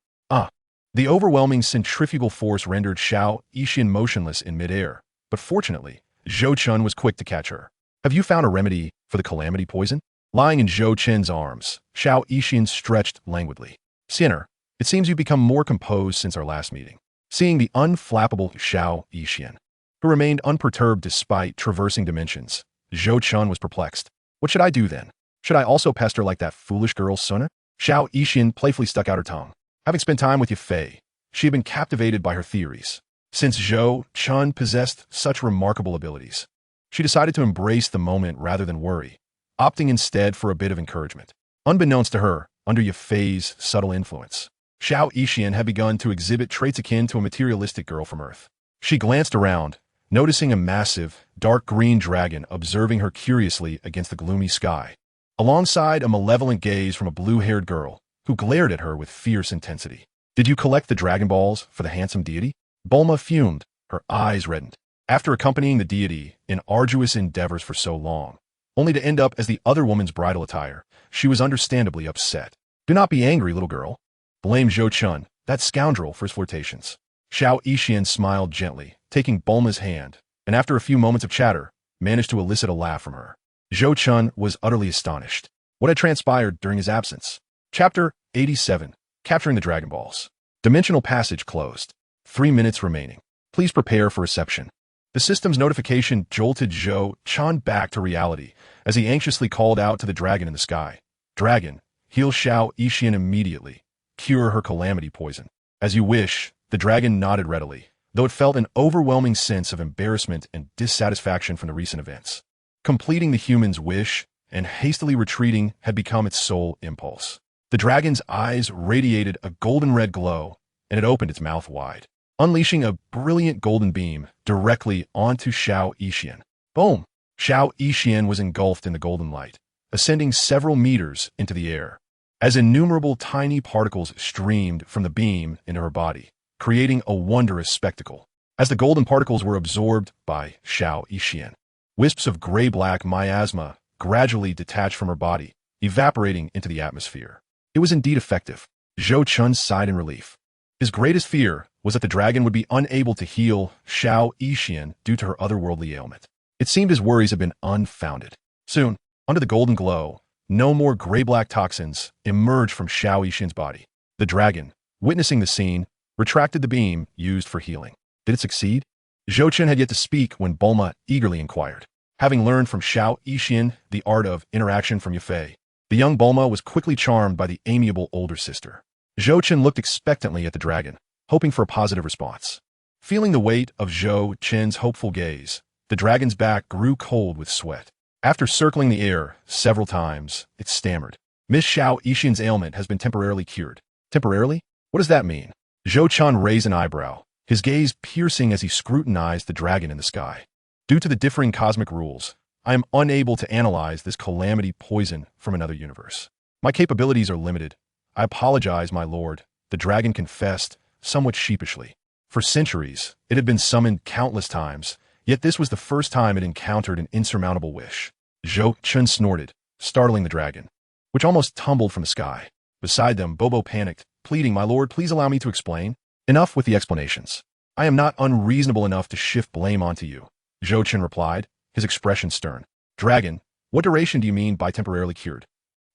The overwhelming centrifugal force rendered Xiao Yixian motionless in midair, but fortunately, Zhou Chen was quick to catch her. Have you found a remedy for the calamity poison? Lying in Zhou Chen's arms, Xiao Yixian stretched languidly. Sinner, it seems you've become more composed since our last meeting. Seeing the unflappable Xiao Yixian, who remained unperturbed despite traversing dimensions, Zhou Chen was perplexed. What should I do then? Should I also pester like that foolish girl Sun? Xiao Yixian playfully stuck out her tongue. Having spent time with Ye Fei, she had been captivated by her theories. Since Zhou Chen possessed such remarkable abilities, she decided to embrace the moment rather than worry, opting instead for a bit of encouragement. Unbeknownst to her, under Ye Fei's subtle influence, Xiao Yixian had begun to exhibit traits akin to a materialistic girl from Earth. She glanced around, noticing a massive, dark green dragon observing her curiously against the gloomy sky, alongside a malevolent gaze from a blue-haired girl who glared at her with fierce intensity. Did you collect the Dragon Balls for the handsome deity? Bulma fumed, her eyes reddened. After accompanying the deity in arduous endeavors for so long, only to end up as the other woman's bridal attire, she was understandably upset. Do not be angry, little girl. Blame Zhou Chun, that scoundrel, for his flirtations. Xiao Yixian smiled gently, taking Bulma's hand, and after a few moments of chatter, managed to elicit a laugh from her. Zhou Chun was utterly astonished. What had transpired during his absence? Chapter 87. Capturing the Dragon Balls. Dimensional passage closed. 3 minutes remaining. Please prepare for reception. The system's notification jolted Zhou Chun back to reality as he anxiously called out to the dragon in the sky. Dragon, heal Xiao Yixian immediately. Cure her calamity poison. As you wish, the dragon nodded readily, though it felt an overwhelming sense of embarrassment and dissatisfaction from the recent events. Completing the human's wish and hastily retreating had become its sole impulse. The dragon's eyes radiated a golden-red glow, and it opened its mouth wide, unleashing a brilliant golden beam directly onto Xiao Yixian. Boom! Xiao Yixian was engulfed in the golden light, ascending several meters into the air, as innumerable tiny particles streamed from the beam into her body, creating a wondrous spectacle. As the golden particles were absorbed by Xiao Yixian, wisps of gray-black miasma gradually detached from her body, evaporating into the atmosphere. It was indeed effective. Zhou Chun sighed in relief. His greatest fear was that the dragon would be unable to heal Xiao Yixian due to her otherworldly ailment. It seemed his worries had been unfounded. Soon, under the golden glow, no more gray-black toxins emerged from Xiao Yixian's body. The dragon, witnessing the scene, retracted the beam used for healing. Did it succeed? Zhou Chun had yet to speak when Bulma eagerly inquired. Having learned from Xiao Yixian the art of interaction from Yufei, the young Bulma was quickly charmed by the amiable older sister. Zhou Chun looked expectantly at the dragon, hoping for a positive response. Feeling the weight of Zhou Chun's hopeful gaze, the dragon's back grew cold with sweat. After circling the air several times, it stammered. Miss Xiao Yixian's ailment has been temporarily cured. Temporarily? What does that mean? Zhou Chun raised an eyebrow, his gaze piercing as he scrutinized the dragon in the sky. Due to the differing cosmic rules, I am unable to analyze this calamity poison from another universe. My capabilities are limited. I apologize, my lord, the dragon confessed, somewhat sheepishly. For centuries, it had been summoned countless times, yet this was the first time it encountered an insurmountable wish. Zhou Chun snorted, startling the dragon, which almost tumbled from the sky. Beside them, Bobo panicked, pleading, my lord, please allow me to explain. Enough with the explanations. I am not unreasonable enough to shift blame onto you, Zhou Chun replied, his expression stern. Dragon, what duration do you mean by temporarily cured?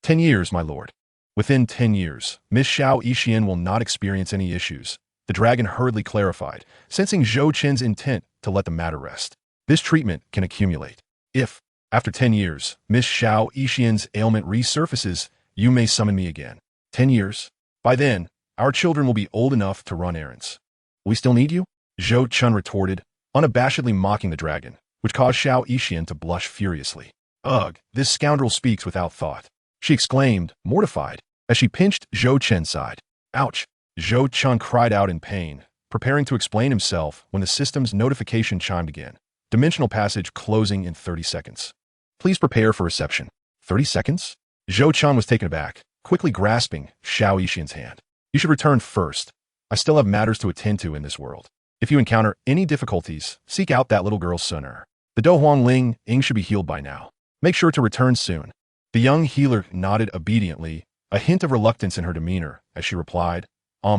10 years, my lord. Within 10 years, Miss Xiao Yixian will not experience any issues, the dragon hurriedly clarified, sensing Zhou Chun's intent to let the matter rest. This treatment can accumulate. If, after 10 years, Miss Xiao Yixian's ailment resurfaces, you may summon me again. 10 years? By then, our children will be old enough to run errands. We still need you? Zhou Chun retorted, unabashedly mocking the dragon, which caused Xiao Yixian to blush furiously. Ugh, this scoundrel speaks without thought, she exclaimed, mortified, as she pinched Zhou Chun's side. Ouch! Zhou Chun cried out in pain, preparing to explain himself when the system's notification chimed again. Dimensional passage closing in 30 seconds. Please prepare for reception. 30 seconds? Zhou Chun was taken aback, quickly grasping Xiao Yixian's hand. You should return first. I still have matters to attend to in this world. If you encounter any difficulties, seek out that little girl sooner. The Do Huang Ling Ying should be healed by now. Make sure to return soon. The young healer nodded obediently, a hint of reluctance in her demeanor, as she replied, All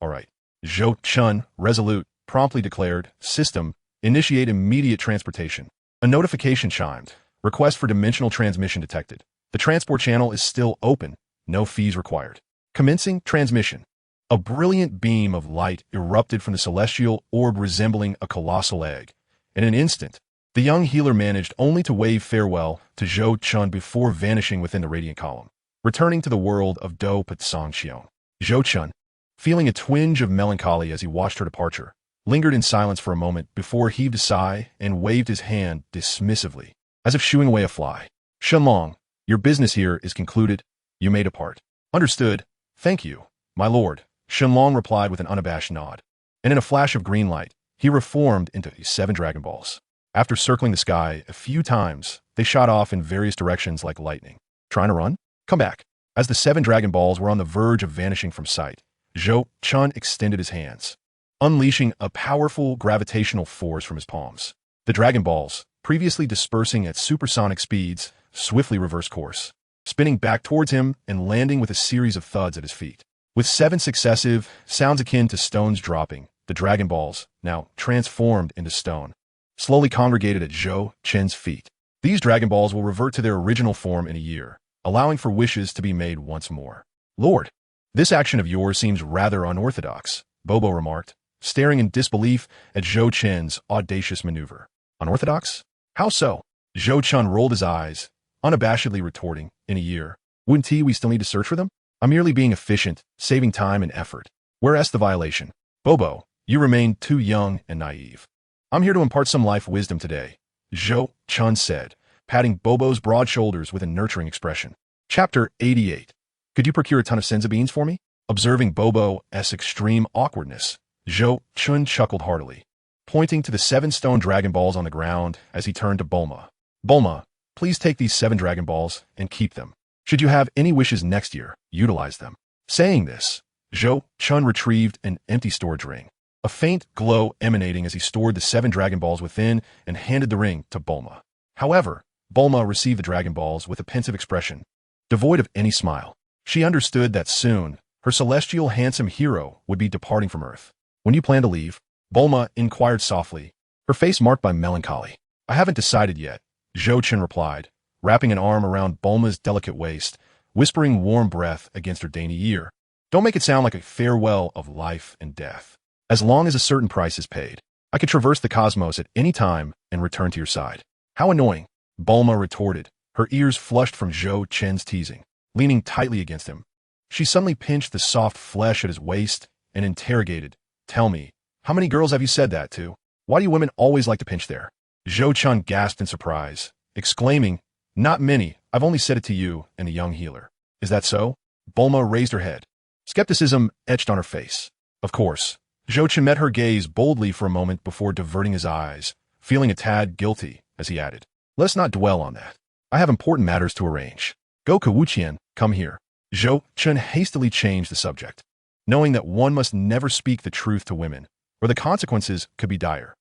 right. Zhou Chun, resolute, promptly declared, System, initiate immediate transportation. A notification chimed. Request for dimensional transmission detected. The transport channel is still open. No fees required. Commencing transmission. A brilliant beam of light erupted from the celestial orb resembling a colossal egg. In an instant, the young healer managed only to wave farewell to Zhou Chun before vanishing within the radiant column, returning to the world of Do Patsongxiong. Zhou Chun, feeling a twinge of melancholy as he watched her departure, lingered in silence for a moment before he heaved a sigh and waved his hand dismissively, as if shooing away a fly. Shenlong, your business here is concluded. You may depart. Understood. Thank you, my lord. Shenlong replied with an unabashed nod, and in a flash of green light, he reformed into 7 Dragon Balls. After circling the sky a few times, they shot off in various directions like lightning. Trying to run? Come back. As the 7 Dragon Balls were on the verge of vanishing from sight, Zhou Chun extended his hands, unleashing a powerful gravitational force from his palms. The Dragon Balls, previously dispersing at supersonic speeds, swiftly reversed course, spinning back towards him and landing with a series of thuds at his feet. With 7 successive, sounds akin to stones dropping, the Dragon Balls, now transformed into stone, slowly congregated at Zhou Chen's feet. These Dragon Balls will revert to their original form in a year, allowing for wishes to be made once more. Lord, this action of yours seems rather unorthodox, Bobo remarked, staring in disbelief at Zhou Chen's audacious maneuver. Unorthodox? How so? Zhou Chun rolled his eyes, unabashedly retorting, in a year. Wouldn't we still need to search for them? I'm merely being efficient, saving time and effort. Where's the violation? Bobo, you remain too young and naive. I'm here to impart some life wisdom today, Zhou Chun said, patting Bobo's broad shoulders with a nurturing expression. Chapter 88. Could you procure a ton of senza beans for me? Observing Bobo's extreme awkwardness, Zhou Chun chuckled heartily, pointing to the 7 stone Dragon Balls on the ground as he turned to Bulma. Bulma, please take these 7 Dragon Balls and keep them. Should you have any wishes next year, utilize them. Saying this, Zhou Chun retrieved an empty storage ring, a faint glow emanating as he stored the 7 Dragon Balls within and handed the ring to Bulma. However, Bulma received the Dragon Balls with a pensive expression, devoid of any smile. She understood that soon, her celestial handsome hero would be departing from Earth. When you plan to leave? Bulma inquired softly, her face marked by melancholy. I haven't decided yet, Zhou Chun replied, wrapping an arm around Bulma's delicate waist, whispering warm breath against her dainty ear. Don't make it sound like a farewell of life and death. As long as a certain price is paid, I could traverse the cosmos at any time and return to your side. How annoying, Bulma retorted, her ears flushed from Zhou Chen's teasing. Leaning tightly against him, she suddenly pinched the soft flesh at his waist and interrogated, Tell me, how many girls have you said that to? Why do you women always like to pinch there? Zhou Chun gasped in surprise, exclaiming, Not many, I've only said it to you and the young healer. Is that so? Bulma raised her head. Skepticism etched on her face. Of course. Zhou Chun met her gaze boldly for a moment before diverting his eyes, feeling a tad guilty, as he added, Let's not dwell on that. I have important matters to arrange. Goku Wuqian, come here. Zhou Chun hastily changed the subject, knowing that one must never speak the truth to women, or the consequences could be dire.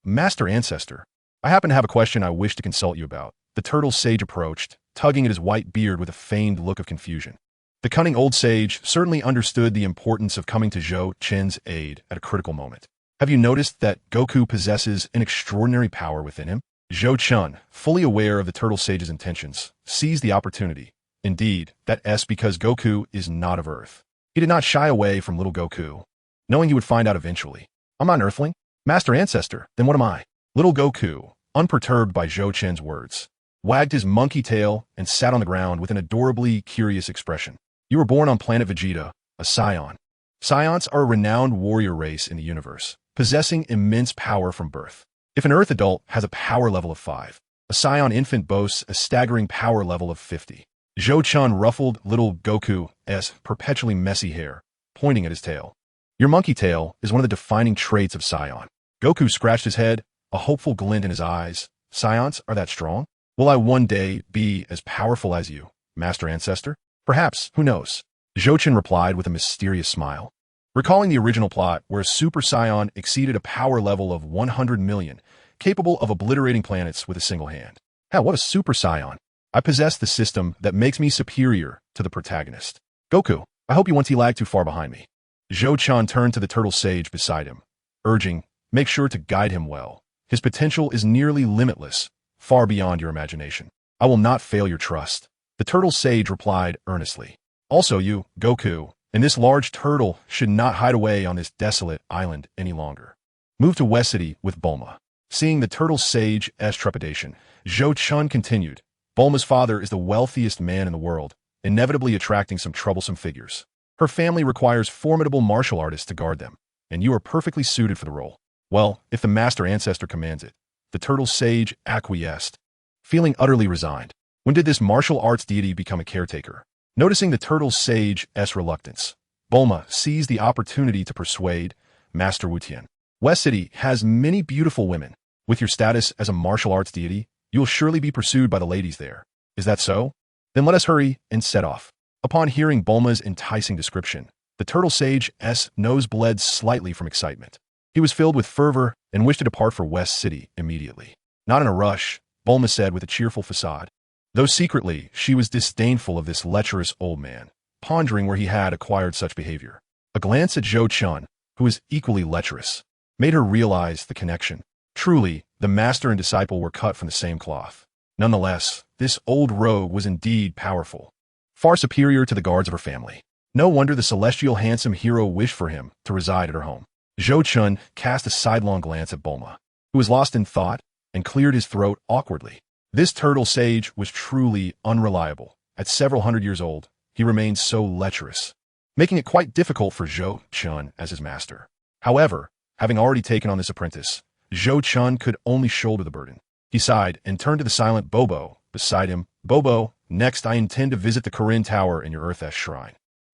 Master Ancestor, I happen to have a question I wish to consult you about. The turtle sage approached, tugging at his white beard with a feigned look of confusion. The cunning old sage certainly understood the importance of coming to Zhou Chen's aid at a critical moment. Have you noticed that Goku possesses an extraordinary power within him? Zhou Chun, fully aware of the turtle sage's intentions, seized the opportunity. Indeed, that's because Goku is not of Earth. He did not shy away from little Goku, knowing he would find out eventually. I'm not an Earthling. Master Ancestor, then what am I? Little Goku, unperturbed by Zhou Chen's words, wagged his monkey tail and sat on the ground with an adorably curious expression. You were born on planet Vegeta, a Scion. Scions are a renowned warrior race in the universe, possessing immense power from birth. If an Earth adult has a power level of 5, a Scion infant boasts a staggering power level of 50. Zhou Chun ruffled little Goku's perpetually messy hair, pointing at his tail. Your monkey tail is one of the defining traits of Scion. Goku scratched his head, a hopeful glint in his eyes. Scions are that strong? Will I one day be as powerful as you, Master Ancestor? Perhaps, who knows? Zhou Chun replied with a mysterious smile, recalling the original plot where a Super Scion exceeded a power level of 100 million, capable of obliterating planets with a single hand. Hell, what a Super Scion! I possess the system that makes me superior to the protagonist. Goku, I hope you won't lag too far behind me. Zhou Chun turned to the turtle sage beside him, urging, make sure to guide him well. His potential is nearly limitless, far beyond your imagination. I will not fail your trust. The turtle sage replied earnestly. Also you, Goku, and this large turtle should not hide away on this desolate island any longer. Move to West City with Bulma. Seeing the turtle sage's trepidation, Zhou Chun continued, Bulma's father is the wealthiest man in the world, inevitably attracting some troublesome figures. Her family requires formidable martial artists to guard them, and you are perfectly suited for the role. Well, if the Master Ancestor commands it. The turtle sage acquiesced, feeling utterly resigned. When did this martial arts deity become a caretaker? Noticing the turtle sage's reluctance, Bulma seized the opportunity to persuade Master Wutian. West City has many beautiful women. With your status as a martial arts deity, you will surely be pursued by the ladies there. Is that so? Then let us hurry and set off. Upon hearing Bulma's enticing description, The turtle sage's nose bled slightly from excitement. He was filled with fervor and wished to depart for West City immediately. Not in a rush, Bulma said with a cheerful facade. Though secretly, she was disdainful of this lecherous old man, pondering where he had acquired such behavior. A glance at Zhou Chun, who was equally lecherous, made her realize the connection. Truly, the master and disciple were cut from the same cloth. Nonetheless, this old rogue was indeed powerful, far superior to the guards of her family. No wonder the celestial handsome hero wished for him to reside at her home. Zhou Chun cast a sidelong glance at Bulma, who was lost in thought, and cleared his throat awkwardly. This turtle sage was truly unreliable. At several hundred years old, he remained so lecherous, making it quite difficult for Zhou Chun as his master. However, having already taken on this apprentice, Zhou Chun could only shoulder the burden. He sighed and turned to the silent Bobo beside him. Bobo, next I intend to visit the Corinne Tower in your Earth-S shrine.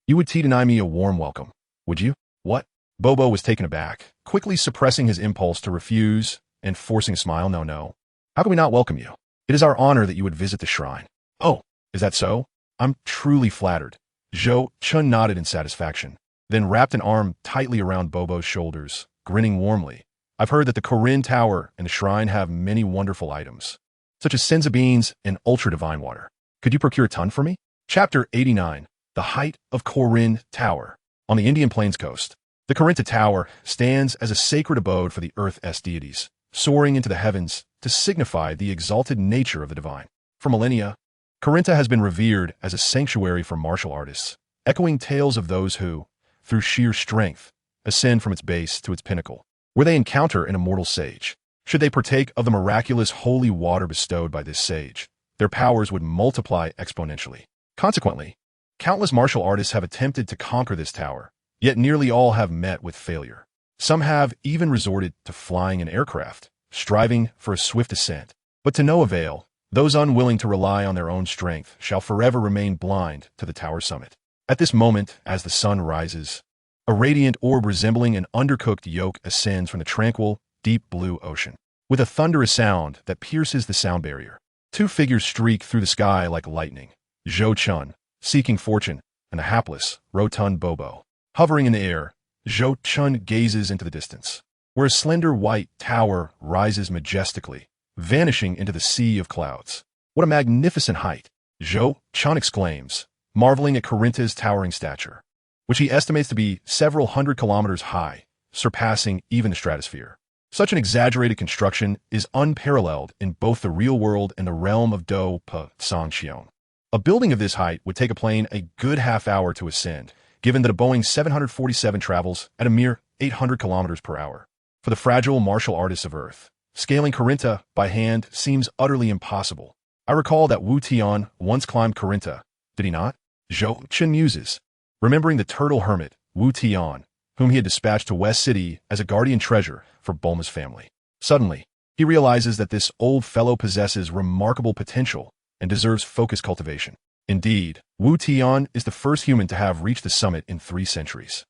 You would deny me a warm welcome, would you? What? Bobo was taken aback, quickly suppressing his impulse to refuse and forcing a smile. No. How can we not welcome you? It is our honor that you would visit the shrine. Oh, is that so? I'm truly flattered. Zhou Chun nodded in satisfaction, then wrapped an arm tightly around Bobo's shoulders, grinning warmly. I've heard that the Corinne Tower and the shrine have many wonderful items, such as senza beans and ultra-divine water. Could you procure a ton for me? Chapter 89. The Height of Corinne Tower. On the Indian Plains coast, the Corinne Tower stands as a sacred abode for the Earth-S deities, soaring into the heavens to signify the exalted nature of the divine. For millennia, Corinne has been revered as a sanctuary for martial artists, echoing tales of those who, through sheer strength, ascend from its base to its pinnacle, where they encounter an immortal sage. Should they partake of the miraculous holy water bestowed by this sage, their powers would multiply exponentially. Consequently, countless martial artists have attempted to conquer this tower, yet nearly all have met with failure. Some have even resorted to flying an aircraft, striving for a swift ascent. But to no avail, those unwilling to rely on their own strength shall forever remain blind to the tower summit. At this moment, as the sun rises, a radiant orb resembling an undercooked yolk ascends from the tranquil, deep blue ocean. With a thunderous sound that pierces the sound barrier, two figures streak through the sky like lightning. Zhou Chun, seeking fortune, and the hapless, rotund Bobo. Hovering in the air, Zhou Chun gazes into the distance, where a slender white tower rises majestically, vanishing into the sea of clouds. What a magnificent height! Zhou Chun exclaims, marveling at Corinne's towering stature, which he estimates to be several hundred kilometers high, surpassing even the stratosphere. Such an exaggerated construction is unparalleled in both the real world and the realm of Do Pa Song Xiong. A building of this height would take a plane a good half hour to ascend, given that a Boeing 747 travels at a mere 800 kilometers per hour. For the fragile martial artists of Earth, scaling Corinne by hand seems utterly impossible. I recall that Wu Tian once climbed Corinne, did he not? Zhou Chun muses, remembering the turtle hermit, Wu Tian, whom he had dispatched to West City as a guardian treasure for Bulma's family. Suddenly, he realizes that this old fellow possesses remarkable potential and deserves focused cultivation. Indeed, Wu Tian is the first human to have reached the summit in 3 centuries.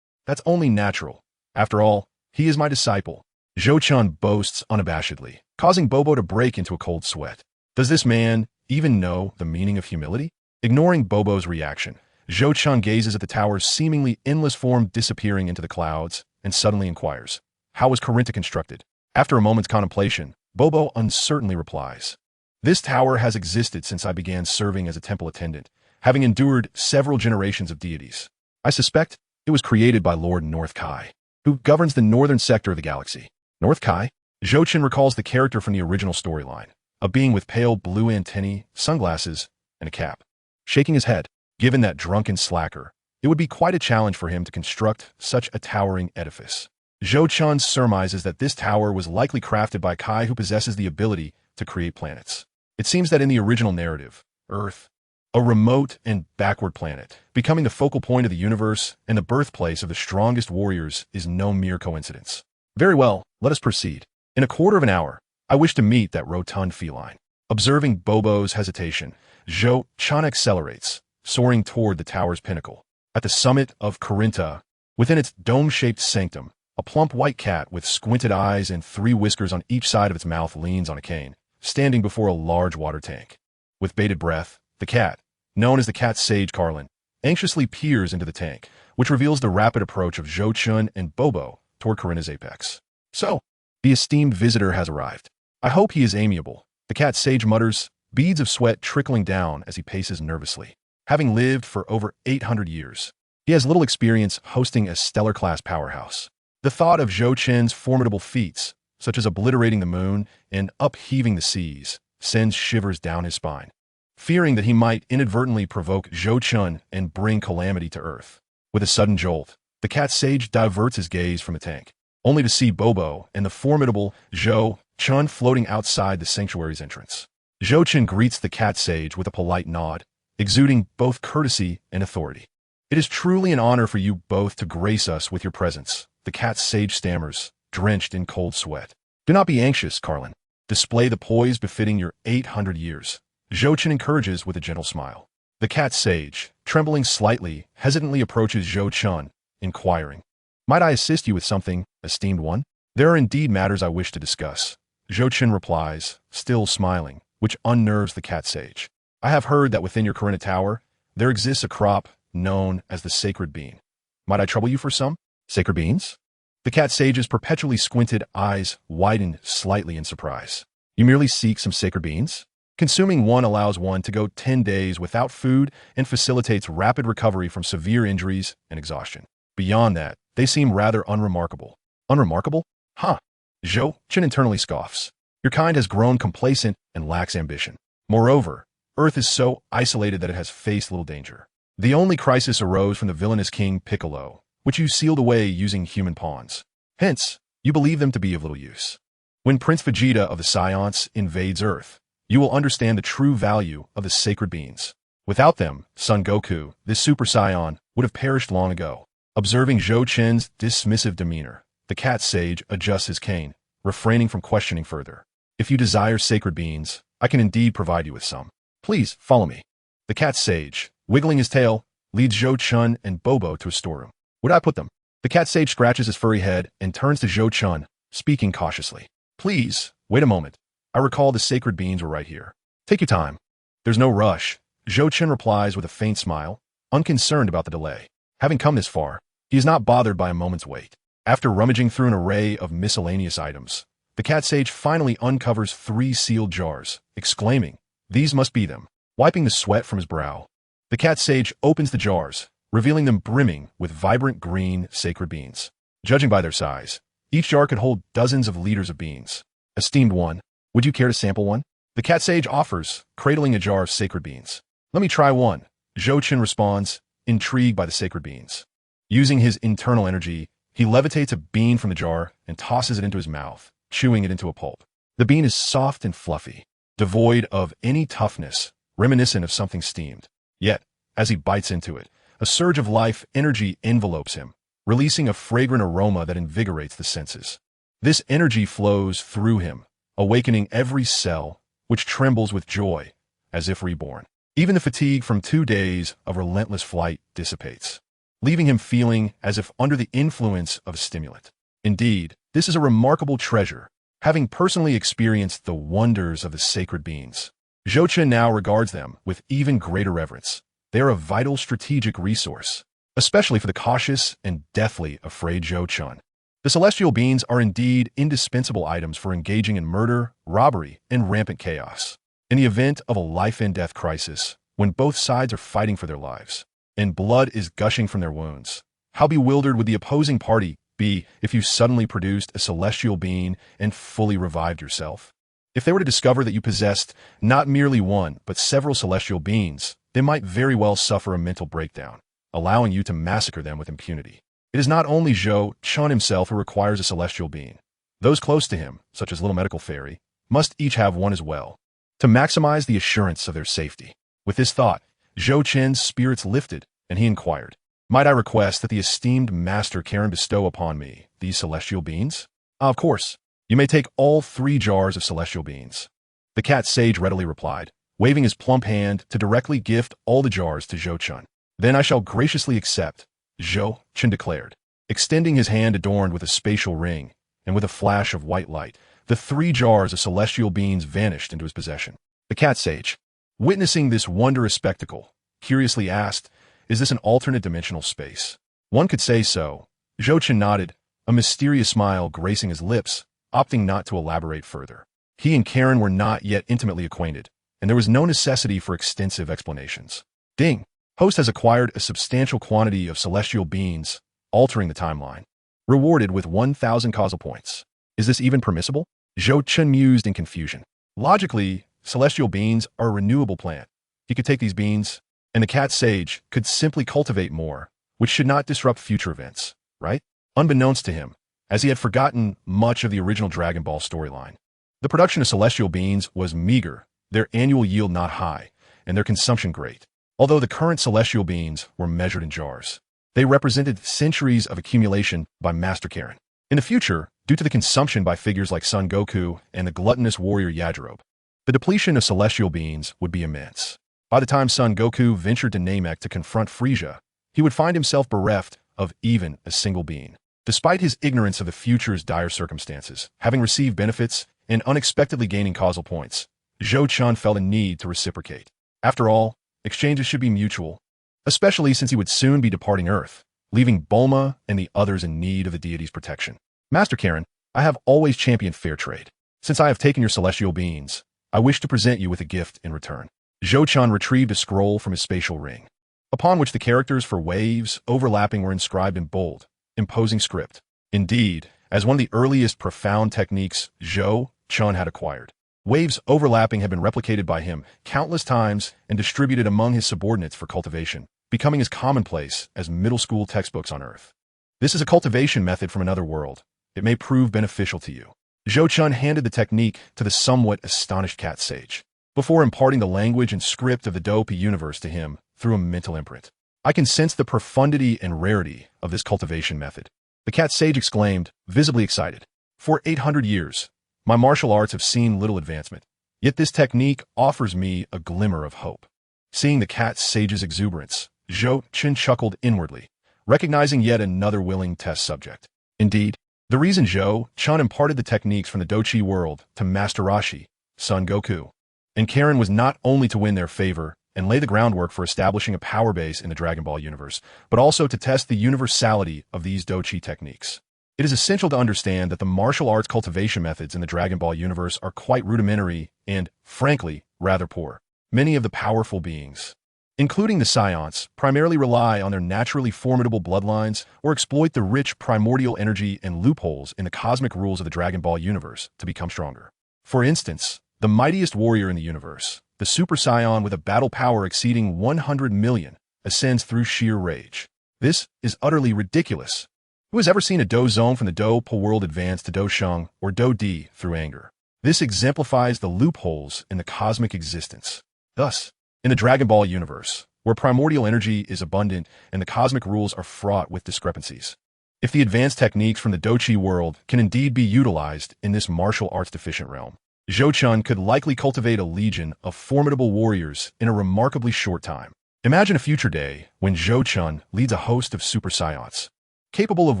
That's only natural. After all, he is my disciple. Zhou Chun boasts unabashedly, causing Bobo to break into a cold sweat. Does this man even know the meaning of humility? Ignoring Bobo's reaction, Zhou Chun gazes at the tower's seemingly endless form disappearing into the clouds and suddenly inquires, how was Corinne constructed? After a moment's contemplation, Bobo uncertainly replies, this tower has existed since I began serving as a temple attendant, having endured several generations of deities. I suspect it was created by Lord North Kai, who governs the northern sector of the galaxy. North Kai? Zhou Chun recalls the character from the original storyline, a being with pale blue antennae, sunglasses, and a cap. Shaking his head, given that drunken slacker, it would be quite a challenge for him to construct such a towering edifice. Zhou Chun surmises that this tower was likely crafted by Kai, who possesses the ability to create planets. It seems that in the original narrative, Earth, a remote and backward planet, becoming the focal point of the universe and the birthplace of the strongest warriors, is no mere coincidence. Very well, let us proceed. In a quarter of an hour, I wish to meet that rotund feline. Observing Bobo's hesitation, Zhou Chun accelerates, soaring toward the tower's pinnacle. At the summit of Corinne, within its dome-shaped sanctum, a plump white cat with squinted eyes and 3 whiskers on each side of its mouth leans on a cane, standing before a large water tank. With bated breath, the cat, known as the cat sage Carlin, anxiously peers into the tank, which reveals the rapid approach of Zhou Chun and Bobo toward Karina's apex. So, the esteemed visitor has arrived. I hope he is amiable. The cat sage mutters, beads of sweat trickling down as he paces nervously. Having lived for over 800 years, he has little experience hosting a stellar-class powerhouse. The thought of Zhou Chen's formidable feats, such as obliterating the moon and upheaving the seas, sends shivers down his spine, fearing that he might inadvertently provoke Zhou Chun and bring calamity to Earth. With a sudden jolt, the cat sage diverts his gaze from the tank, only to see Bobo and the formidable Zhou Chun floating outside the sanctuary's entrance. Zhou Chun greets the cat sage with a polite nod, exuding both courtesy and authority. It is truly an honor for you both to grace us with your presence, the cat sage stammers, drenched in cold sweat. Do not be anxious, Carlin. Display the poise befitting your 800 years. Zhou Chun encourages with a gentle smile. The cat sage, trembling slightly, hesitantly approaches Zhou Chun, inquiring, "Might I assist you with something, esteemed one?" "There are indeed matters I wish to discuss," Zhou Chun replies, still smiling, which unnerves the cat sage. "I have heard that within your Karina Tower, there exists a crop known as the sacred bean. Might I trouble you for some?" "Sacred beans?" The cat sage's perpetually squinted eyes widened slightly in surprise. "You merely seek some sacred beans?" Consuming one allows one to go 10 days without food and facilitates rapid recovery from severe injuries and exhaustion. Beyond that, they seem rather unremarkable. Unremarkable? Huh. Zhou Chun internally scoffs. Your kind has grown complacent and lacks ambition. Moreover, Earth is so isolated that it has faced little danger. The only crisis arose from the villainous King Piccolo, which you sealed away using human pawns. Hence, you believe them to be of little use. When Prince Vegeta of the Scions invades Earth, you will understand the true value of the sacred beans. Without them, Son Goku, this Super Saiyan, would have perished long ago. Observing Zhou Chen's dismissive demeanor, the cat sage adjusts his cane, refraining from questioning further. "If you desire sacred beans, I can indeed provide you with some. Please, follow me." The cat sage, wiggling his tail, leads Zhou Chun and Bobo to a storeroom. "Where do I put them?" The cat sage scratches his furry head and turns to Zhou Chun, speaking cautiously. "Please, wait a moment. I recall the sacred beans were right here. Take your time." "There's no rush," Zhou Chun replies with a faint smile, unconcerned about the delay. Having come this far, he is not bothered by a moment's wait. After rummaging through an array of miscellaneous items, the cat sage finally uncovers 3 sealed jars, exclaiming, "These must be them." Wiping the sweat from his brow, the cat sage opens the jars, revealing them brimming with vibrant green sacred beans. Judging by their size, each jar could hold dozens of liters of beans. "Esteemed one, would you care to sample one?" The cat sage offers, cradling a jar of sacred beans. "Let me try one," Zhou Chun responds, intrigued by the sacred beans. Using his internal energy, he levitates a bean from the jar and tosses it into his mouth, chewing it into a pulp. The bean is soft and fluffy, devoid of any toughness, reminiscent of something steamed. Yet, as he bites into it, a surge of life energy envelopes him, releasing a fragrant aroma that invigorates the senses. This energy flows through him, awakening every cell, which trembles with joy, as if reborn. Even the fatigue from 2 days of relentless flight dissipates, leaving him feeling as if under the influence of a stimulant. Indeed, this is a remarkable treasure, having personally experienced the wonders of the sacred beans. Zhou Chun now regards them with even greater reverence. They are a vital strategic resource, especially for the cautious and deathly afraid Zhou Chun. The celestial beans are indeed indispensable items for engaging in murder, robbery, and rampant chaos. In the event of a life-and-death crisis, when both sides are fighting for their lives, and blood is gushing from their wounds, how bewildered would the opposing party be if you suddenly produced a celestial bean and fully revived yourself? If they were to discover that you possessed not merely one, but several celestial beans, they might very well suffer a mental breakdown, allowing you to massacre them with impunity. It is not only Zhou Chun himself who requires a celestial being. Those close to him, such as Little Medical Fairy, must each have one as well, to maximize the assurance of their safety. With this thought, Zhou Chun's spirits lifted, and he inquired, "Might I request that the esteemed master Karen bestow upon me these celestial beans?" "Of course. You may take all 3 jars of celestial beans." The cat sage readily replied, waving his plump hand to directly gift all the jars to Zhou Chun. "Then I shall graciously accept," Zhou Chun declared, extending his hand adorned with a spatial ring, and with a flash of white light, the 3 jars of celestial beans vanished into his possession. The cat sage, witnessing this wondrous spectacle, curiously asked, "Is this an alternate dimensional space?" One could say so. Zhou Chen nodded, a mysterious smile gracing his lips, opting not to elaborate further. He and Karen were not yet intimately acquainted, and there was no necessity for extensive explanations. Ding! Host has acquired a substantial quantity of celestial beings, altering the timeline. Rewarded with 1,000 causal points. Is this even permissible? Zhou Chen mused in confusion. Logically, celestial beings are a renewable plant. He could take these beings, and the cat sage could simply cultivate more, which should not disrupt future events, right? Unbeknownst to him, as he had forgotten much of the original Dragon Ball storyline. The production of celestial beings was meager, their annual yield not high, and their consumption great. Although the current celestial beings were measured in jars, they represented centuries of accumulation by Master Karen. In the future, due to the consumption by figures like Son Goku and the gluttonous warrior Yajirobe, the depletion of celestial beings would be immense. By the time Son Goku ventured to Namek to confront Frieza, he would find himself bereft of even a single being. Despite his ignorance of the future's dire circumstances, having received benefits and unexpectedly gaining causal points, Zhou Chen felt a need to reciprocate. After all, exchanges should be mutual, especially since he would soon be departing Earth, leaving Bulma and the others in need of the deity's protection. Master Karen, I have always championed fair trade. Since I have taken your celestial beings, I wish to present you with a gift in return. Zhou Chen retrieved a scroll from his spatial ring, upon which the characters for waves overlapping were inscribed in bold, imposing script. Indeed, as one of the earliest profound techniques Zhou Chen had acquired, waves overlapping had been replicated by him countless times and distributed among his subordinates for cultivation, becoming as commonplace as middle school textbooks on Earth. This is a cultivation method from another world. It may prove beneficial to you. Zhou Chen handed the technique to the somewhat astonished cat sage, before imparting the language and script of the Dopi universe to him through a mental imprint. I can sense the profundity and rarity of this cultivation method. The cat sage exclaimed, visibly excited. For 800 years, my martial arts have seen little advancement, yet this technique offers me a glimmer of hope. Seeing the cat sage's exuberance, Zhou Chen chuckled inwardly, recognizing yet another willing test subject. Indeed, the reason Zhou Chen imparted the techniques from the Dochi world to Master Roshi, Son Goku, and Karen was not only to win their favor and lay the groundwork for establishing a power base in the Dragon Ball universe, but also to test the universality of these Dochi techniques. It is essential to understand that the martial arts cultivation methods in the Dragon Ball universe are quite rudimentary and, frankly, rather poor. Many of the powerful beings, including the Scions, primarily rely on their naturally formidable bloodlines or exploit the rich primordial energy and loopholes in the cosmic rules of the Dragon Ball universe to become stronger. For instance, the mightiest warrior in the universe, the Super Saiyan with a battle power exceeding 100 million, ascends through sheer rage. This is utterly ridiculous. Who has ever seen a Do Zone from the Do Po world advance to Do Sheng or Do Di through anger? This exemplifies the loopholes in the cosmic existence. Thus, in the Dragon Ball universe, where primordial energy is abundant and the cosmic rules are fraught with discrepancies, if the advanced techniques from the Dochi world can indeed be utilized in this martial arts deficient realm, Zhou Chen could likely cultivate a legion of formidable warriors in a remarkably short time. Imagine a future day when Zhou Chen leads a host of Super Saiyans, capable of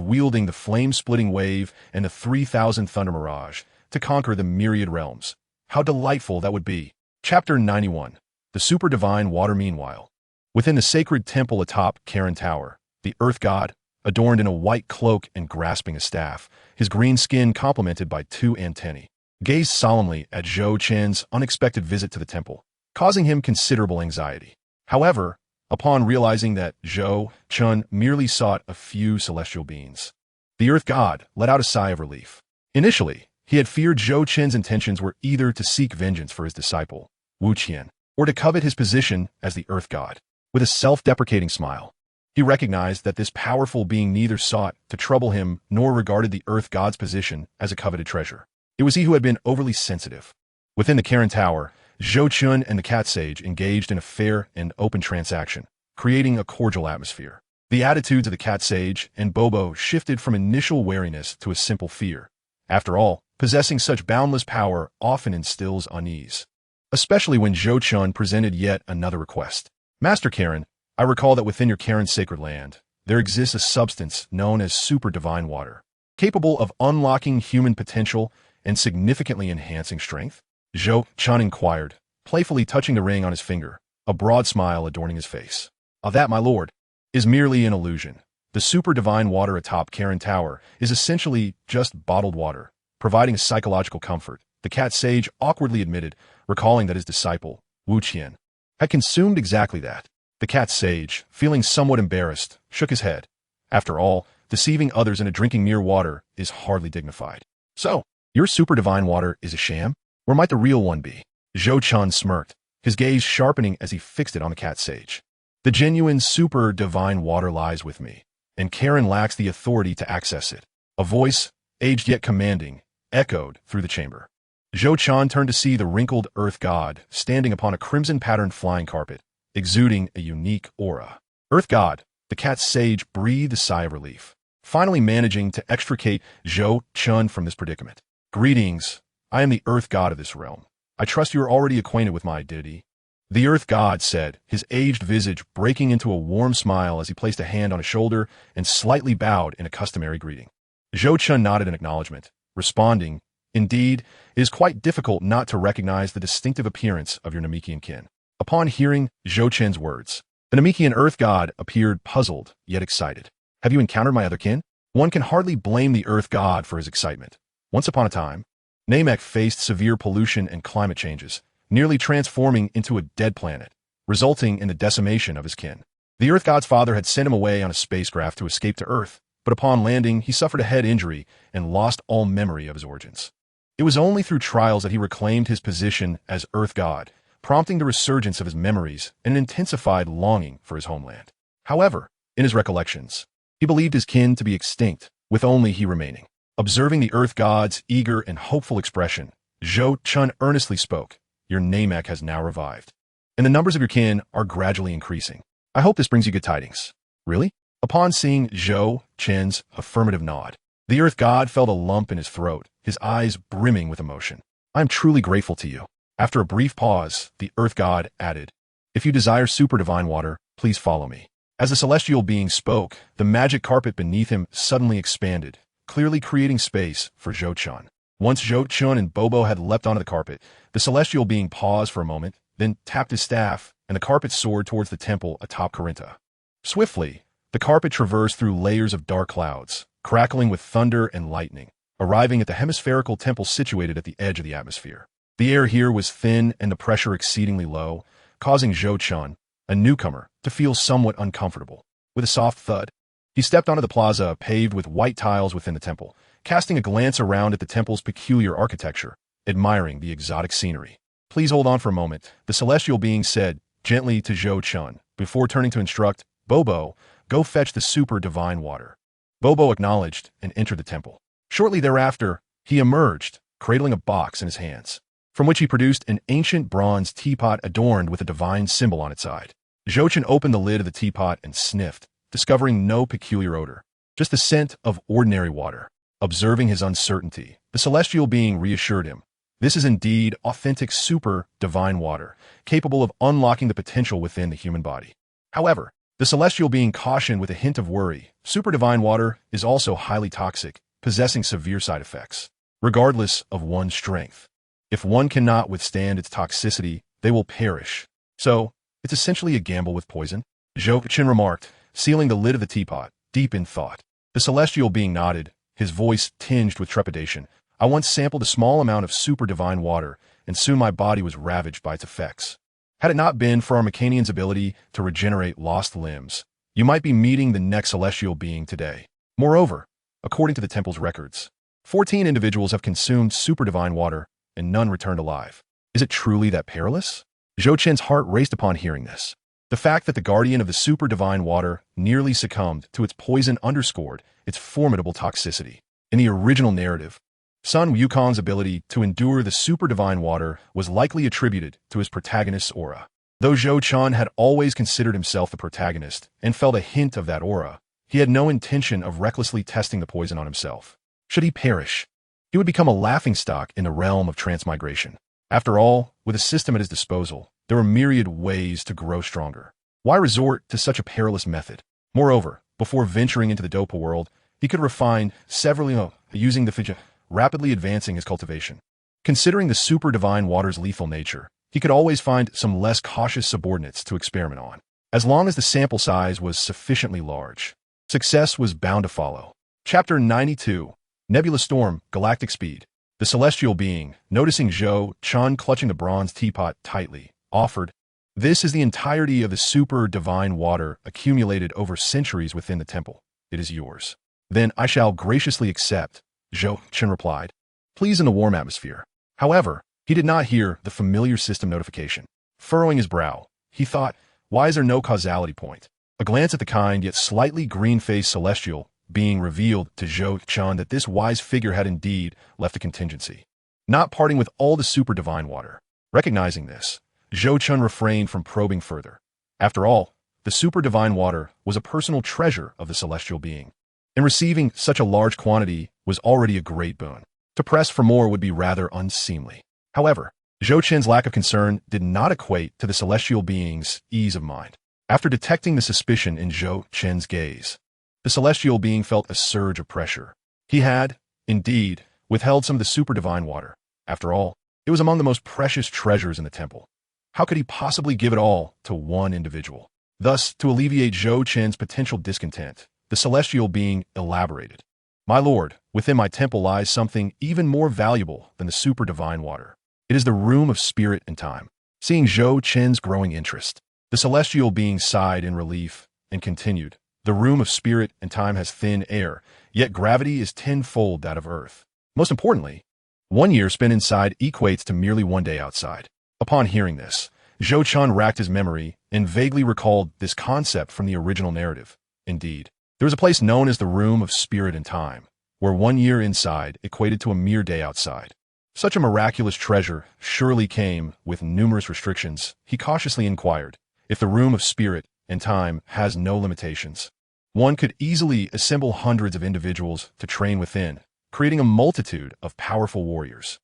wielding the flame-splitting wave and the 3,000 Thunder Mirage to conquer the myriad realms. How delightful that would be. Chapter 91. The Super Divine Water. Meanwhile, within the sacred temple atop Karen Tower, the Earth God, adorned in a white cloak and grasping a staff, his green skin complemented by 2 antennae, gazed solemnly at Zhou Chen's unexpected visit to the temple, causing him considerable anxiety. However, upon realizing that Zhou Chen merely sought a few celestial beings, the Earth God let out a sigh of relief. Initially, he had feared Zhou Chen's intentions were either to seek vengeance for his disciple, Wu Qian, or to covet his position as the Earth God. With a self-deprecating smile, he recognized that this powerful being neither sought to trouble him nor regarded the Earth God's position as a coveted treasure. It was he who had been overly sensitive. Within the Karen Tower, Zhou Chen and the Cat Sage engaged in a fair and open transaction, creating a cordial atmosphere. The attitudes of the Cat Sage and Bobo shifted from initial wariness to a simple fear. After all, possessing such boundless power often instills unease, especially when Zhou Chen presented yet another request. Master Karen, I recall that within your Karen sacred land, there exists a substance known as super divine water, capable of unlocking human potential and significantly enhancing strength? Zhou Chen inquired, playfully touching the ring on his finger, a broad smile adorning his face. That, my lord, is merely an illusion. The super divine water atop Karen Tower is essentially just bottled water, providing psychological comfort, the cat sage awkwardly admitted, recalling that his disciple, Wu Qian, had consumed exactly that. The cat sage, feeling somewhat embarrassed, shook his head. After all, deceiving others into drinking mere water is hardly dignified. So, your super divine water is a sham? Where might the real one be? Zhou Chun smirked, his gaze sharpening as he fixed it on the cat sage. The genuine super divine water lies with me, and Karen lacks the authority to access it. A voice, aged yet commanding, echoed through the chamber. Zhou Chun turned to see the wrinkled earth god standing upon a crimson-patterned flying carpet, exuding a unique aura. Earth god, the cat sage breathed a sigh of relief, finally managing to extricate Zhou Chun from this predicament. Greetings, I am the earth god of this realm. I trust you are already acquainted with my identity. The earth god said, his aged visage breaking into a warm smile as he placed a hand on his shoulder and slightly bowed in a customary greeting. Zhou Chun nodded in acknowledgement, responding, "Indeed, it is quite difficult not to recognize the distinctive appearance of your Namekian kin." Upon hearing Zhou Chun's words, the Namekian earth god appeared puzzled yet excited. "Have you encountered my other kin?" One can hardly blame the earth god for his excitement. Once upon a time, Namek faced severe pollution and climate changes, nearly transforming into a dead planet, resulting in the decimation of his kin. The earth god's father had sent him away on a spacecraft to escape to Earth, but upon landing, he suffered a head injury and lost all memory of his origins. It was only through trials that he reclaimed his position as earth god, prompting the resurgence of his memories and an intensified longing for his homeland. However, in his recollections, he believed his kin to be extinct, with only he remaining. Observing the earth god's eager and hopeful expression, Zhou Chun earnestly spoke, "Your Namek has now revived, and the numbers of your kin are gradually increasing. I hope this brings you good tidings." "Really?" Upon seeing Zhou Chun's affirmative nod, the earth god felt a lump in his throat, his eyes brimming with emotion. "I am truly grateful to you." After a brief pause, the earth god added, "If you desire super divine water, please follow me." As the celestial being spoke, the magic carpet beneath him suddenly expanded, clearly creating space for Zhou Chun. Once Zhou Chun and Bobo had leapt onto the carpet, the celestial being paused for a moment, then tapped his staff, and the carpet soared towards the temple atop Corinta. Swiftly, the carpet traversed through layers of dark clouds, crackling with thunder and lightning, arriving at the hemispherical temple situated at the edge of the atmosphere. The air here was thin and the pressure exceedingly low, causing Zhou Chun, a newcomer, to feel somewhat uncomfortable. With a soft thud, he stepped onto the plaza paved with white tiles within the temple, casting a glance around at the temple's peculiar architecture, admiring the exotic scenery. "Please hold on for a moment," the celestial being said gently to Zhou Chun, before turning to instruct, "Bobo, go fetch the super divine water." Bobo acknowledged and entered the temple. Shortly thereafter, he emerged, cradling a box in his hands, from which he produced an ancient bronze teapot adorned with a divine symbol on its side. Zhou Chun opened the lid of the teapot and sniffed, discovering no peculiar odor, just the scent of ordinary water. Observing his uncertainty, the celestial being reassured him. This is indeed authentic super divine water, capable of unlocking the potential within the human body. However, the celestial being cautioned with a hint of worry, super divine water is also highly toxic, possessing severe side effects, regardless of one's strength. If one cannot withstand its toxicity, they will perish. So, it's essentially a gamble with poison, Zhou Chun remarked, sealing the lid of the teapot, deep in thought. The celestial being nodded, his voice tinged with trepidation. "I once sampled a small amount of super divine water, and soon my body was ravaged by its effects. Had it not been for our Mechanian's ability to regenerate lost limbs, you might be meeting the next celestial being today." Moreover, according to the temple's records, 14 individuals have consumed super divine water, and none returned alive. Is it truly that perilous? Zhou Chun's heart raced upon hearing this. The fact that the guardian of the super divine water nearly succumbed to its poison underscored its formidable toxicity. In the original narrative, Sun Wukong's ability to endure the super divine water was likely attributed to his protagonist's aura. Though Zhou Chun had always considered himself the protagonist and felt a hint of that aura, he had no intention of recklessly testing the poison on himself. Should he perish, he would become a laughingstock in the realm of transmigration. After all, with a system at his disposal, there were myriad ways to grow stronger. Why resort to such a perilous method? Moreover, before venturing into the Dopa world, he could refine several using the Fija, rapidly advancing his cultivation. Considering the super divine water's lethal nature, he could always find some less cautious subordinates to experiment on, as long as the sample size was sufficiently large. Success was bound to follow. Chapter 92, Nebula Storm, Galactic Speed. The celestial being, noticing Zhou Chun clutching the bronze teapot tightly, offered, "This is the entirety of the super divine water accumulated over centuries within the temple. It is yours." "Then I shall graciously accept," Zhou Chun replied, pleased in the warm atmosphere. However, he did not hear the familiar system notification. Furrowing his brow, he thought, why is there no causality point? A glance at the kind yet slightly green-faced celestial being revealed to Zhou Chun that this wise figure had indeed left a contingency, not parting with all the super divine water. Recognizing this, Zhou Chun refrained from probing further. After all, the super divine water was a personal treasure of the celestial being, and receiving such a large quantity was already a great boon. To press for more would be rather unseemly. However, Zhou Chun's lack of concern did not equate to the celestial being's ease of mind. After detecting the suspicion in Zhou Chun's gaze, the celestial being felt a surge of pressure. He had, indeed, withheld some of the super divine water. After all, it was among the most precious treasures in the temple. How could he possibly give it all to one individual? Thus, to alleviate Zhou Chun's potential discontent, the celestial being elaborated. "My lord, within my temple lies something even more valuable than the super divine water. It is the room of spirit and time." Seeing Zhou Chun's growing interest, the celestial being sighed in relief and continued, "The room of spirit and time has thin air, yet gravity is tenfold that of Earth. Most importantly, 1 year spent inside equates to merely 1 day outside." Upon hearing this, Zhou Chun racked his memory and vaguely recalled this concept from the original narrative. Indeed, there was a place known as the room of spirit and time, where 1 year inside equated to a mere day outside. Such a miraculous treasure surely came with numerous restrictions. He cautiously inquired, if the room of spirit and time has no limitations, one could easily assemble hundreds of individuals to train within, creating a multitude of powerful warriors.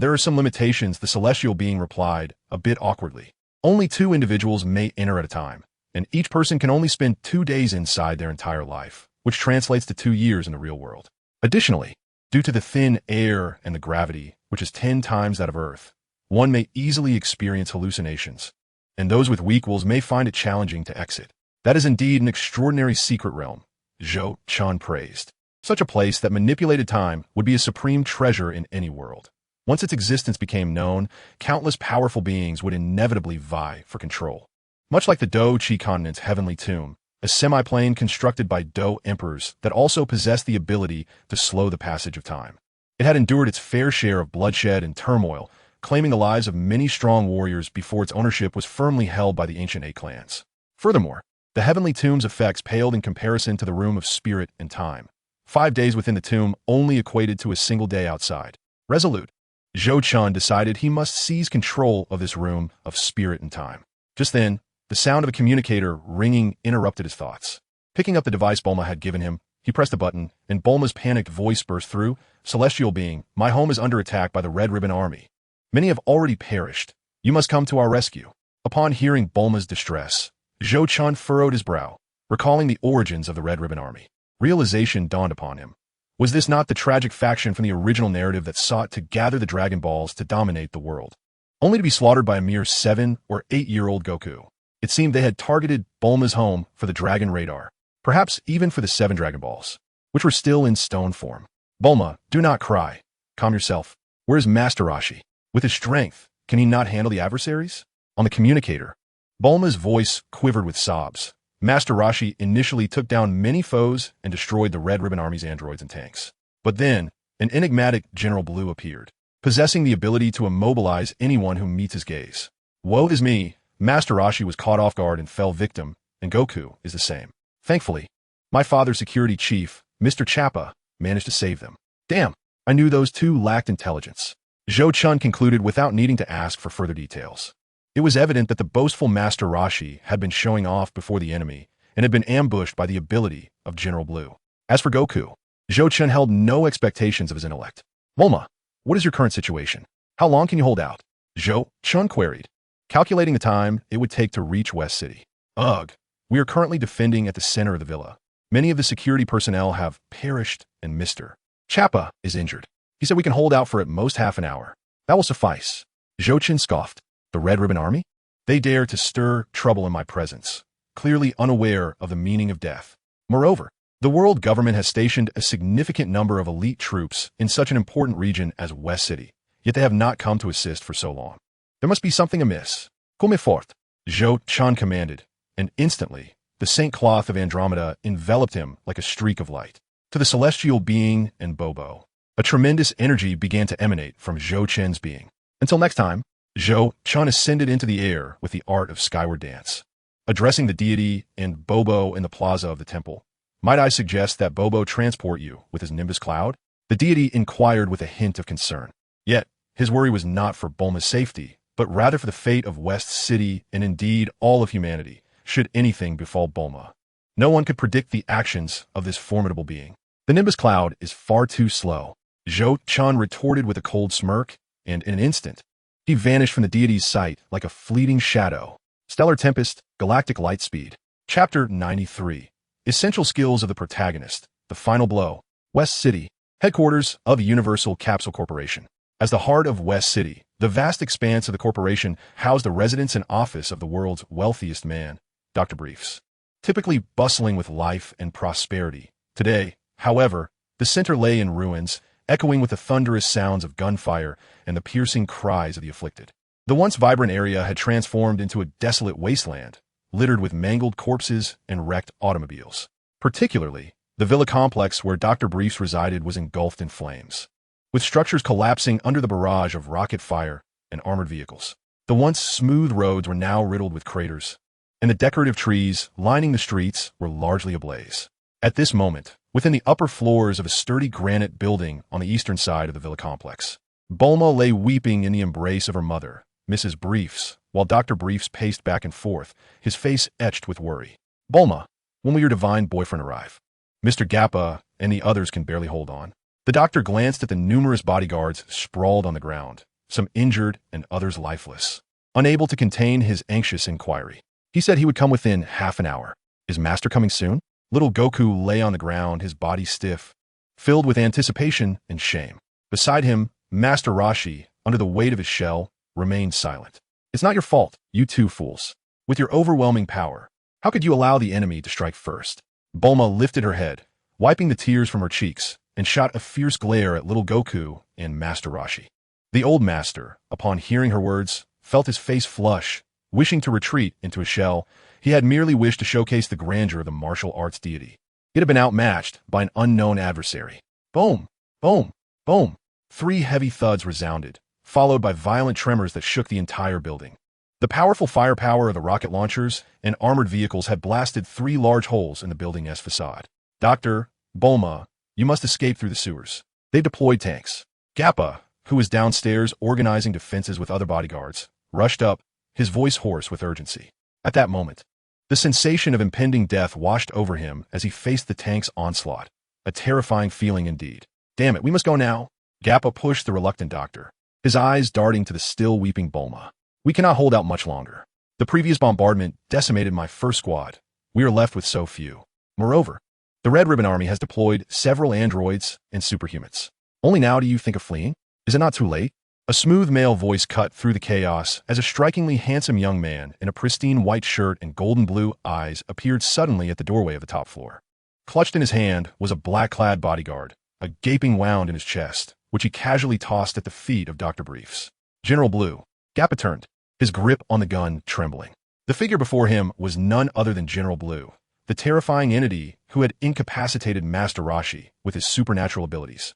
There are some limitations," the celestial being replied, a bit awkwardly. "Only 2 individuals may enter at a time, and each person can only spend 2 days inside their entire life, which translates to 2 years in the real world. Additionally, due to the thin air and the gravity, which is 10 times that of Earth, one may easily experience hallucinations, and those with weak wills may find it challenging to exit. That is indeed an extraordinary secret realm," Zhou Chun praised. "Such a place that manipulated time would be a supreme treasure in any world. Once its existence became known, countless powerful beings would inevitably vie for control. Much like the Do Chi continent's heavenly tomb, a semi-plane constructed by Do emperors that also possessed the ability to slow the passage of time. It had endured its fair share of bloodshed and turmoil, claiming the lives of many strong warriors before its ownership was firmly held by the ancient 8 clans. Furthermore, the heavenly tomb's effects paled in comparison to the room of spirit and time. 5 days within the tomb only equated to a single day outside. Resolute, Zhou Chun decided he must seize control of this room of spirit and time. Just then, the sound of a communicator ringing interrupted his thoughts. Picking up the device Bulma had given him, he pressed a button, and Bulma's panicked voice burst through, "Celestial being, my home is under attack by the Red Ribbon Army. Many have already perished. You must come to our rescue." Upon hearing Bulma's distress, Zhou Chun furrowed his brow, recalling the origins of the Red Ribbon Army. Realization dawned upon him. Was this not the tragic faction from the original narrative that sought to gather the Dragon Balls to dominate the world, only to be slaughtered by a mere 7- or 8-year-old Goku? It seemed they had targeted Bulma's home for the Dragon Radar, perhaps even for the 7 Dragon Balls, which were still in stone form. "Bulma, do not cry. Calm yourself. Where is Master Roshi? With his strength, can he not handle the adversaries?" On the communicator, Bulma's voice quivered with sobs. "Master Roshi initially took down many foes and destroyed the Red Ribbon Army's androids and tanks. But then, an enigmatic General Blue appeared, possessing the ability to immobilize anyone who meets his gaze. Woe is me, Master Roshi was caught off guard and fell victim, and Goku is the same. Thankfully, my father's security chief, Mr. Chappa, managed to save them. Damn, I knew those 2 lacked intelligence." Zhou Chun concluded without needing to ask for further details. It was evident that the boastful Master Roshi had been showing off before the enemy and had been ambushed by the ability of General Blue. As for Goku, Zhou Chun held no expectations of his intellect. "Bulma, what is your current situation? How long can you hold out?" Zhou Chun queried, calculating the time it would take to reach West City. "Ugh, we are currently defending at the center of the villa. Many of the security personnel have perished, and Mr. Chappa is injured. He said we can hold out for at most half an hour. That will suffice." Zhou Chun scoffed. "The Red Ribbon Army? They dare to stir trouble in my presence, clearly unaware of the meaning of death. Moreover, The world government has stationed a significant number of elite troops in such an important region as West City, yet they have not come to assist for so long. There must be something amiss. Come forth, Zhou Chan commanded, and instantly, the Saint Cloth of Andromeda enveloped him like a streak of light. To the celestial being and Bobo, a tremendous energy began to emanate from Zhou Chen's being. Until next time, Zhou Chan ascended into the air with the art of skyward dance. Addressing the deity and Bobo in the plaza of the temple, might I suggest that Bobo transport you with his nimbus cloud? The deity inquired with a hint of concern. Yet, his worry was not for Bulma's safety, but rather for the fate of West City and indeed all of humanity, should anything befall Bulma. No one could predict the actions of this formidable being. The nimbus cloud is far too slow. Zhou Chan retorted with a cold smirk, and in an instant, he vanished from the deity's sight like a fleeting shadow. Stellar Tempest, Galactic Light Speed. Chapter 93. Essential Skills of the Protagonist. The Final Blow. West City, headquarters of Universal Capsule Corporation. As the heart of West City, the vast expanse of the corporation housed the residence and office of the world's wealthiest man, Dr. Briefs. Typically bustling with life and prosperity. Today, however, the center lay in ruins, echoing with the thunderous sounds of gunfire and the piercing cries of the afflicted. The once vibrant area had transformed into a desolate wasteland, littered with mangled corpses and wrecked automobiles. Particularly, the villa complex where Dr. Briefs resided was engulfed in flames, with structures collapsing under the barrage of rocket fire and armored vehicles. The once smooth roads were now riddled with craters, and the decorative trees lining the streets were largely ablaze. At this moment, within the upper floors of a sturdy granite building on the eastern side of the villa complex, Bulma lay weeping in the embrace of her mother, Mrs. Briefs, while Dr. Briefs paced back and forth, his face etched with worry. Bulma, when will your divine boyfriend arrive? Mr. Gappa and the others can barely hold on. The doctor glanced at the numerous bodyguards sprawled on the ground, some injured and others lifeless. Unable to contain his anxious inquiry, he said he would come within half an hour. Is Master coming soon? Little Goku lay on the ground, his body stiff, filled with anticipation and shame. Beside him, Master Rashi, under the weight of his shell, remained silent. It's not your fault, you two fools. With your overwhelming power, how could you allow the enemy to strike first? Bulma lifted her head, wiping the tears from her cheeks, and shot a fierce glare at little Goku and Master Rashi. The old master, upon hearing her words, felt his face flush. Wishing to retreat into a shell, he had merely wished to showcase the grandeur of the martial arts deity. It had been outmatched by an unknown adversary. Boom! Boom! Boom! 3 heavy thuds resounded, followed by violent tremors that shook the entire building. The powerful firepower of the rocket launchers and armored vehicles had blasted 3 large holes in the building's facade. Dr. Bulma, you must escape through the sewers. They've deployed tanks. Gappa, who was downstairs organizing defenses with other bodyguards, rushed up, his voice hoarse with urgency. At that moment, the sensation of impending death washed over him as he faced the tank's onslaught. A terrifying feeling indeed. Damn it, we must go now. Gappa pushed the reluctant doctor, his eyes darting to the still weeping Bulma. We cannot hold out much longer. The previous bombardment decimated my first squad. We are left with so few. Moreover, the Red Ribbon Army has deployed several androids and superhumans. Only now do you think of fleeing? Is it not too late? A smooth male voice cut through the chaos as a strikingly handsome young man in a pristine white shirt and golden blue eyes appeared suddenly at the doorway of the top floor. Clutched in his hand was a black-clad bodyguard, a gaping wound in his chest, which he casually tossed at the feet of Dr. Briefs. General Blue. Gappa turned, his grip on the gun trembling. The figure before him was none other than General Blue, the terrifying entity who had incapacitated Master Rashi with his supernatural abilities.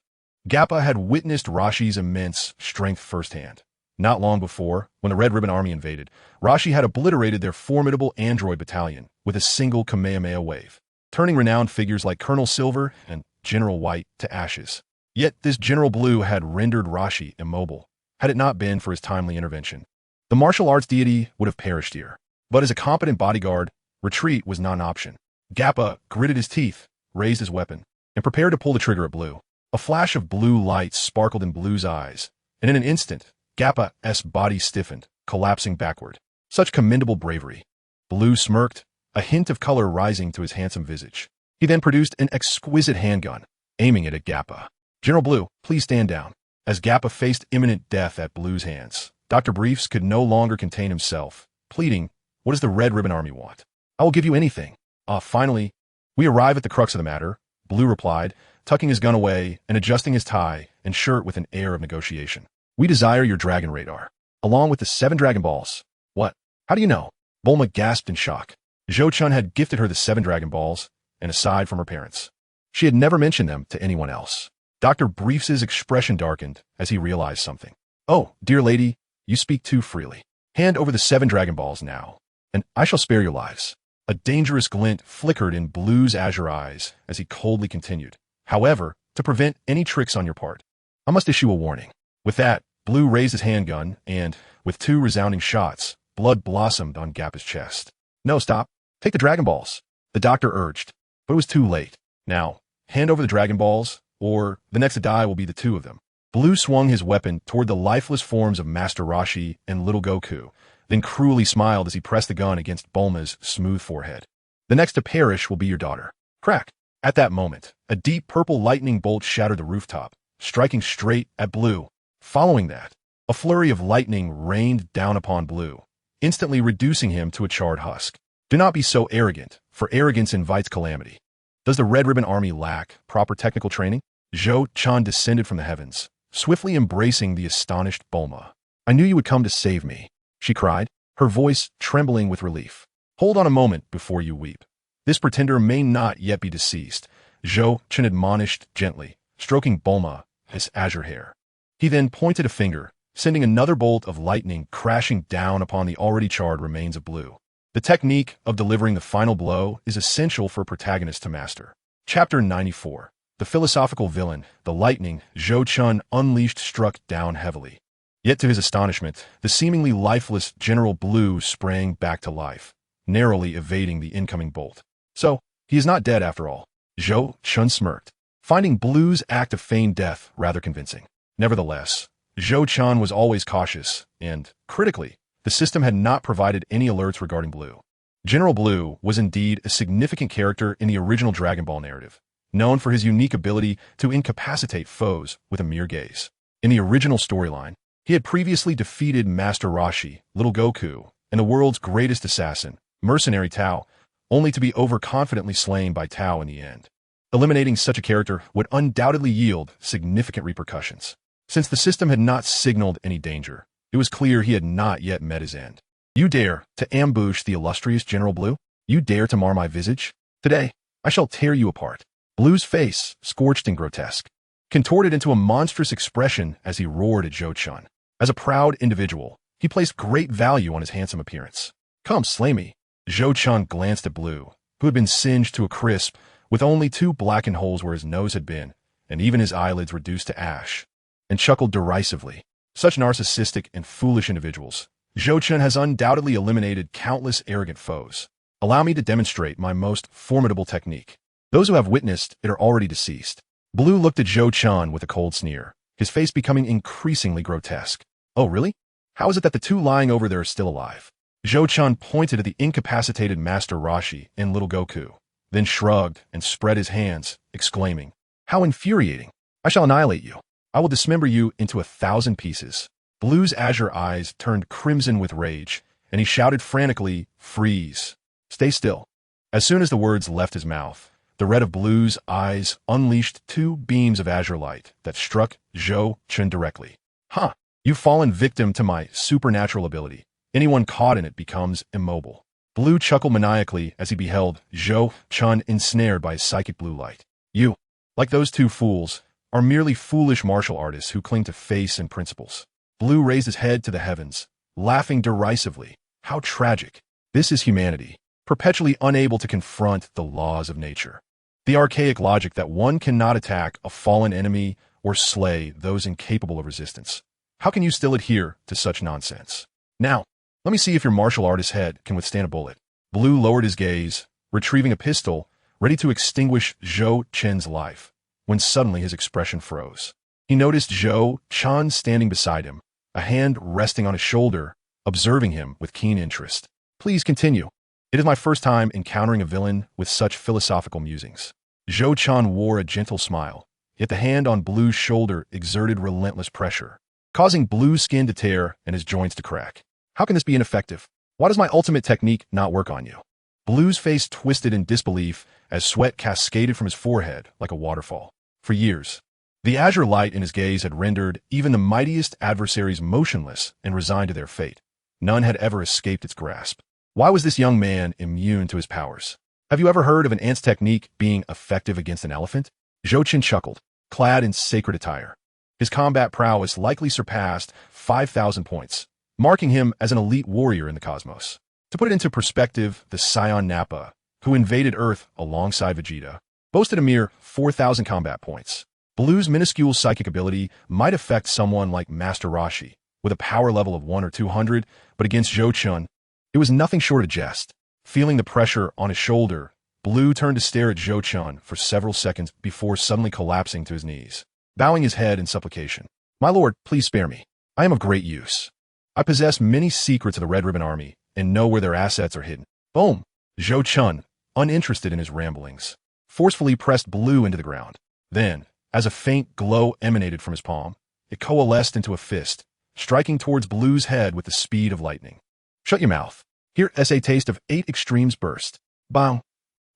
Gappa had witnessed Rashi's immense strength firsthand. Not long before, when the Red Ribbon Army invaded, Rashi had obliterated their formidable android battalion with a single Kamehameha wave, turning renowned figures like Colonel Silver and General White to ashes. Yet this General Blue had rendered Rashi immobile, had it not been for his timely intervention. The martial arts deity would have perished here. But as a competent bodyguard, retreat was not an option. Gappa gritted his teeth, raised his weapon, and prepared to pull the trigger at Blue. A flash of blue light sparkled in Blue's eyes, and in an instant, Gappa's body stiffened, collapsing backward. Such commendable bravery. Blue smirked, a hint of color rising to his handsome visage. He then produced an exquisite handgun, aiming it at Gappa. General Blue, please stand down. As Gappa faced imminent death at Blue's hands, Dr. Briefs could no longer contain himself, pleading, "What does the Red Ribbon Army want? I will give you anything." Finally, We arrive at the crux of the matter, Blue replied, tucking his gun away and adjusting his tie and shirt with an air of negotiation. We desire your dragon radar, along with the 7 Dragon Balls. What? How do you know? Bulma gasped in shock. Zhou Chun had gifted her the 7 Dragon Balls, and aside from her parents, she had never mentioned them to anyone else. Dr. Briefs' expression darkened as he realized something. Oh, dear lady, you speak too freely. Hand over the 7 Dragon Balls now, and I shall spare your lives. A dangerous glint flickered in Blue's azure eyes as he coldly continued. However, to prevent any tricks on your part, I must issue a warning. With that, Blue raised his handgun and, with 2 resounding shots, blood blossomed on Gappa's chest. No, stop. Take the Dragon Balls, the doctor urged, but it was too late. Now, hand over the Dragon Balls, or the next to die will be the 2 of them. Blue swung his weapon toward the lifeless forms of Master Roshi and Little Goku, then cruelly smiled as he pressed the gun against Bulma's smooth forehead. The next to perish will be your daughter. Crack! At that moment, a deep purple lightning bolt shattered the rooftop, striking straight at Blue. Following that, a flurry of lightning rained down upon Blue, instantly reducing him to a charred husk. Do not be so arrogant, for arrogance invites calamity. Does the Red Ribbon Army lack proper technical training? Zhou Chun descended from the heavens, swiftly embracing the astonished Bulma. I knew you would come to save me, she cried, her voice trembling with relief. Hold on a moment before you weep. This pretender may not yet be deceased, Zhou Chun admonished gently, stroking Bulma's azure hair. He then pointed a finger, sending another bolt of lightning crashing down upon the already charred remains of Blue. The technique of delivering the final blow is essential for a protagonist to master. Chapter 94. The philosophical villain, the lightning Zhou Chun unleashed struck down heavily. Yet to his astonishment, the seemingly lifeless General Blue sprang back to life, narrowly evading the incoming bolt. So, he is not dead after all. Zhou Chun smirked, finding Blue's act of feigned death rather convincing. Nevertheless, Zhou Chun was always cautious, and, critically, the system had not provided any alerts regarding Blue. General Blue was indeed a significant character in the original Dragon Ball narrative, known for his unique ability to incapacitate foes with a mere gaze. In the original storyline, he had previously defeated Master Roshi, Little Goku, and the world's greatest assassin, Mercenary Tao, only to be overconfidently slain by Tao in the end. Eliminating such a character would undoubtedly yield significant repercussions. Since the system had not signaled any danger, it was clear he had not yet met his end. You dare to ambush the illustrious General Blue? You dare to mar my visage? Today, I shall tear you apart. Blue's face, scorched and grotesque, contorted into a monstrous expression as he roared at Zhou Chun. As a proud individual, he placed great value on his handsome appearance. Come, slay me. Zhou Chun glanced at Blue, who had been singed to a crisp, with only 2 blackened holes where his nose had been, and even his eyelids reduced to ash, and chuckled derisively. Such narcissistic and foolish individuals. Zhou Chun has undoubtedly eliminated countless arrogant foes. Allow me to demonstrate my most formidable technique. Those who have witnessed it are already deceased. Blue looked at Zhou Chun with a cold sneer, his face becoming increasingly grotesque. Oh, really? How is it that the 2 lying over there are still alive? Zhou Chun pointed at the incapacitated Master Roshi and Little Goku, then shrugged and spread his hands, exclaiming, How infuriating! I shall annihilate you. I will dismember you into 1,000 pieces. Blue's azure eyes turned crimson with rage, and he shouted frantically, Freeze! Stay still. As soon as the words left his mouth, the red of Blue's eyes unleashed 2 beams of azure light that struck Zhou Chun directly. Huh! You've fallen victim to my supernatural ability. Anyone caught in it becomes immobile. Blue chuckled maniacally as he beheld Zhou Chun ensnared by his psychic blue light. You, like those 2 fools, are merely foolish martial artists who cling to face and principles. Blue raised his head to the heavens, laughing derisively. How tragic. This is humanity, perpetually unable to confront the laws of nature. The archaic logic that one cannot attack a fallen enemy or slay those incapable of resistance. How can you still adhere to such nonsense? Now, let me see if your martial artist's head can withstand a bullet. Blue lowered his gaze, retrieving a pistol, ready to extinguish Zhou Chun's life, when suddenly his expression froze. He noticed Zhou Chun standing beside him, a hand resting on his shoulder, observing him with keen interest. Please continue. It is my first time encountering a villain with such philosophical musings. Zhou Chun wore a gentle smile, yet the hand on Blue's shoulder exerted relentless pressure, causing Blue's skin to tear and his joints to crack. How can this be ineffective? Why does my ultimate technique not work on you? Blue's face twisted in disbelief as sweat cascaded from his forehead like a waterfall. For years, the azure light in his gaze had rendered even the mightiest adversaries motionless and resigned to their fate. None had ever escaped its grasp. Why was this young man immune to his powers? Have you ever heard of an ant's technique being effective against an elephant? Zhou Qin chuckled, clad in sacred attire. His combat prowess likely surpassed 5,000 points, marking him as an elite warrior in the cosmos. To put it into perspective, the Scion Nappa, who invaded Earth alongside Vegeta, boasted a mere 4,000 combat points. Blue's minuscule psychic ability might affect someone like Master Roshi, with a power level of 1 or 200, but against Zhou Qin, it was nothing short of jest. Feeling the pressure on his shoulder, Blue turned to stare at Zhou Qin for several seconds before suddenly collapsing to his knees, bowing his head in supplication. My lord, please spare me. I am of great use. I possess many secrets of the Red Ribbon Army and know where their assets are hidden. Boom! Zhou Qin, uninterested in his ramblings, forcefully pressed Blue into the ground. Then, as a faint glow emanated from his palm, it coalesced into a fist, striking towards Blue's head with the speed of lightning. Shut your mouth. Here is a taste of 8 extremes burst. Bang!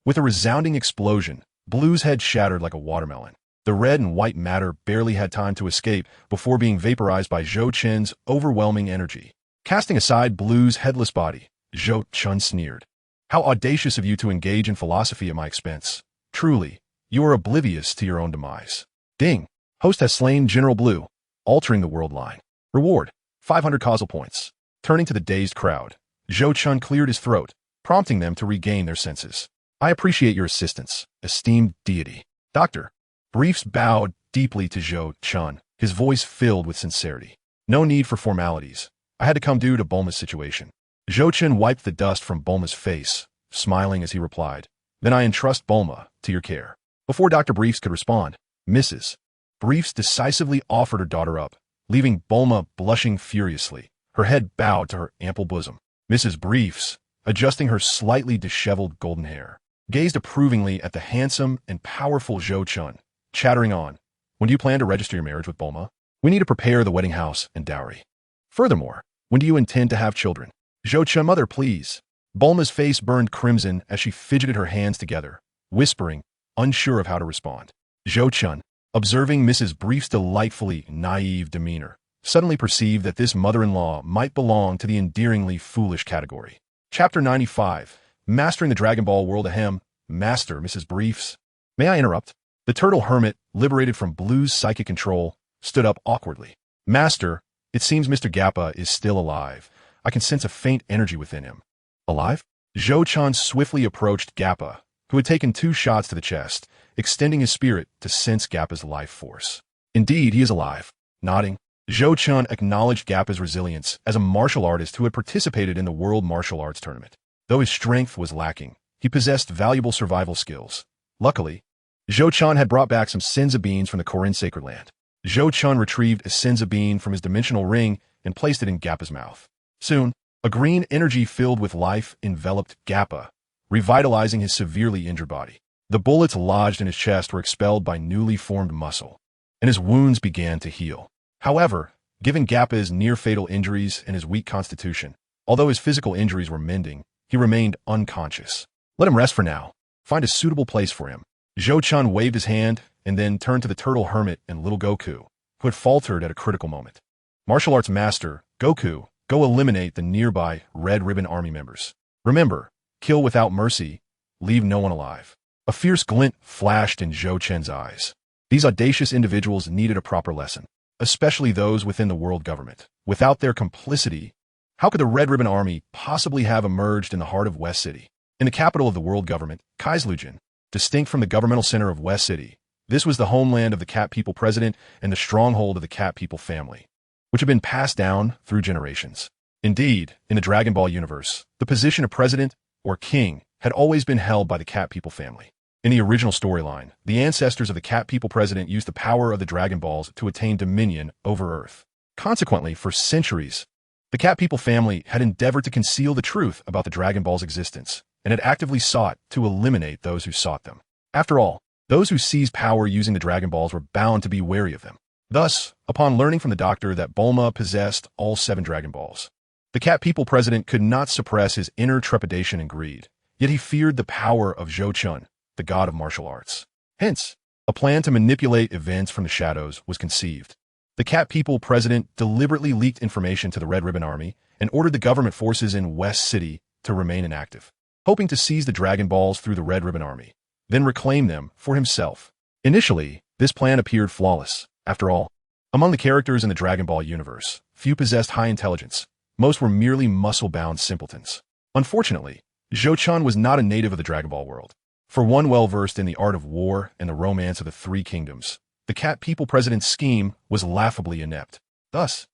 With a resounding explosion, Blue's head shattered like a watermelon. The red and white matter barely had time to escape before being vaporized by Zhou Qin's overwhelming energy. Casting aside Blue's headless body, Zhou Qin sneered. How audacious of you to engage in philosophy at my expense. Truly, you are oblivious to your own demise. Ding! Host has slain General Blue, altering the world line. Reward, 500 causal points. Turning to the dazed crowd, Zhou Qin cleared his throat, prompting them to regain their senses. I appreciate your assistance, esteemed deity. Doctor. Briefs bowed deeply to Zhou Qin, his voice filled with sincerity. No need for formalities. I had to come due to Bulma's situation. Zhou Qin wiped the dust from Bulma's face, smiling as he replied. Then I entrust Bulma to your care. Before Dr. Briefs could respond, Mrs. Briefs decisively offered her daughter up, leaving Bulma blushing furiously, her head bowed to her ample bosom. Mrs. Briefs, adjusting her slightly disheveled golden hair, gazed approvingly at the handsome and powerful Zhou Qin, chattering on. When do you plan to register your marriage with Bulma? We need to prepare the wedding house and dowry. Furthermore, when do you intend to have children? Zhou Qin, mother, please. Bulma's face burned crimson as she fidgeted her hands together, whispering, unsure of how to respond. Zhou Qin, observing Mrs. Brief's delightfully naive demeanor, suddenly perceived that this mother-in-law might belong to the endearingly foolish category. Chapter 95, Mastering the Dragon Ball World. Ahem, Master, Mrs. Briefs. May I interrupt? The turtle hermit, liberated from Blue's psychic control, stood up awkwardly. Master, it seems Mr. Gappa is still alive. I can sense a faint energy within him. Alive? Zhou Qin swiftly approached Gappa, who had taken 2 shots to the chest, extending his spirit to sense Gappa's life force. Indeed, he is alive. Nodding, Zhou Qin acknowledged Gappa's resilience as a martial artist who had participated in the World Martial Arts Tournament. Though his strength was lacking, he possessed valuable survival skills. Luckily, Zhou Qin had brought back some senza beans from the Korin Sacred Land. Zhou Qin retrieved a senza bean from his dimensional ring and placed it in Gappa's mouth. Soon, a green energy filled with life enveloped Gappa, revitalizing his severely injured body. The bullets lodged in his chest were expelled by newly formed muscle, and his wounds began to heal. However, given Gappa's near-fatal injuries and his weak constitution, although his physical injuries were mending, he remained unconscious. Let him rest for now. Find a suitable place for him. Zhou Qin waved his hand and then turned to the turtle hermit and little Goku, who had faltered at a critical moment. Martial arts master, Goku, go eliminate the nearby Red Ribbon Army members. Remember, kill without mercy, leave no one alive. A fierce glint flashed in Zhou Qin's eyes. These audacious individuals needed a proper lesson, especially those within the world government. Without their complicity, how could the Red Ribbon Army possibly have emerged in the heart of West City? In the capital of the world government, Kaislujin, distinct from the governmental center of West City, this was the homeland of the Cat People President and the stronghold of the Cat People family, which had been passed down through generations. Indeed, in the Dragon Ball universe, the position of president or king had always been held by the Cat People family. In the original storyline, the ancestors of the Cat People President used the power of the Dragon Balls to attain dominion over Earth. Consequently, for centuries, the Cat People family had endeavored to conceal the truth about the Dragon Ball's existence and had actively sought to eliminate those who sought them. After all, those who seized power using the Dragon Balls were bound to be wary of them. Thus, upon learning from the doctor that Bulma possessed all 7 Dragon Balls, the Cat People President could not suppress his inner trepidation and greed. Yet he feared the power of Zhou Chun, the god of martial arts. Hence, a plan to manipulate events from the shadows was conceived. The Cat People president deliberately leaked information to the Red Ribbon Army and ordered the government forces in West City to remain inactive, hoping to seize the Dragon Balls through the Red Ribbon Army, then reclaim them for himself. Initially, this plan appeared flawless. After all, among the characters in the Dragon Ball universe, few possessed high intelligence. Most were merely muscle-bound simpletons. Unfortunately, Zhou Chun was not a native of the Dragon Ball world. For one well-versed in the art of war and the romance of the Three Kingdoms, the Cat People president's scheme was laughably inept. Thus,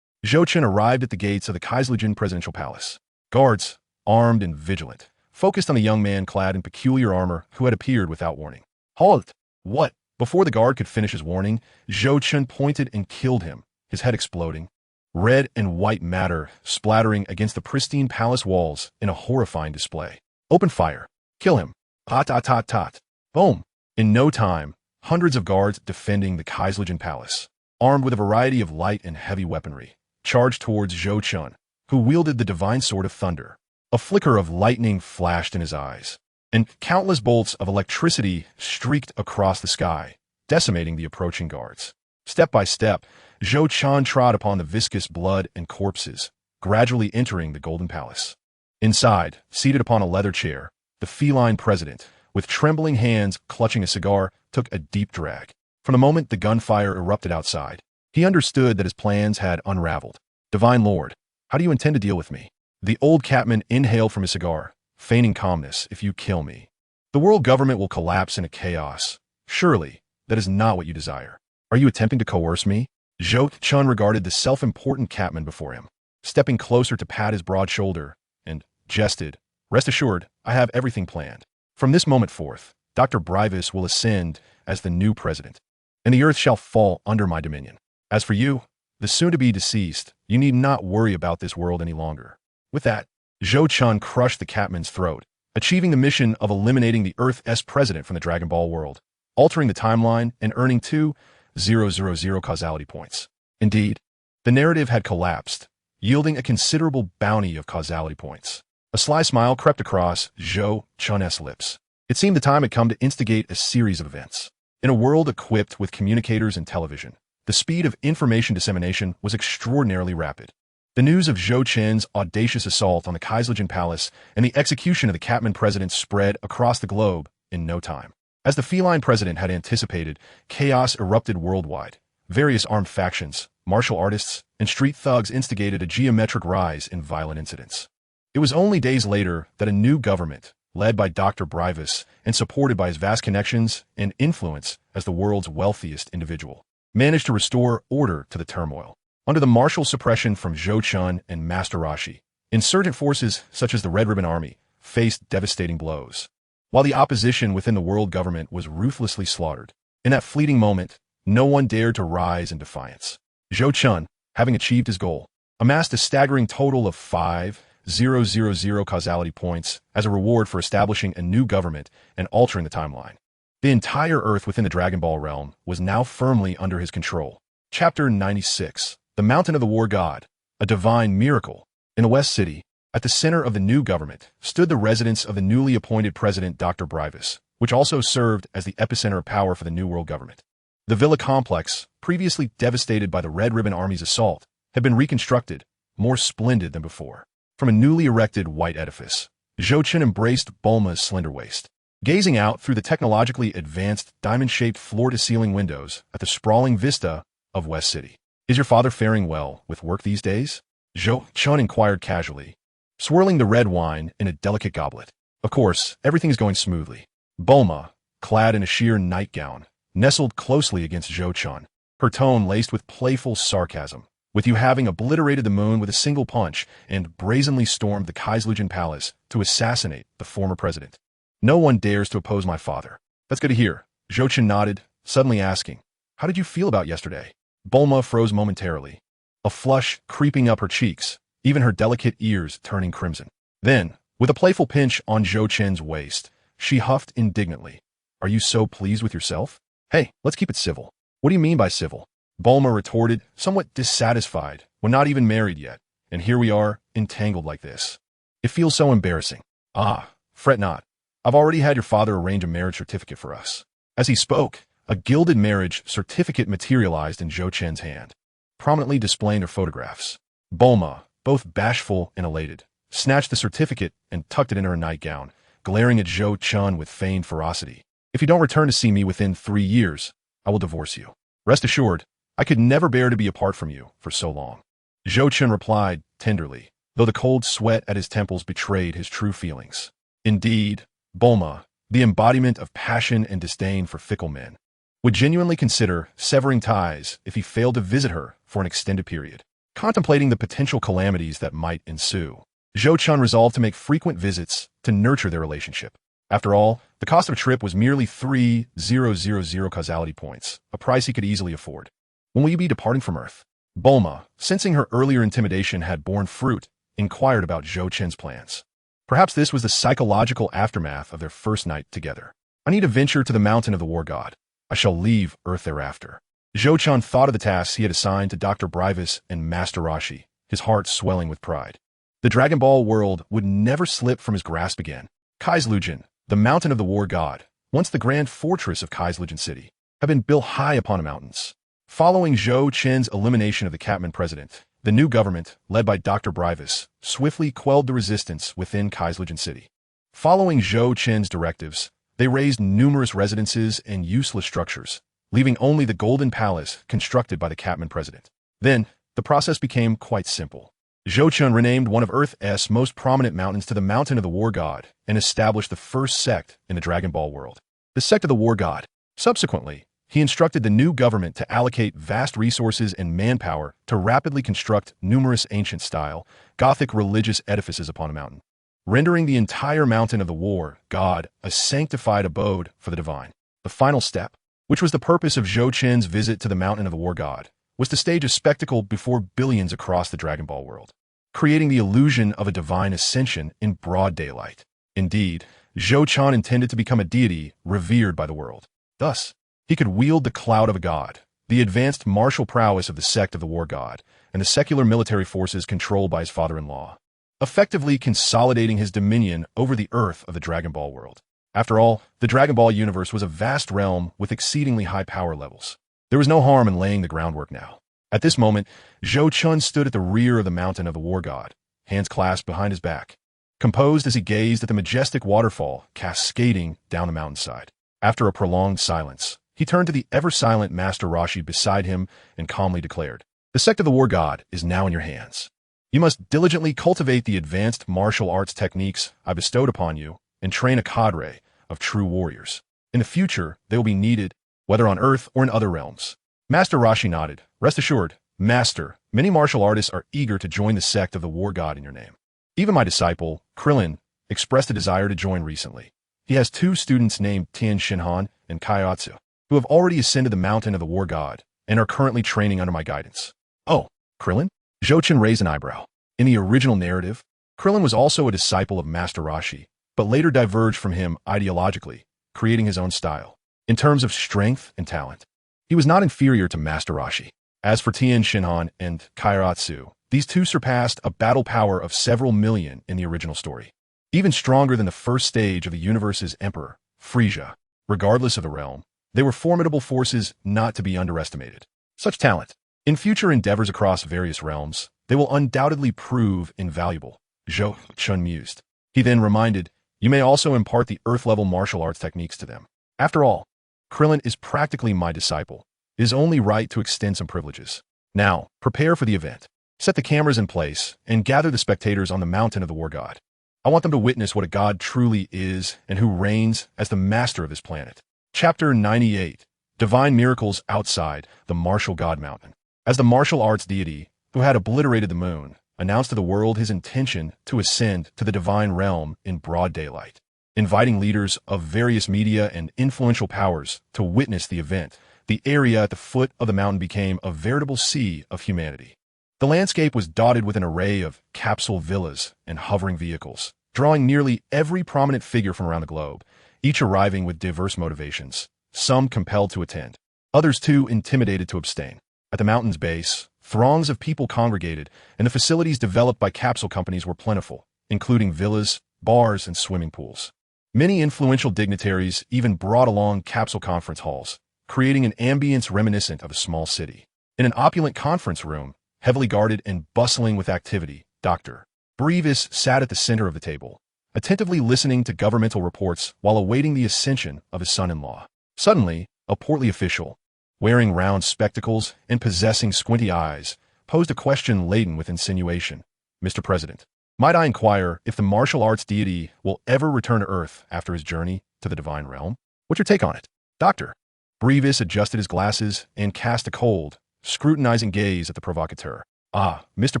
Zhou Chun arrived at the gates of the Kaiserlichen presidential palace. Guards, armed and vigilant, focused on a young man clad in peculiar armor who had appeared without warning. Halt! What? Before the guard could finish his warning, Zhou Chun pointed and killed him, his head exploding. Red and white matter splattering against the pristine palace walls in a horrifying display. Open fire. Kill him. Tot tot tot tot. Boom. In no time, hundreds of guards defending the Kaiserlichen palace, armed with a variety of light and heavy weaponry, charged towards Zhou Chun, who wielded the divine sword of thunder. A flicker of lightning flashed in his eyes, and countless bolts of electricity streaked across the sky, decimating the approaching guards. Step by step, Zhou Chun trod upon the viscous blood and corpses, gradually entering the Golden Palace. Inside, seated upon a leather chair, the feline president, with trembling hands clutching a cigar, took a deep drag. From the moment the gunfire erupted outside, he understood that his plans had unraveled. Divine Lord, how do you intend to deal with me? The old Catman inhaled from his cigar, feigning calmness. If you kill me, the world government will collapse into chaos. Surely, that is not what you desire. Are you attempting to coerce me? Zhou Chun regarded the self-important Catman before him, stepping closer to pat his broad shoulder, and jested, "Rest assured, I have everything planned. From this moment forth, Dr. Brivis will ascend as the new president, and the earth shall fall under my dominion. As for you, the soon-to-be deceased, you need not worry about this world any longer." With that, Zhou Chun crushed the Catman's throat, achieving the mission of eliminating the Earth's president from the Dragon Ball world, altering the timeline and earning 2,000 causality points. Indeed, the narrative had collapsed, yielding a considerable bounty of causality points. A sly smile crept across Zhou Chun's lips. It seemed the time had come to instigate a series of events. In a world equipped with communicators and television, the speed of information dissemination was extraordinarily rapid. The news of Zhou Chun's audacious assault on the Kaiserlichen Palace and the execution of the Catman president spread across the globe in no time. As the feline president had anticipated, chaos erupted worldwide. Various armed factions, martial artists, and street thugs instigated a geometric rise in violent incidents. It was only days later that a new government, led by Dr. Brivis and supported by his vast connections and influence as the world's wealthiest individual, managed to restore order to the turmoil. Under the martial suppression from Zhou Chun and Master Roshi, insurgent forces such as the Red Ribbon Army faced devastating blows, while the opposition within the world government was ruthlessly slaughtered. In that fleeting moment, no one dared to rise in defiance. Zhou Chun, having achieved his goal, amassed a staggering total of 5,000 causality points as a reward for establishing a new government and altering the timeline. The entire Earth within the Dragon Ball realm was now firmly under his control. Chapter 96. The Mountain of the War God, a Divine Miracle. In the West City, at the center of the new government, stood the residence of the newly appointed president Dr. Brivis, which also served as the epicenter of power for the new world government. The villa complex, previously devastated by the Red Ribbon Army's assault, had been reconstructed, more splendid than before. From a newly erected white edifice, Zhou Chun embraced Bulma's slender waist, gazing out through the technologically advanced diamond-shaped floor-to-ceiling windows at the sprawling vista of West City. "Is your father faring well with work these days?" Zhou Chun inquired casually, swirling the red wine in a delicate goblet. "Of course, everything is going smoothly." Bulma, clad in a sheer nightgown, nestled closely against Zhou Chun, her tone laced with playful sarcasm. "With you having obliterated the moon with a single punch and brazenly stormed the Kaiserlichen Palace to assassinate the former president, no one dares to oppose my father." "That's good to hear." Zhou Chun nodded, suddenly asking, "How did you feel about yesterday?" Bulma froze momentarily, a flush creeping up her cheeks, even her delicate ears turning crimson. Then, with a playful pinch on Zhou Chun's waist, she huffed indignantly, "Are you so pleased with yourself? Hey, let's keep it civil." "What do you mean by civil?" Bulma retorted, somewhat dissatisfied. "We're not even married yet, and here we are, entangled like this. It feels so embarrassing." "Ah, Fret not. I've already had your father arrange a marriage certificate for us. As he spoke, a gilded marriage certificate materialized in Zhou Chen's hand, prominently displaying their photographs. Bulma, both bashful and elated, snatched the certificate and tucked it in her nightgown, glaring at Zhou Chen with feigned ferocity. If you don't return to see me within 3 years, I will divorce you. Rest assured, I could never bear to be apart from you for so long. Zhou Chen replied tenderly, though the cold sweat at his temples betrayed his true feelings. Indeed, Bulma, the embodiment of passion and disdain for fickle men, would genuinely consider severing ties if he failed to visit her for an extended period. Contemplating the potential calamities that might ensue, Zhou Chen resolved to make frequent visits to nurture their relationship. After all, the cost of a trip was merely 3,000 causality points, a price he could easily afford. When will you be departing from Earth? Bulma, sensing her earlier intimidation had borne fruit, inquired about Zhou Chen's plans. Perhaps this was the psychological aftermath of their first night together. I need to venture to the mountain of the War God. I shall leave Earth thereafter. Zhou Chen thought of the tasks he had assigned to Dr. Brivis and Master Rashi, his heart swelling with pride. The Dragon Ball world would never slip from his grasp again. Kaislujin, the mountain of the War God, once the grand fortress of Kaislujin City, had been built high upon mountains. Following Zhou Chen's elimination of the Catman president, the new government, led by Dr. Brivis, swiftly quelled the resistance within Kaislujin City. Following Zhou Chen's directives, they razed numerous residences and useless structures, leaving only the Golden Palace constructed by the Catman president. Then, the process became quite simple. Zhou Chen renamed one of Earth's most prominent mountains to the Mountain of the War God and established the first sect in the Dragon Ball world, the Sect of the War God. Subsequently, he instructed the new government to allocate vast resources and manpower to rapidly construct numerous ancient-style, Gothic religious edifices upon a mountain, rendering the entire Mountain of the War God a sanctified abode for the divine. The final step, which was the purpose of Zhou Chen's visit to the Mountain of the War God, was to stage a spectacle before billions across the Dragon Ball world, creating the illusion of a divine ascension in broad daylight. Indeed, Zhou Chen intended to become a deity revered by the world. Thus, he could wield the cloud of a god, the advanced martial prowess of the sect of the War God, and the secular military forces controlled by his father-in-law, effectively consolidating his dominion over the earth of the Dragon Ball world. After all, the Dragon Ball universe was a vast realm with exceedingly high power levels. There was no harm in laying the groundwork now. At this moment, Zhou Chen stood at the rear of the Mountain of the War God, hands clasped behind his back, composed as he gazed at the majestic waterfall cascading down the mountainside. After a prolonged silence, he turned to the ever-silent Master Rashi beside him and calmly declared, "The sect of the War God is now in your hands. You must diligently cultivate the advanced martial arts techniques I bestowed upon you and train a cadre of true warriors. In the future, they will be needed, whether on Earth or in other realms." Master Rashi nodded. "Rest assured, Master, many martial artists are eager to join the sect of the War God in your name. Even my disciple, Krillin, expressed a desire to join recently. He has 2 students named Tian Shinhan and Kaiotsu, who have already ascended the Mountain of the War God and are currently training under my guidance." "Oh, Krillin?" Zhou Chen raised an eyebrow. In the original narrative, Krillin was also a disciple of Master Rashi, but later diverged from him ideologically, creating his own style. In terms of strength and talent, he was not inferior to Master Rashi. As for Tian Shinhan and Kaiotsu, these 2 surpassed a battle power of several million in the original story, even stronger than the first stage of the universe's emperor, Frisia. Regardless of the realm, they were formidable forces not to be underestimated. Such talent, in future endeavors across various realms, they will undoubtedly prove invaluable, Zhou Chen mused. He then reminded, "You may also impart the Earth-level martial arts techniques to them. After all, Krillin is practically my disciple. It is only right to extend some privileges. Now, prepare for the event. Set the cameras in place and gather the spectators on the Mountain of the War God. I want them to witness what a god truly is and who reigns as the master of this planet." Chapter 98. Divine Miracles Outside the Martial God Mountain. As the martial arts deity, who had obliterated the moon, announced to the world his intention to ascend to the divine realm in broad daylight, inviting leaders of various media and influential powers to witness the event, the area at the foot of the mountain became a veritable sea of humanity. The landscape was dotted with an array of capsule villas and hovering vehicles, drawing nearly every prominent figure from around the globe, each arriving with diverse motivations, some compelled to attend, others too intimidated to abstain. At the mountain's base, throngs of people congregated, and the facilities developed by capsule companies were plentiful, including villas, bars, and swimming pools. Many influential dignitaries even brought along capsule conference halls, creating an ambience reminiscent of a small city. In an opulent conference room, heavily guarded and bustling with activity, Dr. Brevis sat at the center of the table, attentively listening to governmental reports while awaiting the ascension of his son-in-law. Suddenly, a portly official, wearing round spectacles and possessing squinty eyes, posed a question laden with insinuation. "Mr. President, might I inquire if the martial arts deity will ever return to Earth after his journey to the divine realm? What's your take on it?" Dr. Brevis adjusted his glasses and cast a cold, scrutinizing gaze at the provocateur. "Ah, Mr.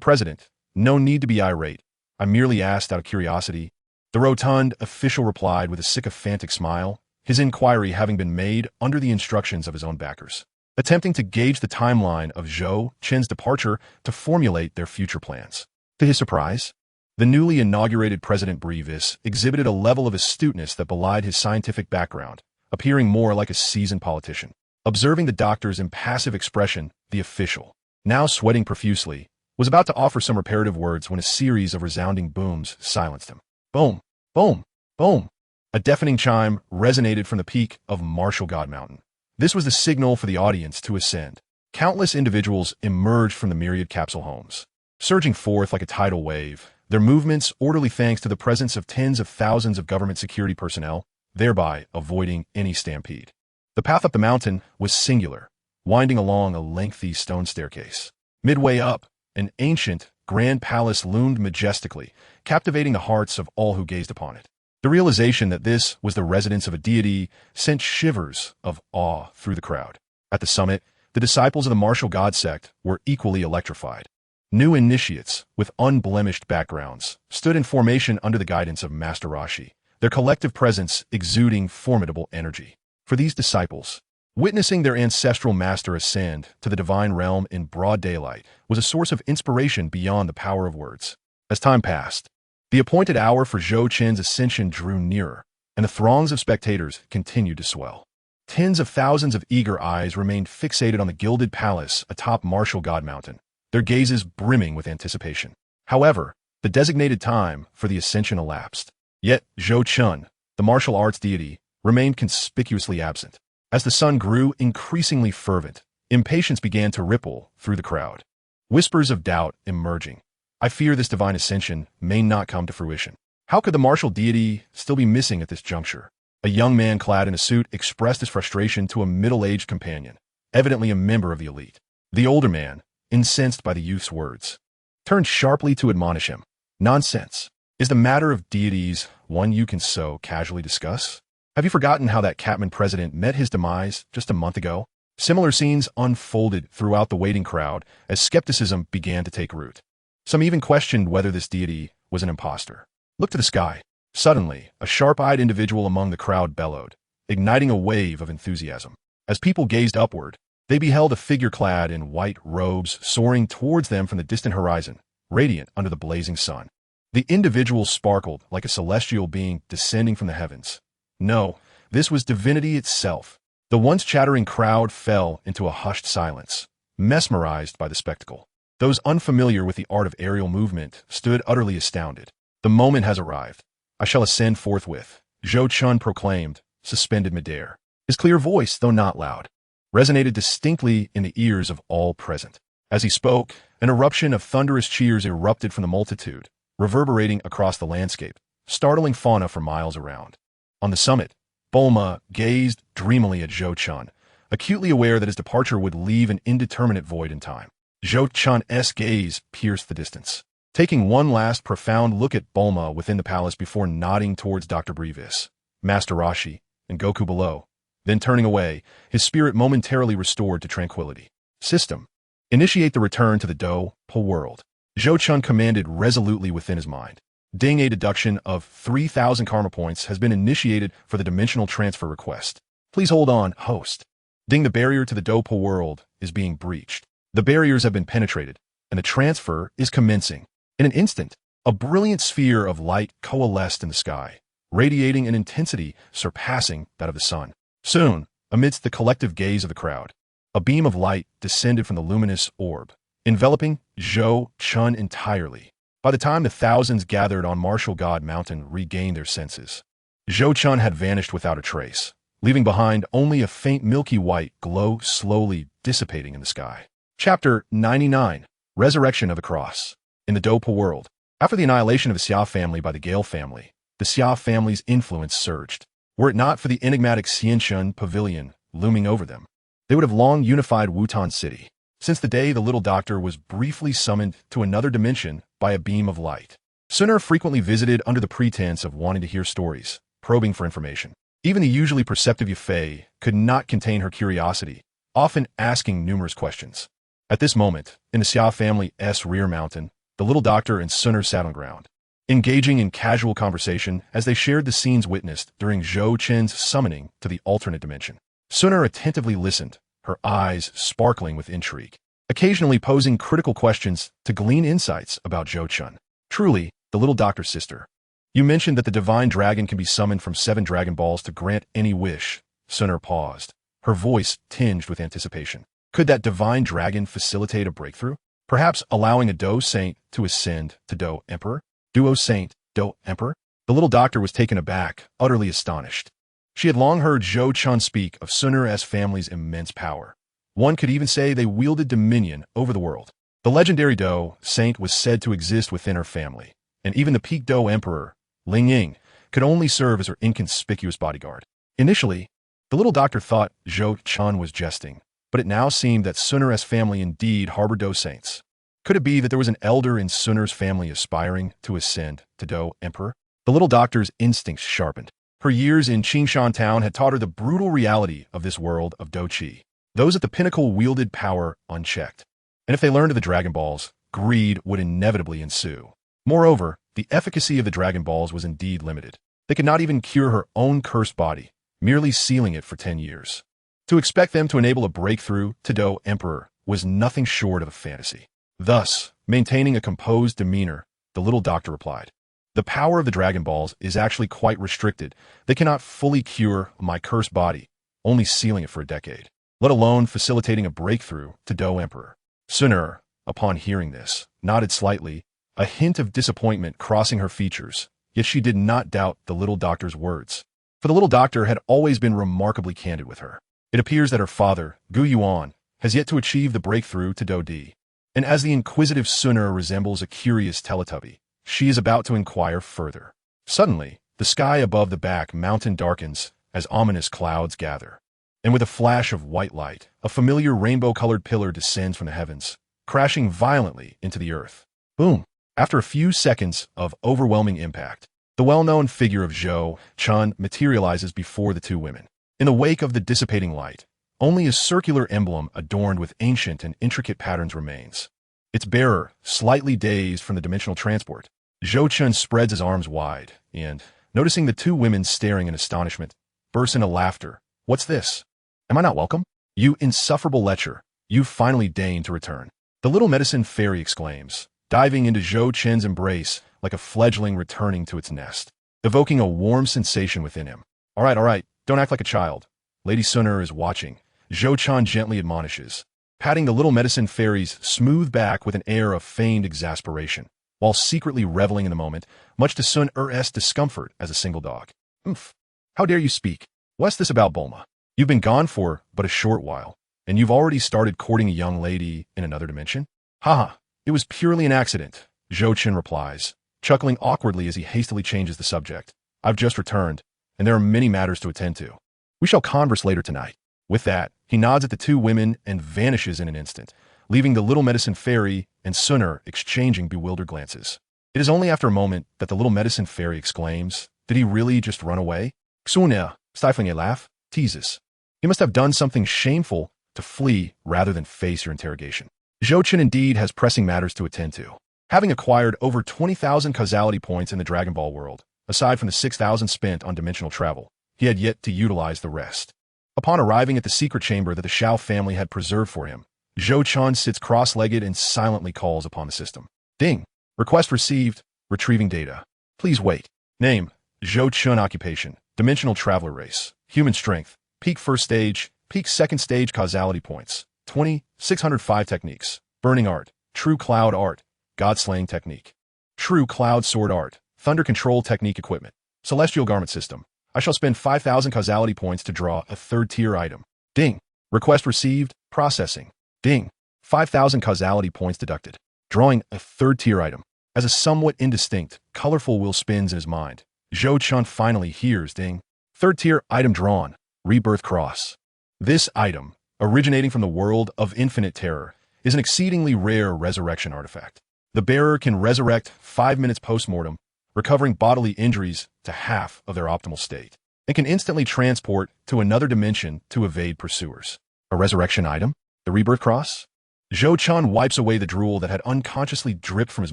President, no need to be irate. I merely asked out of curiosity." The rotund official replied with a sycophantic smile, his inquiry having been made under the instructions of his own backers, attempting to gauge the timeline of Zhou Qin's departure to formulate their future plans. To his surprise, the newly inaugurated President Brevis exhibited a level of astuteness that belied his scientific background, appearing more like a seasoned politician. Observing the doctor's impassive expression, the official, now sweating profusely, was about to offer some reparative words when a series of resounding booms silenced him. Boom, boom, boom. A deafening chime resonated from the peak of Martial God Mountain. This was the signal for the audience to ascend. Countless individuals emerged from the myriad capsule homes, surging forth like a tidal wave, their movements orderly thanks to the presence of tens of thousands of government security personnel, thereby avoiding any stampede. The path up the mountain was singular, winding along a lengthy stone staircase. Midway up, an ancient, grand palace loomed majestically, captivating the hearts of all who gazed upon it. The realization that this was the residence of a deity sent shivers of awe through the crowd. At the summit, the disciples of the martial god sect were equally electrified. New initiates, with unblemished backgrounds, stood in formation under the guidance of Master Rashi, their collective presence exuding formidable energy. For these disciples, witnessing their ancestral master ascend to the divine realm in broad daylight was a source of inspiration beyond the power of words. As time passed, the appointed hour for Zhou Qin's ascension drew nearer, and the throngs of spectators continued to swell. Tens of thousands of eager eyes remained fixated on the gilded palace atop Martial God Mountain, their gazes brimming with anticipation. However, the designated time for the ascension elapsed. Yet Zhou Qin, the martial arts deity, remained conspicuously absent. As the sun grew increasingly fervent, impatience began to ripple through the crowd. Whispers of doubt emerging. "I fear this divine ascension may not come to fruition. How could the martial deity still be missing at this juncture?" A young man clad in a suit expressed his frustration to a middle-aged companion, evidently a member of the elite. The older man, incensed by the youth's words, turned sharply to admonish him. "Nonsense. Is the matter of deities one you can so casually discuss? Have you forgotten how that Catman president met his demise just a month ago?" Similar scenes unfolded throughout the waiting crowd as skepticism began to take root. Some even questioned whether this deity was an imposter. "Look to the sky." Suddenly, a sharp-eyed individual among the crowd bellowed, igniting a wave of enthusiasm. As people gazed upward, they beheld a figure clad in white robes soaring towards them from the distant horizon, radiant under the blazing sun. The individual sparkled like a celestial being descending from the heavens. No, this was divinity itself. The once chattering crowd fell into a hushed silence, mesmerized by the spectacle. Those unfamiliar with the art of aerial movement stood utterly astounded. "The moment has arrived. I shall ascend forthwith," Zhou Qin proclaimed, suspended midair. His clear voice, though not loud, resonated distinctly in the ears of all present. As he spoke, an eruption of thunderous cheers erupted from the multitude, reverberating across the landscape, startling fauna for miles around. On the summit, Bulma gazed dreamily at Zhou Qin, acutely aware that his departure would leave an indeterminate void in time. Zhou Qin's gaze pierced the distance, taking one last profound look at Bulma within the palace before nodding towards Dr. Brevis, Master Rashi, and Goku below, then turning away, his spirit momentarily restored to tranquility. "System, initiate the return to the Do-Po world," Zhou Qin commanded resolutely within his mind. "Ding, a deduction of 3,000 karma points has been initiated for the dimensional transfer request. Please hold on, host. Ding, the barrier to the Do-Po world is being breached. The barriers have been penetrated, and the transfer is commencing." In an instant, a brilliant sphere of light coalesced in the sky, radiating an intensity surpassing that of the sun. Soon, amidst the collective gaze of the crowd, a beam of light descended from the luminous orb, enveloping Zhou Qin entirely. By the time the thousands gathered on Martial God Mountain regained their senses, Zhou Chun had vanished without a trace, leaving behind only a faint milky white glow slowly dissipating in the sky. Chapter 99. Resurrection of the Cross. In the Dopa world, after the annihilation of the Xia family by the Gale family, the Xia family's influence surged. Were it not for the enigmatic Xianshun pavilion looming over them, they would have long unified Wutan City, since the day the little doctor was briefly summoned to another dimension by a beam of light. Sun frequently visited under the pretense of wanting to hear stories, probing for information. Even the usually perceptive Yafei could not contain her curiosity, often asking numerous questions. At this moment, in the Xia family's rear mountain, the little doctor and Sun sat on ground, engaging in casual conversation as they shared the scenes witnessed during Zhou Chen's summoning to the alternate dimension. Sun attentively listened, her eyes sparkling with intrigue, occasionally posing critical questions to glean insights about Zhou Chun. Truly, the little doctor's sister. You mentioned that the divine dragon can be summoned from 7 Dragon Balls to grant any wish. Sun paused, her voice tinged with anticipation. Could that divine dragon facilitate a breakthrough? Perhaps allowing a Do Saint to ascend to Do Emperor? Duo Saint, Do Emperor? The little doctor was taken aback, utterly astonished. She had long heard Zhou Chun speak of Sun's family's immense power. One could even say they wielded dominion over the world. The legendary Do Saint was said to exist within her family, and even the peak Do Emperor, Ling Ying, could only serve as her inconspicuous bodyguard. Initially, the little doctor thought Zhou Chun was jesting, but it now seemed that Sun's family indeed harbored Do Saints. Could it be that there was an elder in Sun's family aspiring to ascend to Do Emperor? The little doctor's instincts sharpened. Her years in Qingshan Town had taught her the brutal reality of this world of Do Qi. Those at the pinnacle wielded power unchecked, and if they learned of the Dragon Balls, greed would inevitably ensue. Moreover, the efficacy of the Dragon Balls was indeed limited. They could not even cure her own cursed body, merely sealing it for 10 years. To expect them to enable a breakthrough to Do Emperor was nothing short of a fantasy. Thus, maintaining a composed demeanor, the little doctor replied, "The power of the Dragon Balls is actually quite restricted. They cannot fully cure my cursed body, only sealing it for a decade, let alone facilitating a breakthrough to Do Emperor." Sun, upon hearing this, nodded slightly, a hint of disappointment crossing her features, yet she did not doubt the little doctor's words. For the little doctor had always been remarkably candid with her. It appears that her father, Gu Yuan, has yet to achieve the breakthrough to Do Di. And as the inquisitive Sun resembles a curious Teletubby, she is about to inquire further. Suddenly, the sky above the back mountain darkens as ominous clouds gather. And with a flash of white light, a familiar rainbow-colored pillar descends from the heavens, crashing violently into the earth. Boom! After a few seconds of overwhelming impact, the well-known figure of Zhou Chun materializes before the two women. In the wake of the dissipating light, only a circular emblem adorned with ancient and intricate patterns remains. Its bearer, slightly dazed from the dimensional transport, Zhou Chun spreads his arms wide and, noticing the two women staring in astonishment, bursts into laughter. "What's this? Am I not welcome? You insufferable lecher, you've finally deigned to return." The little medicine fairy exclaims, diving into Zhou Chun's embrace like a fledgling returning to its nest, evoking a warm sensation within him. All right, don't act like a child. Lady Sun is watching," Zhou Chun gently admonishes, patting the little medicine fairy's smooth back with an air of feigned exasperation, while secretly reveling in the moment, much to Sun's discomfort as a single dog. "Oomph! How dare you speak? What's this about Bulma? You've been gone for but a short while, and you've already started courting a young lady in another dimension?" "Haha, it was purely an accident," Zhou Chun replies, chuckling awkwardly as he hastily changes the subject. "I've just returned, and there are many matters to attend to. We shall converse later tonight." With that, he nods at the two women and vanishes in an instant, leaving the little medicine fairy and Sun exchanging bewildered glances. It is only after a moment that the little medicine fairy exclaims, "Did he really just run away?" Sun, stifling a laugh, teases, "He must have done something shameful to flee rather than face your interrogation." Zhou Chun indeed has pressing matters to attend to. Having acquired over 20,000 causality points in the Dragon Ball world, aside from the 6,000 spent on dimensional travel, he had yet to utilize the rest. Upon arriving at the secret chamber that the Shao family had preserved for him, Zhou Chun sits cross-legged and silently calls upon the system. Ding! Request received. Retrieving data. Please wait. Name: Zhou Chun. Occupation: Dimensional Traveler Race. Human Strength: Peak First Stage, Peak Second Stage. Causality Points: 20, 605. Techniques: Burning Art, True Cloud Art, God Slaying Technique. True Cloud Sword Art, Thunder Control Technique Equipment, Celestial Garment System. I shall spend 5,000 causality points to draw a third-tier item. Ding. Request received. Processing. Ding. 5,000 causality points deducted. Drawing a third-tier item. As a somewhat indistinct, colorful wheel spins in his mind, Zhou Chun finally hears ding. Third-tier item drawn. Rebirth Cross. This item, originating from the world of infinite terror, is an exceedingly rare resurrection artifact. The bearer can resurrect 5 minutes post-mortem, recovering bodily injuries to half of their optimal state, and can instantly transport to another dimension to evade pursuers. A resurrection item? The Rebirth Cross? Zhou Chun wipes away the drool that had unconsciously dripped from his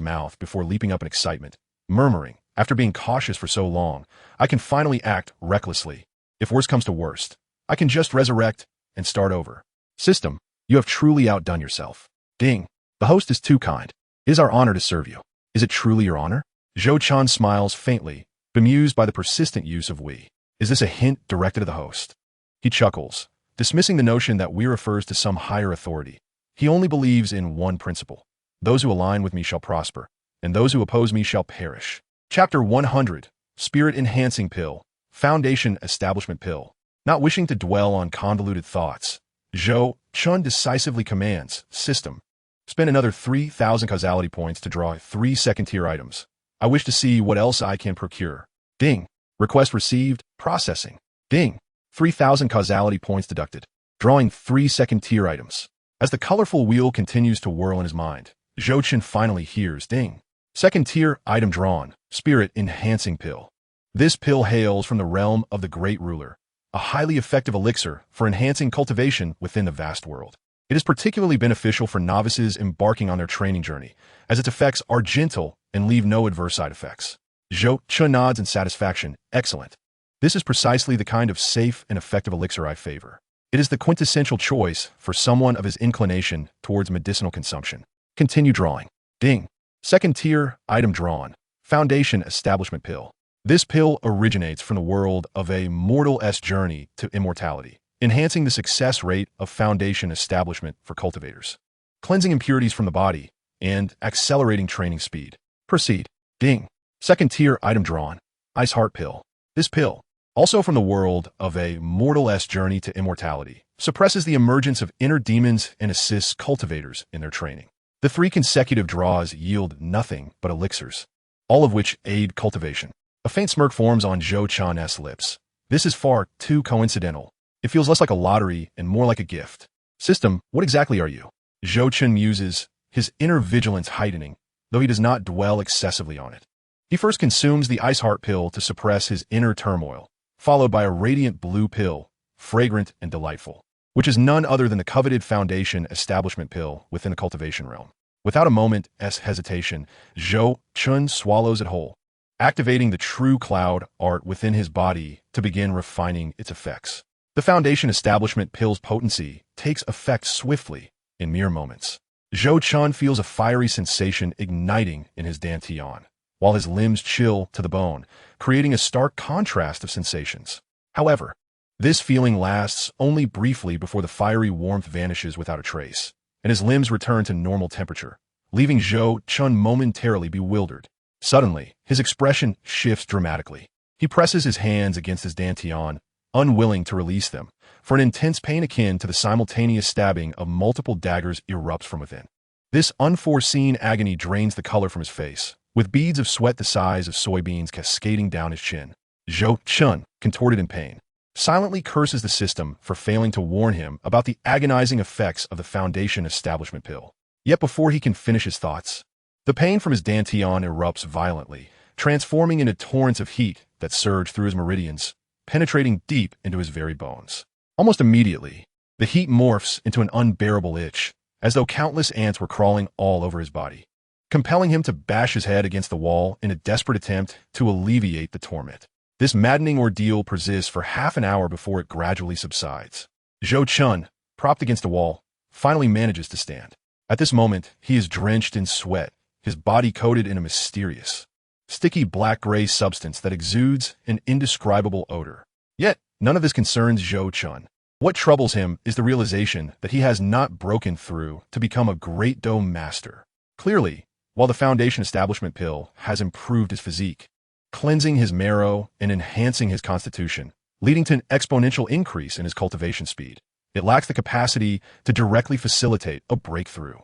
mouth before leaping up in excitement, murmuring, after being cautious for so long, I can finally act recklessly. If worst comes to worst, I can just resurrect and start over. System, you have truly outdone yourself. Ding. The host is too kind. It is our honor to serve you. Is it truly your honor? Zhou Chun smiles faintly, bemused by the persistent use of we. Is this a hint directed at the host? He chuckles, dismissing the notion that we refers to some higher authority. He only believes in one principle. Those who align with me shall prosper, and those who oppose me shall perish. Chapter 100, Spirit Enhancing Pill, Foundation Establishment Pill. Not wishing to dwell on convoluted thoughts, Zhou Chun decisively commands, System, spend another 3,000 causality points to draw 3 second-tier items. I wish to see what else I can procure. Ding. Request received. Processing. Ding. 3,000 causality points deducted. Drawing 3 second-tier items. As the colorful wheel continues to whirl in his mind, Zhou Chun finally hears ding. Second-tier item drawn. Spirit Enhancing Pill. This pill hails from the realm of the Great Ruler, a highly effective elixir for enhancing cultivation within the vast world. It is particularly beneficial for novices embarking on their training journey, as its effects are gentle and leave no adverse side effects. Zhou Chun nods in satisfaction. Excellent. This is precisely the kind of safe and effective elixir I favor. It is the quintessential choice for someone of his inclination towards medicinal consumption. Continue drawing. Ding. Second-tier item drawn. Foundation Establishment Pill. This pill originates from the world of a mortal's journey to immortality, enhancing the success rate of foundation establishment for cultivators, cleansing impurities from the body, and accelerating training speed. Proceed. Ding. Second-tier item drawn. Ice Heart Pill. This pill, also from the world of a mortal's journey to immortality, suppresses the emergence of inner demons and assists cultivators in their training. The 3 consecutive draws yield nothing but elixirs, all of which aid cultivation. A faint smirk forms on Zhou Chun's lips. This is far too coincidental. It feels less like a lottery and more like a gift. System, what exactly are you? Zhou Chun muses, his inner vigilance heightening, though he does not dwell excessively on it. He first consumes the Ice Heart Pill to suppress his inner turmoil, followed by a radiant blue pill, fragrant and delightful, which is none other than the coveted Foundation Establishment Pill within the cultivation realm. Without a moment's hesitation, Zhou Chun swallows it whole, activating the true cloud art within his body to begin refining its effects. The Foundation Establishment Pill's potency takes effect swiftly, in mere moments. Zhou Chun feels a fiery sensation igniting in his dantian, while his limbs chill to the bone, creating a stark contrast of sensations. However, this feeling lasts only briefly before the fiery warmth vanishes without a trace, and his limbs return to normal temperature, leaving Zhou Chun momentarily bewildered. Suddenly, his expression shifts dramatically. He presses his hands against his dantian, unwilling to release them, for an intense pain akin to the simultaneous stabbing of multiple daggers erupts from within. This unforeseen agony drains the color from his face, with beads of sweat the size of soybeans cascading down his chin. Zhou Chun, contorted in pain, silently curses the system for failing to warn him about the agonizing effects of the Foundation Establishment Pill. Yet before he can finish his thoughts, the pain from his dantian erupts violently, transforming into torrents of heat that surge through his meridians, penetrating deep into his very bones. Almost immediately, the heat morphs into an unbearable itch, as though countless ants were crawling all over his body, compelling him to bash his head against the wall in a desperate attempt to alleviate the torment. This maddening ordeal persists for half an hour before it gradually subsides. Zhou Chun, propped against a wall, finally manages to stand. At this moment, he is drenched in sweat, his body coated in a mysterious, sticky black-gray substance that exudes an indescribable odor. Yet, none of this concerns Zhou Chun. What troubles him is the realization that he has not broken through to become a great dome master. Clearly, while the Foundation Establishment Pill has improved his physique, cleansing his marrow and enhancing his constitution, leading to an exponential increase in his cultivation speed. It lacks the capacity to directly facilitate a breakthrough.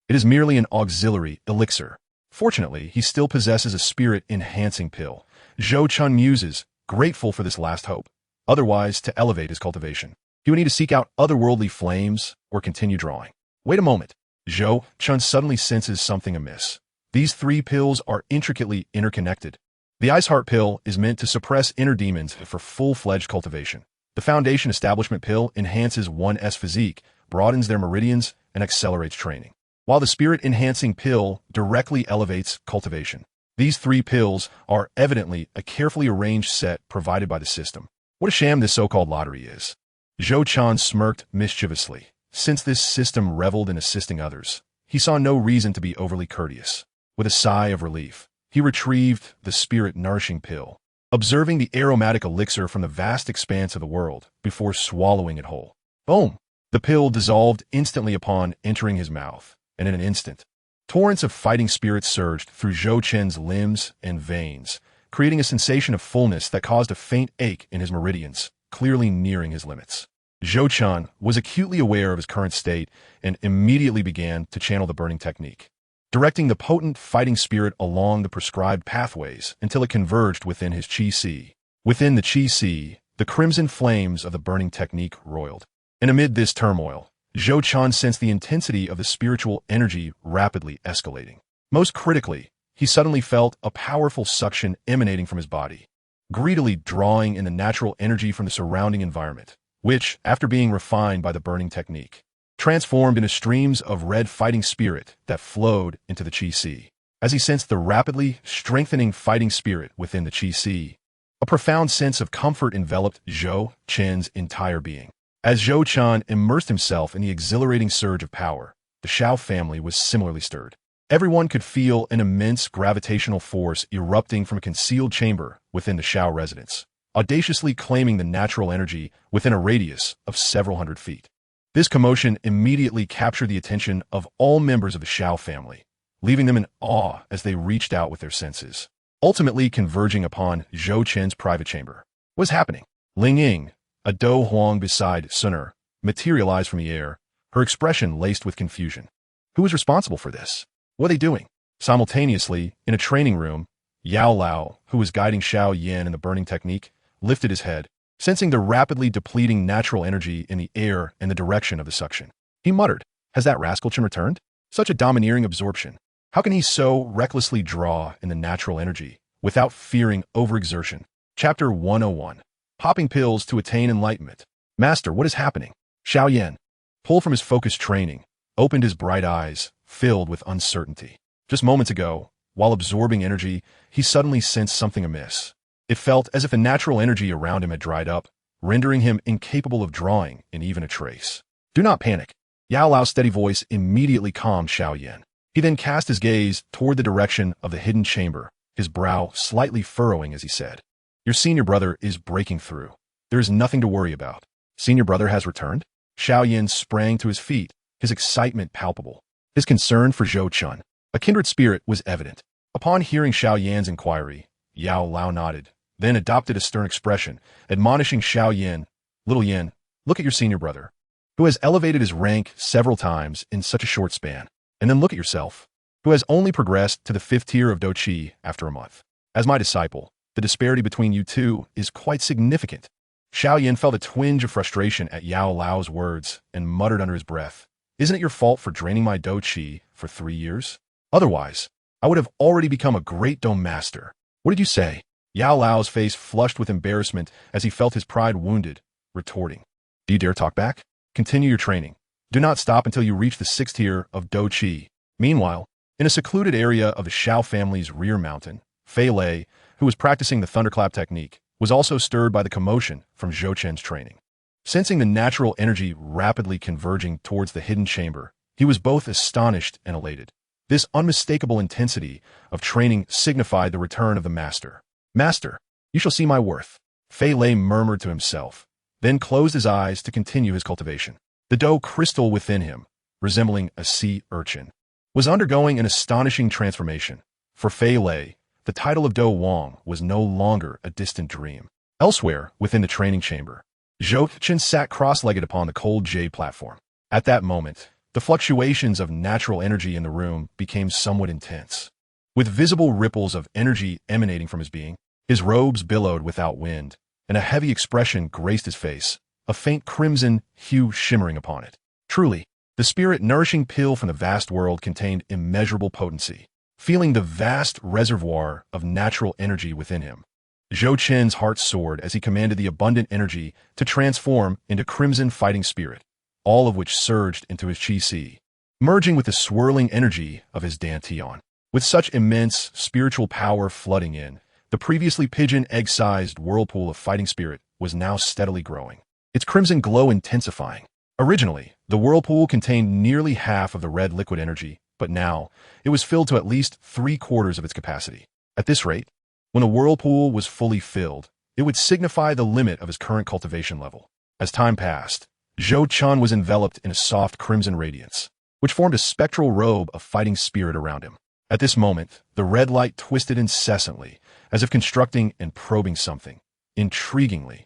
It is merely an auxiliary elixir. Fortunately, he still possesses a spirit-enhancing pill. Zhou Chun muses, grateful for this last hope. Otherwise, to elevate his cultivation, he would need to seek out otherworldly flames or continue drawing. Wait a moment. Zhou Chun suddenly senses something amiss. These three pills are intricately interconnected. The Ice Heart Pill is meant to suppress inner demons for full-fledged cultivation. The Foundation Establishment Pill enhances one's physique, broadens their meridians, and accelerates training, while the Spirit-Enhancing Pill directly elevates cultivation. These three pills are evidently a carefully arranged set provided by the system. What a sham this so-called lottery is. Zhou Chun smirked mischievously. Since this system reveled in assisting others, he saw no reason to be overly courteous. With a sigh of relief, he retrieved the Spirit-Nourishing Pill, observing the aromatic elixir from the vast expanse of the world before swallowing it whole. Boom! The pill dissolved instantly upon entering his mouth, and in an instant, torrents of fighting spirits surged through Zhou Chun's limbs and veins, creating a sensation of fullness that caused a faint ache in his meridians, clearly nearing his limits. Zhou Chun was acutely aware of his current state and immediately began to channel the burning technique, directing the potent fighting spirit along the prescribed pathways until it converged within his Qi. Within the Qi, the crimson flames of the burning technique roiled. And amid this turmoil, Zhou Chun sensed the intensity of the spiritual energy rapidly escalating. Most critically, he suddenly felt a powerful suction emanating from his body, greedily drawing in the natural energy from the surrounding environment, which, after being refined by the burning technique, transformed into streams of red fighting spirit that flowed into the Qi. As he sensed the rapidly strengthening fighting spirit within the Qi, a profound sense of comfort enveloped Zhou Chun's entire being. As Zhou Chun immersed himself in the exhilarating surge of power, the Shao family was similarly stirred. Everyone could feel an immense gravitational force erupting from a concealed chamber within the Shao residence, audaciously claiming the natural energy within a radius of several hundred feet. This commotion immediately captured the attention of all members of the Shao family, leaving them in awe as they reached out with their senses, ultimately converging upon Zhou Chun's private chamber. What was happening? Ling Ying, a Do Huang beside Sun, materialized from the air, her expression laced with confusion. Who was responsible for this? What are they doing? Simultaneously, in a training room, Yao Lao, who was guiding Xiao Yan in the burning technique, lifted his head, sensing the rapidly depleting natural energy in the air and the direction of the suction. He muttered, "Has that rascal Chen returned? Such a domineering absorption. How can he so recklessly draw in the natural energy without fearing overexertion?" Chapter 101. Popping pills to attain enlightenment. Master, what is happening? Xiao Yan, pulled from his focused training, opened his bright eyes, filled with uncertainty. Just moments ago, while absorbing energy, he suddenly sensed something amiss. It felt as if the natural energy around him had dried up, rendering him incapable of drawing in even a trace. Do not panic. Yao Lao's steady voice immediately calmed Xiao Yan. He then cast his gaze toward the direction of the hidden chamber, his brow slightly furrowing as he said, "Your senior brother is breaking through. There is nothing to worry about." Senior brother has returned? Xiao Yan sprang to his feet, his excitement palpable. His concern for Zhou Chun, a kindred spirit, was evident. Upon hearing Xiao Yan's inquiry, Yao Lao nodded, then adopted a stern expression, admonishing Xiao Yan, "Little Yan, look at your senior brother, who has elevated his rank several times in such a short span. And then look at yourself, who has only progressed to the 5th tier of Do Qi after a month. As my disciple, the disparity between you two is quite significant." Xiao Yan felt a twinge of frustration at Yao Lao's words and muttered under his breath, "Isn't it your fault for draining my Do Qi for 3 years? Otherwise, I would have already become a great Dome Master." "What did you say?" Yao Lao's face flushed with embarrassment as he felt his pride wounded, retorting, "Do you dare talk back? Continue your training. Do not stop until you reach the 6th tier of Do Qi." Meanwhile, in a secluded area of the Shao family's rear mountain, Fei Lei, who was practicing the thunderclap technique, was also stirred by the commotion from Zhou Chun's training. Sensing the natural energy rapidly converging towards the hidden chamber, he was both astonished and elated. This unmistakable intensity of training signified the return of the master. "Master, you shall see my worth," Fei Lei murmured to himself, then closed his eyes to continue his cultivation. The dough crystal within him, resembling a sea urchin, was undergoing an astonishing transformation. For Fei Lei, the title of Do Wang was no longer a distant dream. Elsewhere, within the training chamber, Zhou Chen sat cross-legged upon the cold jade platform. At that moment, the fluctuations of natural energy in the room became somewhat intense. With visible ripples of energy emanating from his being, his robes billowed without wind, and a heavy expression graced his face, a faint crimson hue shimmering upon it. Truly, the spirit-nourishing pill from the vast world contained immeasurable potency. Feeling the vast reservoir of natural energy within him, Zhou Chen's heart soared as he commanded the abundant energy to transform into crimson fighting spirit, all of which surged into his qi, merging with the swirling energy of his dantian. With such immense spiritual power flooding in, the previously pigeon egg-sized whirlpool of fighting spirit was now steadily growing, its crimson glow intensifying. Originally, the whirlpool contained nearly half of the red liquid energy, but now it was filled to at least 3/4 of its capacity. At this rate, when a whirlpool was fully filled, it would signify the limit of his current cultivation level. As time passed, Zhou Chen was enveloped in a soft crimson radiance, which formed a spectral robe of fighting spirit around him. At this moment, the red light twisted incessantly, as if constructing and probing something. Intriguingly,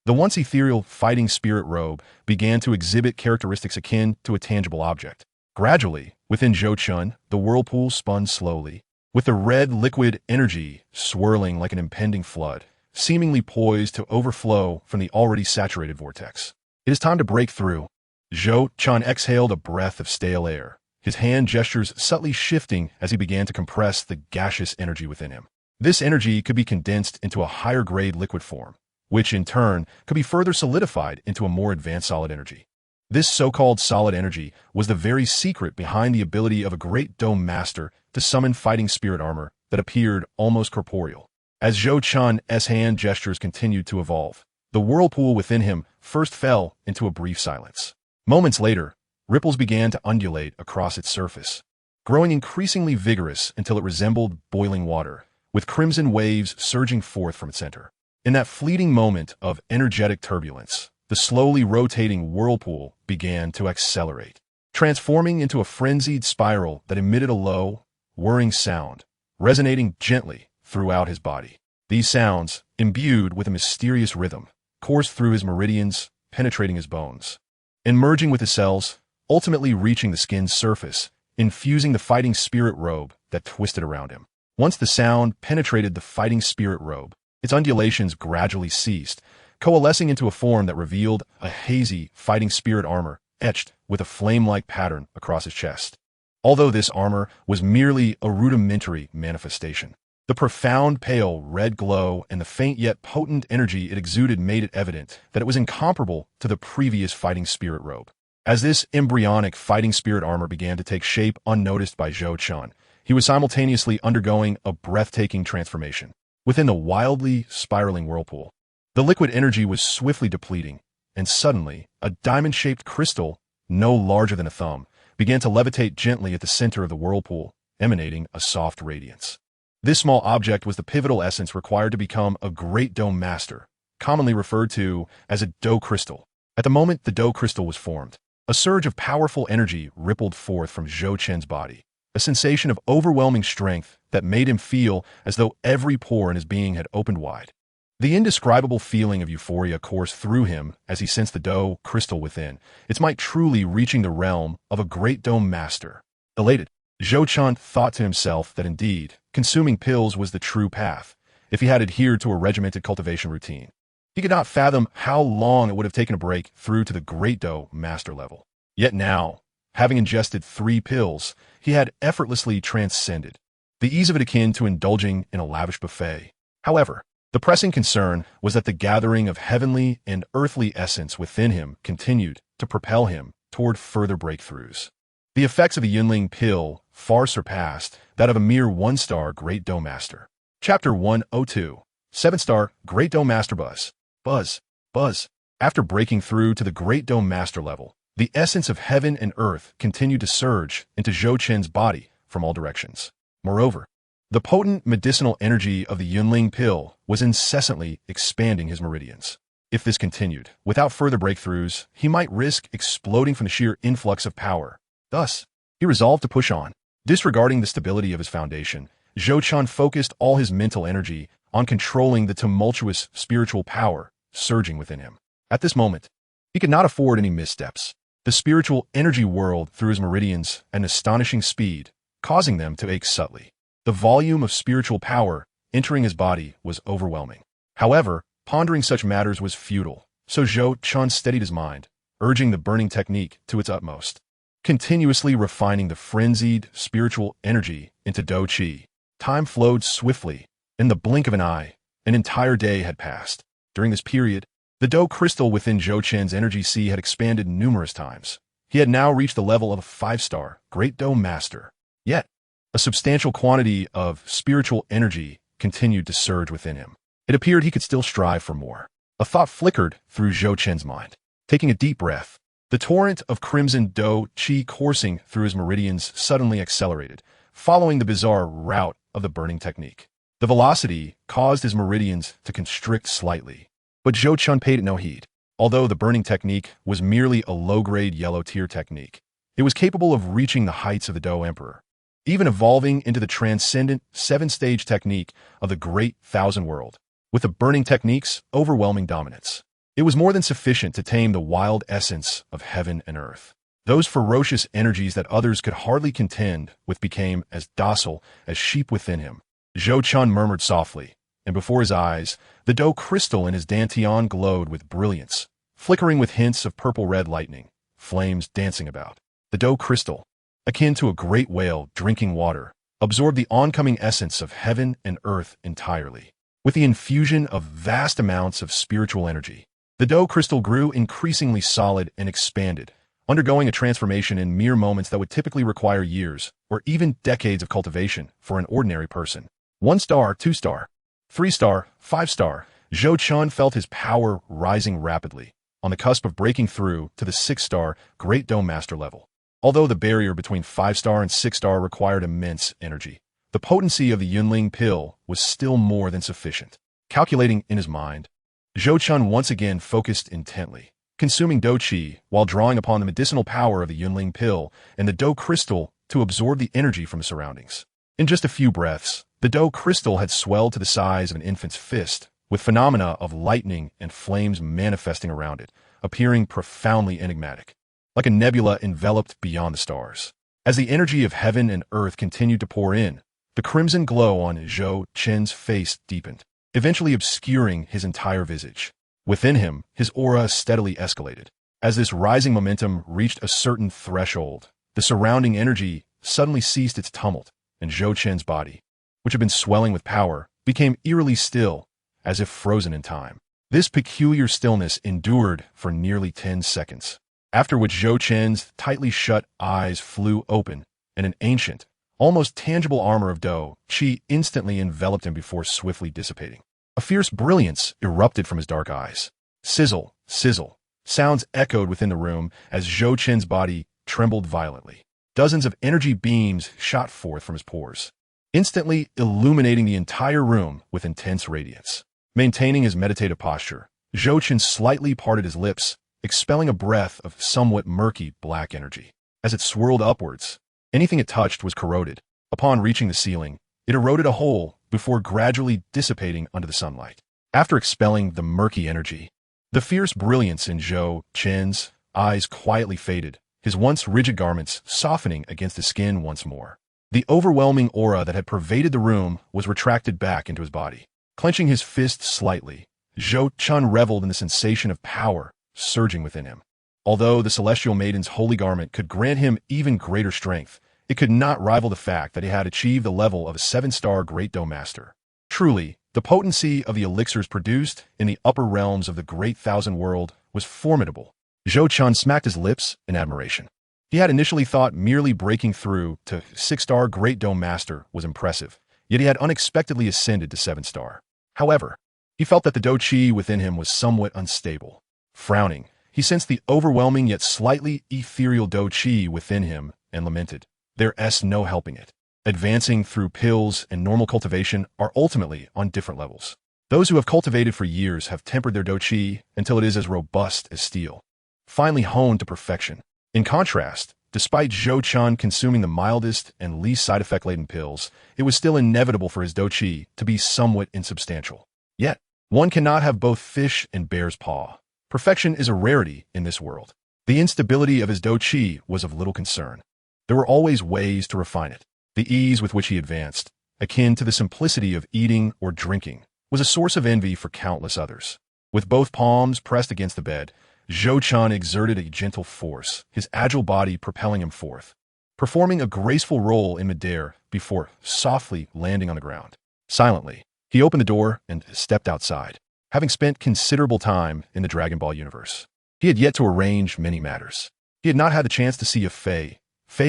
the once ethereal fighting spirit robe began to exhibit characteristics akin to a tangible object. Gradually, within Zhou Chen, the whirlpool spun slowly, with the red liquid energy swirling like an impending flood, seemingly poised to overflow from the already saturated vortex. It is time to break through. Zhou Chen exhaled a breath of stale air, his hand gestures subtly shifting as he began to compress the gaseous energy within him. This energy could be condensed into a higher-grade liquid form, which in turn could be further solidified into a more advanced solid energy. This so-called solid energy was the very secret behind the ability of a great dome master to summon fighting spirit armor that appeared almost corporeal. As Zhou Chen's hand gestures continued to evolve, the whirlpool within him first fell into a brief silence. Moments later, ripples began to undulate across its surface, growing increasingly vigorous until it resembled boiling water, with crimson waves surging forth from its center. In that fleeting moment of energetic turbulence, the slowly rotating whirlpool began to accelerate, transforming into a frenzied spiral that emitted a low, whirring sound, resonating gently throughout his body. These sounds, imbued with a mysterious rhythm, coursed through his meridians, penetrating his bones, and merging with his cells, ultimately reaching the skin's surface, infusing the fighting spirit robe that twisted around him. Once the sound penetrated the fighting spirit robe, its undulations gradually ceased, coalescing into a form that revealed a hazy fighting spirit armor etched with a flame-like pattern across his chest. Although this armor was merely a rudimentary manifestation, the profound pale red glow and the faint yet potent energy it exuded made it evident that it was incomparable to the previous fighting spirit robe. As this embryonic fighting spirit armor began to take shape unnoticed by Zhou Chen, he was simultaneously undergoing a breathtaking transformation. Within the wildly spiraling whirlpool, the liquid energy was swiftly depleting, and suddenly, a diamond-shaped crystal, no larger than a thumb, began to levitate gently at the center of the whirlpool, emanating a soft radiance. This small object was the pivotal essence required to become a great dome master, commonly referred to as a Do crystal. At the moment the Do crystal was formed, a surge of powerful energy rippled forth from Zhou Chen's body, a sensation of overwhelming strength that made him feel as though every pore in his being had opened wide. The indescribable feeling of euphoria coursed through him as he sensed the Do crystal within, its might truly reaching the realm of a great dome master. Elated, Zhou Chen thought to himself that indeed, consuming pills was the true path, if he had adhered to a regimented cultivation routine. He could not fathom how long it would have taken a break through to the great Do master level. Yet now, having ingested 3 pills, he had effortlessly transcended, the ease of it akin to indulging in a lavish buffet. However, the pressing concern was that the gathering of heavenly and earthly essence within him continued to propel him toward further breakthroughs. The effects of a Yunling pill far surpassed that of a mere 1-star Great Dome Master. Chapter 102. 7-star Great Dome Master Buzz. Buzz. After breaking through to the Great Dome Master level, the essence of heaven and earth continued to surge into Zhou Chen's body from all directions. Moreover, the potent medicinal energy of the Yunling pill was incessantly expanding his meridians. If this continued, without further breakthroughs, he might risk exploding from the sheer influx of power. Thus, he resolved to push on. Disregarding the stability of his foundation, Zhou Chun focused all his mental energy on controlling the tumultuous spiritual power surging within him. At this moment, he could not afford any missteps. The spiritual energy whirled through his meridians at an astonishing speed, causing them to ache subtly. The volume of spiritual power entering his body was overwhelming. However, pondering such matters was futile, so Zhou Chun steadied his mind, urging the burning technique to its utmost, continuously refining the frenzied spiritual energy into Do Qi. Time flowed swiftly. In the blink of an eye, an entire day had passed. During this period, the Do crystal within Zhou Chen's energy sea had expanded numerous times. He had now reached the level of a 5-star Great Do Master. Yet, a substantial quantity of spiritual energy continued to surge within him. It appeared he could still strive for more. A thought flickered through Zhou Chen's mind. Taking a deep breath, the torrent of crimson Do Qi coursing through his meridians suddenly accelerated, following the bizarre route of the burning technique. The velocity caused his meridians to constrict slightly, but Zhou Chun paid it no heed. Although the burning technique was merely a low-grade yellow-tier technique, it was capable of reaching the heights of the Do Emperor, even evolving into the transcendent 7-stage technique of the Great Thousand World. With the burning technique's overwhelming dominance, it was more than sufficient to tame the wild essence of heaven and earth. Those ferocious energies that others could hardly contend with became as docile as sheep within him. Zhou Chun murmured softly, and before his eyes, the Do crystal in his dantian glowed with brilliance, flickering with hints of purple-red lightning, flames dancing about. The Do crystal, akin to a great whale drinking water, absorbed the oncoming essence of heaven and earth entirely. With the infusion of vast amounts of spiritual energy, the Do crystal grew increasingly solid and expanded, undergoing a transformation in mere moments that would typically require years or even decades of cultivation for an ordinary person. 1-star, 2-star, 3-star, 5-star, Zhou Chun felt his power rising rapidly, on the cusp of breaking through to the 6-star Great Do Master level. Although the barrier between 5-star and 6-star required immense energy, the potency of the Yunling pill was still more than sufficient. Calculating in his mind, Zhou Chun once again focused intently, consuming Do Qi while drawing upon the medicinal power of the Yunling pill and the Do crystal to absorb the energy from the surroundings. In just a few breaths, the Do crystal had swelled to the size of an infant's fist, with phenomena of lightning and flames manifesting around it, appearing profoundly enigmatic, like a nebula enveloped beyond the stars. As the energy of heaven and earth continued to pour in, the crimson glow on Zhou Chen's face deepened, eventually obscuring his entire visage. Within him, his aura steadily escalated. As this rising momentum reached a certain threshold, the surrounding energy suddenly ceased its tumult, and Zhou Chen's body, which had been swelling with power, became eerily still, as if frozen in time. This peculiar stillness endured for nearly 10 seconds, after which Zhou Chen's tightly shut eyes flew open, and an ancient, almost tangible armor of Do Qi instantly enveloped him before swiftly dissipating. A fierce brilliance erupted from his dark eyes. Sizzle, sizzle. Sounds echoed within the room as Zhou Chen's body trembled violently. Dozens of energy beams shot forth from his pores, instantly illuminating the entire room with intense radiance. Maintaining his meditative posture, Zhou Chen slightly parted his lips, expelling a breath of somewhat murky black energy. As it swirled upwards, anything it touched was corroded. Upon reaching the ceiling, it eroded a hole before gradually dissipating under the sunlight. After expelling the murky energy, the fierce brilliance in Zhou Chen's eyes quietly faded, his once rigid garments softening against the skin once more. The overwhelming aura that had pervaded the room was retracted back into his body. Clenching his fist slightly, Zhou Chun reveled in the sensation of power surging within him. Although the Celestial Maiden's holy garment could grant him even greater strength, it could not rival the fact that he had achieved the level of a 7-star Great Do Master. Truly, the potency of the elixirs produced in the upper realms of the Great Thousand World was formidable. Zhou Chun smacked his lips in admiration. He had initially thought merely breaking through to 6-star Great Do Master was impressive, yet he had unexpectedly ascended to 7-star. However, he felt that the Do Qi within him was somewhat unstable. Frowning, he sensed the overwhelming yet slightly ethereal Do Qi within him and lamented, "There's no helping it. Advancing through pills and normal cultivation are ultimately on different levels. Those who have cultivated for years have tempered their Do Qi until it is as robust as steel, finally honed to perfection. In contrast, Despite Zhou Chun consuming the mildest and least side-effect-laden pills, it was still inevitable for his dou qi to be somewhat insubstantial. Yet, one cannot have both fish and bear's paw. Perfection is a rarity in this world. The instability of his dou qi was of little concern. There were always ways to refine it. The ease with which he advanced, akin to the simplicity of eating or drinking, was a source of envy for countless others. With both palms pressed against the bed, Zhou Chun exerted a gentle force, his agile body propelling him forth, performing a graceful roll in midair before softly landing on the ground. Silently, he opened the door and stepped outside, having spent considerable time in the Dragon Ball universe. He had yet to arrange many matters. He had not had the chance to see a Fei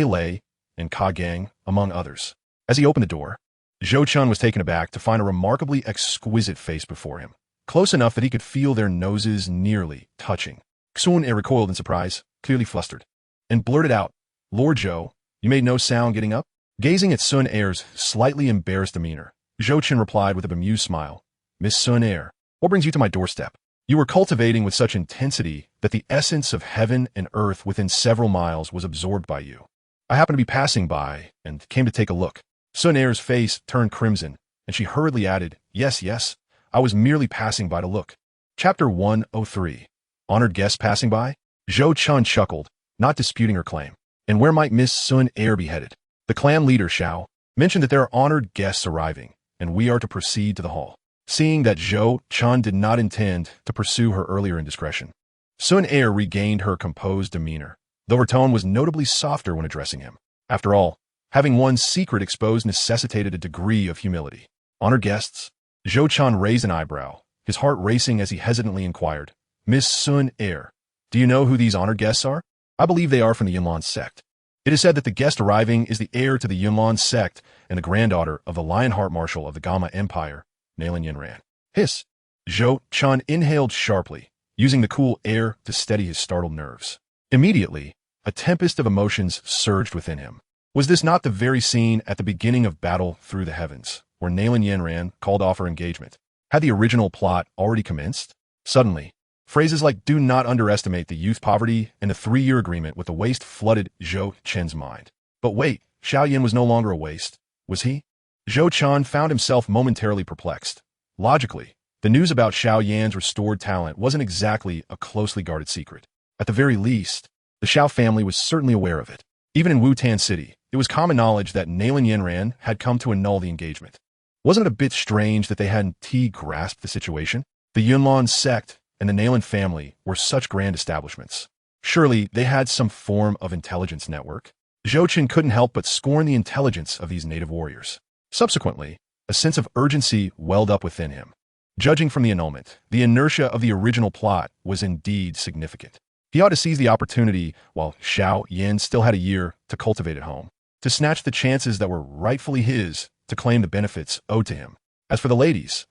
Lei, and Ka Gang, among others. As he opened the door, Zhou Chun was taken aback to find a remarkably exquisite face before him, close enough that he could feel their noses nearly touching. Sun Er recoiled in surprise, clearly flustered, and blurted out, "Lord Zhou, you made no sound getting up?" Gazing at Sun Er's slightly embarrassed demeanor, Zhou Chun replied with a bemused smile, "Miss Sun Er, what brings you to my doorstep? You were cultivating with such intensity that the essence of heaven and earth within several miles was absorbed by you. I happened to be passing by and came to take a look." Sun Er's face turned crimson, and she hurriedly added, Yes, I was merely passing by to look." Chapter 103. Honored Guests Passing By? Zhou Chun chuckled, not disputing her claim. "And where might Miss Sun Er be headed?" The clan leader, Xiao, mentioned that there are honored guests arriving, and we are to proceed to the hall. Seeing that Zhou Chun did not intend to pursue her earlier indiscretion, Sun Er regained her composed demeanor, though her tone was notably softer when addressing him. After all, having one's secret exposed necessitated a degree of humility. "Honored guests?" Zhou Chun raised an eyebrow, his heart racing as he hesitantly inquired, "Miss Sun Er, do you know who these honored guests are?" "I believe they are from the Yunlan sect. It is said that the guest arriving is the heir to the Yunlan sect and the granddaughter of the Lionheart Marshal of the Gamma Empire, Nalan Yinran." Hiss! Zhou Chun inhaled sharply, using the cool air to steady his startled nerves. Immediately, a tempest of emotions surged within him. Was this not the very scene at the beginning of Battle Through the Heavens, where Nalan Yinran called off her engagement? Had the original plot already commenced? Suddenly, phrases like "do not underestimate the youth poverty" and the 3-year agreement with the waste flooded Zhou Chen's mind. But wait, Xiao Yan was no longer a waste, was he? Zhou Chun found himself momentarily perplexed. Logically, the news about Xiao Yan's restored talent wasn't exactly a closely guarded secret. At the very least, the Xiao family was certainly aware of it. Even in Wutan City, it was common knowledge that Nalan Yinran had come to annul the engagement. Wasn't it a bit strange that they hadn't grasped the situation? The Yunlan sect and the Nalan family were such grand establishments. Surely they had some form of intelligence network. Zhou Chun couldn't help but scorn the intelligence of these native warriors. Subsequently, a sense of urgency welled up within him. Judging from the annulment, the inertia of the original plot was indeed significant. He ought to seize the opportunity while Xiao Yan still had a year to cultivate at home, to snatch the chances that were rightfully his to claim the benefits owed to him. As for the ladies,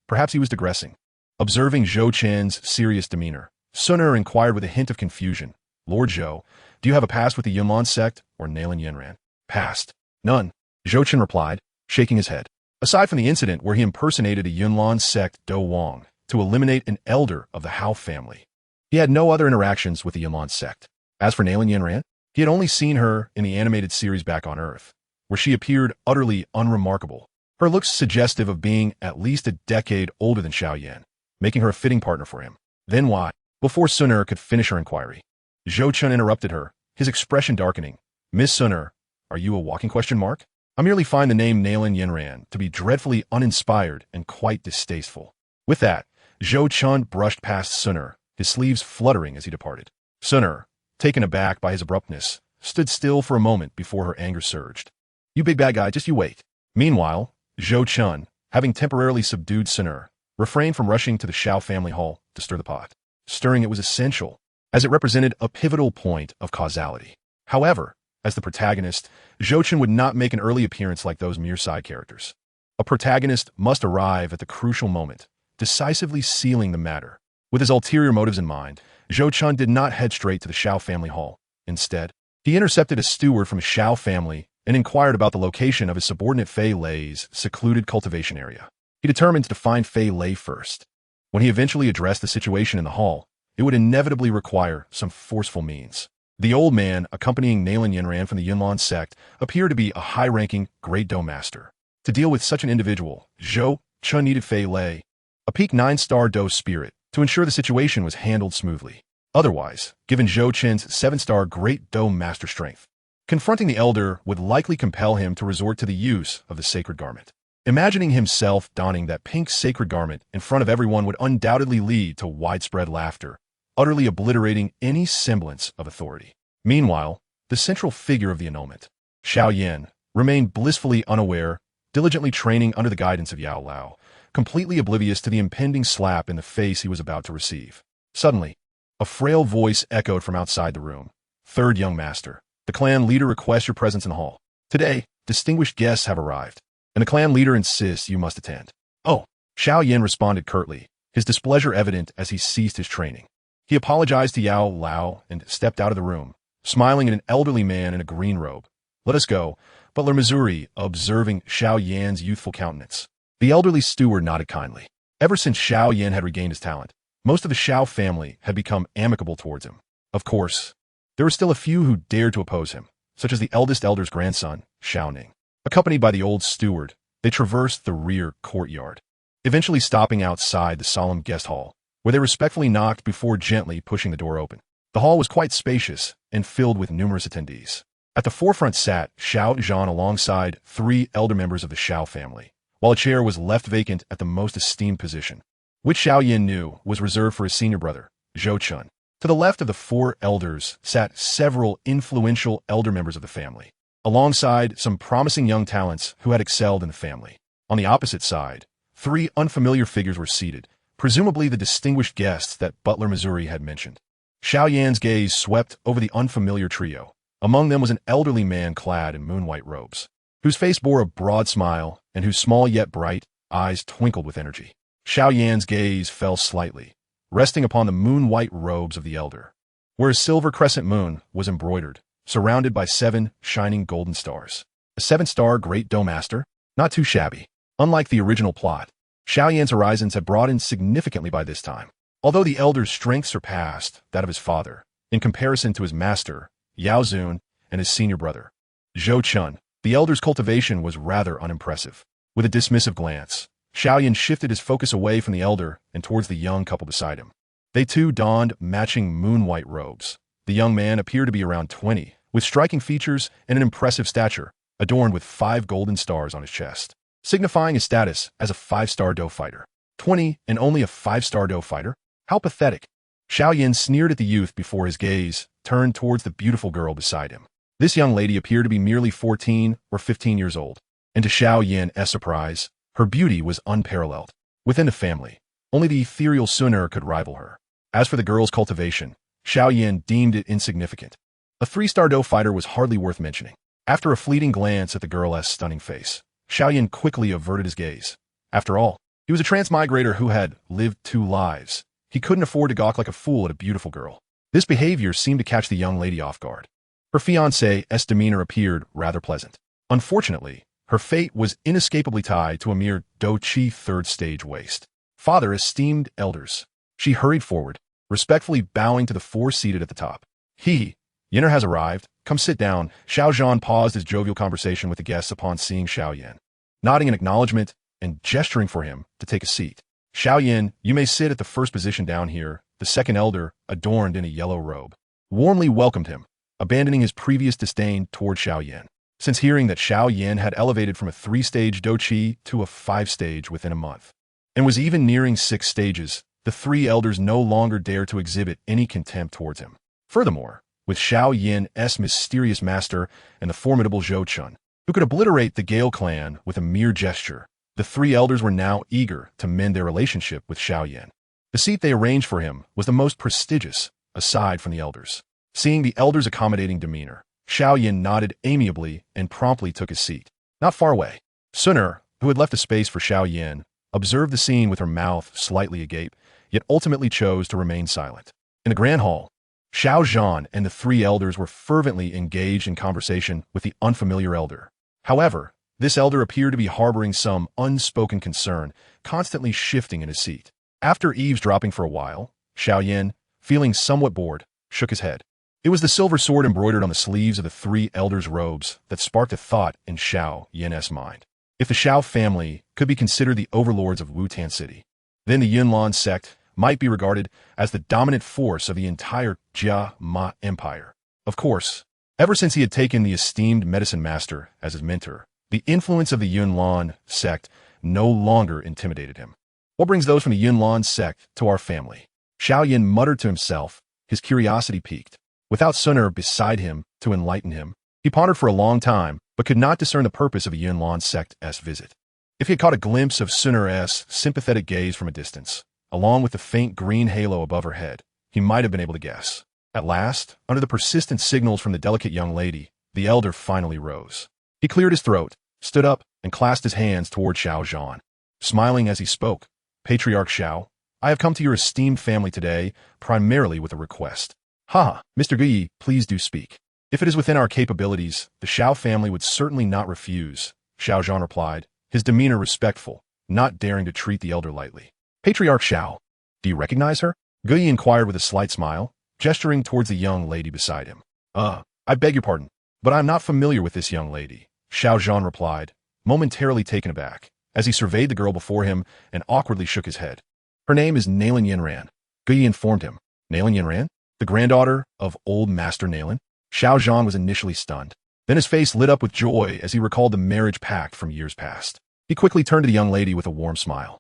perhaps he was digressing. Observing Zhou Chen's serious demeanor, Sun Er inquired with a hint of confusion, "Lord Zhou, do you have a past with the Yunlan sect or Nalan Yinran?" "Past? None," Zhou Chen replied, shaking his head. Aside from the incident where he impersonated a Yunlan sect Do Wang to eliminate an elder of the Hao family, he had no other interactions with the Yunlan sect. As for Nalan Yinran, he had only seen her in the animated series Back on Earth, where she appeared utterly unremarkable, her looks suggestive of being at least a decade older than Xiao Yan, making her a fitting partner for him. Then why? Before Sun Er could finish her inquiry, Zhou Chun interrupted her, his expression darkening. "Miss Sun Er, are you a walking question mark? I merely find the name Nalan Yinran to be dreadfully uninspired and quite distasteful." With that, Zhou Chun brushed past Sun Er, his sleeves fluttering as he departed. Sun Er, taken aback by his abruptness, stood still for a moment before her anger surged. "You big bad guy, just you wait." Meanwhile, Zhou Chun, having temporarily subdued Sun Er, refrained from rushing to the Xiao family hall to stir the pot. Stirring it was essential, as it represented a pivotal point of causality. However, as the protagonist, Zhou Chun would not make an early appearance like those mere side characters. A protagonist must arrive at the crucial moment, decisively sealing the matter. With his ulterior motives in mind, Zhou Chun did not head straight to the Xiao family hall. Instead, he intercepted a steward from his Xiao family and inquired about the location of his subordinate Fei Lei's secluded cultivation area. He determined to find Fei Lei first. When he eventually addressed the situation in the hall, it would inevitably require some forceful means. The old man, accompanying Nalen Yinran from the Yunlan sect, appeared to be a high-ranking Great Dome Master. To deal with such an individual, Zhou Chun needed Fei Lei, a peak 9-star Dou spirit, to ensure the situation was handled smoothly. Otherwise, given Zhou Chen's 7-star Great Dome Master strength, confronting the Elder would likely compel him to resort to the use of the sacred garment. Imagining himself donning that pink sacred garment in front of everyone would undoubtedly lead to widespread laughter, utterly obliterating any semblance of authority. Meanwhile, the central figure of the annulment, Xiao Yan, remained blissfully unaware, diligently training under the guidance of Yao Lao, completely oblivious to the impending slap in the face he was about to receive. Suddenly, a frail voice echoed from outside the room. "Third young master, the clan leader requests your presence in the hall. Today, distinguished guests have arrived, and the clan leader insists you must attend." "Oh," Xiao Yan responded curtly, his displeasure evident as he ceased his training. He apologized to Yao Lao and stepped out of the room, smiling at an elderly man in a green robe. "Let us go," Butler Missouri, observing Xiao Yan's youthful countenance. The elderly steward nodded kindly. Ever since Xiao Yan had regained his talent, most of the Xiao family had become amicable towards him. Of course, there were still a few who dared to oppose him, such as the eldest elder's grandson, Xiao Ning. Accompanied by the old steward, they traversed the rear courtyard, eventually stopping outside the solemn guest hall, where they respectfully knocked before gently pushing the door open. The hall was quite spacious and filled with numerous attendees. At the forefront sat Xiao Zhan alongside 3 elder members of the Xiao family, while a chair was left vacant at the most esteemed position, which Xiao Yan knew was reserved for his senior brother, Zhou Chun. To the left of the 4 elders sat several influential elder members of the family, alongside some promising young talents who had excelled in the family. On the opposite side, 3 unfamiliar figures were seated, presumably the distinguished guests that Butler Missouri had mentioned. Xiao Yan's gaze swept over the unfamiliar trio. Among them was an elderly man clad in moon-white robes, whose face bore a broad smile and whose small yet bright eyes twinkled with energy. Xiao Yan's gaze fell slightly, resting upon the moon-white robes of the elder, where a silver crescent moon was embroidered, surrounded by 7 shining golden stars. A 7-star Great Dome Master? Not too shabby. Unlike the original plot, Xiao Yan's horizons had broadened significantly by this time. Although the elder's strength surpassed that of his father, in comparison to his master, Yao Zun, and his senior brother, Zhou Chun, the elder's cultivation was rather unimpressive. With a dismissive glance, Xiao Yan shifted his focus away from the elder and towards the young couple beside him. They too donned matching moon-white robes. The young man appeared to be around 20, with striking features and an impressive stature, adorned with 5 golden stars on his chest, signifying his status as a 5-star Dou fighter. 20 and only a 5-star Dou fighter? How pathetic. Xiao Yan sneered at the youth before his gaze turned towards the beautiful girl beside him. This young lady appeared to be merely 14 or 15 years old, and to Xiao Yan's surprise, her beauty was unparalleled. Within the family, only the ethereal Suner could rival her. As for the girl's cultivation, Xiao Yan deemed it insignificant. A 3-star Dou fighter was hardly worth mentioning. After a fleeting glance at the girl's stunning face, Xiao Yan quickly averted his gaze. After all, he was a transmigrator who had lived 2 lives. He couldn't afford to gawk like a fool at a beautiful girl. This behavior seemed to catch the young lady off guard. Her fiancé's demeanor appeared rather pleasant. Unfortunately, her fate was inescapably tied to a mere Dou Qi 3rd stage waste. "Father, esteemed elders." She hurried forward, respectfully bowing to the 4 seated at the top. Yinner has arrived. Come sit down." Xiao Zhan paused his jovial conversation with the guests upon seeing Xiao Yan, nodding in acknowledgement and gesturing for him to take a seat. "Xiao Yan, you may sit at the first position down here." The second elder, adorned in a yellow robe, warmly welcomed him, abandoning his previous disdain toward Xiao Yan. Since hearing that Xiao Yan had elevated from a 3-stage Dou Qi to a 5-stage within a month, and was even nearing 6 stages, the 3 elders no longer dared to exhibit any contempt towards him. Furthermore, with Xiao Yan's mysterious master and the formidable Zhou Chun, who could obliterate the Gale clan with a mere gesture, the 3 elders were now eager to mend their relationship with Xiao Yan. The seat they arranged for him was the most prestigious, aside from the elders. Seeing the elders' accommodating demeanor, Xiao Yan nodded amiably and promptly took his seat. Not far away, Suner, who had left a space for Xiao Yan, observed the scene with her mouth slightly agape, yet ultimately chose to remain silent. In the grand hall, Xiao Zhan and the 3 elders were fervently engaged in conversation with the unfamiliar elder. However, this elder appeared to be harboring some unspoken concern, constantly shifting in his seat. After eavesdropping for a while, Xiao Yan, feeling somewhat bored, shook his head. It was the silver sword embroidered on the sleeves of the three elders' robes that sparked a thought in Xiao Yan's mind. If the Xiao family could be considered the overlords of Wutan City, then the Yunlan sect might be regarded as the dominant force of the entire Jia Ma Empire. Of course, ever since he had taken the esteemed medicine master as his mentor, the influence of the Yunlan sect no longer intimidated him. What brings those from the Yunlan sect to our family? Xiao Yan muttered to himself, his curiosity piqued. Without Sun'er beside him to enlighten him, he pondered for a long time, but could not discern the purpose of a Yunlan sect's visit. If he had caught a glimpse of Sun'er's sympathetic gaze from a distance, along with the faint green halo above her head, he might have been able to guess. At last, under the persistent signals from the delicate young lady, the elder finally rose. He cleared his throat, stood up, and clasped his hands toward Xiao Zhan. Smiling as he spoke, Patriarch Xiao, I have come to your esteemed family today, primarily with a request. Ha, Mr. Guyi, please do speak. If it is within our capabilities, the Xiao family would certainly not refuse, Xiao Zhan replied, his demeanor respectful, not daring to treat the elder lightly. Patriarch Xiao, do you recognize her? Guyi inquired with a slight smile, gesturing towards the young lady beside him. I beg your pardon, but I am not familiar with this young lady, Xiao Zhan replied, momentarily taken aback, as he surveyed the girl before him and awkwardly shook his head. Her name is Nalan Yanran, Guyi informed him. Nalan Yanran? The granddaughter of old Master Nalan? Xiao Zhan was initially stunned. Then his face lit up with joy as he recalled the marriage pact from years past. He quickly turned to the young lady with a warm smile.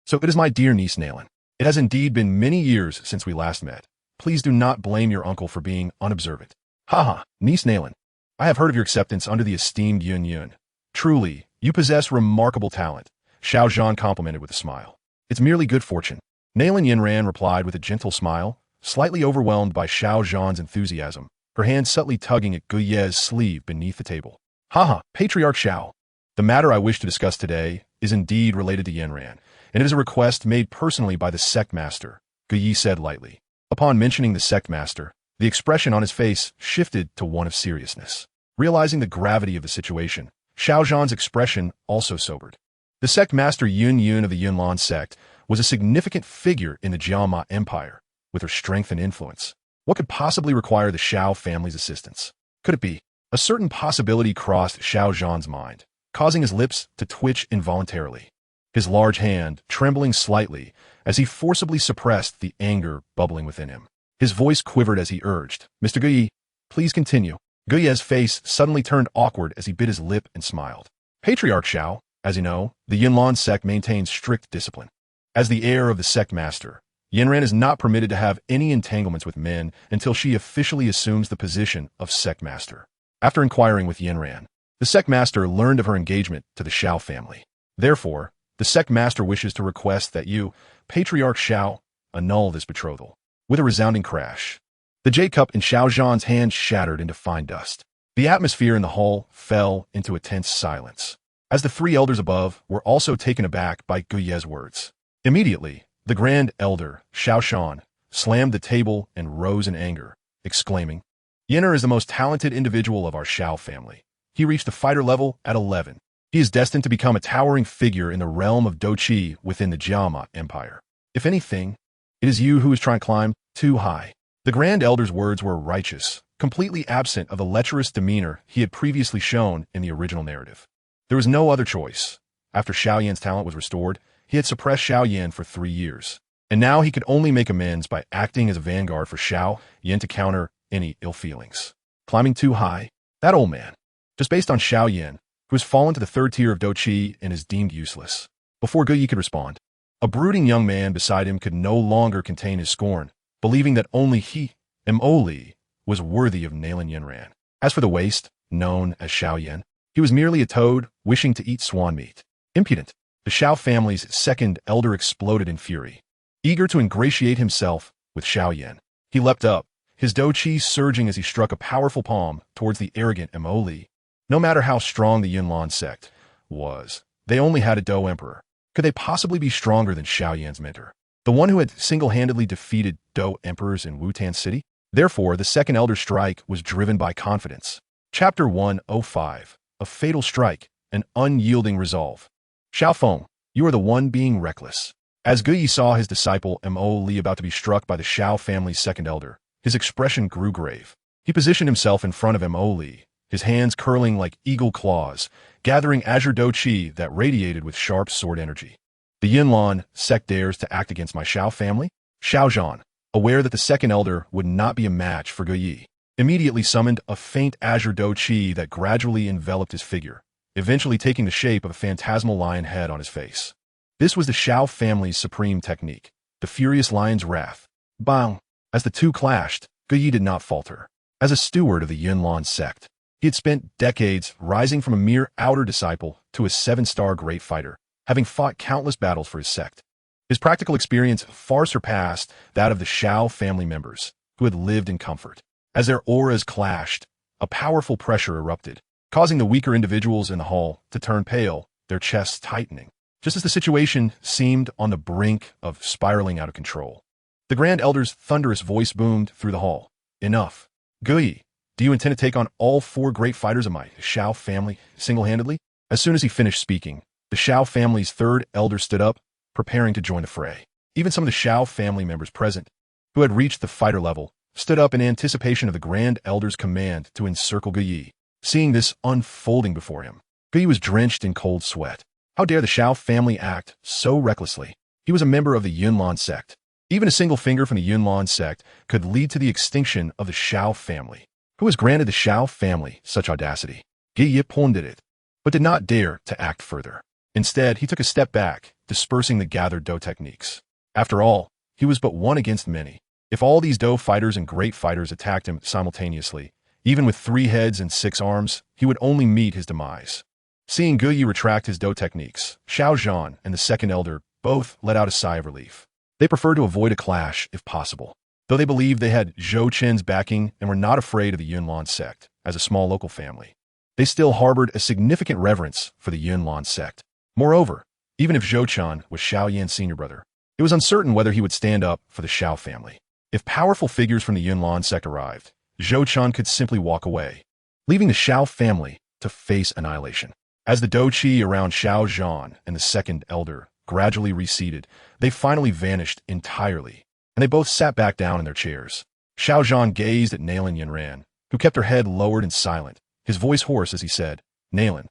So it is my dear niece Nalan. It has indeed been many years since we last met. Please do not blame your uncle for being unobservant. Haha, niece Nalan. I have heard of your acceptance under the esteemed Yun Yun. Truly, you possess remarkable talent, Xiao Zhan complimented with a smile. It's merely good fortune. Nalan Yanran replied with a gentle smile, slightly overwhelmed by Xiao Zhan's enthusiasm, her hand subtly tugging at Guyi's sleeve beneath the table. Haha, Patriarch Xiao. The matter I wish to discuss today is indeed related to Yanran, and it is a request made personally by the sect master, Guyi said lightly. Upon mentioning the sect master, the expression on his face shifted to one of seriousness. Realizing the gravity of the situation, Xiao Zhan's expression also sobered. The sect master Yun Yun of the Yunlan sect was a significant figure in the Jiama Empire, with her strength and influence. What could possibly require the Xiao family's assistance? Could it be? A certain possibility crossed Xiao Zhan's mind, causing his lips to twitch involuntarily, his large hand trembling slightly as he forcibly suppressed the anger bubbling within him. His voice quivered as he urged, Mr. Guyi, please continue. Guyi's face suddenly turned awkward as he bit his lip and smiled. Patriarch Xiao, as you know, the Yunlan sect maintains strict discipline. As the heir of the sect master, Yanran is not permitted to have any entanglements with men until she officially assumes the position of sect master. After inquiring with Yanran, the sect master learned of her engagement to the Xiao family. Therefore, the sect master wishes to request that you, Patriarch Xiao, annul this betrothal. With a resounding crash, the jade cup in Xiao Zhan's hand shattered into fine dust. The atmosphere in the hall fell into a tense silence, as the three elders above were also taken aback by Guyi's words. Immediately, the grand elder, Xiao Shan, slammed the table and rose in anger, exclaiming, Yenner is the most talented individual of our Xiao family. He reached the fighter level at 11. He is destined to become a towering figure in the realm of Doqi within the Jiama Empire. If anything, it is you who is trying to climb too high. The grand elder's words were righteous, completely absent of the lecherous demeanor he had previously shown in the original narrative. There was no other choice. After Xiao Yan's talent was restored, he had suppressed Xiao Yan for 3 years, and now he could only make amends by acting as a vanguard for Xiao Yan to counter any ill feelings. Climbing too high? That old man. Just based on Xiao Yan, who has fallen to the 3rd tier of Doqi and is deemed useless. Before Guyi could respond, a brooding young man beside him could no longer contain his scorn, believing that only he, Mo Li, was worthy of Nalan Yanran. As for the waste, known as Xiao Yan, he was merely a toad wishing to eat swan meat. Impudent. The Xiao family's second elder exploded in fury. Eager to ingratiate himself with Xiao Yan, he leapt up, his Doqi surging as he struck a powerful palm towards the arrogant Mo Li. No matter how strong the Yunlan sect was, they only had a Do Emperor. Could they possibly be stronger than Xiao Yan's mentor, the one who had single-handedly defeated Do Emperors in Wutan City? Therefore, the second elder's strike was driven by confidence. Chapter 105, A Fatal Strike, An Unyielding Resolve. Xiao Feng, you are the one being reckless. As Guyi saw his disciple Mo Li about to be struck by the Xiao family's second elder, His expression grew grave. He positioned himself in front of Mo Li, his hands curling like eagle claws, gathering azure do qi that radiated with sharp sword energy. The Yunlan sect dares to act against my Xiao family? Xiao Zhan, aware that the second elder would not be a match for Ge Yi, immediately summoned a faint azure do qi that gradually enveloped his figure, eventually taking the shape of a phantasmal lion head on his face. This was the Xiao family's supreme technique, the furious lion's wrath. Bang! As the two clashed, Ge Yi did not falter. As a steward of the Yunlan sect, he had spent decades rising from a mere outer disciple to a 7-star great fighter, having fought countless battles for his sect. His practical experience far surpassed that of the Xiao family members, who had lived in comfort. As their auras clashed, a powerful pressure erupted, causing the weaker individuals in the hall to turn pale, their chests tightening, just as the situation seemed on the brink of spiraling out of control. The Grand Elder's thunderous voice boomed through the hall. Enough. Ge Yi, do you intend to take on all 4 great fighters of my Xiao family single-handedly? As soon as he finished speaking, the Xiao family's 3rd elder stood up, preparing to join the fray. Even some of the Xiao family members present, who had reached the fighter level, stood up in anticipation of the Grand Elder's command to encircle Ge Yi. Seeing this unfolding before him, Ge Yi was drenched in cold sweat. How dare the Xiao family act so recklessly? He was a member of the Yunlan sect. Even a single finger from the Yunlan sect could lead to the extinction of the Xiao family. Who has granted the Xiao family such audacity? Ge Yi pondered it, but did not dare to act further. Instead, he took a step back, dispersing the gathered Do techniques. After all, he was but one against many. If all these Do fighters and great fighters attacked him simultaneously, even with 3 heads and 6 arms, he would only meet his demise. Seeing Ge Yi retract his Do techniques, Xiao Zhan and the second elder both let out a sigh of relief. They preferred to avoid a clash if possible, though they believed they had Zhou Chen's backing and were not afraid of the Yunlan sect as a small local family. They still harbored a significant reverence for the Yunlan sect. Moreover, even if Zhou Chen was Xiao Yan's senior brother, it was uncertain whether he would stand up for the Xiao family. If powerful figures from the Yunlan sect arrived, Zhou Chen could simply walk away, leaving the Xiao family to face annihilation. As the Do Qi around Xiao Zhan and the second elder gradually receded, they finally vanished entirely, and they both sat back down in their chairs. Xiao Zhan gazed at Nalan Yunran, who kept her head lowered and silent, his voice hoarse as he said, "Nalan,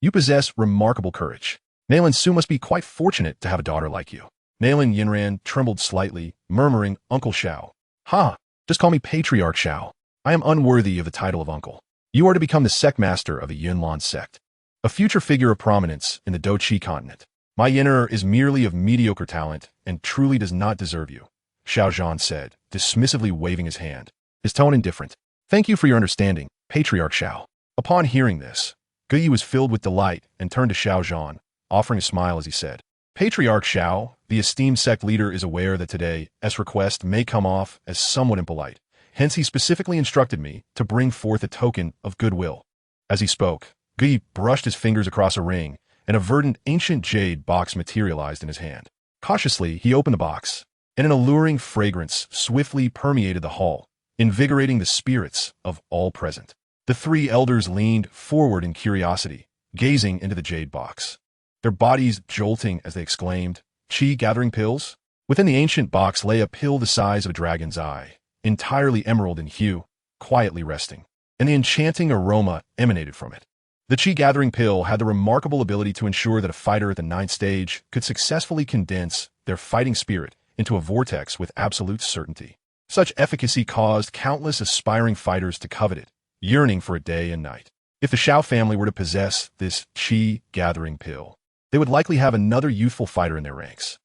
you possess remarkable courage. Nalan Su must be quite fortunate to have a daughter like you." Nalan Yunran trembled slightly, murmuring, "Uncle Xiao." "Ha! Just call me Patriarch Xiao. I am unworthy of the title of uncle. You are to become the sect master of the Yunlan sect, a future figure of prominence in the Do Qi continent. My Yinner is merely of mediocre talent and truly does not deserve you," Xiao Zhan said, dismissively waving his hand, his tone indifferent. "Thank you for your understanding, Patriarch Xiao." Upon hearing this, Ge Yi was filled with delight and turned to Xiao Zhan, offering a smile as he said, "Patriarch Xiao, the esteemed sect leader is aware that today's request may come off as somewhat impolite. Hence he specifically instructed me to bring forth a token of goodwill." As he spoke, Ge Yi brushed his fingers across a ring, and a verdant ancient jade box materialized in his hand. Cautiously, he opened the box, and an alluring fragrance swiftly permeated the hall, invigorating the spirits of all present. The 3 elders leaned forward in curiosity, gazing into the jade box, their bodies jolting as they exclaimed, "Qi gathering pills?" Within the ancient box lay a pill the size of a dragon's eye, entirely emerald in hue, quietly resting, and the enchanting aroma emanated from it. The Qi gathering pill had the remarkable ability to ensure that a fighter at the 9th stage could successfully condense their fighting spirit into a vortex with absolute certainty. Such efficacy caused countless aspiring fighters to covet it, yearning for it day and night. If the Xiao family were to possess this Qi gathering pill, they would likely have another youthful fighter in their ranks.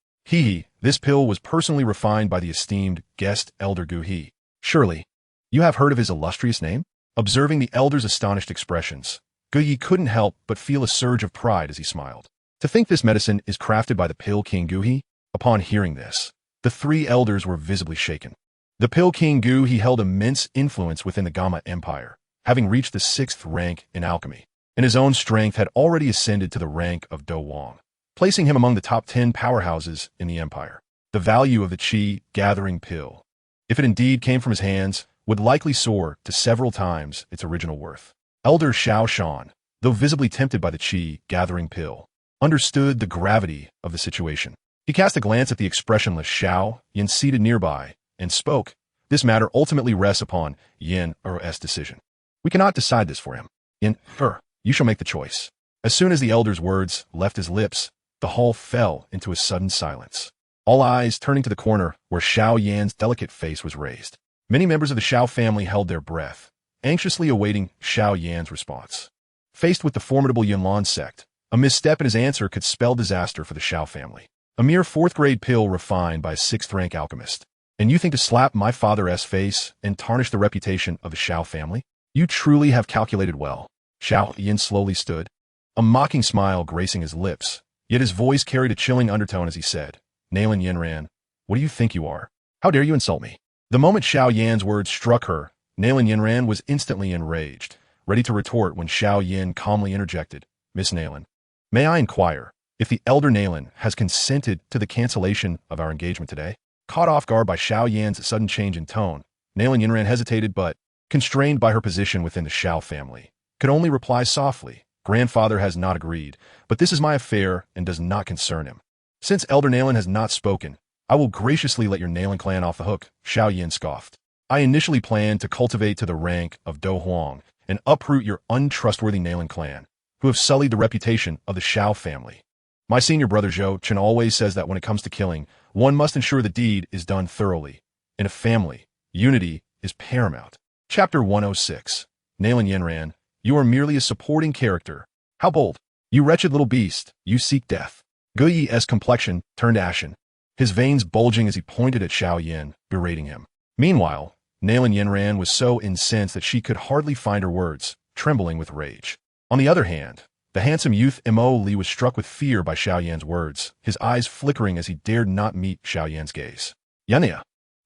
This pill was personally refined by the esteemed guest elder Gu He. "Surely, you have heard of his illustrious name?" Observing the elder's astonished expressions, Ge Yi couldn't help but feel a surge of pride as he smiled. To think this medicine is crafted by the Pill King Gu He? Upon hearing this, the 3 elders were visibly shaken. The Pill King Gu He held immense influence within the Gamma Empire, having reached the 6th rank in alchemy, and his own strength had already ascended to the rank of Do Wang, placing him among the top 10 powerhouses in the empire. The value of the Qi gathering pill, if it indeed came from his hands, would likely soar to several times its original worth. Elder Xiao Shan, though visibly tempted by the Qi gathering pill, understood the gravity of the situation. He cast a glance at the expressionless Xiao Yan seated nearby and spoke, This matter ultimately rests upon Yin Er's decision. We cannot decide this for him. Yin Er, you shall make the choice. As soon as the elder's words left his lips, the hall fell into a sudden silence. All eyes turning to the corner where Xiao Yan's delicate face was raised. Many members of the Xiao family held their breath, anxiously awaiting Xiao Yan's response. Faced with the formidable Yunlan sect, a misstep in his answer could spell disaster for the Xiao family. A mere fourth-grade pill refined by a sixth-rank alchemist. And you think to slap my father's face and tarnish the reputation of the Xiao family? You truly have calculated well. Xiao Yan slowly stood, a mocking smile gracing his lips, yet his voice carried a chilling undertone as he said, Nalan Yinran, what do you think you are? How dare you insult me? The moment Xiao Yan's words struck her, Nalan Yinran was instantly enraged, ready to retort when Xiao Yan calmly interjected, Miss Nalan, may I inquire if the elder Nalan has consented to the cancellation of our engagement today? Caught off guard by Xiao Yan's sudden change in tone, Nalan Yinran hesitated but, constrained by her position within the Xiao family, could only reply softly, Grandfather has not agreed, but this is my affair and does not concern him. Since Elder Nalan has not spoken, I will graciously let your Nalan clan off the hook, Xiao Yan scoffed. I initially planned to cultivate to the rank of Do Huang and uproot your untrustworthy Nalan clan, who have sullied the reputation of the Xiao family. My senior brother Zhou Chen always says that when it comes to killing, one must ensure the deed is done thoroughly. In a family, unity is paramount. Chapter 106. Nalan Yinran, you are merely a supporting character. How bold! You wretched little beast, you seek death. Gu Yi's complexion turned ashen, his veins bulging as he pointed at Xiao Yan, berating him. Meanwhile, Nalan Yinran was so incensed that she could hardly find her words, trembling with rage. On the other hand, the handsome youth Mo Li was struck with fear by Xiao Yan's words, his eyes flickering as he dared not meet Xiao Yan's gaze. Yania,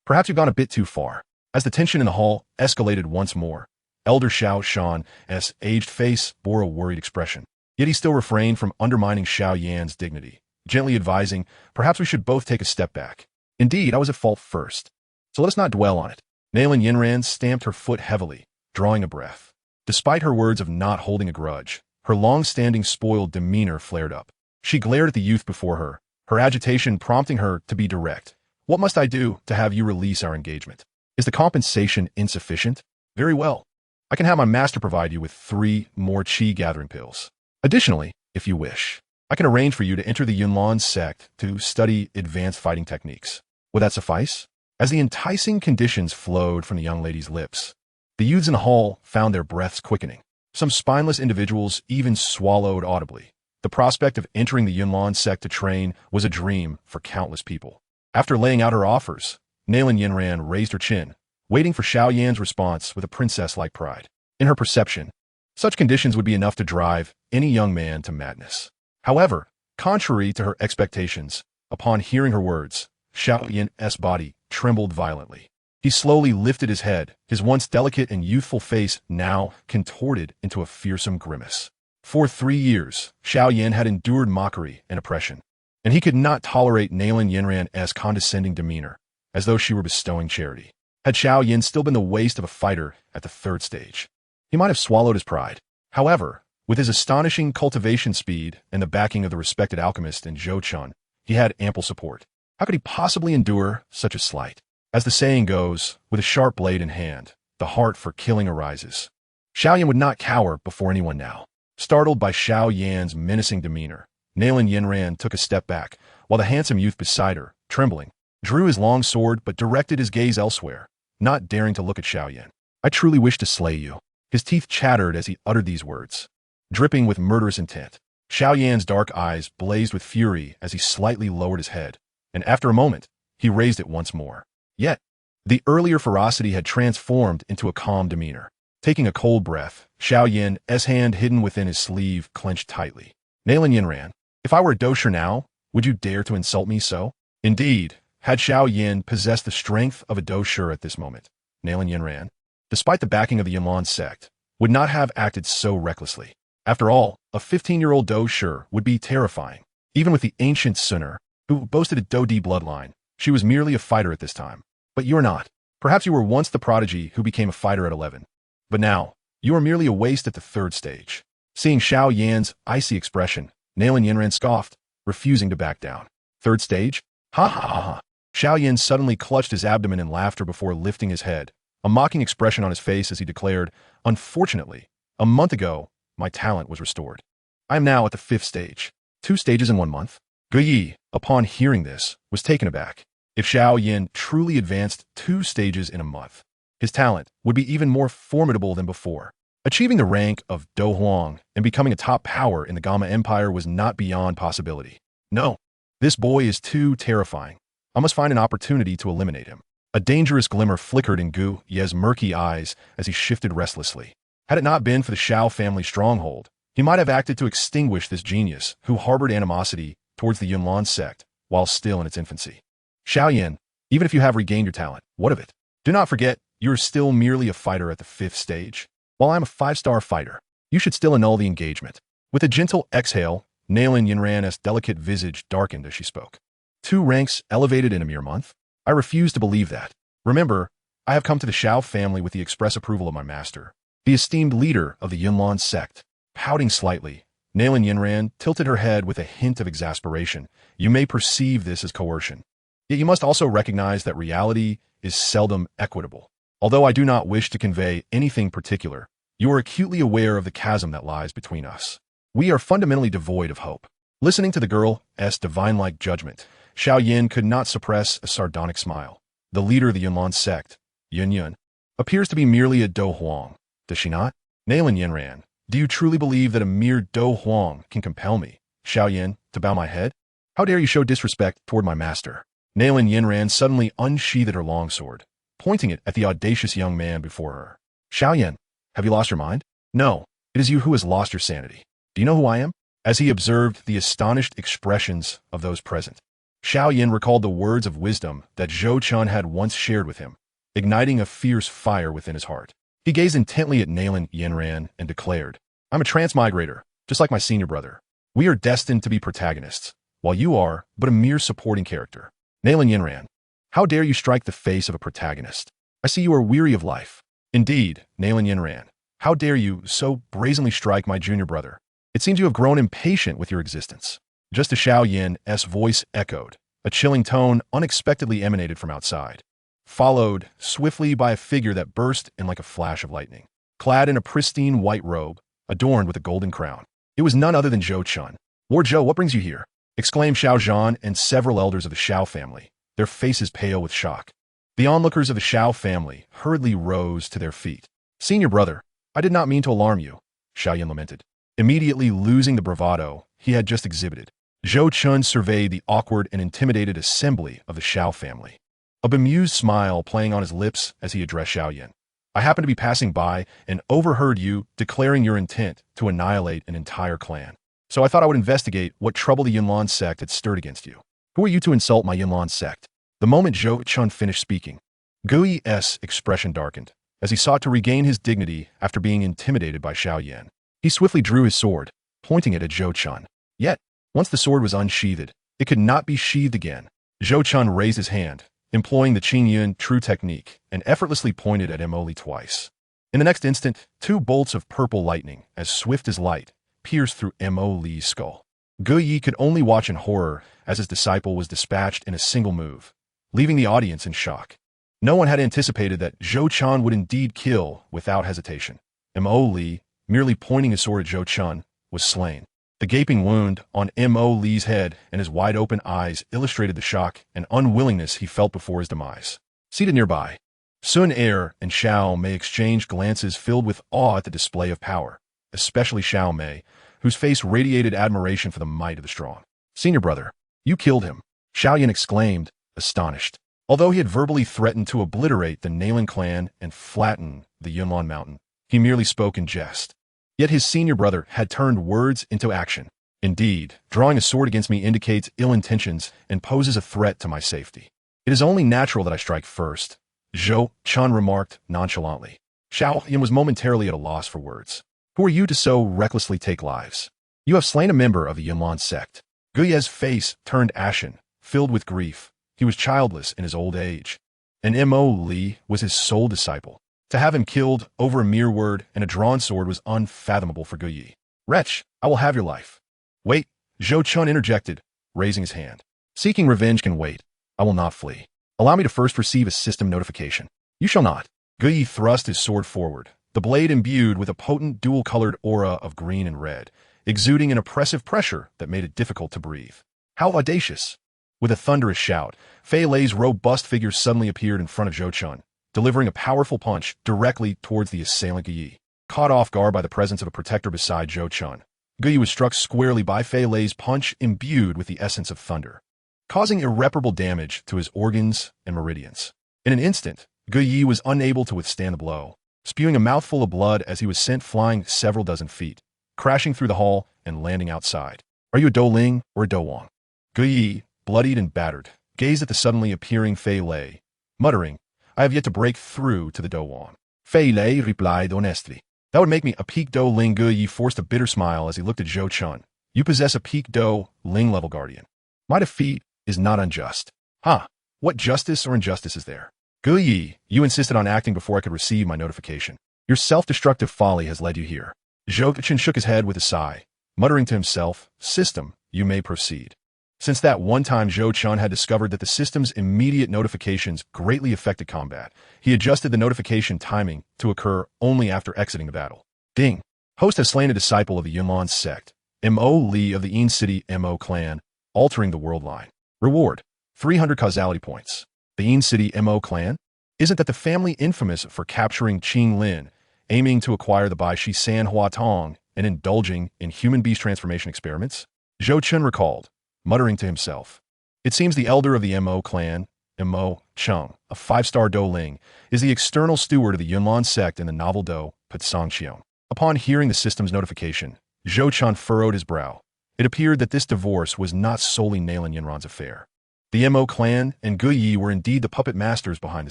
perhaps you've gone a bit too far. As the tension in the hall escalated once more, Elder Xiao Shan's aged face bore a worried expression. Yet he still refrained from undermining Xiao Yan's dignity, gently advising, perhaps we should both take a step back. Indeed, I was at fault first, so let us not dwell on it. Nalan Yinran stamped her foot heavily, drawing a breath. Despite her words of not holding a grudge, her long-standing spoiled demeanor flared up. She glared at the youth before her, her agitation prompting her to be direct. What must I do to have you release our engagement? Is the compensation insufficient? Very well. I can have my master provide you with 3 more Qi gathering pills. Additionally, if you wish, I can arrange for you to enter the Yunlan sect to study advanced fighting techniques. Would that suffice? As the enticing conditions flowed from the young lady's lips, the youths in the hall found their breaths quickening. Some spineless individuals even swallowed audibly. The prospect of entering the Yunlan sect to train was a dream for countless people. After laying out her offers, Nalan Yinran raised her chin, waiting for Xiao Yan's response with a princess-like pride. In her perception, such conditions would be enough to drive any young man to madness. However, contrary to her expectations, upon hearing her words, Xiao Yan's body trembled violently. He slowly lifted his head, his once delicate and youthful face now contorted into a fearsome grimace. For 3 years, Xiao Yan had endured mockery and oppression, and he could not tolerate Nalan Yinran's condescending demeanor, as though she were bestowing charity. Had Xiao Yan still been the waste of a fighter at the 3rd stage, he might have swallowed his pride. However, with his astonishing cultivation speed and the backing of the respected alchemist in Zhou Chen, he had ample support. How could he possibly endure such a slight? As the saying goes, with a sharp blade in hand, the heart for killing arises. Xiao Yan would not cower before anyone now. Startled by Xiao Yan's menacing demeanor, Nalan Yinran took a step back, while the handsome youth beside her, trembling, drew his long sword but directed his gaze elsewhere, not daring to look at Xiao Yan. I truly wish to slay you. His teeth chattered as he uttered these words, dripping with murderous intent. Xiao Yan's dark eyes blazed with fury as he slightly lowered his head, and after a moment, he raised it once more. Yet, the earlier ferocity had transformed into a calm demeanor. Taking a cold breath, Xiao Yan's hand hidden within his sleeve clenched tightly. Nalan Yinran, if I were a dosher now, would you dare to insult me so? Indeed, had Xiao Yan possessed the strength of a dosher at this moment, Nalan Yinran, despite the backing of the Yunlan sect, would not have acted so recklessly. After all, a 15-year-old dosher would be terrifying. Even with the ancient Sunner, who boasted a Dodi bloodline, she was merely a fighter at this time. But you're not. Perhaps you were once the prodigy who became a fighter at 11. But now, you are merely a waste at the 3rd stage. Seeing Xiao Yan's icy expression, Nalan Yinran scoffed, refusing to back down. 3rd stage? Ha ha ha ha. Xiao Yin suddenly clutched his abdomen in laughter before lifting his head, a mocking expression on his face as he declared, "Unfortunately, a month ago, my talent was restored. I am now at the 5th stage. 2 stages in 1 month?" Gu Yi, upon hearing this, was taken aback. If Xiao Yin truly advanced 2 stages in a month, his talent would be even more formidable than before. Achieving the rank of Do Huang and becoming a top power in the Gamma Empire was not beyond possibility. No, this boy is too terrifying. I must find an opportunity to eliminate him. A dangerous glimmer flickered in Gu Ye's murky eyes as he shifted restlessly. Had it not been for the Shao family stronghold, he might have acted to extinguish this genius who harbored animosity towards the Yunlan sect while still in its infancy. Xiao Yin, even if you have regained your talent, what of it? Do not forget, you are still merely a fighter at the 5th stage. While I am a 5-star fighter, you should still annul the engagement. With a gentle exhale, Nailin Yinran's delicate visage darkened as she spoke. 2 ranks elevated in a mere month? I refuse to believe that. Remember, I have come to the Shao family with the express approval of my master, the esteemed leader of the Yunlan sect. Pouting slightly, Nailin Yinran tilted her head with a hint of exasperation. You may perceive this as coercion. Yet you must also recognize that reality is seldom equitable. Although I do not wish to convey anything particular, you are acutely aware of the chasm that lies between us. We are fundamentally devoid of hope. Listening to the girl's divine-like judgment, Xiao Yin could not suppress a sardonic smile. The leader of the Yunlan sect, Yun Yun, appears to be merely a Do Huang, does she not? Nailin Yinran, do you truly believe that a mere Do Huang can compel me, Xiao Yin, to bow my head? How dare you show disrespect toward my master? Nailin Yinran suddenly unsheathed her longsword, pointing it at the audacious young man before her. Xiao Yin, have you lost your mind? No, it is you who has lost your sanity. Do you know who I am? As he observed the astonished expressions of those present, Xiao Yin recalled the words of wisdom that Zhou Chun had once shared with him, igniting a fierce fire within his heart. He gazed intently at Nailin Yinran and declared, I'm a transmigrator, just like my senior brother. We are destined to be protagonists, while you are but a mere supporting character. Nailin Yinran, how dare you strike the face of a protagonist? I see you are weary of life. Indeed, Nailin Yinran, how dare you so brazenly strike my junior brother? It seems you have grown impatient with your existence. Just as Xiao Yin's voice echoed, a chilling tone unexpectedly emanated from outside, followed swiftly by a figure that burst in like a flash of lightning. Clad in a pristine white robe, adorned with a golden crown, it was none other than Zhou Chun. Lord Zhou, what brings you here? Exclaimed Xiao Zhan and several elders of the Shao family, their faces pale with shock. The onlookers of the Shao family hurriedly rose to their feet. Senior brother, I did not mean to alarm you, Xiao Yin lamented, immediately losing the bravado he had just exhibited. Zhou Chun surveyed the awkward and intimidated assembly of the Shao family, a bemused smile playing on his lips as he addressed Xiao Yin. I happened to be passing by and overheard you declaring your intent to annihilate an entire clan. So I thought I would investigate what trouble the Yunlan sect had stirred against you. Who are you to insult my Yunlan sect? The moment Zhou Chun finished speaking, Gui's expression darkened as he sought to regain his dignity after being intimidated by Xiao Yin. He swiftly drew his sword, pointing it at Zhou Chun. Yet, once the sword was unsheathed, it could not be sheathed again. Zhou Chun raised his hand, employing the Qing Yun true technique, and effortlessly pointed at Mo Li twice. In the next instant, 2 bolts of purple lightning, as swift as light, pierced through Mo Li's skull. Gu Yi could only watch in horror as his disciple was dispatched in a single move, leaving the audience in shock. No one had anticipated that Zhou Chun would indeed kill without hesitation. Mo Li, merely pointing his sword at Zhou Chun, was slain. The gaping wound on Mo Li's head and his wide-open eyes illustrated the shock and unwillingness he felt before his demise. Seated nearby, Sun Er and Xiao Mei exchanged glances filled with awe at the display of power, especially Xiao Mei, whose face radiated admiration for the might of the strong. Senior brother, you killed him, Xiao Yin exclaimed, astonished. Although he had verbally threatened to obliterate the Nailin clan and flatten the Yunlan mountain, he merely spoke in jest. Yet his senior brother had turned words into action. Indeed, drawing a sword against me indicates ill intentions and poses a threat to my safety. It is only natural that I strike first, Zhou Chun remarked nonchalantly. Xiao Yin was momentarily at a loss for words. Who are you to so recklessly take lives? You have slain a member of the Yunlan sect. Gu Ye's face turned ashen, filled with grief. He was childless in his old age, and Mo Li was his sole disciple. To have him killed over a mere word and a drawn sword was unfathomable for Gu Yi. Wretch, I will have your life. Wait, Zhou Chun interjected, raising his hand. Seeking revenge can wait. I will not flee. Allow me to first receive a system notification. You shall not. Guyi thrust his sword forward, the blade imbued with a potent dual-colored aura of green and red, exuding an oppressive pressure that made it difficult to breathe. How audacious! With a thunderous shout, Fei Lei's robust figure suddenly appeared in front of Zhou Chun, delivering a powerful punch directly towards the assailant Guyi. Caught off guard by the presence of a protector beside Zhou Chun, Guyi was struck squarely by Fei Lei's punch imbued with the essence of thunder, causing irreparable damage to his organs and meridians. In an instant, Guyi was unable to withstand the blow, spewing a mouthful of blood as he was sent flying several dozen feet, crashing through the hall and landing outside. Are you a Dou Ling or a Dou Wang? Guyi, bloodied and battered, gazed at the suddenly appearing Fei Lei, muttering, I have yet to break through to the Dou Wang. Fei Lei replied honestly. That would make me a peak Dou Ling. Guyi forced a bitter smile as he looked at Zhou Chun. You possess a peak Dou Ling level guardian. My defeat is not unjust. Huh? What justice or injustice is there? Guyi, you insisted on acting before I could receive my notification. Your self-destructive folly has led you here. Zhou Chun shook his head with a sigh, muttering to himself, System, you may proceed. Since that one time Zhou Chun had discovered that the system's immediate notifications greatly affected combat, he adjusted the notification timing to occur only after exiting the battle. Ding! Host has slain a disciple of the Yunlan sect, Mo Li of the Yin City Mo clan, altering the world line. Reward: 300 causality points. The Yin City Mo clan? Isn't that the family infamous for capturing Qing Lin, aiming to acquire the Bai Shi San Hua Tong, and indulging in human-beast transformation experiments? Zhou Chun recalled, muttering to himself. It seems the elder of the Mo clan, Mo Chung, a 5-star Dou Ling, is the external steward of the Yunlan sect in the novel Dou Patsang Xiong. Upon hearing the system's notification, Zhou Chun furrowed his brow. It appeared that this divorce was not solely Nailan Yinran's affair. The Mo clan and Guyi were indeed the puppet masters behind the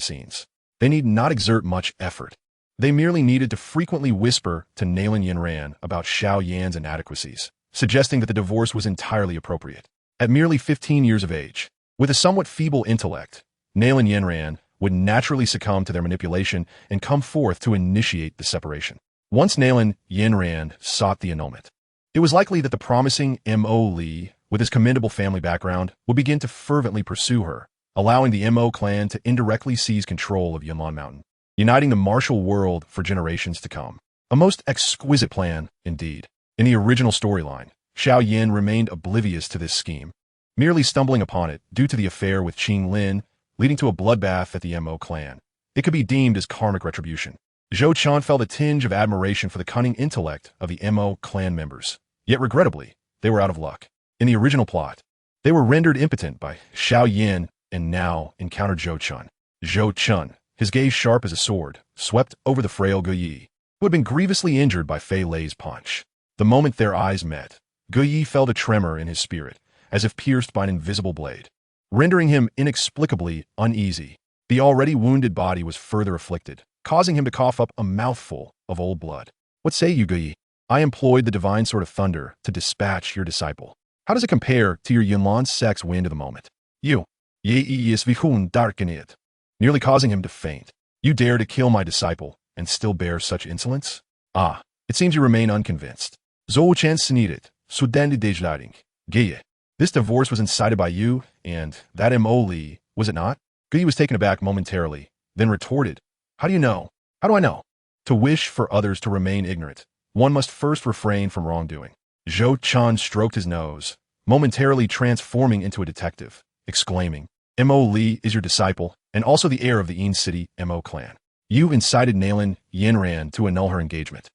scenes. They need not exert much effort. They merely needed to frequently whisper to Nailan Yinran about Xiao Yan's inadequacies, suggesting that the divorce was entirely appropriate. At merely 15 years of age, with a somewhat feeble intellect, Nailan Yinran would naturally succumb to their manipulation and come forth to initiate the separation. Once Nailan Yinran sought the annulment, it was likely that the promising Mo Li, with his commendable family background, would begin to fervently pursue her, allowing the Mo clan to indirectly seize control of Yunlan Mountain, uniting the martial world for generations to come. A most exquisite plan, indeed. In the original storyline, Xiao Yan remained oblivious to this scheme, merely stumbling upon it due to the affair with Qing Lin, leading to a bloodbath at the Mo clan. It could be deemed as karmic retribution. Zhou Chun felt a tinge of admiration for the cunning intellect of the Mo clan members, yet regrettably, they were out of luck. In the original plot, they were rendered impotent by Xiao Yan and now encountered Zhou Chun. Zhou Chun, his gaze sharp as a sword, swept over the frail Guyi, who had been grievously injured by Fei Lei's punch. The moment their eyes met, Guyi felt a tremor in his spirit, as if pierced by an invisible blade, rendering him inexplicably uneasy. The already wounded body was further afflicted, causing him to cough up a mouthful of old blood. What say you, Guyi? I employed the divine sword of thunder to dispatch your disciple. How does it compare to your Yunlan sect's wind of the moment? You, Ye is Vihun Darkenid, nearly causing him to faint. You dare to kill my disciple and still bear such insolence? Ah, it seems you remain unconvinced. Zhou Chen Sinidet, Sudendi Dejlading, Guyi. This divorce was incited by you and that Mo Li, was it not? Guyi was taken aback momentarily, then retorted, How do you know? How do I know? To wish for others to remain ignorant, one must first refrain from wrongdoing. Zhou Chun stroked his nose, momentarily transforming into a detective, exclaiming, Mo Li is your disciple and also the heir of the Yin City Mo clan. You incited Nailan Yinran to annul her engagement,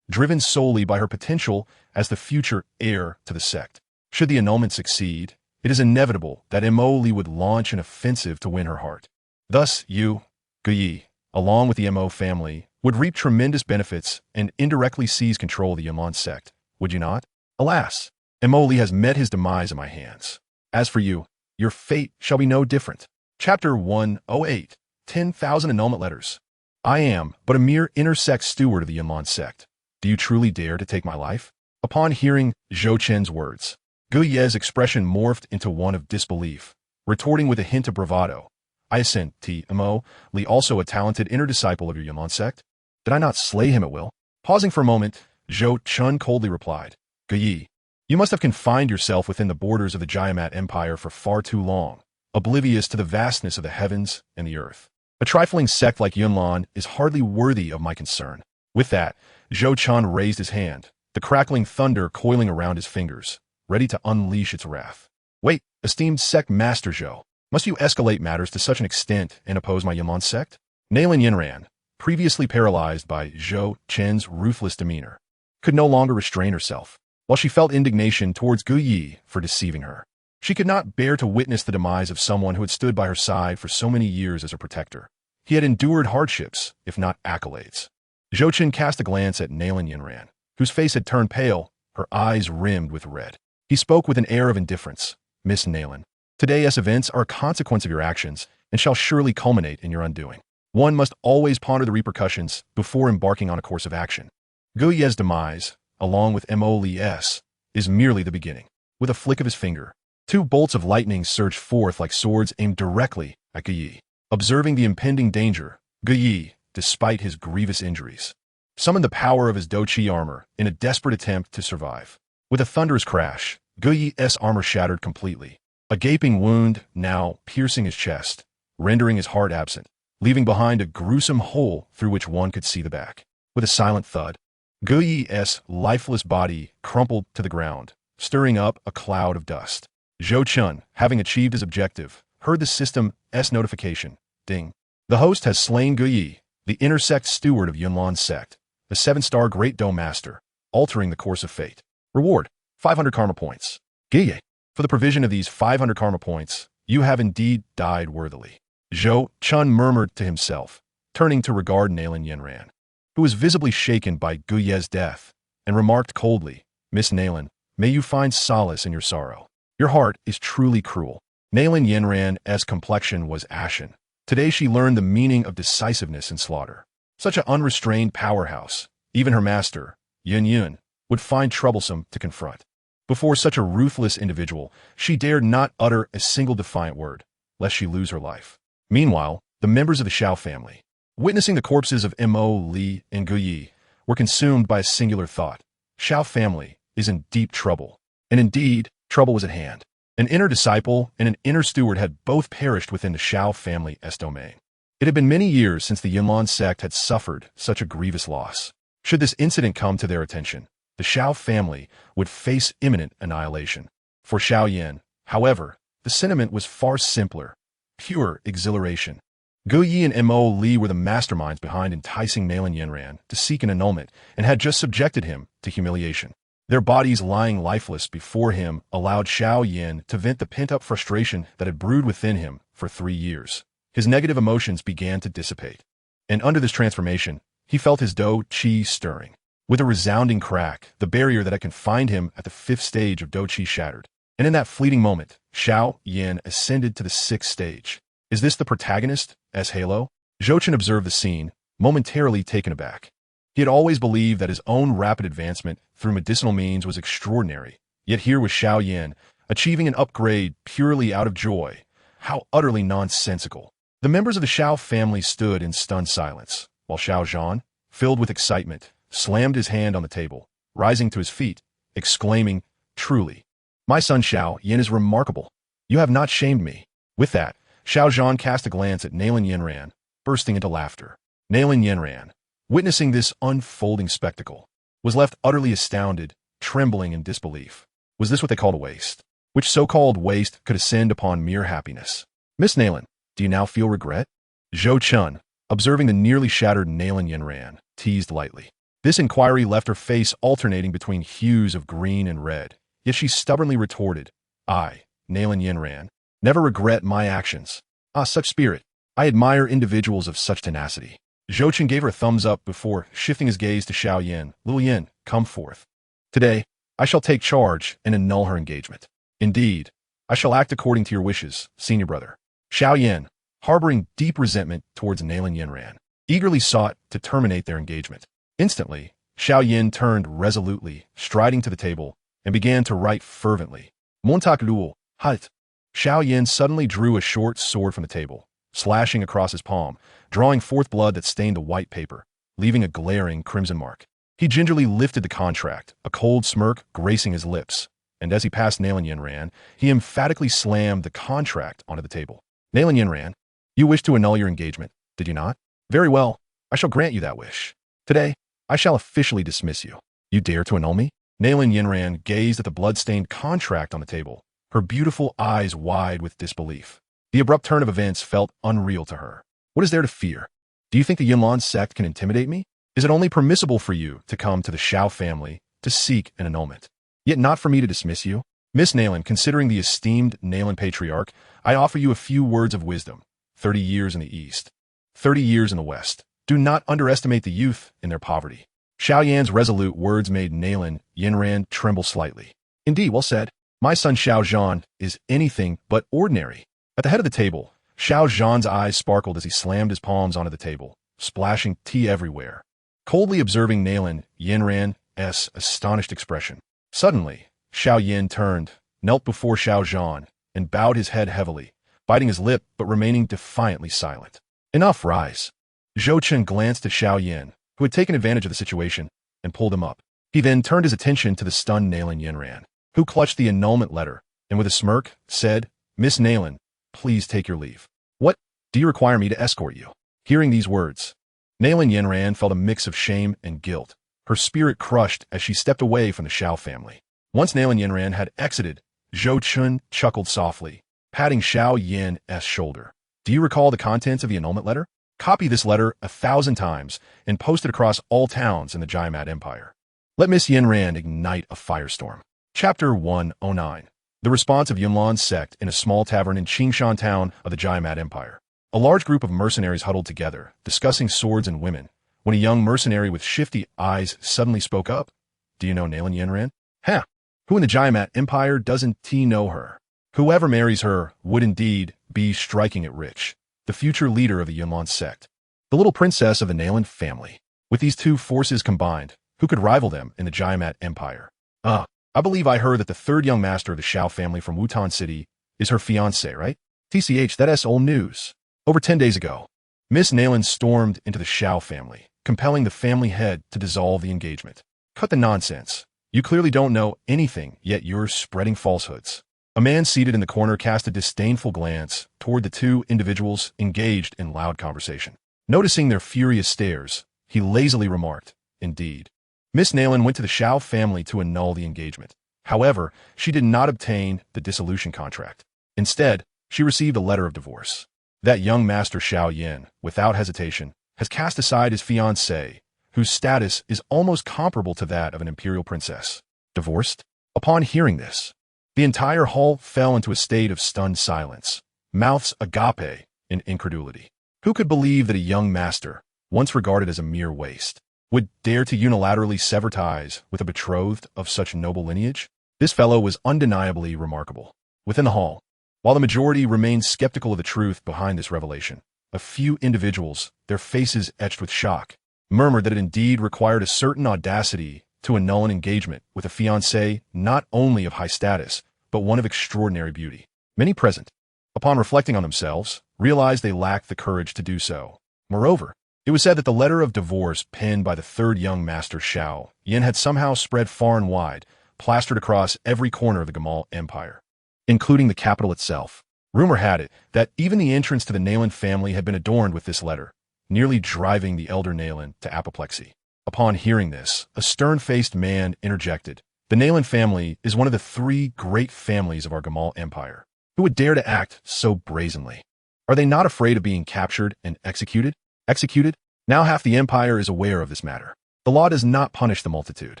driven solely by her potential as the future heir to the sect. Should the annulment succeed, it is inevitable that Mo Li would launch an offensive to win her heart. Thus, you, Guyi, along with the Mo family, would reap tremendous benefits and indirectly seize control of the Yunlan sect, would you not? Alas, Mo Li has met his demise in my hands. As for you, your fate shall be no different. Chapter 108, 10,000 Annulment Letters. I am but a mere intersect steward of the Yunlan sect. Do you truly dare to take my life? Upon hearing Zhou Chen's words, Guyi's expression morphed into one of disbelief, retorting with a hint of bravado. I assent, Mo Li, also a talented inner disciple of your Yunlan sect? Did I not slay him at will? Pausing for a moment, Zhou Chun coldly replied, Guyi, you must have confined yourself within the borders of the Jiamat Empire for far too long. oblivious to the vastness of the heavens and the earth. A trifling sect like Yunlan is hardly worthy of my concern. With that, Zhou Chun raised his hand, the crackling thunder coiling around his fingers, ready to unleash its wrath. Wait, esteemed sect master Zhou, must you escalate matters to such an extent and oppose my Yunlan sect? Nailin Yinran, previously paralyzed by Zhou Chen's ruthless demeanor, could no longer restrain herself. While she felt indignation towards Gu Yi for deceiving her, she could not bear to witness the demise of someone who had stood by her side for so many years as her protector. He had endured hardships, if not accolades. Zhou Chen cast a glance at Nailin Yinran, whose face had turned pale, her eyes rimmed with red. He spoke with an air of indifference. Miss Nailin, today's events are a consequence of your actions and shall surely culminate in your undoing. One must always ponder the repercussions before embarking on a course of action. Gu Ye's demise, along with MOLES, is merely the beginning. With a flick of his finger, two bolts of lightning surged forth like swords aimed directly at Gu Yi. Observing the impending danger, Gu Yi, despite his grievous injuries, summoned the power of his Douqi armor in a desperate attempt to survive. With a thunderous crash, Gu Yi's armor shattered completely, a gaping wound now piercing his chest, rendering his heart absent, leaving behind a gruesome hole through which one could see the back. With a silent thud, Gu Yi's lifeless body crumpled to the ground, stirring up a cloud of dust. Zhou Chun, having achieved his objective, heard the system's notification. Ding. The host has slain Gu Yi, the intersect steward of Yunlan sect, the 7-star Great Dome Master, altering the course of fate. Reward, 500 karma points. Gu Yi, for the provision of these 500 karma points, you have indeed died worthily. Zhou Chun murmured to himself, turning to regard Nailin Yinran, who was visibly shaken by Gu Ye's death, and remarked coldly, Miss Nailin, may you find solace in your sorrow. Your heart is truly cruel. Nailin Yinran's complexion was ashen. Today she learned the meaning of decisiveness in slaughter. Such an unrestrained powerhouse, even her master, Yun Yun, would find troublesome to confront. Before such a ruthless individual, she dared not utter a single defiant word, lest she lose her life. Meanwhile, the members of the Xiao family, witnessing the corpses of Mo Li and Gu Yi, were consumed by a singular thought. Xiao family is in deep trouble. And indeed, trouble was at hand. An inner disciple and an inner steward had both perished within the Xiao family's domain. It had been many years since the Yunlan sect had suffered such a grievous loss. Should this incident come to their attention, the Xiao family would face imminent annihilation. For Xiao Yan, however, the sentiment was far simpler, pure exhilaration. Gu Yi and Mo Li were the masterminds behind enticing Nailin Yinran to seek an annulment and had just subjected him to humiliation. Their bodies lying lifeless before him allowed Xiao Yan to vent the pent-up frustration that had brewed within him for 3 years. His negative emotions began to dissipate, and under this transformation, he felt his Do Qi stirring. With a resounding crack, the barrier that had confined him at the 5th stage of Do Qi shattered, and in that fleeting moment, Xiao Yan ascended to the 6th stage. Is this the protagonist, as Halo? Zhou Chen observed the scene, momentarily taken aback. He had always believed that his own rapid advancement through medicinal means was extraordinary, yet here was Xiao Yan, achieving an upgrade purely out of joy. How utterly nonsensical. The members of the Xiao family stood in stunned silence, while Xiao Zhan, filled with excitement, slammed his hand on the table, rising to his feet, exclaiming, Truly, my son Xiao Yan is remarkable. You have not shamed me. With that, Xiao Zhan cast a glance at Nailin Yinran, bursting into laughter. Nailin Yinran, witnessing this unfolding spectacle, was left utterly astounded, trembling in disbelief. Was this what they called a waste? Which so-called waste could ascend upon mere happiness? Miss Nailin, do you now feel regret? Zhou Chun, observing the nearly shattered Nailin Yinran, teased lightly. This inquiry left her face alternating between hues of green and red, yet she stubbornly retorted, I, Nailin Yinran, never regret my actions. Ah, such spirit. I admire individuals of such tenacity. Zhou Chen gave her a thumbs up before shifting his gaze to Xiao Yan. Little Yan, come forth. Today, I shall take charge and annul her engagement. Indeed, I shall act according to your wishes, senior brother. Xiao Yan, harboring deep resentment towards Nailin Yinran, eagerly sought to terminate their engagement. Instantly, Xiao Yan turned resolutely, striding to the table, and began to write fervently. Montak Luo, halt. Xiao Yan suddenly drew a short sword from the table, slashing across his palm, drawing forth blood that stained the white paper, leaving a glaring crimson mark. He gingerly lifted the contract, a cold smirk gracing his lips. and as he passed Nalan Yinran, he emphatically slammed the contract onto the table. Nalan Yinran, you wish to annul your engagement, did you not? Very well, I shall grant you that wish. Today, I shall officially dismiss you. You dare to annul me? Nalan Yinran gazed at the blood-stained contract on the table, her beautiful eyes wide with disbelief. The abrupt turn of events felt unreal to her. What is there to fear? Do you think the Yinlan sect can intimidate me? Is it only permissible for you to come to the Shao family to seek an annulment, yet not for me to dismiss you? Miss Nalan, considering the esteemed Nalan patriarch, I offer you a few words of wisdom. 30 years in the East, 30 years in the West. Do not underestimate the youth in their poverty. Xiao Yan's resolute words made Nalan Yinran tremble slightly. Indeed, well said. My son Xiao Zhan is anything but ordinary. At the head of the table, Xiao Zhan's eyes sparkled as he slammed his palms onto the table, splashing tea everywhere. Coldly observing Nalan Yinran's astonished expression. Suddenly, Xiao Yin turned, knelt before Xiao Zhan, and bowed his head heavily, biting his lip but remaining defiantly silent. Enough, rise. Zhou Chen glanced at Xiao Yin, who had taken advantage of the situation, and pulled him up. He then turned his attention to the stunned Nalan Yinran, who clutched the annulment letter, and with a smirk, said, Miss Nalan, please take your leave. What? Do you require me to escort you? Hearing these words, Nalan Yinran felt a mix of shame and guilt, her spirit crushed as she stepped away from the Shao family. Once Nalan Yinran had exited, Zhou Chen chuckled softly, patting Xiao Yin's shoulder. Do you recall the contents of the annulment letter? Copy this letter 1,000 times and post it across all towns in the Jiamat Empire. Let Miss Yinran ignite a firestorm. Chapter 109. The response of Yunlan's sect in a small tavern in Qingshan town of the Jiamat Empire. A large group of mercenaries huddled together, discussing swords and women, when a young mercenary with shifty eyes suddenly spoke up. Do you know Nalan Yinran? Huh. Who in the Jiamat Empire doesn't know her? Whoever marries her would indeed be striking it rich. The future leader of the Yunlan sect. The little princess of the Nalan family. With these two forces combined, who could rival them in the Jiamat Empire? I believe I heard that the third young master of the Shao family from Wutan City is her fiancé, right? TCH, that's old news. Over 10 days ago, Miss Nalan stormed into the Shao family, compelling the family head to dissolve the engagement. Cut the nonsense. You clearly don't know anything, yet you're spreading falsehoods. A man seated in the corner cast a disdainful glance toward the two individuals engaged in loud conversation. Noticing their furious stares, he lazily remarked, Indeed. Miss Nalan went to the Shao family to annul the engagement. However, she did not obtain the dissolution contract. Instead, she received a letter of divorce. That young master Xiao Yin, without hesitation, has cast aside his fiancée, whose status is almost comparable to that of an imperial princess. Divorced? Upon hearing this, the entire hall fell into a state of stunned silence, mouths agape in incredulity. Who could believe that a young master, once regarded as a mere waste, would dare to unilaterally sever ties with a betrothed of such noble lineage? This fellow was undeniably remarkable. Within the hall, while the majority remained skeptical of the truth behind this revelation, a few individuals, their faces etched with shock, murmured that it indeed required a certain audacity to annul an engagement with a fiancé not only of high status, but one of extraordinary beauty. Many present, upon reflecting on themselves, realized they lacked the courage to do so. Moreover, it was said that the letter of divorce penned by the third young master Xiao Yin had somehow spread far and wide, plastered across every corner of the Gamal Empire, including the capital itself. Rumor had it that even the entrance to the Nalan family had been adorned with this letter, nearly driving the elder Nalan to apoplexy. Upon hearing this, a stern-faced man interjected, The Nalan family is one of the 3 great families of our Gamal Empire. Who would dare to act so brazenly? Are they not afraid of being captured and executed? Executed? Now half the empire is aware of this matter. The law does not punish the multitude.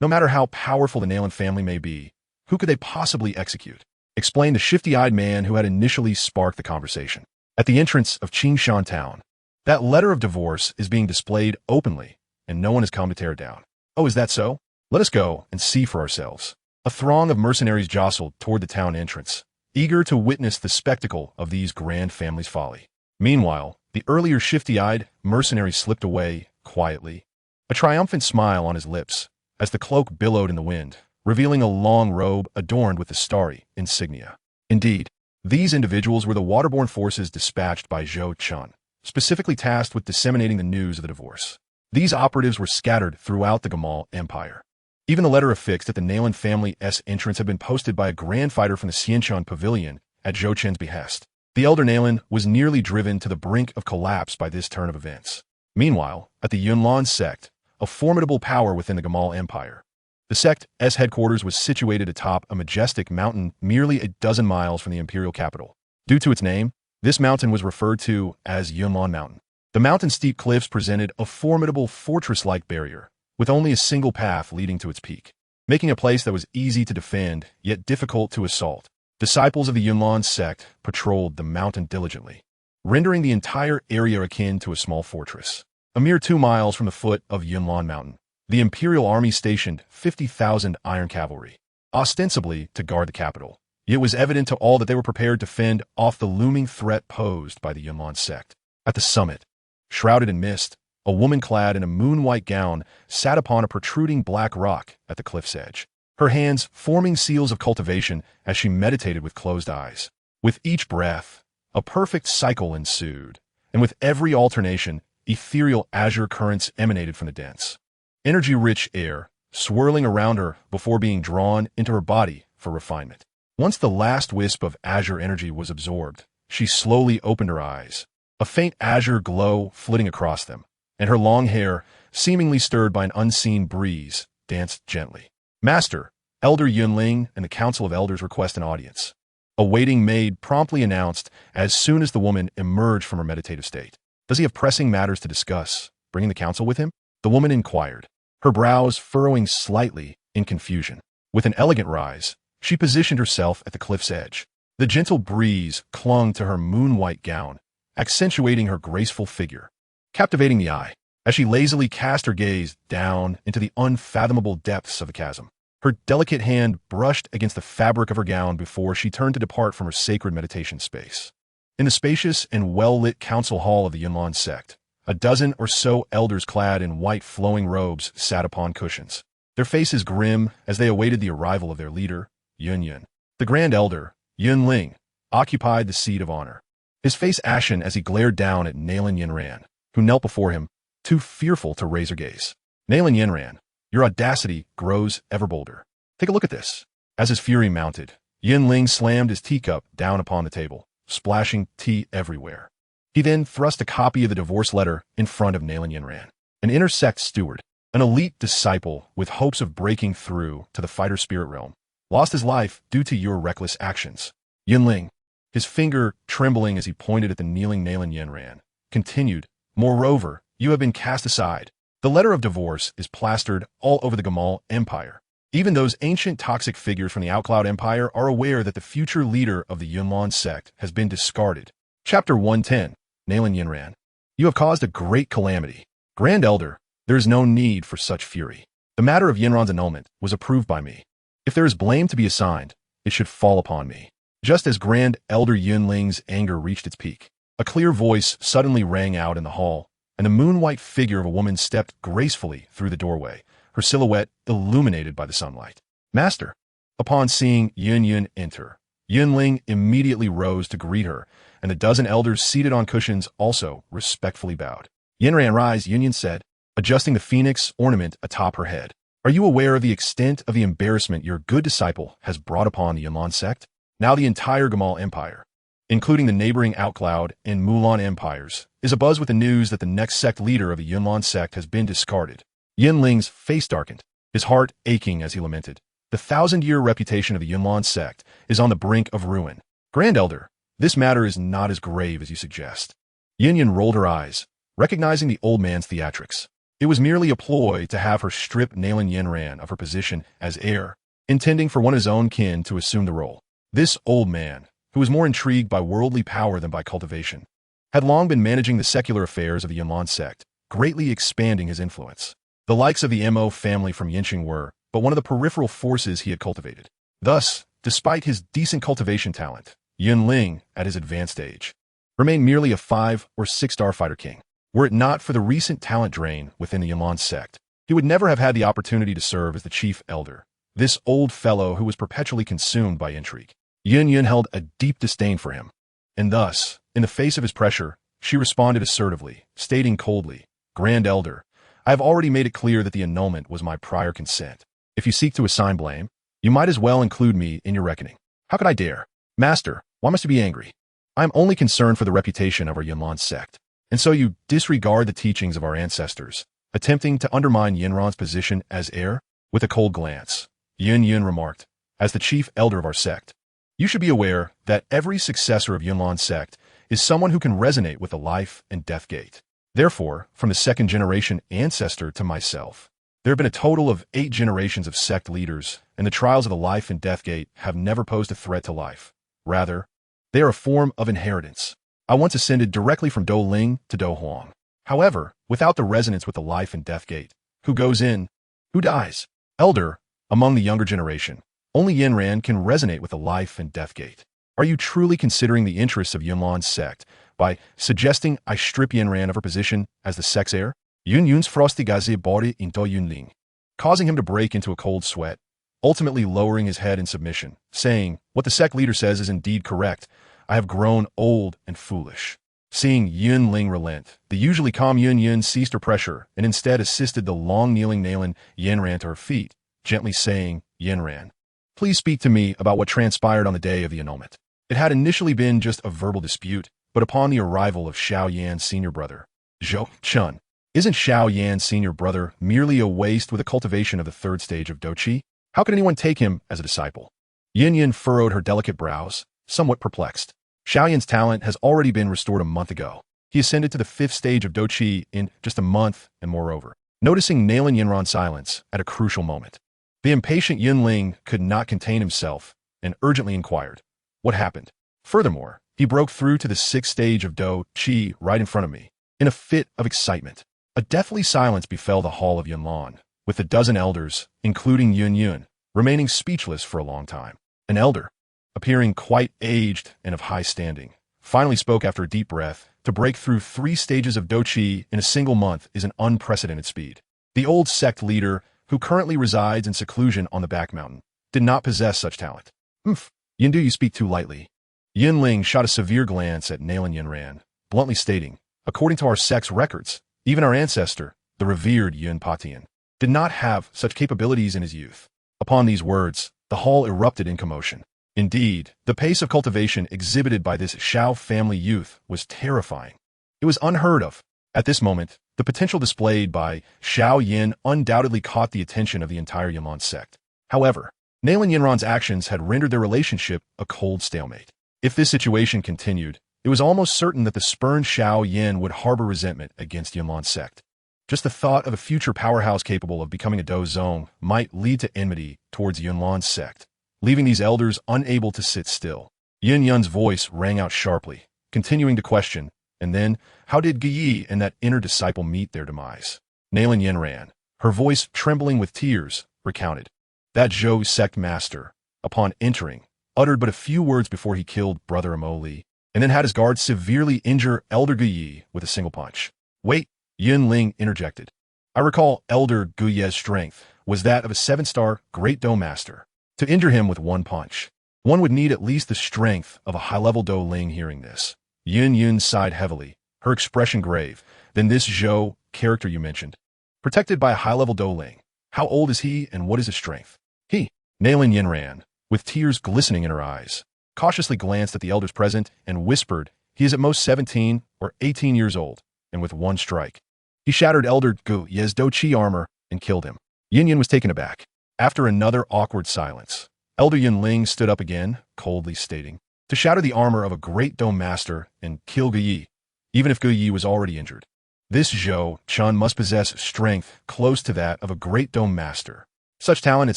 No matter how powerful the Nalan family may be, who could they possibly execute? Explained the shifty-eyed man who had initially sparked the conversation. At the entrance of Qingshan town, that letter of divorce is being displayed openly, and no one has come to tear it down. Oh, is that so? Let us go and see for ourselves. A throng of mercenaries jostled toward the town entrance, eager to witness the spectacle of these grand families' folly. Meanwhile, the earlier shifty-eyed mercenary slipped away quietly, a triumphant smile on his lips, as the cloak billowed in the wind, revealing a long robe adorned with the starry insignia. Indeed, these individuals were the waterborne forces dispatched by Zhou Chen, specifically tasked with disseminating the news of the divorce. These operatives were scattered throughout the Gamal Empire, Even the letter affixed at the Nalan family's entrance had been posted by a grand fighter from the Xianshan pavilion at Zhou Chen's behest. The elder Nalan was nearly driven to the brink of collapse by this turn of events. Meanwhile, at the Yunlan sect, a formidable power within the Gamal Empire, the sect's headquarters was situated atop a majestic mountain merely a dozen miles from the imperial capital. Due to its name, this mountain was referred to as Yunlan Mountain. The mountain's steep cliffs presented a formidable fortress-like barrier, with only a single path leading to its peak, making a place that was easy to defend yet difficult to assault. Disciples of the Yunlan sect patrolled the mountain diligently, rendering the entire area akin to a small fortress. A mere 2 miles from the foot of Yunlan Mountain, the imperial army stationed 50,000 iron cavalry, ostensibly to guard the capital. It was evident to all that they were prepared to fend off the looming threat posed by the Yunlan sect. At the summit, shrouded in mist, a woman clad in a moon-white gown sat upon a protruding black rock at the cliff's edge, her hands forming seals of cultivation as she meditated with closed eyes. With each breath, a perfect cycle ensued, and with every alternation, ethereal azure currents emanated from the dense, energy-rich air, swirling around her before being drawn into her body for refinement. Once the last wisp of azure energy was absorbed, she slowly opened her eyes, a faint azure glow flitting across them, and her long hair, seemingly stirred by an unseen breeze, danced gently. "Master, Elder Yunling and the Council of Elders request an audience," a waiting maid promptly announced as soon as the woman emerged from her meditative state. "Does he have pressing matters to discuss, bringing the council with him?" the woman inquired, her brows furrowing slightly in confusion. With an elegant rise, she positioned herself at the cliff's edge. The gentle breeze clung to her moon-white gown, accentuating her graceful figure, captivating the eye, as she lazily cast her gaze down into the unfathomable depths of the chasm. Her delicate hand brushed against the fabric of her gown before she turned to depart from her sacred meditation space. In the spacious and well-lit council hall of the Yunlan sect, a dozen or so elders clad in white flowing robes sat upon cushions, their faces grim as they awaited the arrival of their leader, Yun. The Grand Elder, Yunling, occupied the seat of honor, his face ashen as he glared down at Nalan Yinran, who knelt before him, too fearful to raise her gaze. "Nalan Yinran, your audacity grows ever bolder. Take a look at this." As his fury mounted, Yunling slammed his teacup down upon the table, splashing tea everywhere. He then thrust a copy of the divorce letter in front of Nalan Yinran, an inner sect steward, an elite disciple with hopes of breaking through to the fighter spirit realm, lost his life due to your reckless actions. Yunling, his finger trembling as he pointed at the kneeling Nalan Yinran, continued, "Moreover, you have been cast aside. The letter of divorce is plastered all over the Gamal Empire. Even those ancient toxic figures from the Outcloud Empire are aware that the future leader of the Yunlan sect has been discarded." Chapter 110, Nalan Yinran. "You have caused a great calamity. Grand Elder, there is no need for such fury. The matter of Yinran's annulment was approved by me. If there is blame to be assigned, it should fall upon me." Just as Grand Elder Yunling's anger reached its peak, a clear voice suddenly rang out in the hall, and the moon-white figure of a woman stepped gracefully through the doorway, her silhouette illuminated by the sunlight. "Master." Upon seeing Yun enter, Yunling immediately rose to greet her, and the dozen elders seated on cushions also respectfully bowed. "Yinran, rise," Yun said, adjusting the phoenix ornament atop her head. "Are you aware of the extent of the embarrassment your good disciple has brought upon the Yunlan sect? Now the entire Gamal Empire, including the neighboring Outcloud and Mulan empires, is abuzz with the news that the next sect leader of the Yunlan sect has been discarded." Yunling's face darkened, his heart aching as he lamented. "The 1,000-year reputation of the Yunlan sect is on the brink of ruin. Grand Elder, this matter is not as grave as you suggest." Yun rolled her eyes, recognizing the old man's theatrics. It was merely a ploy to have her strip Nalan Yinran of her position as heir, intending for one of his own kin to assume the role. This old man, who was more intrigued by worldly power than by cultivation, had long been managing the secular affairs of the Yunlan sect, greatly expanding his influence. The likes of the Mo family from Yinqing were but one of the peripheral forces he had cultivated. Thus, despite his decent cultivation talent, Yunling, at his advanced age, remained merely a 5- or 6-star fighter king. Were it not for the recent talent drain within the Yunlan sect, he would never have had the opportunity to serve as the chief elder, this old fellow who was perpetually consumed by intrigue. Yun held a deep disdain for him, and thus, in the face of his pressure, she responded assertively, stating coldly, "Grand Elder, I have already made it clear that the annulment was my prior consent. If you seek to assign blame, you might as well include me in your reckoning. How could I dare? Master, why must you be angry? I am only concerned for the reputation of our Yunlan sect. And so you disregard the teachings of our ancestors, attempting to undermine Yunran's position as heir? With a cold glance, Yun remarked, as the chief elder of our sect, you should be aware that every successor of Yunlan's sect is someone who can resonate with the life and death gate. Therefore, from the second generation ancestor to myself, there have been a total of 8 generations of sect leaders, and the trials of the life and death gate have never posed a threat to life. Rather, they are a form of inheritance. I once ascended directly from Do Ling to Do Huang. However, without the resonance with the life and death gate, who goes in, who dies? Elder, among the younger generation, only Yinran can resonate with the life and death gate. Are you truly considering the interests of Yunlan's sect by suggesting I strip Yinran of her position as the sect's heir? Yun's frosty gaze body in Do Yunling, causing him to break into a cold sweat, ultimately lowering his head in submission, saying, what the sect leader says is indeed correct. I have grown old and foolish. Seeing Yunling relent, the usually calm Yun ceased her pressure and instead assisted the long-kneeling Nalan Yinran to her feet, gently saying, Yinran, please speak to me about what transpired on the day of the annulment. It had initially been just a verbal dispute, but upon the arrival of Xiao Yan's senior brother, Zhou Chun, isn't Xiao Yan's senior brother merely a waste with a cultivation of the third stage of Doqi? How could anyone take him as a disciple? Yin furrowed her delicate brows, somewhat perplexed. Xiao Yan's talent has already been restored a month ago. He ascended to the 5th stage of Doqi in just a month, and moreover, noticing Nalan Yinran's silence at a crucial moment, the impatient Yunling could not contain himself and urgently inquired, what happened? Furthermore, he broke through to the 6th stage of Doqi right in front of me. In a fit of excitement, a deathly silence befell the hall of Yunlan, with the dozen elders, including Yun, remaining speechless for a long time. An elder, appearing quite aged and of high standing, finally spoke after a deep breath. To break through 3 stages of Doqi in a single month is an unprecedented speed. The old sect leader, who currently resides in seclusion on the back mountain, did not possess such talent. Yindu, you speak too lightly. Yinling shot a severe glance at Nalan Yinran, bluntly stating, according to our sect's records, even our ancestor, the revered Yun Patian, did not have such capabilities in his youth. Upon these words, the hall erupted in commotion. Indeed, the pace of cultivation exhibited by this Xiao family youth was terrifying. It was unheard of. At this moment, the potential displayed by Xiao Yin undoubtedly caught the attention of the entire Yunlan sect. However, Nalan Yinran's actions had rendered their relationship a cold stalemate. If this situation continued, it was almost certain that the spurned Xiao Yin would harbor resentment against Yunlan's sect. Just the thought of a future powerhouse capable of becoming a Dozong might lead to enmity towards Yunlan's sect, leaving these elders unable to sit still. Yun's voice rang out sharply, continuing to question, and then, how did Guyi and that inner disciple meet their demise? Nalan Yinran, her voice trembling with tears, recounted. That Zhou sect master, upon entering, uttered but a few words before he killed Brother Amoli, and then had his guards severely injure Elder Guyi with a single punch. Wait, Yunling interjected. I recall Elder Guyi's strength was that of a 7-star Great Dome Master. To injure him with one punch, one would need at least the strength of a high-level Do Ling. Hearing this, Yun sighed heavily, her expression grave. Then this Zhou character you mentioned, protected by a high-level Do Ling. How old is he and what is his strength? He, Nalan Yinran, with tears glistening in her eyes, cautiously glanced at the elders present and whispered, he is at most 17 or 18 years old, and with one strike, he shattered Elder Guyi's Doqi armor and killed him. Yin was taken aback. After another awkward silence, Elder Yunling stood up again, coldly stating, to shatter the armor of a Great Dome Master and kill Guyi, even if Guyi was already injured. This Zhou Chun must possess strength close to that of a Great Dome Master. Such talent at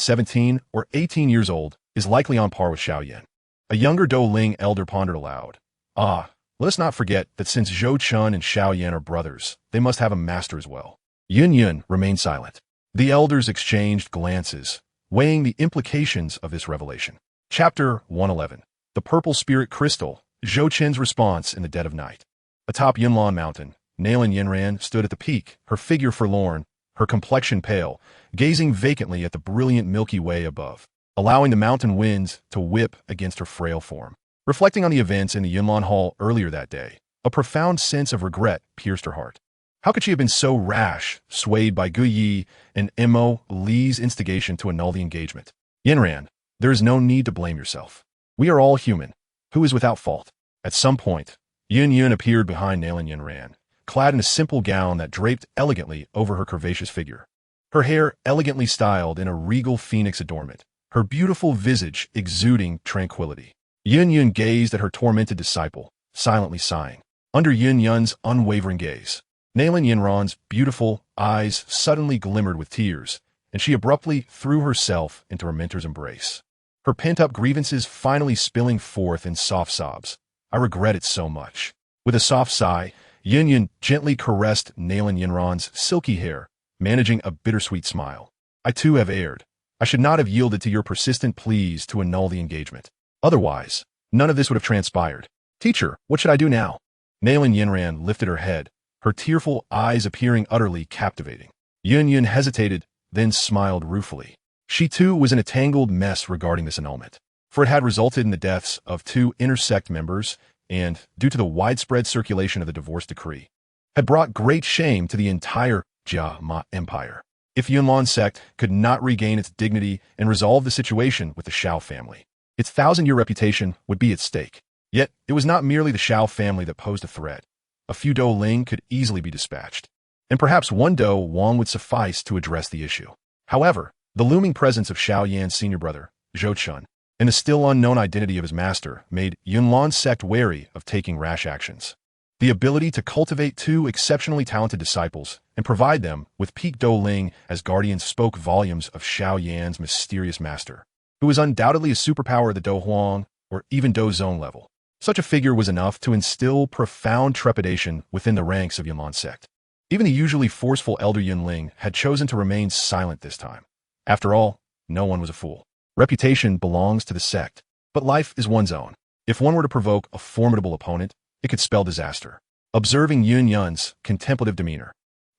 17 or 18 years old is likely on par with Xiao Yan. A younger Do Ling elder pondered aloud. Let us not forget that since Zhou Chun and Xiao Yan are brothers, they must have a master as well. Yun remained silent. The elders exchanged glances, weighing the implications of this revelation. Chapter 111. The Purple Spirit Crystal, Zhou Chen's response in the dead of night. Atop Yunlan Mountain, Nalan Yinran stood at the peak, her figure forlorn, her complexion pale, gazing vacantly at the brilliant Milky Way above, allowing the mountain winds to whip against her frail form. Reflecting on the events in the Yunlan Hall earlier that day, a profound sense of regret pierced her heart. How could she have been so rash, swayed by Gu Yi and Mo Li's instigation to annul the engagement? Yinran, there is no need to blame yourself. We are all human. Who is without fault? At some point, Yun appeared behind Nalan Yinran, clad in a simple gown that draped elegantly over her curvaceous figure. Her hair elegantly styled in a regal phoenix adornment, her beautiful visage exuding tranquility. Yun gazed at her tormented disciple, silently sighing. Under Yun's unwavering gaze, Nalan Yinran's beautiful eyes suddenly glimmered with tears, and she abruptly threw herself into her mentor's embrace. Her pent-up grievances finally spilling forth in soft sobs. I regret it so much. With a soft sigh, Yun gently caressed Nalan Yinran's silky hair, managing a bittersweet smile. I too have erred. I should not have yielded to your persistent pleas to annul the engagement. Otherwise, none of this would have transpired. Teacher, what should I do now? Nalan Yinran lifted her head, her tearful eyes appearing utterly captivating. Yun hesitated, then smiled ruefully. She too was in a tangled mess regarding this annulment, for it had resulted in the deaths of 2 inner sect members and, due to the widespread circulation of the divorce decree, had brought great shame to the entire Jia Empire. If Yunlan sect could not regain its dignity and resolve the situation with the Shao family, its 1,000-year reputation would be at stake. Yet, it was not merely the Shao family that posed a threat. A few Dou Ling could easily be dispatched, and perhaps one Dou Wang would suffice to address the issue. However, the looming presence of Xiao Yan's senior brother, Zhou Chun, and the still unknown identity of his master made Yunlan's sect wary of taking rash actions. The ability to cultivate 2 exceptionally talented disciples and provide them with peak Dou Ling as guardians spoke volumes of Xiao Yan's mysterious master, who was undoubtedly a superpower at the Dou Huang or even Dou Zone level. Such a figure was enough to instill profound trepidation within the ranks of Yunlan sect. Even the usually forceful elder Yunling had chosen to remain silent this time. After all, no one was a fool. Reputation belongs to the sect, but life is one's own. If one were to provoke a formidable opponent, it could spell disaster. Observing Yun's contemplative demeanor,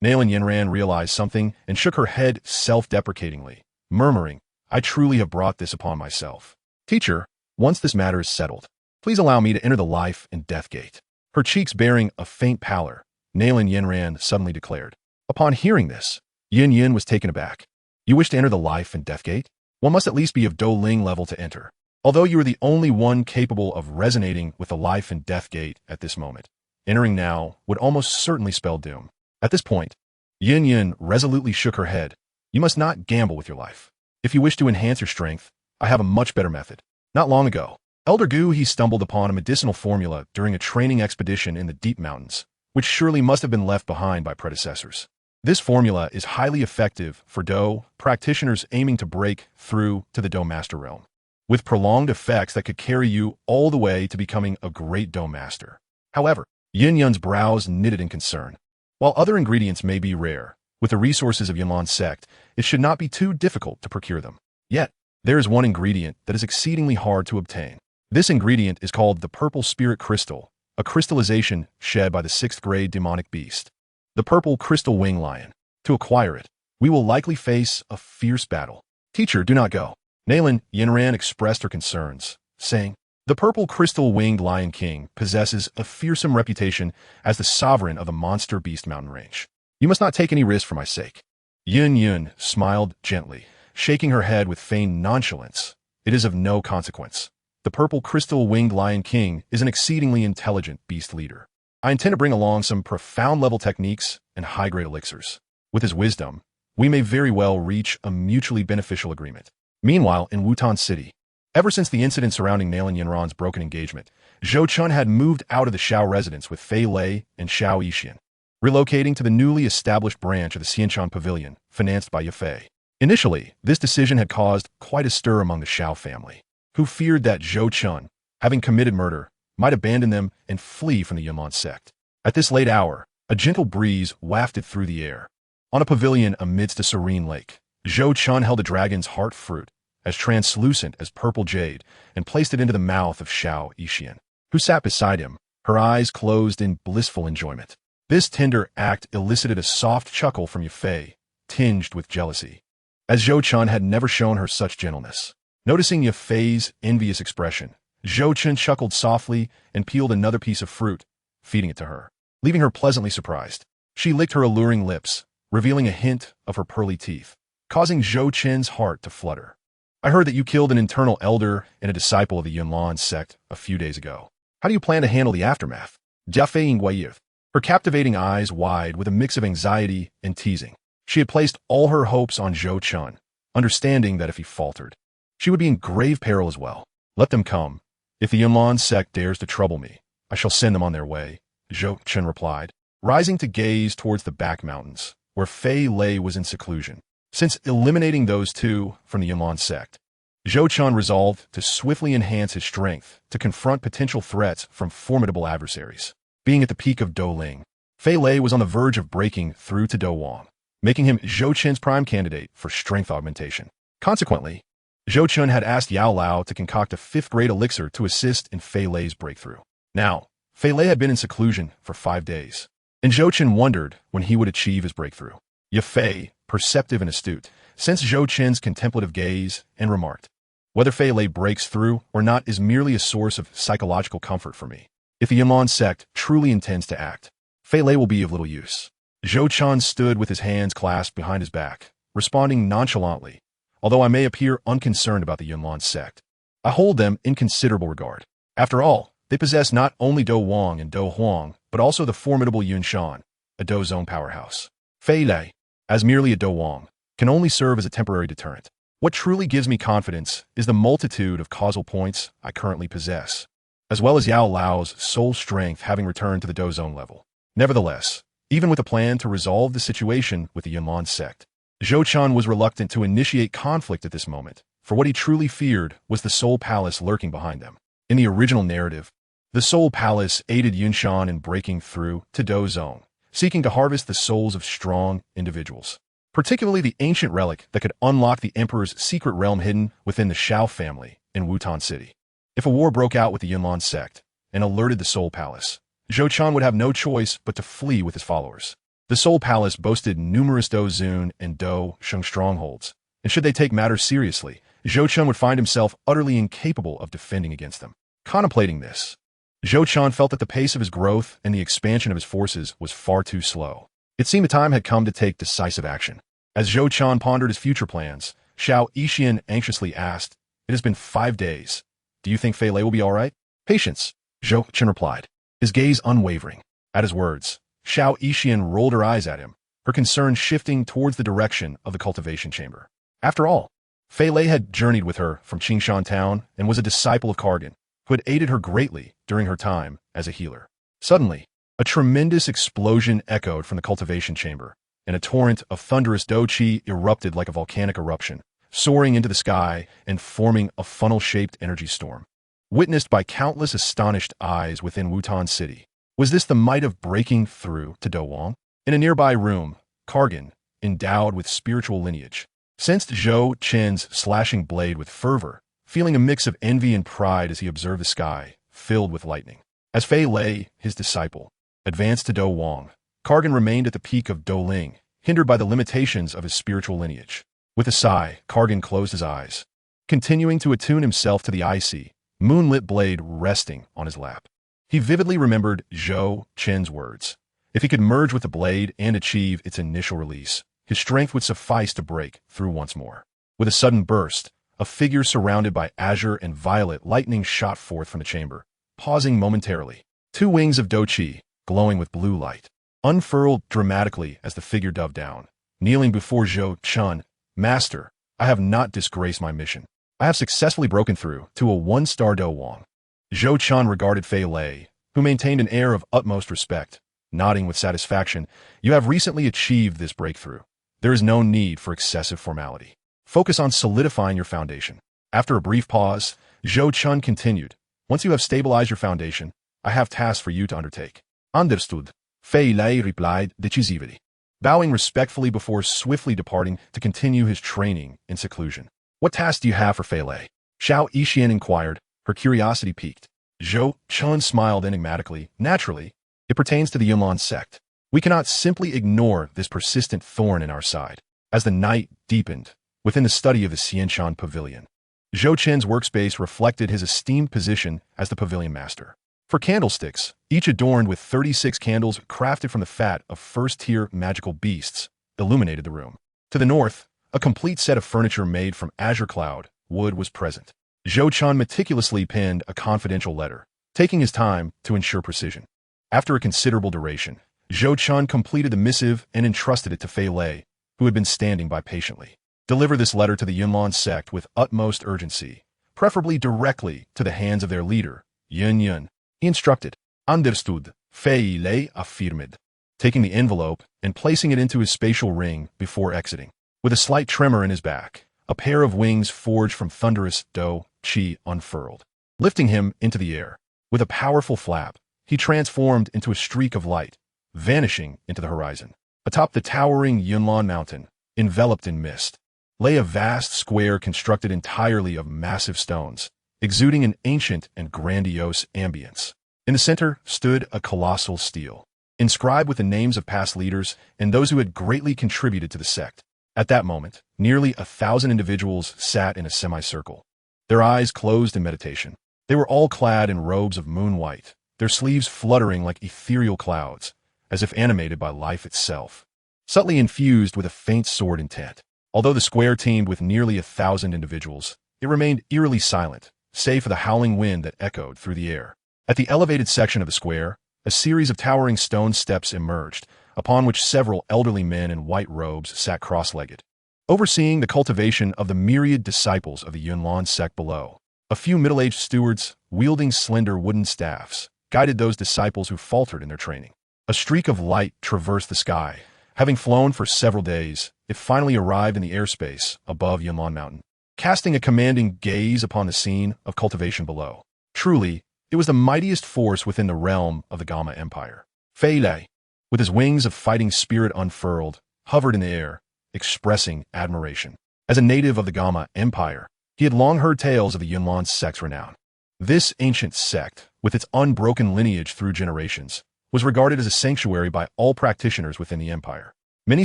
Nalan Yinran realized something and shook her head self-deprecatingly, murmuring, I truly have brought this upon myself. Teacher, once this matter is settled, please allow me to enter the life and death gate. Her cheeks bearing a faint pallor, Nalan Yinran suddenly declared. Upon hearing this, Yun was taken aback. You wish to enter the life and death gate? One must at least be of Dou Ling level to enter. Although you are the only one capable of resonating with the life and death gate at this moment, entering now would almost certainly spell doom. At this point, Yun resolutely shook her head. You must not gamble with your life. If you wish to enhance your strength, I have a much better method. Not long ago, Elder Gu he stumbled upon a medicinal formula during a training expedition in the deep mountains, which surely must have been left behind by predecessors. This formula is highly effective for Dou practitioners aiming to break through to the Dou Master realm, with prolonged effects that could carry you all the way to becoming a great Dou Master. However, Yun's brows knitted in concern. While other ingredients may be rare, with the resources of Yunlan's sect, it should not be too difficult to procure them. Yet, there is one ingredient that is exceedingly hard to obtain. This ingredient is called the Purple Spirit Crystal, a crystallization shed by the 6th grade demonic beast, the Purple Crystal Wing Lion. To acquire it, we will likely face a fierce battle. Teacher, do not go. Nalan Yinran expressed her concerns, saying, the Purple Crystal Winged Lion King possesses a fearsome reputation as the sovereign of the Monster Beast mountain range. You must not take any risk for my sake. Yun smiled gently, shaking her head with feigned nonchalance. It is of no consequence. The Purple Crystal Winged Lion King is an exceedingly intelligent beast leader. I intend to bring along some profound-level techniques and high-grade elixirs. With his wisdom, we may very well reach a mutually beneficial agreement. Meanwhile, in Wutan City, ever since the incident surrounding Nalan Yinran's broken engagement, Zhou Chun had moved out of the Shao residence with Fei Lei and Xiao Yixian, relocating to the newly established branch of the Xianchan Pavilion, financed by Yafei. Initially, this decision had caused quite a stir among the Shao family, who feared that Zhou Chun, having committed murder, might abandon them and flee from the Yunlan sect. At this late hour, a gentle breeze wafted through the air. On a pavilion amidst a serene lake, Zhou Chun held a dragon's heart fruit, as translucent as purple jade, and placed it into the mouth of Xiao Yixian, who sat beside him, her eyes closed in blissful enjoyment. This tender act elicited a soft chuckle from Yafei, tinged with jealousy, as Zhou Chun had never shown her such gentleness. Noticing Yafei's envious expression, Zhou Chun chuckled softly and peeled another piece of fruit, feeding it to her, leaving her pleasantly surprised. She licked her alluring lips, revealing a hint of her pearly teeth, causing Zhou Qin's heart to flutter. I heard that you killed an internal elder and a disciple of the Yunlan sect a few days ago. How do you plan to handle the aftermath? Jia Fei Yingguiyith, her captivating eyes wide with a mix of anxiety and teasing. She had placed all her hopes on Zhou Chun, understanding that if he faltered, she would be in grave peril as well. Let them come. If the Yunlan sect dares to trouble me, I shall send them on their way, Zhou Chun replied, rising to gaze towards the back mountains, where Fei Lei was in seclusion. Since eliminating those two from the Yunlan sect, Zhou Chun resolved to swiftly enhance his strength to confront potential threats from formidable adversaries. Being at the peak of Douling, Fei Lei was on the verge of breaking through to Dou Wang, making him Zhou Chun's prime candidate for strength augmentation. Consequently, Zhou Chun had asked Yao Lao to concoct a fifth-grade elixir to assist in Fei Lei's breakthrough. Now, Fei Lei had been in seclusion for 5 days, and Zhou Chun wondered when he would achieve his breakthrough. Ye Fei, perceptive and astute, sensed Zhou Chun's contemplative gaze and remarked, "Whether Fei Lei breaks through or not is merely a source of psychological comfort for me. If the Yunlan sect truly intends to act, Fei Lei will be of little use." Zhou Chun stood with his hands clasped behind his back, responding nonchalantly, "Although I may appear unconcerned about the Yunlan sect, I hold them in considerable regard. After all, they possess not only Dou Wang and Dou Huang, but also the formidable Yun Shan, a Dou Zone powerhouse. Fei Lei, as merely a Dou Wang, can only serve as a temporary deterrent. What truly gives me confidence is the multitude of causal points I currently possess, as well as Yao Lao's soul strength having returned to the Dou Zone level. Nevertheless, even with a plan to resolve the situation with the Yunlan sect, Zhou Chun was reluctant to initiate conflict at this moment, for what he truly feared was the Soul Palace lurking behind them. In the original narrative, the Soul Palace aided Yun Shan in breaking through to Dou Zone, seeking to harvest the souls of strong individuals, particularly the ancient relic that could unlock the Emperor's secret realm hidden within the Shao family in Wutan City. If a war broke out with the Yunlan sect and alerted the Soul Palace, Zhou Chun would have no choice but to flee with his followers. The Soul Palace boasted numerous Dou Zun and Dou Sheng strongholds, and should they take matters seriously, Zhou Chun would find himself utterly incapable of defending against them. Contemplating this, Zhou Chun felt that the pace of his growth and the expansion of his forces was far too slow. It seemed the time had come to take decisive action. As Zhou Chun pondered his future plans, Xiao Yixian anxiously asked, "It has been 5 days. Do you think Fei Lei will be all right?" "Patience," Zhou Chun replied, his gaze unwavering. At his words, Xiao Yixian rolled her eyes at him, her concern shifting towards the direction of the cultivation chamber. After all, Fei Lei had journeyed with her from Qingshan town and was a disciple of Kargan, who had aided her greatly during her time as a healer. Suddenly, a tremendous explosion echoed from the cultivation chamber, and a torrent of thunderous Dou Qi erupted like a volcanic eruption, soaring into the sky and forming a funnel-shaped energy storm. Witnessed by countless astonished eyes within Wutan City, was this the might of breaking through to Dou Wang? In a nearby room, Kargan, endowed with spiritual lineage, sensed Zhou Qin's slashing blade with fervor, feeling a mix of envy and pride as he observed the sky filled with lightning. As Fei Lei, his disciple, advanced to Dou Wang, Kargan remained at the peak of Douling, hindered by the limitations of his spiritual lineage. With a sigh, Kargan closed his eyes, continuing to attune himself to the icy, moonlit blade resting on his lap. He vividly remembered Zhou Qin's words. If he could merge with the blade and achieve its initial release, his strength would suffice to break through once more. With a sudden burst, a figure surrounded by azure and violet lightning shot forth from the chamber, pausing momentarily. 2 wings of Dou Qi, glowing with blue light, unfurled dramatically as the figure dove down, kneeling before Zhou Chun. "Master, I have not disgraced my mission. I have successfully broken through to a 1-star Dou Wang." Zhou Chun regarded Fei Lei, who maintained an air of utmost respect, nodding with satisfaction. "You have recently achieved this breakthrough. There is no need for excessive formality. Focus on solidifying your foundation." After a brief pause, Zhou Chun continued, "Once you have stabilized your foundation, I have tasks for you to undertake." "Understood," Fei Lei replied decisively, bowing respectfully before swiftly departing to continue his training in seclusion. "What tasks do you have for Fei Lei?" Xiao Yixian inquired, her curiosity piqued. Zhou Chun smiled enigmatically. "Naturally, it pertains to the Yunlan sect. We cannot simply ignore this persistent thorn in our side." As the night deepened, within the study of the Xianshan Pavilion, Zhou Qin's workspace reflected his esteemed position as the pavilion master. For candlesticks, each adorned with 36 candles crafted from the fat of first-tier magical beasts, illuminated the room. To the north, a complete set of furniture made from azure cloud wood was present. Zhou Chun meticulously penned a confidential letter, taking his time to ensure precision. After a considerable duration, Zhou Chun completed the missive and entrusted it to Fei Lei, who had been standing by patiently. Deliver this letter to the Yunlan sect with utmost urgency, preferably directly to the hands of their leader, Yun Yun. He instructed. Understood, Fei Lei affirmed, taking the envelope and placing it into his spatial ring before exiting. With a slight tremor in his back, a pair of wings forged from thunderous Dou Qi unfurled, lifting him into the air. With a powerful flap, he transformed into a streak of light, vanishing into the horizon. Atop the towering Yunlan mountain, enveloped in mist, lay a vast square constructed entirely of massive stones, exuding an ancient and grandiose ambience. In the center stood a colossal stele, inscribed with the names of past leaders and those who had greatly contributed to the sect. At that moment, nearly 1,000 individuals sat in a semicircle, their eyes closed in meditation. They were all clad in robes of moon white, their sleeves fluttering like ethereal clouds, as if animated by life itself, subtly infused with a faint sword intent. Although the square teemed with nearly 1,000 individuals, it remained eerily silent, save for the howling wind that echoed through the air. At the elevated section of the square, a series of towering stone steps emerged, upon which several elderly men in white robes sat cross-legged, overseeing the cultivation of the myriad disciples of the Yunlan sect below. A few middle-aged stewards, wielding slender wooden staffs, guided those disciples who faltered in their training. A streak of light traversed the sky. Having flown for several days, it finally arrived in the airspace above Yunlan Mountain, casting a commanding gaze upon the scene of cultivation below. Truly, it was the mightiest force within the realm of the Gamma Empire. Fei Lei, with his wings of fighting spirit unfurled, hovered in the air, expressing admiration. As a native of the Gamma Empire, he had long heard tales of the Yunlan sect's renown. This ancient sect, with its unbroken lineage through generations, was regarded as a sanctuary by all practitioners within the empire. Many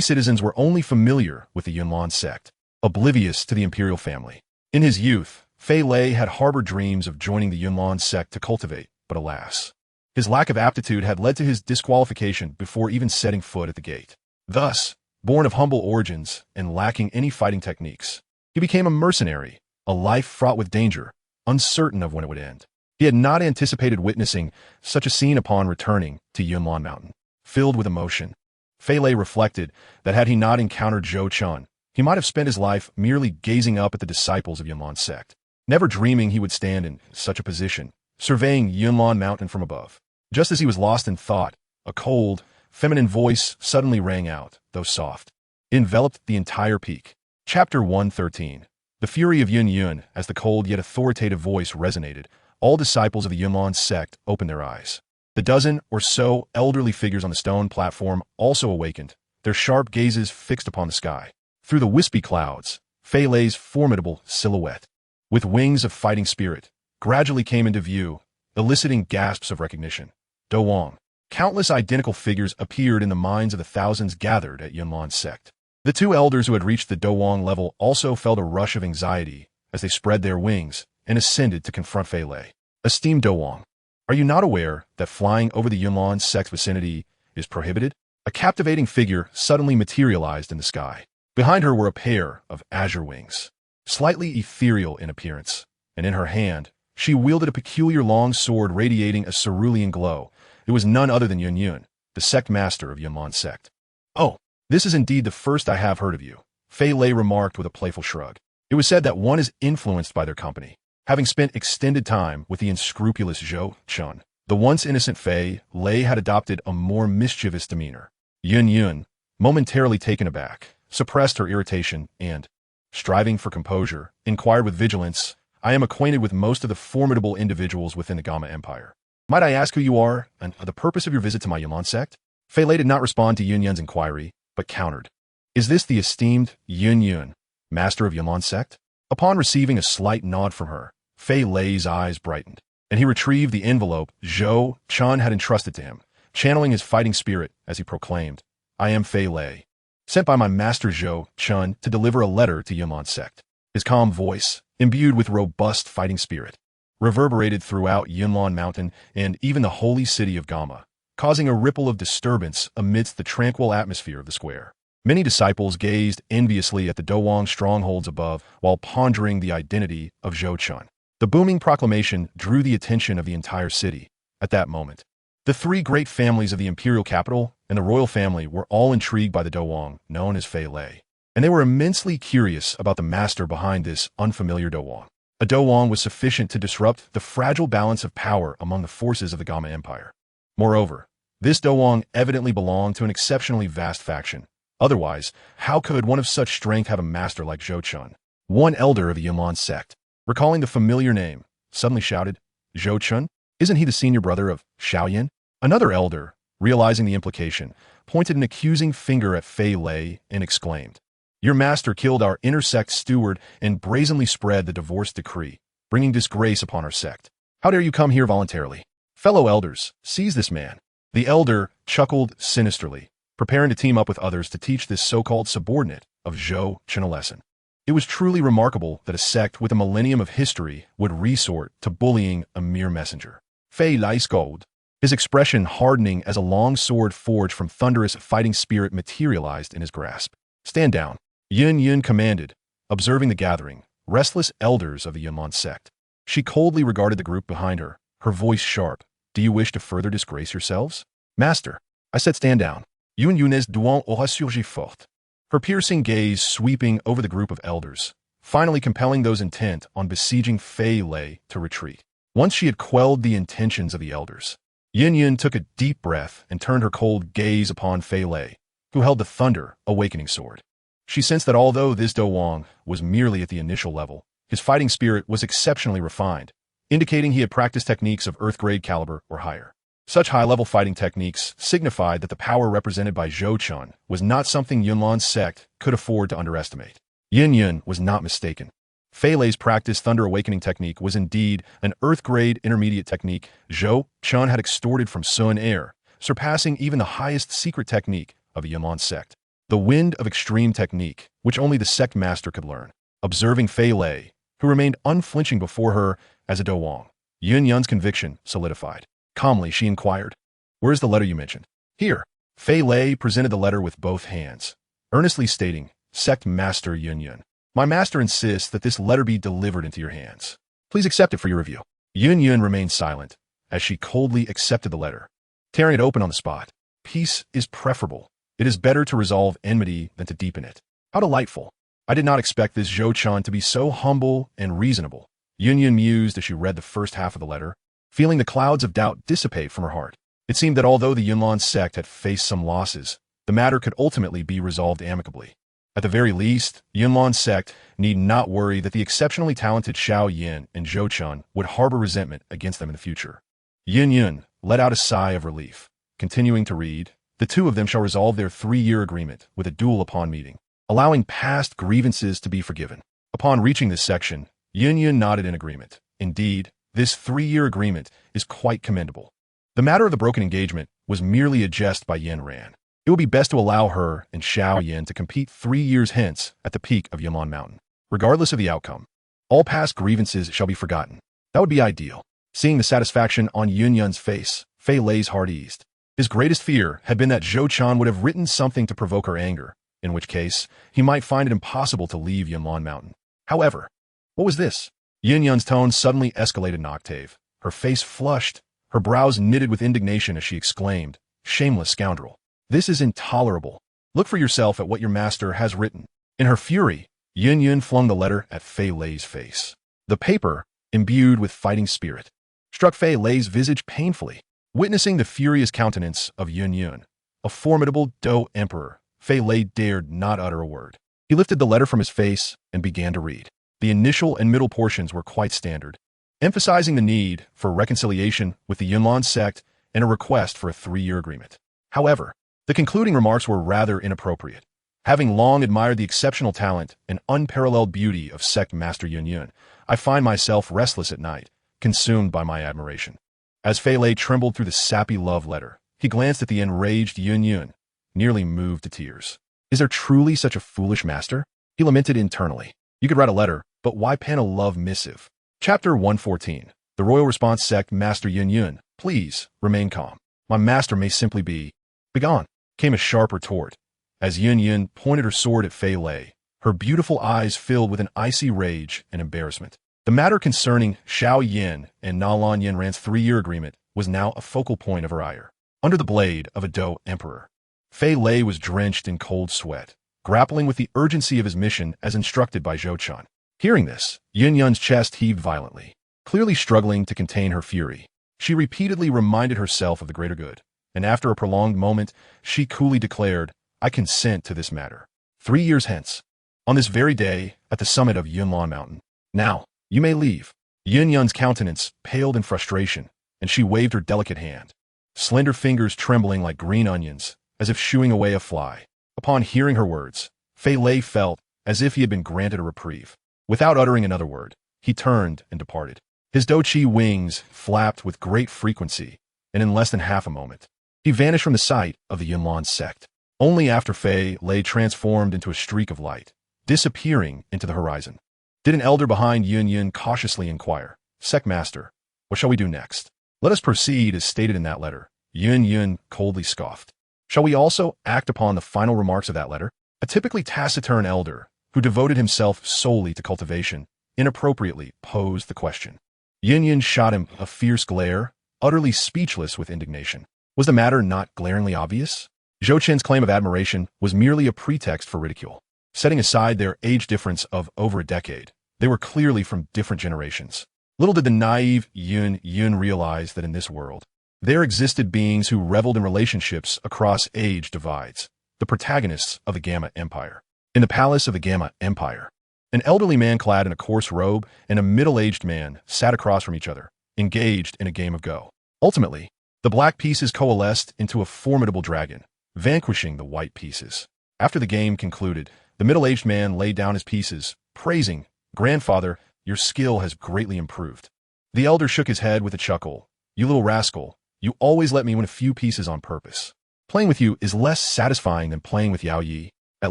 citizens were only familiar with the Yunlan sect, oblivious to the imperial family. In his youth, Fei Lei had harbored dreams of joining the Yunlan sect to cultivate, but alas, his lack of aptitude had led to his disqualification before even setting foot at the gate. Thus, born of humble origins and lacking any fighting techniques, he became a mercenary, a life fraught with danger, uncertain of when it would end. He had not anticipated witnessing such a scene upon returning to Yunlan Mountain. Filled with emotion, Fei Lei reflected that had he not encountered Zhou Chun, he might have spent his life merely gazing up at the disciples of Yunlan sect, never dreaming he would stand in such a position, surveying Yunlan Mountain from above. Just as he was lost in thought, a cold, feminine voice suddenly rang out, though soft. It enveloped the entire peak. Chapter 113. The fury of Yun Yun. As the cold yet authoritative voice resonated, all disciples of the Yunlan sect opened their eyes. The dozen or so elderly figures on the stone platform also awakened, their sharp gazes fixed upon the sky. Through the wispy clouds, Fei Lei's formidable silhouette, with wings of fighting spirit, gradually came into view, eliciting gasps of recognition. Do Wang. Countless identical figures appeared in the minds of the thousands gathered at Yunlan sect. The two elders who had reached the Do Wang level also felt a rush of anxiety as they spread their wings and ascended to confront Fei Lei. Esteemed Do Wang, are you not aware that flying over the Yunlan sect's vicinity is prohibited? A captivating figure suddenly materialized in the sky. Behind her were a pair of azure wings, slightly ethereal in appearance, and in her hand, she wielded a peculiar long sword radiating a cerulean glow. It was none other than Yun Yun, the sect master of Yunlan sect. Oh, this is indeed the first I have heard of you, Fei Lei remarked with a playful shrug. It was said that one is influenced by their company. Having spent extended time with the unscrupulous Zhou Chun, the once innocent Fei Lei had adopted a more mischievous demeanor. Yun Yun, momentarily taken aback, suppressed her irritation and, striving for composure, inquired with vigilance, I am acquainted with most of the formidable individuals within the Gamma Empire. Might I ask who you are and the purpose of your visit to my Yunlan sect? Fei Lei did not respond to Yun Yun's inquiry, but countered. Is this the esteemed Yun Yun, master of Yunlan sect? Upon receiving a slight nod from her, Fei Lei's eyes brightened, and he retrieved the envelope Zhou Chun had entrusted to him, channeling his fighting spirit as he proclaimed, I am Fei Lei, sent by my master Zhou Chun to deliver a letter to Yunlan sect. His calm voice, imbued with robust fighting spirit, reverberated throughout Yunlan Mountain and even the holy city of Gama, causing a ripple of disturbance amidst the tranquil atmosphere of the square. Many disciples gazed enviously at the Dowang strongholds above while pondering the identity of Zhou Chun. The booming proclamation drew the attention of the entire city. At that moment, the three great families of the imperial capital and the royal family were all intrigued by the Dowang, known as Fei Lei, and they were immensely curious about the master behind this unfamiliar Dowang. A Dowang was sufficient to disrupt the fragile balance of power among the forces of the Gama Empire. Moreover, this Dowang evidently belonged to an exceptionally vast faction. Otherwise, how could one of such strength have a master like Zhou Chun? One elder of the Yunlan sect, recalling the familiar name, suddenly shouted, "Zhou Chun? Isn't he the senior brother of Xiaoyan?" Another elder, realizing the implication, pointed an accusing finger at Fei Lei and exclaimed, "Your master killed our intersect steward and brazenly spread the divorce decree, bringing disgrace upon our sect. How dare you come here voluntarily? Fellow elders, seize this man." The elder chuckled sinisterly, preparing to team up with others to teach this so-called subordinate of Zhou Chun a lesson. It was truly remarkable that a sect with a millennium of history would resort to bullying a mere messenger. Fei Lei scolded, his expression hardening as a long sword forged from thunderous fighting spirit materialized in his grasp. "Stand down," Yun commanded, observing the gathering, restless elders of the Yunlan sect. She coldly regarded the group behind her, her voice sharp. "Do you wish to further disgrace yourselves?" "Master, I said stand down." Yun's douant aura surgi fort, her piercing gaze sweeping over the group of elders, finally compelling those intent on besieging Fei Lei to retreat. Once she had quelled the intentions of the elders, Yun took a deep breath and turned her cold gaze upon Fei Lei, who held the Thunder Awakening sword. She sensed that although this Dowang was merely at the initial level, his fighting spirit was exceptionally refined, indicating he had practiced techniques of Earth-grade caliber or higher. Such high-level fighting techniques signified that the power represented by Zhou Chun was not something Yunlan's sect could afford to underestimate. Yun was not mistaken. Fei Lei's practiced Thunder Awakening technique was indeed an Earth-grade intermediate technique Zhou Chun had extorted from Sun Air, surpassing even the highest secret technique of the Yunlan sect. The Wind of Extreme technique, which only the sect master could learn. Observing Fei Lei, who remained unflinching before her as a Dowang, Yun's conviction solidified. Calmly, she inquired, "Where's the letter you mentioned?" "Here." Fei Lei presented the letter with both hands, earnestly stating, "Sect Master Yun. My master insists that this letter be delivered into your hands. Please accept it for your review." Yun remained silent, as she coldly accepted the letter, tearing it open on the spot. Peace is preferable. It is better to resolve enmity than to deepen it. How delightful. I did not expect this Zhou Chun to be so humble and reasonable. Yun mused as she read the first half of the letter, feeling the clouds of doubt dissipate from her heart. It seemed that although the Yunlan sect had faced some losses, the matter could ultimately be resolved amicably. At the very least, Yunlan's sect need not worry that the exceptionally talented Xiaoyan and Zhou Chun would harbor resentment against them in the future. Yun let out a sigh of relief. Continuing to read, "The two of them shall resolve their 3-year agreement with a duel upon meeting, allowing past grievances to be forgiven." Upon reaching this section, Yun nodded in agreement. Indeed, this 3-year agreement is quite commendable. The matter of the broken engagement was merely a jest by Yen Ran. It would be best to allow her and Xiao Yan to compete 3 years hence at the peak of Yunlan Mountain. Regardless of the outcome, all past grievances shall be forgotten. That would be ideal. Seeing the satisfaction on Yun's face, Fei Lei's heart eased. His greatest fear had been that Zhou Chun would have written something to provoke her anger, in which case he might find it impossible to leave Yunlan Mountain. However, what was this? Yun's tone suddenly escalated an octave. Her face flushed, her brows knitted with indignation as she exclaimed, "Shameless scoundrel. This is intolerable. Look for yourself at what your master has written." In her fury, Yun flung the letter at Fei Lei's face. The paper, imbued with fighting spirit, struck Fei Lei's visage painfully. Witnessing the furious countenance of Yun, a formidable Dou emperor, Fei Lei dared not utter a word. He lifted the letter from his face and began to read. The initial and middle portions were quite standard, emphasizing the need for reconciliation with the Yunlan sect and a request for a 3-year agreement. However, the concluding remarks were rather inappropriate. Having long admired the exceptional talent and unparalleled beauty of sect master Yun, I find myself restless at night, consumed by my admiration. As Fei Lei trembled through the sappy love letter, he glanced at the enraged Yun, nearly moved to tears. Is there truly such a foolish master? He lamented internally. You could write a letter, but why pen a love missive? Chapter 114. The royal response sect, Master Yun Yun, please, remain calm. My master may simply be begone, came a sharp retort, as Yun Yun pointed her sword at Fei Lei, her beautiful eyes filled with an icy rage and embarrassment. The matter concerning Xiao Yin and Na Lan Yin Ran's 3-year agreement was now a focal point of her ire. Under the blade of a Dou emperor, Fei Lei was drenched in cold sweat, grappling with the urgency of his mission as instructed by Zhou Chun. Hearing this, Yun Yun's chest heaved violently. Clearly struggling to contain her fury, she repeatedly reminded herself of the greater good, and after a prolonged moment, she coolly declared, I consent to this matter. 3 years hence, on this very day, at the summit of Yunlan Mountain. Now, you may leave. Yun Yun's countenance paled in frustration, and she waved her delicate hand, slender fingers trembling like green onions, as if shooing away a fly. Upon hearing her words, Fei Lei felt as if he had been granted a reprieve. Without uttering another word, he turned and departed. His Douqi wings flapped with great frequency, and in less than half a moment, he vanished from the sight of the Yunlan sect. Only after Fei Lei transformed into a streak of light, disappearing into the horizon, did an elder behind Yun Yun cautiously inquire, Sect Master, what shall we do next? Let us proceed as stated in that letter. Yun Yun coldly scoffed. Shall we also act upon the final remarks of that letter? A typically taciturn elder, who devoted himself solely to cultivation, inappropriately posed the question. Yun Yun shot him a fierce glare, utterly speechless with indignation. Was the matter not glaringly obvious? Zhou Chen's claim of admiration was merely a pretext for ridicule. Setting aside their age difference of over a decade, they were clearly from different generations. Little did the naive Yun Yun realize that in this world, there existed beings who reveled in relationships across age divides, the protagonists of the Gamma Empire. In the palace of the Gamma Empire, an elderly man clad in a coarse robe and a middle-aged man sat across from each other, engaged in a game of Go. Ultimately, the black pieces coalesced into a formidable dragon, vanquishing the white pieces. After the game concluded, the middle-aged man laid down his pieces, praising, Grandfather, your skill has greatly improved. The elder shook his head with a chuckle. You little rascal, you always let me win a few pieces on purpose. Playing with you is less satisfying than playing with Yao Yi. At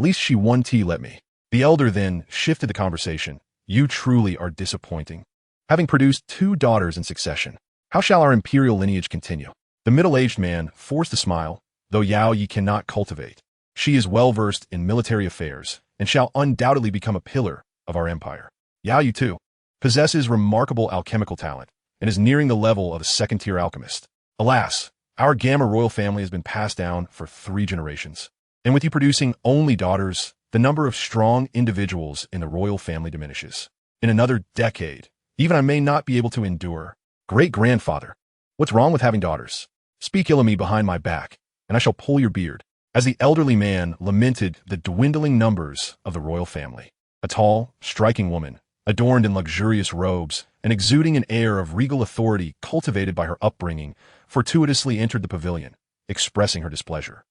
least she won let me. The elder then shifted the conversation. You truly are disappointing. Having produced 2 daughters in succession, how shall our imperial lineage continue? The middle-aged man forced a smile, though Yao Yi cannot cultivate. She is well-versed in military affairs and shall undoubtedly become a pillar of our empire. Yao Yi, too, possesses remarkable alchemical talent and is nearing the level of a second-tier alchemist. Alas, our Gamma royal family has been passed down for 3 generations. And with you producing only daughters, the number of strong individuals in the royal family diminishes. In another decade, even I may not be able to endure. Great-grandfather, what's wrong with having daughters? Speak ill of me behind my back, and I shall pull your beard. As the elderly man lamented the dwindling numbers of the royal family, a tall, striking woman, adorned in luxurious robes and exuding an air of regal authority cultivated by her upbringing, fortuitously entered the pavilion, expressing her displeasure.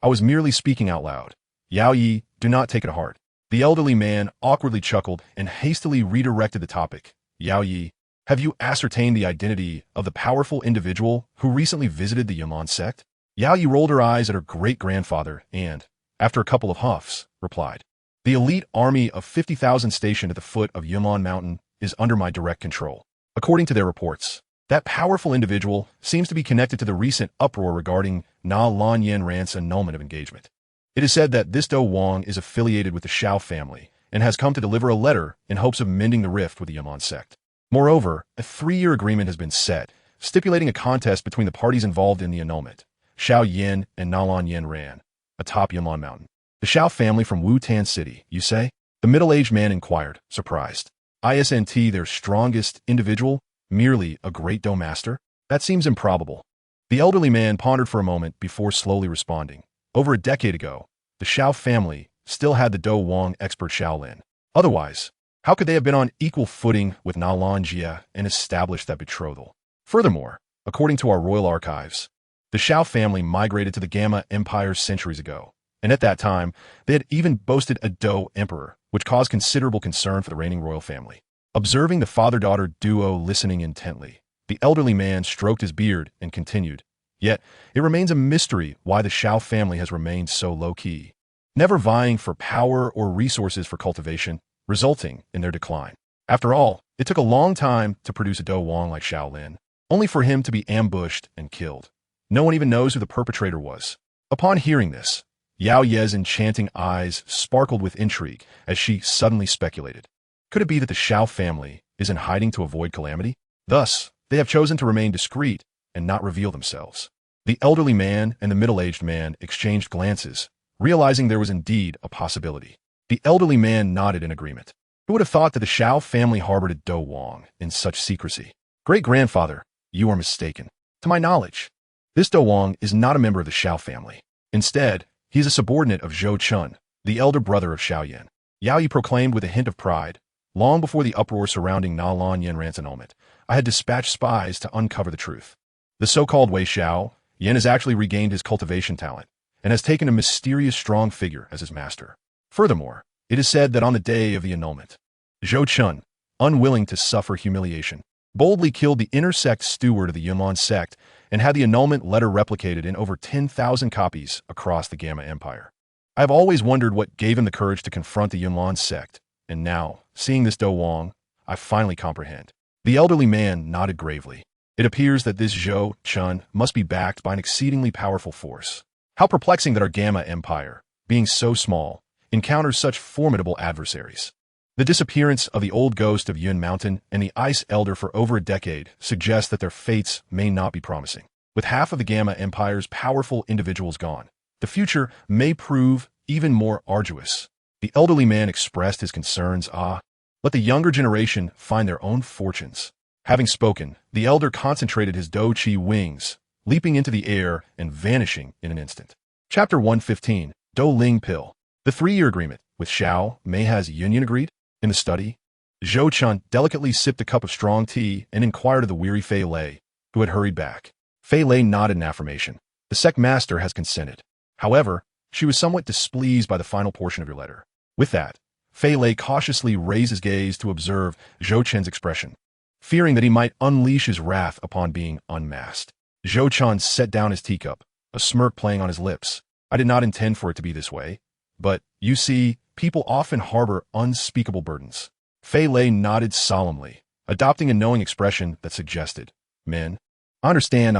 I was merely speaking out loud. Yao Yi, do not take it to heart. The elderly man awkwardly chuckled and hastily redirected the topic. Yao Yi, have you ascertained the identity of the powerful individual who recently visited the Yunlan sect? Yao Yi rolled her eyes at her great-grandfather and, after a couple of huffs, replied, The elite army of 50,000 stationed at the foot of Yunlan Mountain is under my direct control. According to their reports, that powerful individual seems to be connected to the recent uproar regarding Na Lan Yin Ran's annulment of engagement. It is said that this Dou Wang is affiliated with the Xiao family and has come to deliver a letter in hopes of mending the rift with the Yunlan sect. Moreover, a 3-year agreement has been set, stipulating a contest between the parties involved in the annulment, Xiao Yin and Na Lan Yin Ran, atop Yunlan Mountain. The Xiao family from Wu-Tan City, you say? The middle-aged man inquired, surprised. Isn't their strongest individual merely a great Dou master? That seems improbable. The elderly man pondered for a moment before slowly responding. Over a decade ago, the Xiao family still had the Dou Wang expert Shaolin. Otherwise, how could they have been on equal footing with Na Lan Jia and established that betrothal? Furthermore, according to our royal archives, the Xiao family migrated to the Gamma Empire centuries ago, and at that time, they had even boasted a Dou emperor, which caused considerable concern for the reigning royal family. Observing the father-daughter duo listening intently, the elderly man stroked his beard and continued, Yet, it remains a mystery why the Xiao family has remained so low-key, never vying for power or resources for cultivation, resulting in their decline. After all, It took a long time to produce a Do Wang like Shaolin, only for him to be ambushed and killed. No one even knows who the perpetrator was. Upon hearing this, Yao Ye's enchanting eyes sparkled with intrigue as she suddenly speculated. Could it be that the Shao family is in hiding to avoid calamity? Thus, they have chosen to remain discreet and not reveal themselves. The elderly man and the middle-aged man exchanged glances, realizing there was indeed a possibility. The elderly man nodded in agreement. Who would have thought that the Shao family harbored a Do Wang in such secrecy? Great-grandfather, you are mistaken. To my knowledge, this Do Wang is not a member of the Shao family. Instead, he is a subordinate of Zhou Chun, the elder brother of Xiao Yan. Yao Yi proclaimed with a hint of pride. Long before the uproar surrounding Na Lan Yanran's annulment, I had dispatched spies to uncover the truth. The so-called Wei Xiao, Yan has actually regained his cultivation talent and has taken a mysterious strong figure as his master. Furthermore, it is said that on the day of the annulment, Zhou Chun, unwilling to suffer humiliation, boldly killed the inner sect steward of the Yunlan sect and had the annulment letter replicated in over 10,000 copies across the Gamma Empire. I have always wondered what gave him the courage to confront the Yunlan sect, and now, seeing this Do Wang, I finally comprehend. The elderly man nodded gravely. It appears that this Zhou Chun must be backed by an exceedingly powerful force. How perplexing that our Gamma Empire, being so small, encounters such formidable adversaries. The disappearance of the old ghost of Yun Mountain and the Ice Elder for over a decade suggests that their fates may not be promising. With half of the Gamma Empire's powerful individuals gone, the future may prove even more arduous. The elderly man expressed his concerns. Let the younger generation find their own fortunes. Having spoken, the elder concentrated his Do Chi wings, leaping into the air and vanishing in an instant. Chapter 115, Do Ling Pill. The 3-year agreement with Xiao Mei has Yun agreed? In the study, Zhou Chun delicately sipped a cup of strong tea and inquired of the weary Fei Lei, who had hurried back. Fei Lei nodded in affirmation. The sect master has consented. However, she was somewhat displeased by the final portion of your letter. With that, Fei Lei cautiously raised his gaze to observe Zhou Chun's expression, fearing that he might unleash his wrath upon being unmasked. Zhou Chun set down his teacup, a smirk playing on his lips. I did not intend for it to be this way, but, you see, people often harbor unspeakable burdens. Fei Lei nodded solemnly, adopting a knowing expression that suggested, Men, understand.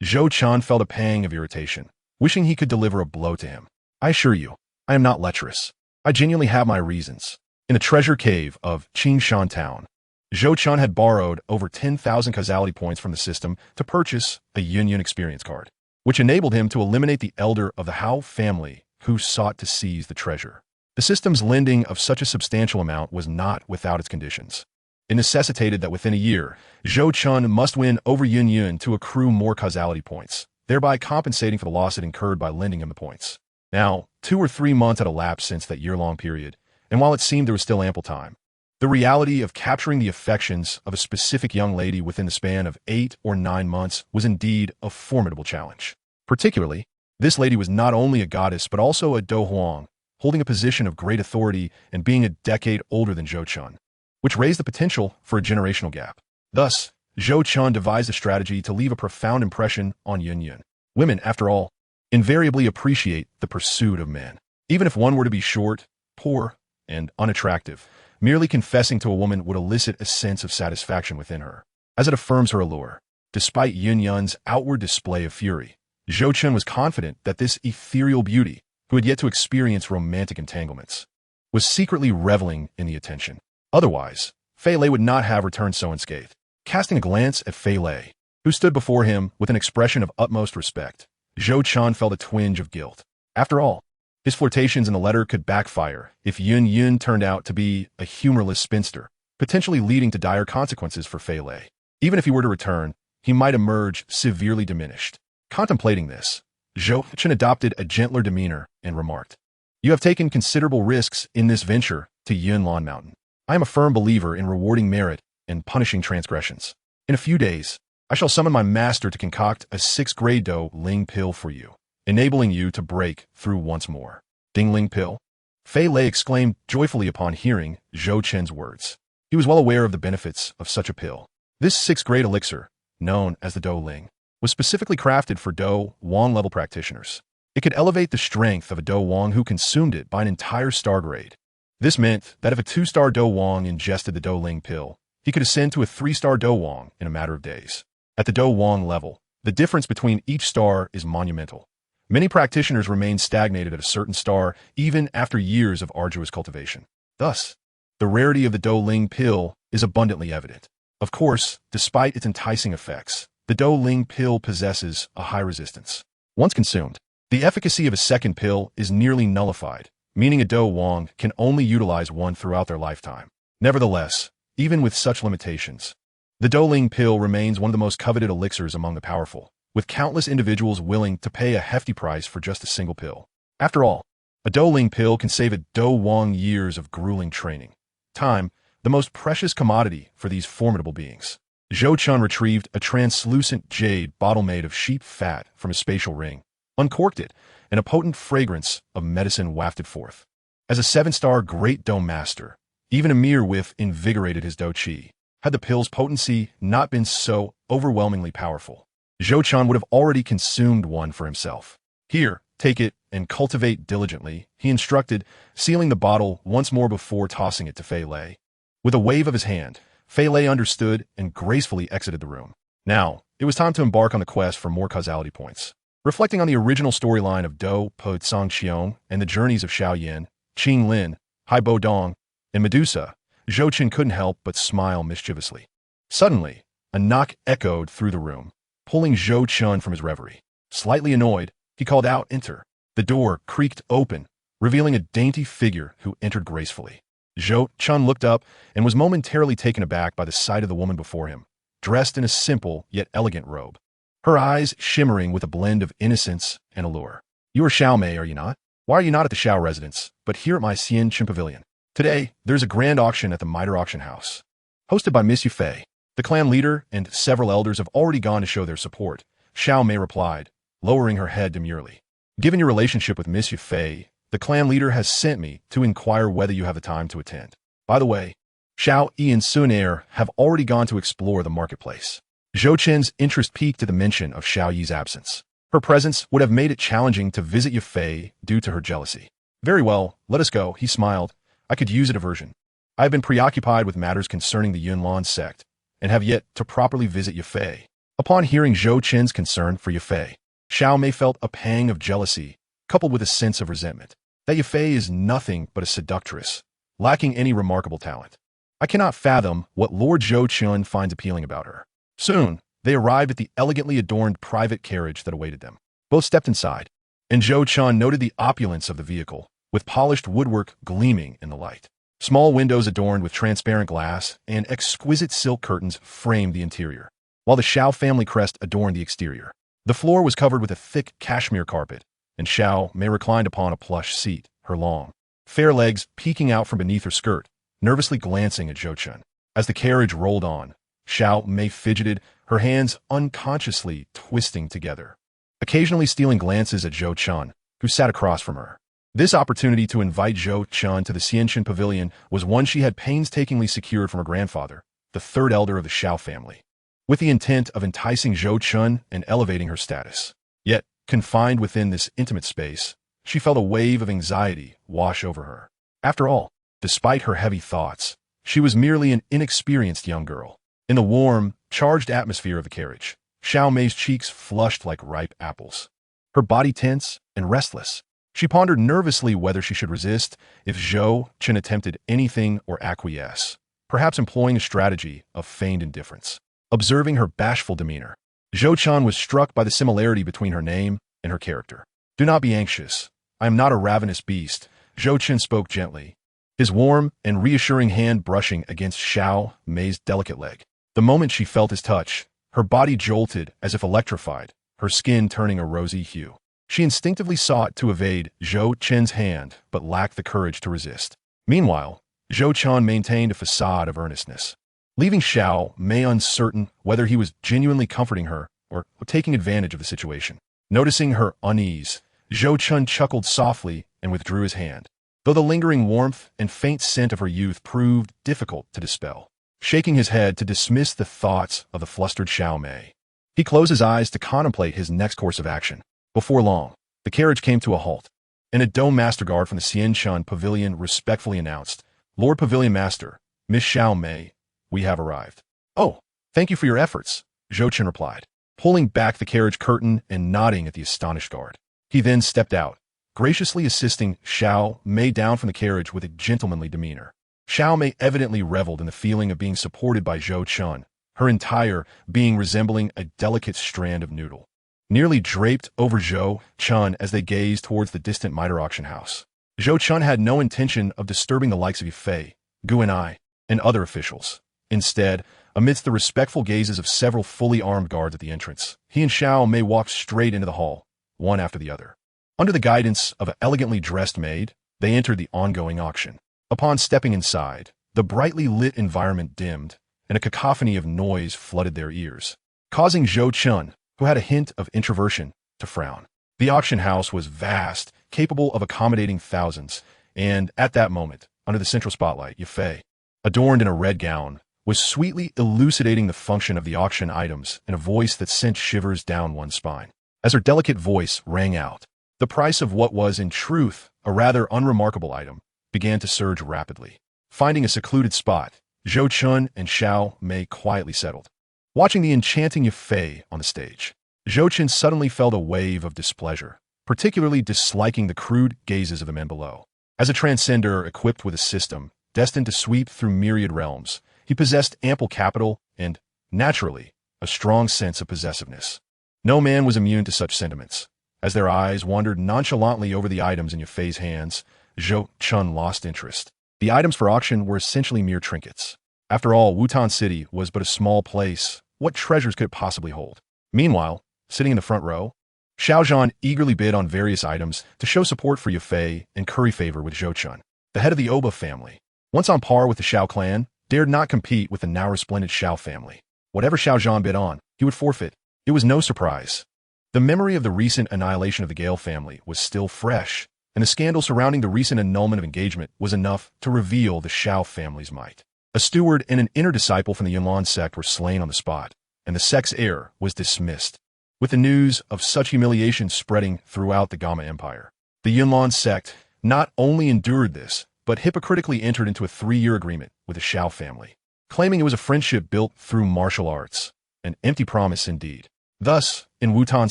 Zhou Chun felt a pang of irritation, wishing he could deliver a blow to him. I assure you, I am not lecherous. I genuinely have my reasons. In the treasure cave of Qingshan Town, Zhou Chun had borrowed over 10,000 causality points from the system to purchase a Yun experience card, which enabled him to eliminate the elder of the Hao family who sought to seize the treasure. The system's lending of such a substantial amount was not without its conditions. It necessitated that within a year, Zhou Chun must win over Yun to accrue more causality points, thereby compensating for the loss it incurred by lending him the points. Now, 2 or 3 months had elapsed since that year-long period, and while it seemed there was still ample time, the reality of capturing the affections of a specific young lady within the span of 8 or 9 months was indeed a formidable challenge. Particularly, this lady was not only a goddess but also a Do Huang, holding a position of great authority and being a decade older than Zhou Chun, which raised the potential for a generational gap. Thus, Zhou Chun devised a strategy to leave a profound impression on Yun. Women, after all, invariably appreciate the pursuit of men. Even if one were to be short, poor, and unattractive, merely confessing to a woman would elicit a sense of satisfaction within her, as it affirms her allure. Despite Yun's outward display of fury, Zhou Chun was confident that this ethereal beauty, who had yet to experience romantic entanglements, was secretly reveling in the attention. Otherwise, Fei Lei would not have returned so unscathed. Casting a glance at Fei Lei, who stood before him with an expression of utmost respect, Zhou Chun felt a twinge of guilt. After all, his flirtations in the letter could backfire if Yun turned out to be a humorless spinster, potentially leading to dire consequences for Fei Lei. Even if he were to return, he might emerge severely diminished. Contemplating this, Zhou Chun adopted a gentler demeanor and remarked, You have taken considerable risks in this venture to Yunlan Mountain. I am a firm believer in rewarding merit and punishing transgressions. In a few days, I shall summon my master to concoct a 6th-grade Do Ling pill for you, enabling you to break through once more. Ding Ling pill? Fei Lei exclaimed joyfully upon hearing Zhou Chun's words. He was well aware of the benefits of such a pill. This 6th-grade elixir, known as the Do Ling, was specifically crafted for Do Wang-level practitioners. It could elevate the strength of a Do Wang who consumed it by an entire star grade. This meant that if a 2-star Do Wang ingested the Do Ling pill, he could ascend to a 3-star Do Wang in a matter of days. At the Do Wang level, the difference between each star is monumental. Many practitioners remain stagnated at a certain star even after years of arduous cultivation. Thus, the rarity of the Do Ling pill is abundantly evident. Of course, despite its enticing effects, the Do Ling pill possesses a high resistance. Once consumed, the efficacy of a second pill is nearly nullified, meaning a Do Wang can only utilize one throughout their lifetime. Nevertheless, even with such limitations, the Do Ling pill remains one of the most coveted elixirs among the powerful, with countless individuals willing to pay a hefty price for just a single pill. After all, a Do Ling pill can save a Do Wang years of grueling training. Time, the most precious commodity for these formidable beings. Zhou Chun retrieved a translucent jade bottle made of sheep fat from his spatial ring, uncorked it, and a potent fragrance of medicine wafted forth. As a 7-star Great Do Master, even a mere whiff invigorated his Do Qi. Had the pill's potency not been so overwhelmingly powerful, Zhou Chun would have already consumed one for himself. Here, take it and cultivate diligently, he instructed, sealing the bottle once more before tossing it to Fei Lei. With a wave of his hand, Fei Lei understood and gracefully exited the room. Now, it was time to embark on the quest for more causality points. Reflecting on the original storyline of Do Po Tsang Qiong and the journeys of Xiao Yin, Qing Lin, Hai Bo Dong, and Medusa, Zhou Chun couldn't help but smile mischievously. Suddenly, a knock echoed through the room, pulling Zhou Chun from his reverie. Slightly annoyed, he called out, "Enter." The door creaked open, revealing a dainty figure who entered gracefully. Zhou Chun looked up and was momentarily taken aback by the sight of the woman before him, dressed in a simple yet elegant robe, her eyes shimmering with a blend of innocence and allure. "You are Xiao Mei, are you not? Why are you not at the Xiao residence, but here at my Xianqin Pavilion? Today, there's a grand auction at the Mitre Auction House, hosted by Miss Yufei. The clan leader and several elders have already gone to show their support," Xiao Mei replied, lowering her head demurely. "Given your relationship with Miss Yufei, the clan leader has sent me to inquire whether you have the time to attend. By the way, Xiao Yi and Sun Er have already gone to explore the marketplace." Zhou Chen's interest peaked at the mention of Xiao Yi's absence. Her presence would have made it challenging to visit Yufei due to her jealousy. "Very well, let us go," he smiled. "I could use a diversion. I have been preoccupied with matters concerning the Yunlan sect, and have yet to properly visit Yufei." Upon hearing Zhou Chen's concern for Yufei, Xiao Mei felt a pang of jealousy, coupled with a sense of resentment. That Yufei is nothing but a seductress, lacking any remarkable talent. I cannot fathom what Lord Zhou Chun finds appealing about her. Soon, they arrived at the elegantly adorned private carriage that awaited them. Both stepped inside, and Zhou Chun noted the opulence of the vehicle, with polished woodwork gleaming in the light. Small windows adorned with transparent glass and exquisite silk curtains framed the interior, while the Xiao family crest adorned the exterior. The floor was covered with a thick cashmere carpet, and Xiao Mei reclined upon a plush seat, her long, fair legs peeking out from beneath her skirt, nervously glancing at Zhou Chun. As the carriage rolled on, Xiao Mei fidgeted, her hands unconsciously twisting together, occasionally stealing glances at Zhou Chun, who sat across from her. This opportunity to invite Zhou Chun to the Xianqin Pavilion was one she had painstakingly secured from her grandfather, the third elder of the Xiao family, with the intent of enticing Zhou Chun and elevating her status. Yet, confined within this intimate space, she felt a wave of anxiety wash over her. After all, despite her heavy thoughts, she was merely an inexperienced young girl. In the warm, charged atmosphere of the carriage, Xiao Mei's cheeks flushed like ripe apples, her body tense and restless. She pondered nervously whether she should resist if Zhou Chun attempted anything or acquiesce, perhaps employing a strategy of feigned indifference. Observing her bashful demeanor, Zhou Chun was struck by the similarity between her name and her character. "Do not be anxious. I am not a ravenous beast," Zhou Chun spoke gently, his warm and reassuring hand brushing against Xiao Mei's delicate leg. The moment she felt his touch, her body jolted as if electrified, her skin turning a rosy hue. She instinctively sought to evade Zhou Chun's hand, but lacked the courage to resist. Meanwhile, Zhou Chun maintained a facade of earnestness, leaving Xiao Mei uncertain whether he was genuinely comforting her or taking advantage of the situation. Noticing her unease, Zhou Chun chuckled softly and withdrew his hand, though the lingering warmth and faint scent of her youth proved difficult to dispel. Shaking his head to dismiss the thoughts of the flustered Xiao Mei, he closed his eyes to contemplate his next course of action. Before long, the carriage came to a halt, and a Dome Master Guard from the Xianqin Pavilion respectfully announced, "Lord Pavilion Master, Miss Xiao Mei, we have arrived." "Oh, thank you for your efforts," Zhou Chen replied, pulling back the carriage curtain and nodding at the astonished guard. He then stepped out, graciously assisting Xiao Mei down from the carriage with a gentlemanly demeanor. Xiao Mei evidently reveled in the feeling of being supported by Zhou Chen, her entire being resembling a delicate strand of noodle, nearly draped over Zhou Chen as they gazed towards the distant miter auction house. Zhou Chen had no intention of disturbing the likes of Yifei, Gu and I, and other officials. Instead, amidst the respectful gazes of several fully armed guards at the entrance, he and Xiao Mei walked straight into the hall, one after the other. Under the guidance of an elegantly dressed maid, they entered the ongoing auction. Upon stepping inside, the brightly lit environment dimmed, and a cacophony of noise flooded their ears, causing Zhou Chen, who had a hint of introversion, to frown. The auction house was vast, capable of accommodating thousands, and at that moment, under the central spotlight, Yifei, adorned in a red gown, was sweetly elucidating the function of the auction items in a voice that sent shivers down one's spine. As her delicate voice rang out, the price of what was, in truth, a rather unremarkable item began to surge rapidly. Finding a secluded spot, Zhou Chen and Xiao Mei quietly settled. Watching the enchanting Yifei on the stage, Zhou Chen suddenly felt a wave of displeasure, particularly disliking the crude gazes of the men below. As a transcender equipped with a system destined to sweep through myriad realms, he possessed ample capital and, naturally, a strong sense of possessiveness. No man was immune to such sentiments. As their eyes wandered nonchalantly over the items in Yifei's hands, Zhou Chen lost interest. The items for auction were essentially mere trinkets. After all, Wutan City was but a small place. What treasures could it possibly hold? Meanwhile, sitting in the front row, Xiao Zhan eagerly bid on various items to show support for Yifei and curry favor with Zhou Chen. The head of the Oba family, once on par with the Xiao clan, dared not compete with the now resplendent Xiao family. Whatever Xiao Zhan bid on, he would forfeit. It was no surprise. The memory of the recent annihilation of the Gale family was still fresh, and the scandal surrounding the recent annulment of engagement was enough to reveal the Xiao family's might. A steward and an inner disciple from the Yunlan sect were slain on the spot, and the sect's heir was dismissed, with the news of such humiliation spreading throughout the Gamma Empire. The Yunlan sect not only endured this, but hypocritically entered into a 3-year agreement with the Xiao family, claiming it was a friendship built through martial arts, an empty promise indeed. Thus, in Wutan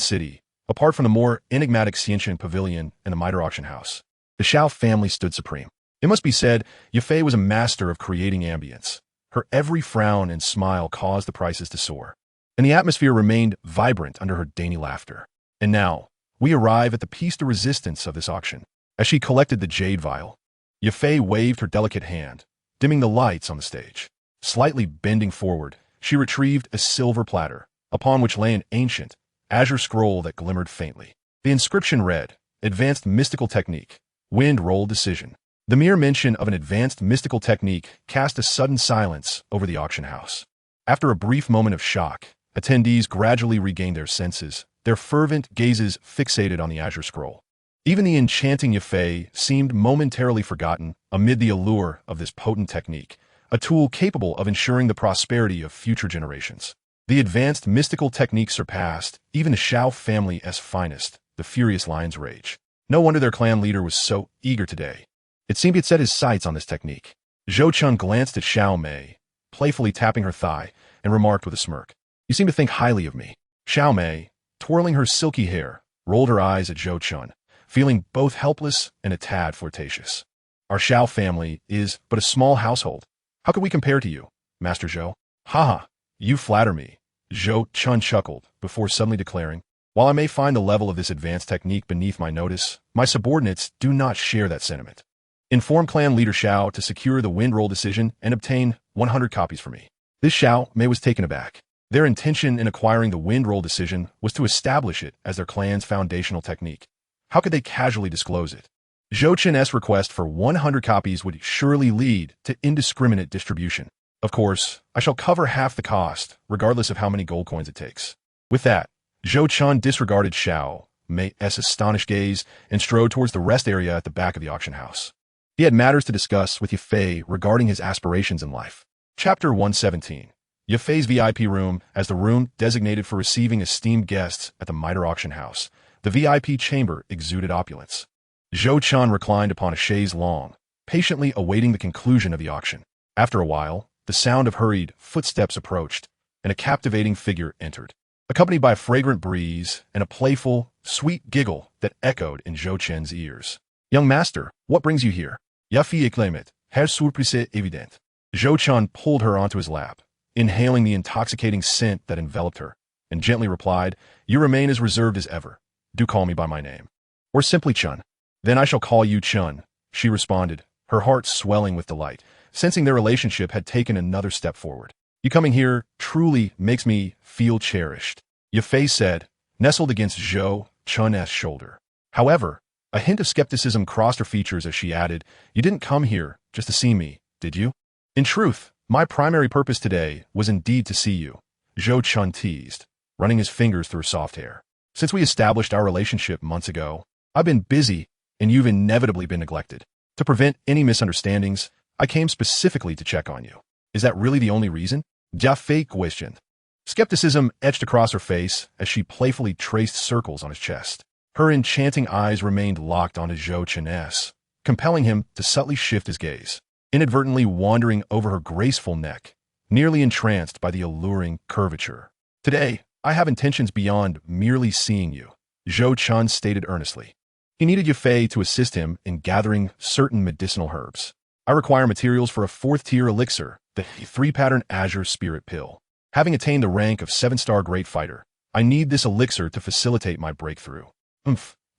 City, apart from the more enigmatic Xianxian Pavilion and the miter auction house, the Xiao family stood supreme. It must be said, Yifei was a master of creating ambience. Her every frown and smile caused the prices to soar, and the atmosphere remained vibrant under her dainty laughter. And now, we arrive at the piece de resistance of this auction. As she collected the jade vial, Yifei waved her delicate hand, dimming the lights on the stage. Slightly bending forward, she retrieved a silver platter, upon which lay an ancient, azure scroll that glimmered faintly. The inscription read, "Advanced Mystical Technique, Wind Roll Decision." The mere mention of an advanced mystical technique cast a sudden silence over the auction house. After a brief moment of shock, attendees gradually regained their senses, their fervent gazes fixated on the azure scroll. Even the enchanting Yifei seemed momentarily forgotten amid the allure of this potent technique, a tool capable of ensuring the prosperity of future generations. The advanced mystical technique surpassed even the Xiao family's finest, the furious lion's rage. No wonder their clan leader was so eager today. It seemed he had set his sights on this technique. Zhou Chen glanced at Xiao Mei, playfully tapping her thigh, and remarked with a smirk, "You seem to think highly of me." Xiao Mei, twirling her silky hair, rolled her eyes at Zhou Chen, feeling both helpless and a tad flirtatious. "Our Xiao family is but a small household. How could we compare to you, Master Zhou?" "Ha! You flatter me," Zhou Chen chuckled, before suddenly declaring, "While I may find the level of this advanced technique beneath my notice, my subordinates do not share that sentiment. Inform clan leader Xiao to secure the wind roll decision and obtain 100 copies for me." This Xiao Mei was taken aback. Their intention in acquiring the wind roll decision was to establish it as their clan's foundational technique. How could they casually disclose it? Zhou Chen's request for 100 copies would surely lead to indiscriminate distribution. "Of course, I shall cover half the cost, regardless of how many gold coins it takes." With that, Zhou Chen disregarded Xiao Mei's astonished gaze and strode towards the rest area at the back of the auction house. He had matters to discuss with Yifei regarding his aspirations in life. Chapter 117. Yifei's VIP room. As the room designated for receiving esteemed guests at the miter auction house, the VIP chamber exuded opulence. Zhou Chen reclined upon a chaise longue, patiently awaiting the conclusion of the auction. After a while, the sound of hurried footsteps approached, and a captivating figure entered, accompanied by a fragrant breeze and a playful, sweet giggle that echoed in Zhou Chen's ears. "Young master, what brings you here?" "Ya fille éclamet, her surprise évident." Zhou Chen pulled her onto his lap, inhaling the intoxicating scent that enveloped her, and gently replied, "You remain as reserved as ever. Do call me by my name. Or simply Chun." "Then I shall call you Chun," she responded, her heart swelling with delight, sensing their relationship had taken another step forward. "You coming here truly makes me feel cherished," Yafei said, nestled against Zhou Chun's shoulder. However, a hint of skepticism crossed her features as she added, "You didn't come here just to see me, did you?" "In truth, my primary purpose today was indeed to see you," Zhou Chun teased, running his fingers through her soft hair. "Since we established our relationship months ago, I've been busy and you've inevitably been neglected. To prevent any misunderstandings, I came specifically to check on you. Is that really the only reason?" Jia Fei questioned. Skepticism etched across her face as she playfully traced circles on his chest. Her enchanting eyes remained locked onto Zhou Chen's, compelling him to subtly shift his gaze, inadvertently wandering over her graceful neck, nearly entranced by the alluring curvature. "Today, I have intentions beyond merely seeing you," Zhou Chen stated earnestly. He needed Yafei to assist him in gathering certain medicinal herbs. "I require materials for a 4th-tier elixir, the 3-pattern Azure Spirit Pill. Having attained the rank of 7-star Great Fighter, I need this elixir to facilitate my breakthrough."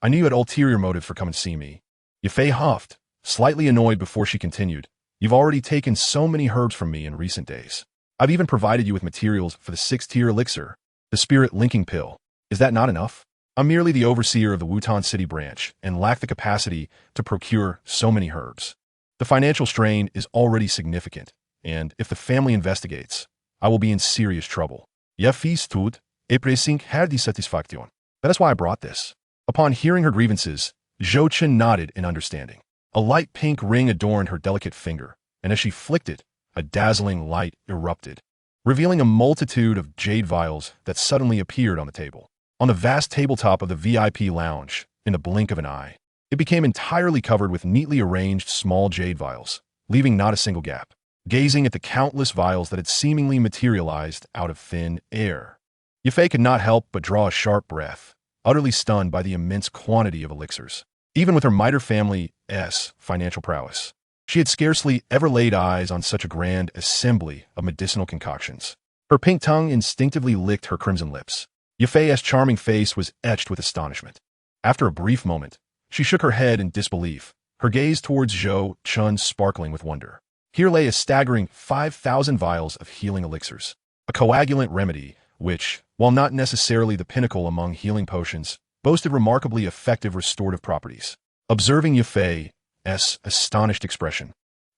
I knew you had ulterior motives for coming to see me." Yafei huffed, slightly annoyed before she continued. "You've already taken so many herbs from me in recent days. I've even provided you with materials for the 6th-tier elixir, the Spirit Linking Pill. Is that not enough? I'm merely the overseer of the Wutan City branch and lack the capacity to procure so many herbs. The financial strain is already significant, and if the family investigates, I will be in serious trouble. Je fils tout, et pressing her dissatisfaction. That is why I brought this." Upon hearing her grievances, Zhou Chen nodded in understanding. A light pink ring adorned her delicate finger, and as she flicked it, a dazzling light erupted, revealing a multitude of jade vials that suddenly appeared on the table. On the vast tabletop of the VIP lounge, in the blink of an eye, it became entirely covered with neatly arranged small jade vials, leaving not a single gap. Gazing at the countless vials that had seemingly materialized out of thin air, Yafei could not help but draw a sharp breath, utterly stunned by the immense quantity of elixirs. Even with her Miter family's financial prowess, she had scarcely ever laid eyes on such a grand assembly of medicinal concoctions. Her pink tongue instinctively licked her crimson lips. Yafei's charming face was etched with astonishment. After a brief moment, she shook her head in disbelief, her gaze towards Zhou Chen sparkling with wonder. Here lay a staggering 5,000 vials of healing elixirs, a coagulant remedy which, while not necessarily the pinnacle among healing potions, boasted remarkably effective restorative properties. Observing Yafei's astonished expression,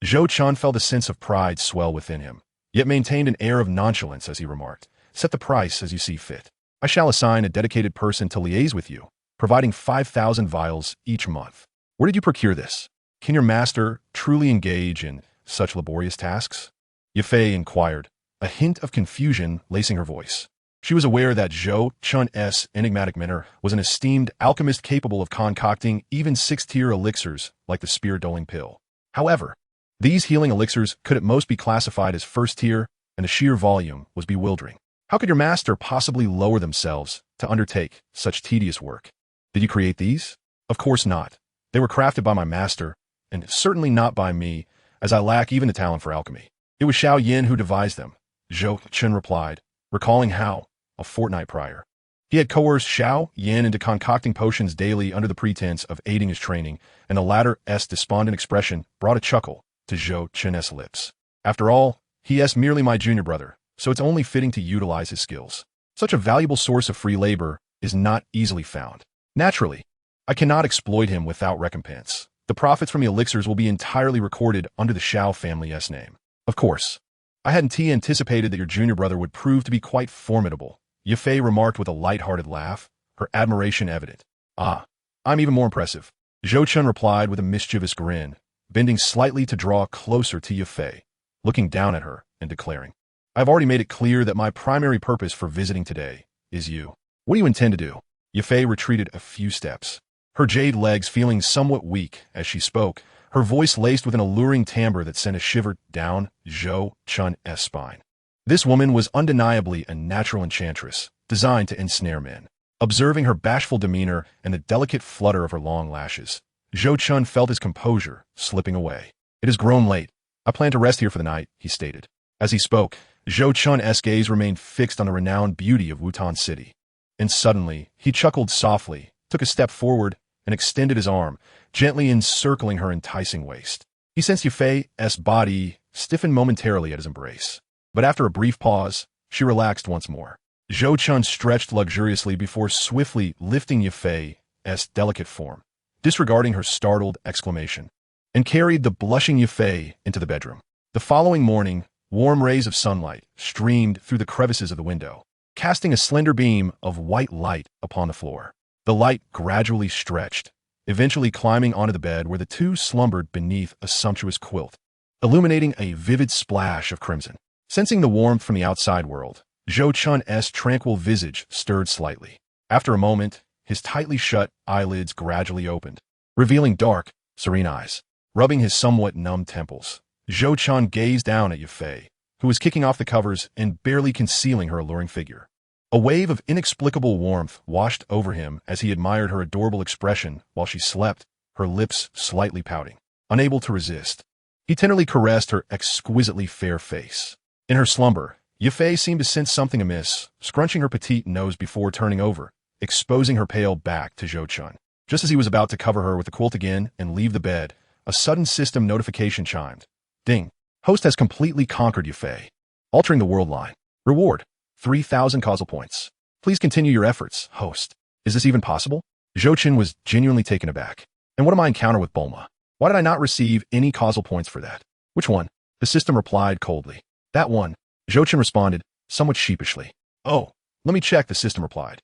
Zhou Chen felt a sense of pride swell within him, yet maintained an air of nonchalance as he remarked, "Set the price as you see fit. I shall assign a dedicated person to liaise with you, providing 5,000 vials each month. Where did you procure this? Can your master truly engage in such laborious tasks?" Yafei inquired, a hint of confusion lacing her voice. She was aware that Zhou Chen's enigmatic mentor was an esteemed alchemist capable of concocting even 6th-tier elixirs like the Spirit-Doling Pill. However, these healing elixirs could at most be classified as 1st-tier, and the sheer volume was bewildering. How could your master possibly lower themselves to undertake such tedious work? "Did you create these?" "Of course not. They were crafted by my master, and certainly not by me, as I lack even the talent for alchemy. It was Xiao Yin who devised them," Zhou Chen replied, recalling how, a fortnight prior, he had coerced Xiao Yin into concocting potions daily under the pretense of aiding his training, and the latter's despondent expression brought a chuckle to Zhou Chen's lips. "After all, he is merely my junior brother, so it's only fitting to utilize his skills. Such a valuable source of free labor is not easily found. Naturally, I cannot exploit him without recompense. The profits from the elixirs will be entirely recorded under the Xiao family's name. Of course, I hadn't anticipated that your junior brother would prove to be quite formidable," Yafei remarked with a light-hearted laugh, her admiration evident. "Ah, I'm even more impressive," Zhou Chen replied with a mischievous grin, bending slightly to draw closer to Yafei, looking down at her and declaring, "I've already made it clear that my primary purpose for visiting today is you. What do you intend to do?" Yafei retreated a few steps, her jade legs feeling somewhat weak as she spoke, her voice laced with an alluring timbre that sent a shiver down Zhou Chun's spine. This woman was undeniably a natural enchantress, designed to ensnare men. Observing her bashful demeanor and the delicate flutter of her long lashes, Zhou Chun felt his composure slipping away. "It has grown late. I plan to rest here for the night," he stated. As he spoke, Zhou Chun's gaze remained fixed on the renowned beauty of Wutan City. And suddenly, he chuckled softly, took a step forward, and extended his arm, gently encircling her enticing waist. He sensed Yufei's body stiffen momentarily at his embrace. But after a brief pause, she relaxed once more. Zhou Chun stretched luxuriously before swiftly lifting Yufei's delicate form, disregarding her startled exclamation, and carried the blushing Yufei into the bedroom. The following morning, warm rays of sunlight streamed through the crevices of the window, casting a slender beam of white light upon the floor. The light gradually stretched, eventually climbing onto the bed where the two slumbered beneath a sumptuous quilt, illuminating a vivid splash of crimson. Sensing the warmth from the outside world, Zhou Chun's tranquil visage stirred slightly. After a moment, his tightly shut eyelids gradually opened, revealing dark, serene eyes. Rubbing his somewhat numb temples, Zhou Chun gazed down at Yufei, who was kicking off the covers and barely concealing her alluring figure. A wave of inexplicable warmth washed over him as he admired her adorable expression while she slept, her lips slightly pouting. Unable to resist, he tenderly caressed her exquisitely fair face. In her slumber, Yufei seemed to sense something amiss, scrunching her petite nose before turning over, exposing her pale back to Zhou Chun. Just as he was about to cover her with the quilt again and leave the bed, a sudden system notification chimed. Ding. Host has completely conquered Yufei. Altering the world line. Reward. 3,000 causal points. Please continue your efforts, host. Is this even possible? Zhou Chun was genuinely taken aback. And what am I encounter with Bulma? Why did I not receive any causal points for that? Which one? The system replied coldly. That one. Zhou Chun responded, somewhat sheepishly. Oh, let me check, the system replied.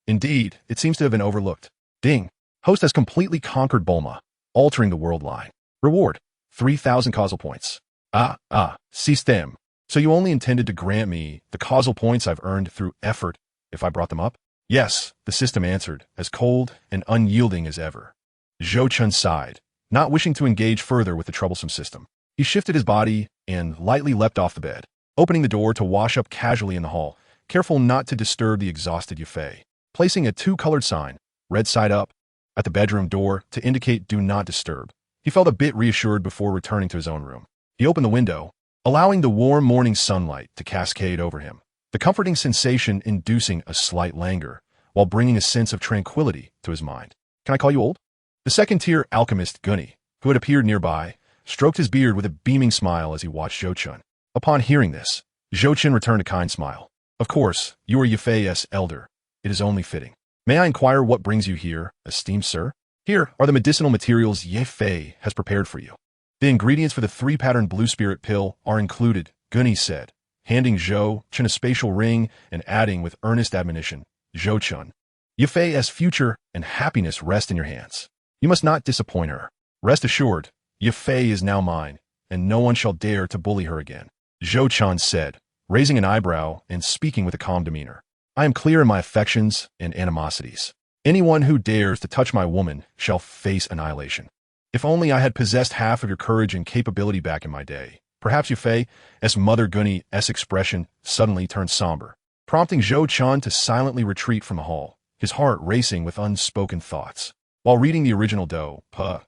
Indeed, it seems to have been overlooked. Ding. Host has completely conquered Bulma, altering the world line. Reward. 3,000 causal points. System. So you only intended to grant me the causal points I've earned through effort if I brought them up? Yes, the system answered, as cold and unyielding as ever. Zhou Chun sighed, not wishing to engage further with the troublesome system. He shifted his body and lightly leapt off the bed, opening the door to wash up casually in the hall, careful not to disturb the exhausted Yufei. Placing a two-colored sign, red side up, at the bedroom door to indicate do not disturb, he felt a bit reassured before returning to his own room. He opened the window, allowing the warm morning sunlight to cascade over him, the comforting sensation inducing a slight languor, while bringing a sense of tranquility to his mind. Can I call you old? The second-tier alchemist Gunny, who had appeared nearby, stroked his beard with a beaming smile as he watched Zhou Chun. Upon hearing this, Zhou Chun returned a kind smile. Of course, you are Yufei's elder. It is only fitting. May I inquire what brings you here, esteemed sir? Here are the medicinal materials Yufei has prepared for you. The ingredients for the 3-pattern blue spirit pill are included, Gunny said, handing Zhou Chun a spatial ring and adding with earnest admonition, Zhou Chun, Yufei's future and happiness rest in your hands. You must not disappoint her. Rest assured, Yufei is now mine, and no one shall dare to bully her again. Zhou Chun said, raising an eyebrow and speaking with a calm demeanor. I am clear in my affections and animosities. Anyone who dares to touch my woman shall face annihilation. If only I had possessed half of your courage and capability back in my day. Perhaps Yufei's mother Gunny's expression suddenly turned somber, prompting Zhou Chun to silently retreat from the hall, his heart racing with unspoken thoughts. While reading the original Do,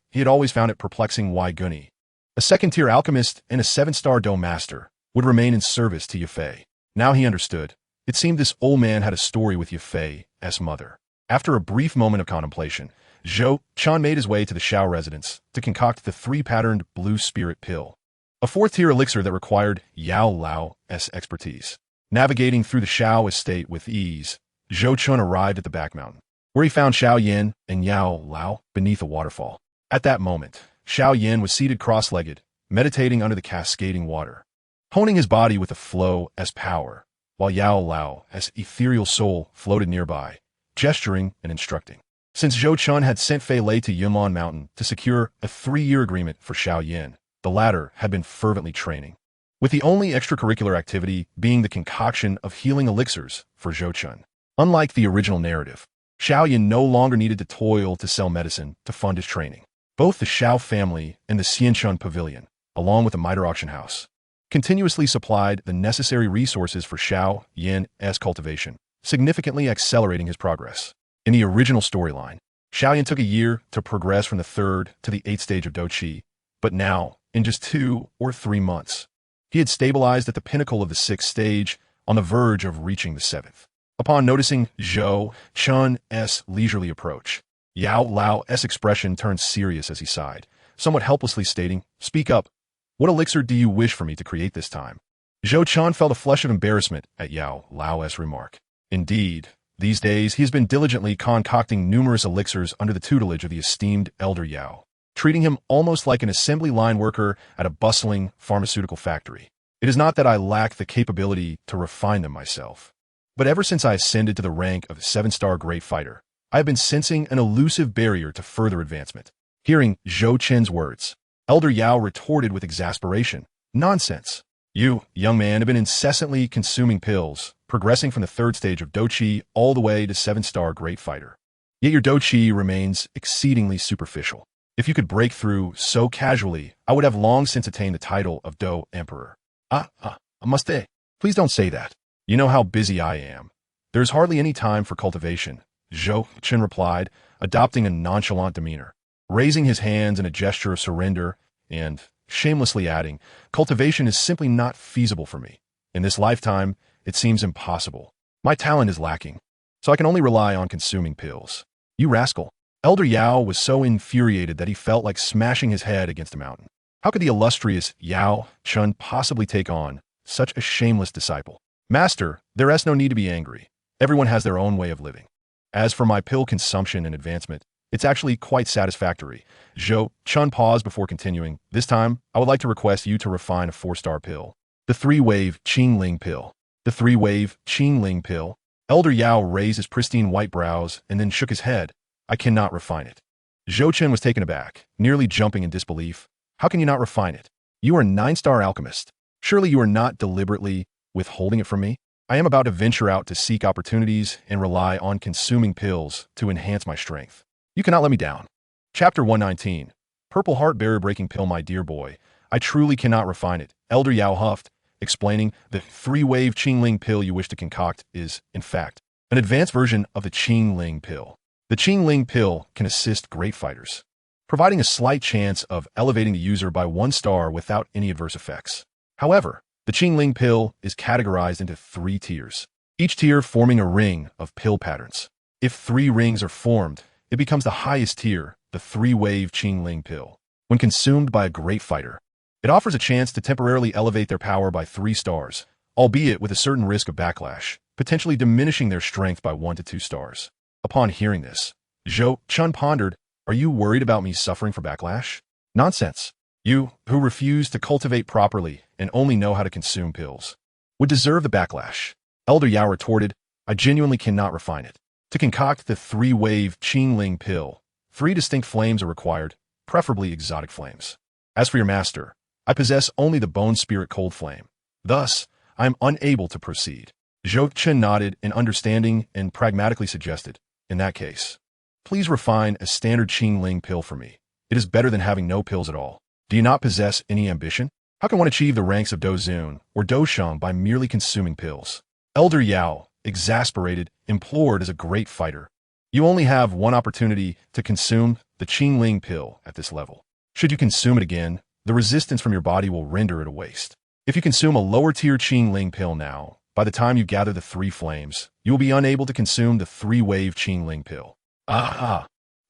he had always found it perplexing why Gunny, a second-tier alchemist and a 7-star Do master, would remain in service to Yufei. Now he understood. It seemed this old man had a story with Yufei's mother. After a brief moment of contemplation, Zhou Chun made his way to the Shao residence to concoct the 3-patterned blue spirit pill, a 4th-tier elixir that required Yao Lao's expertise. Navigating through the Shao estate with ease, Zhou Chun arrived at the back mountain, where he found Xiao Yin and Yao Lao beneath a waterfall. At that moment, Xiao Yin was seated cross-legged, meditating under the cascading water, honing his body with the flow as power, while Yao Lao's ethereal soul floated nearby, gesturing and instructing. Since Zhou Chun had sent Fei Lei to Yunlan Mountain to secure a 3-year agreement for Xiao Yin, the latter had been fervently training, with the only extracurricular activity being the concoction of healing elixirs for Zhou Chun. Unlike the original narrative, Xiao Yin no longer needed to toil to sell medicine to fund his training. Both the Xiao family and the Xianchun Pavilion, along with the Mitre auction house, continuously supplied the necessary resources for Xiao Yan's cultivation, significantly accelerating his progress. In the original storyline, Xiao Yan took a year to progress from the 3rd to the 8th stage of Douqi, but now, in just 2 or 3 months, he had stabilized at the pinnacle of the 6th stage, on the verge of reaching the 7th. Upon noticing Zhou Chun's leisurely approach, Yao Lao's expression turned serious as he sighed, somewhat helplessly stating, "Speak up. What elixir do you wish for me to create this time?" Zhou Chun felt a flush of embarrassment at Yao Lao's remark. Indeed, these days he has been diligently concocting numerous elixirs under the tutelage of the esteemed Elder Yao, treating him almost like an assembly line worker at a bustling pharmaceutical factory. It is not that I lack the capability to refine them myself, but ever since I ascended to the rank of 7-star great fighter, I have been sensing an elusive barrier to further advancement. Hearing Zhou Chen's words, Elder Yao retorted with exasperation, "Nonsense. You, young man, have been incessantly consuming pills, progressing from the 3rd stage of Douqi all the way to 7-star great fighter. Yet your Douqi remains exceedingly superficial. If you could break through so casually, I would have long since attained the title of Dou Emperor." Namaste. Please don't say that. You know how busy I am. There is hardly any time for cultivation, Zhou Chen replied, adopting a nonchalant demeanor, raising his hands in a gesture of surrender, and shamelessly adding, "Cultivation is simply not feasible for me. In this lifetime, it seems impossible. My talent is lacking, so I can only rely on consuming pills." "You rascal." Elder Yao was so infuriated that he felt like smashing his head against a mountain. How could the illustrious Yao Chun possibly take on such a shameless disciple? "Master, there is no need to be angry. Everyone has their own way of living. As for my pill consumption and advancement, it's actually quite satisfactory." Zhou Chun paused before continuing, "This time, I would like to request you to refine a 4-star pill. The 3-wave Qingling pill." "The 3-wave Qingling pill?" Elder Yao raised his pristine white brows and then shook his head. "I cannot refine it." Zhou Chen was taken aback, nearly jumping in disbelief. "How can you not refine it? You are a 9-star alchemist. Surely you are not deliberately withholding it from me? I am about to venture out to seek opportunities and rely on consuming pills to enhance my strength. You cannot let me down." Chapter 119. Purple Heart Barrier-Breaking Pill. "My dear boy, I truly cannot refine it," Elder Yao huffed, explaining, "the 3-wave Qingling pill you wish to concoct is, in fact, an advanced version of the Qingling pill. The Qingling pill can assist great fighters, providing a slight chance of elevating the user by 1 star without any adverse effects. However, the Qingling pill is categorized into 3 tiers, each tier forming a ring of pill patterns. If 3 rings are formed, it becomes the highest tier, the 3-wave Qingling pill. When consumed by a great fighter, it offers a chance to temporarily elevate their power by 3 stars, albeit with a certain risk of backlash, potentially diminishing their strength by 1 to 2 stars. Upon hearing this, Zhou Chun pondered, "Are you worried about me suffering for backlash? Nonsense. You, who refuse to cultivate properly and only know how to consume pills, would deserve the backlash." Elder Yao retorted, "I genuinely cannot refine it. To concoct the 3-wave Qingling pill, 3 distinct flames are required, preferably exotic flames. As for your master, I possess only the Bone Spirit Cold Flame. Thus, I am unable to proceed." Zhou Chen nodded in understanding and pragmatically suggested, "In that case, please refine a standard Qingling pill for me. It is better than having no pills at all. Do you not possess any ambition? How can one achieve the ranks of Dozun or Dosheng by merely consuming pills?" Elder Yao, exasperated, implored as a great fighter, "You only have one opportunity to consume the Qingling pill at this level. Should you consume it again, the resistance from your body will render it a waste. If you consume a lower-tier Qingling pill now, by the time you gather the 3 flames, you will be unable to consume the 3-wave Qingling pill."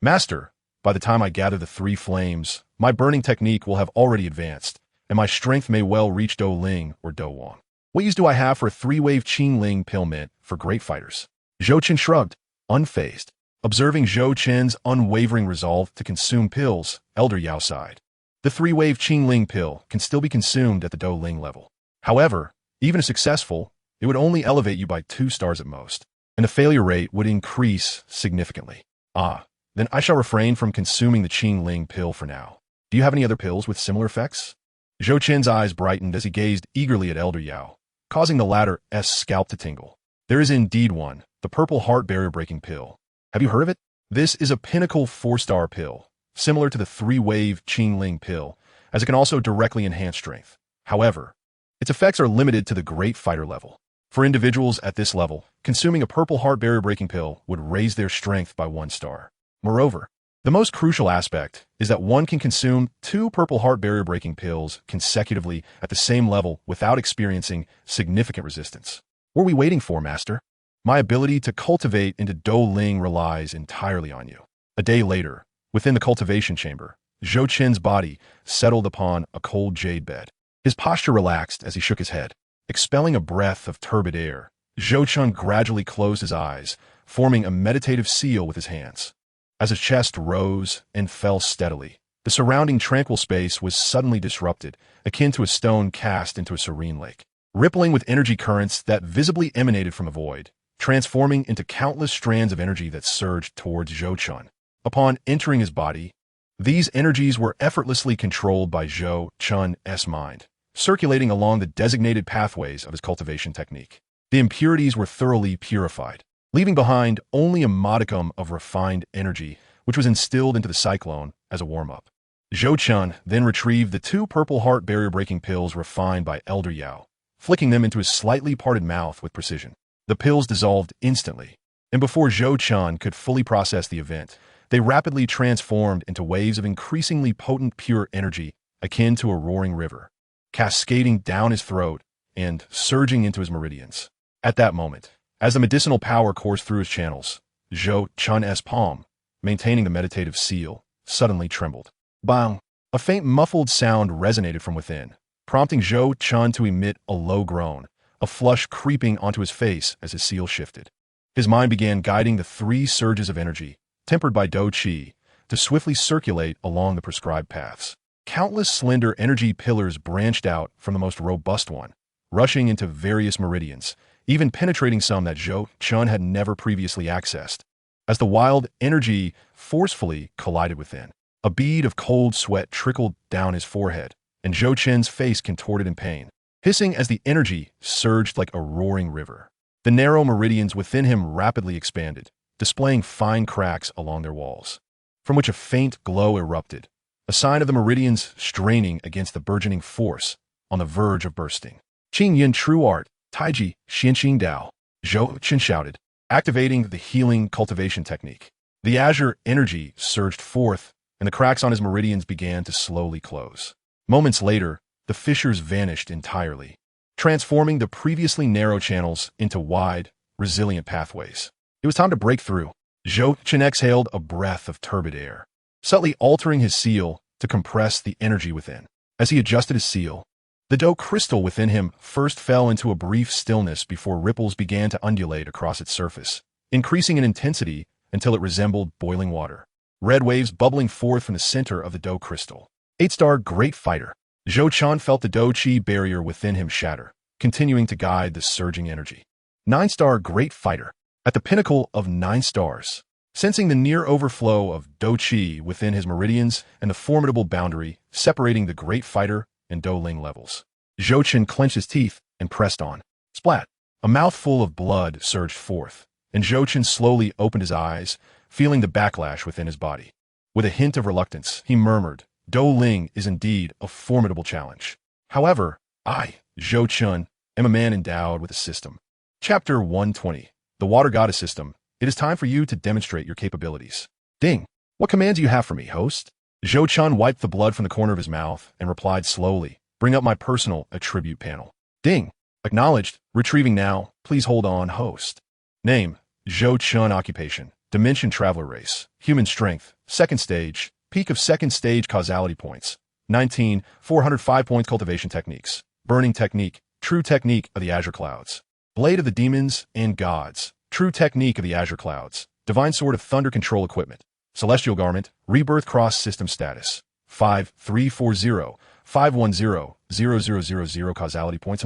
Master, by the time I gather the 3 flames, my burning technique will have already advanced, and my strength may well reach Do Ling or Do Wang. What use do I have for a 3-wave Qingling pill meant for great fighters?" Zhou Chen shrugged, unfazed. Observing Zhou Chen's unwavering resolve to consume pills, Elder Yao sighed. The 3-wave Qingling pill can still be consumed at the Do Ling level. However, even if successful, it would only elevate you by 2 stars at most, and the failure rate would increase significantly. Then I shall refrain from consuming the Qingling pill for now. Do you have any other pills with similar effects?" Zhou Chen's eyes brightened as he gazed eagerly at Elder Yao, causing the latter's scalp to tingle. "There is indeed one, the Purple Heart Barrier-Breaking pill. Have you heard of it? This is a pinnacle 4-star pill, similar to the three-wave Qing pill, as it can also directly enhance strength. However, its effects are limited to the Great Fighter level. For individuals at this level, consuming a purple heart barrier-breaking pill would raise their strength by 1 star. Moreover, the most crucial aspect is that one can consume 2 purple heart barrier-breaking pills consecutively at the same level without experiencing significant resistance. What are we waiting for, Master? My ability to cultivate into Dou Ling relies entirely on you. A day later, within the cultivation chamber, Zhou Qin's body settled upon a cold jade bed. His posture relaxed as he shook his head. Expelling a breath of turbid air, Zhou Qin gradually closed his eyes, forming a meditative seal with his hands. As his chest rose and fell steadily, the surrounding tranquil space was suddenly disrupted, akin to a stone cast into a serene lake. Rippling with energy currents that visibly emanated from a void, transforming into countless strands of energy that surged towards Zhou Qin. Upon entering his body, these energies were effortlessly controlled by Zhou Qin's mind, circulating along the designated pathways of his cultivation technique. The impurities were thoroughly purified, leaving behind only a modicum of refined energy, which was instilled into the cyclone as a warm-up. Zhou Qin then retrieved the 2 purple heart barrier-breaking pills refined by Elder Yao, flicking them into his slightly parted mouth with precision. The pills dissolved instantly, and before Zhou Qin could fully process the event, they rapidly transformed into waves of increasingly potent pure energy akin to a roaring river, cascading down his throat and surging into his meridians. At that moment, as the medicinal power coursed through his channels, Zhou Qin's palm, maintaining the meditative seal, suddenly trembled. Bang! A faint muffled sound resonated from within, prompting Zhou Qin to emit a low groan, a flush creeping onto his face as his seal shifted. His mind began guiding the 3 surges of energy, tempered by Dou Qi, to swiftly circulate along the prescribed paths. Countless slender energy pillars branched out from the most robust one, rushing into various meridians, even penetrating some that Zhou Qin had never previously accessed. As the wild energy forcefully collided within, a bead of cold sweat trickled down his forehead, and Zhou Qin's face contorted in pain, hissing as the energy surged like a roaring river. The narrow meridians within him rapidly expanded, displaying fine cracks along their walls, from which a faint glow erupted, a sign of the meridians straining against the burgeoning force on the verge of bursting. Qing Yin True Art, Taiji, Xianqing Dao, Zhou Qin shouted, activating the healing cultivation technique. The azure energy surged forth, and the cracks on his meridians began to slowly close. Moments later, the fissures vanished entirely, transforming the previously narrow channels into wide, resilient pathways. It was time to break through. Zhou Qin exhaled a breath of turbid air, subtly altering his seal to compress the energy within. As he adjusted his seal, the Dou crystal within him first fell into a brief stillness before ripples began to undulate across its surface, increasing in intensity until it resembled boiling water. Red waves bubbling forth from the center of the Dou crystal. 8-star Great Fighter. Zhou Qin felt the Dou Qi barrier within him shatter, continuing to guide the surging energy. 9-star Great Fighter. At the pinnacle of 9 stars, sensing the near overflow of Dou Qi within his meridians and the formidable boundary separating the Great Fighter and Dou Ling levels, Zhou Qin clenched his teeth and pressed on. Splat! A mouthful of blood surged forth, and Zhou Qin slowly opened his eyes, feeling the backlash within his body. With a hint of reluctance, he murmured, Dou Ling is indeed a formidable challenge. However, I, Zhou Qin, am a man endowed with a system. Chapter 120. The Water Goddess System. It is time for you to demonstrate your capabilities. Ding! What commands do you have for me, host? Zhou Qin wiped the blood from the corner of his mouth and replied slowly, bring up my personal attribute panel. Ding! Acknowledged. Retrieving now. Please hold on, host. Name, Zhou Qin. Occupation, Dimension Traveler Race. Human Strength, 2nd Stage. Peak of 2nd Stage Causality Points, 19, 405 points. Cultivation Techniques. Burning Technique, True Technique of the Azure Clouds. Blade of the Demons and Gods, True Technique of the Azure Clouds. Divine Sword of Thunder Control Equipment. Celestial Garment, Rebirth Cross System Status, 5340-510-0000 Causality Points.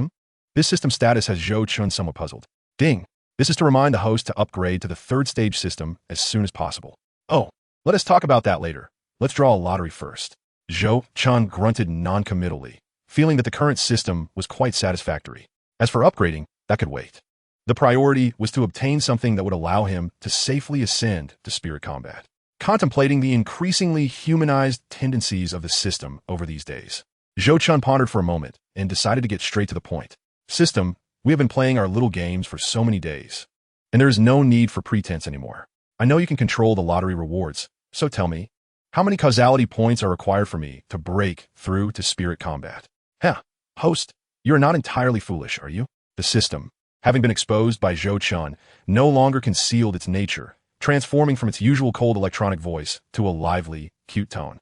This system status has Zhou Qin somewhat puzzled. Ding! This is to remind the host to upgrade to the 3rd stage system as soon as possible. Oh, let us talk about that later. Let's draw a lottery first. Zhou Qin grunted non-committally, feeling that the current system was quite satisfactory. As for upgrading, that could wait. The priority was to obtain something that would allow him to safely ascend to spirit combat. contemplating the increasingly humanized tendencies of the system over these days. Zhou Chun pondered for a moment and decided to get straight to the point. System, we have been playing our little games for so many days, and there is no need for pretense anymore. I know you can control the lottery rewards, so tell me, how many causality points are required for me to break through to spirit combat? Host, you're not entirely foolish, are you? The system, having been exposed by Zhou Chun, no longer concealed its nature, transforming from its usual cold electronic voice to a lively, cute tone.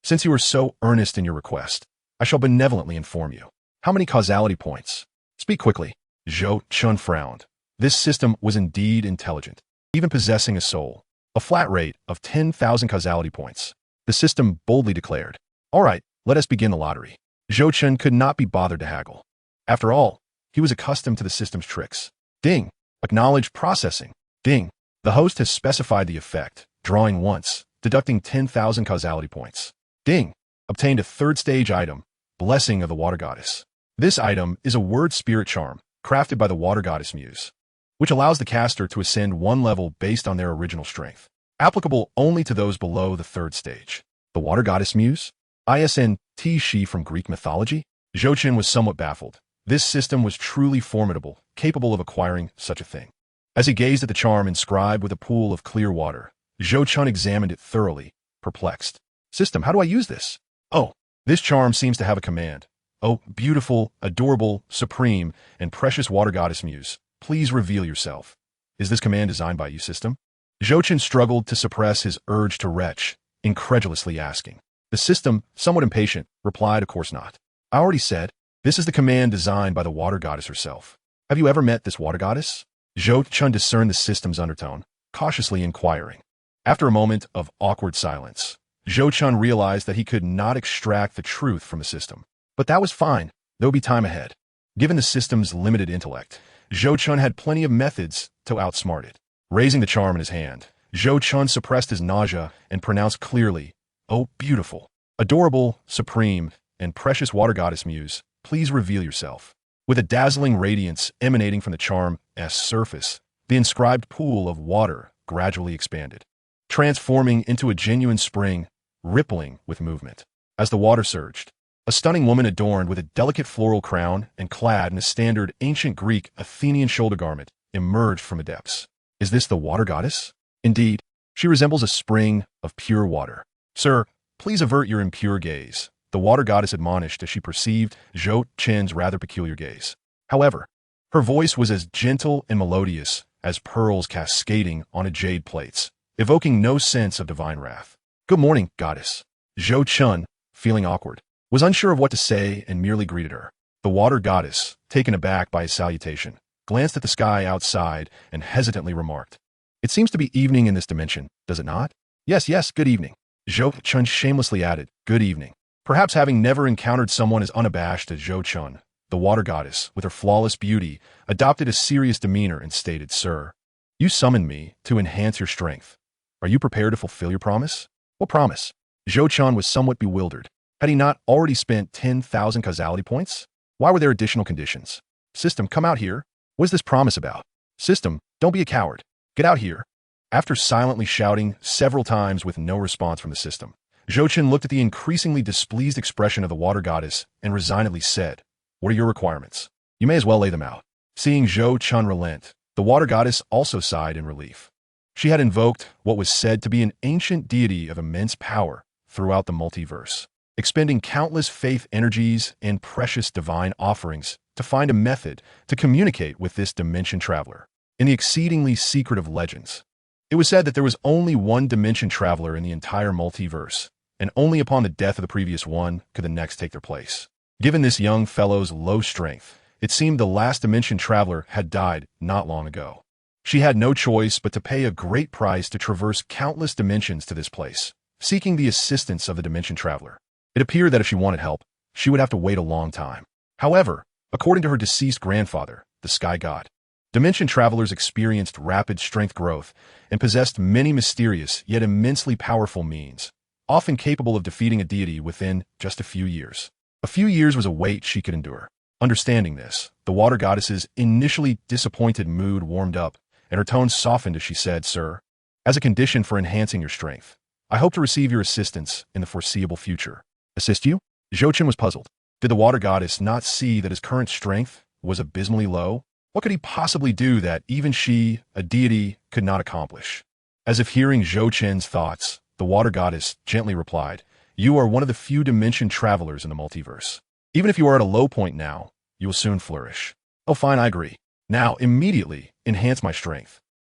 Since you are so earnest in your request, I shall benevolently inform you. How many causality points? Speak quickly. Zhou Chun frowned. This system was indeed intelligent, even possessing a soul. A flat rate of 10,000 causality points. The system boldly declared. All right, let us begin the lottery. Zhou Chun could not be bothered to haggle. After all, he was accustomed to the system's tricks. Ding. Acknowledged processing. Ding. The host has specified the effect, drawing once, deducting 10,000 causality points. Ding. Obtained a third stage item, Blessing of the Water Goddess. This item is a word spirit charm, crafted by the Water Goddess Muse, which allows the caster to ascend one level based on their original strength, applicable only to those below the third stage. The Water Goddess Muse? Isn't she from Greek mythology? Zhou Chun was somewhat baffled. This system was truly formidable, capable of acquiring such a thing. As he gazed at the charm inscribed with a pool of clear water, Zhou Chun examined it thoroughly, perplexed. System, how do I use this? Oh, this charm seems to have a command. Oh, beautiful, adorable, supreme, and precious Water Goddess Muse, please reveal yourself. Is this command designed by you, system? Zhou Chun struggled to suppress his urge to retch, incredulously asking. The system, somewhat impatient, replied, of course not. I already said, this is the command designed by the Water Goddess herself. Have you ever met this Water Goddess? Zhou Chun discerned the system's undertone, cautiously inquiring. After a moment of awkward silence, Zhou Chun realized that he could not extract the truth from the system. But that was fine. There would be time ahead. Given the system's limited intellect, Zhou Chun had plenty of methods to outsmart it. Raising the charm in his hand, Zhou Chun suppressed his nausea and pronounced clearly, Oh, beautiful, adorable, supreme, and precious Water Goddess Muse, please reveal yourself. With a dazzling radiance emanating from the charm's surface, the inscribed pool of water gradually expanded, transforming into a genuine spring, rippling with movement. As the water surged, a stunning woman adorned with a delicate floral crown and clad in a standard ancient Greek Athenian shoulder garment emerged from the depths. Is this the Water Goddess? Indeed, she resembles a spring of pure water. Sir, please avert your impure gaze, the Water Goddess admonished as she perceived Zhou Chun's rather peculiar gaze. However, her voice was as gentle and melodious as pearls cascading on jade plates, evoking no sense of divine wrath. Good morning, goddess. Zhou Chun, feeling awkward, was unsure of what to say and merely greeted her. The Water Goddess, taken aback by his salutation, glanced at the sky outside and hesitantly remarked, It seems to be evening in this dimension, does it not? Yes, good evening. Zhou Chun shamelessly added, Good evening. Perhaps having never encountered someone as unabashed as Zhou Chun, the Water Goddess, with her flawless beauty, adopted a serious demeanor and stated, Sir, you summoned me to enhance your strength. Are you prepared to fulfill your promise? What promise? Zhou Chun was somewhat bewildered. Had he not already spent 10,000 causality points? Why were there additional conditions? System, come out here. What is this promise about? System, don't be a coward. Get out here. After silently shouting several times with no response from the system, Zhou Chun looked at the increasingly displeased expression of the Water Goddess and resignedly said, What are your requirements? You may as well lay them out. Seeing Zhou Chun relent, the Water Goddess also sighed in relief. She had invoked what was said to be an ancient deity of immense power throughout the multiverse, expending countless faith energies and precious divine offerings to find a method to communicate with this dimension traveler. In the exceedingly secret of legends, it was said that there was only one dimension traveler in the entire multiverse, and only upon the death of the previous one could the next take their place. Given this young fellow's low strength, it seemed the last dimension traveler had died not long ago. She had no choice but to pay a great price to traverse countless dimensions to this place, seeking the assistance of the dimension traveler. It appeared that if she wanted help, she would have to wait a long time. However, according to her deceased grandfather, the Sky God, dimension travelers experienced rapid strength growth and possessed many mysterious yet immensely powerful means, often capable of defeating a deity within just a few years. A few years was a wait she could endure. Understanding this, the Water Goddess's initially disappointed mood warmed up, and her tone softened as she said, Sir, As a condition for enhancing your strength, I hope to receive your assistance in the foreseeable future. Assist you? Zhouchen was puzzled. Did the water goddess not see that his current strength was abysmally low? What could he possibly do that even she, a deity, could not accomplish? As if hearing Zhouchen's thoughts, the water goddess gently replied, "You are one of the few dimension travelers in the multiverse. Even if you are at a low point now, you will soon flourish." "Oh fine, I agree. Now, immediately, enhance my strength."